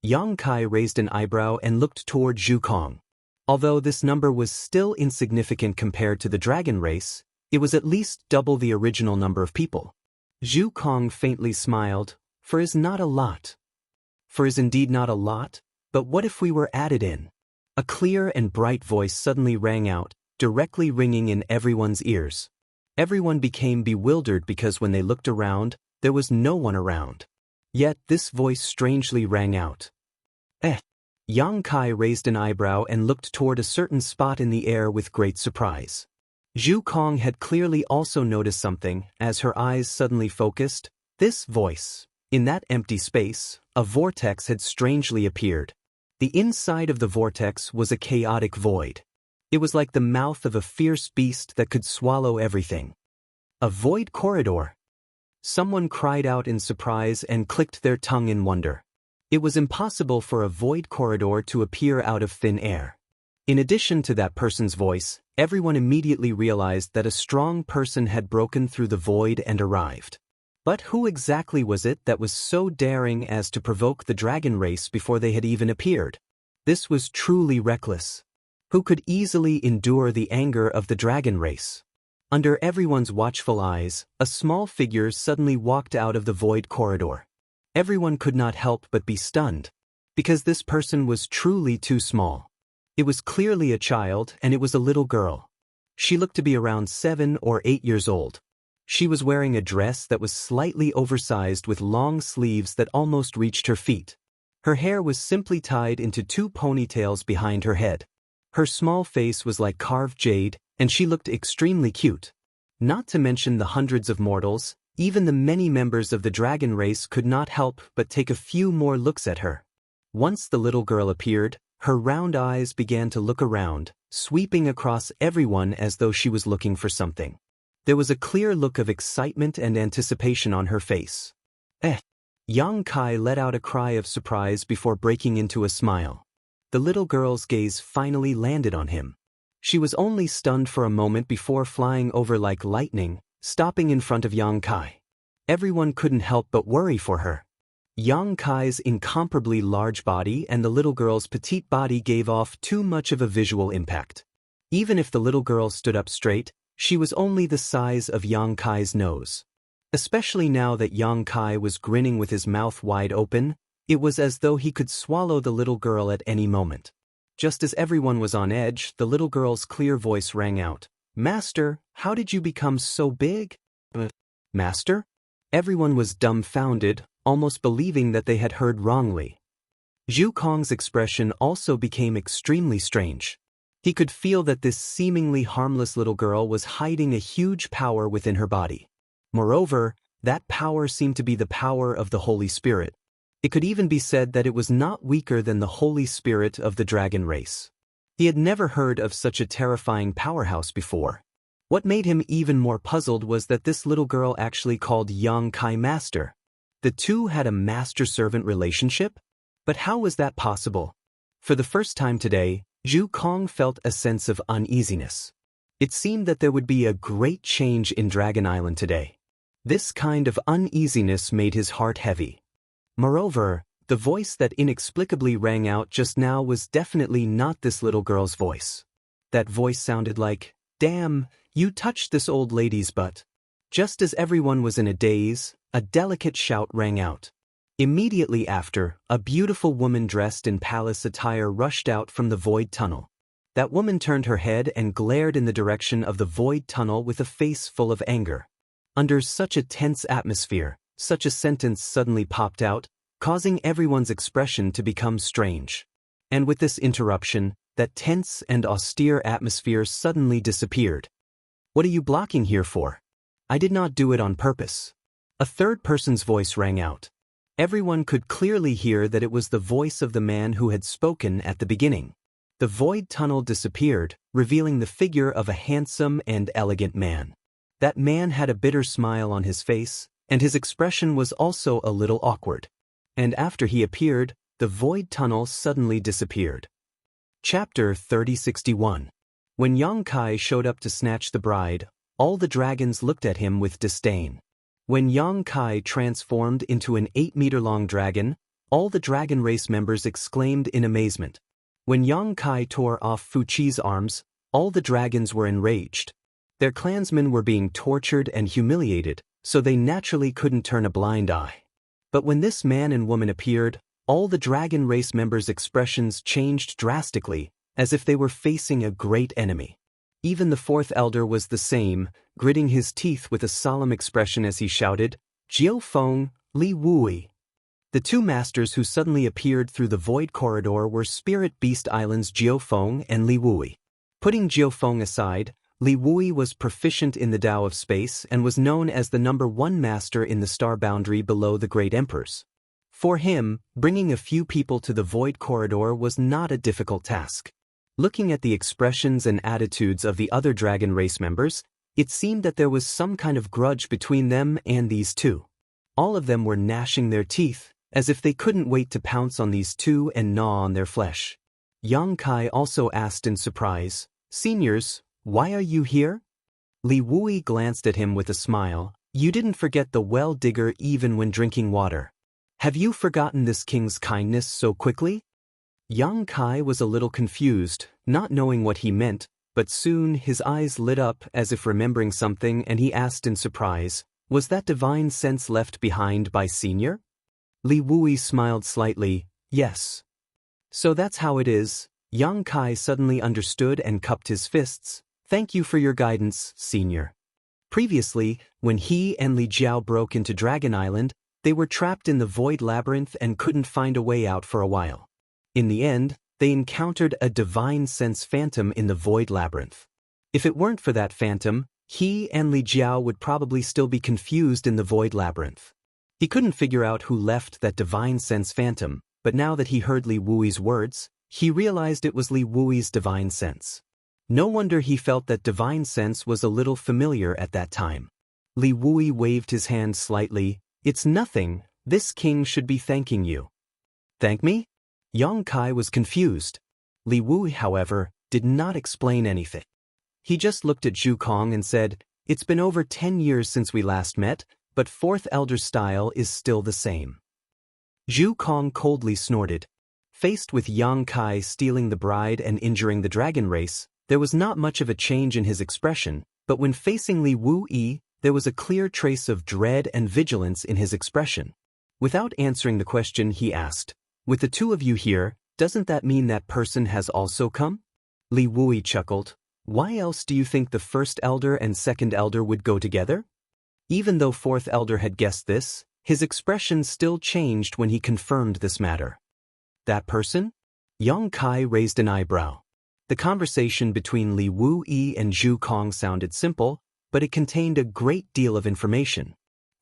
Yang Kai raised an eyebrow and looked toward Zhu Kong. Although this number was still insignificant compared to the dragon race, it was at least double the original number of people. Zhu Kong faintly smiled. "4 is not a lot." "4 is indeed not a lot, but what if we were added in?" A clear and bright voice suddenly rang out, directly ringing in everyone's ears. Everyone became bewildered because when they looked around, there was no one around. Yet this voice strangely rang out. Yang Kai raised an eyebrow and looked toward a certain spot in the air with great surprise. Zhu Kong had clearly also noticed something as her eyes suddenly focused. This voice. In that empty space, a vortex had strangely appeared. The inside of the vortex was a chaotic void. It was like the mouth of a fierce beast that could swallow everything. A void corridor. Someone cried out in surprise and clicked their tongue in wonder. It was impossible for a void corridor to appear out of thin air. In addition to that person's voice, everyone immediately realized that a strong person had broken through the void and arrived. But who exactly was it that was so daring as to provoke the dragon race before they had even appeared? This was truly reckless. Who could easily endure the anger of the dragon race? Under everyone's watchful eyes, a small figure suddenly walked out of the void corridor. Everyone could not help but be stunned, because this person was truly too small. It was clearly a child, and it was a little girl. She looked to be around 7 or 8 years old. She was wearing a dress that was slightly oversized with long sleeves that almost reached her feet. Her hair was simply tied into 2 ponytails behind her head. Her small face was like carved jade, and she looked extremely cute. Not to mention the hundreds of mortals, even the many members of the dragon race could not help but take a few more looks at her. Once the little girl appeared, her round eyes began to look around, sweeping across everyone as though she was looking for something. There was a clear look of excitement and anticipation on her face. Yang Kai let out a cry of surprise before breaking into a smile. The little girl's gaze finally landed on him. She was only stunned for a moment before flying over like lightning, stopping in front of Yang Kai. Everyone couldn't help but worry for her. Yang Kai's incomparably large body and the little girl's petite body gave off too much of a visual impact. Even if the little girl stood up straight, she was only the size of Yang Kai's nose. Especially now that Yang Kai was grinning with his mouth wide open, it was as though he could swallow the little girl at any moment. Just as everyone was on edge, the little girl's clear voice rang out. "Master, how did you become so big?" Master? Everyone was dumbfounded, almost believing that they had heard wrongly. Zhu Kong's expression also became extremely strange. He could feel that this seemingly harmless little girl was hiding a huge power within her body. Moreover, that power seemed to be the power of the Holy Spirit. It could even be said that it was not weaker than the Holy Spirit of the dragon race. He had never heard of such a terrifying powerhouse before. What made him even more puzzled was that this little girl actually called Yang Kai master. The two had a master-servant relationship? But how was that possible? For the first time today, Zhu Kong felt a sense of uneasiness. It seemed that there would be a great change in Dragon Island today. This kind of uneasiness made his heart heavy. Moreover, the voice that inexplicably rang out just now was definitely not this little girl's voice. That voice sounded like, "Damn, you touched this old lady's butt." Just as everyone was in a daze, a delicate shout rang out. Immediately after, a beautiful woman dressed in palace attire rushed out from the void tunnel. That woman turned her head and glared in the direction of the void tunnel with a face full of anger. Under such a tense atmosphere, such a sentence suddenly popped out, causing everyone's expression to become strange. And with this interruption, that tense and austere atmosphere suddenly disappeared. "What are you blocking here for?" "I did not do it on purpose." A third person's voice rang out. Everyone could clearly hear that it was the voice of the man who had spoken at the beginning. The void tunnel disappeared, revealing the figure of a handsome and elegant man. That man had a bitter smile on his face, and his expression was also a little awkward. And after he appeared, the void tunnel suddenly disappeared. Chapter 3061. When Yang Kai showed up to snatch the bride, all the dragons looked at him with disdain. When Yang Kai transformed into an 8-meter-long dragon, all the dragon race members exclaimed in amazement. When Yang Kai tore off Fu Chi's arms, all the dragons were enraged. Their clansmen were being tortured and humiliated, so they naturally couldn't turn a blind eye. But when this man and woman appeared, all the dragon race members' expressions changed drastically, as if they were facing a great enemy. Even the fourth elder was the same, gritting his teeth with a solemn expression as he shouted, "Jiao Feng, Li Wui." The two masters who suddenly appeared through the void corridor were Spirit Beast Island's Jiao Feng and Li Wui. Putting Jiao Feng aside, Li Wui was proficient in the Tao of space and was known as the #1 master in the star boundary below the great emperors. For him, bringing a few people to the void corridor was not a difficult task. Looking at the expressions and attitudes of the other dragon race members, It seemed that there was some kind of grudge between them and these two. All of them were gnashing their teeth, as if they couldn't wait to pounce on these two and gnaw on their flesh. Yang Kai also asked in surprise, "Seniors, why are you here?" Li Wui glanced at him with a smile. "You didn't forget the well digger even when drinking water. Have you forgotten this king's kindness so quickly?" Yang Kai was a little confused, not knowing what he meant, but soon his eyes lit up as if remembering something, and he asked in surprise, "Was that divine sense left behind by Senior?" Li Wui smiled slightly, "Yes." "So that's how it is." Yang Kai suddenly understood and cupped his fists. "Thank you for your guidance, Senior." Previously, when he and Li Jiao broke into Dragon Island, they were trapped in the Void Labyrinth and couldn't find a way out for a while. In the end, they encountered a divine sense phantom in the Void Labyrinth. If it weren't for that phantom, he and Li Jiao would probably still be confused in the Void Labyrinth. He couldn't figure out who left that divine sense phantom, but now that he heard Li Wui's words, he realized it was Li Wui's divine sense. No wonder he felt that divine sense was a little familiar at that time. Li Wui waved his hand slightly. "It's nothing, this king should be thanking you." "Thank me?" Yang Kai was confused. Li Wui, however, did not explain anything. He just looked at Zhu Kong and said, "It's been over 10 years since we last met, but Fourth Elder style is still the same." Zhu Kong coldly snorted. Faced with Yang Kai stealing the bride and injuring the dragon race, there was not much of a change in his expression, but when facing Li Wui, there was a clear trace of dread and vigilance in his expression. Without answering the question, he asked, "With the two of you here, doesn't that mean that person has also come?" Li Wui chuckled. "Why else do you think the First Elder and Second Elder would go together?" Even though Fourth Elder had guessed this, his expression still changed when he confirmed this matter. "That person?" Yang Kai raised an eyebrow. The conversation between Li Wui and Zhu Kong sounded simple, but it contained a great deal of information.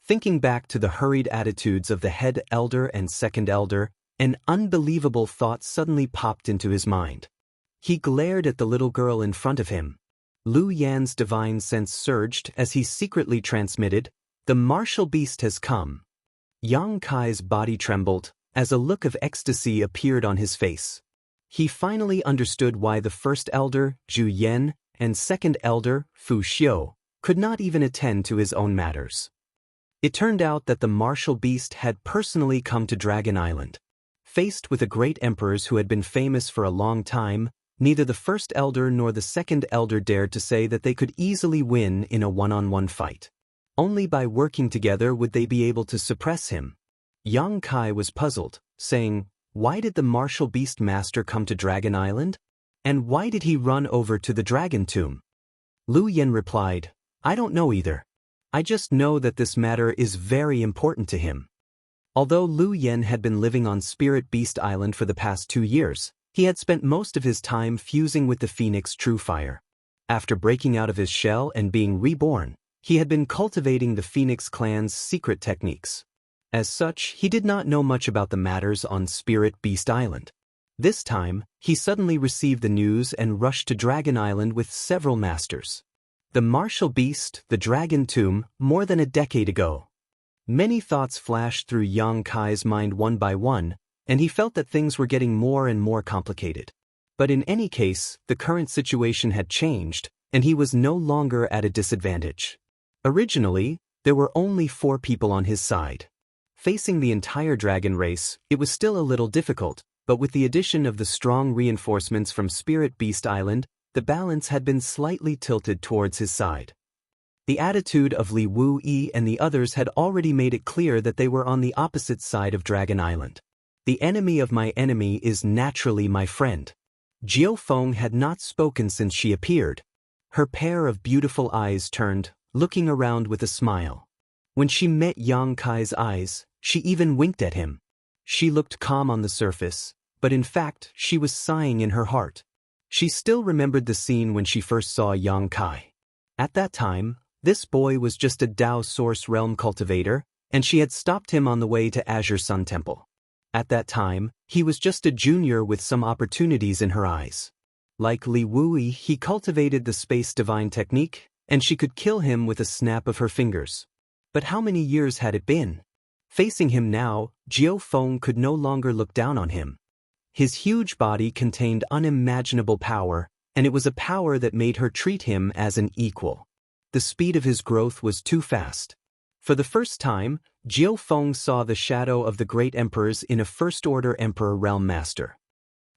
Thinking back to the hurried attitudes of the Head Elder and Second Elder, an unbelievable thought suddenly popped into his mind. He glared at the little girl in front of him. Lu Yan's divine sense surged as he secretly transmitted, "The martial beast has come." Yang Kai's body trembled as a look of ecstasy appeared on his face. He finally understood why the First Elder, Zhu Yan, and Second Elder, Fu Xiu, could not even attend to his own matters. It turned out that the martial beast had personally come to Dragon Island. Faced with the great emperors who had been famous for a long time, neither the First Elder nor the Second Elder dared to say that they could easily win in a one-on-one fight. Only by working together would they be able to suppress him. Yang Kai was puzzled, saying, "Why did the martial beast master come to Dragon Island? And why did he run over to the dragon tomb?" Lu Yan replied, "I don't know either. I just know that this matter is very important to him." Although Lu Yan had been living on Spirit Beast Island for the past 2 years, he had spent most of his time fusing with the Phoenix True Fire. After breaking out of his shell and being reborn, he had been cultivating the Phoenix clan's secret techniques. As such, he did not know much about the matters on Spirit Beast Island. This time, he suddenly received the news and rushed to Dragon Island with several masters. The martial beast, the dragon tomb, more than a decade ago. Many thoughts flashed through Yang Kai's mind one by one, and he felt that things were getting more and more complicated. But in any case, the current situation had changed, and he was no longer at a disadvantage. Originally, there were only 4 people on his side. Facing the entire dragon race, it was still a little difficult, but with the addition of the strong reinforcements from Spirit Beast Island, the balance had been slightly tilted towards his side. The attitude of Li Wui and the others had already made it clear that they were on the opposite side of Dragon Island. "The enemy of my enemy is naturally my friend." Jiao Feng had not spoken since she appeared. Her pair of beautiful eyes turned, looking around with a smile. When she met Yang Kai's eyes, she even winked at him. She looked calm on the surface, but in fact she was sighing in her heart. She still remembered the scene when she first saw Yang Kai. At that time, this boy was just a Dao Source Realm cultivator, and she had stopped him on the way to Azure Sun Temple. At that time, he was just a junior with some opportunities in her eyes. Like Li Wui, he cultivated the Space Divine technique, and she could kill him with a snap of her fingers. But how many years had it been? Facing him now, Jiao Feng could no longer look down on him. His huge body contained unimaginable power, and it was a power that made her treat him as an equal. The speed of his growth was too fast. For the first time, Jiao Feng saw the shadow of the great emperors in a first-order emperor realm master.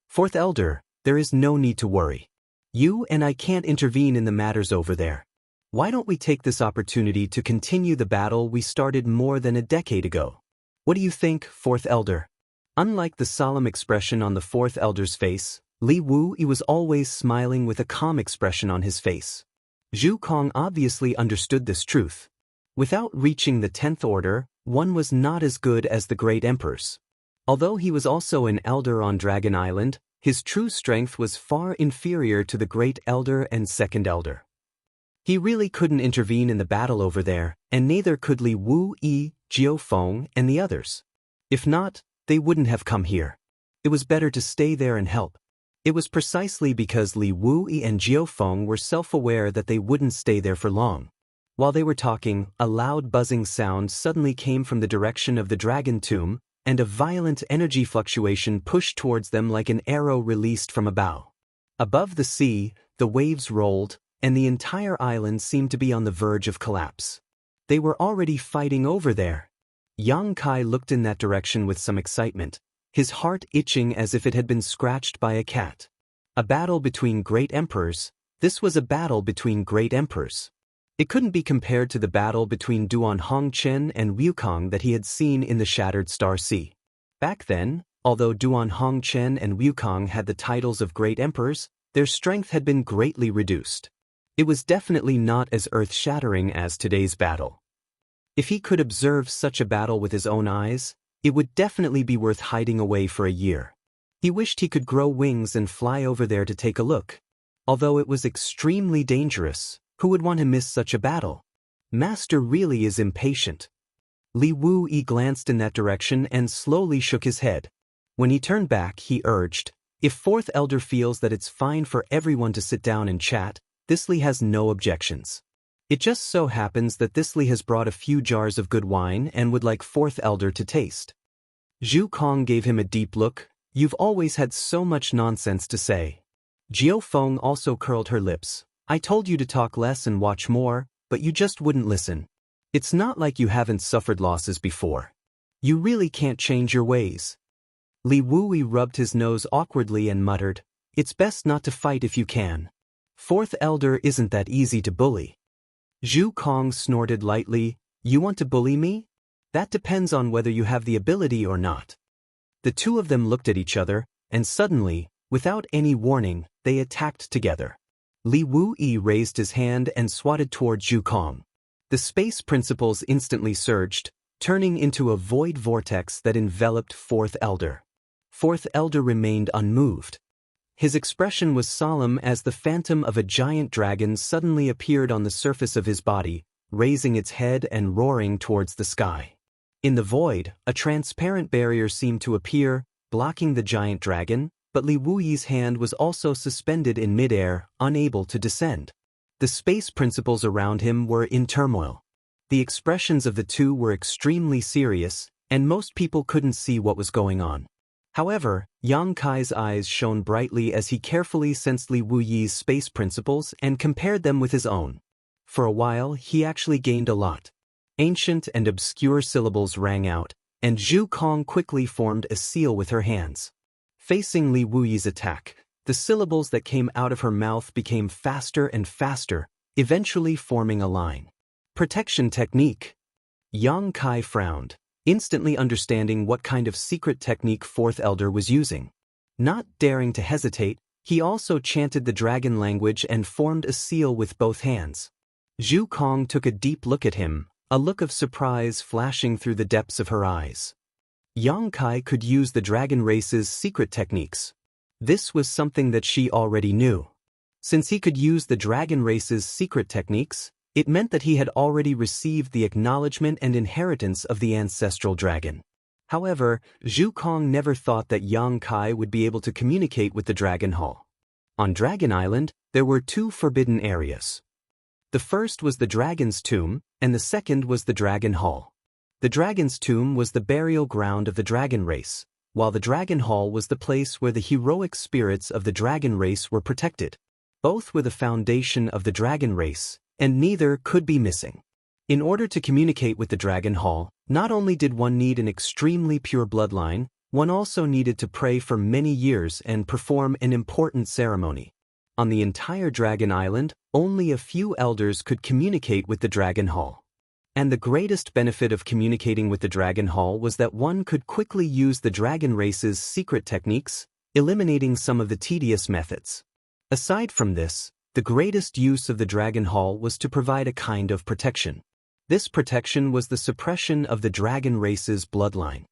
Fourth Elder, there is no need to worry. You and I can't intervene in the matters over there. Why don't we take this opportunity to continue the battle we started more than a decade ago? What do you think, Fourth Elder? Unlike the solemn expression on the Fourth Elder's face, Li Wuyi was always smiling with a calm expression on his face. Zhu Kong obviously understood this truth. Without reaching the 10th order, one was not as good as the great emperors. Although he was also an elder on Dragon Island, his true strength was far inferior to the great elder and second elder. He really couldn't intervene in the battle over there, and neither could Li Wuyi, Jiao Feng, and the others. If not, they wouldn't have come here. It was better to stay there and help. It was precisely because Li Wuyi and Jiao Feng were self-aware that they wouldn't stay there for long. While they were talking, a loud buzzing sound suddenly came from the direction of the dragon tomb, and a violent energy fluctuation pushed towards them like an arrow released from a bow. Above the sea, the waves rolled, and the entire island seemed to be on the verge of collapse. They were already fighting over there. Yang Kai looked in that direction with some excitement, his heart itching as if it had been scratched by a cat. A battle between great emperors. This was a battle between great emperors. It couldn't be compared to the battle between Duan Hongchen and Wukong that he had seen in the Shattered Star Sea. Back then, although Duan Hongchen and Wukong had the titles of great emperors, their strength had been greatly reduced. It was definitely not as earth-shattering as today's battle. If he could observe such a battle with his own eyes, it would definitely be worth hiding away for a year. He wished he could grow wings and fly over there to take a look. Although it was extremely dangerous, who would want to miss such a battle? Master really is impatient. Li Wuyi glanced in that direction and slowly shook his head. When he turned back, he urged, "If Fourth Elder feels that it's fine for everyone to sit down and chat, Thisly has no objections. It just so happens that Thisly has brought a few jars of good wine and would like Fourth Elder to taste." Zhu Kong gave him a deep look. "You've always had so much nonsense to say." Jiao Feng also curled her lips. "I told you to talk less and watch more, but you just wouldn't listen. It's not like you haven't suffered losses before. You really can't change your ways." Li Wuyi rubbed his nose awkwardly and muttered, "It's best not to fight if you can. Fourth Elder isn't that easy to bully." Zhu Kong snorted lightly. "You want to bully me? That depends on whether you have the ability or not." The two of them looked at each other, and suddenly, without any warning, they attacked together. Li Wuyi raised his hand and swatted toward Zhu Kong. The space principles instantly surged, turning into a void vortex that enveloped Fourth Elder. Fourth Elder remained unmoved. His expression was solemn as the phantom of a giant dragon suddenly appeared on the surface of his body, raising its head and roaring towards the sky. In the void, a transparent barrier seemed to appear, blocking the giant dragon, but Li Wuyi's hand was also suspended in midair, unable to descend. The space principles around him were in turmoil. The expressions of the two were extremely serious, and most people couldn't see what was going on. However, Yang Kai's eyes shone brightly as he carefully sensed Li Wuyi's space principles and compared them with his own. For a while, he actually gained a lot. Ancient and obscure syllables rang out, and Zhu Kong quickly formed a seal with her hands. Facing Li Wuyi's attack, the syllables that came out of her mouth became faster and faster, eventually forming a line. Protection technique. Yang Kai frowned, instantly understanding what kind of secret technique Fourth Elder was using. Not daring to hesitate, he also chanted the dragon language and formed a seal with both hands. Zhu Kong took a deep look at him, a look of surprise flashing through the depths of her eyes. Yang Kai could use the dragon race's secret techniques. This was something that she already knew. Since he could use the dragon race's secret techniques, it meant that he had already received the acknowledgement and inheritance of the ancestral dragon. However, Zhu Kong never thought that Yang Kai would be able to communicate with the Dragon Hall. On Dragon Island, there were two forbidden areas. The first was the dragon's tomb, and the second was the dragon hall. The dragon's tomb was the burial ground of the dragon race, while the dragon hall was the place where the heroic spirits of the dragon race were protected. Both were the foundation of the dragon race, and neither could be missing. In order to communicate with the dragon hall, not only did one need an extremely pure bloodline, one also needed to pray for many years and perform an important ceremony. On the entire Dragon Island, only a few elders could communicate with the Dragon Hall. And the greatest benefit of communicating with the Dragon Hall was that one could quickly use the dragon race's secret techniques, eliminating some of the tedious methods. Aside from this, the greatest use of the Dragon Hall was to provide a kind of protection. This protection was the suppression of the dragon race's bloodline.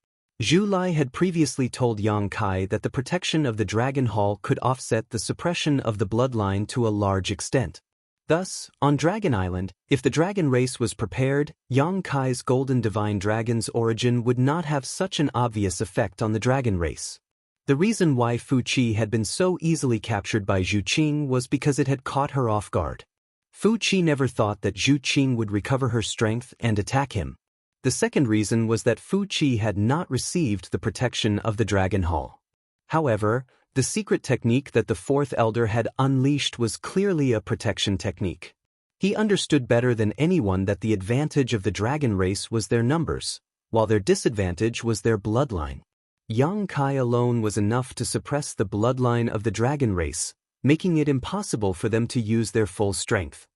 Zhu Lai had previously told Yang Kai that the protection of the Dragon Hall could offset the suppression of the bloodline to a large extent. Thus, on Dragon Island, if the dragon race was prepared, Yang Kai's golden divine dragon's origin would not have such an obvious effect on the dragon race. The reason why Fu Qi had been so easily captured by Zhu Qing was because it had caught her off guard. Fu Qi never thought that Zhu Qing would recover her strength and attack him. The second reason was that Fu Qi had not received the protection of the Dragon Hall. However, the secret technique that the fourth elder had unleashed was clearly a protection technique. He understood better than anyone that the advantage of the dragon race was their numbers, while their disadvantage was their bloodline. Yang Kai alone was enough to suppress the bloodline of the dragon race, making it impossible for them to use their full strength.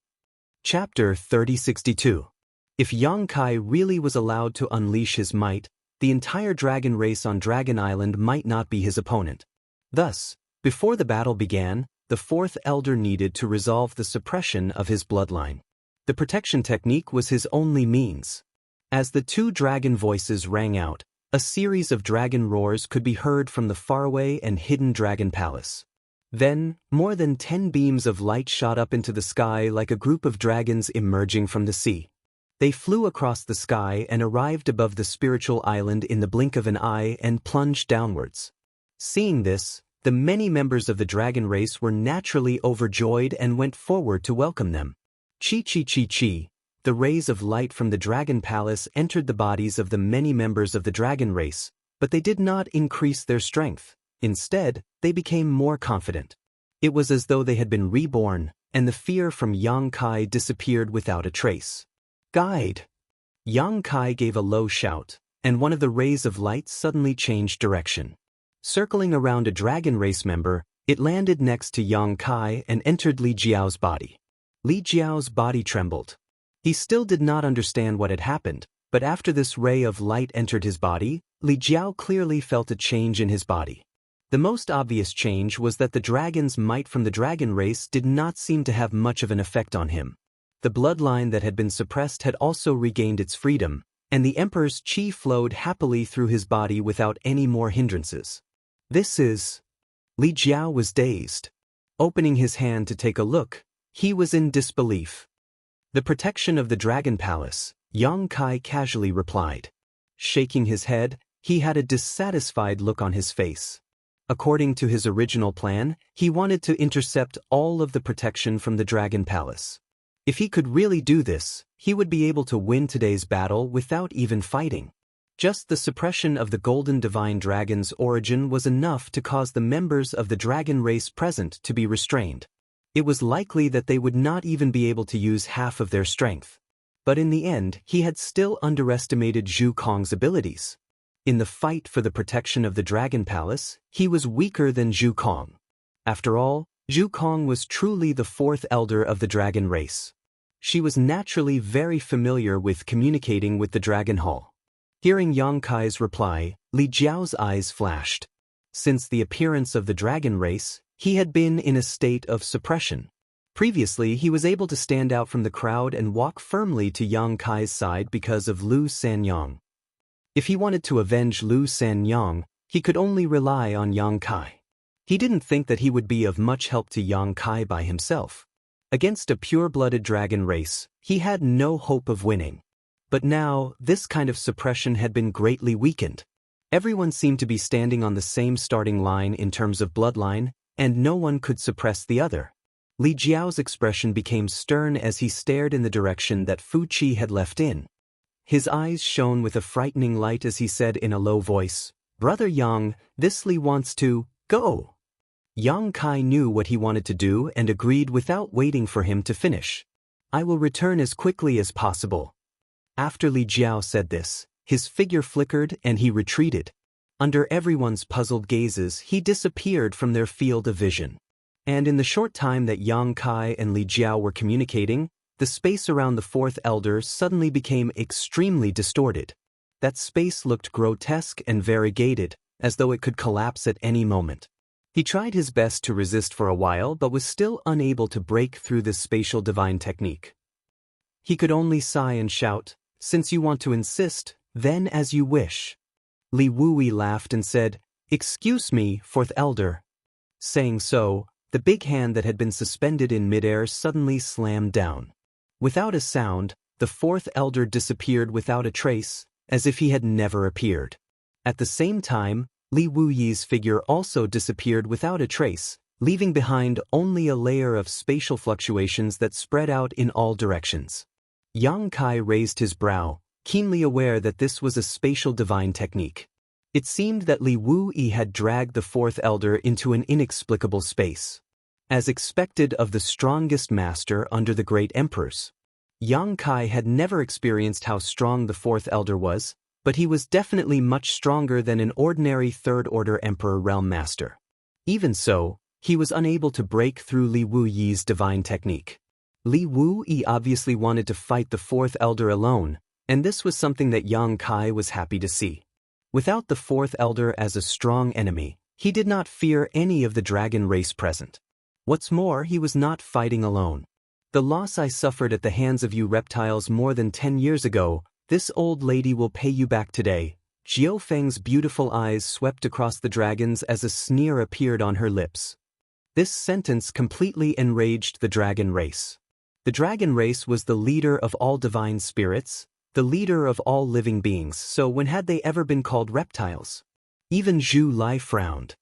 Chapter 3062. If Yang Kai really was allowed to unleash his might, the entire dragon race on Dragon Island might not be his opponent. Thus, before the battle began, the fourth elder needed to resolve the suppression of his bloodline. The protection technique was his only means. As the two dragon voices rang out, a series of dragon roars could be heard from the faraway and hidden dragon palace. Then, more than 10 beams of light shot up into the sky like a group of dragons emerging from the sea. They flew across the sky and arrived above the spiritual island in the blink of an eye and plunged downwards. Seeing this, the many members of the dragon race were naturally overjoyed and went forward to welcome them. Chi chi chi chi, the rays of light from the dragon palace entered the bodies of the many members of the dragon race, but they did not increase their strength. Instead, they became more confident. It was as though they had been reborn, and the fear from Yang Kai disappeared without a trace. Guide! Yang Kai gave a low shout, and one of the rays of light suddenly changed direction. Circling around a dragon race member, it landed next to Yang Kai and entered Li Jiao's body. Li Jiao's body trembled. He still did not understand what had happened, but after this ray of light entered his body, Li Jiao clearly felt a change in his body. The most obvious change was that the dragon's might from the dragon race did not seem to have much of an effect on him. The bloodline that had been suppressed had also regained its freedom, and the emperor's qi flowed happily through his body without any more hindrances. This is... Li Jiao was dazed. Opening his hand to take a look, he was in disbelief. The protection of the dragon palace, Yang Kai casually replied. Shaking his head, he had a dissatisfied look on his face. According to his original plan, he wanted to intercept all of the protection from the dragon palace. If he could really do this, he would be able to win today's battle without even fighting. Just the suppression of the golden divine dragon's origin was enough to cause the members of the dragon race present to be restrained. It was likely that they would not even be able to use half of their strength. But in the end, he had still underestimated Zhu Kong's abilities. In the fight for the protection of the dragon palace, he was weaker than Zhu Kong. After all, Zhu Kong was truly the fourth elder of the dragon race. She was naturally very familiar with communicating with the Dragon Hall. Hearing Yang Kai's reply, Li Jiao's eyes flashed. Since the appearance of the dragon race, he had been in a state of suppression. Previously, he was able to stand out from the crowd and walk firmly to Yang Kai's side because of Lu Sanyang. If he wanted to avenge Lu Sanyang, he could only rely on Yang Kai. He didn't think that he would be of much help to Yang Kai by himself. Against a pure-blooded dragon race, he had no hope of winning. But now, this kind of suppression had been greatly weakened. Everyone seemed to be standing on the same starting line in terms of bloodline, and no one could suppress the other. Li Jiao's expression became stern as he stared in the direction that Fu Qi had left in. His eyes shone with a frightening light as he said in a low voice, "Brother Yang, this Li wants to go." Yang Kai knew what he wanted to do and agreed without waiting for him to finish. "I will return as quickly as possible." After Li Jiao said this, his figure flickered and he retreated. Under everyone's puzzled gazes, he disappeared from their field of vision. And in the short time that Yang Kai and Li Jiao were communicating, the space around the fourth elder suddenly became extremely distorted. That space looked grotesque and variegated, as though it could collapse at any moment. He tried his best to resist for a while but was still unable to break through this spatial divine technique. He could only sigh and shout, "Since you want to insist, then as you wish." Li Wui laughed and said, "Excuse me, fourth elder." Saying so, the big hand that had been suspended in midair suddenly slammed down. Without a sound, the fourth elder disappeared without a trace, as if he had never appeared. At the same time, Li Wuyi's figure also disappeared without a trace, leaving behind only a layer of spatial fluctuations that spread out in all directions. Yang Kai raised his brow, keenly aware that this was a spatial divine technique. It seemed that Li Wuyi had dragged the fourth elder into an inexplicable space. As expected of the strongest master under the great emperors. Yang Kai had never experienced how strong the fourth elder was, but he was definitely much stronger than an ordinary third-order emperor realm master. Even so, he was unable to break through Li Wuyi's divine technique. Li Wuyi obviously wanted to fight the fourth elder alone, and this was something that Yang Kai was happy to see. Without the fourth elder as a strong enemy, he did not fear any of the dragon race present. What's more, he was not fighting alone. "The loss I suffered at the hands of you reptiles more than 10 years ago, this old lady will pay you back today." Jiao Feng's beautiful eyes swept across the dragons as a sneer appeared on her lips. This sentence completely enraged the dragon race. The dragon race was the leader of all divine spirits, the leader of all living beings, so when had they ever been called reptiles? Even Zhu Lai frowned.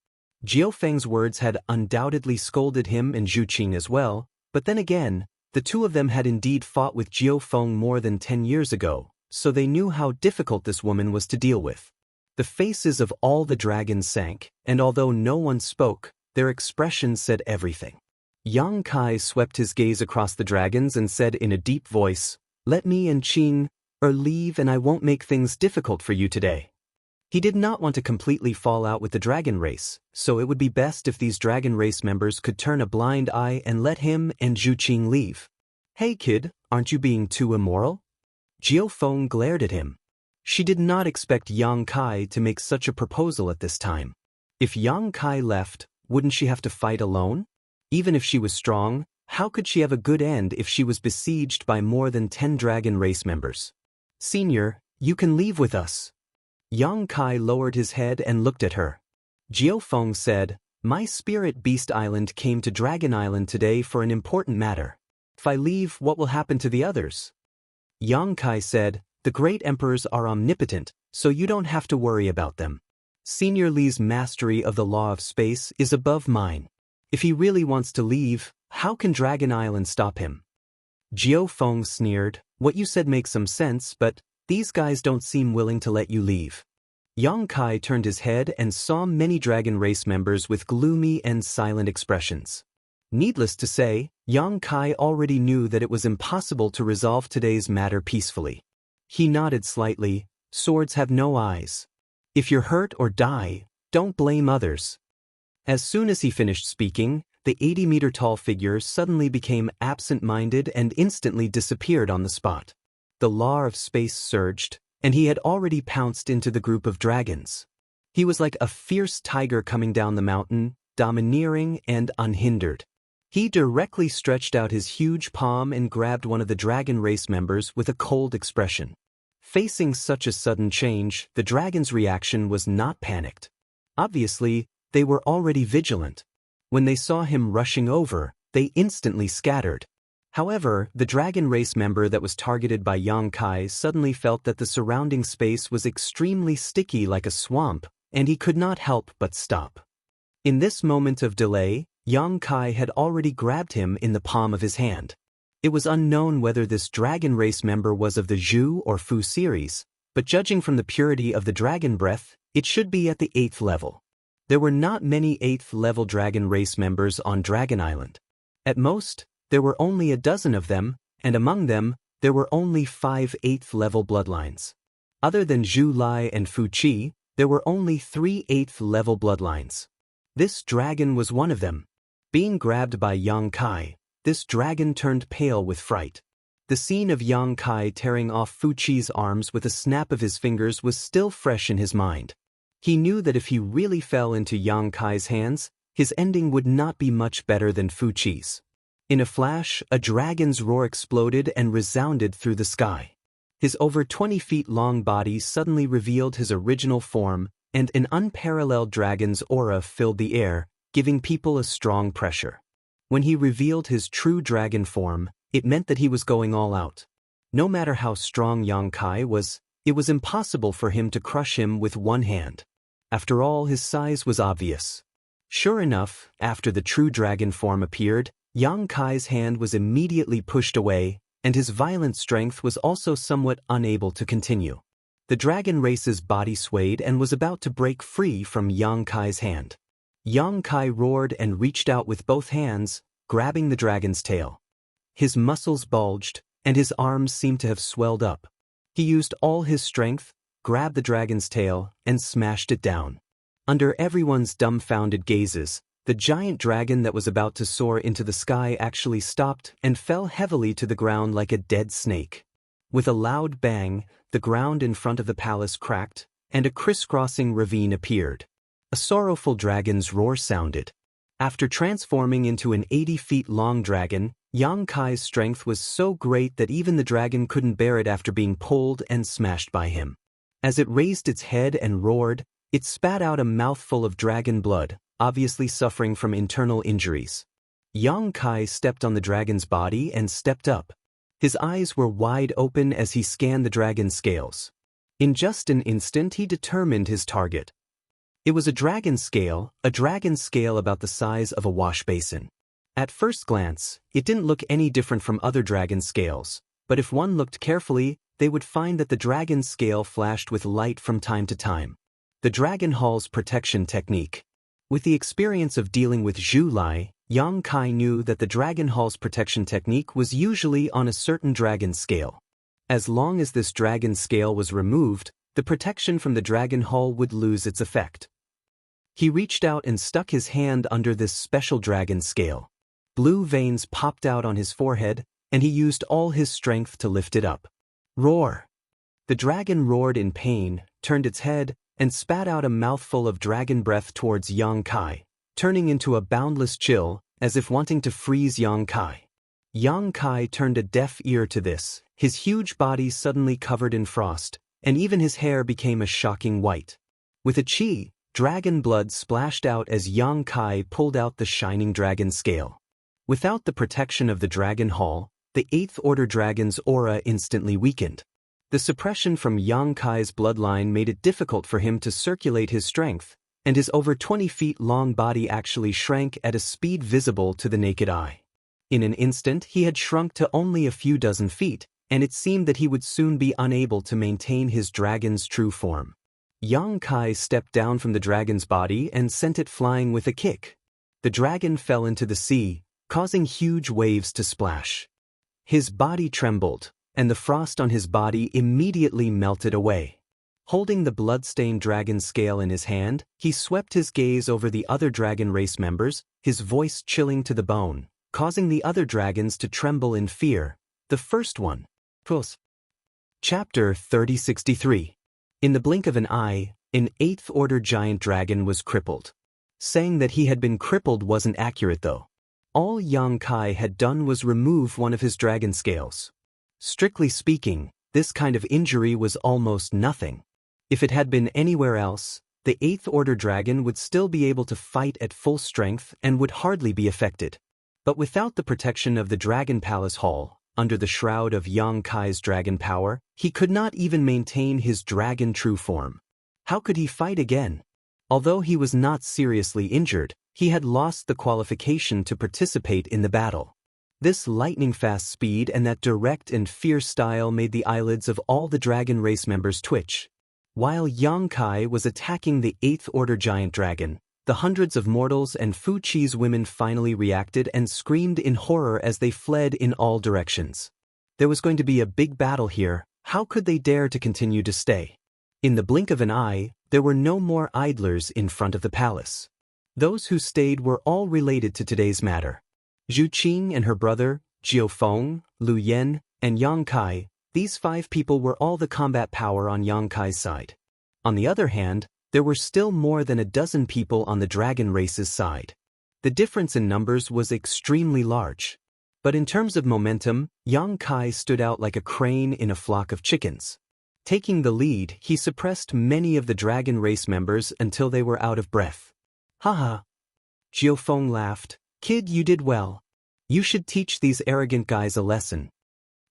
Jiao Feng's words had undoubtedly scolded him and Zhu Qing as well, but then again, the two of them had indeed fought with Jiao Feng more than 10 years ago, so they knew how difficult this woman was to deal with. The faces of all the dragons sank, and although no one spoke, their expressions said everything. Yang Kai swept his gaze across the dragons and said in a deep voice, "Let me and Qing leave and I won't make things difficult for you today." He did not want to completely fall out with the dragon race, so it would be best if these dragon race members could turn a blind eye and let him and Zhu Qing leave. "Hey kid, aren't you being too immoral?" Jiao Feng glared at him. She did not expect Yang Kai to make such a proposal at this time. If Yang Kai left, wouldn't she have to fight alone? Even if she was strong, how could she have a good end if she was besieged by more than 10 dragon race members? "Senior, you can leave with us." Yang Kai lowered his head and looked at her. Jiao Feng said, "My spirit beast island came to Dragon Island today for an important matter. If I leave, what will happen to the others?" Yang Kai said, "The great emperors are omnipotent, so you don't have to worry about them. Senior Li's mastery of the law of space is above mine. If he really wants to leave, how can Dragon Island stop him?" Jiao Feng sneered, "What you said makes some sense, but these guys don't seem willing to let you leave." Yang Kai turned his head and saw many dragon race members with gloomy and silent expressions. Needless to say, Yang Kai already knew that it was impossible to resolve today's matter peacefully. He nodded slightly. "Swords have no eyes. If you're hurt or die, don't blame others." As soon as he finished speaking, the 80-meter-tall figure suddenly became absent-minded and instantly disappeared on the spot. The law of space surged, and he had already pounced into the group of dragons. He was like a fierce tiger coming down the mountain, domineering and unhindered. He directly stretched out his huge palm and grabbed one of the dragon race members with a cold expression. Facing such a sudden change, the dragon's reaction was not panicked. Obviously, they were already vigilant. When they saw him rushing over, they instantly scattered. However, the dragon race member that was targeted by Yang Kai suddenly felt that the surrounding space was extremely sticky like a swamp, and he could not help but stop. In this moment of delay, Yang Kai had already grabbed him in the palm of his hand. It was unknown whether this dragon race member was of the Zhu or Fu series, but judging from the purity of the dragon breath, it should be at the 8th level. There were not many 8th level dragon race members on Dragon Island. At most, there were only a dozen of them, and among them, there were only 5 8th level bloodlines. Other than Zhu Lai and Fu Qi, there were only 3 8th level bloodlines. This dragon was one of them. Being grabbed by Yang Kai, this dragon turned pale with fright. The scene of Yang Kai tearing off Fu Qi's arms with a snap of his fingers was still fresh in his mind. He knew that if he really fell into Yang Kai's hands, his ending would not be much better than Fu Qi's. In a flash, a dragon's roar exploded and resounded through the sky. His over 20 feet long body suddenly revealed his original form, and an unparalleled dragon's aura filled the air, giving people a strong pressure. When he revealed his true dragon form, it meant that he was going all out. No matter how strong Yang Kai was, it was impossible for him to crush him with one hand. After all, his size was obvious. Sure enough, after the true dragon form appeared, Yang Kai's hand was immediately pushed away, and his violent strength was also somewhat unable to continue. The dragon race's body swayed and was about to break free from Yang Kai's hand. Yang Kai roared and reached out with both hands, grabbing the dragon's tail. His muscles bulged, and his arms seemed to have swelled up. He used all his strength, grabbed the dragon's tail, and smashed it down. Under everyone's dumbfounded gazes, the giant dragon that was about to soar into the sky actually stopped and fell heavily to the ground like a dead snake. With a loud bang, the ground in front of the palace cracked, and a crisscrossing ravine appeared. A sorrowful dragon's roar sounded. After transforming into an 80-feet-long dragon, Yang Kai's strength was so great that even the dragon couldn't bear it after being pulled and smashed by him. As it raised its head and roared, it spat out a mouthful of dragon blood, obviously suffering from internal injuries. Yang Kai stepped on the dragon's body and stepped up. His eyes were wide open as he scanned the dragon's scales. In just an instant he determined his target. It was a dragon scale about the size of a wash basin. At first glance, it didn't look any different from other dragon scales, but if one looked carefully, they would find that the dragon scale flashed with light from time to time. The Dragon Hall's protection technique. With the experience of dealing with Zhu Lai, Yang Kai knew that the Dragon Hall's protection technique was usually on a certain dragon scale. As long as this dragon scale was removed, the protection from the Dragon Hall would lose its effect. He reached out and stuck his hand under this special dragon scale. Blue veins popped out on his forehead, and he used all his strength to lift it up. Roar! The dragon roared in pain, turned its head, and spat out a mouthful of dragon breath towards Yang Kai, turning into a boundless chill, as if wanting to freeze Yang Kai. Yang Kai turned a deaf ear to this, his huge body suddenly covered in frost, and even his hair became a shocking white. With a chi, dragon blood splashed out as Yang Kai pulled out the shining dragon scale. Without the protection of the Dragon Hall, the 8th Order dragon's aura instantly weakened. The suppression from Yang Kai's bloodline made it difficult for him to circulate his strength, and his over 20 feet long body actually shrank at a speed visible to the naked eye. In an instant he had shrunk to only a few dozen feet, and it seemed that he would soon be unable to maintain his dragon's true form. Yang Kai stepped down from the dragon's body and sent it flying with a kick. The dragon fell into the sea, causing huge waves to splash. His body trembled, and the frost on his body immediately melted away. Holding the blood-stained dragon scale in his hand, he swept his gaze over the other dragon race members, his voice chilling to the bone, causing the other dragons to tremble in fear. The first one. Chapter 3063. In the blink of an eye, an 8th Order giant dragon was crippled. Saying that he had been crippled wasn't accurate though. All Yang Kai had done was remove one of his dragon scales. Strictly speaking, this kind of injury was almost nothing. If it had been anywhere else, the 8th Order dragon would still be able to fight at full strength and would hardly be affected. But without the protection of the Dragon Palace Hall, under the shroud of Yang Kai's dragon power, he could not even maintain his dragon true form. How could he fight again? Although he was not seriously injured, He had lost the qualification to participate in the battle. This lightning-fast speed and that direct and fierce style made the eyelids of all the dragon race members twitch. While Yang Kai was attacking the 8th Order giant dragon, the hundreds of mortals and Fu Chi's women finally reacted and screamed in horror as they fled in all directions. There was going to be a big battle here. How could they dare to continue to stay? In the blink of an eye, there were no more idlers in front of the palace. Those who stayed were all related to today's matter. Zhu Qing and her brother, Jiao Feng, Lu Yan, and Yang Kai, these 5 people were all the combat power on Yang Kai's side. On the other hand, there were still more than a dozen people on the dragon race's side. The difference in numbers was extremely large. But in terms of momentum, Yang Kai stood out like a crane in a flock of chickens. Taking the lead, he suppressed many of the dragon race members until they were out of breath. Haha. Jiao Feng laughed. Kid, you did well. You should teach these arrogant guys a lesson.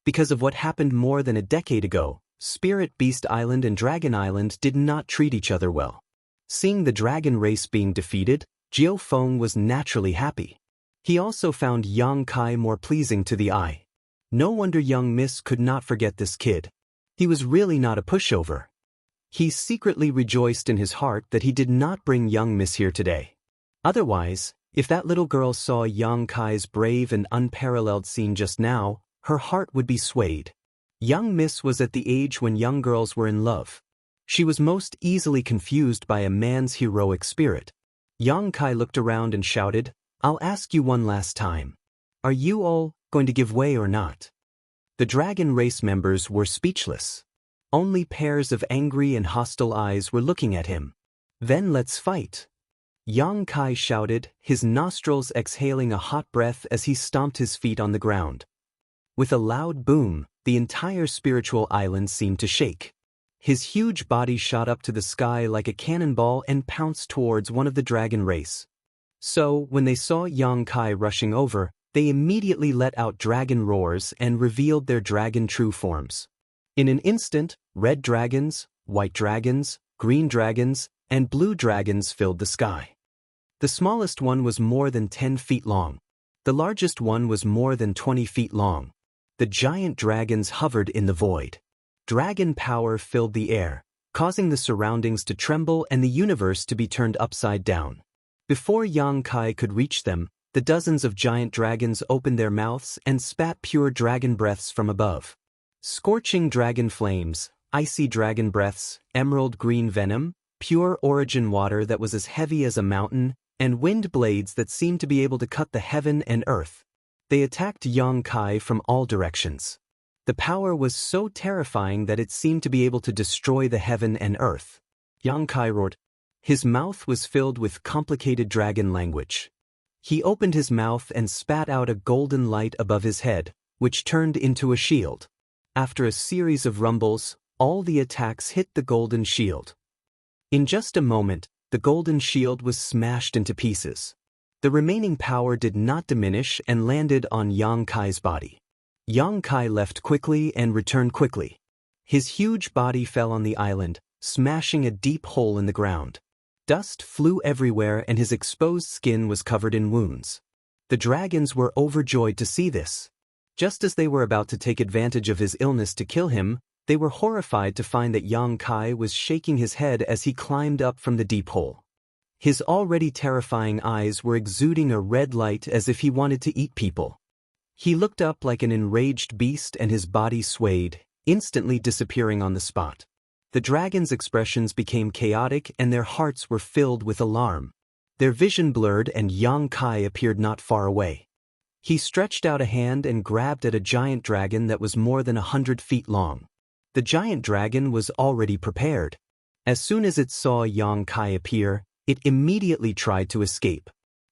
Because of what happened more than a decade ago, Spirit Beast Island and Dragon Island did not treat each other well. Seeing the dragon race being defeated, Jiao Feng was naturally happy. He also found Yang Kai more pleasing to the eye. No wonder young Miss could not forget this kid. He was really not a pushover. He secretly rejoiced in his heart that he did not bring young Miss here today. Otherwise, if that little girl saw Yang Kai's brave and unparalleled scene just now, her heart would be swayed. Young Miss was at the age when young girls were in love. She was most easily confused by a man's heroic spirit. Yang Kai looked around and shouted, "I'll ask you one last time. Are you all going to give way or not?" The dragon race members were speechless. Only pairs of angry and hostile eyes were looking at him. "Then let's fight." Yang Kai shouted, his nostrils exhaling a hot breath as he stomped his feet on the ground. With a loud boom, the entire spiritual island seemed to shake. His huge body shot up to the sky like a cannonball and pounced towards one of the dragon race. So, when they saw Yang Kai rushing over, they immediately let out dragon roars and revealed their dragon true forms. In an instant, red dragons, white dragons, green dragons, and blue dragons filled the sky. The smallest one was more than 10 feet long. The largest one was more than 20 feet long. The giant dragons hovered in the void. Dragon power filled the air, causing the surroundings to tremble and the universe to be turned upside down. Before Yang Kai could reach them, the dozens of giant dragons opened their mouths and spat pure dragon breaths from above. Scorching dragon flames, icy dragon breaths, emerald green venom, pure origin water that was as heavy as a mountain, and wind blades that seemed to be able to cut the heaven and earth. They attacked Yang Kai from all directions. The power was so terrifying that it seemed to be able to destroy the heaven and earth. Yang Kai roared. His mouth was filled with complicated dragon language. He opened his mouth and spat out a golden light above his head, which turned into a shield. After a series of rumbles, all the attacks hit the golden shield. In just a moment, the golden shield was smashed into pieces. The remaining power did not diminish and landed on Yang Kai's body. Yang Kai left quickly and returned quickly. His huge body fell on the island, smashing a deep hole in the ground. Dust flew everywhere and his exposed skin was covered in wounds. The dragons were overjoyed to see this. Just as they were about to take advantage of his illness to kill him, they were horrified to find that Yang Kai was shaking his head as he climbed up from the deep hole. His already terrifying eyes were exuding a red light as if he wanted to eat people. He looked up like an enraged beast and his body swayed, instantly disappearing on the spot. The dragons' expressions became chaotic and their hearts were filled with alarm. Their vision blurred and Yang Kai appeared not far away. He stretched out a hand and grabbed at a giant dragon that was more than 100 feet long. The giant dragon was already prepared. As soon as it saw Yang Kai appear, it immediately tried to escape.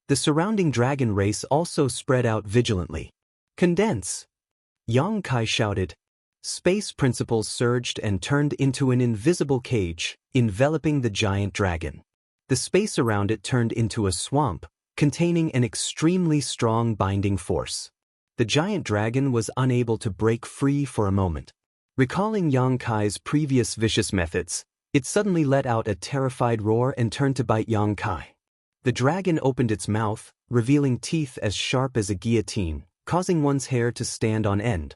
The surrounding dragon race also spread out vigilantly. "Condense!" Yang Kai shouted. Space principles surged and turned into an invisible cage, enveloping the giant dragon. The space around it turned into a swamp, containing an extremely strong binding force. The giant dragon was unable to break free for a moment. Recalling Yang Kai's previous vicious methods, it suddenly let out a terrified roar and turned to bite Yang Kai. The dragon opened its mouth, revealing teeth as sharp as a guillotine, causing one's hair to stand on end.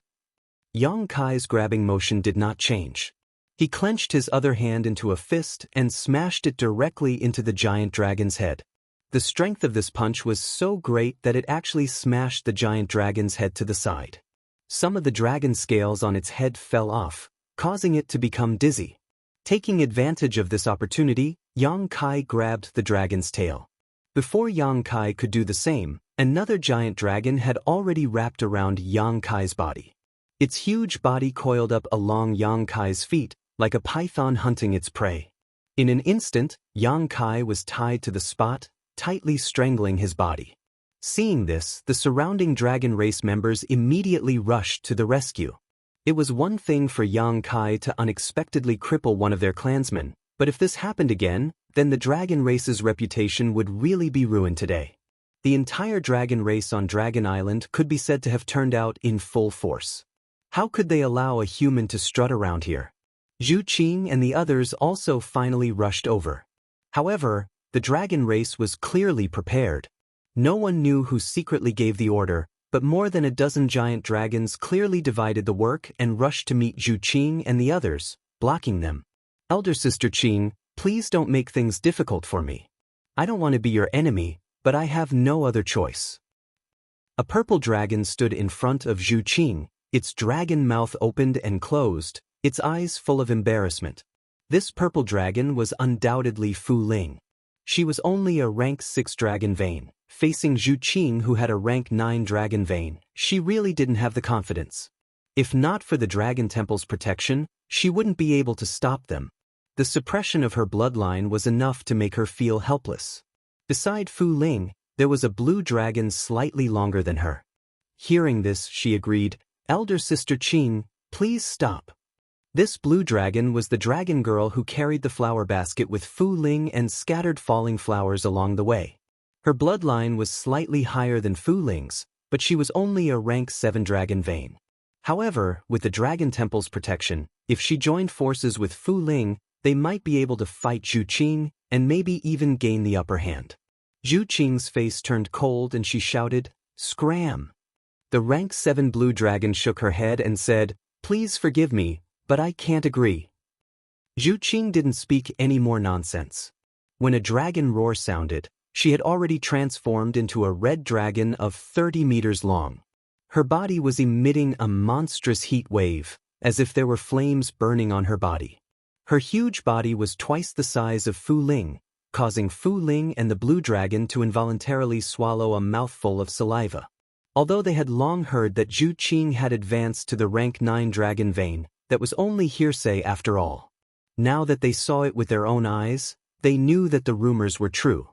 Yang Kai's grabbing motion did not change. He clenched his other hand into a fist and smashed it directly into the giant dragon's head. The strength of this punch was so great that it actually smashed the giant dragon's head to the side. Some of the dragon scales on its head fell off, causing it to become dizzy. Taking advantage of this opportunity, Yang Kai grabbed the dragon's tail. Before Yang Kai could do the same, another giant dragon had already wrapped around Yang Kai's body. Its huge body coiled up along Yang Kai's feet, like a python hunting its prey. In an instant, Yang Kai was tied to the spot, tightly strangling his body. Seeing this, the surrounding dragon race members immediately rushed to the rescue. It was one thing for Yang Kai to unexpectedly cripple one of their clansmen, but if this happened again, then the dragon race's reputation would really be ruined today. The entire dragon race on Dragon Island could be said to have turned out in full force. How could they allow a human to strut around here? Zhu Qing and the others also finally rushed over. However, the dragon race was clearly prepared. No one knew who secretly gave the order, but more than a dozen giant dragons clearly divided the work and rushed to meet Zhu Qing and the others, blocking them. Elder Sister Qing, please don't make things difficult for me. I don't want to be your enemy, but I have no other choice. A purple dragon stood in front of Zhu Qing, its dragon mouth opened and closed, its eyes full of embarrassment. This purple dragon was undoubtedly Fu Ling. She was only a rank 6 dragon vein. Facing Zhu Qing, who had a rank 9 dragon vein, she really didn't have the confidence. If not for the Dragon Temple's protection, she wouldn't be able to stop them. The suppression of her bloodline was enough to make her feel helpless. Beside Fu Ling, there was a blue dragon slightly longer than her. Hearing this, she agreed, "Elder Sister Qing, please stop." This blue dragon was the dragon girl who carried the flower basket with Fu Ling and scattered falling flowers along the way. Her bloodline was slightly higher than Fu Ling's, but she was only a rank 7 dragon vein. However, with the Dragon Temple's protection, if she joined forces with Fu Ling, they might be able to fight Zhu Qing and maybe even gain the upper hand. Zhu Qing's face turned cold and she shouted, "Scram!" The rank 7 blue dragon shook her head and said, "Please forgive me, but I can't agree." Zhu Qing didn't speak any more nonsense. When a dragon roar sounded, she had already transformed into a red dragon of 30 meters long. Her body was emitting a monstrous heat wave, as if there were flames burning on her body. Her huge body was twice the size of Fu Ling, causing Fu Ling and the blue dragon to involuntarily swallow a mouthful of saliva. Although they had long heard that Zhu Qing had advanced to the rank 9 dragon vein, that was only hearsay after all. Now that they saw it with their own eyes, they knew that the rumors were true.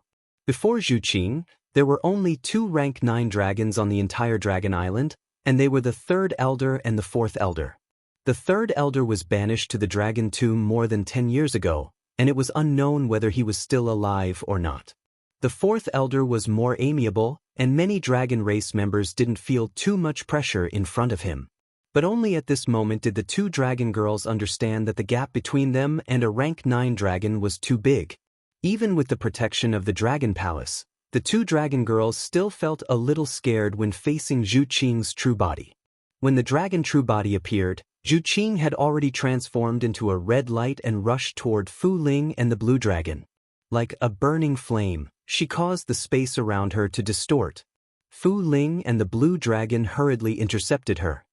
Before Zhu Qing, there were only 2 rank 9 dragons on the entire Dragon Island, and they were the 3rd elder and the 4th elder. The 3rd elder was banished to the dragon tomb more than 10 years ago, and it was unknown whether he was still alive or not. The 4th elder was more amiable, and many dragon race members didn't feel too much pressure in front of him. But only at this moment did the 2 dragon girls understand that the gap between them and a rank 9 dragon was too big. Even with the protection of the Dragon Palace, the 2 dragon girls still felt a little scared when facing Zhu Qing's true body. When the dragon true body appeared, Zhu Qing had already transformed into a red light and rushed toward Fu Ling and the blue dragon. Like a burning flame, she caused the space around her to distort. Fu Ling and the blue dragon hurriedly intercepted her.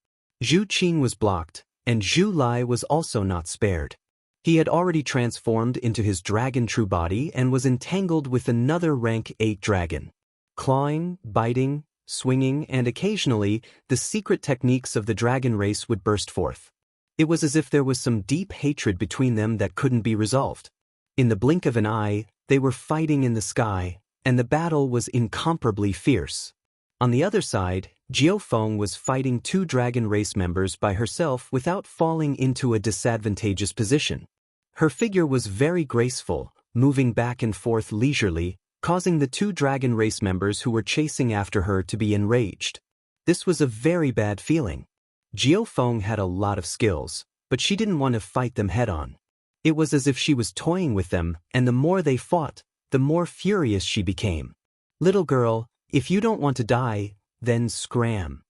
Zhu Qing was blocked, and Zhu Lai was also not spared. He had already transformed into his dragon true body and was entangled with another rank 8 dragon. Clawing, biting, swinging, and occasionally, the secret techniques of the dragon race would burst forth. It was as if there was some deep hatred between them that couldn't be resolved. In the blink of an eye, they were fighting in the sky, and the battle was incomparably fierce. On the other side, Jiufeng was fighting 2 dragon race members by herself without falling into a disadvantageous position. Her figure was very graceful, moving back and forth leisurely, causing the 2 dragon race members who were chasing after her to be enraged. This was a very bad feeling. Jiufeng had a lot of skills, but she didn't want to fight them head-on. It was as if she was toying with them, and the more they fought, the more furious she became. "Little girl, if you don't want to die, then scram."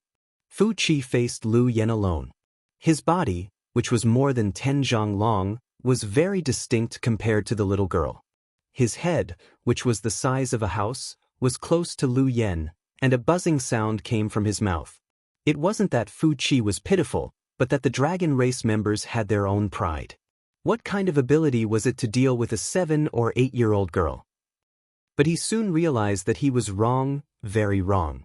Fu Qi faced Lu Yan alone. His body, which was more than 10 zhang long, was very distinct compared to the little girl. His head, which was the size of a house, was close to Lu Yan, and a buzzing sound came from his mouth. It wasn't that Fu Qi was pitiful, but that the dragon race members had their own pride. What kind of ability was it to deal with a 7 or 8-year-old girl? But he soon realized that he was wrong, very wrong.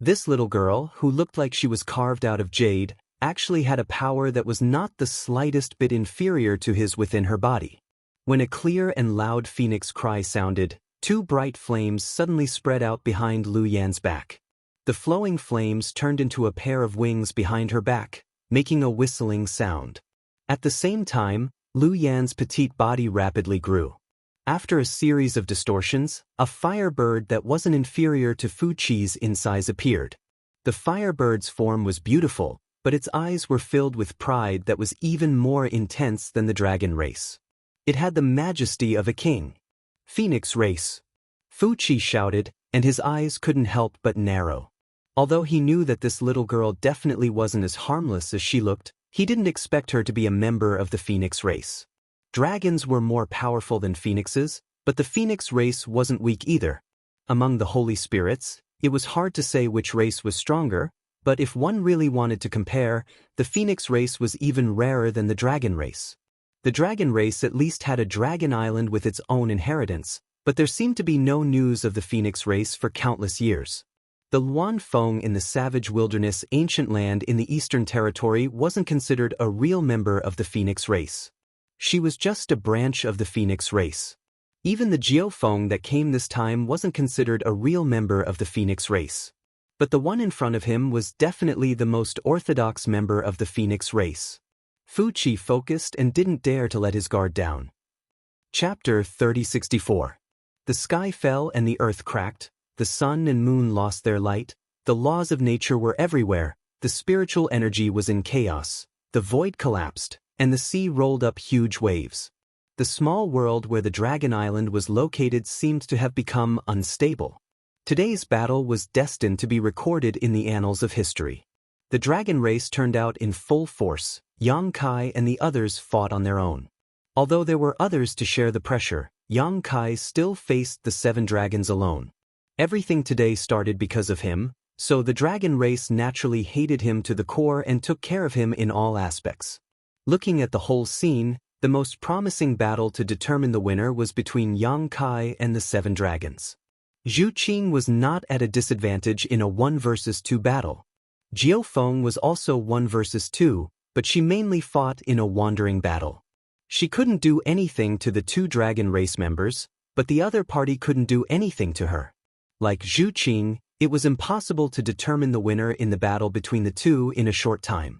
This little girl, who looked like she was carved out of jade, actually had a power that was not the slightest bit inferior to his within her body. When a clear and loud phoenix cry sounded, 2 bright flames suddenly spread out behind Lu Yan's back. The flowing flames turned into a pair of wings behind her back, making a whistling sound. At the same time, Lu Yan's petite body rapidly grew. After a series of distortions, a firebird that wasn't inferior to Fu Qi's in size appeared. The firebird's form was beautiful, but its eyes were filled with pride that was even more intense than the dragon race. It had the majesty of a king. "Phoenix race!" Fu Qi shouted, and his eyes couldn't help but narrow. Although he knew that this little girl definitely wasn't as harmless as she looked, he didn't expect her to be a member of the Phoenix race. Dragons were more powerful than phoenixes, but the Phoenix race wasn't weak either. Among the holy spirits, it was hard to say which race was stronger, but if one really wanted to compare, the Phoenix race was even rarer than the dragon race. The dragon race at least had a dragon island with its own inheritance, but there seemed to be no news of the Phoenix race for countless years. The Luan Feng in the savage wilderness ancient land in the Eastern Territory wasn't considered a real member of the Phoenix race. She was just a branch of the Phoenix race. Even the Jiufeng that came this time wasn't considered a real member of the Phoenix race. But the one in front of him was definitely the most orthodox member of the Phoenix race. Fu Qi focused and didn't dare to let his guard down. Chapter 3064. The sky fell and the earth cracked, the sun and moon lost their light, the laws of nature were everywhere, the spiritual energy was in chaos, the void collapsed, and the sea rolled up huge waves. The small world where the Dragon Island was located seemed to have become unstable. Today's battle was destined to be recorded in the annals of history. The dragon race turned out in full force. Yang Kai and the others fought on their own. Although there were others to share the pressure, Yang Kai still faced the 7 dragons alone. Everything today started because of him, so the dragon race naturally hated him to the core and took care of him in all aspects. Looking at the whole scene, the most promising battle to determine the winner was between Yang Kai and the 7 dragons. Zhu Qing was not at a disadvantage in a 1 versus 2 battle. Jiu Feng was also 1 versus 2, but she mainly fought in a wandering battle. She couldn't do anything to the 2 dragon race members, but the other party couldn't do anything to her. Like Zhu Qing, it was impossible to determine the winner in the battle between the 2 in a short time.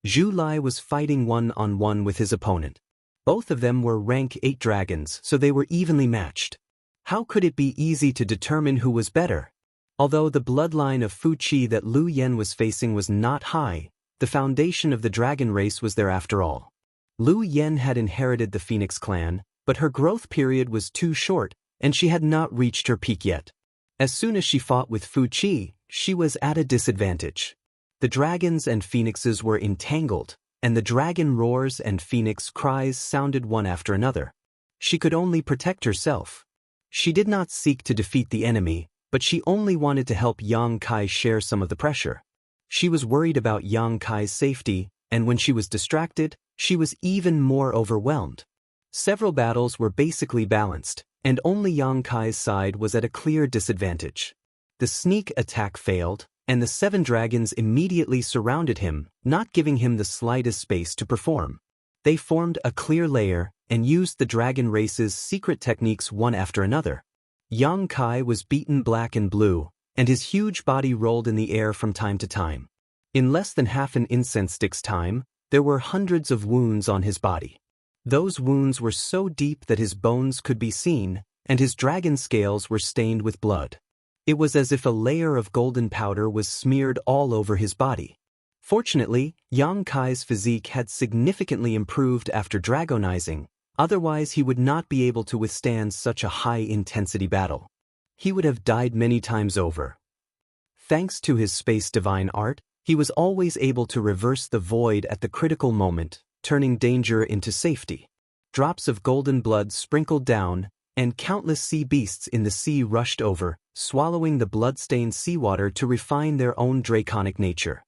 Zhu Lai was fighting 1-on-1 with his opponent. Both of them were rank 8 dragons, so they were evenly matched. How could it be easy to determine who was better? Although the bloodline of Fu Qi that Lu Yan was facing was not high, the foundation of the dragon race was there after all. Lu Yan had inherited the Phoenix clan, but her growth period was too short, and she had not reached her peak yet. As soon as she fought with Fu Qi, she was at a disadvantage. The dragons and phoenixes were entangled, and the dragon roars and phoenix cries sounded one after another. She could only protect herself. She did not seek to defeat the enemy, but she only wanted to help Yang Kai share some of the pressure. She was worried about Yang Kai's safety, and when she was distracted, she was even more overwhelmed. Several battles were basically balanced, and only Yang Kai's side was at a clear disadvantage. The sneak attack failed, and the 7 dragons immediately surrounded him, not giving him the slightest space to perform. They formed a clear layer and used the dragon race's secret techniques one after another. Yang Kai was beaten black and blue, and his huge body rolled in the air from time to time. In less than half an incense stick's time, there were hundreds of wounds on his body. Those wounds were so deep that his bones could be seen, and his dragon scales were stained with blood. It was as if a layer of golden powder was smeared all over his body. Fortunately, Yang Kai's physique had significantly improved after dragonizing, Otherwise he would not be able to withstand such a high-intensity battle. He would have died many times over. Thanks to his space divine art, he was always able to reverse the void at the critical moment, turning danger into safety. Drops of golden blood sprinkled down, and countless sea beasts in the sea rushed over, swallowing the blood-stained seawater to refine their own draconic nature.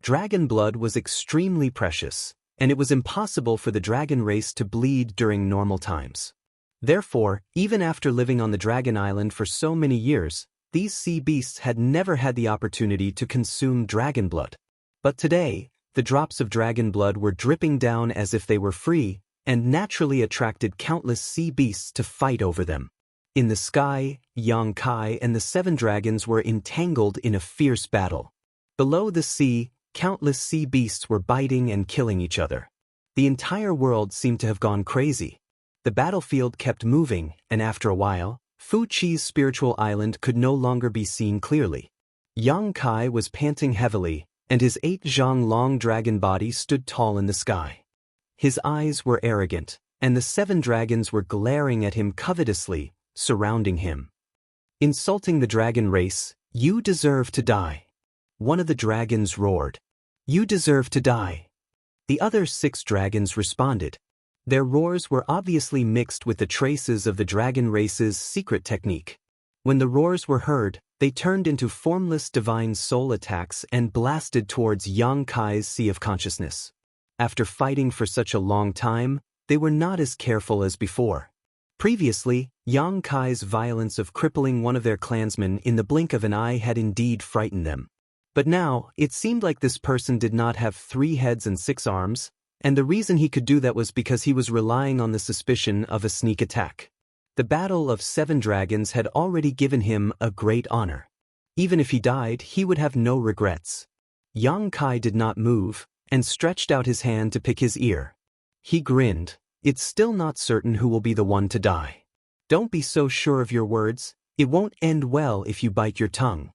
Dragon blood was extremely precious, and it was impossible for the dragon race to bleed during normal times. Therefore, even after living on the Dragon Island for so many years, these sea beasts had never had the opportunity to consume dragon blood. But today, the drops of dragon blood were dripping down as if they were free, and naturally attracted countless sea beasts to fight over them. In the sky, Yang Kai and the 7 dragons were entangled in a fierce battle. Below the sea, countless sea beasts were biting and killing each other. The entire world seemed to have gone crazy. The battlefield kept moving, and after a while, Fu Chi's spiritual island could no longer be seen clearly. Yang Kai was panting heavily, and his 8 zhang long dragon body stood tall in the sky. His eyes were arrogant, and the 7 dragons were glaring at him covetously, surrounding him. Insulting the dragon race, you deserve to die. One of the dragons roared. You deserve to die. The other 6 dragons responded. Their roars were obviously mixed with the traces of the dragon race's secret technique. When the roars were heard, they turned into formless divine soul attacks and blasted towards Yang Kai's sea of consciousness. After fighting for such a long time, they were not as careful as before. Previously, Yang Kai's violence of crippling one of their clansmen in the blink of an eye had indeed frightened them. But now, it seemed like this person did not have 3 heads and 6 arms, and the reason he could do that was because he was relying on the suspicion of a sneak attack. The battle of 7 dragons had already given him a great honor. Even if he died, he would have no regrets. Yang Kai did not move, and stretched out his hand to pick his ear. He grinned. It's still not certain who will be the one to die. Don't be so sure of your words, it won't end well if you bite your tongue.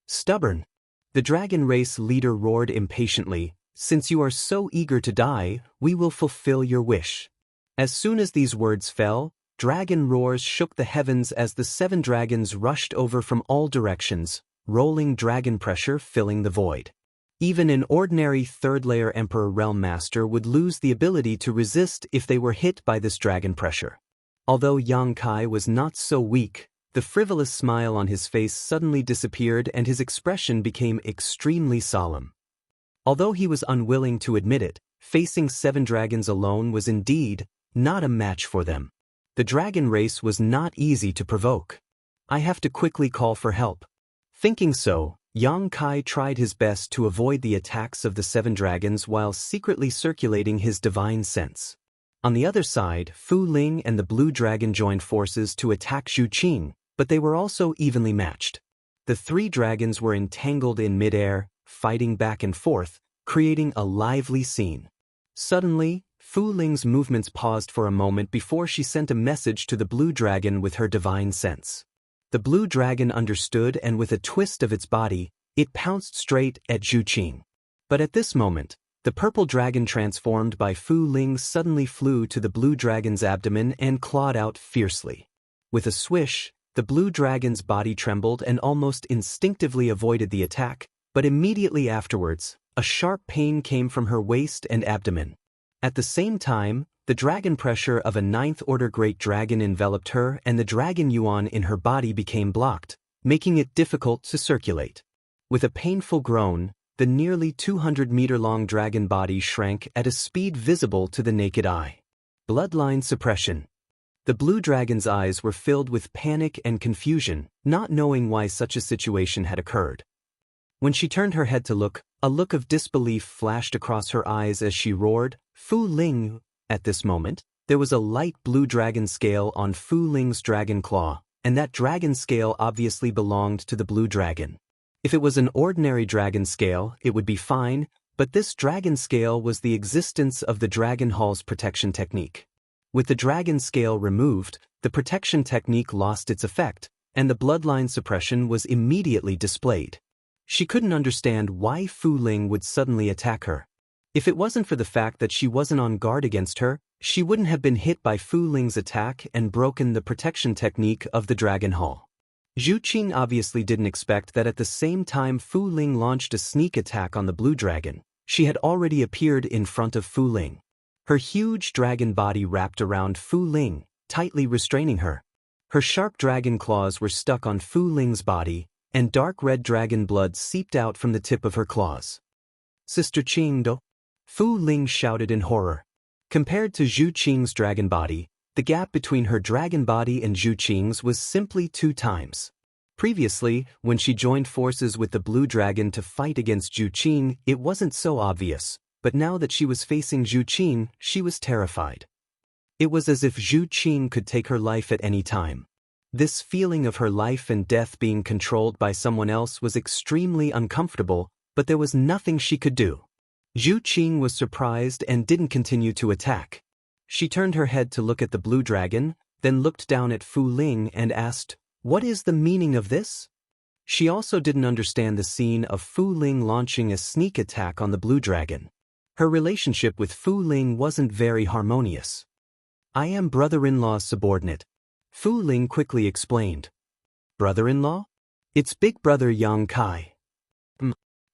Stubborn. The dragon race leader roared impatiently, since you are so eager to die, we will fulfill your wish. As soon as these words fell, dragon roars shook the heavens as the 7 dragons rushed over from all directions, rolling dragon pressure filling the void. Even an ordinary 3rd-layer Emperor Realm Master would lose the ability to resist if they were hit by this dragon pressure. Although Yang Kai was not so weak, the frivolous smile on his face suddenly disappeared and his expression became extremely solemn. Although he was unwilling to admit it, facing 7 dragons alone was indeed not a match for them. The dragon race was not easy to provoke. I have to quickly call for help. Thinking so, Yang Kai tried his best to avoid the attacks of the 7 dragons while secretly circulating his divine sense. On the other side, Fu Ling and the blue dragon joined forces to attack Zhu Qing, but they were also evenly matched. The 3 dragons were entangled in midair, fighting back and forth, creating a lively scene. Suddenly, Fu Ling's movements paused for a moment before she sent a message to the blue dragon with her divine sense. The blue dragon understood, and with a twist of its body, it pounced straight at Zhu Qing. But at this moment, the purple dragon transformed by Fu Ling suddenly flew to the blue dragon's abdomen and clawed out fiercely. With a swish, the blue dragon's body trembled and almost instinctively avoided the attack, but immediately afterwards, a sharp pain came from her waist and abdomen. At the same time, the dragon pressure of a 9th-order great dragon enveloped her and the dragon yuan in her body became blocked, making it difficult to circulate. With a painful groan, the nearly 200-meter-long dragon body shrank at a speed visible to the naked eye. Bloodline suppression. The blue dragon's eyes were filled with panic and confusion, not knowing why such a situation had occurred. When she turned her head to look, a look of disbelief flashed across her eyes as she roared, Fu Ling! At this moment, there was a light blue dragon scale on Fu Ling's dragon claw, and that dragon scale obviously belonged to the blue dragon. If it was an ordinary dragon scale, it would be fine, but this dragon scale was the existence of the Dragon Hall's protection technique. With the dragon scale removed, the protection technique lost its effect, and the bloodline suppression was immediately displayed. She couldn't understand why Fu Ling would suddenly attack her. If it wasn't for the fact that she wasn't on guard against her, she wouldn't have been hit by Fu Ling's attack and broken the protection technique of the Dragon Hall. Zhu Qing obviously didn't expect that at the same time Fu Ling launched a sneak attack on the blue dragon, she had already appeared in front of Fu Ling. Her huge dragon body wrapped around Fu Ling, tightly restraining her. Her sharp dragon claws were stuck on Fu Ling's body, and dark red dragon blood seeped out from the tip of her claws. Sister Qingdo? Fu Ling shouted in horror. Compared to Zhu Qing's dragon body, the gap between her dragon body and Zhu Qing's was simply 2 times. Previously, when she joined forces with the blue dragon to fight against Zhu Qing, it wasn't so obvious, but now that she was facing Zhu Qing, she was terrified. It was as if Zhu Qing could take her life at any time. This feeling of her life and death being controlled by someone else was extremely uncomfortable, but there was nothing she could do. Zhu Qing was surprised and didn't continue to attack. She turned her head to look at the blue dragon, then looked down at Fu Ling and asked, "What is the meaning of this?" She also didn't understand the scene of Fu Ling launching a sneak attack on the blue dragon. Her relationship with Fu Ling wasn't very harmonious. "I am brother-in-law's subordinate," Fu Ling quickly explained. "Brother-in-law? It's big brother Yang Kai."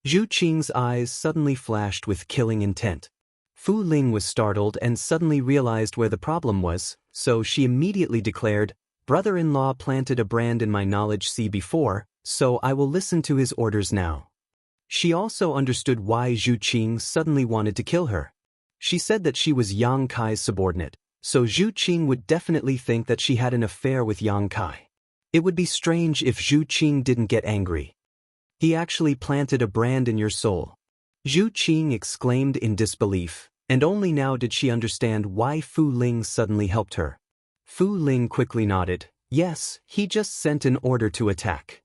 Zhu Qing's eyes suddenly flashed with killing intent. Fu Ling was startled and suddenly realized where the problem was, so she immediately declared, "Brother-in-law planted a brand in my knowledge see before, so I will listen to his orders now." She also understood why Zhu Qing suddenly wanted to kill her. She said that she was Yang Kai's subordinate, so Zhu Qing would definitely think that she had an affair with Yang Kai. It would be strange if Zhu Qing didn't get angry. "He actually planted a brand in your soul," Zhu Qing exclaimed in disbelief, and only now did she understand why Fu Ling suddenly helped her. Fu Ling quickly nodded. "Yes, he just sent an order to attack."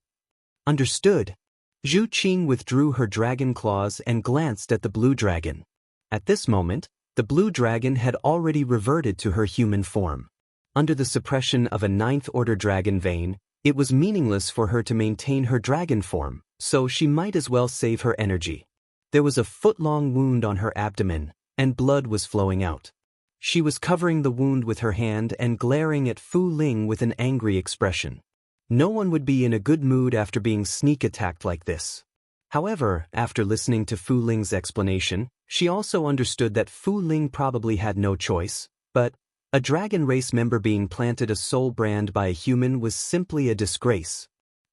"Understood." Zhu Qing withdrew her dragon claws and glanced at the blue dragon. At this moment, the blue dragon had already reverted to her human form. Under the suppression of a 9th-order dragon vein, it was meaningless for her to maintain her dragon form, so she might as well save her energy. There was a foot-long wound on her abdomen, and blood was flowing out. She was covering the wound with her hand and glaring at Fu Ling with an angry expression. No one would be in a good mood after being sneak attacked like this. However, after listening to Fu Ling's explanation, she also understood that Fu Ling probably had no choice, but a dragon race member being planted a soul brand by a human was simply a disgrace.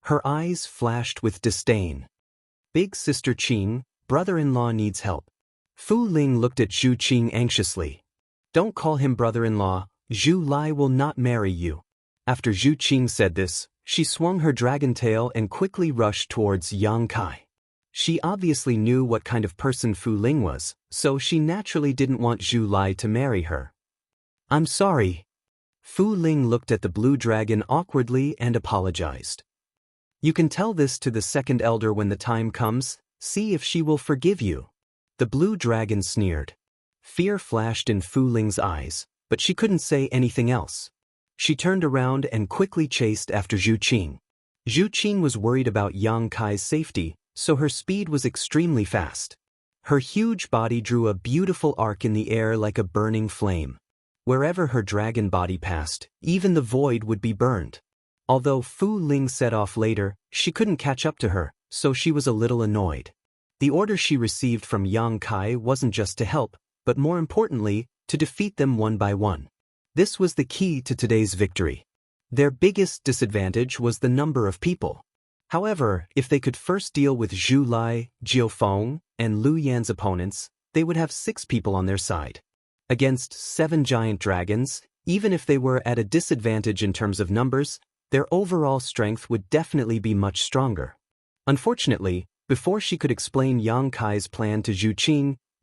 Her eyes flashed with disdain. "Big Sister Qing, brother-in-law needs help." Fu Ling looked at Zhu Qing anxiously. "Don't call him brother-in-law, Zhu Lai will not marry you." After Zhu Qing said this, she swung her dragon tail and quickly rushed towards Yang Kai. She obviously knew what kind of person Fu Ling was, so she naturally didn't want Zhu Lai to marry her. "I'm sorry." Fu Ling looked at the blue dragon awkwardly and apologized. "You can tell this to the second elder when the time comes, see if she will forgive you." The blue dragon sneered. Fear flashed in Fu Ling's eyes, but she couldn't say anything else. She turned around and quickly chased after Zhu Qing. Zhu Qing was worried about Yang Kai's safety, so her speed was extremely fast. Her huge body drew a beautiful arc in the air like a burning flame. Wherever her dragon body passed, even the void would be burned. Although Fu Ling set off later, she couldn't catch up to her, so she was a little annoyed. The order she received from Yang Kai wasn't just to help, but more importantly, to defeat them one by one. This was the key to today's victory. Their biggest disadvantage was the number of people. However, if they could first deal with Zhu Lai, Jiu Feng, and Lu Yan's opponents, they would have 6 people on their side. Against 7 giant dragons, even if they were at a disadvantage in terms of numbers, their overall strength would definitely be much stronger. Unfortunately, before she could explain Yang Kai's plan to Zhu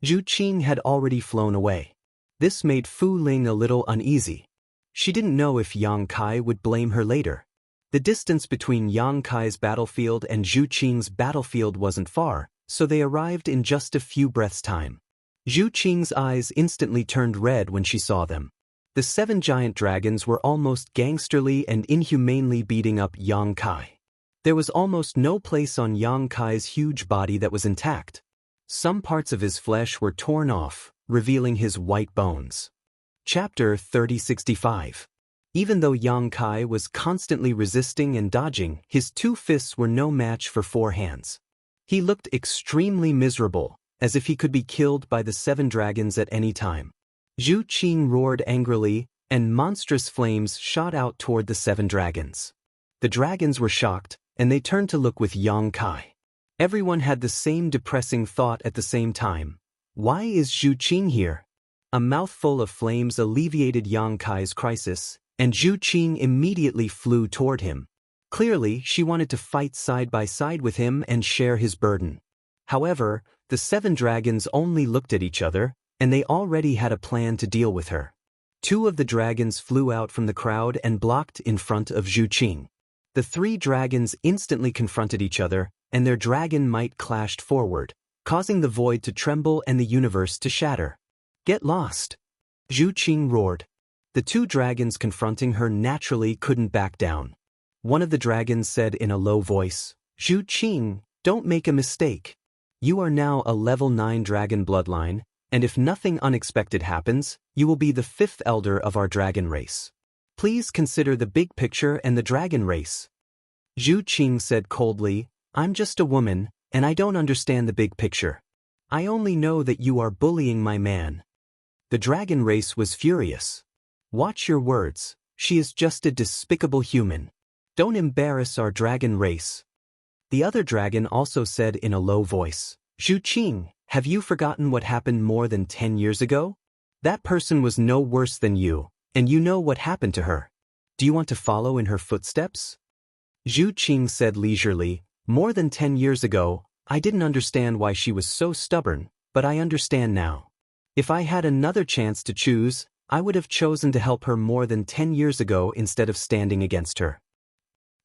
Qing had already flown away. This made Fu Ling a little uneasy. She didn't know if Yang Kai would blame her later. The distance between Yang Kai's battlefield and Zhu Qing's battlefield wasn't far, so they arrived in just a few breaths' time. Zhu Qing's eyes instantly turned red when she saw them. The 7 giant dragons were almost gangsterly and inhumanely beating up Yang Kai. There was almost no place on Yang Kai's huge body that was intact. Some parts of his flesh were torn off, revealing his white bones. Chapter 3065. Even though Yang Kai was constantly resisting and dodging, his 2 fists were no match for 4 hands. He looked extremely miserable, as if he could be killed by the 7 dragons at any time. Zhu Qing roared angrily, and monstrous flames shot out toward the 7 dragons. The dragons were shocked, and they turned to look with Yang Kai. Everyone had the same depressing thought at the same time. Why is Zhu Qing here? A mouthful of flames alleviated Yang Kai's crisis, and Zhu Qing immediately flew toward him. Clearly, she wanted to fight side by side with him and share his burden. However, the 7 dragons only looked at each other, and they already had a plan to deal with her. 2 of the dragons flew out from the crowd and blocked in front of Zhu Qing. The 3 dragons instantly confronted each other, and their dragon might clashed forward, causing the void to tremble and the universe to shatter. "Get lost!" Zhu Qing roared. The 2 dragons confronting her naturally couldn't back down. One of the dragons said in a low voice, "Zhu Qing, don't make a mistake. You are now a level 9 dragon bloodline, and if nothing unexpected happens, you will be the 5th elder of our dragon race. Please consider the big picture and the dragon race." Zhu Qing said coldly, "I'm just a woman, and I don't understand the big picture. I only know that you are bullying my man." The dragon race was furious. "Watch your words, she is just a despicable human. Don't embarrass our dragon race." The other dragon also said in a low voice, "Zhu Qing, have you forgotten what happened more than 10 years ago? That person was no worse than you, and you know what happened to her. Do you want to follow in her footsteps?" Zhu Qing said leisurely, "More than 10 years ago, I didn't understand why she was so stubborn, but I understand now. If I had another chance to choose, I would have chosen to help her more than 10 years ago instead of standing against her."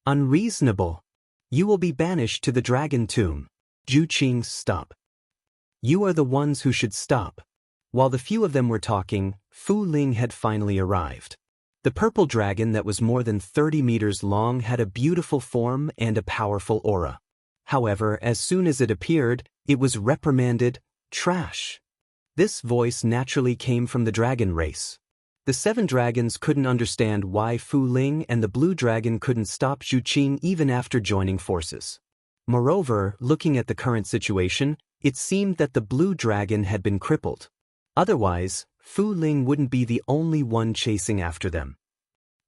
"Unreasonable. You will be banished to the dragon tomb." Zhu Qing, "Stop. You are the ones who should stop." While the few of them were talking, Fu Ling had finally arrived. The purple dragon that was more than 30 meters long had a beautiful form and a powerful aura. However, as soon as it appeared, it was reprimanded, "Trash." This voice naturally came from the dragon race. The 7 dragons couldn't understand why Fu Ling and the blue dragon couldn't stop Zhu Qing even after joining forces. Moreover, looking at the current situation, it seemed that the blue dragon had been crippled. Otherwise, Fu Ling wouldn't be the only one chasing after them.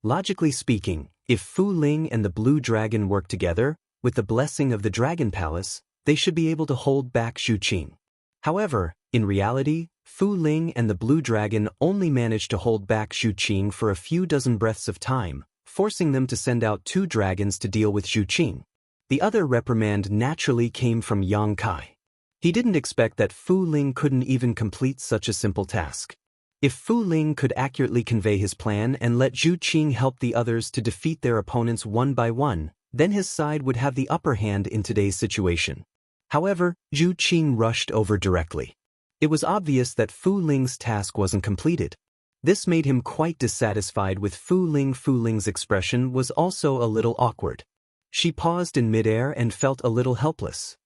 Logically speaking, if Fu Ling and the blue dragon work together, with the blessing of the Dragon Palace, they should be able to hold back Zhu Qing. However, in reality, Fu Ling and the blue dragon only managed to hold back Zhu Qing for a few dozen breaths of time, forcing them to send out 2 dragons to deal with Zhu Qing. The other reprimand naturally came from Yang Kai. He didn't expect that Fu Ling couldn't even complete such a simple task. If Fu Ling could accurately convey his plan and let Zhu Qing help the others to defeat their opponents one by one, then his side would have the upper hand in today's situation. However, Zhu Qing rushed over directly. It was obvious that Fu Ling's task wasn't completed. This made him quite dissatisfied with Fu Ling. Fu Ling's expression was also a little awkward. She paused in midair and felt a little helpless.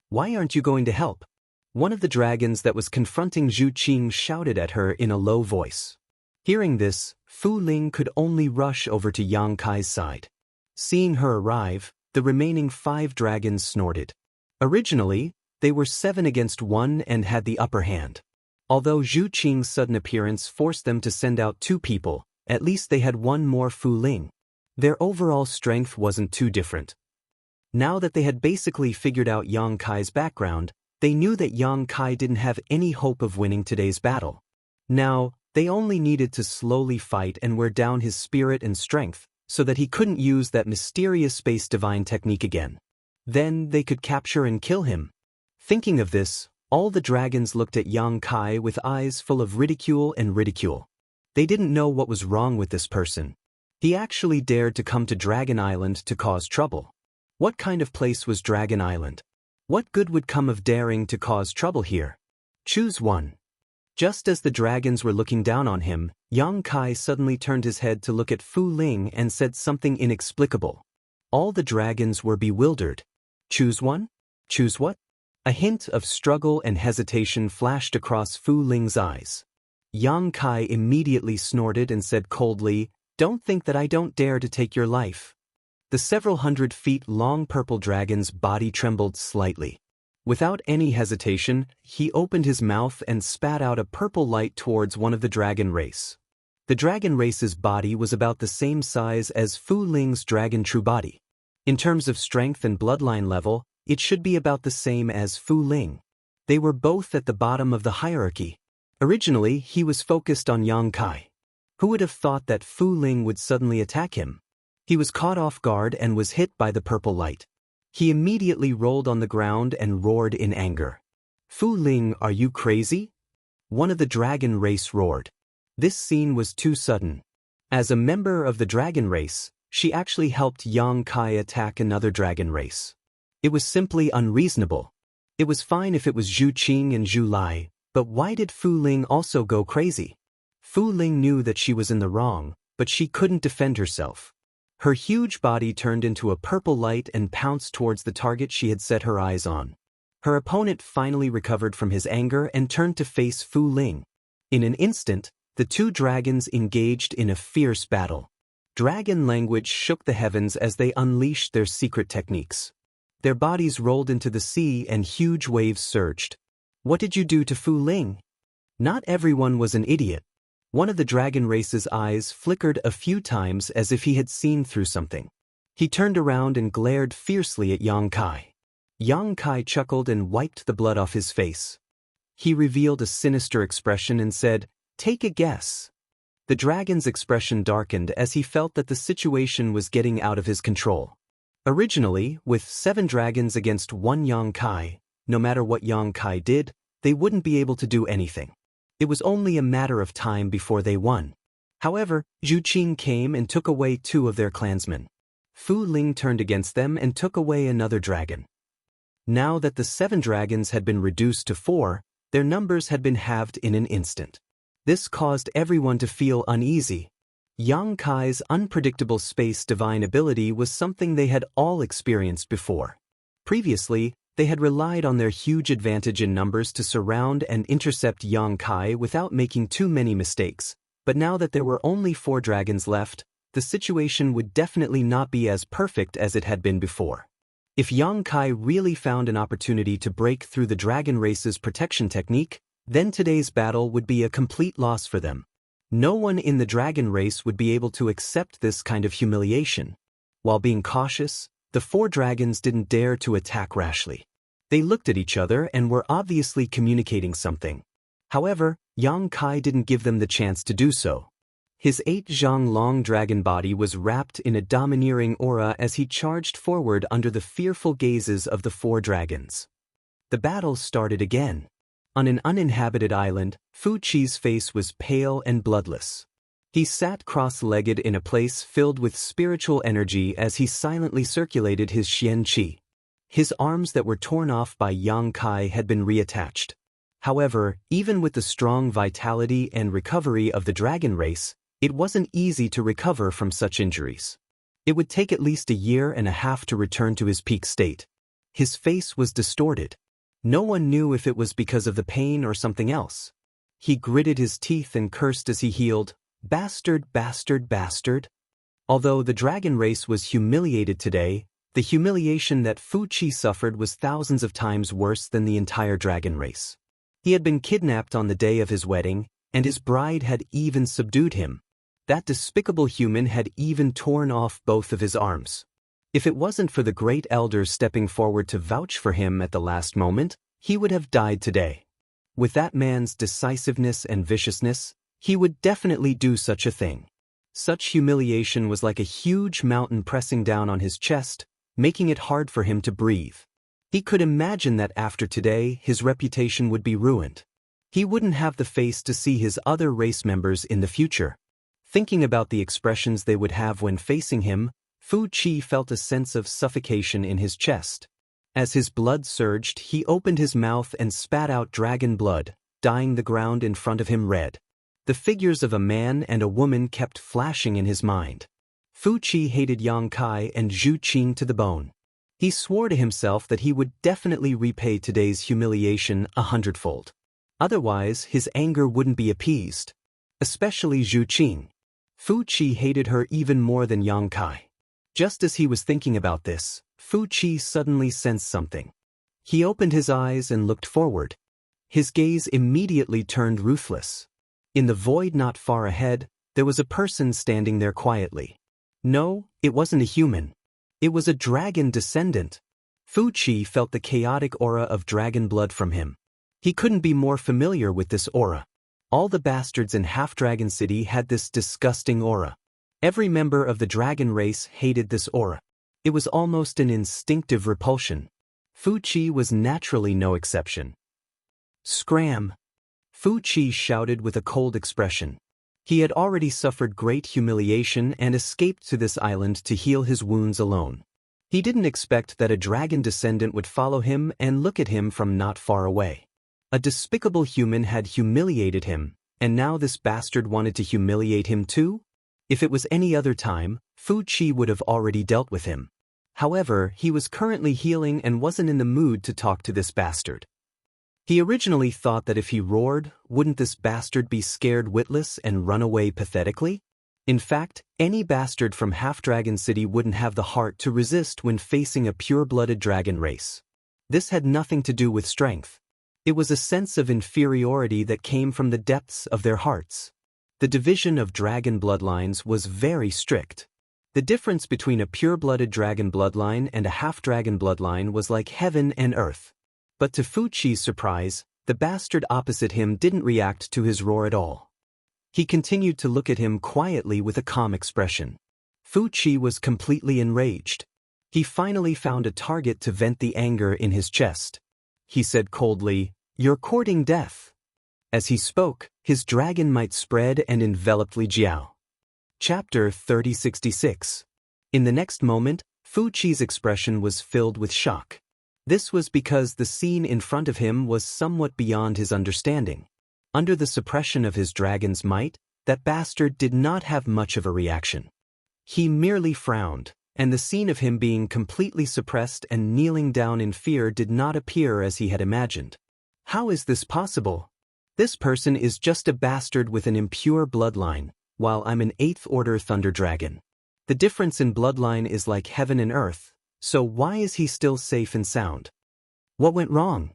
"Why aren't you going to help?" One of the dragons that was confronting Zhu Qing shouted at her in a low voice. Hearing this, Fu Ling could only rush over to Yang Kai's side. Seeing her arrive, the remaining 5 dragons snorted. Originally, they were 7 against 1 and had the upper hand. Although Zhu Qing's sudden appearance forced them to send out 2 people, at least they had 1 more Fu Ling. Their overall strength wasn't too different. Now that they had basically figured out Yang Kai's background, they knew that Yang Kai didn't have any hope of winning today's battle. Now, they only needed to slowly fight and wear down his spirit and strength, so that he couldn't use that mysterious space divine technique again. Then they could capture and kill him. Thinking of this, all the dragons looked at Yang Kai with eyes full of ridicule and ridicule. They didn't know what was wrong with this person. He actually dared to come to Dragon Island to cause trouble. What kind of place was Dragon Island? What good would come of daring to cause trouble here? Choose one. Just as the dragons were looking down on him, Yang Kai suddenly turned his head to look at Fu Ling and said something inexplicable. All the dragons were bewildered. Choose one? Choose what? A hint of struggle and hesitation flashed across Fu Ling's eyes. Yang Kai immediately snorted and said coldly, "Don't think that I don't dare to take your life." The several hundred feet long purple dragon's body trembled slightly. Without any hesitation, he opened his mouth and spat out a purple light towards one of the dragon race. The dragon race's body was about the same size as Fu Ling's dragon true body. In terms of strength and bloodline level, it should be about the same as Fu Ling. They were both at the bottom of the hierarchy. Originally, he was focused on Yang Kai. Who would have thought that Fu Ling would suddenly attack him? He was caught off guard and was hit by the purple light. He immediately rolled on the ground and roared in anger. "Fu Ling, are you crazy?" One of the dragon race roared. This scene was too sudden. As a member of the dragon race, she actually helped Yang Kai attack another dragon race. It was simply unreasonable. It was fine if it was Zhu Qing and Zhu Lai, but why did Fu Ling also go crazy? Fu Ling knew that she was in the wrong, but she couldn't defend herself. Her huge body turned into a purple light and pounced towards the target she had set her eyes on. Her opponent finally recovered from his anger and turned to face Fu Ling. In an instant, the two dragons engaged in a fierce battle. Dragon language shook the heavens as they unleashed their secret techniques. Their bodies rolled into the sea and huge waves surged. "What did you do to Fu Ling?" Not everyone was an idiot. One of the dragon race's eyes flickered a few times as if he had seen through something. He turned around and glared fiercely at Yang Kai. Yang Kai chuckled and wiped the blood off his face. He revealed a sinister expression and said, "Take a guess." The dragon's expression darkened as he felt that the situation was getting out of his control. Originally, with 7 dragons against 1 Yang Kai, no matter what Yang Kai did, they wouldn't be able to do anything. It was only a matter of time before they won. However, Zhu Qing came and took away 2 of their clansmen. Fu Ling turned against them and took away another dragon. Now that the 7 dragons had been reduced to 4, their numbers had been halved in an instant. This caused everyone to feel uneasy. Yang Kai's unpredictable space divine ability was something they had all experienced before. Previously, they had relied on their huge advantage in numbers to surround and intercept Yang Kai without making too many mistakes, but now that there were only 4 dragons left, the situation would definitely not be as perfect as it had been before. If Yang Kai really found an opportunity to break through the dragon race's protection technique, then today's battle would be a complete loss for them. No one in the dragon race would be able to accept this kind of humiliation. While being cautious, the 4 dragons didn't dare to attack rashly. They looked at each other and were obviously communicating something. However, Yang Kai didn't give them the chance to do so. His 8 zhang long dragon body was wrapped in a domineering aura as he charged forward under the fearful gazes of the 4 dragons. The battle started again. On an uninhabited island, Fu Qi's face was pale and bloodless. He sat cross-legged in a place filled with spiritual energy as he silently circulated his Xian Qi. His arms that were torn off by Yang Kai had been reattached. However, even with the strong vitality and recovery of the dragon race, it wasn't easy to recover from such injuries. It would take at least a year and a half to return to his peak state. His face was distorted. No one knew if it was because of the pain or something else. He gritted his teeth and cursed as he healed, "Bastard, bastard, bastard." Although the dragon race was humiliated today, the humiliation that Fu Qi suffered was thousands of times worse than the entire dragon race. He had been kidnapped on the day of his wedding, and his bride had even subdued him. That despicable human had even torn off both of his arms. If it wasn't for the great elders stepping forward to vouch for him at the last moment, he would have died today. With that man's decisiveness and viciousness, he would definitely do such a thing. Such humiliation was like a huge mountain pressing down on his chest, making it hard for him to breathe. He could imagine that after today, his reputation would be ruined. He wouldn't have the face to see his other race members in the future. Thinking about the expressions they would have when facing him, Fu Qi felt a sense of suffocation in his chest. As his blood surged, he opened his mouth and spat out dragon blood, dyeing the ground in front of him red. The figures of a man and a woman kept flashing in his mind. Fu Qi hated Yang Kai and Zhu Qing to the bone. He swore to himself that he would definitely repay today's humiliation 100-fold. Otherwise, his anger wouldn't be appeased. Especially Zhu Qing. Fu Qi hated her even more than Yang Kai. Just as he was thinking about this, Fu Qi suddenly sensed something. He opened his eyes and looked forward. His gaze immediately turned ruthless. In the void not far ahead, there was a person standing there quietly. No, it wasn't a human. It was a dragon descendant. Fu Qi felt the chaotic aura of dragon blood from him. He couldn't be more familiar with this aura. All the bastards in Half-Dragon City had this disgusting aura. Every member of the dragon race hated this aura. It was almost an instinctive repulsion. Fu Qi was naturally no exception. Scram! Fu Qi shouted with a cold expression. He had already suffered great humiliation and escaped to this island to heal his wounds alone. He didn't expect that a dragon descendant would follow him and look at him from not far away. A despicable human had humiliated him, and now this bastard wanted to humiliate him too? If it was any other time, Fu Qi would have already dealt with him. However, he was currently healing and wasn't in the mood to talk to this bastard. He originally thought that if he roared, wouldn't this bastard be scared witless and run away pathetically? In fact, any bastard from Half-Dragon City wouldn't have the heart to resist when facing a pure-blooded dragon race. This had nothing to do with strength. It was a sense of inferiority that came from the depths of their hearts. The division of dragon bloodlines was very strict. The difference between a pure-blooded dragon bloodline and a half-dragon bloodline was like heaven and earth. But to Fu Qi's surprise, the bastard opposite him didn't react to his roar at all. He continued to look at him quietly with a calm expression. Fu Qi was completely enraged. He finally found a target to vent the anger in his chest. He said coldly, "You're courting death." As he spoke, his dragon might spread and enveloped Li Jiao. Chapter 3066. In the next moment, Fu Qi's expression was filled with shock. This was because the scene in front of him was somewhat beyond his understanding. Under the suppression of his dragon's might, that bastard did not have much of a reaction. He merely frowned, and the scene of him being completely suppressed and kneeling down in fear did not appear as he had imagined. How is this possible? This person is just a bastard with an impure bloodline, while I'm an 8th order thunder dragon. The difference in bloodline is like heaven and earth, so why is he still safe and sound? What went wrong?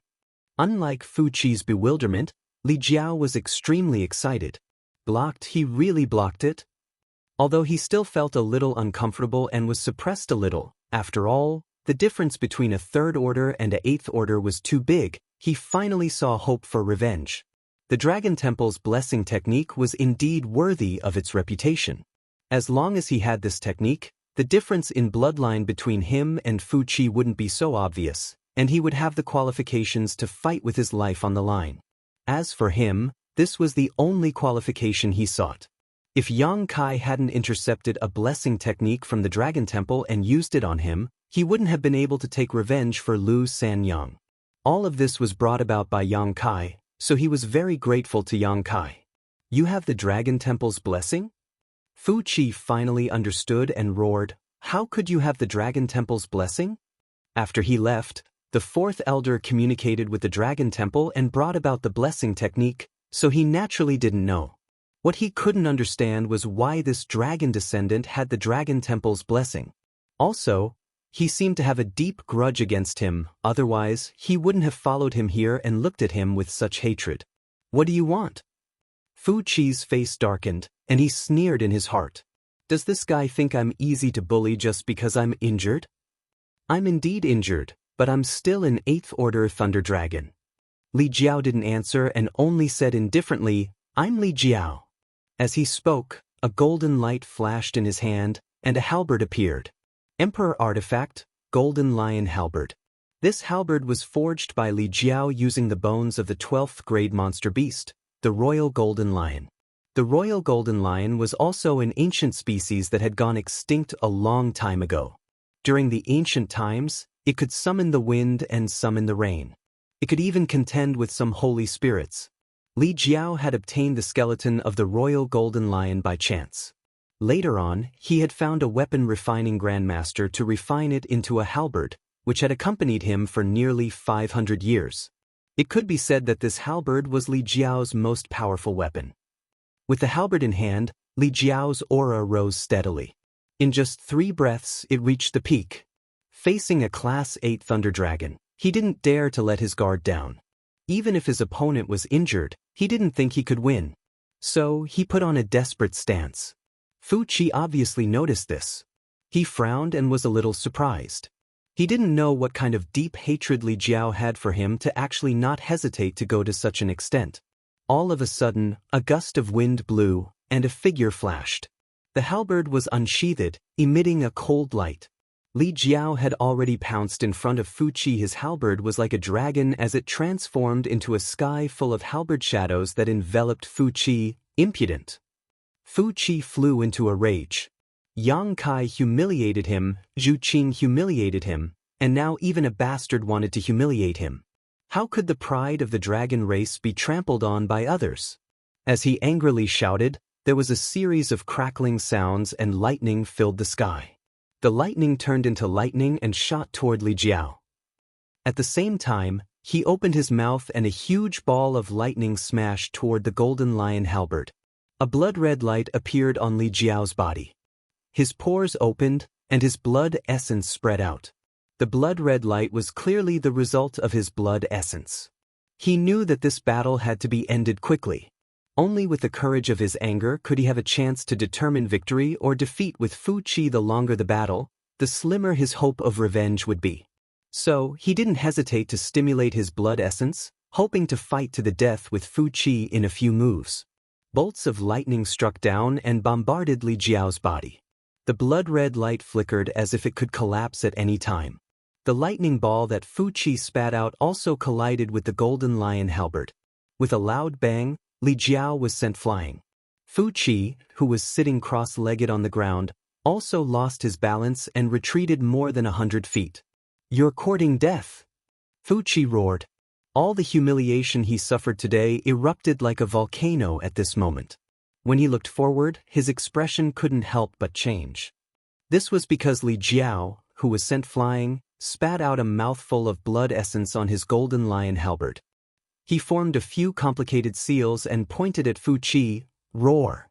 Unlike Fu Qi's bewilderment, Li Jiao was extremely excited. Blocked, he really blocked it? Although he still felt a little uncomfortable and was suppressed a little, after all, the difference between a 3rd order and a 8th order was too big, he finally saw hope for revenge. The Dragon Temple's blessing technique was indeed worthy of its reputation. As long as he had this technique, the difference in bloodline between him and Fu Qi wouldn't be so obvious, and he would have the qualifications to fight with his life on the line. As for him, this was the only qualification he sought. If Yang Kai hadn't intercepted a blessing technique from the Dragon Temple and used it on him, he wouldn't have been able to take revenge for Lu Sanyang. All of this was brought about by Yang Kai, so he was very grateful to Yang Kai. "You have the Dragon Temple's blessing?" Fu Qi finally understood and roared, "How could you have the Dragon Temple's blessing?" After he left, the 4th elder communicated with the Dragon Temple and brought about the blessing technique, so he naturally didn't know. What he couldn't understand was why this dragon descendant had the Dragon Temple's blessing. Also, he seemed to have a deep grudge against him, otherwise he wouldn't have followed him here and looked at him with such hatred. "What do you want?" Fu Qi's face darkened, and he sneered in his heart. "Does this guy think I'm easy to bully just because I'm injured?" "I'm indeed injured, but I'm still an 8th order thunder dragon." Li Jiao didn't answer and only said indifferently, "I'm Li Jiao." As he spoke, a golden light flashed in his hand, and a halberd appeared. Emperor Artifact, Golden Lion Halberd. This halberd was forged by Li Jiao using the bones of the 12th grade monster beast, the Royal Golden Lion. The Royal Golden Lion was also an ancient species that had gone extinct a long time ago. During the ancient times, it could summon the wind and summon the rain. It could even contend with some holy spirits. Li Jiao had obtained the skeleton of the Royal Golden Lion by chance. Later on, he had found a weapon refining grandmaster to refine it into a halberd, which had accompanied him for nearly 500 years. It could be said that this halberd was Li Jiao's most powerful weapon. With the halberd in hand, Li Jiao's aura rose steadily. In just 3 breaths, it reached the peak. Facing a Class 8 Thunder Dragon, he didn't dare to let his guard down. Even if his opponent was injured, he didn't think he could win. So, he put on a desperate stance. Fu Qi obviously noticed this. He frowned and was a little surprised. He didn't know what kind of deep hatred Li Jiao had for him to actually not hesitate to go to such an extent. All of a sudden, a gust of wind blew, and a figure flashed. The halberd was unsheathed, emitting a cold light. Li Jiao had already pounced in front of Fu Qi. His halberd was like a dragon as it transformed into a sky full of halberd shadows that enveloped Fu Qi, impudent. Fu Qi flew into a rage. Yang Kai humiliated him, Zhu Qing humiliated him, and now even a bastard wanted to humiliate him. How could the pride of the dragon race be trampled on by others? As he angrily shouted, there was a series of crackling sounds and lightning filled the sky. The lightning turned into lightning and shot toward Li Jiao. At the same time, he opened his mouth and a huge ball of lightning smashed toward the golden lion halberd. A blood-red light appeared on Li Jiao's body. His pores opened, and his blood essence spread out. The blood-red light was clearly the result of his blood essence. He knew that this battle had to be ended quickly. Only with the courage of his anger could he have a chance to determine victory or defeat with Fu Qi. The longer the battle, the slimmer his hope of revenge would be. So, he didn't hesitate to stimulate his blood essence, hoping to fight to the death with Fu Qi in a few moves. Bolts of lightning struck down and bombarded Li Jiao's body. The blood-red light flickered as if it could collapse at any time. The lightning ball that Fu Qi spat out also collided with the golden lion halberd. With a loud bang, Li Jiao was sent flying. Fu Qi, who was sitting cross-legged on the ground, also lost his balance and retreated more than 100 feet. "You're courting death!" Fu Qi roared. All the humiliation he suffered today erupted like a volcano at this moment. When he looked forward, his expression couldn't help but change. This was because Li Jiao, who was sent flying, spat out a mouthful of blood essence on his golden lion halberd. He formed a few complicated seals and pointed at Fu Qi. Roar!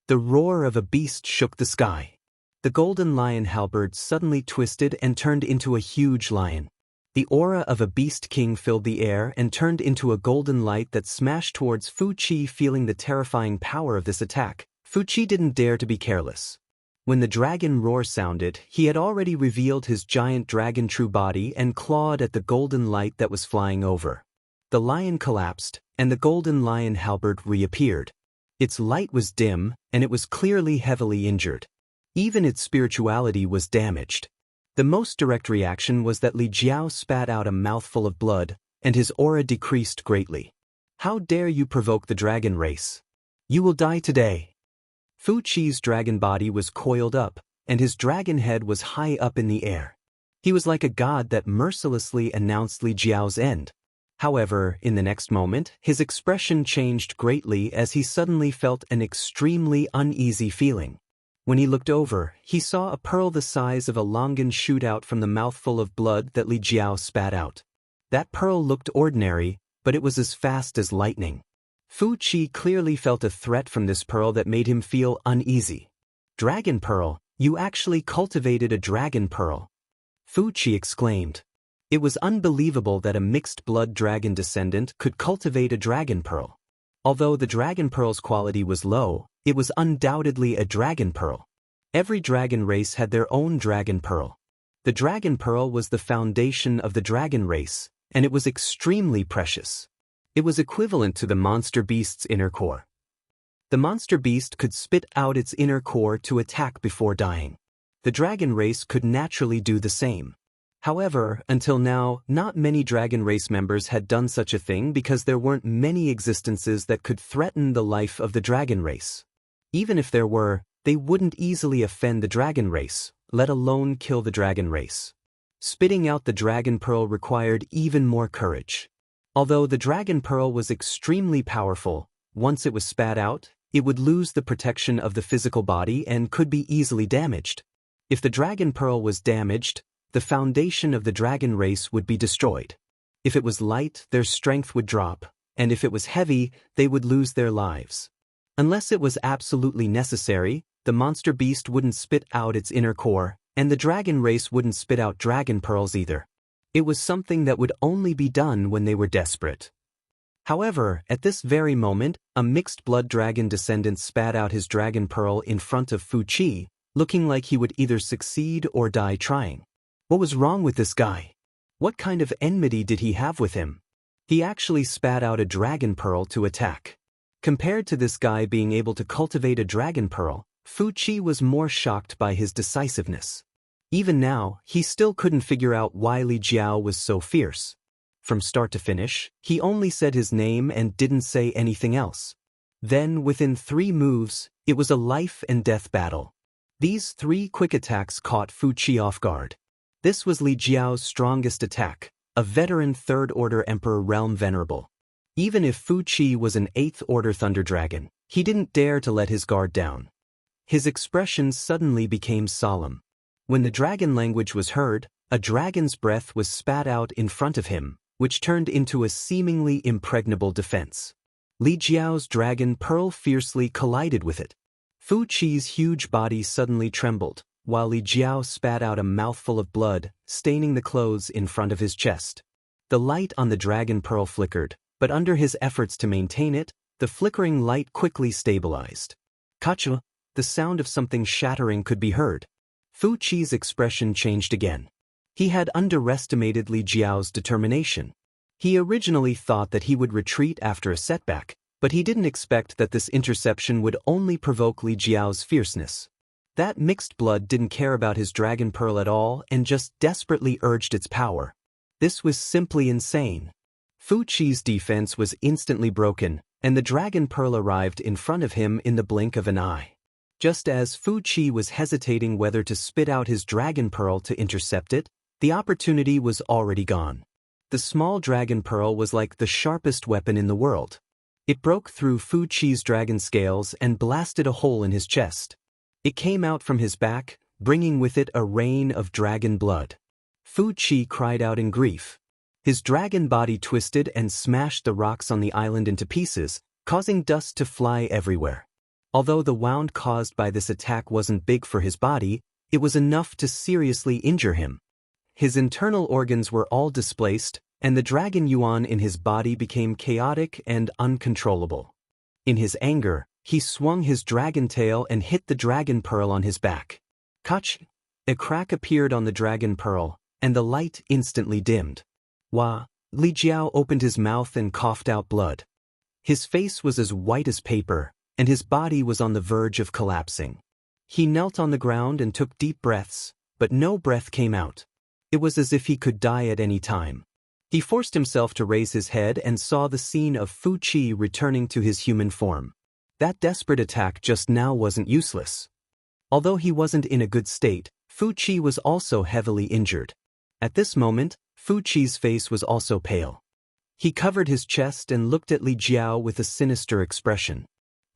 The roar of a beast shook the sky. The golden lion halberd suddenly twisted and turned into a huge lion. The aura of a beast king filled the air and turned into a golden light that smashed towards Fu Qi. Feeling the terrifying power of this attack, Fu Qi didn't dare to be careless. When the dragon roar sounded, he had already revealed his giant dragon true body and clawed at the golden light that was flying over. The lion collapsed, and the golden lion halberd reappeared. Its light was dim, and it was clearly heavily injured. Even its spirituality was damaged. The most direct reaction was that Li Jiao spat out a mouthful of blood, and his aura decreased greatly. "How dare you provoke the dragon race? You will die today." Fu Qi's dragon body was coiled up, and his dragon head was high up in the air. He was like a god that mercilessly announced Li Jiao's end. However, in the next moment, his expression changed greatly as he suddenly felt an extremely uneasy feeling. When he looked over, he saw a pearl the size of a longan shoot out from the mouthful of blood that Li Jiao spat out. That pearl looked ordinary, but it was as fast as lightning. Fu Qi clearly felt a threat from this pearl that made him feel uneasy. "Dragon pearl, you actually cultivated a dragon pearl!" Fu Qi exclaimed. It was unbelievable that a mixed-blood dragon descendant could cultivate a dragon pearl. Although the dragon pearl's quality was low, it was undoubtedly a dragon pearl. Every dragon race had their own dragon pearl. The dragon pearl was the foundation of the dragon race, and it was extremely precious. It was equivalent to the monster beast's inner core. The monster beast could spit out its inner core to attack before dying. The dragon race could naturally do the same. However, until now, not many dragon race members had done such a thing because there weren't many existences that could threaten the life of the dragon race. Even if there were, they wouldn't easily offend the dragon race, let alone kill the dragon race. Spitting out the dragon pearl required even more courage. Although the dragon pearl was extremely powerful, once it was spat out, it would lose the protection of the physical body and could be easily damaged. If the dragon pearl was damaged, the foundation of the dragon race would be destroyed. If it was light, their strength would drop, and if it was heavy, they would lose their lives. Unless it was absolutely necessary, the monster beast wouldn't spit out its inner core, and the dragon race wouldn't spit out dragon pearls either. It was something that would only be done when they were desperate. However, at this very moment, a mixed-blood dragon descendant spat out his dragon pearl in front of Fu Qi, looking like he would either succeed or die trying. What was wrong with this guy? What kind of enmity did he have with him? He actually spat out a dragon pearl to attack. Compared to this guy being able to cultivate a dragon pearl, Fu Qi was more shocked by his decisiveness. Even now, he still couldn't figure out why Li Jiao was so fierce. From start to finish, he only said his name and didn't say anything else. Then, within 3 moves, it was a life-and-death battle. These 3 quick attacks caught Fu Qi off guard. This was Li Jiao's strongest attack, a veteran 3rd Order Emperor Realm Venerable. Even if Fu Qi was an 8th Order Thunder Dragon, he didn't dare to let his guard down. His expression suddenly became solemn. When the dragon language was heard, a dragon's breath was spat out in front of him, which turned into a seemingly impregnable defense. Li Jiao's dragon pearl fiercely collided with it. Fu Qi's huge body suddenly trembled, while Li Jiao spat out a mouthful of blood, staining the clothes in front of his chest. The light on the dragon pearl flickered, but under his efforts to maintain it, the flickering light quickly stabilized. Kacha, the sound of something shattering could be heard. Fu Qi's expression changed again. He had underestimated Li Jiao's determination. He originally thought that he would retreat after a setback, but he didn't expect that this interception would only provoke Li Jiao's fierceness. That mixed blood didn't care about his dragon pearl at all and just desperately urged its power. This was simply insane. Fu Qi's defense was instantly broken, and the dragon pearl arrived in front of him in the blink of an eye. Just as Fu Qi was hesitating whether to spit out his dragon pearl to intercept it, the opportunity was already gone. The small dragon pearl was like the sharpest weapon in the world. It broke through Fu Qi's dragon scales and blasted a hole in his chest. It came out from his back, bringing with it a rain of dragon blood. Fu Qi cried out in grief. His dragon body twisted and smashed the rocks on the island into pieces, causing dust to fly everywhere. Although the wound caused by this attack wasn't big for his body, it was enough to seriously injure him. His internal organs were all displaced, and the dragon yuan in his body became chaotic and uncontrollable. In his anger, he swung his dragon tail and hit the dragon pearl on his back. Kach! A crack appeared on the dragon pearl, and the light instantly dimmed. Wah! Li Jiao opened his mouth and coughed out blood. His face was as white as paper, and his body was on the verge of collapsing. He knelt on the ground and took deep breaths, but no breath came out. It was as if he could die at any time. He forced himself to raise his head and saw the scene of Fu Qi returning to his human form. That desperate attack just now wasn't useless. Although he wasn't in a good state, Fu Qi was also heavily injured. At this moment, Fu Qi's face was also pale. He covered his chest and looked at Li Jiao with a sinister expression.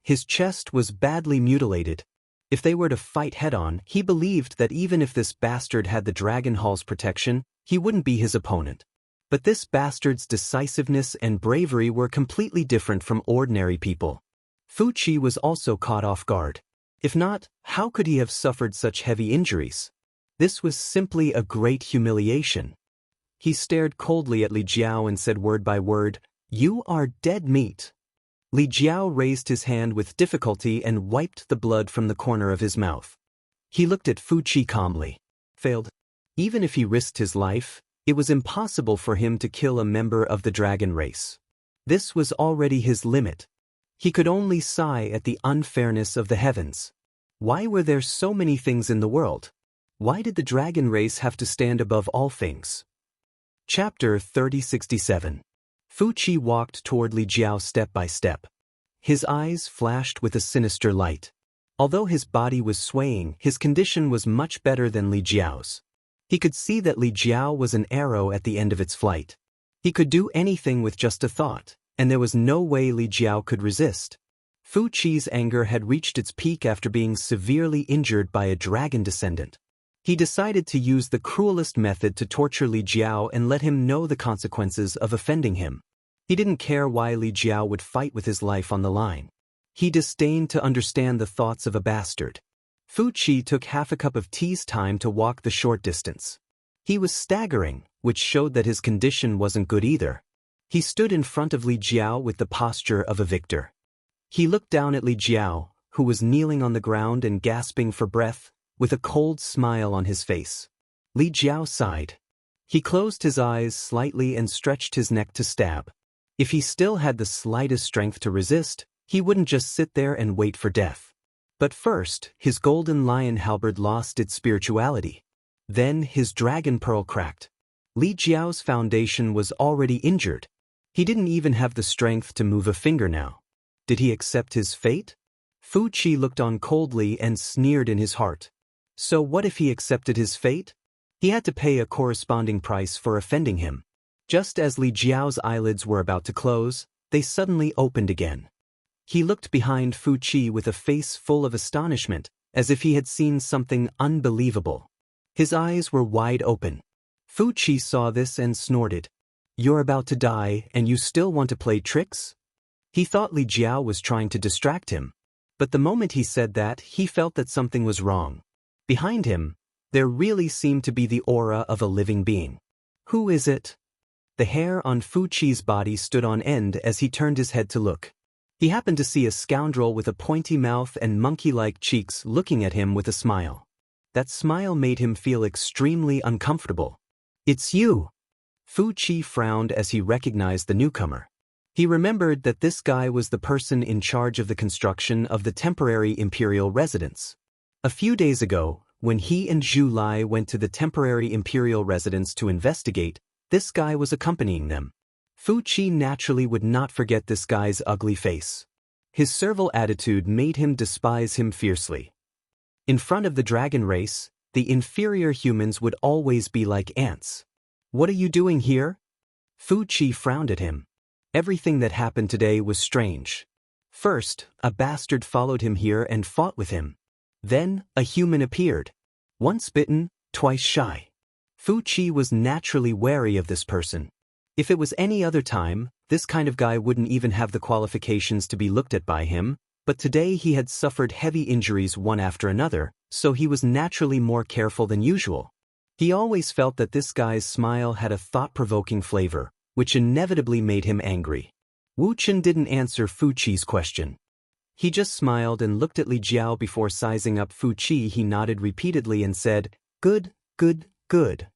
His chest was badly mutilated. If they were to fight head-on, he believed that even if this bastard had the Dragon Hall's protection, he wouldn't be his opponent. But this bastard's decisiveness and bravery were completely different from ordinary people. Fu Qi was also caught off guard. If not, how could he have suffered such heavy injuries? This was simply a great humiliation. He stared coldly at Li Jiao and said word by word, "You are dead meat." Li Jiao raised his hand with difficulty and wiped the blood from the corner of his mouth. He looked at Fu Qi calmly. Failed. Even if he risked his life, it was impossible for him to kill a member of the dragon race. This was already his limit. He could only sigh at the unfairness of the heavens. Why were there so many things in the world? Why did the dragon race have to stand above all things? Chapter 3067. Fu Qi walked toward Li Jiao step by step. His eyes flashed with a sinister light. Although his body was swaying, his condition was much better than Li Jiao's. He could see that Li Jiao was an arrow at the end of its flight. He could do anything with just a thought, and there was no way Li Jiao could resist. Fu Qi's anger had reached its peak after being severely injured by a dragon descendant. He decided to use the cruelest method to torture Li Jiao and let him know the consequences of offending him. He didn't care why Li Jiao would fight with his life on the line. He disdained to understand the thoughts of a bastard. Fu Qi took half a cup of tea's time to walk the short distance. He was staggering, which showed that his condition wasn't good either. He stood in front of Li Jiao with the posture of a victor. He looked down at Li Jiao, who was kneeling on the ground and gasping for breath, with a cold smile on his face. Li Jiao sighed. He closed his eyes slightly and stretched his neck to stab. If he still had the slightest strength to resist, he wouldn't just sit there and wait for death. But first, his golden lion halberd lost its spirituality. Then his dragon pearl cracked. Li Jiao's foundation was already injured. He didn't even have the strength to move a finger now. Did he accept his fate? Fu Qi looked on coldly and sneered in his heart. So what if he accepted his fate? He had to pay a corresponding price for offending him. Just as Li Jiao's eyelids were about to close, they suddenly opened again. He looked behind Fu Qi with a face full of astonishment, as if he had seen something unbelievable. His eyes were wide open. Fu Qi saw this and snorted. "You're about to die, and you still want to play tricks?" He thought Li Jiao was trying to distract him. But the moment he said that, he felt that something was wrong. Behind him, there really seemed to be the aura of a living being. Who is it? The hair on Fu Qi's body stood on end as he turned his head to look. He happened to see a scoundrel with a pointy mouth and monkey-like cheeks looking at him with a smile. That smile made him feel extremely uncomfortable. "It's you!" Fu Qi frowned as he recognized the newcomer. He remembered that this guy was the person in charge of the construction of the temporary imperial residence. A few days ago, when he and Zhu Lai went to the temporary imperial residence to investigate, this guy was accompanying them. Fu Qi naturally would not forget this guy's ugly face. His servile attitude made him despise him fiercely. In front of the dragon race, the inferior humans would always be like ants. "What are you doing here?" Fu Qi frowned at him. Everything that happened today was strange. First, a bastard followed him here and fought with him. Then, a human appeared. Once bitten, twice shy. Fu Qi was naturally wary of this person. If it was any other time, this kind of guy wouldn't even have the qualifications to be looked at by him, but today he had suffered heavy injuries one after another, so he was naturally more careful than usual. He always felt that this guy's smile had a thought-provoking flavor, which inevitably made him angry. Wu Chen didn't answer Fu Qi's question. He just smiled and looked at Li Jiao before sizing up Fu Qi. He nodded repeatedly and said, "Good, good, good."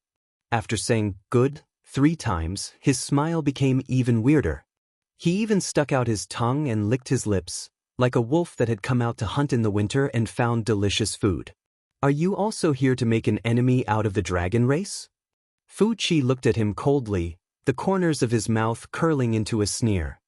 After saying "good" 3 times, his smile became even weirder. He even stuck out his tongue and licked his lips, like a wolf that had come out to hunt in the winter and found delicious food. "Are you also here to make an enemy out of the dragon race?" Fu Qi looked at him coldly, the corners of his mouth curling into a sneer.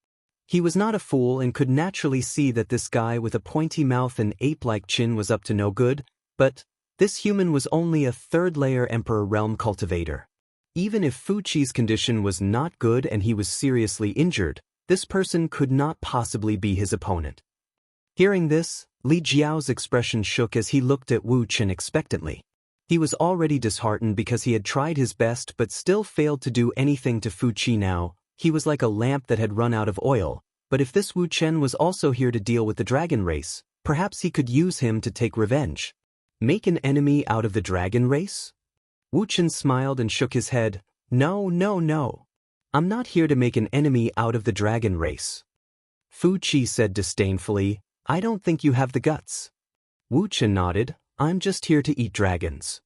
He was not a fool and could naturally see that this guy with a pointy mouth and ape-like chin was up to no good, but this human was only a third-layer Emperor Realm cultivator. Even if Fu Qi's condition was not good and he was seriously injured, this person could not possibly be his opponent. Hearing this, Li Jiao's expression shook as he looked at Wu Chen expectantly. He was already disheartened because he had tried his best but still failed to do anything to Fu Qi now. He was like a lamp that had run out of oil, but if this Wu Chen was also here to deal with the dragon race, perhaps he could use him to take revenge. Make an enemy out of the dragon race? Wu Chen smiled and shook his head. "No, no, no. I'm not here to make an enemy out of the dragon race." Fu Qi said disdainfully, "I don't think you have the guts." Wu Chen nodded. "I'm just here to eat dragons."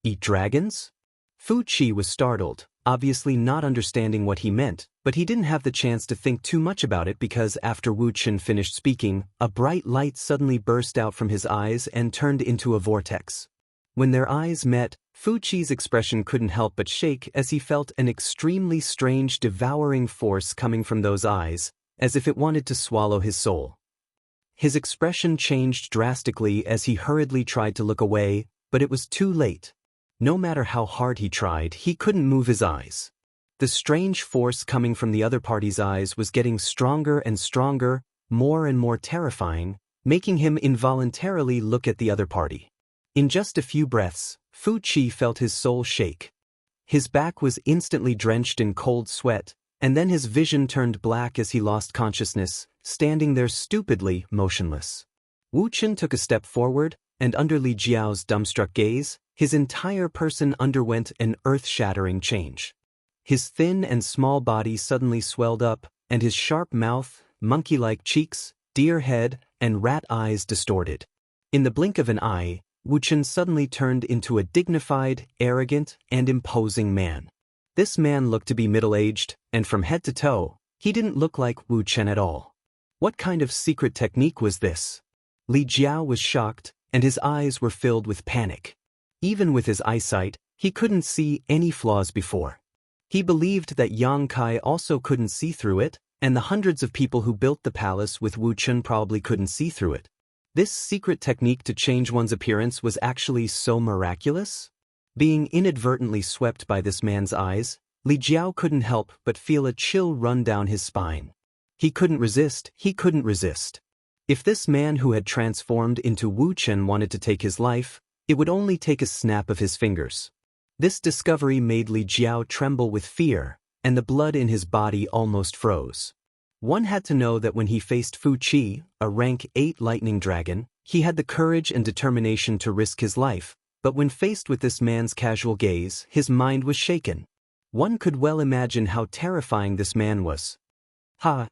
"Eat dragons?" Fu Qi was startled, obviously not understanding what he meant, but he didn't have the chance to think too much about it because after Wu Chen finished speaking, a bright light suddenly burst out from his eyes and turned into a vortex. When their eyes met, Fu Qi's expression couldn't help but shake as he felt an extremely strange devouring force coming from those eyes, as if it wanted to swallow his soul. His expression changed drastically as he hurriedly tried to look away, but it was too late. No matter how hard he tried, he couldn't move his eyes. The strange force coming from the other party's eyes was getting stronger and stronger, more and more terrifying, making him involuntarily look at the other party. In just a few breaths, Fu Qi felt his soul shake. His back was instantly drenched in cold sweat, and then his vision turned black as he lost consciousness, standing there stupidly motionless. Wu Chen took a step forward, and under Li Jiao's dumbstruck gaze, his entire person underwent an earth-shattering change. His thin and small body suddenly swelled up, and his sharp mouth, monkey-like cheeks, deer head, and rat eyes distorted. In the blink of an eye, Wu Chen suddenly turned into a dignified, arrogant, and imposing man. This man looked to be middle-aged, and from head to toe, he didn't look like Wu Chen at all. What kind of secret technique was this? Li Jiao was shocked, and his eyes were filled with panic. Even with his eyesight, he couldn't see any flaws before. He believed that Yang Kai also couldn't see through it, and the hundreds of people who built the palace with Wu Chen probably couldn't see through it. This secret technique to change one's appearance was actually so miraculous? Being inadvertently swept by this man's eyes, Li Jiao couldn't help but feel a chill run down his spine. He couldn't resist. If this man who had transformed into Wu Chen wanted to take his life, it would only take a snap of his fingers. This discovery made Li Jiao tremble with fear, and the blood in his body almost froze. One had to know that when he faced Fu Qi, a rank 8 lightning dragon, he had the courage and determination to risk his life, but when faced with this man's casual gaze, his mind was shaken. One could well imagine how terrifying this man was. Ha!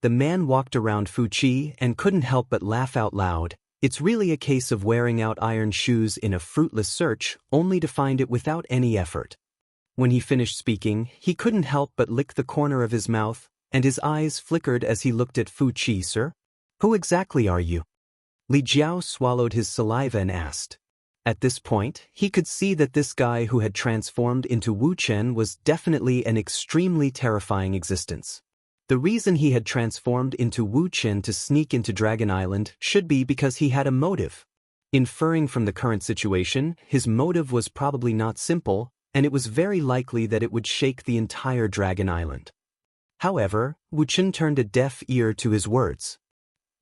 The man walked around Fu Qi and couldn't help but laugh out loud. It's really a case of wearing out iron shoes in a fruitless search, only to find it without any effort. When he finished speaking, he couldn't help but lick the corner of his mouth, and his eyes flickered as he looked at Fu Qi. Sir? Who exactly are you? Li Jiao swallowed his saliva and asked. At this point, he could see that this guy who had transformed into Wu Chen was definitely an extremely terrifying existence. The reason he had transformed into Wu Chen to sneak into Dragon Island should be because he had a motive. Inferring from the current situation, his motive was probably not simple, and it was very likely that it would shake the entire Dragon Island. However, Wu Chen turned a deaf ear to his words.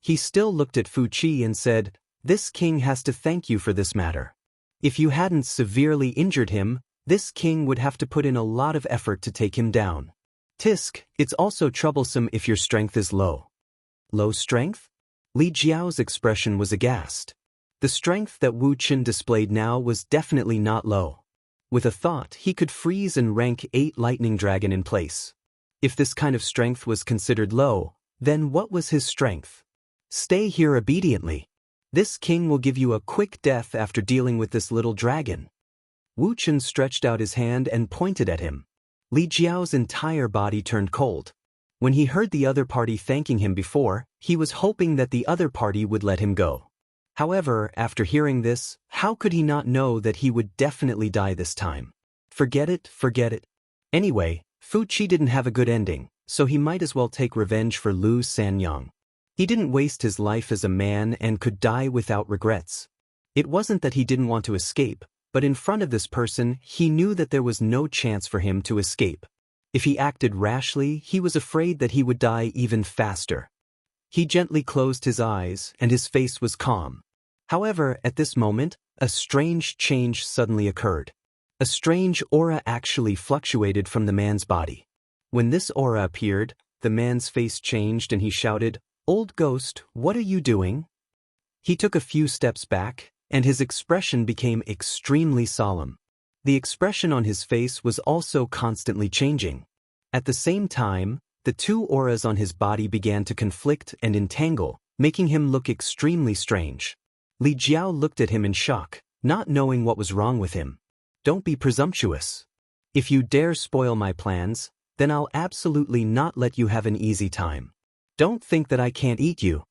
He still looked at Fu Qi and said, "This king has to thank you for this matter. If you hadn't severely injured him, this king would have to put in a lot of effort to take him down. Tisk, it's also troublesome if your strength is low." Low strength? Li Jiao's expression was aghast. The strength that Wu Chen displayed now was definitely not low. With a thought, he could freeze and rank 8 lightning dragon in place. If this kind of strength was considered low, then what was his strength? Stay here obediently. This king will give you a quick death after dealing with this little dragon. Wu Chen stretched out his hand and pointed at him. Li Jiao's entire body turned cold. When he heard the other party thanking him before, he was hoping that the other party would let him go. However, after hearing this, how could he not know that he would definitely die this time? Forget it. Anyway, Fu Qi didn't have a good ending, so he might as well take revenge for Lu Sanyang. He didn't waste his life as a man and could die without regrets. It wasn't that he didn't want to escape, but in front of this person, he knew that there was no chance for him to escape. If he acted rashly, he was afraid that he would die even faster. He gently closed his eyes, and his face was calm. However, at this moment, a strange change suddenly occurred. A strange aura actually fluctuated from the man's body. When this aura appeared, the man's face changed and he shouted, "Old ghost, what are you doing?" He took a few steps back, and his expression became extremely solemn. The expression on his face was also constantly changing. At the same time, the two auras on his body began to conflict and entangle, making him look extremely strange. Li Jiao looked at him in shock, not knowing what was wrong with him. "Don't be presumptuous. If you dare spoil my plans, then I'll absolutely not let you have an easy time. Don't think that I can't eat you."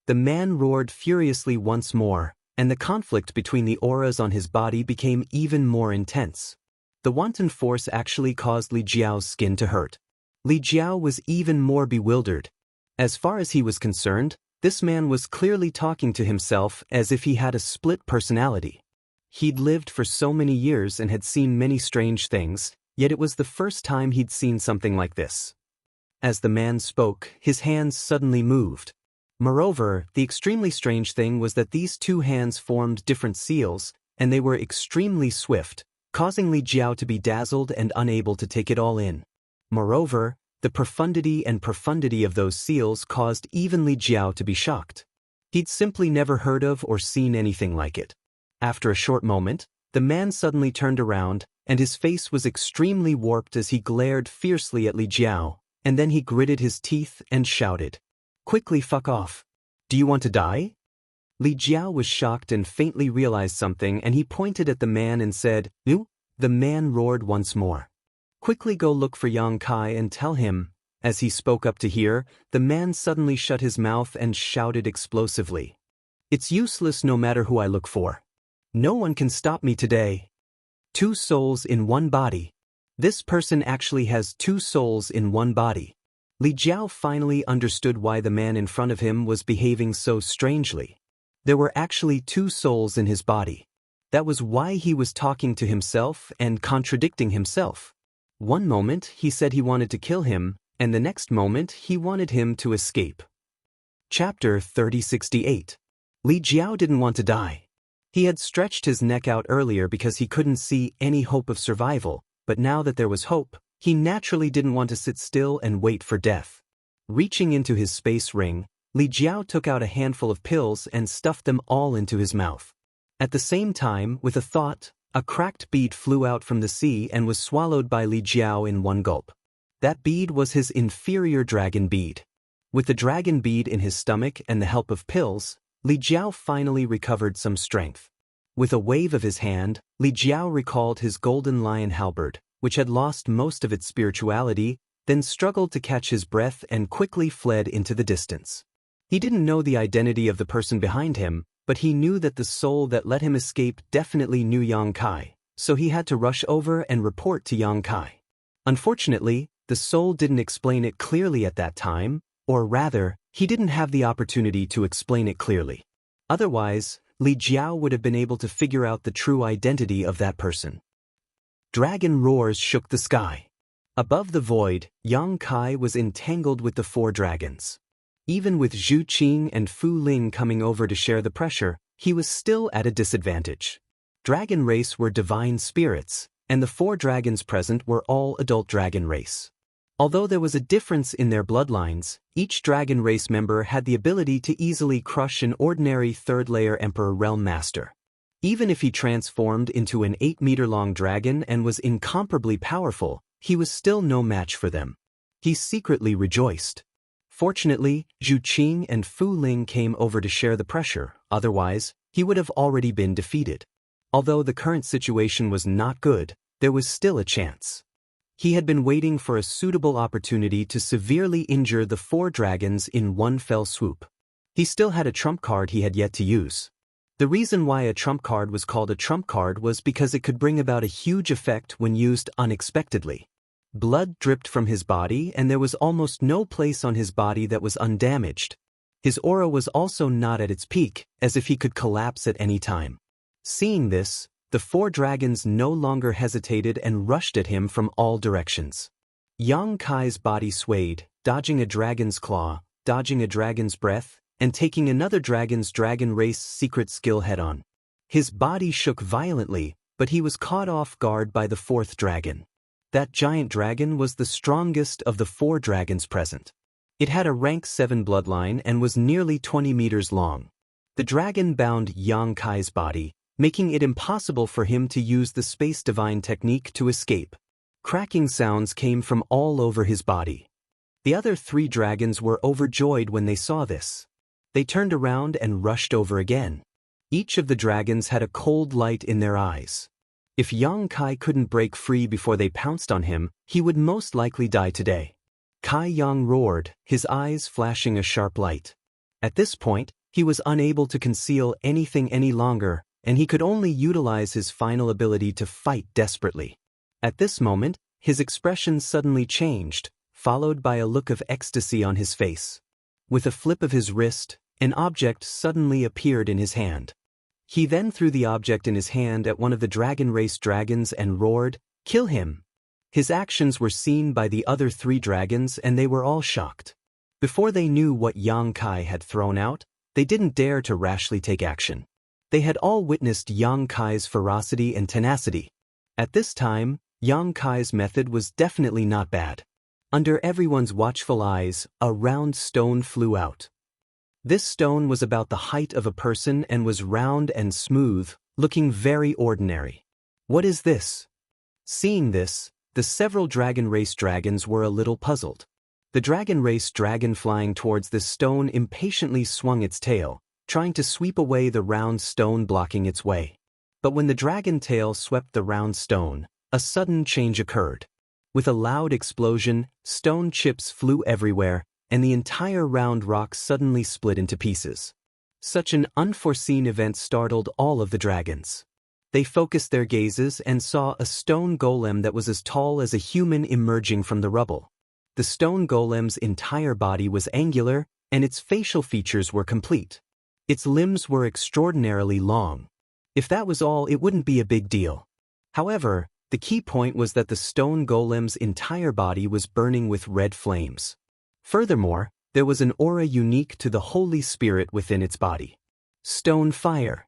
The man roared furiously once more, and the conflict between the auras on his body became even more intense. The wanton force actually caused Li Jiao's skin to hurt. Li Jiao was even more bewildered. As far as he was concerned, this man was clearly talking to himself as if he had a split personality. He'd lived for so many years and had seen many strange things, yet it was the first time he'd seen something like this. As the man spoke, his hands suddenly moved. Moreover, the extremely strange thing was that these two hands formed different seals, and they were extremely swift, causing Li Jiao to be dazzled and unable to take it all in. Moreover, the profundity of those seals caused even Li Jiao to be shocked. He'd simply never heard of or seen anything like it. After a short moment, the man suddenly turned around, and his face was extremely warped as he glared fiercely at Li Jiao, and then he gritted his teeth and shouted, "Quickly fuck off. Do you want to die?" Li Jiao was shocked and faintly realized something, and he pointed at the man and said, "You?" The man roared once more, "Quickly go look for Yang Kai and tell him." As he spoke up to hear, the man suddenly shut his mouth and shouted explosively, "It's useless no matter who I look for. No one can stop me today. 2 souls in one body. This person actually has 2 souls in one body." Li Jiao finally understood why the man in front of him was behaving so strangely. There were actually 2 souls in his body. That was why he was talking to himself and contradicting himself. One moment he said he wanted to kill him, and the next moment he wanted him to escape. Chapter 3068. Li Jiao didn't want to die. He had stretched his neck out earlier because he couldn't see any hope of survival, but now that there was hope, he naturally didn't want to sit still and wait for death. Reaching into his space ring, Li Jiao took out a handful of pills and stuffed them all into his mouth. At the same time, with a thought, a cracked bead flew out from the sea and was swallowed by Li Jiao in one gulp. That bead was his inferior dragon bead. With the dragon bead in his stomach and the help of pills, Li Jiao finally recovered some strength. With a wave of his hand, Li Jiao recalled his golden lion halberd, which had lost most of its spirituality, then struggled to catch his breath and quickly fled into the distance. He didn't know the identity of the person behind him, but he knew that the soul that let him escape definitely knew Yang Kai, so he had to rush over and report to Yang Kai. Unfortunately, the soul didn't explain it clearly at that time, or rather, he didn't have the opportunity to explain it clearly. Otherwise, Li Jiao would have been able to figure out the true identity of that person. Dragon roars shook the sky. Above the void, Yang Kai was entangled with the 4 dragons. Even with Zhu Qing and Fu Ling coming over to share the pressure, he was still at a disadvantage. Dragon race were divine spirits, and the 4 dragons present were all adult dragon race. Although there was a difference in their bloodlines, each dragon race member had the ability to easily crush an ordinary 3rd-layer Emperor Realm Master. Even if he transformed into an 8-meter-long dragon and was incomparably powerful, he was still no match for them. He secretly rejoiced. Fortunately, Zhu Qing and Fu Ling came over to share the pressure, otherwise, he would have already been defeated. Although the current situation was not good, there was still a chance. He had been waiting for a suitable opportunity to severely injure the 4 dragons in one fell swoop. He still had a trump card he had yet to use. The reason why a trump card was called a trump card was because it could bring about a huge effect when used unexpectedly. Blood dripped from his body, and there was almost no place on his body that was undamaged. His aura was also not at its peak, as if he could collapse at any time. Seeing this, the 4 dragons no longer hesitated and rushed at him from all directions. Yang Kai's body swayed, dodging a dragon's claw, dodging a dragon's breath, and taking another dragon's dragon race secret skill head-on. His body shook violently, but he was caught off guard by the 4th dragon. That giant dragon was the strongest of the 4 dragons present. It had a rank 7 bloodline and was nearly 20 meters long. The dragon bound Yang Kai's body, making it impossible for him to use the Space Divine technique to escape. Cracking sounds came from all over his body. The other 3 dragons were overjoyed when they saw this. They turned around and rushed over again. Each of the dragons had a cold light in their eyes. If Yang Kai couldn't break free before they pounced on him, he would most likely die today. Kai Yang roared, his eyes flashing a sharp light. At this point, he was unable to conceal anything any longer, and he could only utilize his final ability to fight desperately. At this moment, his expression suddenly changed, followed by a look of ecstasy on his face. With a flip of his wrist, an object suddenly appeared in his hand. He then threw the object in his hand at one of the dragon race dragons and roared, "Kill him!" His actions were seen by the other 3 dragons, and they were all shocked. Before they knew what Yang Kai had thrown out, they didn't dare to rashly take action. They had all witnessed Yang Kai's ferocity and tenacity. At this time, Yang Kai's method was definitely not bad. Under everyone's watchful eyes, a round stone flew out. This stone was about the height of a person and was round and smooth, looking very ordinary. What is this? Seeing this, the several dragon race dragons were a little puzzled. The dragon race dragon flying towards this stone impatiently swung its tail, trying to sweep away the round stone blocking its way. But when the dragon tail swept the round stone, a sudden change occurred. With a loud explosion, stone chips flew everywhere, and the entire round rock suddenly split into pieces. Such an unforeseen event startled all of the dragons. They focused their gazes and saw a stone golem that was as tall as a human emerging from the rubble. The stone golem's entire body was angular, and its facial features were complete. Its limbs were extraordinarily long. If that was all, it wouldn't be a big deal. However, the key point was that the stone golem's entire body was burning with red flames. Furthermore, there was an aura unique to the Holy Spirit within its body. Stone fire.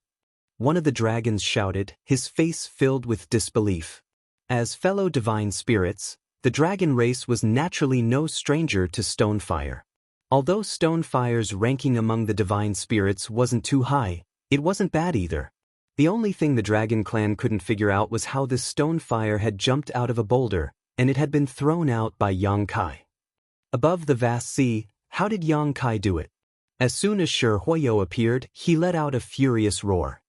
One of the dragons shouted, his face filled with disbelief. As fellow divine spirits, the dragon race was naturally no stranger to stone fire. Although stone fire's ranking among the divine spirits wasn't too high, it wasn't bad either. The only thing the dragon clan couldn't figure out was how this stone fire had jumped out of a boulder, and it had been thrown out by Yang Kai. Above the vast sea, how did Yang Kai do it? As soon as Shi Huoyou appeared, he let out a furious roar.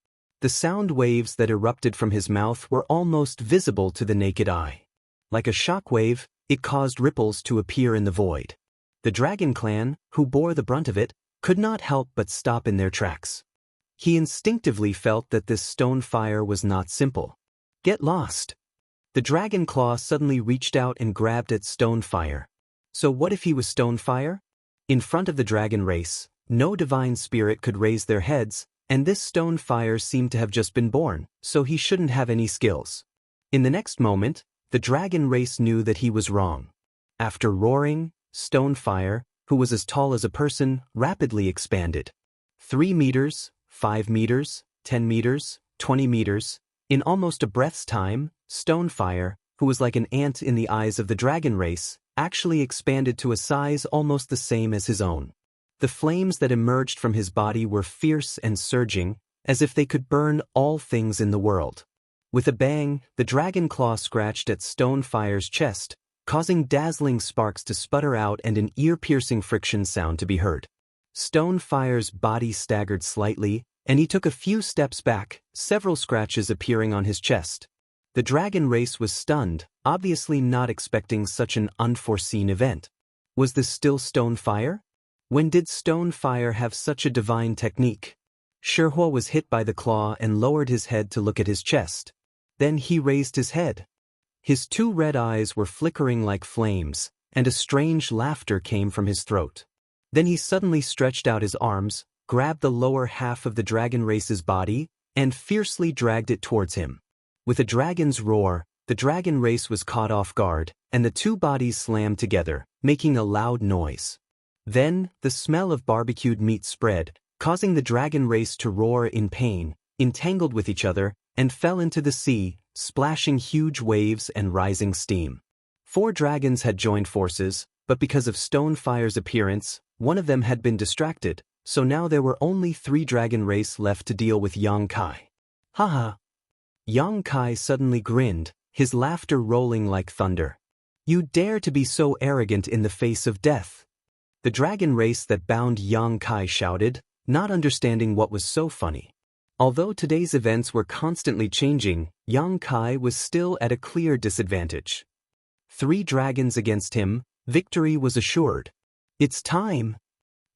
The sound waves that erupted from his mouth were almost visible to the naked eye. Like a shockwave, it caused ripples to appear in the void. The dragon clan, who bore the brunt of it, could not help but stop in their tracks. He instinctively felt that this stone fire was not simple. Get lost! The dragon claw suddenly reached out and grabbed at stone fire. So what if he was stone fire? In front of the dragon race, no divine spirit could raise their heads, and this stone fire seemed to have just been born, so he shouldn't have any skills. In the next moment, the dragon race knew that he was wrong. After roaring, stone fire, who was as tall as a person, rapidly expanded. 3 meters, 5 meters, 10 meters, 20 meters. In almost a breath's time, stone fire, who was like an ant in the eyes of the dragon race, actually expanded to a size almost the same as his own. The flames that emerged from his body were fierce and surging, as if they could burn all things in the world. With a bang, the dragon claw scratched at stone fire's chest, causing dazzling sparks to sputter out and an ear-piercing friction sound to be heard. Stone fire's body staggered slightly, and he took a few steps back, several scratches appearing on his chest. The dragon race was stunned, obviously not expecting such an unforeseen event. Was this still stone fire? When did stone fire have such a divine technique? Shi Huo was hit by the claw and lowered his head to look at his chest. Then he raised his head. His 2 red eyes were flickering like flames, and a strange laughter came from his throat. Then he suddenly stretched out his arms, grabbed the lower half of the dragon race's body, and fiercely dragged it towards him. With a dragon's roar, the dragon race was caught off guard, and the 2 bodies slammed together, making a loud noise. Then, the smell of barbecued meat spread, causing the dragon race to roar in pain, entangled with each other, and fell into the sea, splashing huge waves and rising steam. 4 dragons had joined forces, but because of stone fire's appearance, one of them had been distracted, so now there were only 3 dragon race left to deal with Yang Kai. Haha! Yang Kai suddenly grinned, his laughter rolling like thunder. You dare to be so arrogant in the face of death! The dragon race that bound Yang Kai shouted, not understanding what was so funny. Although today's events were constantly changing, Yang Kai was still at a clear disadvantage. 3 dragons against him, victory was assured. It's time!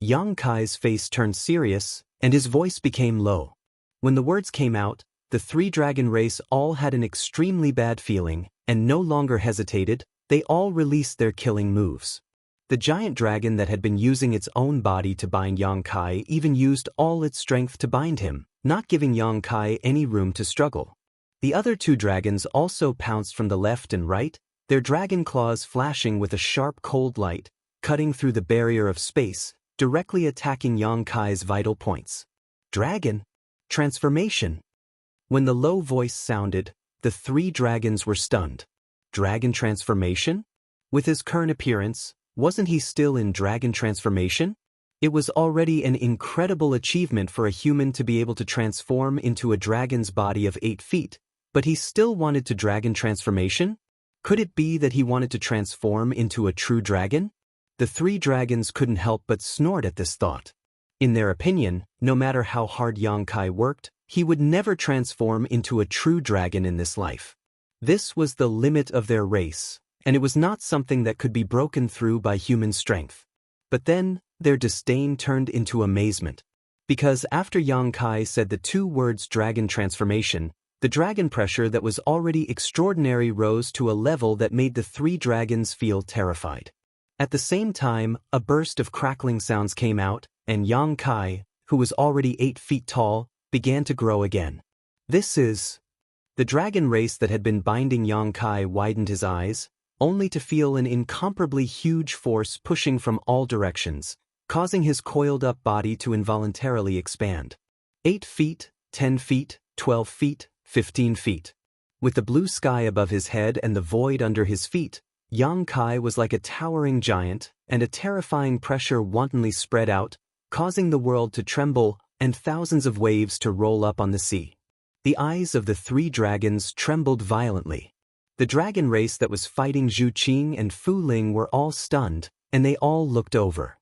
Yang Kai's face turned serious, and his voice became low. When the words came out, the 3 dragon race all had an extremely bad feeling, and no longer hesitated, they all released their killing moves. The giant dragon that had been using its own body to bind Yang Kai even used all its strength to bind him, not giving Yang Kai any room to struggle. The other 2 dragons also pounced from the left and right, their dragon claws flashing with a sharp cold light, cutting through the barrier of space, directly attacking Yang Kai's vital points. Dragon! Transformation. When the low voice sounded, the three dragons were stunned. Dragon transformation? With his current appearance, wasn't he still in dragon transformation? It was already an incredible achievement for a human to be able to transform into a dragon's body of 8 feet, but he still wanted to dragon transformation? Could it be that he wanted to transform into a true dragon? The three dragons couldn't help but snort at this thought. In their opinion, no matter how hard Yang Kai worked, he would never transform into a true dragon in this life. This was the limit of their race, and it was not something that could be broken through by human strength. But then, their disdain turned into amazement. Because after Yang Kai said the 2 words dragon transformation, the dragon pressure that was already extraordinary rose to a level that made the 3 dragons feel terrified. At the same time, a burst of crackling sounds came out, and Yang Kai, who was already 8 feet tall, began to grow again. This is... The dragon race that had been binding Yang Kai widened his eyes, only to feel an incomparably huge force pushing from all directions, causing his coiled-up body to involuntarily expand. 8 feet, 10 feet, 12 feet, 15 feet. With the blue sky above his head and the void under his feet, Yang Kai was like a towering giant, and a terrifying pressure wantonly spread out, causing the world to tremble and thousands of waves to roll up on the sea. The eyes of the 3 dragons trembled violently. The dragon race that was fighting Zhu Qing and Fu Ling were all stunned, and they all looked over.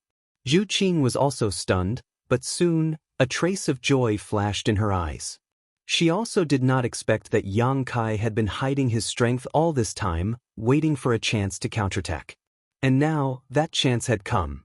Zhu Qing was also stunned, but soon, a trace of joy flashed in her eyes. She also did not expect that Yang Kai had been hiding his strength all this time, waiting for a chance to counterattack. And now, that chance had come.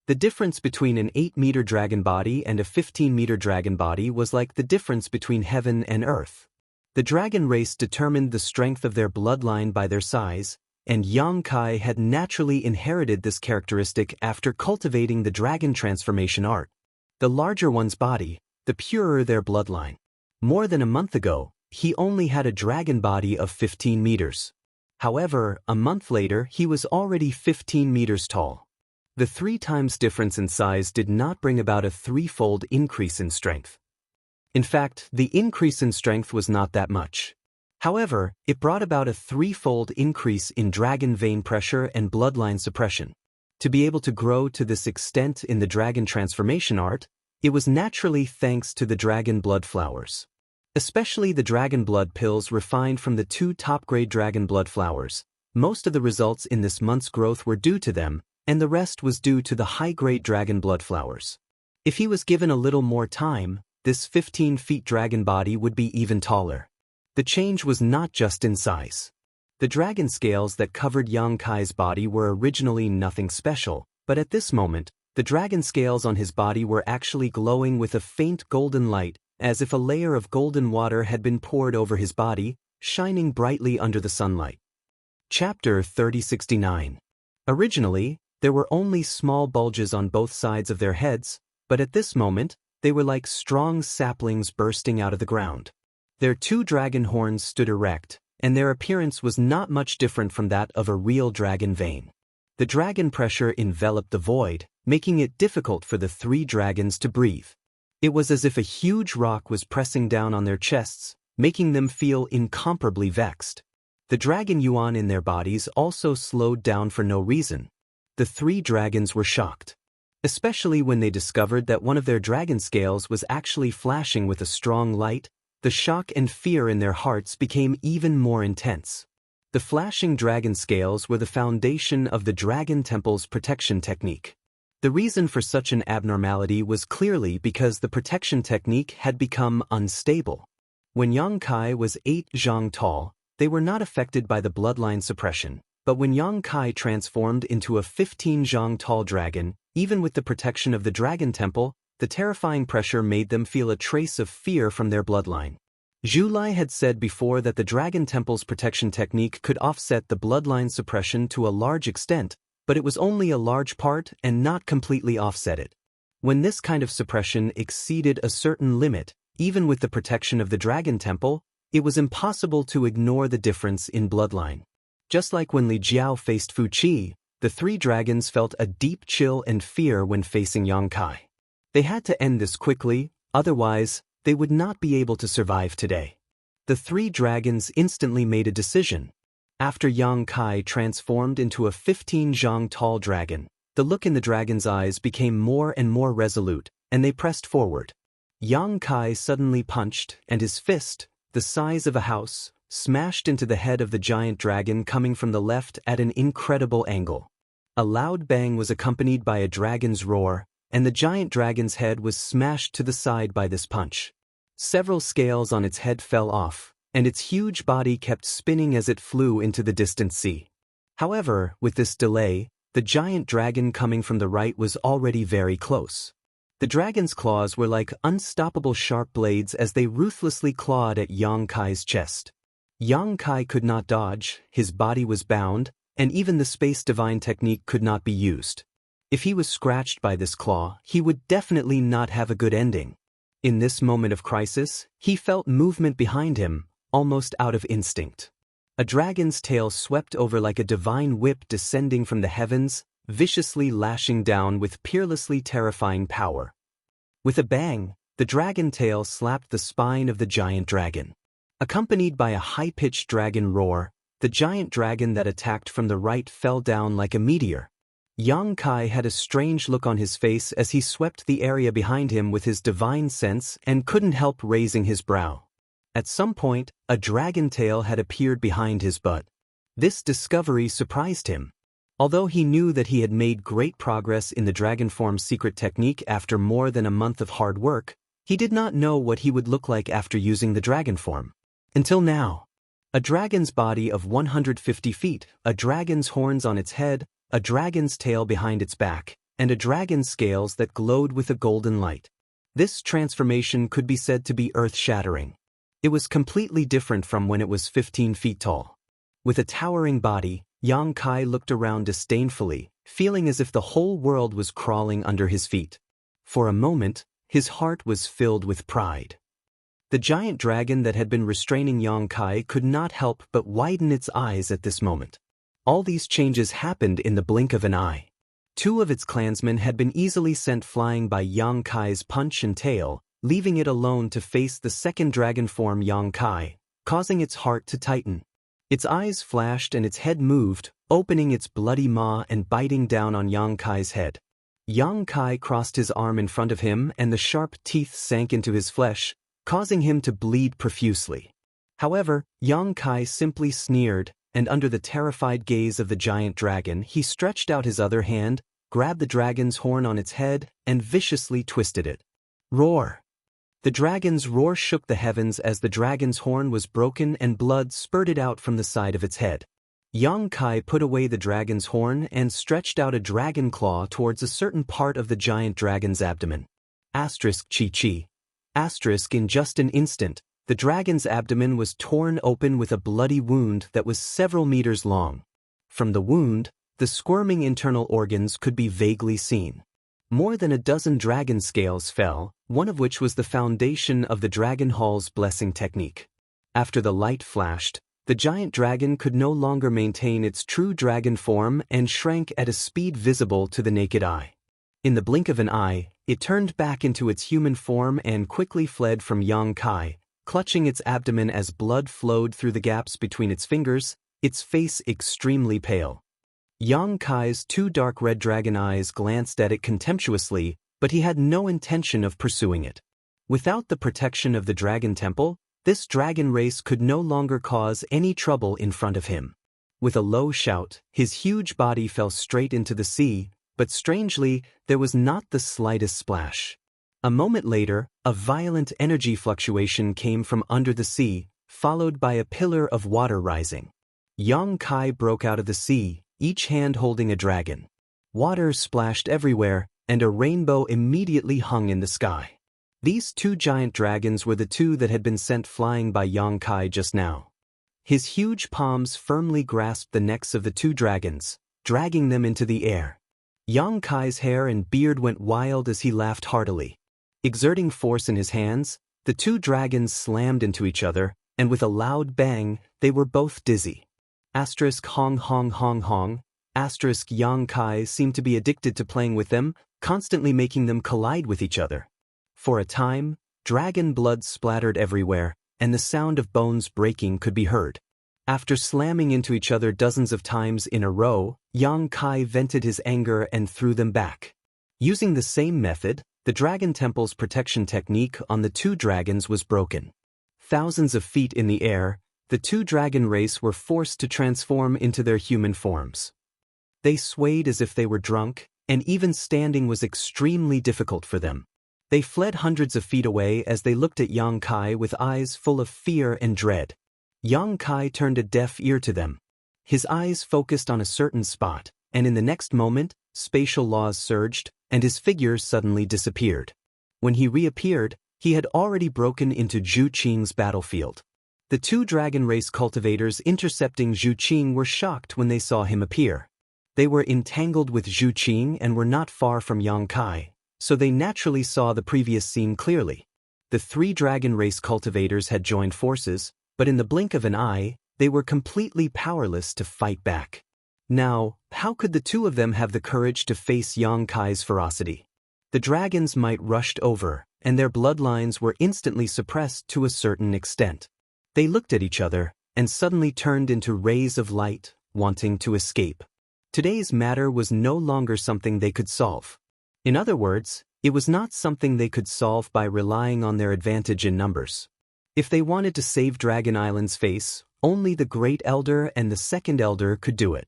The difference between an 8-meter dragon body and a 15-meter dragon body was like the difference between heaven and earth. The dragon race determined the strength of their bloodline by their size, and Yang Kai had naturally inherited this characteristic after cultivating the dragon transformation art. The larger one's body, the purer their bloodline. More than a month ago, he only had a dragon body of 15 meters. However, a month later he was already 15 meters tall. The 3 times difference in size did not bring about a 3-fold increase in strength. In fact, the increase in strength was not that much. However, it brought about a 3-fold increase in dragon vein pressure and bloodline suppression. To be able to grow to this extent in the dragon transformation art, it was naturally thanks to the dragon blood flowers. Especially the dragon blood pills refined from the 2 top-grade dragon blood flowers. Most of the results in this month's growth were due to them, and the rest was due to the high-grade dragon blood flowers. If he was given a little more time, this 15-feet dragon body would be even taller. The change was not just in size. The dragon scales that covered Yang Kai's body were originally nothing special, but at this moment, the dragon scales on his body were actually glowing with a faint golden light, as if a layer of golden water had been poured over his body, shining brightly under the sunlight. Chapter 3069. Originally, there were only small bulges on both sides of their heads, but at this moment, they were like strong saplings bursting out of the ground. Their 2 dragon horns stood erect, and their appearance was not much different from that of a real dragon vein. The dragon pressure enveloped the void, making it difficult for the 3 dragons to breathe. It was as if a huge rock was pressing down on their chests, making them feel incomparably vexed. The dragon yuan in their bodies also slowed down for no reason. The 3 dragons were shocked. Especially when they discovered that one of their dragon scales was actually flashing with a strong light, the shock and fear in their hearts became even more intense. The flashing dragon scales were the foundation of the Dragon Temple's protection technique. The reason for such an abnormality was clearly because the protection technique had become unstable. When Yang Kai was 8 zhang tall, they were not affected by the bloodline suppression, but when Yang Kai transformed into a 15 zhang tall dragon, even with the protection of the Dragon Temple, the terrifying pressure made them feel a trace of fear from their bloodline. Zhu Lai had said before that the Dragon Temple's protection technique could offset the bloodline suppression to a large extent, but it was only a large part and not completely offset it. When this kind of suppression exceeded a certain limit, even with the protection of the Dragon Temple, it was impossible to ignore the difference in bloodline. Just like when Li Jiao faced Fu Qi, the 3 dragons felt a deep chill and fear when facing Yang Kai. They had to end this quickly, otherwise, they would not be able to survive today. The three dragons instantly made a decision. After Yang Kai transformed into a 15-zhang tall dragon, the look in the dragon's eyes became more and more resolute, and they pressed forward. Yang Kai suddenly punched, and his fist, the size of a house, smashed into the head of the giant dragon coming from the left at an incredible angle. A loud bang was accompanied by a dragon's roar, and the giant dragon's head was smashed to the side by this punch. Several scales on its head fell off, and its huge body kept spinning as it flew into the distant sea. However, with this delay, the giant dragon coming from the right was already very close. The dragon's claws were like unstoppable sharp blades as they ruthlessly clawed at Yang Kai's chest. Yang Kai could not dodge, his body was bound, and even the space divine technique could not be used. If he was scratched by this claw, he would definitely not have a good ending. In this moment of crisis, he felt movement behind him, almost out of instinct. A dragon's tail swept over like a divine whip descending from the heavens, viciously lashing down with peerlessly terrifying power. With a bang, the dragon tail slapped the spine of the giant dragon. Accompanied by a high-pitched dragon roar, the giant dragon that attacked from the right fell down like a meteor. Yang Kai had a strange look on his face as he swept the area behind him with his divine sense and couldn't help raising his brow. At some point, a dragon tail had appeared behind his butt. This discovery surprised him. Although he knew that he had made great progress in the dragon form secret technique after more than a month of hard work, he did not know what he would look like after using the dragon form. Until now. A dragon's body of 150 feet, a dragon's horns on its head, a dragon's tail behind its back, and a dragon's scales that glowed with a golden light. This transformation could be said to be earth-shattering. It was completely different from when it was 15 feet tall. With a towering body, Yang Kai looked around disdainfully, feeling as if the whole world was crawling under his feet. For a moment, his heart was filled with pride. The giant dragon that had been restraining Yang Kai could not help but widen its eyes at this moment. All these changes happened in the blink of an eye. Two of its clansmen had been easily sent flying by Yang Kai's punch and tail, leaving it alone to face the second dragon form Yang Kai, causing its heart to tighten. Its eyes flashed and its head moved, opening its bloody maw and biting down on Yang Kai's head. Yang Kai crossed his arm in front of him and the sharp teeth sank into his flesh, causing him to bleed profusely. However, Yang Kai simply sneered, and under the terrified gaze of the giant dragon he stretched out his other hand, grabbed the dragon's horn on its head, and viciously twisted it. Roar! The dragon's roar shook the heavens as the dragon's horn was broken and blood spurted out from the side of its head. Yang Kai put away the dragon's horn and stretched out a dragon claw towards a certain part of the giant dragon's abdomen. Chi. In just an instant, the dragon's abdomen was torn open with a bloody wound that was several meters long. From the wound, the squirming internal organs could be vaguely seen. More than a dozen dragon scales fell, one of which was the foundation of the Dragon Hall's blessing technique. After the light flashed, the giant dragon could no longer maintain its true dragon form and shrank at a speed visible to the naked eye. In the blink of an eye, it turned back into its human form and quickly fled from Yang Kai, clutching its abdomen as blood flowed through the gaps between its fingers, its face extremely pale. Yang Kai's two dark red dragon eyes glanced at it contemptuously, but he had no intention of pursuing it. Without the protection of the Dragon Temple, this dragon race could no longer cause any trouble in front of him. With a low shout, his huge body fell straight into the sea, but strangely, there was not the slightest splash. A moment later, a violent energy fluctuation came from under the sea, followed by a pillar of water rising. Yang Kai broke out of the sea, each hand holding a dragon. Water splashed everywhere, and a rainbow immediately hung in the sky. These two giant dragons were the two that had been sent flying by Yang Kai just now. His huge palms firmly grasped the necks of the two dragons, dragging them into the air. Yang Kai's hair and beard went wild as he laughed heartily. Exerting force in his hands, the two dragons slammed into each other, and with a loud bang, they were both dizzy. Hong hong hong hong. Yang Kai seemed to be addicted to playing with them, constantly making them collide with each other. For a time, dragon blood splattered everywhere, and the sound of bones breaking could be heard. After slamming into each other dozens of times in a row, Yang Kai vented his anger and threw them back. Using the same method, the Dragon Temple's protection technique on the two dragons was broken. Thousands of feet in the air, the two dragon race were forced to transform into their human forms. They swayed as if they were drunk, and even standing was extremely difficult for them. They fled hundreds of feet away as they looked at Yang Kai with eyes full of fear and dread. Yang Kai turned a deaf ear to them. His eyes focused on a certain spot, and in the next moment, spatial laws surged, and his figure suddenly disappeared. When he reappeared, he had already broken into Zhu Qing's battlefield. The two dragon race cultivators intercepting Zhu Qing were shocked when they saw him appear. They were entangled with Zhu Qing and were not far from Yang Kai, so they naturally saw the previous scene clearly. The three dragon race cultivators had joined forces, but in the blink of an eye, they were completely powerless to fight back. Now, how could the two of them have the courage to face Yang Kai's ferocity? The dragons' might rushed over, and their bloodlines were instantly suppressed to a certain extent. They looked at each other, and suddenly turned into rays of light, wanting to escape. Today's matter was no longer something they could solve. In other words, it was not something they could solve by relying on their advantage in numbers. If they wanted to save Dragon Island's face, only the Great Elder and the Second Elder could do it.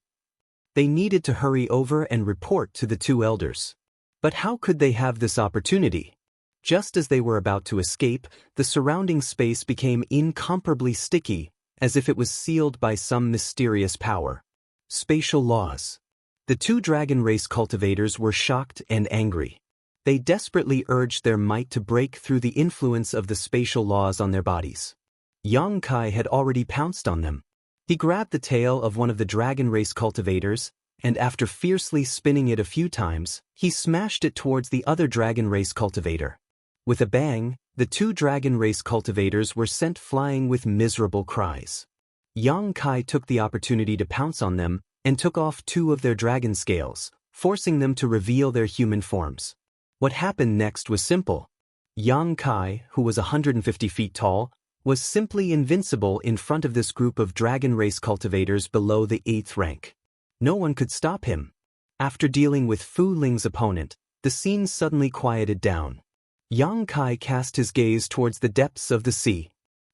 They needed to hurry over and report to the two elders. But how could they have this opportunity? Just as they were about to escape, the surrounding space became incomparably sticky, as if it was sealed by some mysterious power. Spatial laws. The two dragon race cultivators were shocked and angry. They desperately urged their might to break through the influence of the spatial laws on their bodies. Yang Kai had already pounced on them. He grabbed the tail of one of the dragon race cultivators, and after fiercely spinning it a few times, he smashed it towards the other dragon race cultivator. With a bang, the two dragon race cultivators were sent flying with miserable cries. Yang Kai took the opportunity to pounce on them and took off two of their dragon scales, forcing them to reveal their human forms. What happened next was simple. Yang Kai, who was 150 feet tall, was simply invincible in front of this group of dragon race cultivators below the 8th rank. No one could stop him. After dealing with Fu Ling's opponent, the scene suddenly quieted down. Yang Kai cast his gaze towards the depths of the sea.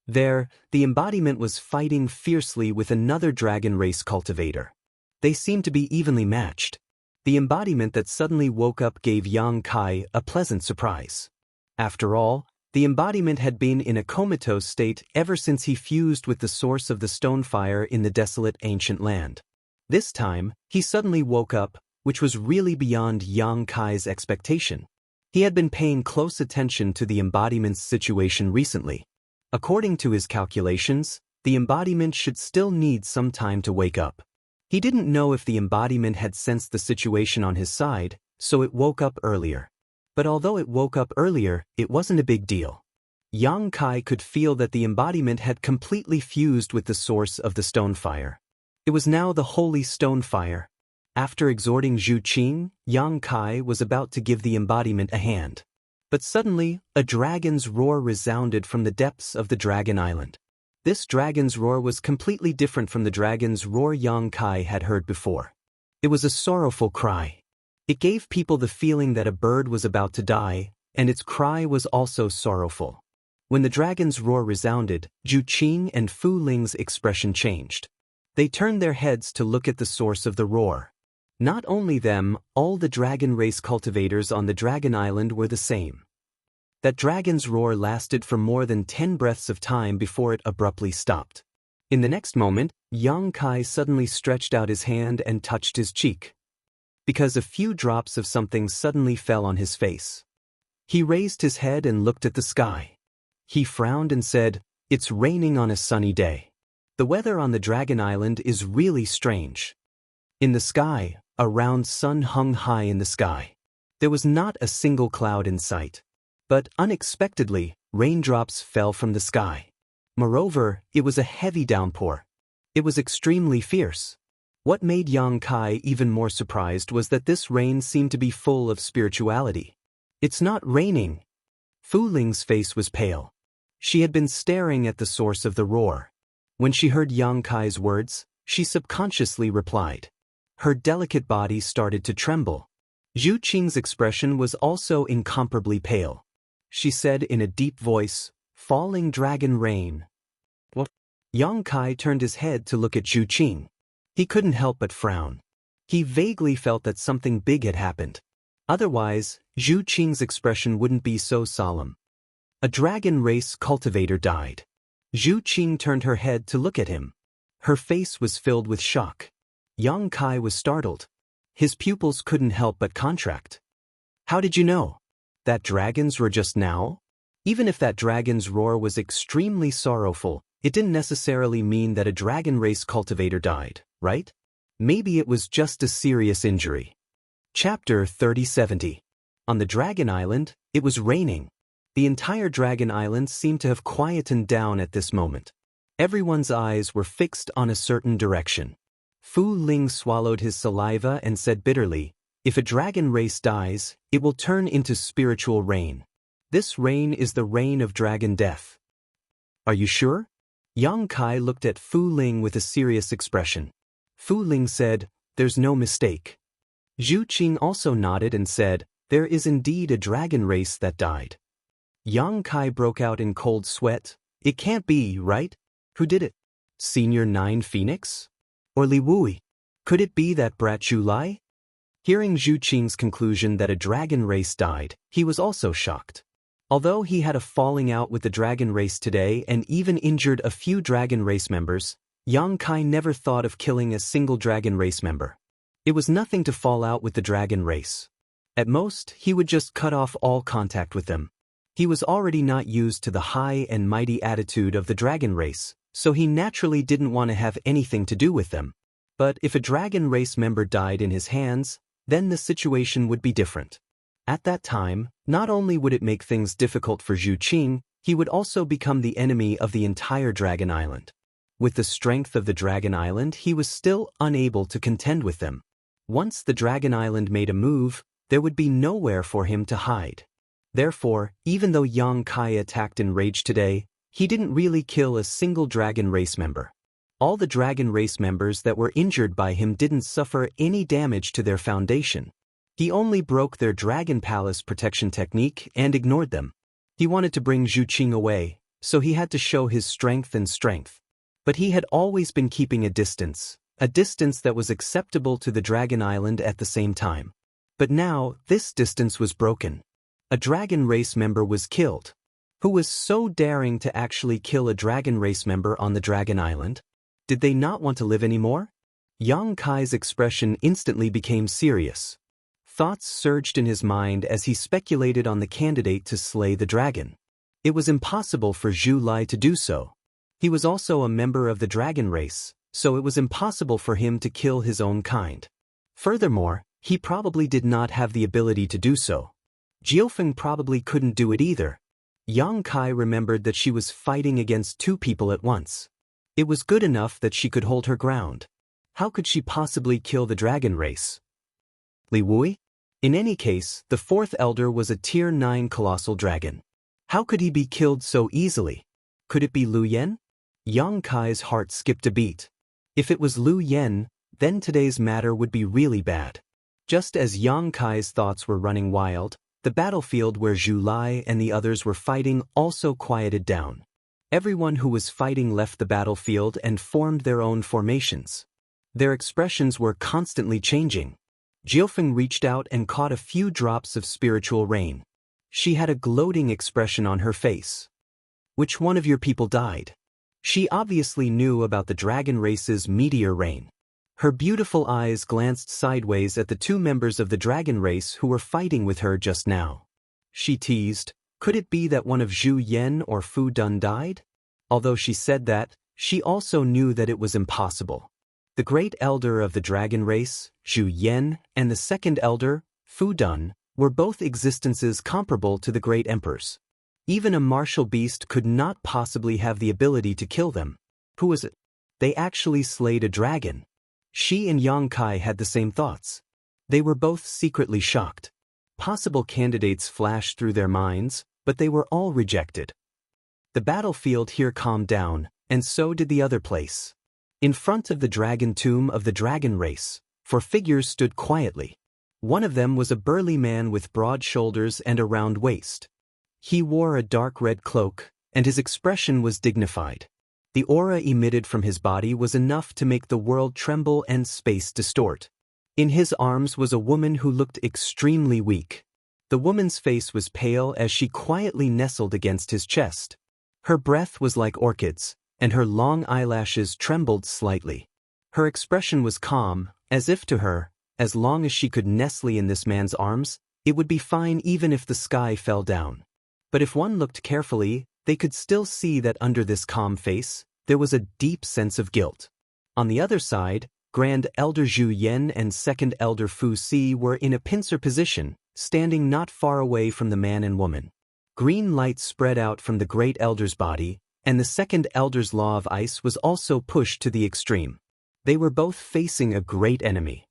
There, the embodiment was fighting fiercely with another dragon race cultivator. They seemed to be evenly matched. The embodiment that suddenly woke up gave Yang Kai a pleasant surprise. After all, the embodiment had been in a comatose state ever since he fused with the source of the stone fire in the desolate ancient land. This time, he suddenly woke up, which was really beyond Yang Kai's expectation. He had been paying close attention to the embodiment's situation recently. According to his calculations, the embodiment should still need some time to wake up. He didn't know if the embodiment had sensed the situation on his side, so it woke up earlier. But although it woke up earlier, it wasn't a big deal. Yang Kai could feel that the embodiment had completely fused with the source of the stone fire. It was now the holy stone fire. After exhorting Zhu Qing, Yang Kai was about to give the embodiment a hand. But suddenly, a dragon's roar resounded from the depths of the Dragon Island. This dragon's roar was completely different from the dragon's roar Yang Kai had heard before. It was a sorrowful cry. It gave people the feeling that a bird was about to die, and its cry was also sorrowful. When the dragon's roar resounded, Zhu Qing and Fu Ling's expression changed. They turned their heads to look at the source of the roar. Not only them, all the dragon race cultivators on the Dragon Island were the same. That dragon's roar lasted for more than 10 breaths of time before it abruptly stopped. In the next moment, Yang Kai suddenly stretched out his hand and touched his cheek. Because a few drops of something suddenly fell on his face. He raised his head and looked at the sky. He frowned and said, "It's raining on a sunny day. The weather on the Dragon Island is really strange." In the sky, a round sun hung high in the sky. There was not a single cloud in sight. But unexpectedly, raindrops fell from the sky. Moreover, it was a heavy downpour. It was extremely fierce. What made Yang Kai even more surprised was that this rain seemed to be full of spirituality. "It's not raining." Fu Ling's face was pale. She had been staring at the source of the roar. When she heard Yang Kai's words, she subconsciously replied. Her delicate body started to tremble. Zhu Qing's expression was also incomparably pale. She said in a deep voice, "Falling dragon rain." What? Yang Kai turned his head to look at Zhu Qing. He couldn't help but frown. He vaguely felt that something big had happened. Otherwise, Zhu Qing's expression wouldn't be so solemn. A dragon race cultivator died. Zhu Qing turned her head to look at him. Her face was filled with shock. Yang Kai was startled. His pupils couldn't help but contract. How did you know? That dragons were just now? Even if that dragon's roar was extremely sorrowful, it didn't necessarily mean that a dragon race cultivator died, right? Maybe it was just a serious injury. Chapter 3070. On the Dragon Island, it was raining. The entire Dragon Island seemed to have quietened down at this moment. Everyone's eyes were fixed on a certain direction. Fu Ling swallowed his saliva and said bitterly, "If a dragon race dies, it will turn into spiritual rain. This rain is the rain of dragon death." Are you sure? Yang Kai looked at Fu Ling with a serious expression. Fu Ling said, "There's no mistake." Zhu Qing also nodded and said, "There is indeed a dragon race that died." Yang Kai broke out in cold sweat. "It can't be, right? Who did it? Senior 9 Phoenix? Or Li Wui? Could it be that brat Zhu Lai?" Hearing Zhu Qing's conclusion that a dragon race died, he was also shocked. Although he had a falling out with the dragon race today and even injured a few dragon race members, Yang Kai never thought of killing a single dragon race member. It was nothing to fall out with the dragon race. At most, he would just cut off all contact with them. He was already not used to the high and mighty attitude of the dragon race, so he naturally didn't want to have anything to do with them. But if a dragon race member died in his hands, then the situation would be different. At that time, not only would it make things difficult for Zhu Qing, he would also become the enemy of the entire Dragon Island. With the strength of the Dragon Island, he was still unable to contend with them. Once the Dragon Island made a move, there would be nowhere for him to hide. Therefore, even though Yang Kai attacked in rage today, he didn't really kill a single dragon race member. All the dragon race members that were injured by him didn't suffer any damage to their foundation. He only broke their Dragon Palace protection technique and ignored them. He wanted to bring Zhu Qing away, so he had to show his strength and strength. But he had always been keeping a distance that was acceptable to the Dragon Island at the same time. But now, this distance was broken. A dragon race member was killed. Who was so daring to actually kill a dragon race member on the Dragon Island? Did they not want to live anymore? Yang Kai's expression instantly became serious. Thoughts surged in his mind as he speculated on the candidate to slay the dragon. It was impossible for Zhu Lai to do so. He was also a member of the dragon race, so it was impossible for him to kill his own kind. Furthermore, he probably did not have the ability to do so. Jiufeng probably couldn't do it either. Yang Kai remembered that she was fighting against 2 people at once. It was good enough that she could hold her ground. How could she possibly kill the dragon race? Li Wui? In any case, the 4th elder was a tier 9 colossal dragon. How could he be killed so easily? Could it be Lu Yen? Yang Kai's heart skipped a beat. If it was Lu Yen, then today's matter would be really bad. Just as Yang Kai's thoughts were running wild, the battlefield where Zhu Lai and the others were fighting also quieted down. Everyone who was fighting left the battlefield and formed their own formations. Their expressions were constantly changing. Jiufeng reached out and caught a few drops of spiritual rain. She had a gloating expression on her face. "Which one of your people died?" She obviously knew about the dragon race's meteor rain. Her beautiful eyes glanced sideways at the 2 members of the dragon race who were fighting with her just now. She teased, "Could it be that one of Zhu Yen or Fu Dun died?" Although she said that, she also knew that it was impossible. The great elder of the dragon race, Zhu Yen, and the 2nd elder, Fu Dun, were both existences comparable to the great emperors. Even a martial beast could not possibly have the ability to kill them. Who was it? They actually slayed a dragon. She and Yang Kai had the same thoughts. They were both secretly shocked. Possible candidates flashed through their minds, but they were all rejected. The battlefield here calmed down, and so did the other place. In front of the dragon tomb of the dragon race, 4 figures stood quietly. One of them was a burly man with broad shoulders and a round waist. He wore a dark red cloak, and his expression was dignified. The aura emitted from his body was enough to make the world tremble and space distort. In his arms was a woman who looked extremely weak. The woman's face was pale as she quietly nestled against his chest. Her breath was like orchids, and her long eyelashes trembled slightly. Her expression was calm, as if to her, as long as she could nestle in this man's arms, it would be fine even if the sky fell down. But if one looked carefully, they could still see that under this calm face, there was a deep sense of guilt. On the other side, Grand Elder Zhu Yan and Second Elder Fu Si were in a pincer position, standing not far away from the man and woman. Green light spread out from the Great Elder's body, and the Second Elder's Law of Ice was also pushed to the extreme. They were both facing a great enemy.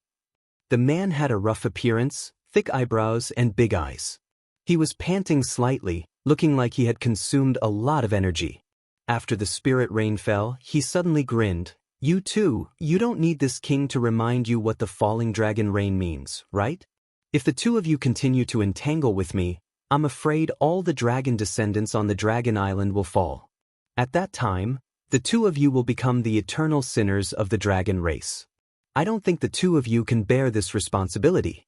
The man had a rough appearance, thick eyebrows and big eyes. He was panting slightly, looking like he had consumed a lot of energy. After the spirit rain fell, he suddenly grinned. "You too, you don't need this king to remind you what the falling dragon rain means, right? If the two of you continue to entangle with me, I'm afraid all the dragon descendants on the dragon island will fall. At that time, the two of you will become the eternal sinners of the dragon race. I don't think the two of you can bear this responsibility."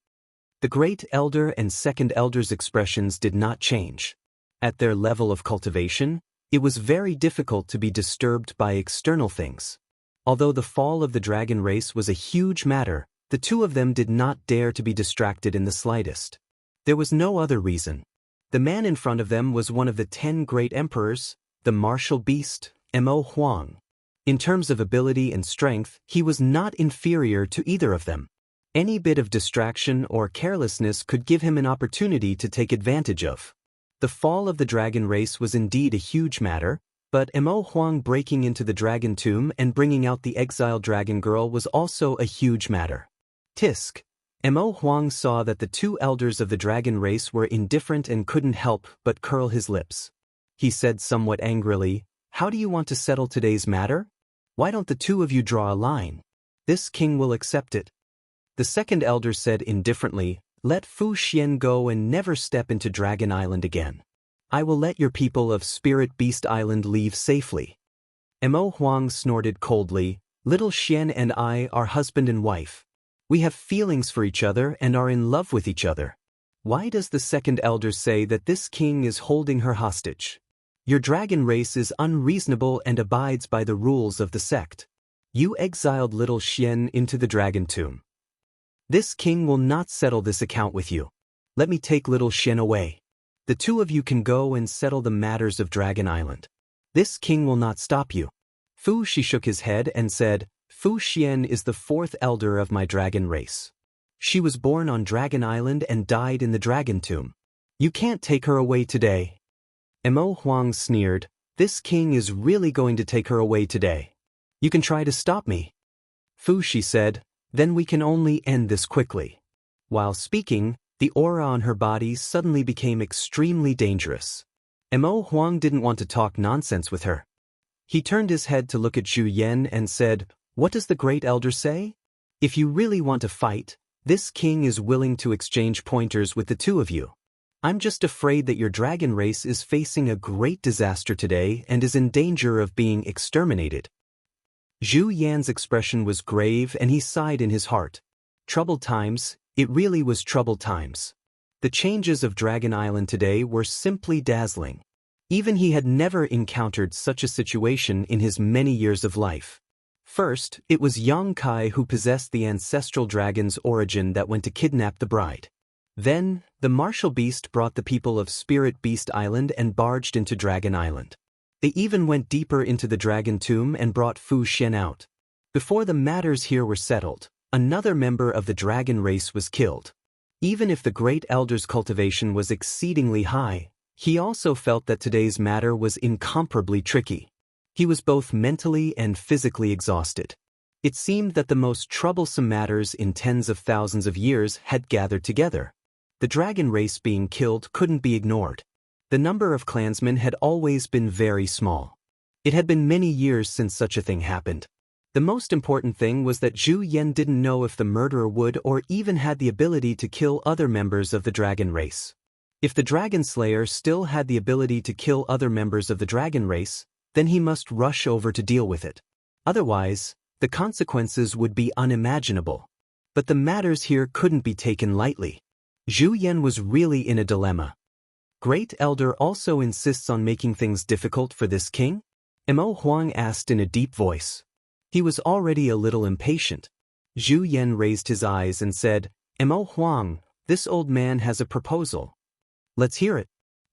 The Great Elder and Second Elder's expressions did not change. At their level of cultivation, it was very difficult to be disturbed by external things. Although the fall of the dragon race was a huge matter, the two of them did not dare to be distracted in the slightest. There was no other reason. The man in front of them was one of the 10 great emperors, the martial beast, Mo Huang. In terms of ability and strength, he was not inferior to either of them. Any bit of distraction or carelessness could give him an opportunity to take advantage of. The fall of the dragon race was indeed a huge matter, but Mo Huang breaking into the dragon tomb and bringing out the exiled dragon girl was also a huge matter. Tisk. Mo Huang saw that the 2 elders of the dragon race were indifferent and couldn't help but curl his lips. He said somewhat angrily, "How do you want to settle today's matter? Why don't the two of you draw a line? This king will accept it." The second elder said indifferently, "Let Fu Xian go and never step into Dragon Island again. I will let your people of Spirit Beast Island leave safely." Mo Huang snorted coldly, "Little Xian and I are husband and wife. We have feelings for each other and are in love with each other. Why does the second elder say that this king is holding her hostage? Your dragon race is unreasonable and abides by the rules of the sect. You exiled little Xian into the dragon tomb. This king will not settle this account with you. Let me take little Xian away. The two of you can go and settle the matters of Dragon Island. This king will not stop you." Fu Shi shook his head and said, "Fu Xian is the 4th elder of my dragon race. She was born on Dragon Island and died in the dragon tomb. You can't take her away today." Mo Huang sneered, "This king is really going to take her away today. You can try to stop me." Fu Shi said, "Then we can only end this quickly." While speaking, the aura on her body suddenly became extremely dangerous. Mo Huang didn't want to talk nonsense with her. He turned his head to look at Zhu Yan and said, "What does the Great Elder say? If you really want to fight, this king is willing to exchange pointers with the two of you. I'm just afraid that your dragon race is facing a great disaster today and is in danger of being exterminated." Zhu Yan's expression was grave and he sighed in his heart. Troubled times, it really was troubled times. The changes of Dragon Island today were simply dazzling. Even he had never encountered such a situation in his many years of life. First, it was Yang Kai who possessed the ancestral dragon's origin that went to kidnap the bride. Then, the martial beast brought the people of Spirit Beast Island and barged into Dragon Island. They even went deeper into the dragon tomb and brought Fu Xian out. Before the matters here were settled, another member of the dragon race was killed. Even if the Great Elder's cultivation was exceedingly high, he also felt that today's matter was incomparably tricky. He was both mentally and physically exhausted. It seemed that the most troublesome matters in tens of thousands of years had gathered together. The dragon race being killed couldn't be ignored. The number of clansmen had always been very small. It had been many years since such a thing happened. The most important thing was that Zhu Yan didn't know if the murderer would or even had the ability to kill other members of the dragon race. If the Dragon Slayer still had the ability to kill other members of the dragon race, then he must rush over to deal with it. Otherwise, the consequences would be unimaginable. But the matters here couldn't be taken lightly. Zhu Yan was really in a dilemma. Great Elder also insists on making things difficult for this king? Mo Huang asked in a deep voice. He was already a little impatient. Zhu Yan raised his eyes and said, Mo Huang, this old man has a proposal. Let's hear it.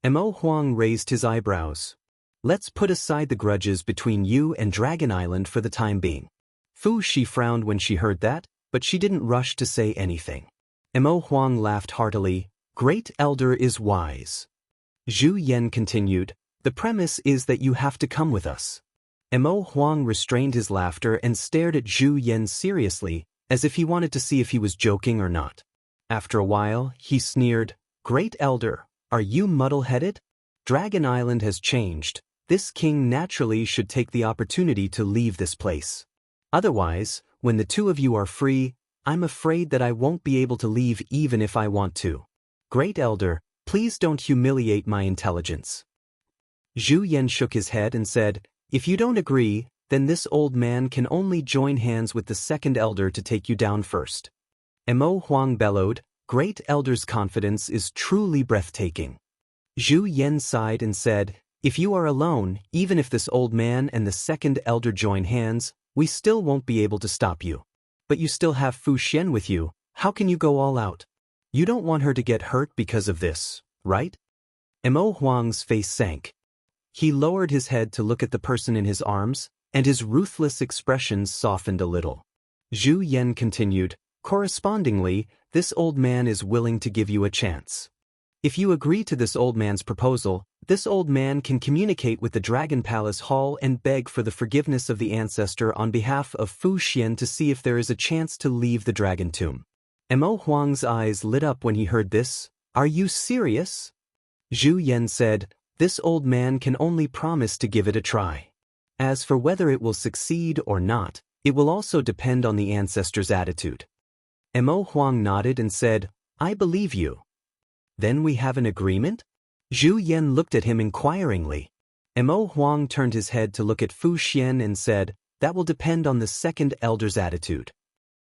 Mo Huang raised his eyebrows. Let's put aside the grudges between you and Dragon Island for the time being. Fu Shi frowned when she heard that, but she didn't rush to say anything. Mo Huang laughed heartily. Great Elder is wise. Zhu Yan continued, the premise is that you have to come with us. Mo Huang restrained his laughter and stared at Zhu Yan seriously, as if he wanted to see if he was joking or not. After a while, he sneered, Great Elder, are you muddle-headed? Dragon Island has changed. This king naturally should take the opportunity to leave this place. Otherwise, when the two of you are free, I'm afraid that I won't be able to leave even if I want to. Great Elder, please don't humiliate my intelligence. Zhu Yan shook his head and said, if you don't agree, then this old man can only join hands with the second elder to take you down first. Mo Huang bellowed, Great Elder's confidence is truly breathtaking. Zhu Yan sighed and said, if you are alone, even if this old man and the second elder join hands, we still won't be able to stop you. But you still have Fu Xian with you, how can you go all out? You don't want her to get hurt because of this, right? Mo Huang's face sank. He lowered his head to look at the person in his arms, and his ruthless expression softened a little. Zhu Yan continued, correspondingly, this old man is willing to give you a chance. If you agree to this old man's proposal, this old man can communicate with the Dragon Palace Hall and beg for the forgiveness of the ancestor on behalf of Fu Xian to see if there is a chance to leave the Dragon Tomb. Mo Huang's eyes lit up when he heard this. Are you serious? Zhu Yan said, this old man can only promise to give it a try. As for whether it will succeed or not, it will also depend on the ancestor's attitude. Mo Huang nodded and said, I believe you. Then we have an agreement? Zhu Yan looked at him inquiringly. Mo Huang turned his head to look at Fu Xian and said, that will depend on the second elder's attitude.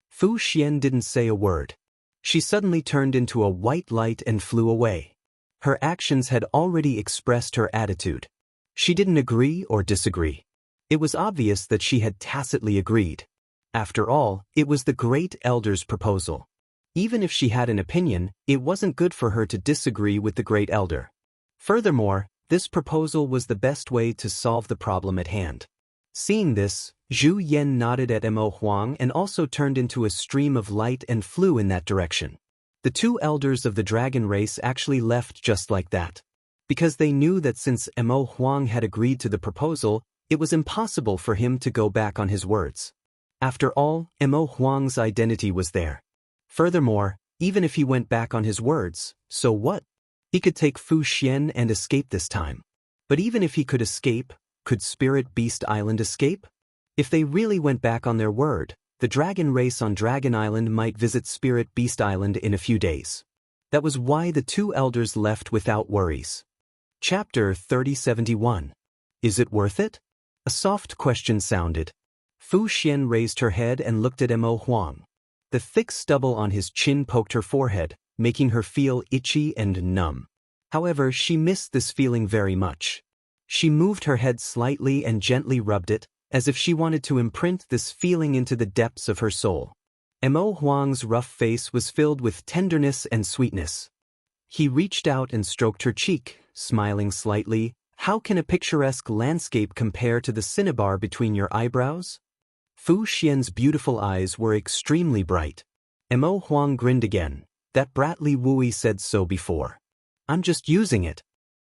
Fu Xian didn't say a word. She suddenly turned into a white light and flew away. Her actions had already expressed her attitude. She didn't agree or disagree. It was obvious that she had tacitly agreed. After all, it was the Great Elder's proposal. Even if she had an opinion, it wasn't good for her to disagree with the Great Elder. Furthermore, this proposal was the best way to solve the problem at hand. Seeing this, Zhu Yan nodded at Mo Huang and also turned into a stream of light and flew in that direction. The two elders of the dragon race actually left just like that. Because they knew that since Mo Huang had agreed to the proposal, it was impossible for him to go back on his words. After all, Mo Huang's identity was there. Furthermore, even if he went back on his words, so what? He could take Fu Xian and escape this time. But even if he could escape, could Spirit Beast Island escape? If they really went back on their word, the dragon race on Dragon Island might visit Spirit Beast Island in a few days. That was why the two elders left without worries. Chapter 3071. Is it worth it? A soft question sounded. Fu Xian raised her head and looked at Mo Huang. The thick stubble on his chin poked her forehead, making her feel itchy and numb. However, she missed this feeling very much. She moved her head slightly and gently rubbed it, as if she wanted to imprint this feeling into the depths of her soul. Mo Huang's rough face was filled with tenderness and sweetness. He reached out and stroked her cheek, smiling slightly. How can a picturesque landscape compare to the cinnabar between your eyebrows? Fu Xian's beautiful eyes were extremely bright. Mo Huang grinned again. That bratly Wui said so before. I'm just using it.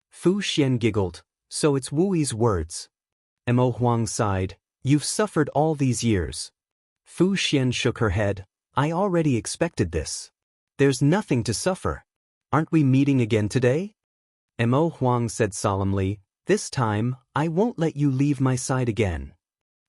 Fu Xian giggled. So it's Wui's words. Mo Huang sighed. You've suffered all these years. Fu Xian shook her head. I already expected this. There's nothing to suffer. Aren't we meeting again today? Mo Huang said solemnly, "This time, I won't let you leave my side again.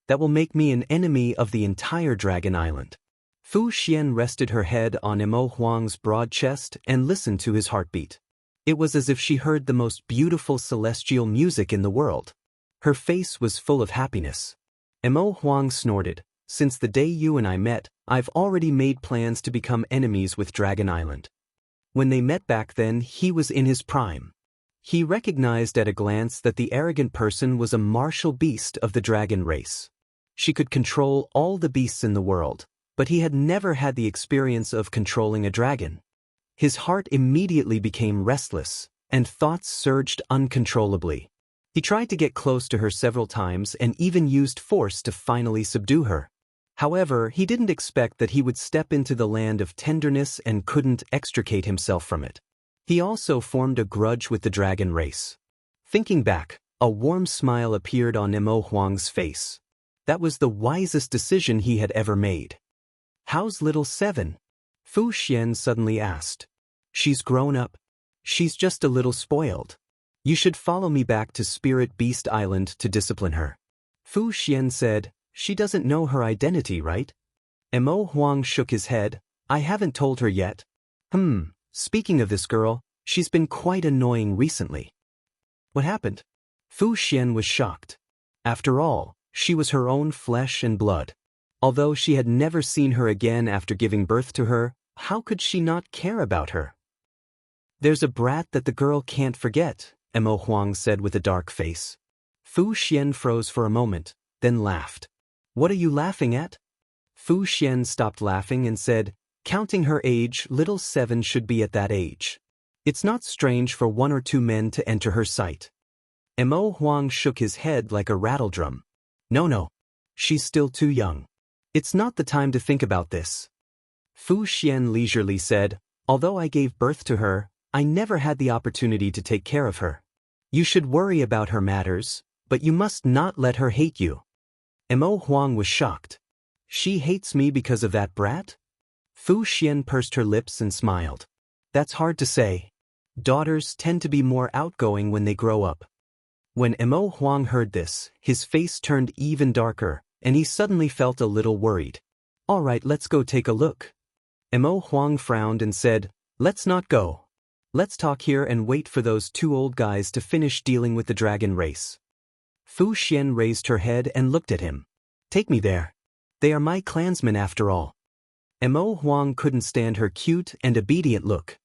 That will make me an enemy of the entire Dragon Island." Fu Xian rested her head on Mo Huang's broad chest and listened to his heartbeat. It was as if she heard the most beautiful celestial music in the world. Her face was full of happiness. Mo Huang snorted, "Since the day you and I met, I've already made plans to become enemies with Dragon Island." When they met back then, he was in his prime. He recognized at a glance that the arrogant person was a martial beast of the dragon race. She could control all the beasts in the world, but he had never had the experience of controlling a dragon. His heart immediately became restless, and thoughts surged uncontrollably. He tried to get close to her several times and even used force to finally subdue her. However, he didn't expect that he would step into the land of tenderness and couldn't extricate himself from it. He also formed a grudge with the dragon race. Thinking back, a warm smile appeared on Mo Huang's face. That was the wisest decision he had ever made. "How's little Seven?" Fu Xian suddenly asked. "She's grown up. She's just a little spoiled. You should follow me back to Spirit Beast Island to discipline her." Fu Xian said, "She doesn't know her identity, right?" Mo Huang shook his head. "I haven't told her yet." Speaking of this girl, she's been quite annoying recently." "What happened?" Fu Xian was shocked. After all, she was her own flesh and blood. Although she had never seen her again after giving birth to her, how could she not care about her? "There's a brat that the girl can't forget," Mo Huang said with a dark face. Fu Xian froze for a moment, then laughed. "What are you laughing at?" Fu Xian stopped laughing and said, "Counting her age, little Seven should be at that age. It's not strange for one or two men to enter her sight." Mo Huang shook his head like a rattledrum. No, she's still too young. It's not the time to think about this." Fu Xian leisurely said, "Although I gave birth to her, I never had the opportunity to take care of her. You should worry about her matters, but you must not let her hate you." Mo Huang was shocked. "She hates me because of that brat?" Fu Xian pursed her lips and smiled. "That's hard to say. Daughters tend to be more outgoing when they grow up." When Mo Huang heard this, his face turned even darker, and he suddenly felt a little worried. "All right, let's go take a look." Mo Huang frowned and said, "Let's not go. Let's talk here and wait for those two old guys to finish dealing with the dragon race." Fu Xian raised her head and looked at him. "Take me there. They are my clansmen after all." Mo Huang couldn't stand her cute and obedient look.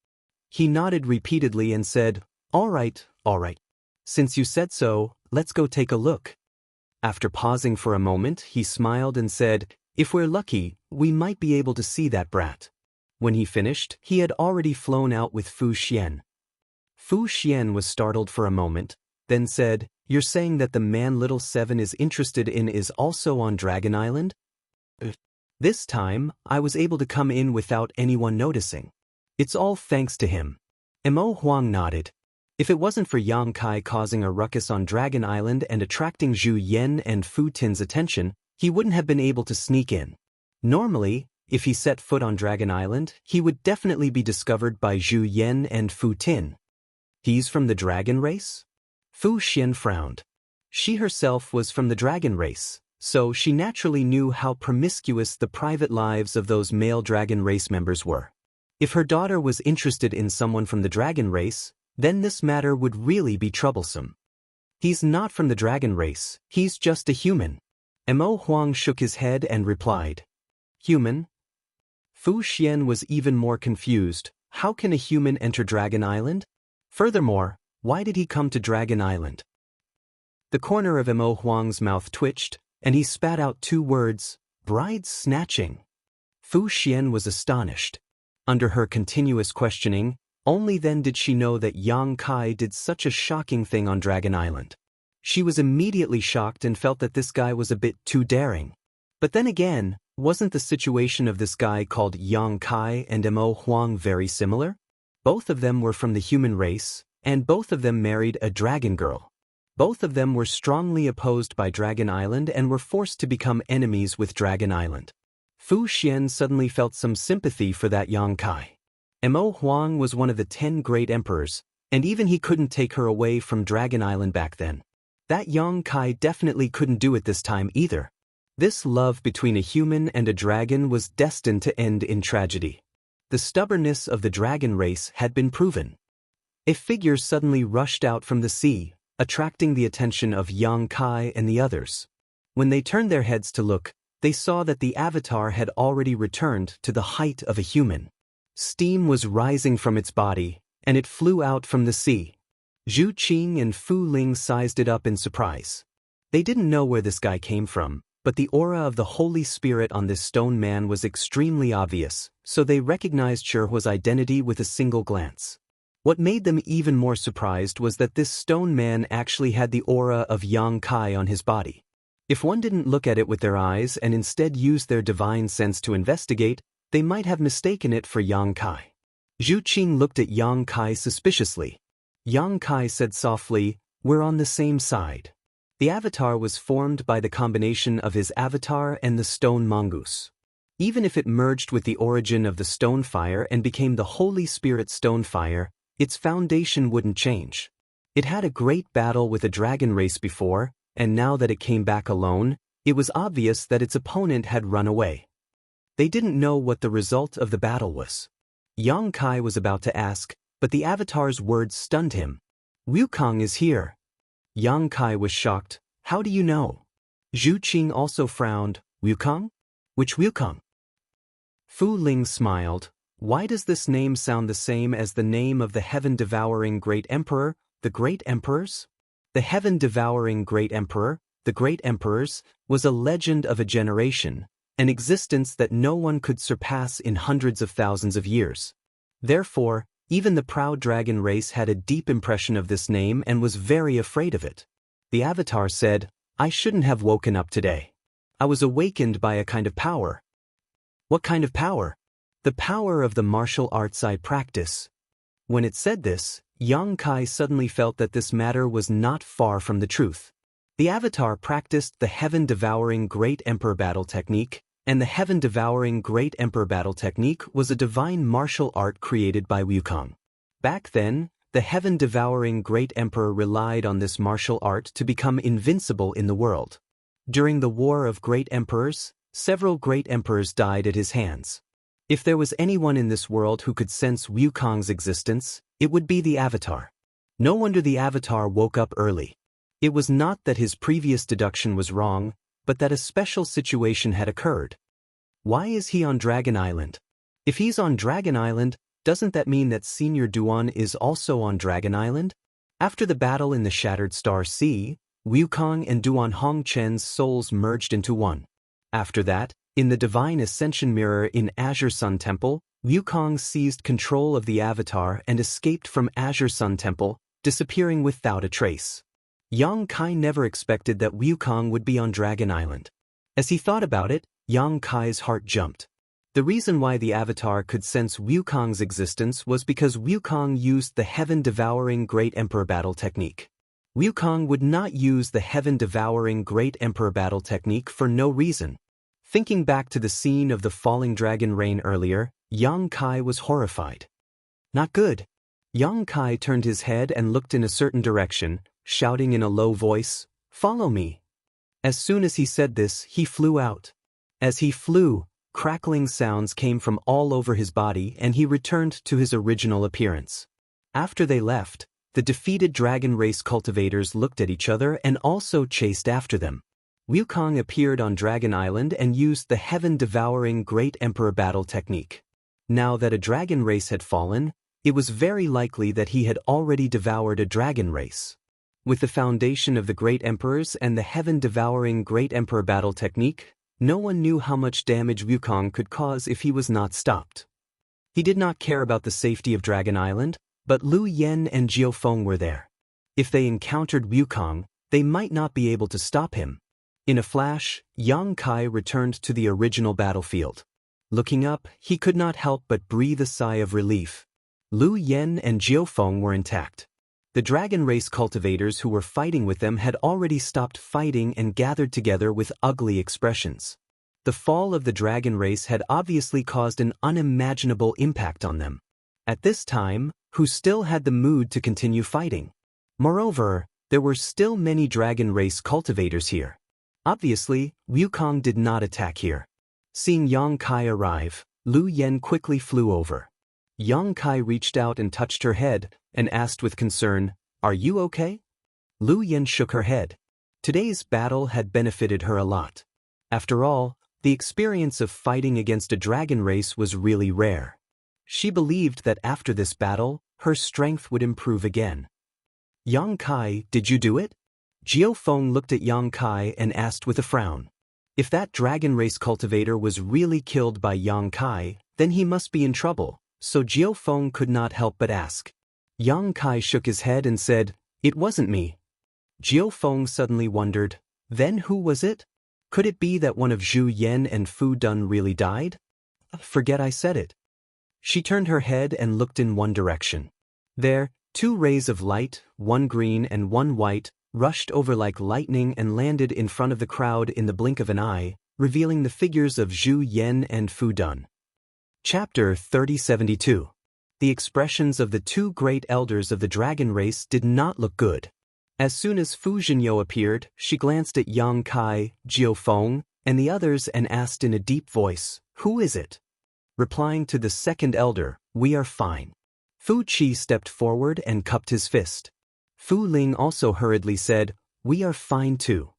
He nodded repeatedly and said, All right. Since you said so, let's go take a look." After pausing for a moment, he smiled and said, "If we're lucky, we might be able to see that brat." When he finished, he had already flown out with Fu Xian. Fu Xian was startled for a moment, then said, "You're saying that the man little Seven is interested in is also on Dragon Island?" "This time, I was able to come in without anyone noticing. It's all thanks to him." Mo Huang nodded. If it wasn't for Yang Kai causing a ruckus on Dragon Island and attracting Zhu Yen and Fu Tin's attention, he wouldn't have been able to sneak in. Normally, if he set foot on Dragon Island, he would definitely be discovered by Zhu Yen and Fu Tin. He's from the dragon race? Fu Xian frowned. She herself was from the dragon race, so she naturally knew how promiscuous the private lives of those male dragon race members were. If her daughter was interested in someone from the dragon race, then this matter would really be troublesome. "He's not from the dragon race, he's just a human." Mo Huang shook his head and replied. "Human?" Fu Xian was even more confused. How can a human enter Dragon Island? Furthermore, why did he come to Dragon Island? The corner of Mo Huang's mouth twitched, and he spat out two words, "bride snatching." Fu Xian was astonished. Under her continuous questioning, only then did she know that Yang Kai did such a shocking thing on Dragon Island. She was immediately shocked and felt that this guy was a bit too daring. But then again, wasn't the situation of this guy called Yang Kai and Mo Huang very similar? Both of them were from the human race, and both of them married a dragon girl. Both of them were strongly opposed by Dragon Island and were forced to become enemies with Dragon Island. Fu Xian suddenly felt some sympathy for that Yang Kai. Mo Huang was one of the 10 great emperors, And even he couldn't take her away from Dragon Island back then. That Yang Kai definitely couldn't do it this time either. This love between a human and a dragon was destined to end in tragedy. The stubbornness of the dragon race had been proven. A figure suddenly rushed out from the sea, attracting the attention of Yang Kai and the others. When they turned their heads to look, they saw that the avatar had already returned to the height of a human. Steam was rising from its body, and it flew out from the sea. Zhu Qing and Fu Ling sized it up in surprise. They didn't know where this guy came from, but the aura of the Holy Spirit on this stone man was extremely obvious, so they recognized Sherhua's identity with a single glance. What made them even more surprised was that this stone man actually had the aura of Yang Kai on his body. If one didn't look at it with their eyes and instead used their divine sense to investigate, they might have mistaken it for Yang Kai. Zhu Qing looked at Yang Kai suspiciously. Yang Kai said softly, "We're on the same side." The avatar was formed by the combination of his avatar and the stone mongoose. Even if it merged with the origin of the stone fire and became the Holy Spirit stone fire, its foundation wouldn't change. It had a great battle with a dragon race before, and now that it came back alone, it was obvious that its opponent had run away. They didn't know what the result of the battle was. Yang Kai was about to ask, but the avatar's words stunned him. "Wukong is here." Yang Kai was shocked. "How do you know?" Zhu Qing also frowned. "Wukong? Which Wukong?" Fu Ling smiled. "Why does this name sound the same as the name of the heaven-devouring great emperor, the great emperors?" The heaven-devouring great emperor, the great emperors, was a legend of a generation, an existence that no one could surpass in hundreds of thousands of years. Therefore, even the proud dragon race had a deep impression of this name and was very afraid of it. The avatar said, "I shouldn't have woken up today. I was awakened by a kind of power." "What kind of power?" "The power of the martial arts I practice." When it said this, Yang Kai suddenly felt that this matter was not far from the truth. The avatar practiced the heaven-devouring great emperor battle technique, and the heaven-devouring great emperor battle technique was a divine martial art created by Wukong. Back then, the heaven-devouring great emperor relied on this martial art to become invincible in the world. During the War of Great Emperors, several great emperors died at his hands. If there was anyone in this world who could sense Wukong's existence, it would be the avatar. No wonder the avatar woke up early. It was not that his previous deduction was wrong, but that a special situation had occurred. Why is he on Dragon Island? If he's on Dragon Island, doesn't that mean that Senior Duan is also on Dragon Island? After the battle in the Shattered Star Sea, Wukong and Duan Hongchen's souls merged into one. After that, in the Divine Ascension Mirror in Azure Sun Temple, Wukong seized control of the avatar and escaped from Azure Sun Temple, disappearing without a trace. Yang Kai never expected that Wukong would be on Dragon Island. As he thought about it, Yang Kai's heart jumped. The reason why the avatar could sense Wukong's existence was because Wukong used the heaven-devouring Great Emperor battle technique. Wukong would not use the heaven-devouring Great Emperor battle technique for no reason. Thinking back to the scene of the falling dragon rain earlier, Yang Kai was horrified. Not good. Yang Kai turned his head and looked in a certain direction, shouting in a low voice, "Follow me." As soon as he said this, he flew out. As he flew, crackling sounds came from all over his body and he returned to his original appearance. After they left, the defeated dragon race cultivators looked at each other and also chased after them. Wukong appeared on Dragon Island and used the heaven-devouring Great Emperor battle technique. Now that a dragon race had fallen, it was very likely that he had already devoured a dragon race. With the foundation of the Great Emperors and the heaven-devouring Great Emperor battle technique, no one knew how much damage Wukong could cause if he was not stopped. He did not care about the safety of Dragon Island, but Lu Yen and Jiao Feng were there. If they encountered Wukong, they might not be able to stop him. In a flash, Yang Kai returned to the original battlefield. Looking up, he could not help but breathe a sigh of relief. Lu Yen and Jiao Feng were intact. The dragon race cultivators who were fighting with them had already stopped fighting and gathered together with ugly expressions. The fall of the dragon race had obviously caused an unimaginable impact on them. at this time, who still had the mood to continue fighting. Moreover, there were still many dragon race cultivators here. Obviously, Wukong did not attack here. Seeing Yang Kai arrive, Lu Yen quickly flew over. Yang Kai reached out and touched her head, and asked with concern, "Are you okay?" Lu Yen shook her head. Today's battle had benefited her a lot. After all, the experience of fighting against a dragon race was really rare. She believed that after this battle, her strength would improve again. "Yang Kai, did you do it?" Jiao Feng looked at Yang Kai and asked with a frown. If that dragon race cultivator was really killed by Yang Kai, then he must be in trouble, so Jiao Feng could not help but ask. Yang Kai shook his head and said, "It wasn't me." Jiao Feng suddenly wondered, then who was it? Could it be that one of Zhu Yan and Fu Dun really died? Forget I said it. She turned her head and looked in one direction. There, two rays of light, one green and one white, rushed over like lightning and landed in front of the crowd in the blink of an eye, revealing the figures of Zhu Yan and Fu Dun. Chapter 3072. The expressions of the two great elders of the dragon race did not look good. As soon as Fu Zhenyo appeared, she glanced at Yang Kai, Jiao Feng, and the others and asked in a deep voice, "Who is it?" Replying to the second elder, "We are fine." Fu Qi stepped forward and cupped his fist. Fu Ling also hurriedly said, "We are fine too."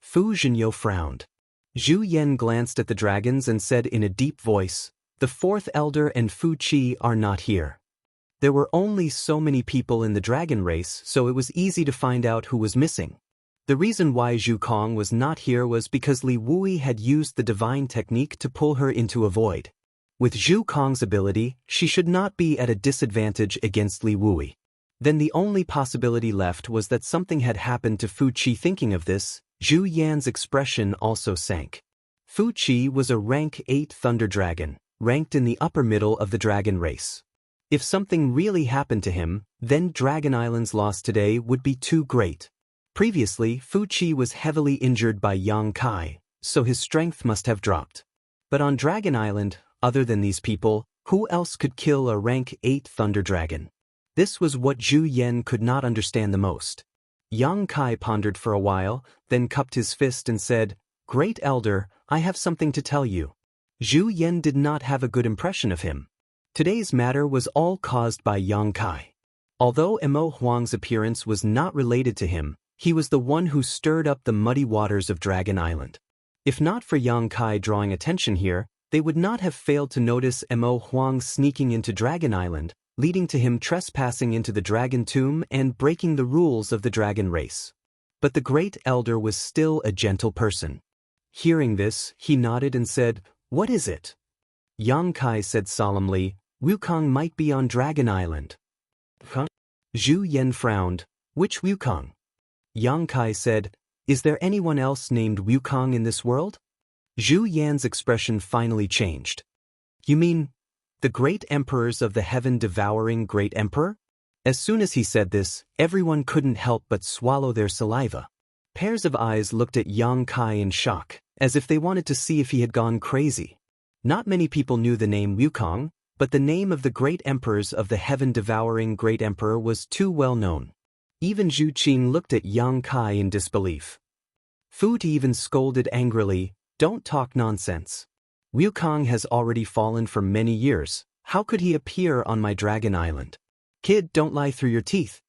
Fu Zhenyo frowned. Zhu Yan glanced at the dragons and said in a deep voice, "The fourth elder and Fu Qi are not here." There were only so many people in the dragon race, so it was easy to find out who was missing. The reason why Zhu Kong was not here was because Li Wui had used the divine technique to pull her into a void. With Zhu Kong's ability, she should not be at a disadvantage against Li Wui. Then the only possibility left was that something had happened to Fu Qi. Thinking of this, Zhu Yan's expression also sank. Fu Qi was a rank 8 thunder dragon, ranked in the upper middle of the dragon race. If something really happened to him, then Dragon Island's loss today would be too great. Previously, Fu Qi was heavily injured by Yang Kai, so his strength must have dropped. But on Dragon Island, other than these people, who else could kill a rank 8 thunder dragon? This was what Zhu Yan could not understand the most. Yang Kai pondered for a while, then cupped his fist and said, "Great Elder, I have something to tell you." Zhu Yan did not have a good impression of him. Today's matter was all caused by Yang Kai. Although Emo Huang's appearance was not related to him, he was the one who stirred up the muddy waters of Dragon Island. If not for Yang Kai drawing attention here, they would not have failed to notice Emo Huang sneaking into Dragon Island, leading to him trespassing into the dragon tomb and breaking the rules of the dragon race. But the great elder was still a gentle person. Hearing this, he nodded and said, "What is it?" Yang Kai said solemnly, "Wukong might be on Dragon Island." Huh? Zhu Yan frowned. "Which Wukong?" Yang Kai said, "Is there anyone else named Wukong in this world?" Zhu Yan's expression finally changed. "You mean the great emperors of the heaven-devouring great emperor?" As soon as he said this, everyone couldn't help but swallow their saliva. Pairs of eyes looked at Yang Kai in shock, as if they wanted to see if he had gone crazy. Not many people knew the name Wukong, but the name of the great emperors of the heaven-devouring great emperor was too well known. Even Zhu Qing looked at Yang Kai in disbelief. Fu Ti even scolded angrily, "Don't talk nonsense. Wukong has already fallen for many years. How could he appear on my Dragon Island? Kid, don't lie through your teeth."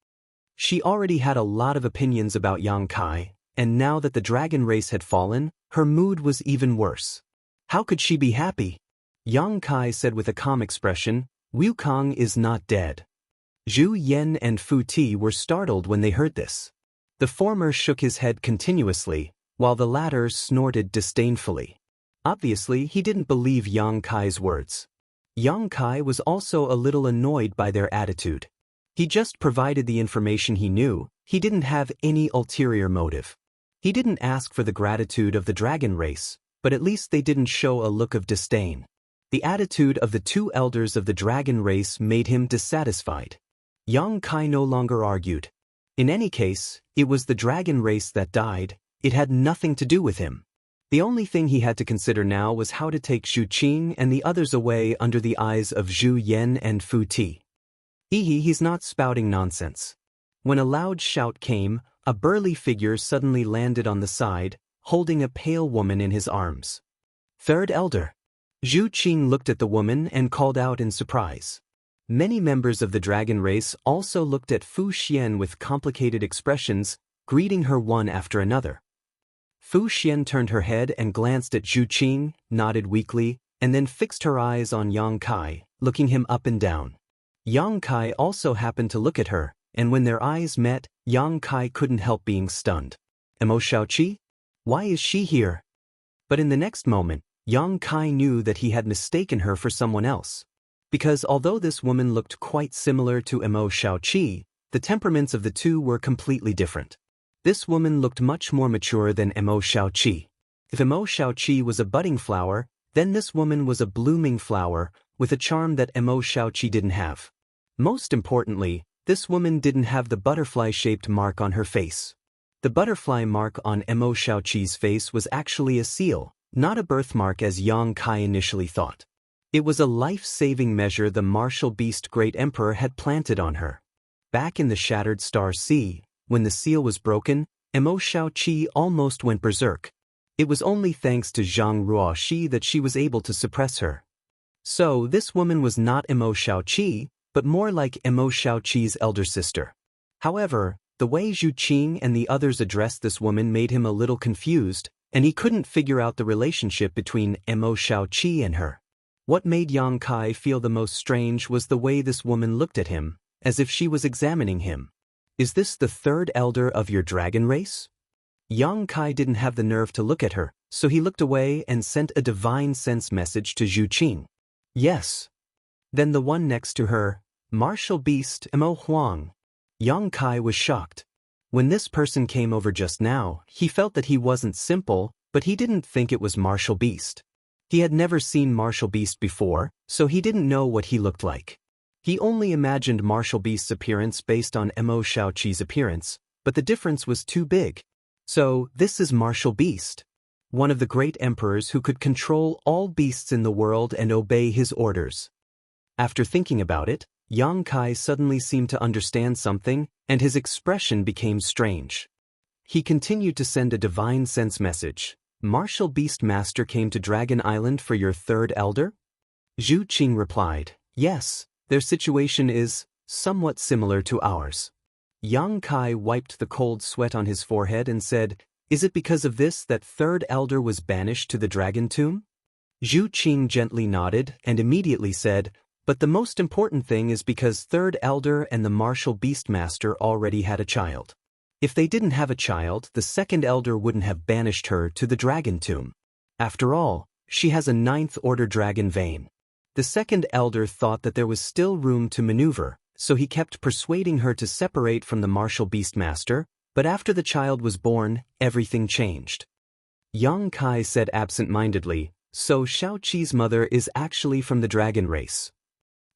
She already had a lot of opinions about Yang Kai, and now that the dragon race had fallen, her mood was even worse. How could she be happy? Yang Kai said with a calm expression, "Wukong is not dead." Zhu Yan and Fu Ti were startled when they heard this. The former shook his head continuously, while the latter snorted disdainfully. Obviously, he didn't believe Yang Kai's words. Yang Kai was also a little annoyed by their attitude. He just provided the information he knew. He didn't have any ulterior motive. He didn't ask for the gratitude of the dragon race, but at least they didn't show a look of disdain. The attitude of the two elders of the dragon race made him dissatisfied. Yang Kai no longer argued. In any case, it was the dragon race that died. It had nothing to do with him. The only thing he had to consider now was how to take Zhu Qing and the others away under the eyes of Zhu Yan and Fu Ti. He's not spouting nonsense. When a loud shout came, a burly figure suddenly landed on the side, holding a pale woman in his arms. Third Elder. Zhu Qing looked at the woman and called out in surprise. Many members of the dragon race also looked at Fu Xian with complicated expressions, greeting her one after another. Fu Xian turned her head and glanced at Zhu Qing, nodded weakly, and then fixed her eyes on Yang Kai, looking him up and down. Yang Kai also happened to look at her, and when their eyes met, Yang Kai couldn't help being stunned. Mo Shaoqi? Why is she here? But in the next moment, Yang Kai knew that he had mistaken her for someone else. Because although this woman looked quite similar to Mo Shaoqi, the temperaments of the two were completely different. This woman looked much more mature than Mo Shaoqi. If Mo Shaoqi was a budding flower, then this woman was a blooming flower, with a charm that Mo Shaoqi didn't have. Most importantly, this woman didn't have the butterfly-shaped mark on her face. The butterfly mark on Mo Shaoqi's face was actually a seal, not a birthmark as Yang Kai initially thought. It was a life-saving measure the martial beast Great Emperor had planted on her. Back in the Shattered Star Sea, when the seal was broken, Mo Shaoqi almost went berserk. It was only thanks to Zhang Ruoxi that she was able to suppress her. So this woman was not Mo Shaoqi, but more like Mo Shaoqi's elder sister. However, the way Zhu Qing and the others addressed this woman made him a little confused, and he couldn't figure out the relationship between Mo Shaoqi and her. What made Yang Kai feel the most strange was the way this woman looked at him, as if she was examining him. Is this the third elder of your dragon race? Yang Kai didn't have the nerve to look at her, so he looked away and sent a divine sense message to Zhu Qing. Yes. Then the one next to her, martial beast Mo Huang. Yang Kai was shocked. When this person came over just now, he felt that he wasn't simple, but he didn't think it was martial beast. He had never seen martial beast before, so he didn't know what he looked like. He only imagined martial beast's appearance based on Mo Shaoqi's appearance, but the difference was too big. So, this is martial beast. One of the great emperors who could control all beasts in the world and obey his orders. After thinking about it, Yang Kai suddenly seemed to understand something, and his expression became strange. He continued to send a divine sense message. Martial Beast Master came to Dragon Island for your third elder? Zhu Qing replied, yes, their situation is somewhat similar to ours. Yang Kai wiped the cold sweat on his forehead and said, is it because of this that third elder was banished to the dragon tomb? Zhu Qing gently nodded and immediately said, but the most important thing is because third elder and the martial beast master already had a child. If they didn't have a child, the second elder wouldn't have banished her to the dragon tomb. After all, she has a ninth order dragon vein. The second elder thought that there was still room to maneuver, so he kept persuading her to separate from the martial beast master, but after the child was born, everything changed. Yang Kai said absent-mindedly, so Shaoqi's mother is actually from the dragon race.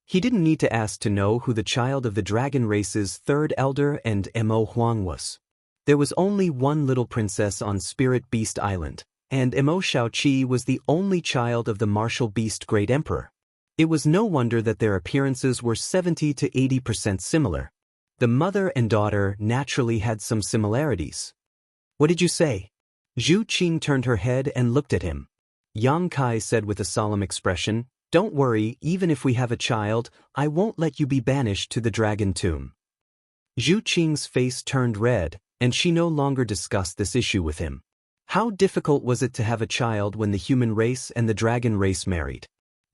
He didn't need to ask to know who the child of the dragon race's third elder and Mo Huang was. There was only one little princess on Spirit Beast Island, and Mo Shaoqi was the only child of the martial beast Great Emperor. It was no wonder that their appearances were 70 to 80% similar. The mother and daughter naturally had some similarities. What did you say? Zhu Qing turned her head and looked at him. Yang Kai said with a solemn expression, don't worry, even if we have a child, I won't let you be banished to the dragon tomb. Zhu Qing's face turned red, and she no longer discussed this issue with him. How difficult was it to have a child when the human race and the dragon race married?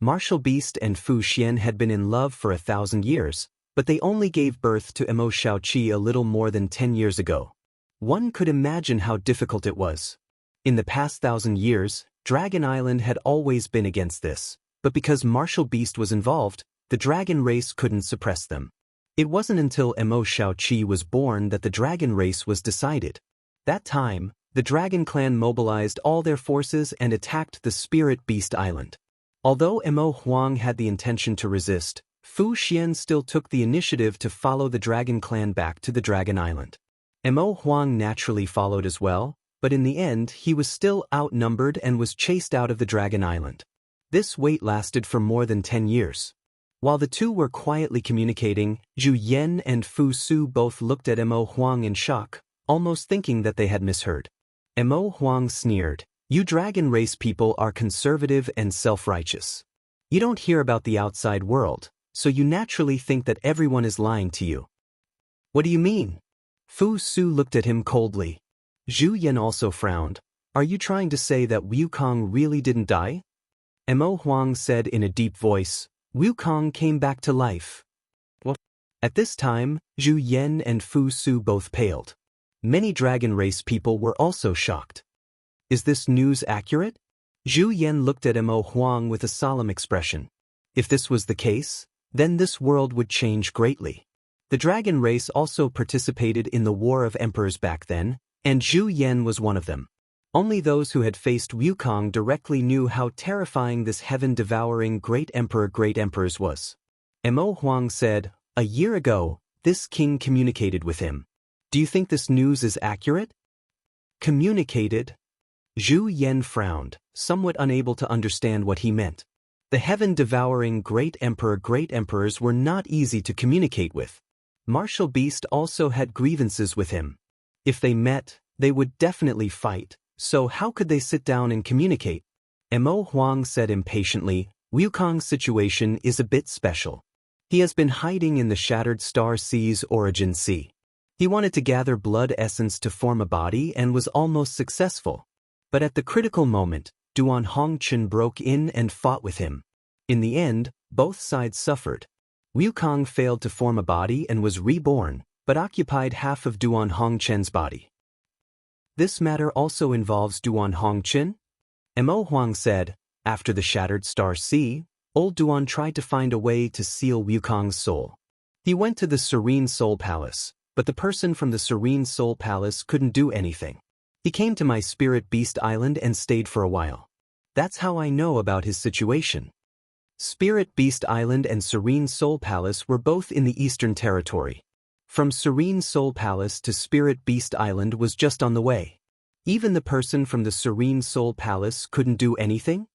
Martial Beast and Fu Xian had been in love for 1,000 years, but they only gave birth to Mo Shaoqi a little more than 10 years ago. One could imagine how difficult it was. In the past 1,000 years, Dragon Island had always been against this, but because Martial Beast was involved, the dragon race couldn't suppress them. It wasn't until Mo Shaoqi was born that the dragon race was decided. That time, the dragon clan mobilized all their forces and attacked the Spirit Beast Island. Although Mo Huang had the intention to resist, Fu Xian still took the initiative to follow the dragon clan back to the Dragon Island. Mo Huang naturally followed as well, but in the end he was still outnumbered and was chased out of the Dragon Island. This wait lasted for more than 10 years. While the two were quietly communicating, Zhu Yan and Fu Su both looked at Mo Huang in shock, almost thinking that they had misheard. Mo Huang sneered, "You dragon race people are conservative and self-righteous. You don't hear about the outside world, so you naturally think that everyone is lying to you." "What do you mean?" Fu Su looked at him coldly. Zhu Yan also frowned. "Are you trying to say that Wukong really didn't die?" Mo Huang said in a deep voice, "Wukong came back to life." What? At this time, Zhu Yan and Fu Su both paled. Many dragon race people were also shocked. "Is this news accurate?" Zhu Yan looked at Mo Huang with a solemn expression. If this was the case, then this world would change greatly. The dragon race also participated in the War of Emperors back then, and Zhu Yan was one of them. Only those who had faced Wukong directly knew how terrifying this heaven-devouring great emperors was. Mo Huang said, "A year ago, this king communicated with him. Do you think this news is accurate?" "Communicated?" Zhu Yan frowned, somewhat unable to understand what he meant. The heaven-devouring great emperors were not easy to communicate with. Martial Beast also had grievances with him. If they met, they would definitely fight, so how could they sit down and communicate? Mo Huang said impatiently, "Wukong's situation is a bit special. He has been hiding in the Shattered Star Sea's origin sea. He wanted to gather blood essence to form a body and was almost successful. But at the critical moment, Duan Hongchen broke in and fought with him. In the end, both sides suffered. Wukong failed to form a body and was reborn, but occupied half of Duan Hongchen's body." "This matter also involves Duan Hongchen?" Mo Huang said, "After the Shattered Star Sea, old Duan tried to find a way to seal Wukong's soul. He went to the Serene Soul Palace, but the person from the Serene Soul Palace couldn't do anything. He came to my Spirit Beast Island and stayed for a while. That's how I know about his situation." Spirit Beast Island and Serene Soul Palace were both in the Eastern Territory. From Serene Soul Palace to Spirit Beast Island was just on the way. Even the person from the Serene Soul Palace couldn't do anything?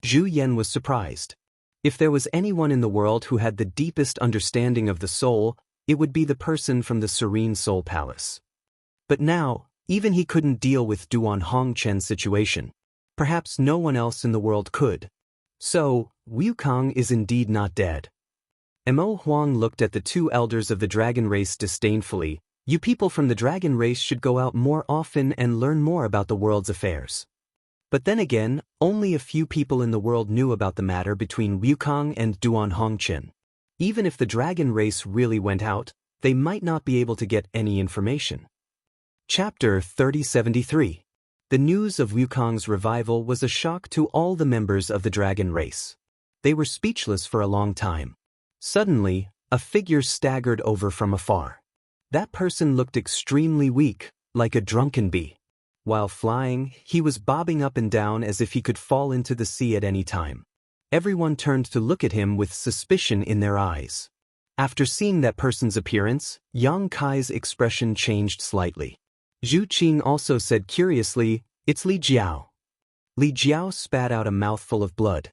Zhu Yan was surprised. If there was anyone in the world who had the deepest understanding of the soul, it would be the person from the Serene Soul Palace. But now, even he couldn't deal with Duan Hongchen's situation. Perhaps no one else in the world could. So, Wukong is indeed not dead. Mo Huang looked at the two elders of the dragon race disdainfully. "You people from the dragon race should go out more often and learn more about the world's affairs." But then again, only a few people in the world knew about the matter between Wukong and Duan Hongchen. Even if the dragon race really went out, they might not be able to get any information. Chapter 3073. The news of Wukong's revival was a shock to all the members of the dragon race. They were speechless for a long time. Suddenly, a figure staggered over from afar. That person looked extremely weak, like a drunken bee. While flying, he was bobbing up and down as if he could fall into the sea at any time. Everyone turned to look at him with suspicion in their eyes. After seeing that person's appearance, Yang Kai's expression changed slightly. Zhu Qing also said curiously, "It's Li Jiao." Li Jiao spat out a mouthful of blood.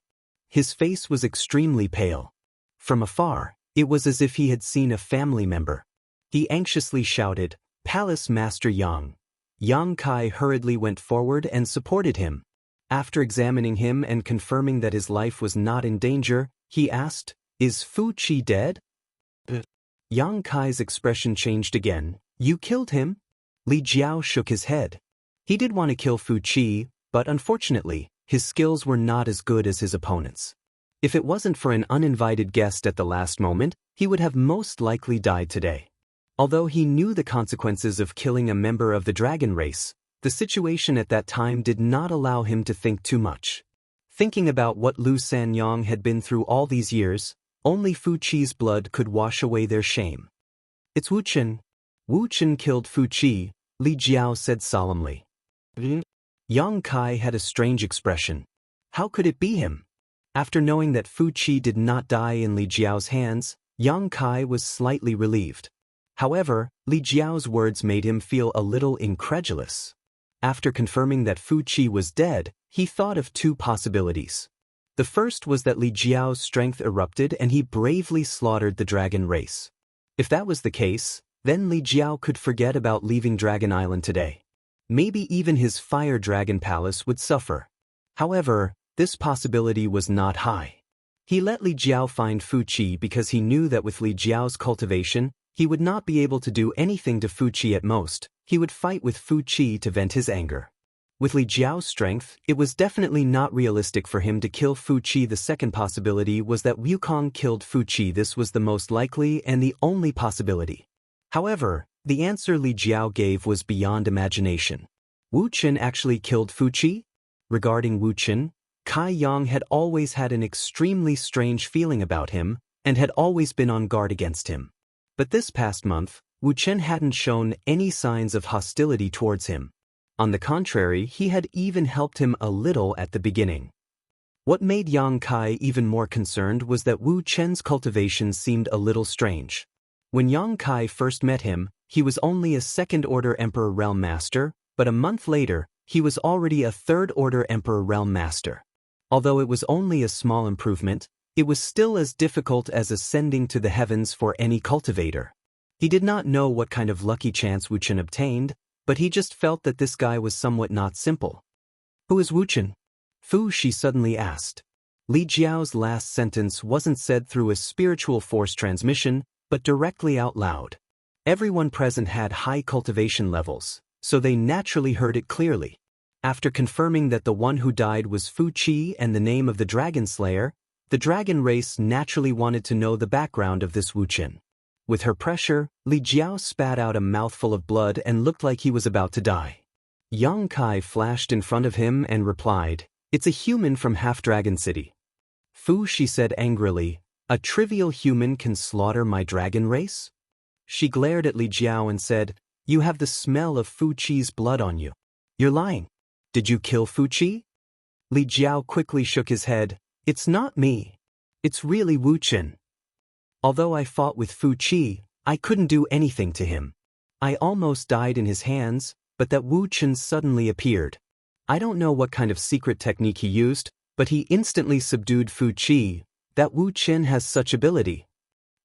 His face was extremely pale. From afar, it was as if he had seen a family member. He anxiously shouted, "Palace Master Yang." Yang Kai hurriedly went forward and supported him. After examining him and confirming that his life was not in danger, he asked, "Is Fu Qi dead?" Yang Kai's expression changed again. "You killed him?" Li Jiao shook his head. He did want to kill Fu Qi, but unfortunately, his skills were not as good as his opponents. If it wasn't for an uninvited guest at the last moment, he would have most likely died today. Although he knew the consequences of killing a member of the dragon race, the situation at that time did not allow him to think too much. Thinking about what Lu Sanyong had been through all these years, only Fu Qi's blood could wash away their shame. "It's Wu Chen." "Wu Chen killed Fu Qi," Li Jiao said solemnly. Yang Kai had a strange expression. How could it be him? After knowing that Fu Qi did not die in Li Jiao's hands, Yang Kai was slightly relieved. However, Li Jiao's words made him feel a little incredulous. After confirming that Fu Qi was dead, he thought of two possibilities. The first was that Li Jiao's strength erupted and he bravely slaughtered the dragon race. If that was the case, then Li Jiao could forget about leaving Dragon Island today. Maybe even his fire dragon palace would suffer. However, this possibility was not high. He let Li Jiao find Fu Qi because he knew that with Li Jiao's cultivation, he would not be able to do anything to Fu Qi at most. He would fight with Fu Qi to vent his anger. With Li Jiao's strength, it was definitely not realistic for him to kill Fu Qi. The second possibility was that Wukong killed Fu Qi. This was the most likely and the only possibility. However, the answer Li Jiao gave was beyond imagination. Wu Chen actually killed Fu Qi? Regarding Wu Chen, Kai Yang had always had an extremely strange feeling about him and had always been on guard against him. But this past month, Wu Chen hadn't shown any signs of hostility towards him. On the contrary, he had even helped him a little at the beginning. What made Yang Kai even more concerned was that Wu Chen's cultivation seemed a little strange. When Yang Kai first met him, he was only a second-order Emperor Realm Master, but a month later, he was already a third-order Emperor Realm Master. Although it was only a small improvement, it was still as difficult as ascending to the heavens for any cultivator. He did not know what kind of lucky chance Wu Chen obtained, but he just felt that this guy was somewhat not simple. Who is Wu Chen? Fu Qi suddenly asked. Li Jiao's last sentence wasn't said through a spiritual force transmission, but directly out loud. Everyone present had high cultivation levels, so they naturally heard it clearly. After confirming that the one who died was Fu Qi and the name of the Dragon Slayer, the dragon race naturally wanted to know the background of this Wu Chen. With her pressure, Li Jiao spat out a mouthful of blood and looked like he was about to die. Yang Kai flashed in front of him and replied, "It's a human from Half-Dragon City." Fu Qi said angrily, "A trivial human can slaughter my dragon race?" She glared at Li Jiao and said, "You have the smell of Fu Qi's blood on you. You're lying. Did you kill Fu Qi?" Li Jiao quickly shook his head. "It's not me. It's really Wu Chen. Although I fought with Fu Qi, I couldn't do anything to him. I almost died in his hands, but that Wu Chen suddenly appeared. I don't know what kind of secret technique he used, but he instantly subdued Fu Qi. That Wu Chen has such ability."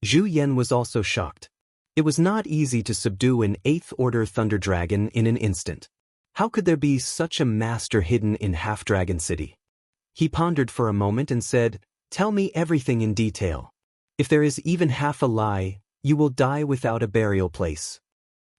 Zhu Yan was also shocked. It was not easy to subdue an 8th-order Thunder Dragon in an instant. How could there be such a master hidden in Half-Dragon City? He pondered for a moment and said, "Tell me everything in detail. If there is even half a lie, you will die without a burial place."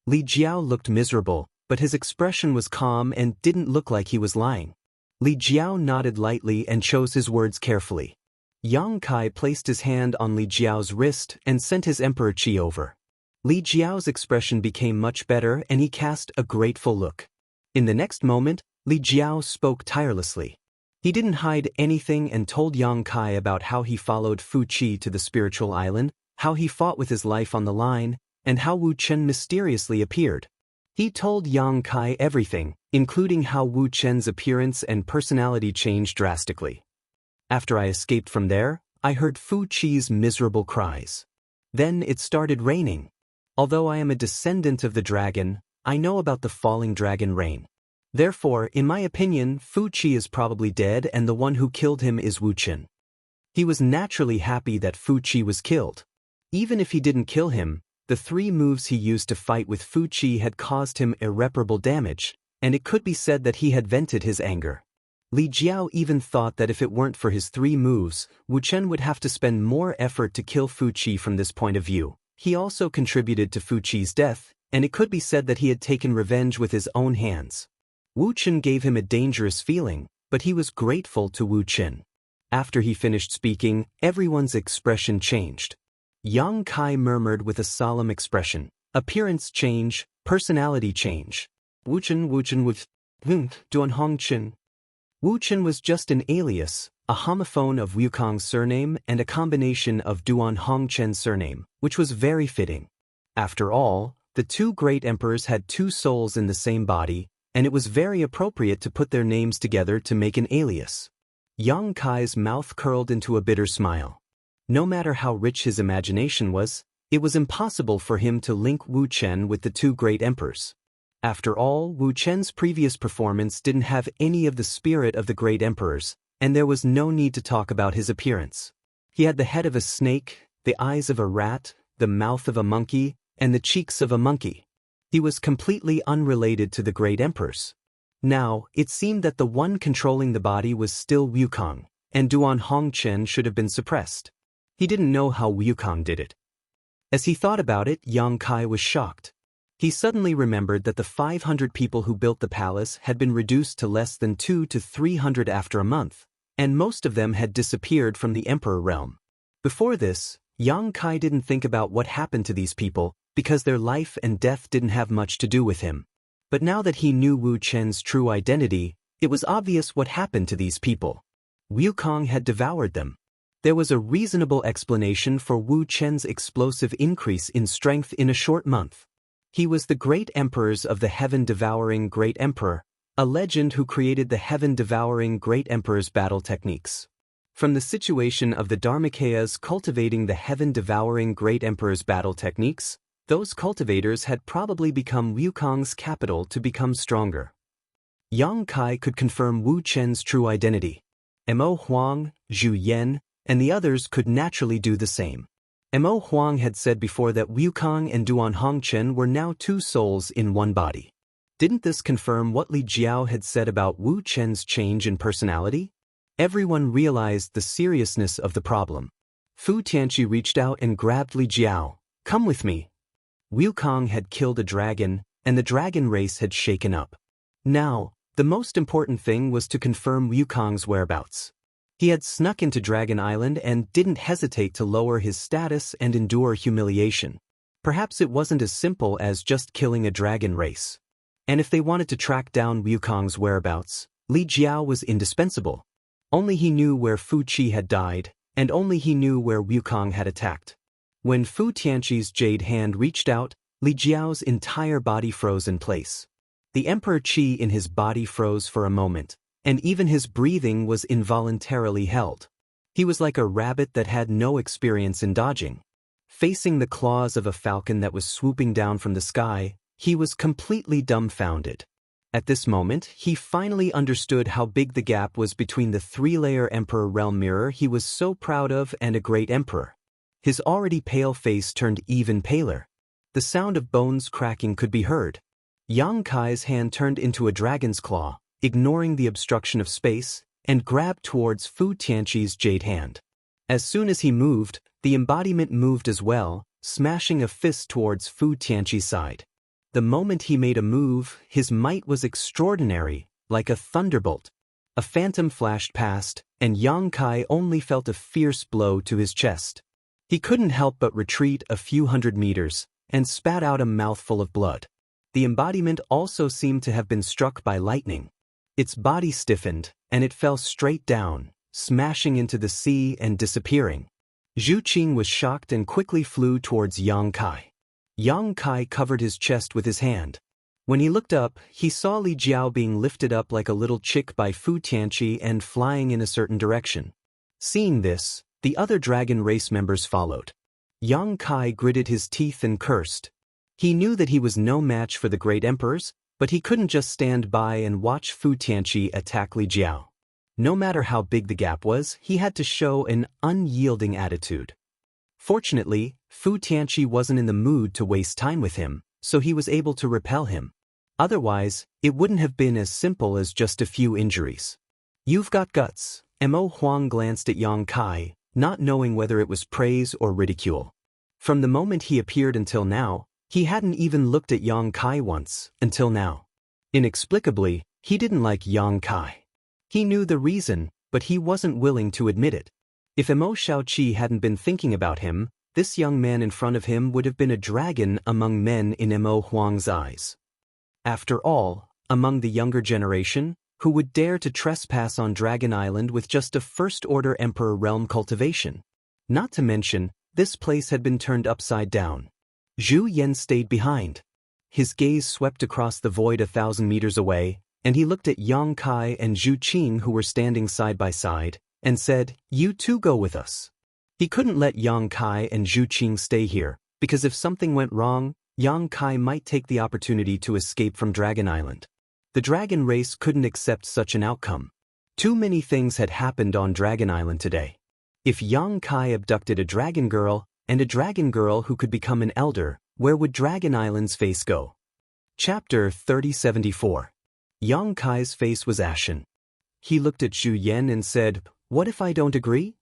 Li Jiao looked miserable, but his expression was calm and didn't look like he was lying. Li Jiao nodded lightly and chose his words carefully. Yang Kai placed his hand on Li Jiao's wrist and sent his Emperor Qi over. Li Jiao's expression became much better and he cast a grateful look. In the next moment, Li Jiao spoke tirelessly. He didn't hide anything and told Yang Kai about how he followed Fu Qi to the spiritual island, how he fought with his life on the line, and how Wu Chen mysteriously appeared. He told Yang Kai everything, including how Wu Chen's appearance and personality changed drastically. After I escaped from there, I heard Fu Qi's miserable cries. Then it started raining. Although I am a descendant of the dragon, I know about the falling dragon rain. Therefore, in my opinion, Fu Qi is probably dead and the one who killed him is Wu Chen. He was naturally happy that Fu Qi was killed. Even if he didn't kill him, the 3 moves he used to fight with Fu Qi had caused him irreparable damage, and it could be said that he had vented his anger. Li Jiao even thought that if it weren't for his 3 moves, Wu Chen would have to spend more effort to kill Fu Qi. From this point of view, he also contributed to Fu Qi's death, and it could be said that he had taken revenge with his own hands. Wu Chen gave him a dangerous feeling, but he was grateful to Wu Chen. After he finished speaking, everyone's expression changed. Yang Kai murmured with a solemn expression, "Appearance change, personality change. Wu Chen with Duan Hong Chen." Wu Chen was just an alias, a homophone of Wukong's surname and a combination of Duan Hong Chen's surname, which was very fitting. After all, the 2 great emperors had 2 souls in the same body, and it was very appropriate to put their names together to make an alias. Yang Kai's mouth curled into a bitter smile. No matter how rich his imagination was, it was impossible for him to link Wu Chen with the 2 great emperors. After all, Wu Chen's previous performance didn't have any of the spirit of the great emperors, and there was no need to talk about his appearance. He had the head of a snake, the eyes of a rat, the mouth of a monkey, and the cheeks of a monkey. He was completely unrelated to the great emperors. Now, it seemed that the one controlling the body was still Wukong, and Duan Hongchen should have been suppressed. He didn't know how Wukong did it. As he thought about it, Yang Kai was shocked. He suddenly remembered that the 500 people who built the palace had been reduced to less than 200 to 300 after a month, and most of them had disappeared from the emperor realm. Before this, Yang Kai didn't think about what happened to these people, because their life and death didn't have much to do with him. But now that he knew Wu Chen's true identity, it was obvious what happened to these people. Wukong had devoured them. There was a reasonable explanation for Wu Chen's explosive increase in strength in a short month. He was the great emperors of the heaven-devouring great emperor, a legend who created the heaven-devouring great emperor's battle techniques. From the situation of the Dharmakayas cultivating the heaven-devouring great emperor's battle techniques, those cultivators had probably become Wukong's capital to become stronger. Yang Kai could confirm Wu Chen's true identity. Mo Huang, Zhu Yan, and the others could naturally do the same. Mo Huang had said before that Wukong and Duan Hongchen were now two souls in one body. Didn't this confirm what Li Jiao had said about Wu Chen's change in personality? Everyone realized the seriousness of the problem. Fu Tianqi reached out and grabbed Li Jiao. "Come with me." Wukong had killed a dragon, and the dragon race had shaken up. Now, the most important thing was to confirm Wukong's whereabouts. He had snuck into Dragon Island and didn't hesitate to lower his status and endure humiliation. Perhaps it wasn't as simple as just killing a dragon race. And if they wanted to track down Wukong's whereabouts, Li Jiao was indispensable. Only he knew where Fu Qi had died, and only he knew where Wukong had attacked. When Fu Tianqi's jade hand reached out, Li Jiao's entire body froze in place. The Emperor Qi in his body froze for a moment, and even his breathing was involuntarily held. He was like a rabbit that had no experience in dodging. Facing the claws of a falcon that was swooping down from the sky, he was completely dumbfounded. At this moment, he finally understood how big the gap was between the three-layer Emperor realm mirror he was so proud of and a great emperor. His already pale face turned even paler. The sound of bones cracking could be heard. Yang Kai's hand turned into a dragon's claw, ignoring the obstruction of space, and grabbed towards Fu Tianqi's jade hand. As soon as he moved, the embodiment moved as well, smashing a fist towards Fu Tianqi's side. The moment he made a move, his might was extraordinary, like a thunderbolt. A phantom flashed past, and Yang Kai only felt a fierce blow to his chest. He couldn't help but retreat a few hundred meters, and spat out a mouthful of blood. The embodiment also seemed to have been struck by lightning. Its body stiffened, and it fell straight down, smashing into the sea and disappearing. Zhu Qing was shocked and quickly flew towards Yang Kai. Yang Kai covered his chest with his hand. When he looked up, he saw Li Jiao being lifted up like a little chick by Fu Tianqi and flying in a certain direction. Seeing this, the other dragon race members followed. Yang Kai gritted his teeth and cursed. He knew that he was no match for the great emperors, but he couldn't just stand by and watch Fu Tianqi attack Li Jiao. No matter how big the gap was, he had to show an unyielding attitude. Fortunately, Fu Tianqi wasn't in the mood to waste time with him, so he was able to repel him. Otherwise, it wouldn't have been as simple as just a few injuries. "You've got guts." Mo Huang glanced at Yang Kai, not knowing whether it was praise or ridicule. From the moment he appeared until now, he hadn't even looked at Yang Kai once, until now. Inexplicably, he didn't like Yang Kai. He knew the reason, but he wasn't willing to admit it. If Mo Shaoqi hadn't been thinking about him, this young man in front of him would have been a dragon among men in Mo Huang's eyes. After all, among the younger generation, who would dare to trespass on Dragon Island with just a first-order Emperor realm cultivation? Not to mention, this place had been turned upside down. Zhu Yan stayed behind. His gaze swept across the void 1,000 meters away, and he looked at Yang Kai and Zhu Qing who were standing side by side, and said, "You two go with us." He couldn't let Yang Kai and Zhu Qing stay here, because if something went wrong, Yang Kai might take the opportunity to escape from Dragon Island. The dragon race couldn't accept such an outcome. Too many things had happened on Dragon Island today. If Yang Kai abducted a dragon girl, and a dragon girl who could become an elder, where would Dragon Island's face go? Chapter 3074. Yang Kai's face was ashen. He looked at Zhu Yan and said, "What if I don't agree?"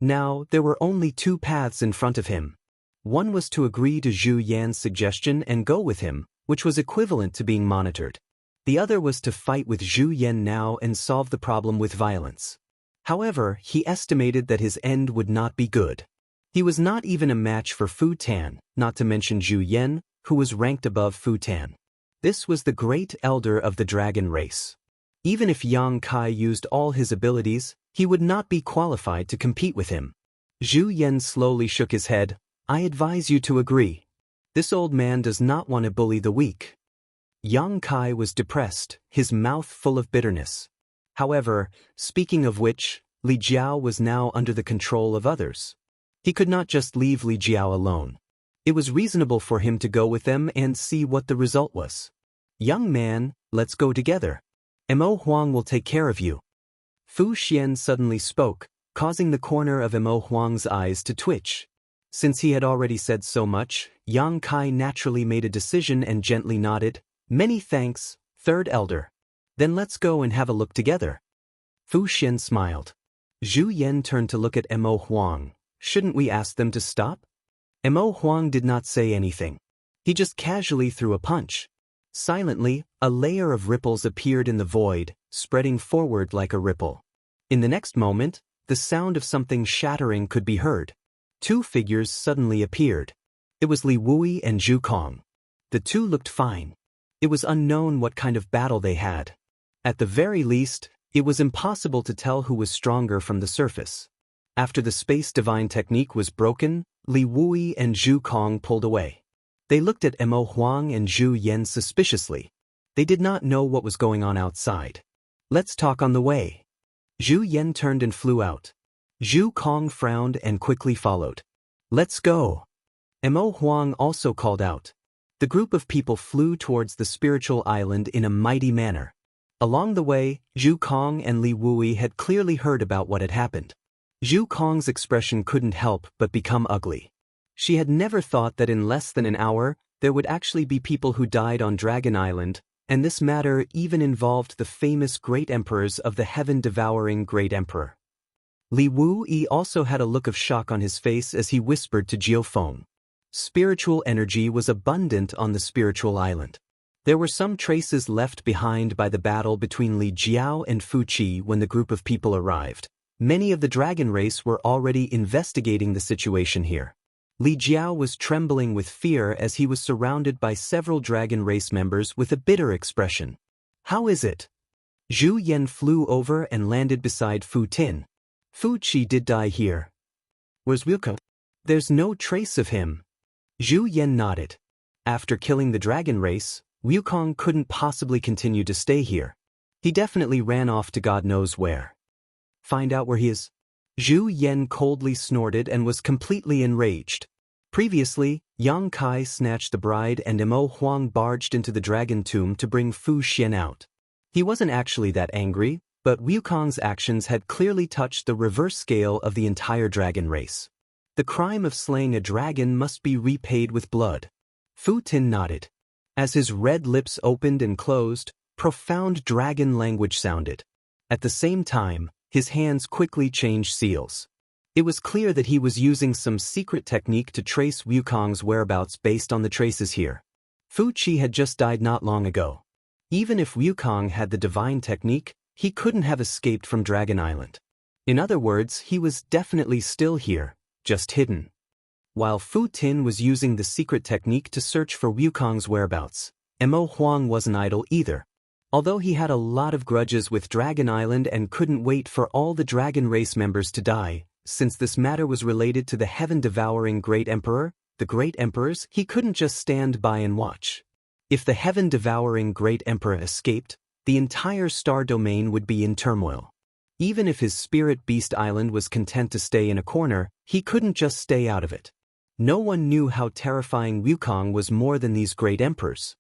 Now, there were only two paths in front of him. One was to agree to Zhu Yan's suggestion and go with him, which was equivalent to being monitored. The other was to fight with Zhu Yan now and solve the problem with violence. However, he estimated that his end would not be good. He was not even a match for Fu Tan, not to mention Zhu Yan, who was ranked above Fu Tan. This was the great elder of the dragon race. Even if Yang Kai used all his abilities, he would not be qualified to compete with him. Zhu Yan slowly shook his head. "I advise you to agree. This old man does not want to bully the weak." Yang Kai was depressed, his mouth full of bitterness. However, speaking of which, Li Jiao was now under the control of others. He could not just leave Li Jiao alone. It was reasonable for him to go with them and see what the result was. "Young man, let's go together. Mo Huang will take care of you." Fu Xian suddenly spoke, causing the corner of Mo Huang's eyes to twitch. Since he had already said so much, Yang Kai naturally made a decision and gently nodded. "Many thanks, third elder. Then let's go and have a look together." Fu Xian smiled. Zhu Yan turned to look at Mo Huang. "Shouldn't we ask them to stop?" Mo Huang did not say anything. He just casually threw a punch. Silently, a layer of ripples appeared in the void, spreading forward like a ripple. In the next moment, the sound of something shattering could be heard. Two figures suddenly appeared. It was Li Wui and Zhu Kong. The two looked fine. It was unknown what kind of battle they had. At the very least, it was impossible to tell who was stronger from the surface. After the space divine technique was broken, Li Wui and Zhu Kong pulled away. They looked at Mo Huang and Zhu Yan suspiciously. They did not know what was going on outside. "Let's talk on the way." Zhu Yan turned and flew out. Zhu Kong frowned and quickly followed. "Let's go." Mo Huang also called out. The group of people flew towards the spiritual island in a mighty manner. Along the way, Zhu Kong and Li Wui had clearly heard about what had happened. Zhu Kong's expression couldn't help but become ugly. She had never thought that in less than an hour, there would actually be people who died on Dragon Island, and this matter even involved the famous Great Emperors of the Heaven-Devouring Great Emperor. Li Wui also had a look of shock on his face as he whispered to Jiufeng. Spiritual energy was abundant on the spiritual island. There were some traces left behind by the battle between Li Jiao and Fu Qi when the group of people arrived. Many of the dragon race were already investigating the situation here. Li Jiao was trembling with fear as he was surrounded by several dragon race members with a bitter expression. "How is it?" Zhu Yan flew over and landed beside Fu Tin. "Fu Qi did die here. Where's Wilco?" "There's no trace of him." Zhu Yan nodded. After killing the dragon race, Wukong couldn't possibly continue to stay here. He definitely ran off to God knows where. "Find out where he is." Zhu Yan coldly snorted and was completely enraged. Previously, Yang Kai snatched the bride and Mo Huang barged into the dragon tomb to bring Fu Xian out. He wasn't actually that angry, but Wukong's actions had clearly touched the reverse scale of the entire dragon race. The crime of slaying a dragon must be repaid with blood. Fu Tin nodded. As his red lips opened and closed, profound dragon language sounded. At the same time, his hands quickly changed seals. It was clear that he was using some secret technique to trace Wukong's whereabouts based on the traces here. Fu Qi had just died not long ago. Even if Wukong had the divine technique, he couldn't have escaped from Dragon Island. In other words, he was definitely still here, just hidden. While Fu Tin was using the secret technique to search for Wukong's whereabouts, Mo Huang wasn't idle either. Although he had a lot of grudges with Dragon Island and couldn't wait for all the dragon race members to die, since this matter was related to the heaven-devouring Great Emperor, the Great Emperors, he couldn't just stand by and watch. If the heaven-devouring Great Emperor escaped, the entire star domain would be in turmoil. Even if his spirit beast island was content to stay in a corner, he couldn't just stay out of it. No one knew how terrifying Wukong was more than these great emperors.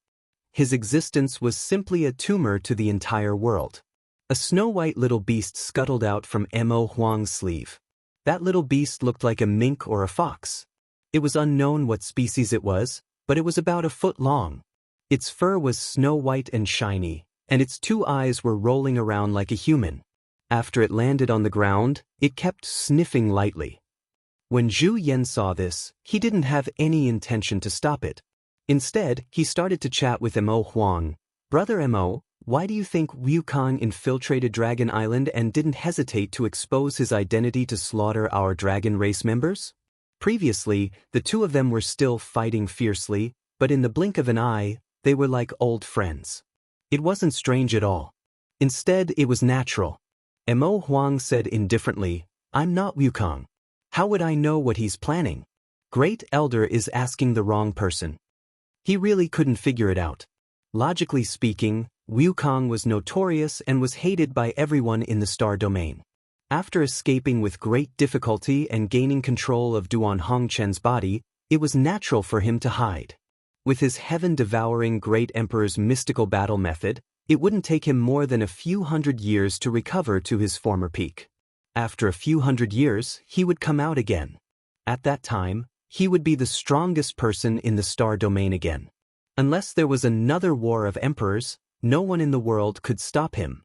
His existence was simply a tumor to the entire world. A snow-white little beast scuttled out from Mo Huang's sleeve. That little beast looked like a mink or a fox. It was unknown what species it was, but it was about a foot long. Its fur was snow-white and shiny, and its 2 eyes were rolling around like a human. After it landed on the ground, it kept sniffing lightly. When Zhu Yan saw this, he didn't have any intention to stop it. Instead, he started to chat with Mo Huang. "Brother Mo, why do you think Wukong infiltrated Dragon Island and didn't hesitate to expose his identity to slaughter our dragon race members?" Previously, the two of them were still fighting fiercely, but in the blink of an eye, they were like old friends. It wasn't strange at all. Instead, it was natural. Mo Huang said indifferently, "I'm not Wukong. How would I know what he's planning? Great Elder is asking the wrong person." He really couldn't figure it out. Logically speaking, Wukong was notorious and was hated by everyone in the star domain. After escaping with great difficulty and gaining control of Duan Hongchen's body, it was natural for him to hide. With his heaven-devouring Great Emperor's mystical battle method, it wouldn't take him more than a few hundred years to recover to his former peak. After a few hundred years, he would come out again. At that time, he would be the strongest person in the star domain again. Unless there was another war of emperors, no one in the world could stop him.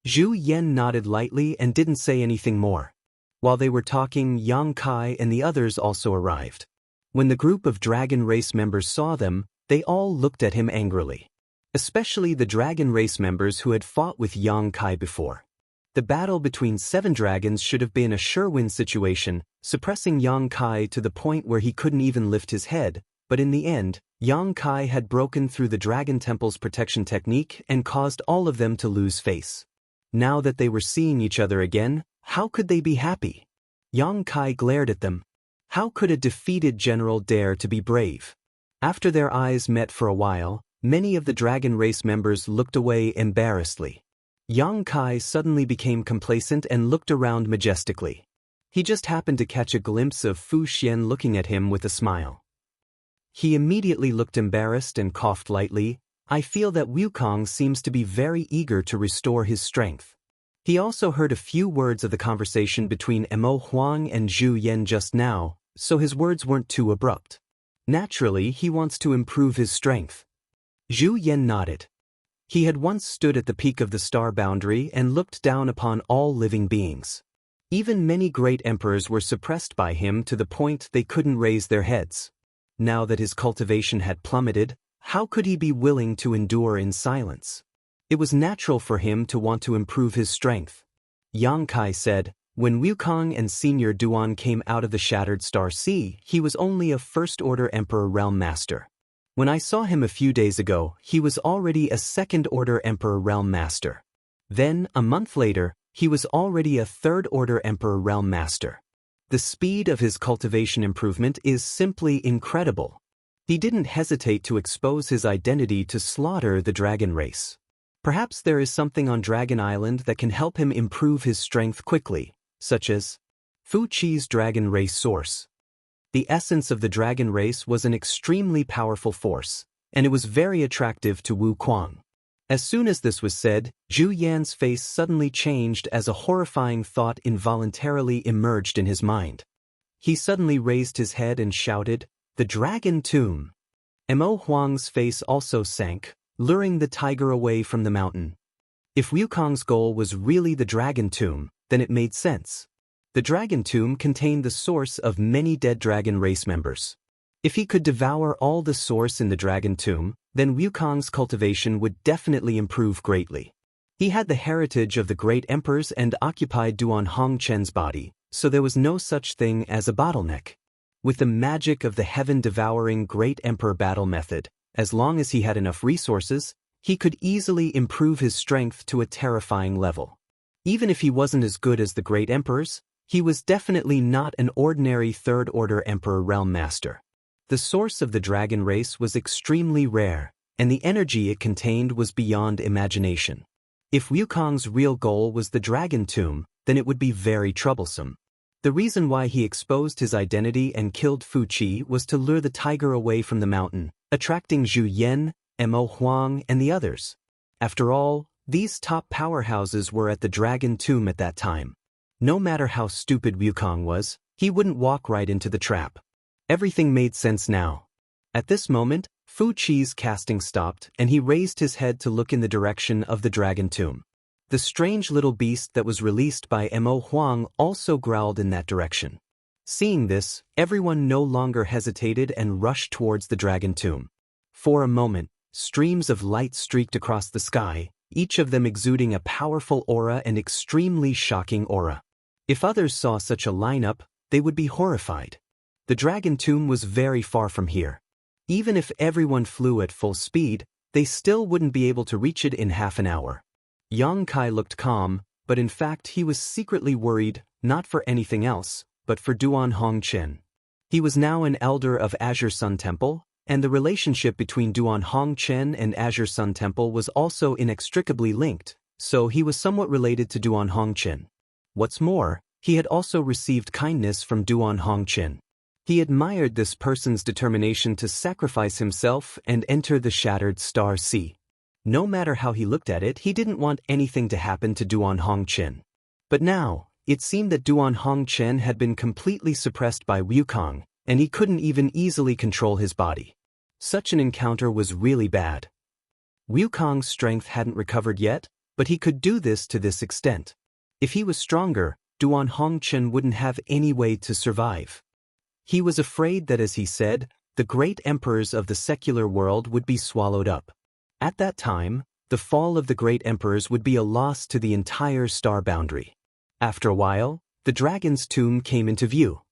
Zhu Yan nodded lightly and didn't say anything more. While they were talking, Yang Kai and the others also arrived. When the group of dragon race members saw them, they all looked at him angrily. Especially the dragon race members who had fought with Yang Kai before. The battle between 7 dragons should have been a sure-win situation, suppressing Yang Kai to the point where he couldn't even lift his head, but in the end, Yang Kai had broken through the Dragon Temple's protection technique and caused all of them to lose face. Now that they were seeing each other again, how could they be happy? Yang Kai glared at them. How could a defeated general dare to be brave? After their eyes met for a while, many of the dragon race members looked away embarrassedly. Yang Kai suddenly became complacent and looked around majestically. He just happened to catch a glimpse of Fu Xian looking at him with a smile. He immediately looked embarrassed and coughed lightly. "I feel that Wukong seems to be very eager to restore his strength." He also heard a few words of the conversation between Mo Huang and Zhu Yan just now, so his words weren't too abrupt. Naturally, he wants to improve his strength. Zhu Yan nodded. He had once stood at the peak of the star boundary and looked down upon all living beings. Even many great emperors were suppressed by him to the point they couldn't raise their heads. Now that his cultivation had plummeted, how could he be willing to endure in silence? It was natural for him to want to improve his strength. Yang Kai said, "When Wukong and Senior Duan came out of the Shattered Star Sea, he was only a First-Order Emperor Realm Master. When I saw him a few days ago, he was already a Second-Order Emperor Realm Master. Then, a month later, he was already a Third-Order Emperor Realm Master. The speed of his cultivation improvement is simply incredible." He didn't hesitate to expose his identity to slaughter the dragon race. Perhaps there is something on Dragon Island that can help him improve his strength quickly, such as Fu Chi's dragon race source. The essence of the dragon race was an extremely powerful force, and it was very attractive to Wukong. As soon as this was said, Zhu Yan's face suddenly changed as a horrifying thought involuntarily emerged in his mind. He suddenly raised his head and shouted, "The Dragon Tomb!" Mo Huang's face also sank, luring the tiger away from the mountain. If Wukong's goal was really the Dragon Tomb, then it made sense. The Dragon Tomb contained the source of many dead dragon race members. If he could devour all the source in the Dragon Tomb, then Wukong's cultivation would definitely improve greatly. He had the heritage of the great emperors and occupied Duan Hongchen's body, so there was no such thing as a bottleneck. With the magic of the heaven-devouring Great Emperor battle method, as long as he had enough resources, he could easily improve his strength to a terrifying level. Even if he wasn't as good as the great emperors, he was definitely not an ordinary Third-Order Emperor Realm Master. The source of the dragon race was extremely rare, and the energy it contained was beyond imagination. If Wukong's real goal was the Dragon Tomb, then it would be very troublesome. The reason why he exposed his identity and killed Fu Qi was to lure the tiger away from the mountain, attracting Zhu Yan, Mo Huang, and the others. After all, these top powerhouses were at the Dragon Tomb at that time. No matter how stupid Wukong was, he wouldn't walk right into the trap. Everything made sense now. At this moment, Fu Qi's casting stopped and he raised his head to look in the direction of the Dragon Tomb. The strange little beast that was released by Mo Huang also growled in that direction. Seeing this, everyone no longer hesitated and rushed towards the Dragon Tomb. For a moment, streams of light streaked across the sky, each of them exuding a powerful aura and extremely shocking aura. If others saw such a lineup, they would be horrified. The Dragon Tomb was very far from here. Even if everyone flew at full speed, they still wouldn't be able to reach it in half an hour. Yang Kai looked calm, but in fact he was secretly worried, not for anything else, but for Duan Hongchen. He was now an elder of Azure Sun Temple, and the relationship between Duan Hongchen and Azure Sun Temple was also inextricably linked, so he was somewhat related to Duan Hongchen. What's more, he had also received kindness from Duan Hongchen. He admired this person's determination to sacrifice himself and enter the Shattered Star Sea. No matter how he looked at it, he didn't want anything to happen to Duan Hongchen. But now, it seemed that Duan Hongchen had been completely suppressed by Wukong, and he couldn't even easily control his body. Such an encounter was really bad. Wukong's strength hadn't recovered yet, but he could do this to this extent. If he was stronger, Duan Hongchen wouldn't have any way to survive. He was afraid that, as he said, the great emperors of the secular world would be swallowed up. At that time, the fall of the great emperors would be a loss to the entire star boundary. After a while, the Dragon's Tomb came into view.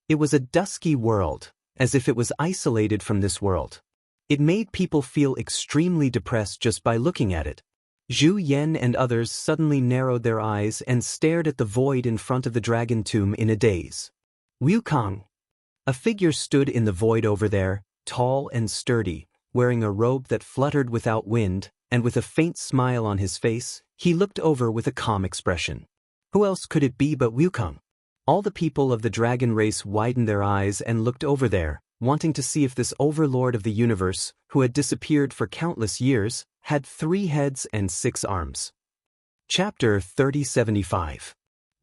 It was a dusky world, as if it was isolated from this world. It made people feel extremely depressed just by looking at it. Zhu Yan and others suddenly narrowed their eyes and stared at the void in front of the Dragon Tomb in a daze. Wukong. A figure stood in the void over there, tall and sturdy, wearing a robe that fluttered without wind, and with a faint smile on his face, he looked over with a calm expression. Who else could it be but Wukong? All the people of the dragon race widened their eyes and looked over there, wanting to see if this overlord of the universe, who had disappeared for countless years, had 3 heads and 6 arms. Chapter 3075.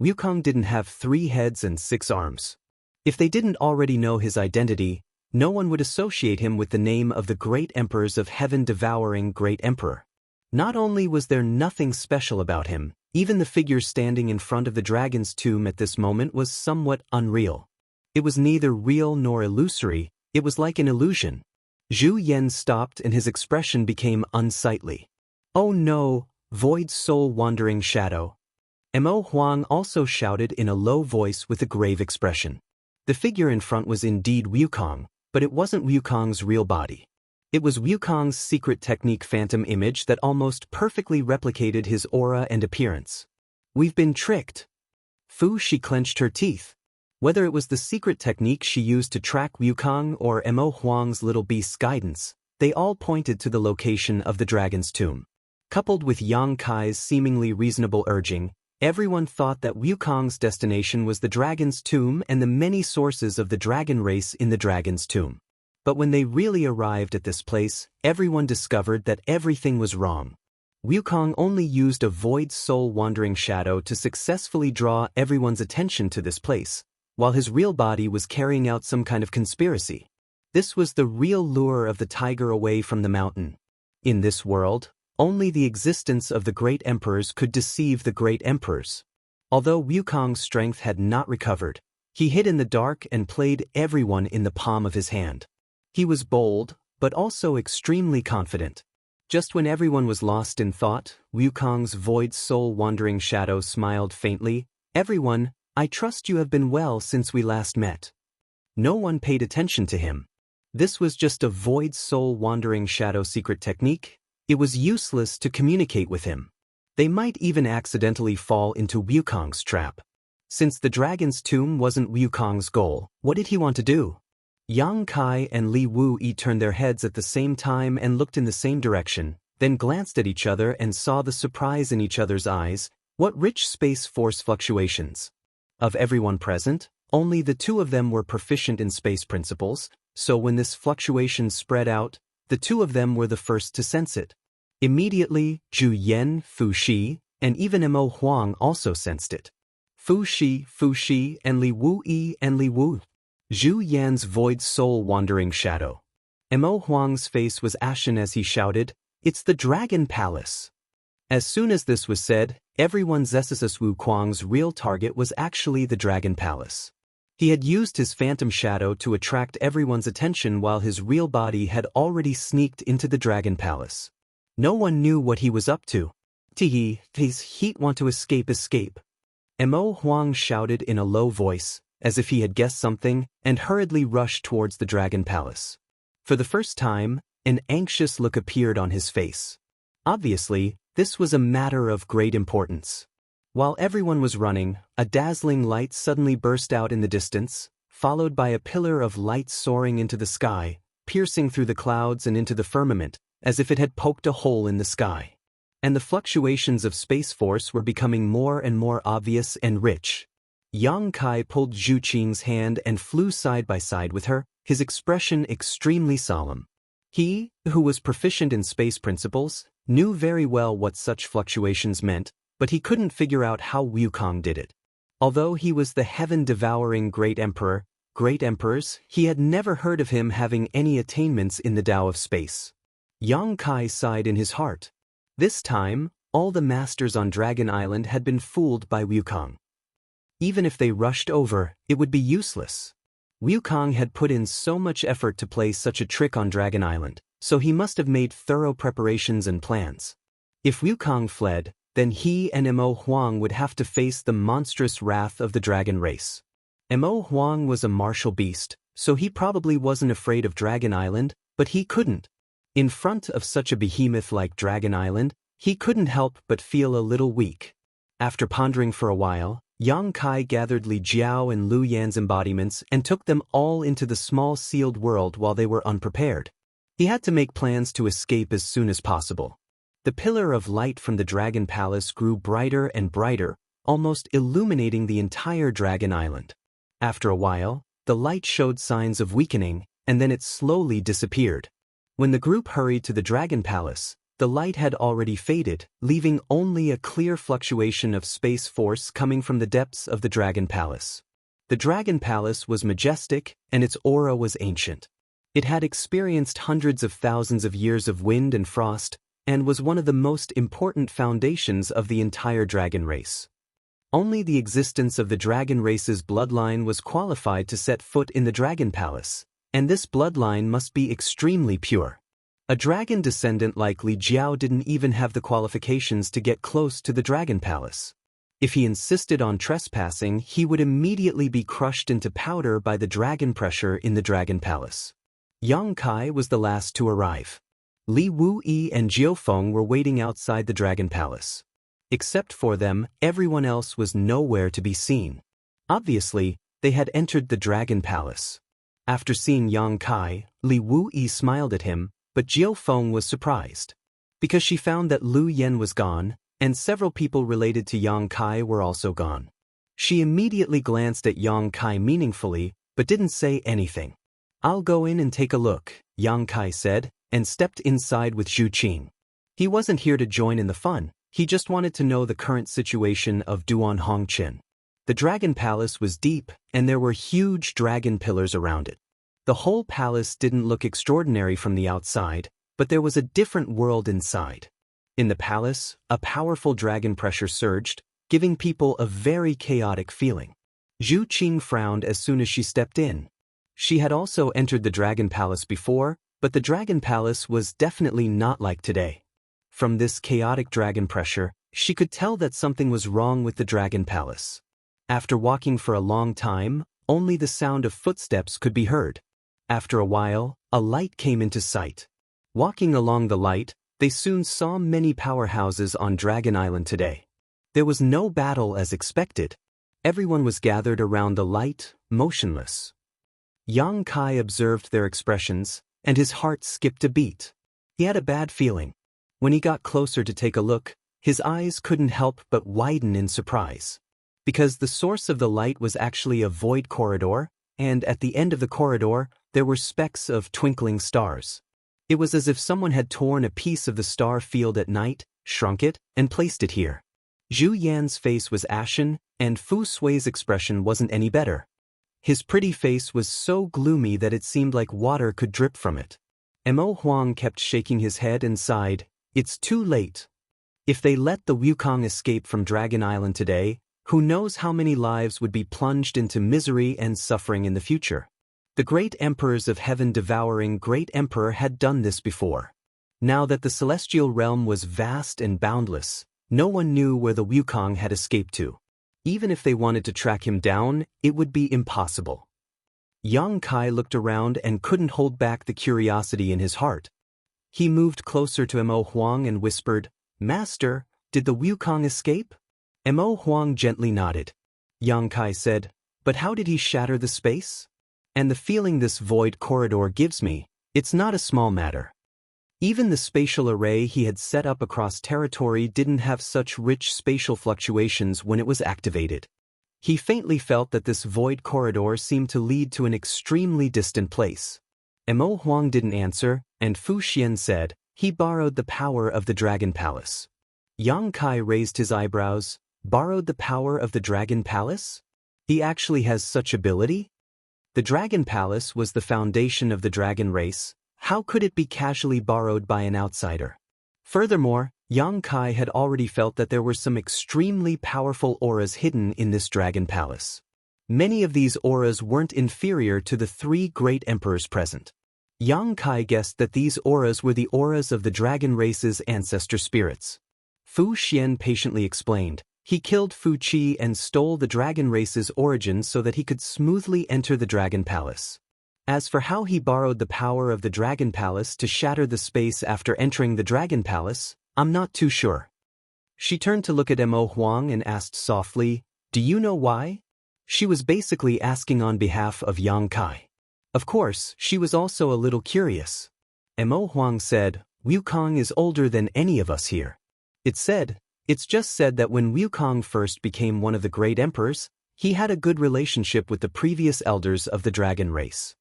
Wukong didn't have 3 heads and 6 arms. If they didn't already know his identity, no one would associate him with the name of the great emperors of heaven-devouring great emperor. Not only was there nothing special about him, even the figure standing in front of the dragon's tomb at this moment was somewhat unreal. It was neither real nor illusory, it was like an illusion. Zhu Yan stopped and his expression became unsightly. Oh no, void soul-wandering shadow. Mo Huang also shouted in a low voice with a grave expression. The figure in front was indeed Wukong, but it wasn't Wukong's real body. It was Wukong's secret technique phantom image that almost perfectly replicated his aura and appearance. We've been tricked. Fu Qi clenched her teeth. Whether it was the secret technique she used to track Wukong or Mo Huang's little beast's guidance, they all pointed to the location of the dragon's tomb. Coupled with Yang Kai's seemingly reasonable urging, everyone thought that Wukong's destination was the dragon's tomb and the many sources of the dragon race in the dragon's tomb. But when they really arrived at this place, everyone discovered that everything was wrong. Wukong only used a void soul-wandering shadow to successfully draw everyone's attention to this place, while his real body was carrying out some kind of conspiracy. This was the real lure of the tiger away from the mountain. In this world, only the existence of the great emperors could deceive the great emperors. Although Wukong's strength had not recovered, he hid in the dark and played everyone in the palm of his hand. He was bold, but also extremely confident. Just when everyone was lost in thought, Wukong's void soul-wandering shadow smiled faintly. Everyone, I trust you have been well since we last met. No one paid attention to him. This was just a void soul-wandering shadow secret technique. It was useless to communicate with him. They might even accidentally fall into Wukong's trap. Since the dragon's tomb wasn't Wukong's goal, what did he want to do? Yang Kai and Li Wuyi turned their heads at the same time and looked in the same direction, then glanced at each other and saw the surprise in each other's eyes. What rich space force fluctuations! Of everyone present, only the two of them were proficient in space principles, so when this fluctuation spread out, the two of them were the first to sense it. Immediately, Zhu Yan, Fu Shi, and even Mo Huang also sensed it. Fu Shi, and Li Wu Yi and Li Wu. Zhu Yan's void soul-wandering shadow. Mo Huang's face was ashen as he shouted, "It's the Dragon Palace!" As soon as this was said, everyone zesses Wu Kuang's real target was actually the Dragon Palace. He had used his phantom shadow to attract everyone's attention while his real body had already sneaked into the Dragon Palace. No one knew what he was up to. His heat want to escape. Mo Huang shouted in a low voice, as if he had guessed something, and hurriedly rushed towards the Dragon Palace. For the first time, an anxious look appeared on his face. Obviously, this was a matter of great importance. While everyone was running, a dazzling light suddenly burst out in the distance, followed by a pillar of light soaring into the sky, piercing through the clouds and into the firmament, as if it had poked a hole in the sky. And the fluctuations of space force were becoming more and more obvious and rich. Yang Kai pulled Zhu Qing's hand and flew side by side with her, his expression extremely solemn. He, who was proficient in space principles, knew very well what such fluctuations meant, but he couldn't figure out how Wukong did it. Although he was the heaven-devouring great emperors, he had never heard of him having any attainments in the Tao of space. Yang Kai sighed in his heart. This time, all the masters on Dragon Island had been fooled by Wukong. Even if they rushed over, it would be useless. Wukong had put in so much effort to play such a trick on Dragon Island, so he must have made thorough preparations and plans. If Wukong fled, then he and Mo Huang would have to face the monstrous wrath of the dragon race. Mo Huang was a martial beast, so he probably wasn't afraid of Dragon Island, but he couldn't. In front of such a behemoth like Dragon Island, he couldn't help but feel a little weak. After pondering for a while, Yang Kai gathered Li Jiao and Lu Yan's embodiments and took them all into the small sealed world while they were unprepared. He had to make plans to escape as soon as possible. The pillar of light from the Dragon Palace grew brighter and brighter, almost illuminating the entire Dragon Island. After a while, the light showed signs of weakening, and then it slowly disappeared. When the group hurried to the Dragon Palace, the light had already faded, leaving only a clear fluctuation of space force coming from the depths of the Dragon Palace. The Dragon Palace was majestic, and its aura was ancient. It had experienced hundreds of thousands of years of wind and frost, and was one of the most important foundations of the entire dragon race. Only the existence of the dragon race's bloodline was qualified to set foot in the Dragon Palace, and this bloodline must be extremely pure. A dragon descendant like Li Jiao didn't even have the qualifications to get close to the Dragon Palace. If he insisted on trespassing, he would immediately be crushed into powder by the dragon pressure in the Dragon Palace. Yang Kai was the last to arrive. Li Wu Yi and Jiao Feng were waiting outside the Dragon Palace. Except for them, everyone else was nowhere to be seen. Obviously, they had entered the Dragon Palace. After seeing Yang Kai, Li Wu Yi smiled at him, but Jiao Feng was surprised. Because she found that Lu Yan was gone, and several people related to Yang Kai were also gone. She immediately glanced at Yang Kai meaningfully, but didn't say anything. "I'll go in and take a look," Yang Kai said, and stepped inside with Zhu Qing. He wasn't here to join in the fun, he just wanted to know the current situation of Duan Hongqin. The Dragon Palace was deep, and there were huge dragon pillars around it. The whole palace didn't look extraordinary from the outside, but there was a different world inside. In the palace, a powerful dragon pressure surged, giving people a very chaotic feeling. Zhu Qing frowned as soon as she stepped in. She had also entered the Dragon Palace before, but the Dragon Palace was definitely not like today. From this chaotic dragon pressure, she could tell that something was wrong with the Dragon Palace. After walking for a long time, only the sound of footsteps could be heard. After a while, a light came into sight. Walking along the light, they soon saw many powerhouses on Dragon Island today. There was no battle as expected. Everyone was gathered around the light, motionless. Yang Kai observed their expressions, and his heart skipped a beat. He had a bad feeling. When he got closer to take a look, his eyes couldn't help but widen in surprise. because the source of the light was actually a void corridor, and at the end of the corridor, there were specks of twinkling stars. It was as if someone had torn a piece of the star field at night, shrunk it, and placed it here. Zhu Yan's face was ashen, and Fu Sui's expression wasn't any better. His pretty face was so gloomy that it seemed like water could drip from it. Mo Huang kept shaking his head and sighed, "It's too late. If they let the Wukong escape from Dragon Island today, who knows how many lives would be plunged into misery and suffering in the future." The great emperors of heaven-devouring great emperor had done this before. Now that the celestial realm was vast and boundless, no one knew where the Wukong had escaped to. Even if they wanted to track him down, it would be impossible. Yang Kai looked around and couldn't hold back the curiosity in his heart. He moved closer to Mo Huang and whispered, "Master, did the Wukong escape?" Mo Huang gently nodded. Yang Kai said, "But how did he shatter the space? And the feeling this void corridor gives me, it's not a small matter." Even the spatial array he had set up across territory didn't have such rich spatial fluctuations when it was activated. He faintly felt that this void corridor seemed to lead to an extremely distant place. Mo Huang didn't answer, and Fu Xian said, "He borrowed the power of the Dragon Palace." Yang Kai raised his eyebrows. "Borrowed the power of the Dragon Palace? He actually has such ability?" The Dragon Palace was the foundation of the dragon race. How could it be casually borrowed by an outsider? Furthermore, Yang Kai had already felt that there were some extremely powerful auras hidden in this Dragon Palace. Many of these auras weren't inferior to the three great emperors present. Yang Kai guessed that these auras were the auras of the dragon race's ancestor spirits. Fu Xian patiently explained, "He killed Fu Qi and stole the dragon race's origin so that he could smoothly enter the Dragon Palace. As for how he borrowed the power of the Dragon Palace to shatter the space after entering the Dragon Palace, I'm not too sure." She turned to look at Mo Huang and asked softly, "Do you know why?" She was basically asking on behalf of Yang Kai. Of course, she was also a little curious. Mo Huang said, "Wukong is older than any of us here. It's just said that when Wukong first became one of the great emperors, he had a good relationship with the previous elders of the dragon race.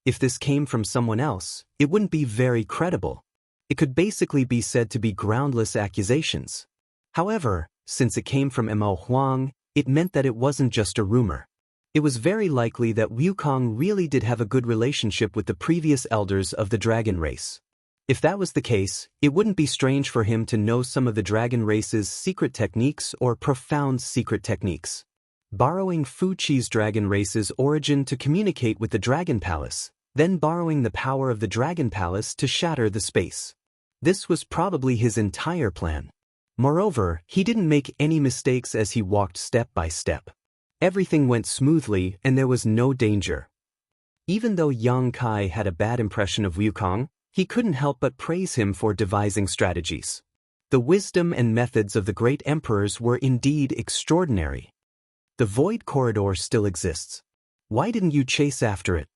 If this came from someone else, it wouldn't be very credible. It could basically be said to be groundless accusations. However, since it came from Mo Huang, it meant that it wasn't just a rumor. It was very likely that Wukong really did have a good relationship with the previous elders of the dragon race. If that was the case, it wouldn't be strange for him to know some of the dragon race's secret techniques or profound secret techniques. Borrowing Fu Qi's dragon race's origin to communicate with the Dragon Palace, then borrowing the power of the Dragon Palace to shatter the space. This was probably his entire plan. Moreover, he didn't make any mistakes as he walked step by step. Everything went smoothly and there was no danger. Even though Yang Kai had a bad impression of Wukong, he couldn't help but praise him for devising strategies. The wisdom and methods of the great emperors were indeed extraordinary. The void corridor still exists. Why didn't you chase after it?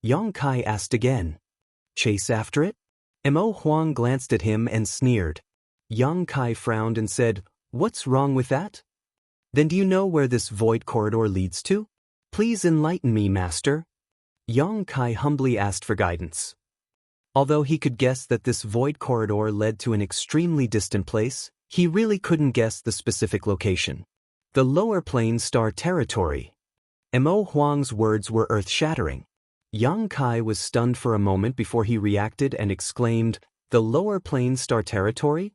Yang Kai asked again. Chase after it? Mo Huang glanced at him and sneered. Yang Kai frowned and said, "What's wrong with that? Then do you know where this void corridor leads to? Please enlighten me, master." Yang Kai humbly asked for guidance. Although he could guess that this void corridor led to an extremely distant place, he really couldn't guess the specific location. The lower plane star territory. Mo Huang's words were earth-shattering. Yang Kai was stunned for a moment before he reacted and exclaimed, "The lower plane star territory?"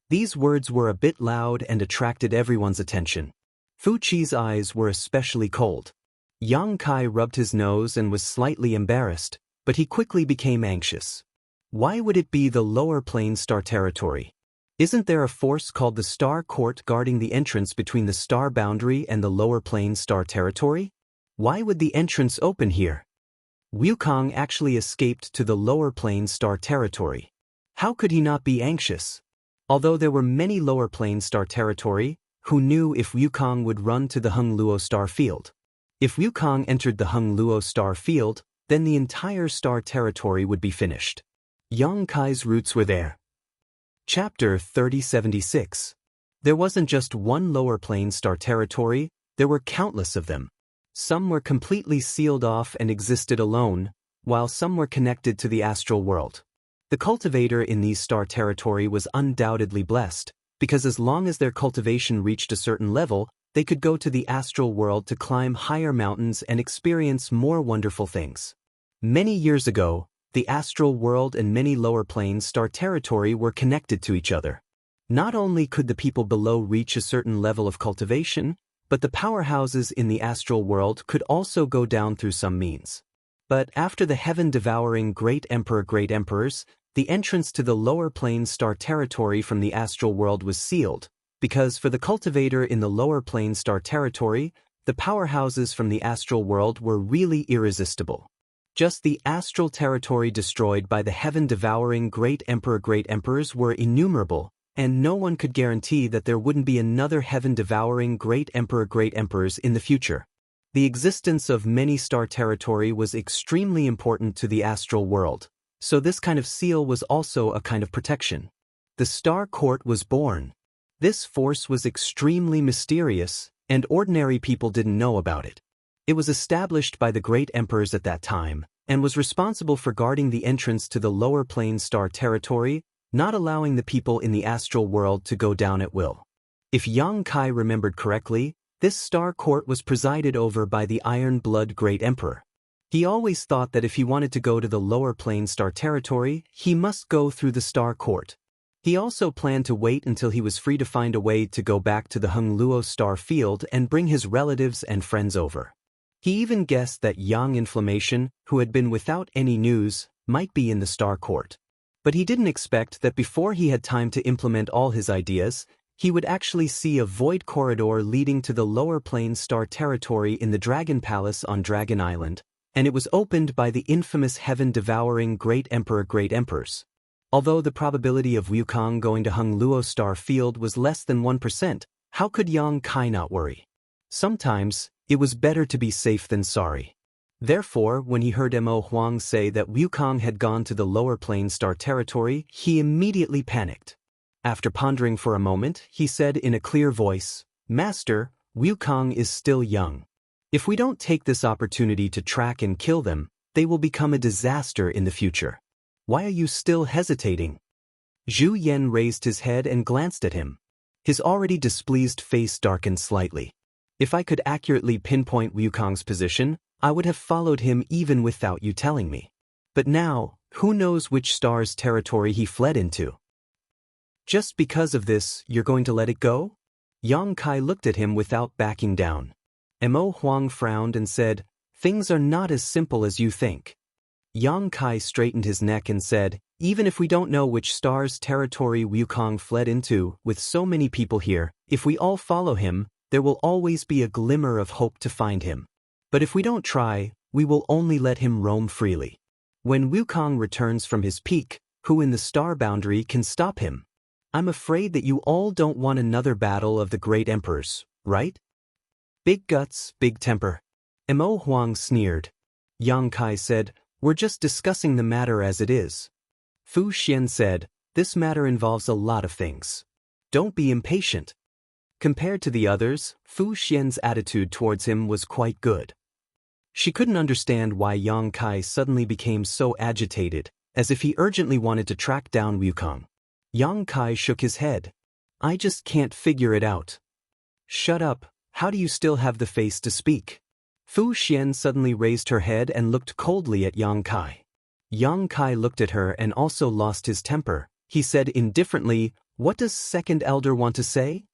These words were a bit loud and attracted everyone's attention. Fu Qi's eyes were especially cold. Yang Kai rubbed his nose and was slightly embarrassed, but he quickly became anxious. Why would it be the lower plane star territory? Isn't there a force called the Star Court guarding the entrance between the star boundary and the lower plane star territory? Why would the entrance open here? Wukong actually escaped to the lower plane star territory. How could he not be anxious? Although there were many lower plane star territory, who knew if Wukong would run to the Hung Luo star field? If Wukong entered the Hung Luo star field, then the entire star territory would be finished. Yang Kai's roots were there. Chapter 3076. There wasn't just one lower plane star territory, There were countless of them. Some were completely sealed off and existed alone, while some were connected to the astral world. The cultivator in these star territory was undoubtedly blessed, because as long as their cultivation reached a certain level, they could go to the astral world to climb higher mountains and experience more wonderful things. Many years ago, the astral world and many lower planes star territory were connected to each other. Not only could the people below reach a certain level of cultivation, but the powerhouses in the astral world could also go down through some means. But after the heaven-devouring great emperors, the entrance to the lower plane star territory from the astral world was sealed, because for the cultivator in the lower plane star territory, the powerhouses from the astral world were really irresistible. Just the astral territory destroyed by the heaven-devouring great emperors were innumerable, and no one could guarantee that there wouldn't be another heaven-devouring great emperors in the future. The existence of many star territory was extremely important to the astral world, so this kind of seal was also a kind of protection. The Star Court was born. This force was extremely mysterious, and ordinary people didn't know about it. It was established by the great emperors at that time, and was responsible for guarding the entrance to the lower plane star territory, not allowing the people in the astral world to go down at will. If Yang Kai remembered correctly, this Star Court was presided over by the Iron-Blood Great Emperor. He always thought that if he wanted to go to the lower plane star territory, he must go through the Star Court. He also planned to wait until he was free to find a way to go back to the Hungluo star field and bring his relatives and friends over. He even guessed that Yang Inflammation, who had been without any news, might be in the Star Court. But he didn't expect that before he had time to implement all his ideas, he would actually see a void corridor leading to the lower plane star territory in the Dragon Palace on Dragon Island, and it was opened by the infamous heaven-devouring great emperors. Although the probability of Wukong going to Hungluo star field was less than 1%, how could Yang Kai not worry? Sometimes, it was better to be safe than sorry. Therefore, when he heard Mo Huang say that Wukong had gone to the lower plane star territory, he immediately panicked. After pondering for a moment, he said in a clear voice, "Master, Wukong is still young. If we don't take this opportunity to track and kill them, they will become a disaster in the future. Why are you still hesitating?" Zhu Yan raised his head and glanced at him. His already displeased face darkened slightly. If I could accurately pinpoint Wukong's position, I would have followed him even without you telling me. But now, who knows which star's territory he fled into? Just because of this, you're going to let it go? Yang Kai looked at him without backing down. Mo Huang frowned and said, "Things are not as simple as you think." Yang Kai straightened his neck and said, "Even if we don't know which star's territory Wukong fled into, with so many people here, if we all follow him, there will always be a glimmer of hope to find him. But if we don't try, we will only let him roam freely. When Wukong returns from his peak, who in the star boundary can stop him? I'm afraid that you all don't want another battle of the great emperors, right? Big guts, big temper." Mo Huang sneered. Yang Kai said, "We're just discussing the matter as it is." Fu Xian said, "This matter involves a lot of things. Don't be impatient." Compared to the others, Fu Xian's attitude towards him was quite good. She couldn't understand why Yang Kai suddenly became so agitated, as if he urgently wanted to track down Wukong. Yang Kai shook his head. "I just can't figure it out." "Shut up, how do you still have the face to speak?" Fu Xian suddenly raised her head and looked coldly at Yang Kai. Yang Kai looked at her and also lost his temper. He said indifferently, "What does second elder want to say?"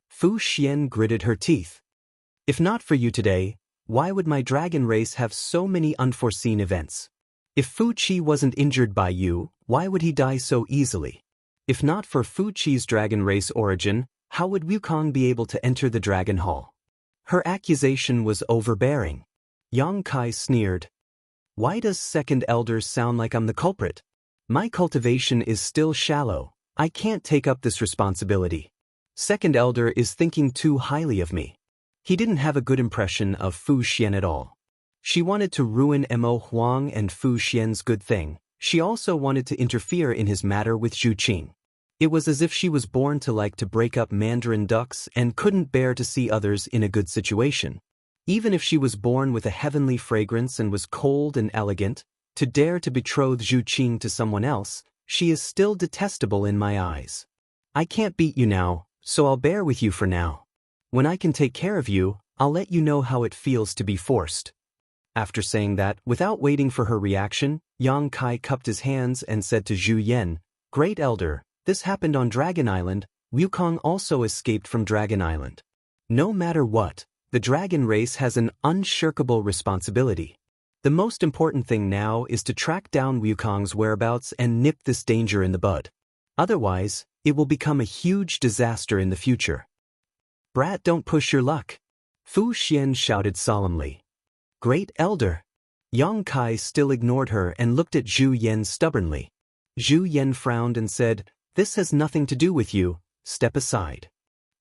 Fu Xian gritted her teeth. "If not for you today, why would my dragon race have so many unforeseen events? If Fu Qi wasn't injured by you, why would he die so easily? If not for Fu Qi's dragon race origin, how would Wukong be able to enter the Dragon Hall?" Her accusation was overbearing. Yang Kai sneered. "Why does second elder sound like I'm the culprit? My cultivation is still shallow. I can't take up this responsibility. Second elder is thinking too highly of me." He didn't have a good impression of Fu Xian at all. She wanted to ruin Mo Huang and Fu Xian's good thing. She also wanted to interfere in his matter with Zhu Qing. It was as if she was born to like to break up Mandarin ducks and couldn't bear to see others in a good situation. Even if she was born with a heavenly fragrance and was cold and elegant, to dare to betroth Zhu Qing to someone else, she is still detestable in my eyes. I can't beat you now, so I'll bear with you for now. When I can take care of you, I'll let you know how it feels to be forced. After saying that, without waiting for her reaction, Yang Kai cupped his hands and said to Zhu Yan, "Great Elder, this happened on Dragon Island. Wukong also escaped from Dragon Island. No matter what, the dragon race has an unshirkable responsibility. The most important thing now is to track down Wukong's whereabouts and nip this danger in the bud. Otherwise, it will become a huge disaster in the future." "Brat, don't push your luck," Fu Xian shouted solemnly. "Great Elder." Yang Kai still ignored her and looked at Zhu Yan stubbornly. Zhu Yan frowned and said, "This has nothing to do with you, step aside."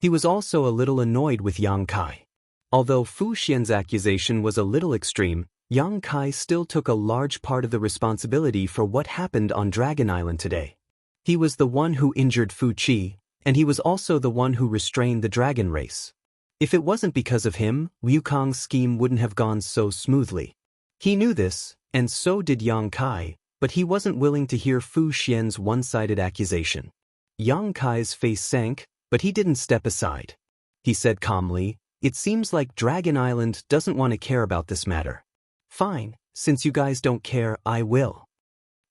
He was also a little annoyed with Yang Kai. Although Fu Xian's accusation was a little extreme, Yang Kai still took a large part of the responsibility for what happened on Dragon Island today. He was the one who injured Fu Qi, and he was also the one who restrained the dragon race. If it wasn't because of him, Wukong's scheme wouldn't have gone so smoothly. He knew this, and so did Yang Kai, but he wasn't willing to hear Fu Xian's one-sided accusation. Yang Kai's face sank, but he didn't step aside. He said calmly, "It seems like Dragon Island doesn't want to care about this matter. Fine, since you guys don't care, I will."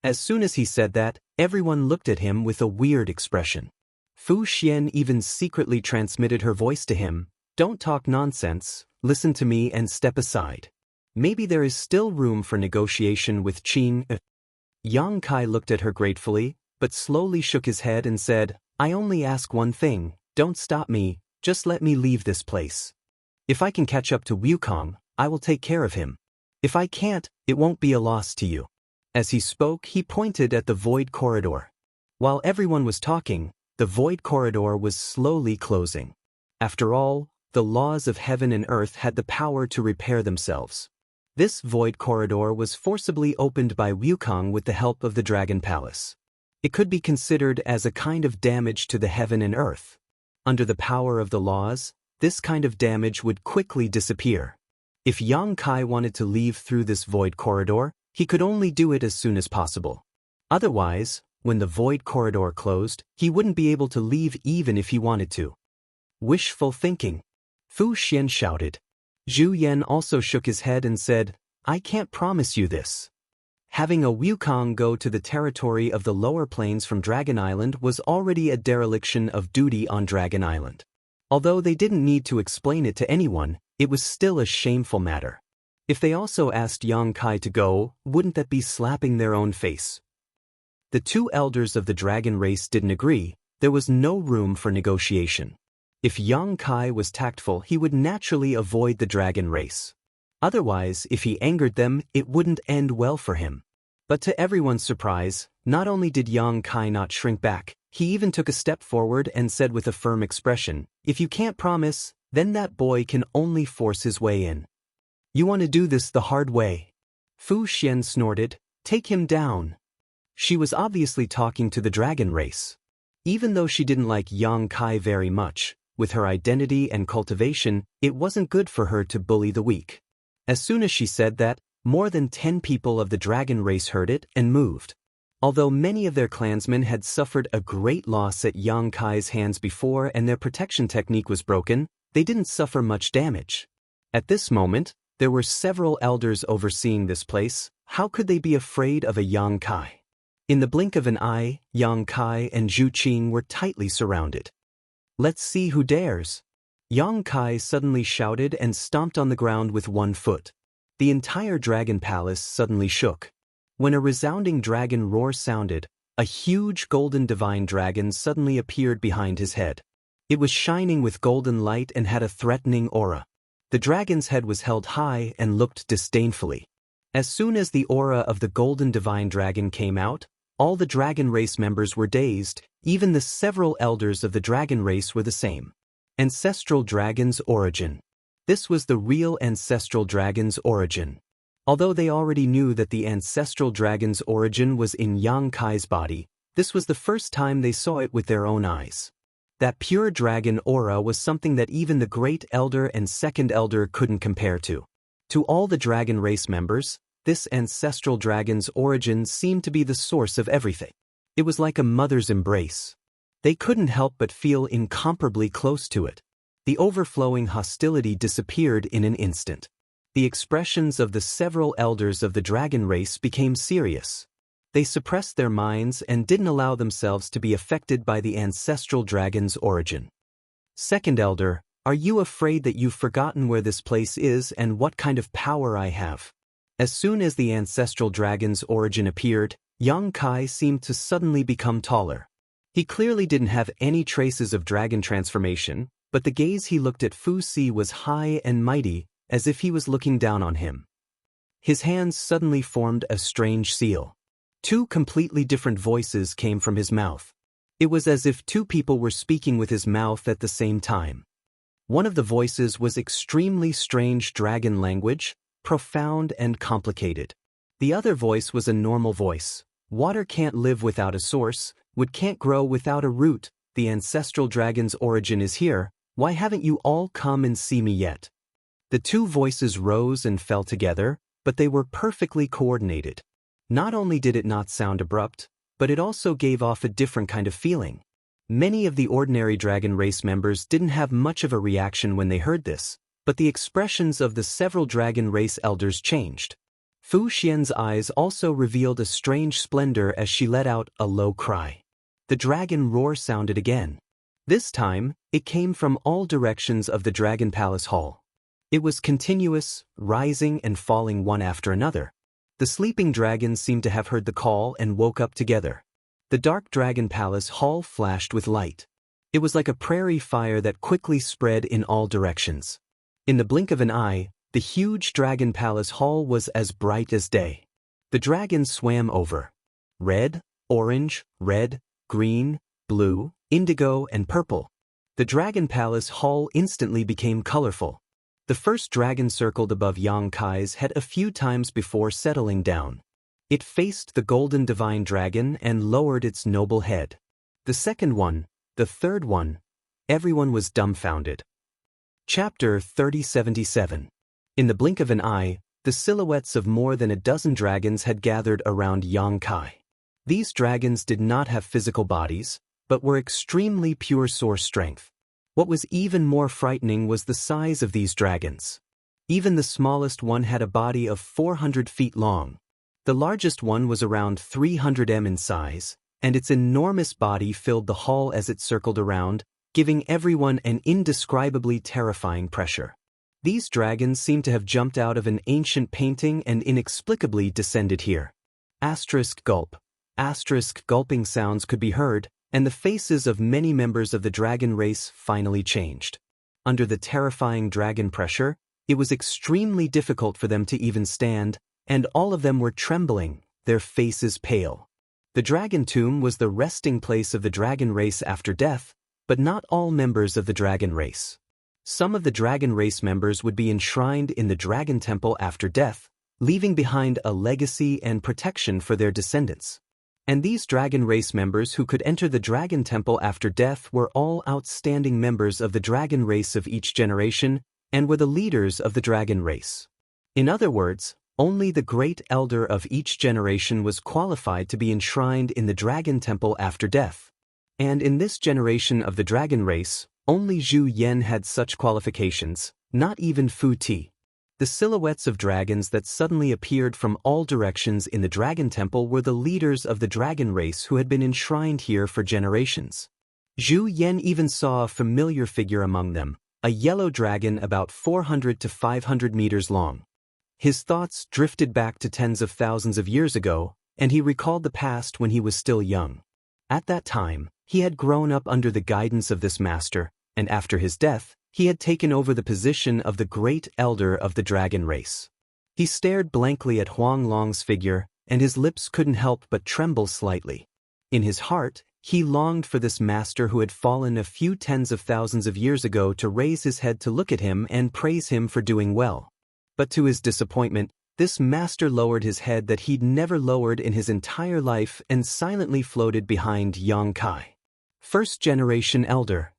As soon as he said that, everyone looked at him with a weird expression. Fu Xian even secretly transmitted her voice to him, "Don't talk nonsense, listen to me and step aside. Maybe there is still room for negotiation with Qing." Yang Kai looked at her gratefully, but slowly shook his head and said, "I only ask one thing, don't stop me, just let me leave this place. If I can catch up to Wukong, I will take care of him. If I can't, it won't be a loss to you." As he spoke, he pointed at the void corridor. While everyone was talking, the void corridor was slowly closing. After all, the laws of heaven and earth had the power to repair themselves. This void corridor was forcibly opened by Wukong with the help of the Dragon Palace. It could be considered as a kind of damage to the heaven and earth. Under the power of the laws, this kind of damage would quickly disappear. If Yang Kai wanted to leave through this void corridor, he could only do it as soon as possible. Otherwise, when the void corridor closed, he wouldn't be able to leave even if he wanted to. Wishful thinking, Fu Xian shouted. Zhu Yan also shook his head and said, "I can't promise you this." Having a Wukong go to the territory of the lower plains from Dragon Island was already a dereliction of duty on Dragon Island. Although they didn't need to explain it to anyone, it was still a shameful matter. If they also asked Yang Kai to go, wouldn't that be slapping their own face? The two elders of the dragon race didn't agree. There was no room for negotiation. If Yang Kai was tactful, he would naturally avoid the dragon race. Otherwise, if he angered them, it wouldn't end well for him. But to everyone's surprise, not only did Yang Kai not shrink back, he even took a step forward and said with a firm expression, "If you can't promise, then that boy can only force his way in. You want to do this the hard way." Fu Xian snorted, "Take him down." She was obviously talking to the dragon race. Even though she didn't like Yang Kai very much, with her identity and cultivation, it wasn't good for her to bully the weak. As soon as she said that, more than 10 people of the dragon race heard it and moved. Although many of their clansmen had suffered a great loss at Yang Kai's hands before and their protection technique was broken, they didn't suffer much damage. At this moment, there were several elders overseeing this place. How could they be afraid of a Yang Kai? In the blink of an eye, Yang Kai and Zhu Qing were tightly surrounded. "Let's see who dares." Yang Kai suddenly shouted and stomped on the ground with one foot. The entire dragon palace suddenly shook. When a resounding dragon roar sounded, a huge golden divine dragon suddenly appeared behind his head. It was shining with golden light and had a threatening aura. The dragon's head was held high and looked disdainfully. As soon as the aura of the golden divine dragon came out, all the dragon race members were dazed. Even the several elders of the dragon race were the same. Ancestral dragon's origin. This was the real ancestral dragon's origin. Although they already knew that the ancestral dragon's origin was in Yang Kai's body, This was the first time they saw it with their own eyes. That pure dragon aura was something that even the Great Elder and Second Elder couldn't compare to. To all the dragon race members, this ancestral dragon's origin seemed to be the source of everything. It was like a mother's embrace. They couldn't help but feel incomparably close to it. The overflowing hostility disappeared in an instant. The expressions of the several elders of the dragon race became serious. They suppressed their minds and didn't allow themselves to be affected by the ancestral dragon's origin. Second Elder, are you afraid that you've forgotten where this place is and what kind of power I have? As soon as the ancestral dragon's origin appeared, Yang Kai seemed to suddenly become taller. He clearly didn't have any traces of dragon transformation, but the gaze he looked at Fu Si was high and mighty, as if he was looking down on him. His hands suddenly formed a strange seal. Two completely different voices came from his mouth. It was as if two people were speaking with his mouth at the same time. One of the voices was extremely strange dragon language, profound and complicated. The other voice was a normal voice. Water can't live without a source, wood can't grow without a root, the ancestral dragon's origin is here, why haven't you all come and see me yet? The two voices rose and fell together, but they were perfectly coordinated. Not only did it not sound abrupt, but it also gave off a different kind of feeling. Many of the ordinary dragon race members didn't have much of a reaction when they heard this, but the expressions of the several dragon race elders changed. Fu Xian's eyes also revealed a strange splendor as she let out a low cry. The dragon roar sounded again. This time, it came from all directions of the Dragon Palace Hall. It was continuous, rising and falling one after another. The sleeping dragons seemed to have heard the call and woke up together. The dark Dragon Palace Hall flashed with light. It was like a prairie fire that quickly spread in all directions. In the blink of an eye, the huge Dragon Palace Hall was as bright as day. The dragons swam over. Red, orange, red, green, blue, indigo, and purple. The Dragon Palace Hall instantly became colorful. The first dragon circled above Yang Kai's head a few times before settling down. It faced the golden divine dragon and lowered its noble head. The second one, the third one, everyone was dumbfounded. Chapter 3077. In the blink of an eye, the silhouettes of more than a dozen dragons had gathered around Yang Kai. These dragons did not have physical bodies, but were extremely pure source strength. What was even more frightening was the size of these dragons. Even the smallest one had a body of 400 feet long. The largest one was around 300 m in size, and its enormous body filled the hall as it circled around, giving everyone an indescribably terrifying pressure. These dragons seemed to have jumped out of an ancient painting and inexplicably descended here. Asterisk gulp. Asterisk gulping sounds could be heard, and the faces of many members of the dragon race finally changed. Under the terrifying dragon pressure, it was extremely difficult for them to even stand, and all of them were trembling, their faces pale. The dragon tomb was the resting place of the dragon race after death, but not all members of the dragon race. Some of the dragon race members would be enshrined in the dragon temple after death, leaving behind a legacy and protection for their descendants. And these dragon race members who could enter the dragon temple after death were all outstanding members of the dragon race of each generation and were the leaders of the dragon race. In other words, only the great elder of each generation was qualified to be enshrined in the dragon temple after death. And in this generation of the dragon race, only Zhu Yan had such qualifications, not even Fu Ti. The silhouettes of dragons that suddenly appeared from all directions in the dragon temple were the leaders of the dragon race who had been enshrined here for generations. Zhu Yan even saw a familiar figure among them, a yellow dragon about 400 to 500 meters long. His thoughts drifted back to tens of thousands of years ago, and he recalled the past when he was still young. At that time, he had grown up under the guidance of this master, and after his death, he had taken over the position of the great elder of the dragon race. He stared blankly at Huang Long's figure, and his lips couldn't help but tremble slightly. In his heart, he longed for this master who had fallen a few tens of thousands of years ago to raise his head to look at him and praise him for doing well. But to his disappointment, This master lowered his head that he'd never lowered in his entire life and silently floated behind Yang Kai. First-generation elder.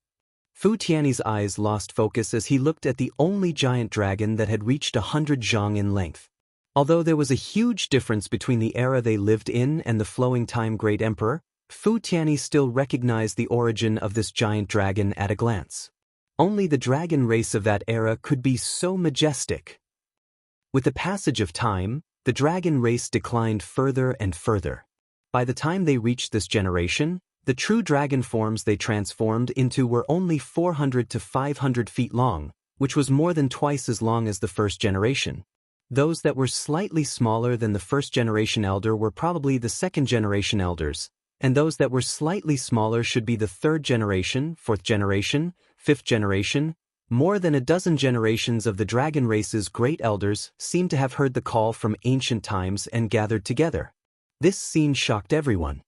Fu Tianyi's eyes lost focus as he looked at the only giant dragon that had reached 100 zhang in length. Although there was a huge difference between the era they lived in and the flowing time Great Emperor, Fu Tianyi still recognized the origin of this giant dragon at a glance. Only the dragon race of that era could be so majestic. With the passage of time, the dragon race declined further and further. By the time they reached this generation, the true dragon forms they transformed into were only 400 to 500 feet long, which was more than twice as long as the first generation. Those that were slightly smaller than the first-generation elder were probably the second-generation elders, and those that were slightly smaller should be the third generation, fourth generation, fifth generation. More than a dozen generations of the dragon race's great elders seemed to have heard the call from ancient times and gathered together. This scene shocked everyone.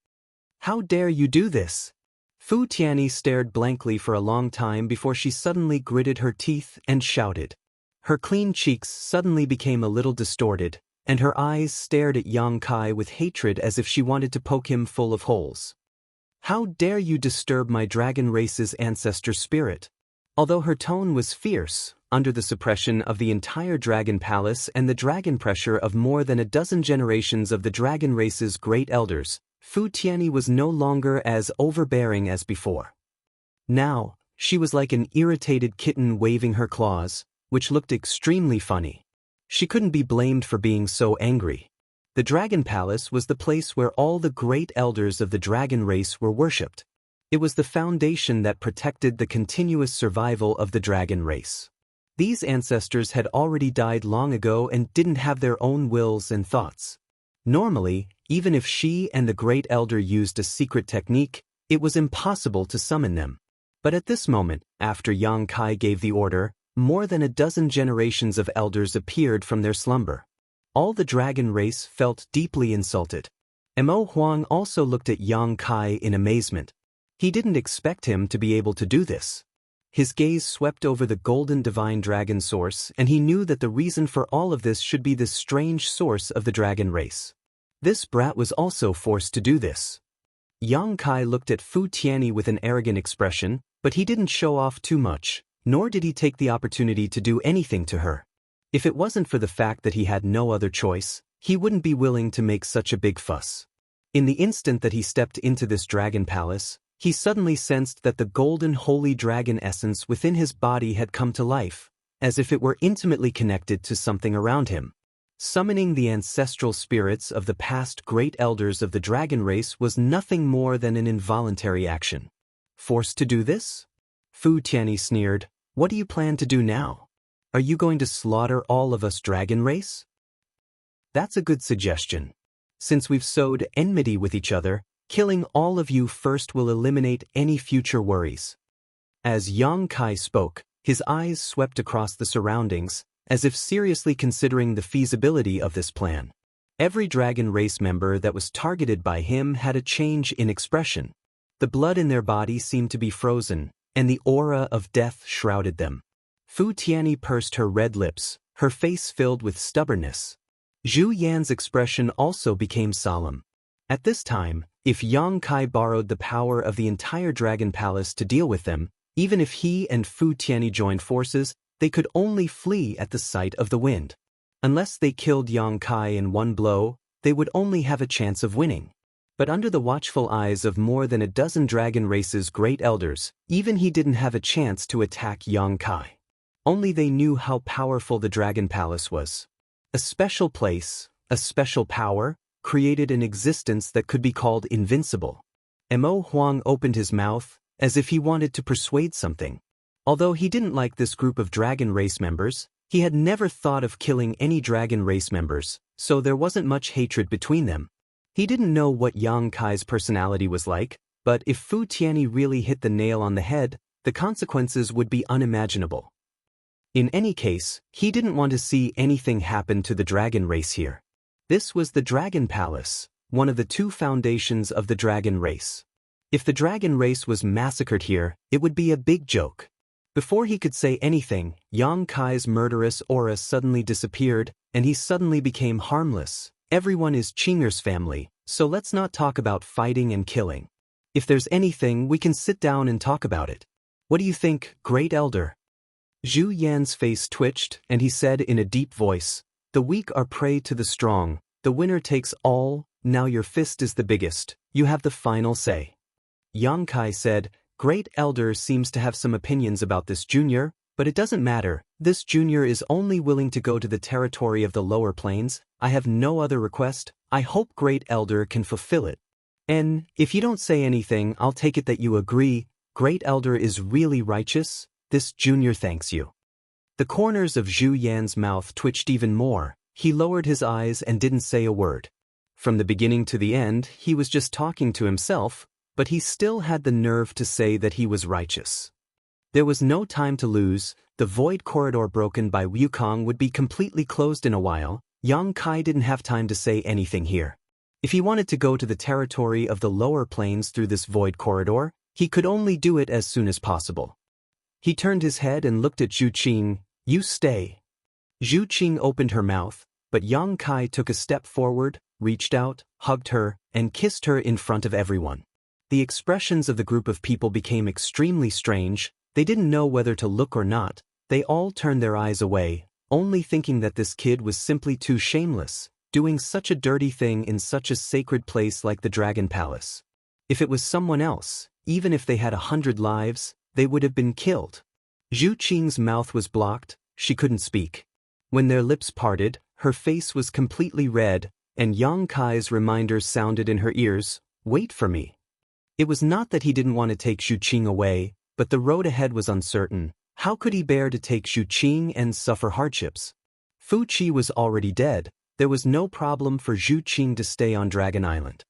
How dare you do this? Fu Tianyi stared blankly for a long time before she suddenly gritted her teeth and shouted. Her clean cheeks suddenly became a little distorted, and her eyes stared at Yang Kai with hatred as if she wanted to poke him full of holes. How dare you disturb my dragon race's ancestor spirit? Although her tone was fierce, under the suppression of the entire dragon palace and the dragon pressure of more than a dozen generations of the dragon race's great elders, Fu Tianyi was no longer as overbearing as before. Now, she was like an irritated kitten waving her claws, which looked extremely funny. She couldn't be blamed for being so angry. The Dragon Palace was the place where all the great elders of the dragon race were worshipped. It was the foundation that protected the continuous survival of the dragon race. These ancestors had already died long ago and didn't have their own wills and thoughts. Normally, even if she and the great elder used a secret technique, it was impossible to summon them. But at this moment, after Yang Kai gave the order, more than a dozen generations of elders appeared from their slumber. All the dragon race felt deeply insulted. Mo Huang also looked at Yang Kai in amazement. He didn't expect him to be able to do this. His gaze swept over the golden divine dragon source, and he knew that the reason for all of this should be this strange source of the dragon race. This brat was also forced to do this. Yang Kai looked at Fu Tianyi with an arrogant expression, but he didn't show off too much, nor did he take the opportunity to do anything to her. If it wasn't for the fact that he had no other choice, he wouldn't be willing to make such a big fuss. In the instant that he stepped into this dragon palace, he suddenly sensed that the golden holy dragon essence within his body had come to life, as if it were intimately connected to something around him. Summoning the ancestral spirits of the past great elders of the dragon race was nothing more than an involuntary action. Forced to do this? Fu Tianyi sneered. What do you plan to do now? Are you going to slaughter all of us dragon race? That's a good suggestion. Since we've sowed enmity with each other, killing all of you first will eliminate any future worries. As Yang Kai spoke, his eyes swept across the surroundings, as if seriously considering the feasibility of this plan. Every dragon race member that was targeted by him had a change in expression. The blood in their body seemed to be frozen, and the aura of death shrouded them. Fu Tianyi pursed her red lips, her face filled with stubbornness. Zhu Yan's expression also became solemn. At this time, if Yang Kai borrowed the power of the entire dragon palace to deal with them, even if he and Fu Tianyi joined forces, they could only flee at the sight of the wind. Unless they killed Yang Kai in one blow, they would only have a chance of winning. But under the watchful eyes of more than a dozen dragon race's great elders, even he didn't have a chance to attack Yang Kai. Only they knew how powerful the Dragon Palace was. A special place, a special power, created an existence that could be called invincible. Mo Huang opened his mouth, as if he wanted to persuade something. Although he didn't like this group of dragon race members, he had never thought of killing any dragon race members, so there wasn't much hatred between them. He didn't know what Yang Kai's personality was like, but if Fu Tianyi really hit the nail on the head, the consequences would be unimaginable. In any case, he didn't want to see anything happen to the dragon race here. This was the Dragon Palace, one of the two foundations of the dragon race. If the dragon race was massacred here, it would be a big joke. Before he could say anything, Yang Kai's murderous aura suddenly disappeared, and he suddenly became harmless. Everyone is Qinger's family, so let's not talk about fighting and killing. If there's anything, we can sit down and talk about it. What do you think, Great Elder? Zhu Yan's face twitched, and he said in a deep voice, "The weak are prey to the strong. The winner takes all. Now your fist is the biggest. You have the final say." Yang Kai said, "Great Elder seems to have some opinions about this junior, but it doesn't matter. This junior is only willing to go to the territory of the lower plains. I have no other request. I hope Great Elder can fulfill it. And if you don't say anything, I'll take it that you agree. Great Elder is really righteous. This junior thanks you." The corners of Zhu Yan's mouth twitched even more. He lowered his eyes and didn't say a word. From the beginning to the end, he was just talking to himself, but he still had the nerve to say that he was righteous. There was no time to lose. The void corridor broken by Wukong would be completely closed in a while. Yang Kai didn't have time to say anything here. If he wanted to go to the territory of the lower plains through this void corridor, he could only do it as soon as possible. He turned his head and looked at Zhu Qing. "You stay." Zhu Qing opened her mouth, but Yang Kai took a step forward, reached out, hugged her, and kissed her in front of everyone. The expressions of the group of people became extremely strange. They didn't know whether to look or not. They all turned their eyes away, only thinking that this kid was simply too shameless, doing such a dirty thing in such a sacred place like the Dragon Palace. If it was someone else, even if they had 100 lives, they would have been killed. Zhu Qing's mouth was blocked. She couldn't speak. When their lips parted, her face was completely red, and Yang Kai's reminder sounded in her ears, "Wait for me." It was not that he didn't want to take Zhu Qing away, but the road ahead was uncertain. How could he bear to take Zhu Qing and suffer hardships? Fu Qi was already dead. There was no problem for Zhu Qing to stay on Dragon Island.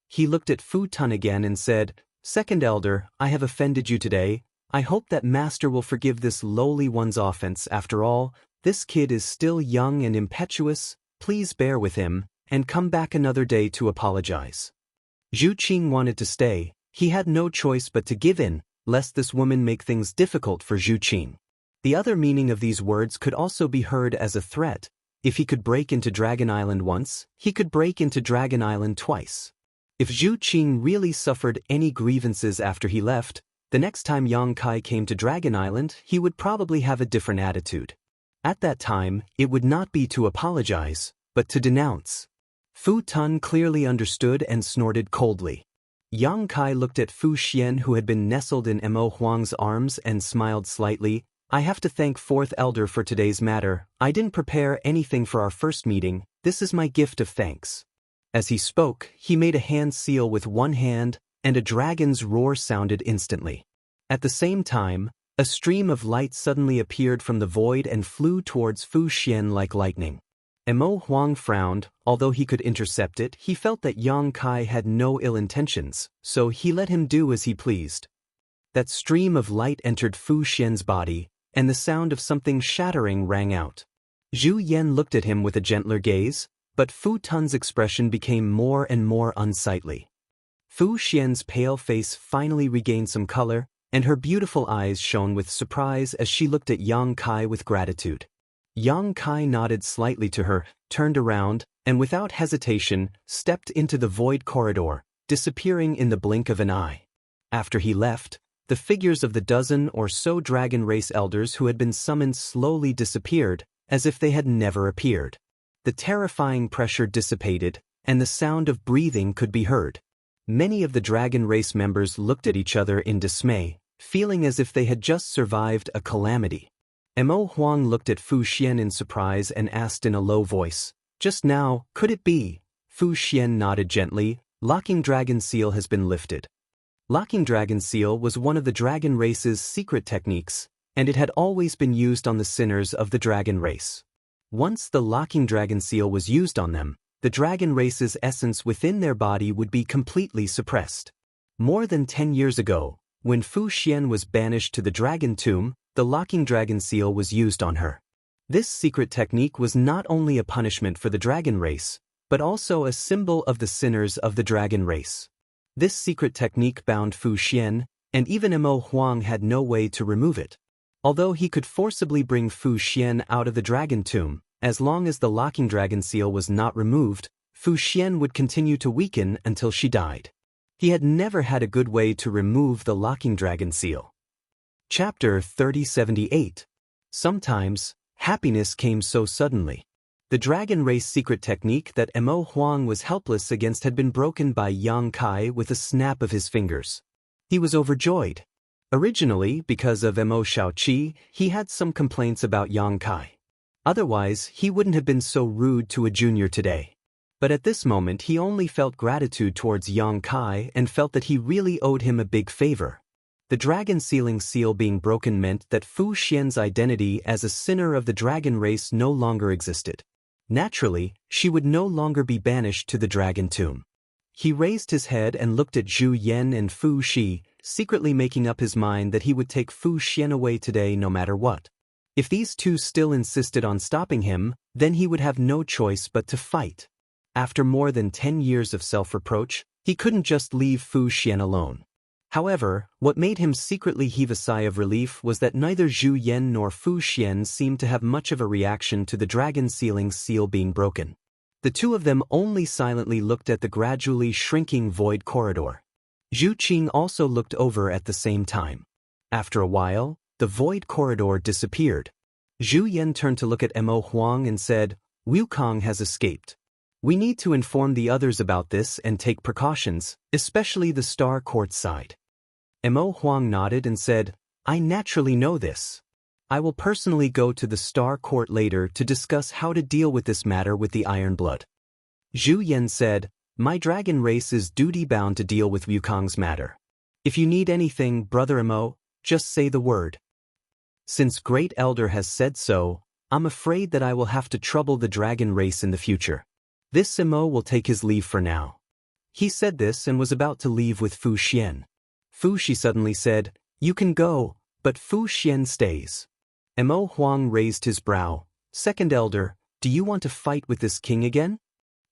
He looked at Fu Tun again and said, "Second Elder, I have offended you today. I hope that Master will forgive this lowly one's offense. After all, this kid is still young and impetuous. Please bear with him, and come back another day to apologize." Zhu Qing wanted to stay. He had no choice but to give in, lest this woman make things difficult for Zhu Qing. The other meaning of these words could also be heard as a threat. If he could break into Dragon Island once, he could break into Dragon Island twice. If Zhu Qing really suffered any grievances after he left, the next time Yang Kai came to Dragon Island, he would probably have a different attitude. At that time, it would not be to apologize, but to denounce. Fu Tun clearly understood and snorted coldly. Yang Kai looked at Fu Xian, who had been nestled in Mo Huang's arms, and smiled slightly. "I have to thank Fourth Elder for today's matter. I didn't prepare anything for our first meeting. This is my gift of thanks." As he spoke, he made a hand seal with one hand, and a dragon's roar sounded instantly. At the same time, a stream of light suddenly appeared from the void and flew towards Fu Xian like lightning. Mo Huang frowned. Although he could intercept it, he felt that Yang Kai had no ill intentions, so he let him do as he pleased. That stream of light entered Fu Xian's body, and the sound of something shattering rang out. Zhu Yan looked at him with a gentler gaze, but Fu Tun's expression became more and more unsightly. Fu Xian's pale face finally regained some color, and her beautiful eyes shone with surprise as she looked at Yang Kai with gratitude. Yang Kai nodded slightly to her, turned around, and without hesitation, stepped into the void corridor, disappearing in the blink of an eye. After he left, the figures of the dozen or so dragon race elders who had been summoned slowly disappeared, as if they had never appeared. The terrifying pressure dissipated, and the sound of breathing could be heard. Many of the dragon race members looked at each other in dismay, feeling as if they had just survived a calamity. Mo Huang looked at Fu Xian in surprise and asked in a low voice, "Just now, could it be?" Fu Xian nodded gently. "Locking Dragon Seal has been lifted." Locking Dragon Seal was one of the dragon race's secret techniques, and it had always been used on the sinners of the dragon race. Once the Locking Dragon Seal was used on them, the dragon race's essence within their body would be completely suppressed. More than 10 years ago, when Fu Xian was banished to the Dragon Tomb, the Locking Dragon Seal was used on her. This secret technique was not only a punishment for the dragon race, but also a symbol of the sinners of the dragon race. This secret technique bound Fu Xian, and even Mo Huang had no way to remove it. Although he could forcibly bring Fu Xian out of the dragon tomb, as long as the locking dragon seal was not removed, Fu Xian would continue to weaken until she died. He had never had a good way to remove the locking dragon seal. Chapter 3078. Sometimes, happiness came so suddenly. The dragon race secret technique that Mo Huang was helpless against had been broken by Yang Kai with a snap of his fingers. He was overjoyed. Originally, because of Mo Shaoqi, he had some complaints about Yang Kai. Otherwise, he wouldn't have been so rude to a junior today. But at this moment he only felt gratitude towards Yang Kai and felt that he really owed him a big favor. The dragon sealing seal being broken meant that Fu Xian's identity as a sinner of the dragon race no longer existed. Naturally, she would no longer be banished to the dragon tomb. He raised his head and looked at Zhu Yan and Fu Xi, secretly making up his mind that he would take Fu Xian away today no matter what. If these two still insisted on stopping him, then he would have no choice but to fight. After more than 10 years of self-reproach, he couldn't just leave Fu Xian alone. However, what made him secretly heave a sigh of relief was that neither Zhu Yan nor Fu Xian seemed to have much of a reaction to the dragon sealing seal being broken. The two of them only silently looked at the gradually shrinking void corridor. Zhu Qing also looked over at the same time. After a while, the void corridor disappeared. Zhu Yan turned to look at Mo Huang and said, "Wukong has escaped. We need to inform the others about this and take precautions, especially the Star Court side." Mo Huang nodded and said, "I naturally know this. I will personally go to the Star Court later to discuss how to deal with this matter with the Iron Blood." Zhu Yan said, "My dragon race is duty-bound to deal with Wukong's matter. If you need anything, Brother Mo, just say the word. Since Great Elder has said so, I'm afraid that I will have to trouble the dragon race in the future. This Mo will take his leave for now." He said this and was about to leave with Fu Xian. Fu Xi suddenly said, "You can go, but Fu Xian stays." Mo Huang raised his brow. "Second Elder, do you want to fight with this king again?"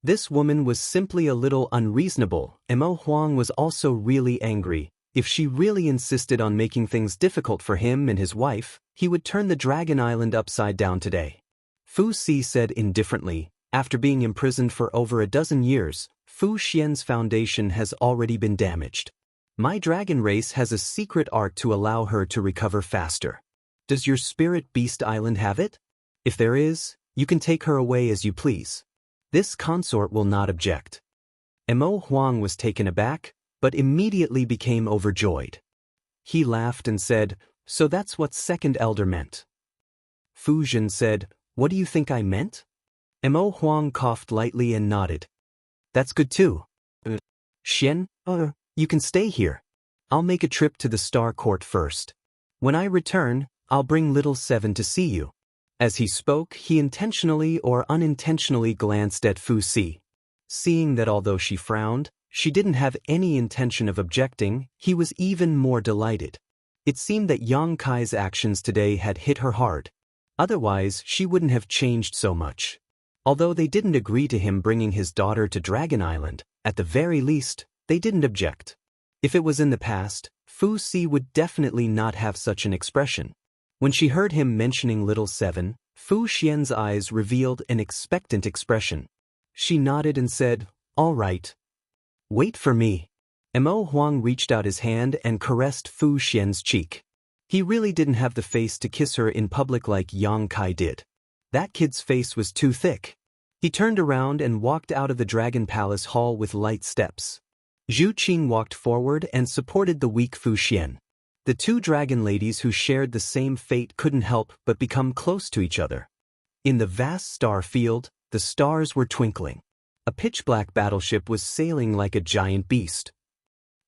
This woman was simply a little unreasonable. Mo Huang was also really angry. If she really insisted on making things difficult for him and his wife, he would turn the Dragon Island upside down today. Fu Xi said indifferently, "After being imprisoned for over a dozen years, Fu Xian's foundation has already been damaged. My dragon race has a secret art to allow her to recover faster. Does your spirit beast island have it? If there is, you can take her away as you please. This consort will not object." Mo Huang was taken aback, but immediately became overjoyed. He laughed and said, "So that's what Second Elder meant." Fu Zhen said, "What do you think I meant?" Mo Huang coughed lightly and nodded. "That's good too. Xian, you can stay here. I'll make a trip to the Star Court first. When I return, I'll bring Little Seven to see you." As he spoke, he intentionally or unintentionally glanced at Fu Xi. Seeing that although she frowned, she didn't have any intention of objecting, he was even more delighted. It seemed that Yang Kai's actions today had hit her hard. Otherwise, she wouldn't have changed so much. Although they didn't agree to him bringing his daughter to Dragon Island, at the very least, they didn't object. If it was in the past, Fu Xi would definitely not have such an expression. When she heard him mentioning Little Seven, Fu Xian's eyes revealed an expectant expression. She nodded and said, "All right. Wait for me." Mo Huang reached out his hand and caressed Fu Xian's cheek. He really didn't have the face to kiss her in public like Yang Kai did. That kid's face was too thick. He turned around and walked out of the Dragon Palace hall with light steps. Zhu Qing walked forward and supported the weak Fu Xian. The two dragon ladies who shared the same fate couldn't help but become close to each other. In the vast star field, the stars were twinkling. A pitch-black battleship was sailing like a giant beast.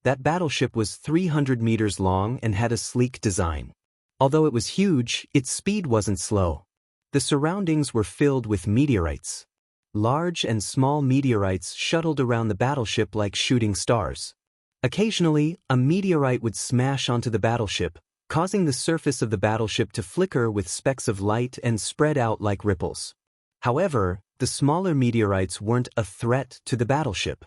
That battleship was 300 meters long and had a sleek design. Although it was huge, its speed wasn't slow. The surroundings were filled with meteorites. Large and small meteorites shuttled around the battleship like shooting stars. Occasionally, a meteorite would smash onto the battleship, causing the surface of the battleship to flicker with specks of light and spread out like ripples. However, the smaller meteorites weren't a threat to the battleship.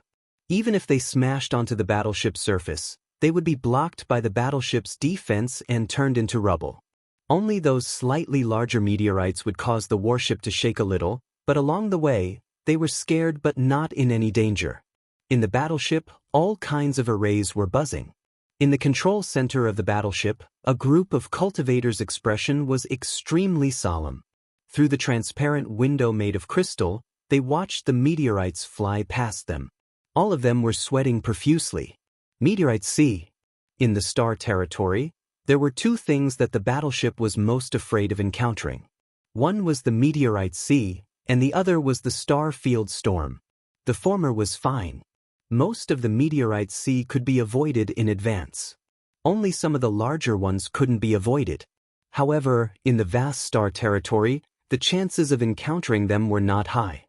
Even if they smashed onto the battleship's surface, they would be blocked by the battleship's defense and turned into rubble. Only those slightly larger meteorites would cause the warship to shake a little, but along the way, they were scared but not in any danger. In the battleship, all kinds of arrays were buzzing. In the control center of the battleship, a group of cultivators' expression was extremely solemn. Through the transparent window made of crystal, they watched the meteorites fly past them. All of them were sweating profusely. Meteorite C. In the star territory, there were two things that the battleship was most afraid of encountering. One was the meteorite C, and the other was the star field storm. The former was fine. Most of the meteorite C could be avoided in advance. Only some of the larger ones couldn't be avoided. However, in the vast star territory, the chances of encountering them were not high.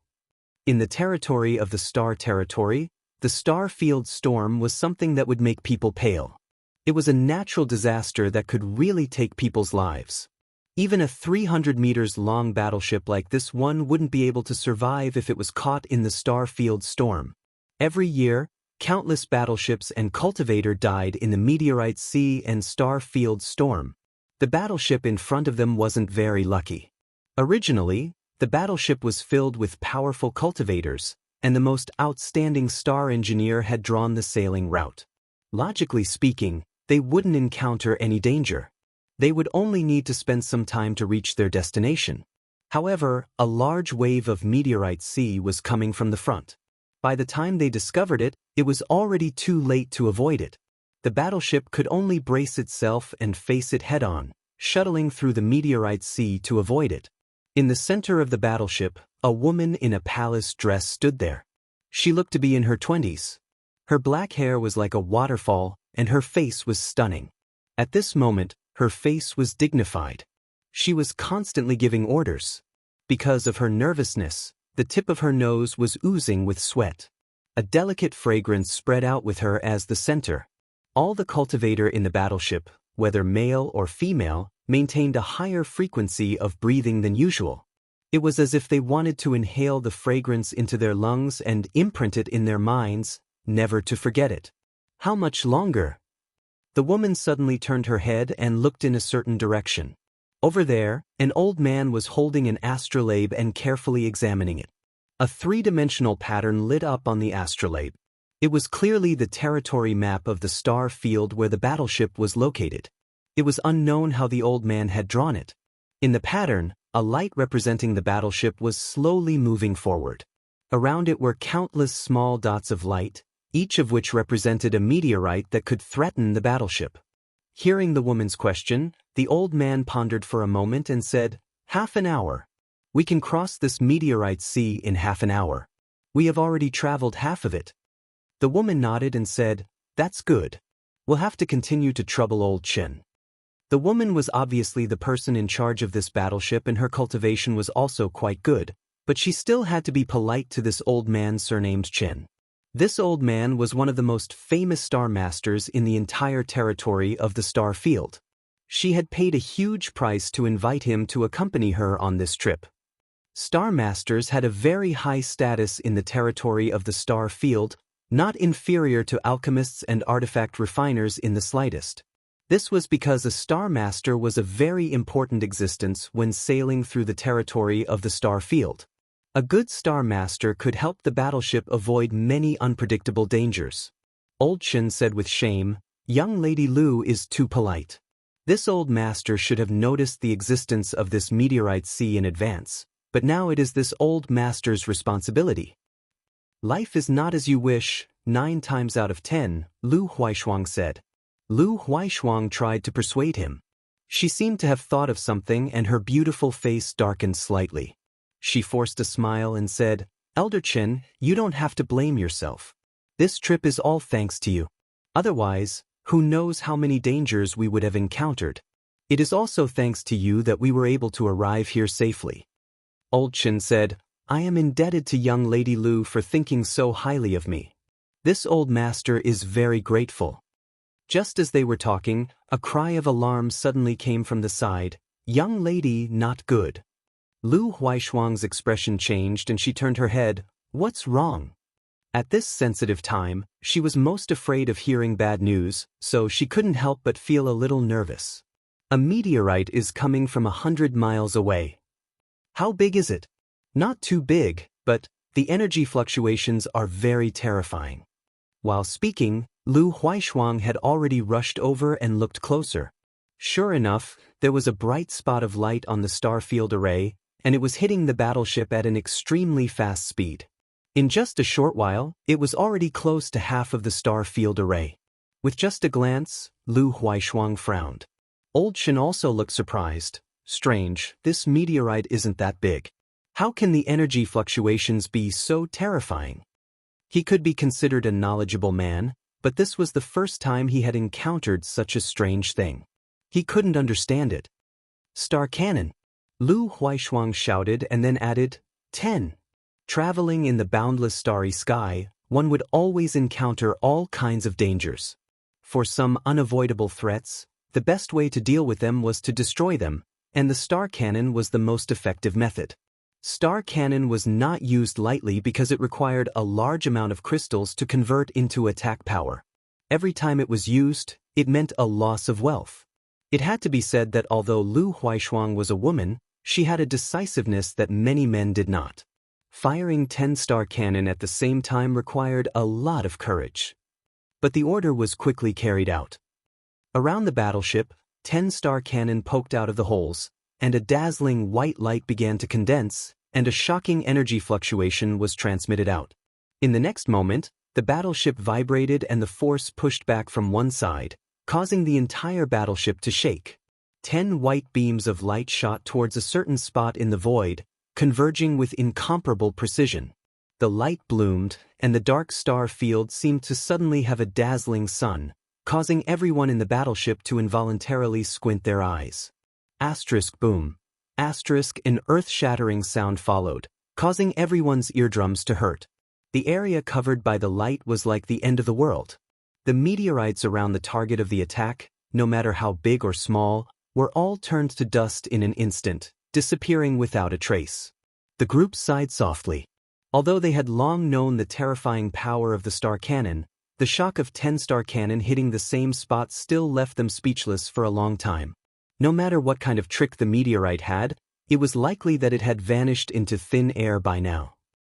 In the territory of the star territory, the star field storm was something that would make people pale. It was a natural disaster that could really take people's lives. Even a 300 meters long battleship like this one wouldn't be able to survive if it was caught in the star field storm. Every year, countless battleships and cultivator died in the meteorite C and star field storm. The battleship in front of them wasn't very lucky. Originally, the battleship was filled with powerful cultivators, and the most outstanding star engineer had drawn the sailing route. Logically speaking, they wouldn't encounter any danger. They would only need to spend some time to reach their destination. However, a large wave of meteorite C was coming from the front. By the time they discovered it, it was already too late to avoid it. The battleship could only brace itself and face it head-on, shuttling through the meteorite C to avoid it. In the center of the battleship, a woman in a palace dress stood there. She looked to be in her 20s. Her black hair was like a waterfall, and her face was stunning. At this moment, her face was dignified. She was constantly giving orders. Because of her nervousness, the tip of her nose was oozing with sweat. A delicate fragrance spread out with her as the center. All the cultivator in the battleship, whether male or female, maintained a higher frequency of breathing than usual. It was as if they wanted to inhale the fragrance into their lungs and imprint it in their minds, never to forget it. How much longer? The woman suddenly turned her head and looked in a certain direction. Over there, an old man was holding an astrolabe and carefully examining it. A three-dimensional pattern lit up on the astrolabe. It was clearly the territory map of the star field where the battleship was located. It was unknown how the old man had drawn it. In the pattern, a light representing the battleship was slowly moving forward. Around it were countless small dots of light, each of which represented a meteorite that could threaten the battleship. Hearing the woman's question, the old man pondered for a moment and said, "Half an hour. We can cross this meteorite sea in half an hour. We have already traveled half of it." The woman nodded and said, "That's good. We'll have to continue to trouble old Chen." The woman was obviously the person in charge of this battleship, and her cultivation was also quite good, but she still had to be polite to this old man surnamed Chen. This old man was one of the most famous star masters in the entire territory of the star field. She had paid a huge price to invite him to accompany her on this trip. Star masters had a very high status in the territory of the star field, not inferior to alchemists and artifact refiners in the slightest. This was because a star master was a very important existence when sailing through the territory of the star field. A good star master could help the battleship avoid many unpredictable dangers. Old Chen said with shame, "Young Lady Lu is too polite. This old master should have noticed the existence of this meteorite sea in advance, but now it is this old master's responsibility." "Life is not as you wish, 9 times out of 10, Lu Huaishuang said. Lu Huaishuang tried to persuade him. She seemed to have thought of something, and her beautiful face darkened slightly. She forced a smile and said, "Elder Chen, you don't have to blame yourself. This trip is all thanks to you. Otherwise, who knows how many dangers we would have encountered. It is also thanks to you that we were able to arrive here safely." Old Chen said, "I am indebted to young Lady Lu for thinking so highly of me. This old master is very grateful." Just as they were talking, a cry of alarm suddenly came from the side. "Young lady, not good." Lu Huaishuang's expression changed and she turned her head. "What's wrong?" At this sensitive time, she was most afraid of hearing bad news, so she couldn't help but feel a little nervous. A meteorite is coming from 100 miles away. How big is it? Not too big, but the energy fluctuations are very terrifying. While speaking, Lu Huaishuang had already rushed over and looked closer. Sure enough, there was a bright spot of light on the star field array, and it was hitting the battleship at an extremely fast speed. In just a short while, it was already close to half of the star field array. With just a glance, Lu Huaishuang frowned. Old Shen also looked surprised. Strange, this meteorite isn't that big. How can the energy fluctuations be so terrifying? He could be considered a knowledgeable man, but this was the first time he had encountered such a strange thing. He couldn't understand it. Star cannon. Lu Huaishuang shouted and then added, 10. Traveling in the boundless starry sky, one would always encounter all kinds of dangers. For some unavoidable threats, the best way to deal with them was to destroy them, and the star cannon was the most effective method. Star cannon was not used lightly because it required a large amount of crystals to convert into attack power. Every time it was used, it meant a loss of wealth. It had to be said that although Lu Huaishuang was a woman, she had a decisiveness that many men did not. Firing 10-star cannon at the same time required a lot of courage. But the order was quickly carried out. Around the battleship, 10-star cannon poked out of the holes, and a dazzling white light began to condense, and a shocking energy fluctuation was transmitted out. In the next moment, the battleship vibrated and the force pushed back from one side, causing the entire battleship to shake. 10 white beams of light shot towards a certain spot in the void, converging with incomparable precision. The light bloomed, and the dark star field seemed to suddenly have a dazzling sun, causing everyone in the battleship to involuntarily squint their eyes. Asterisk boom. Asterisk, an earth-shattering sound followed, causing everyone's eardrums to hurt. The area covered by the light was like the end of the world. The meteorites around the target of the attack, no matter how big or small, were all turned to dust in an instant, disappearing without a trace. The group sighed softly. Although they had long known the terrifying power of the star cannon, the shock of 10-star cannon hitting the same spot still left them speechless for a long time. No matter what kind of trick the meteorite had, it was likely that it had vanished into thin air by now.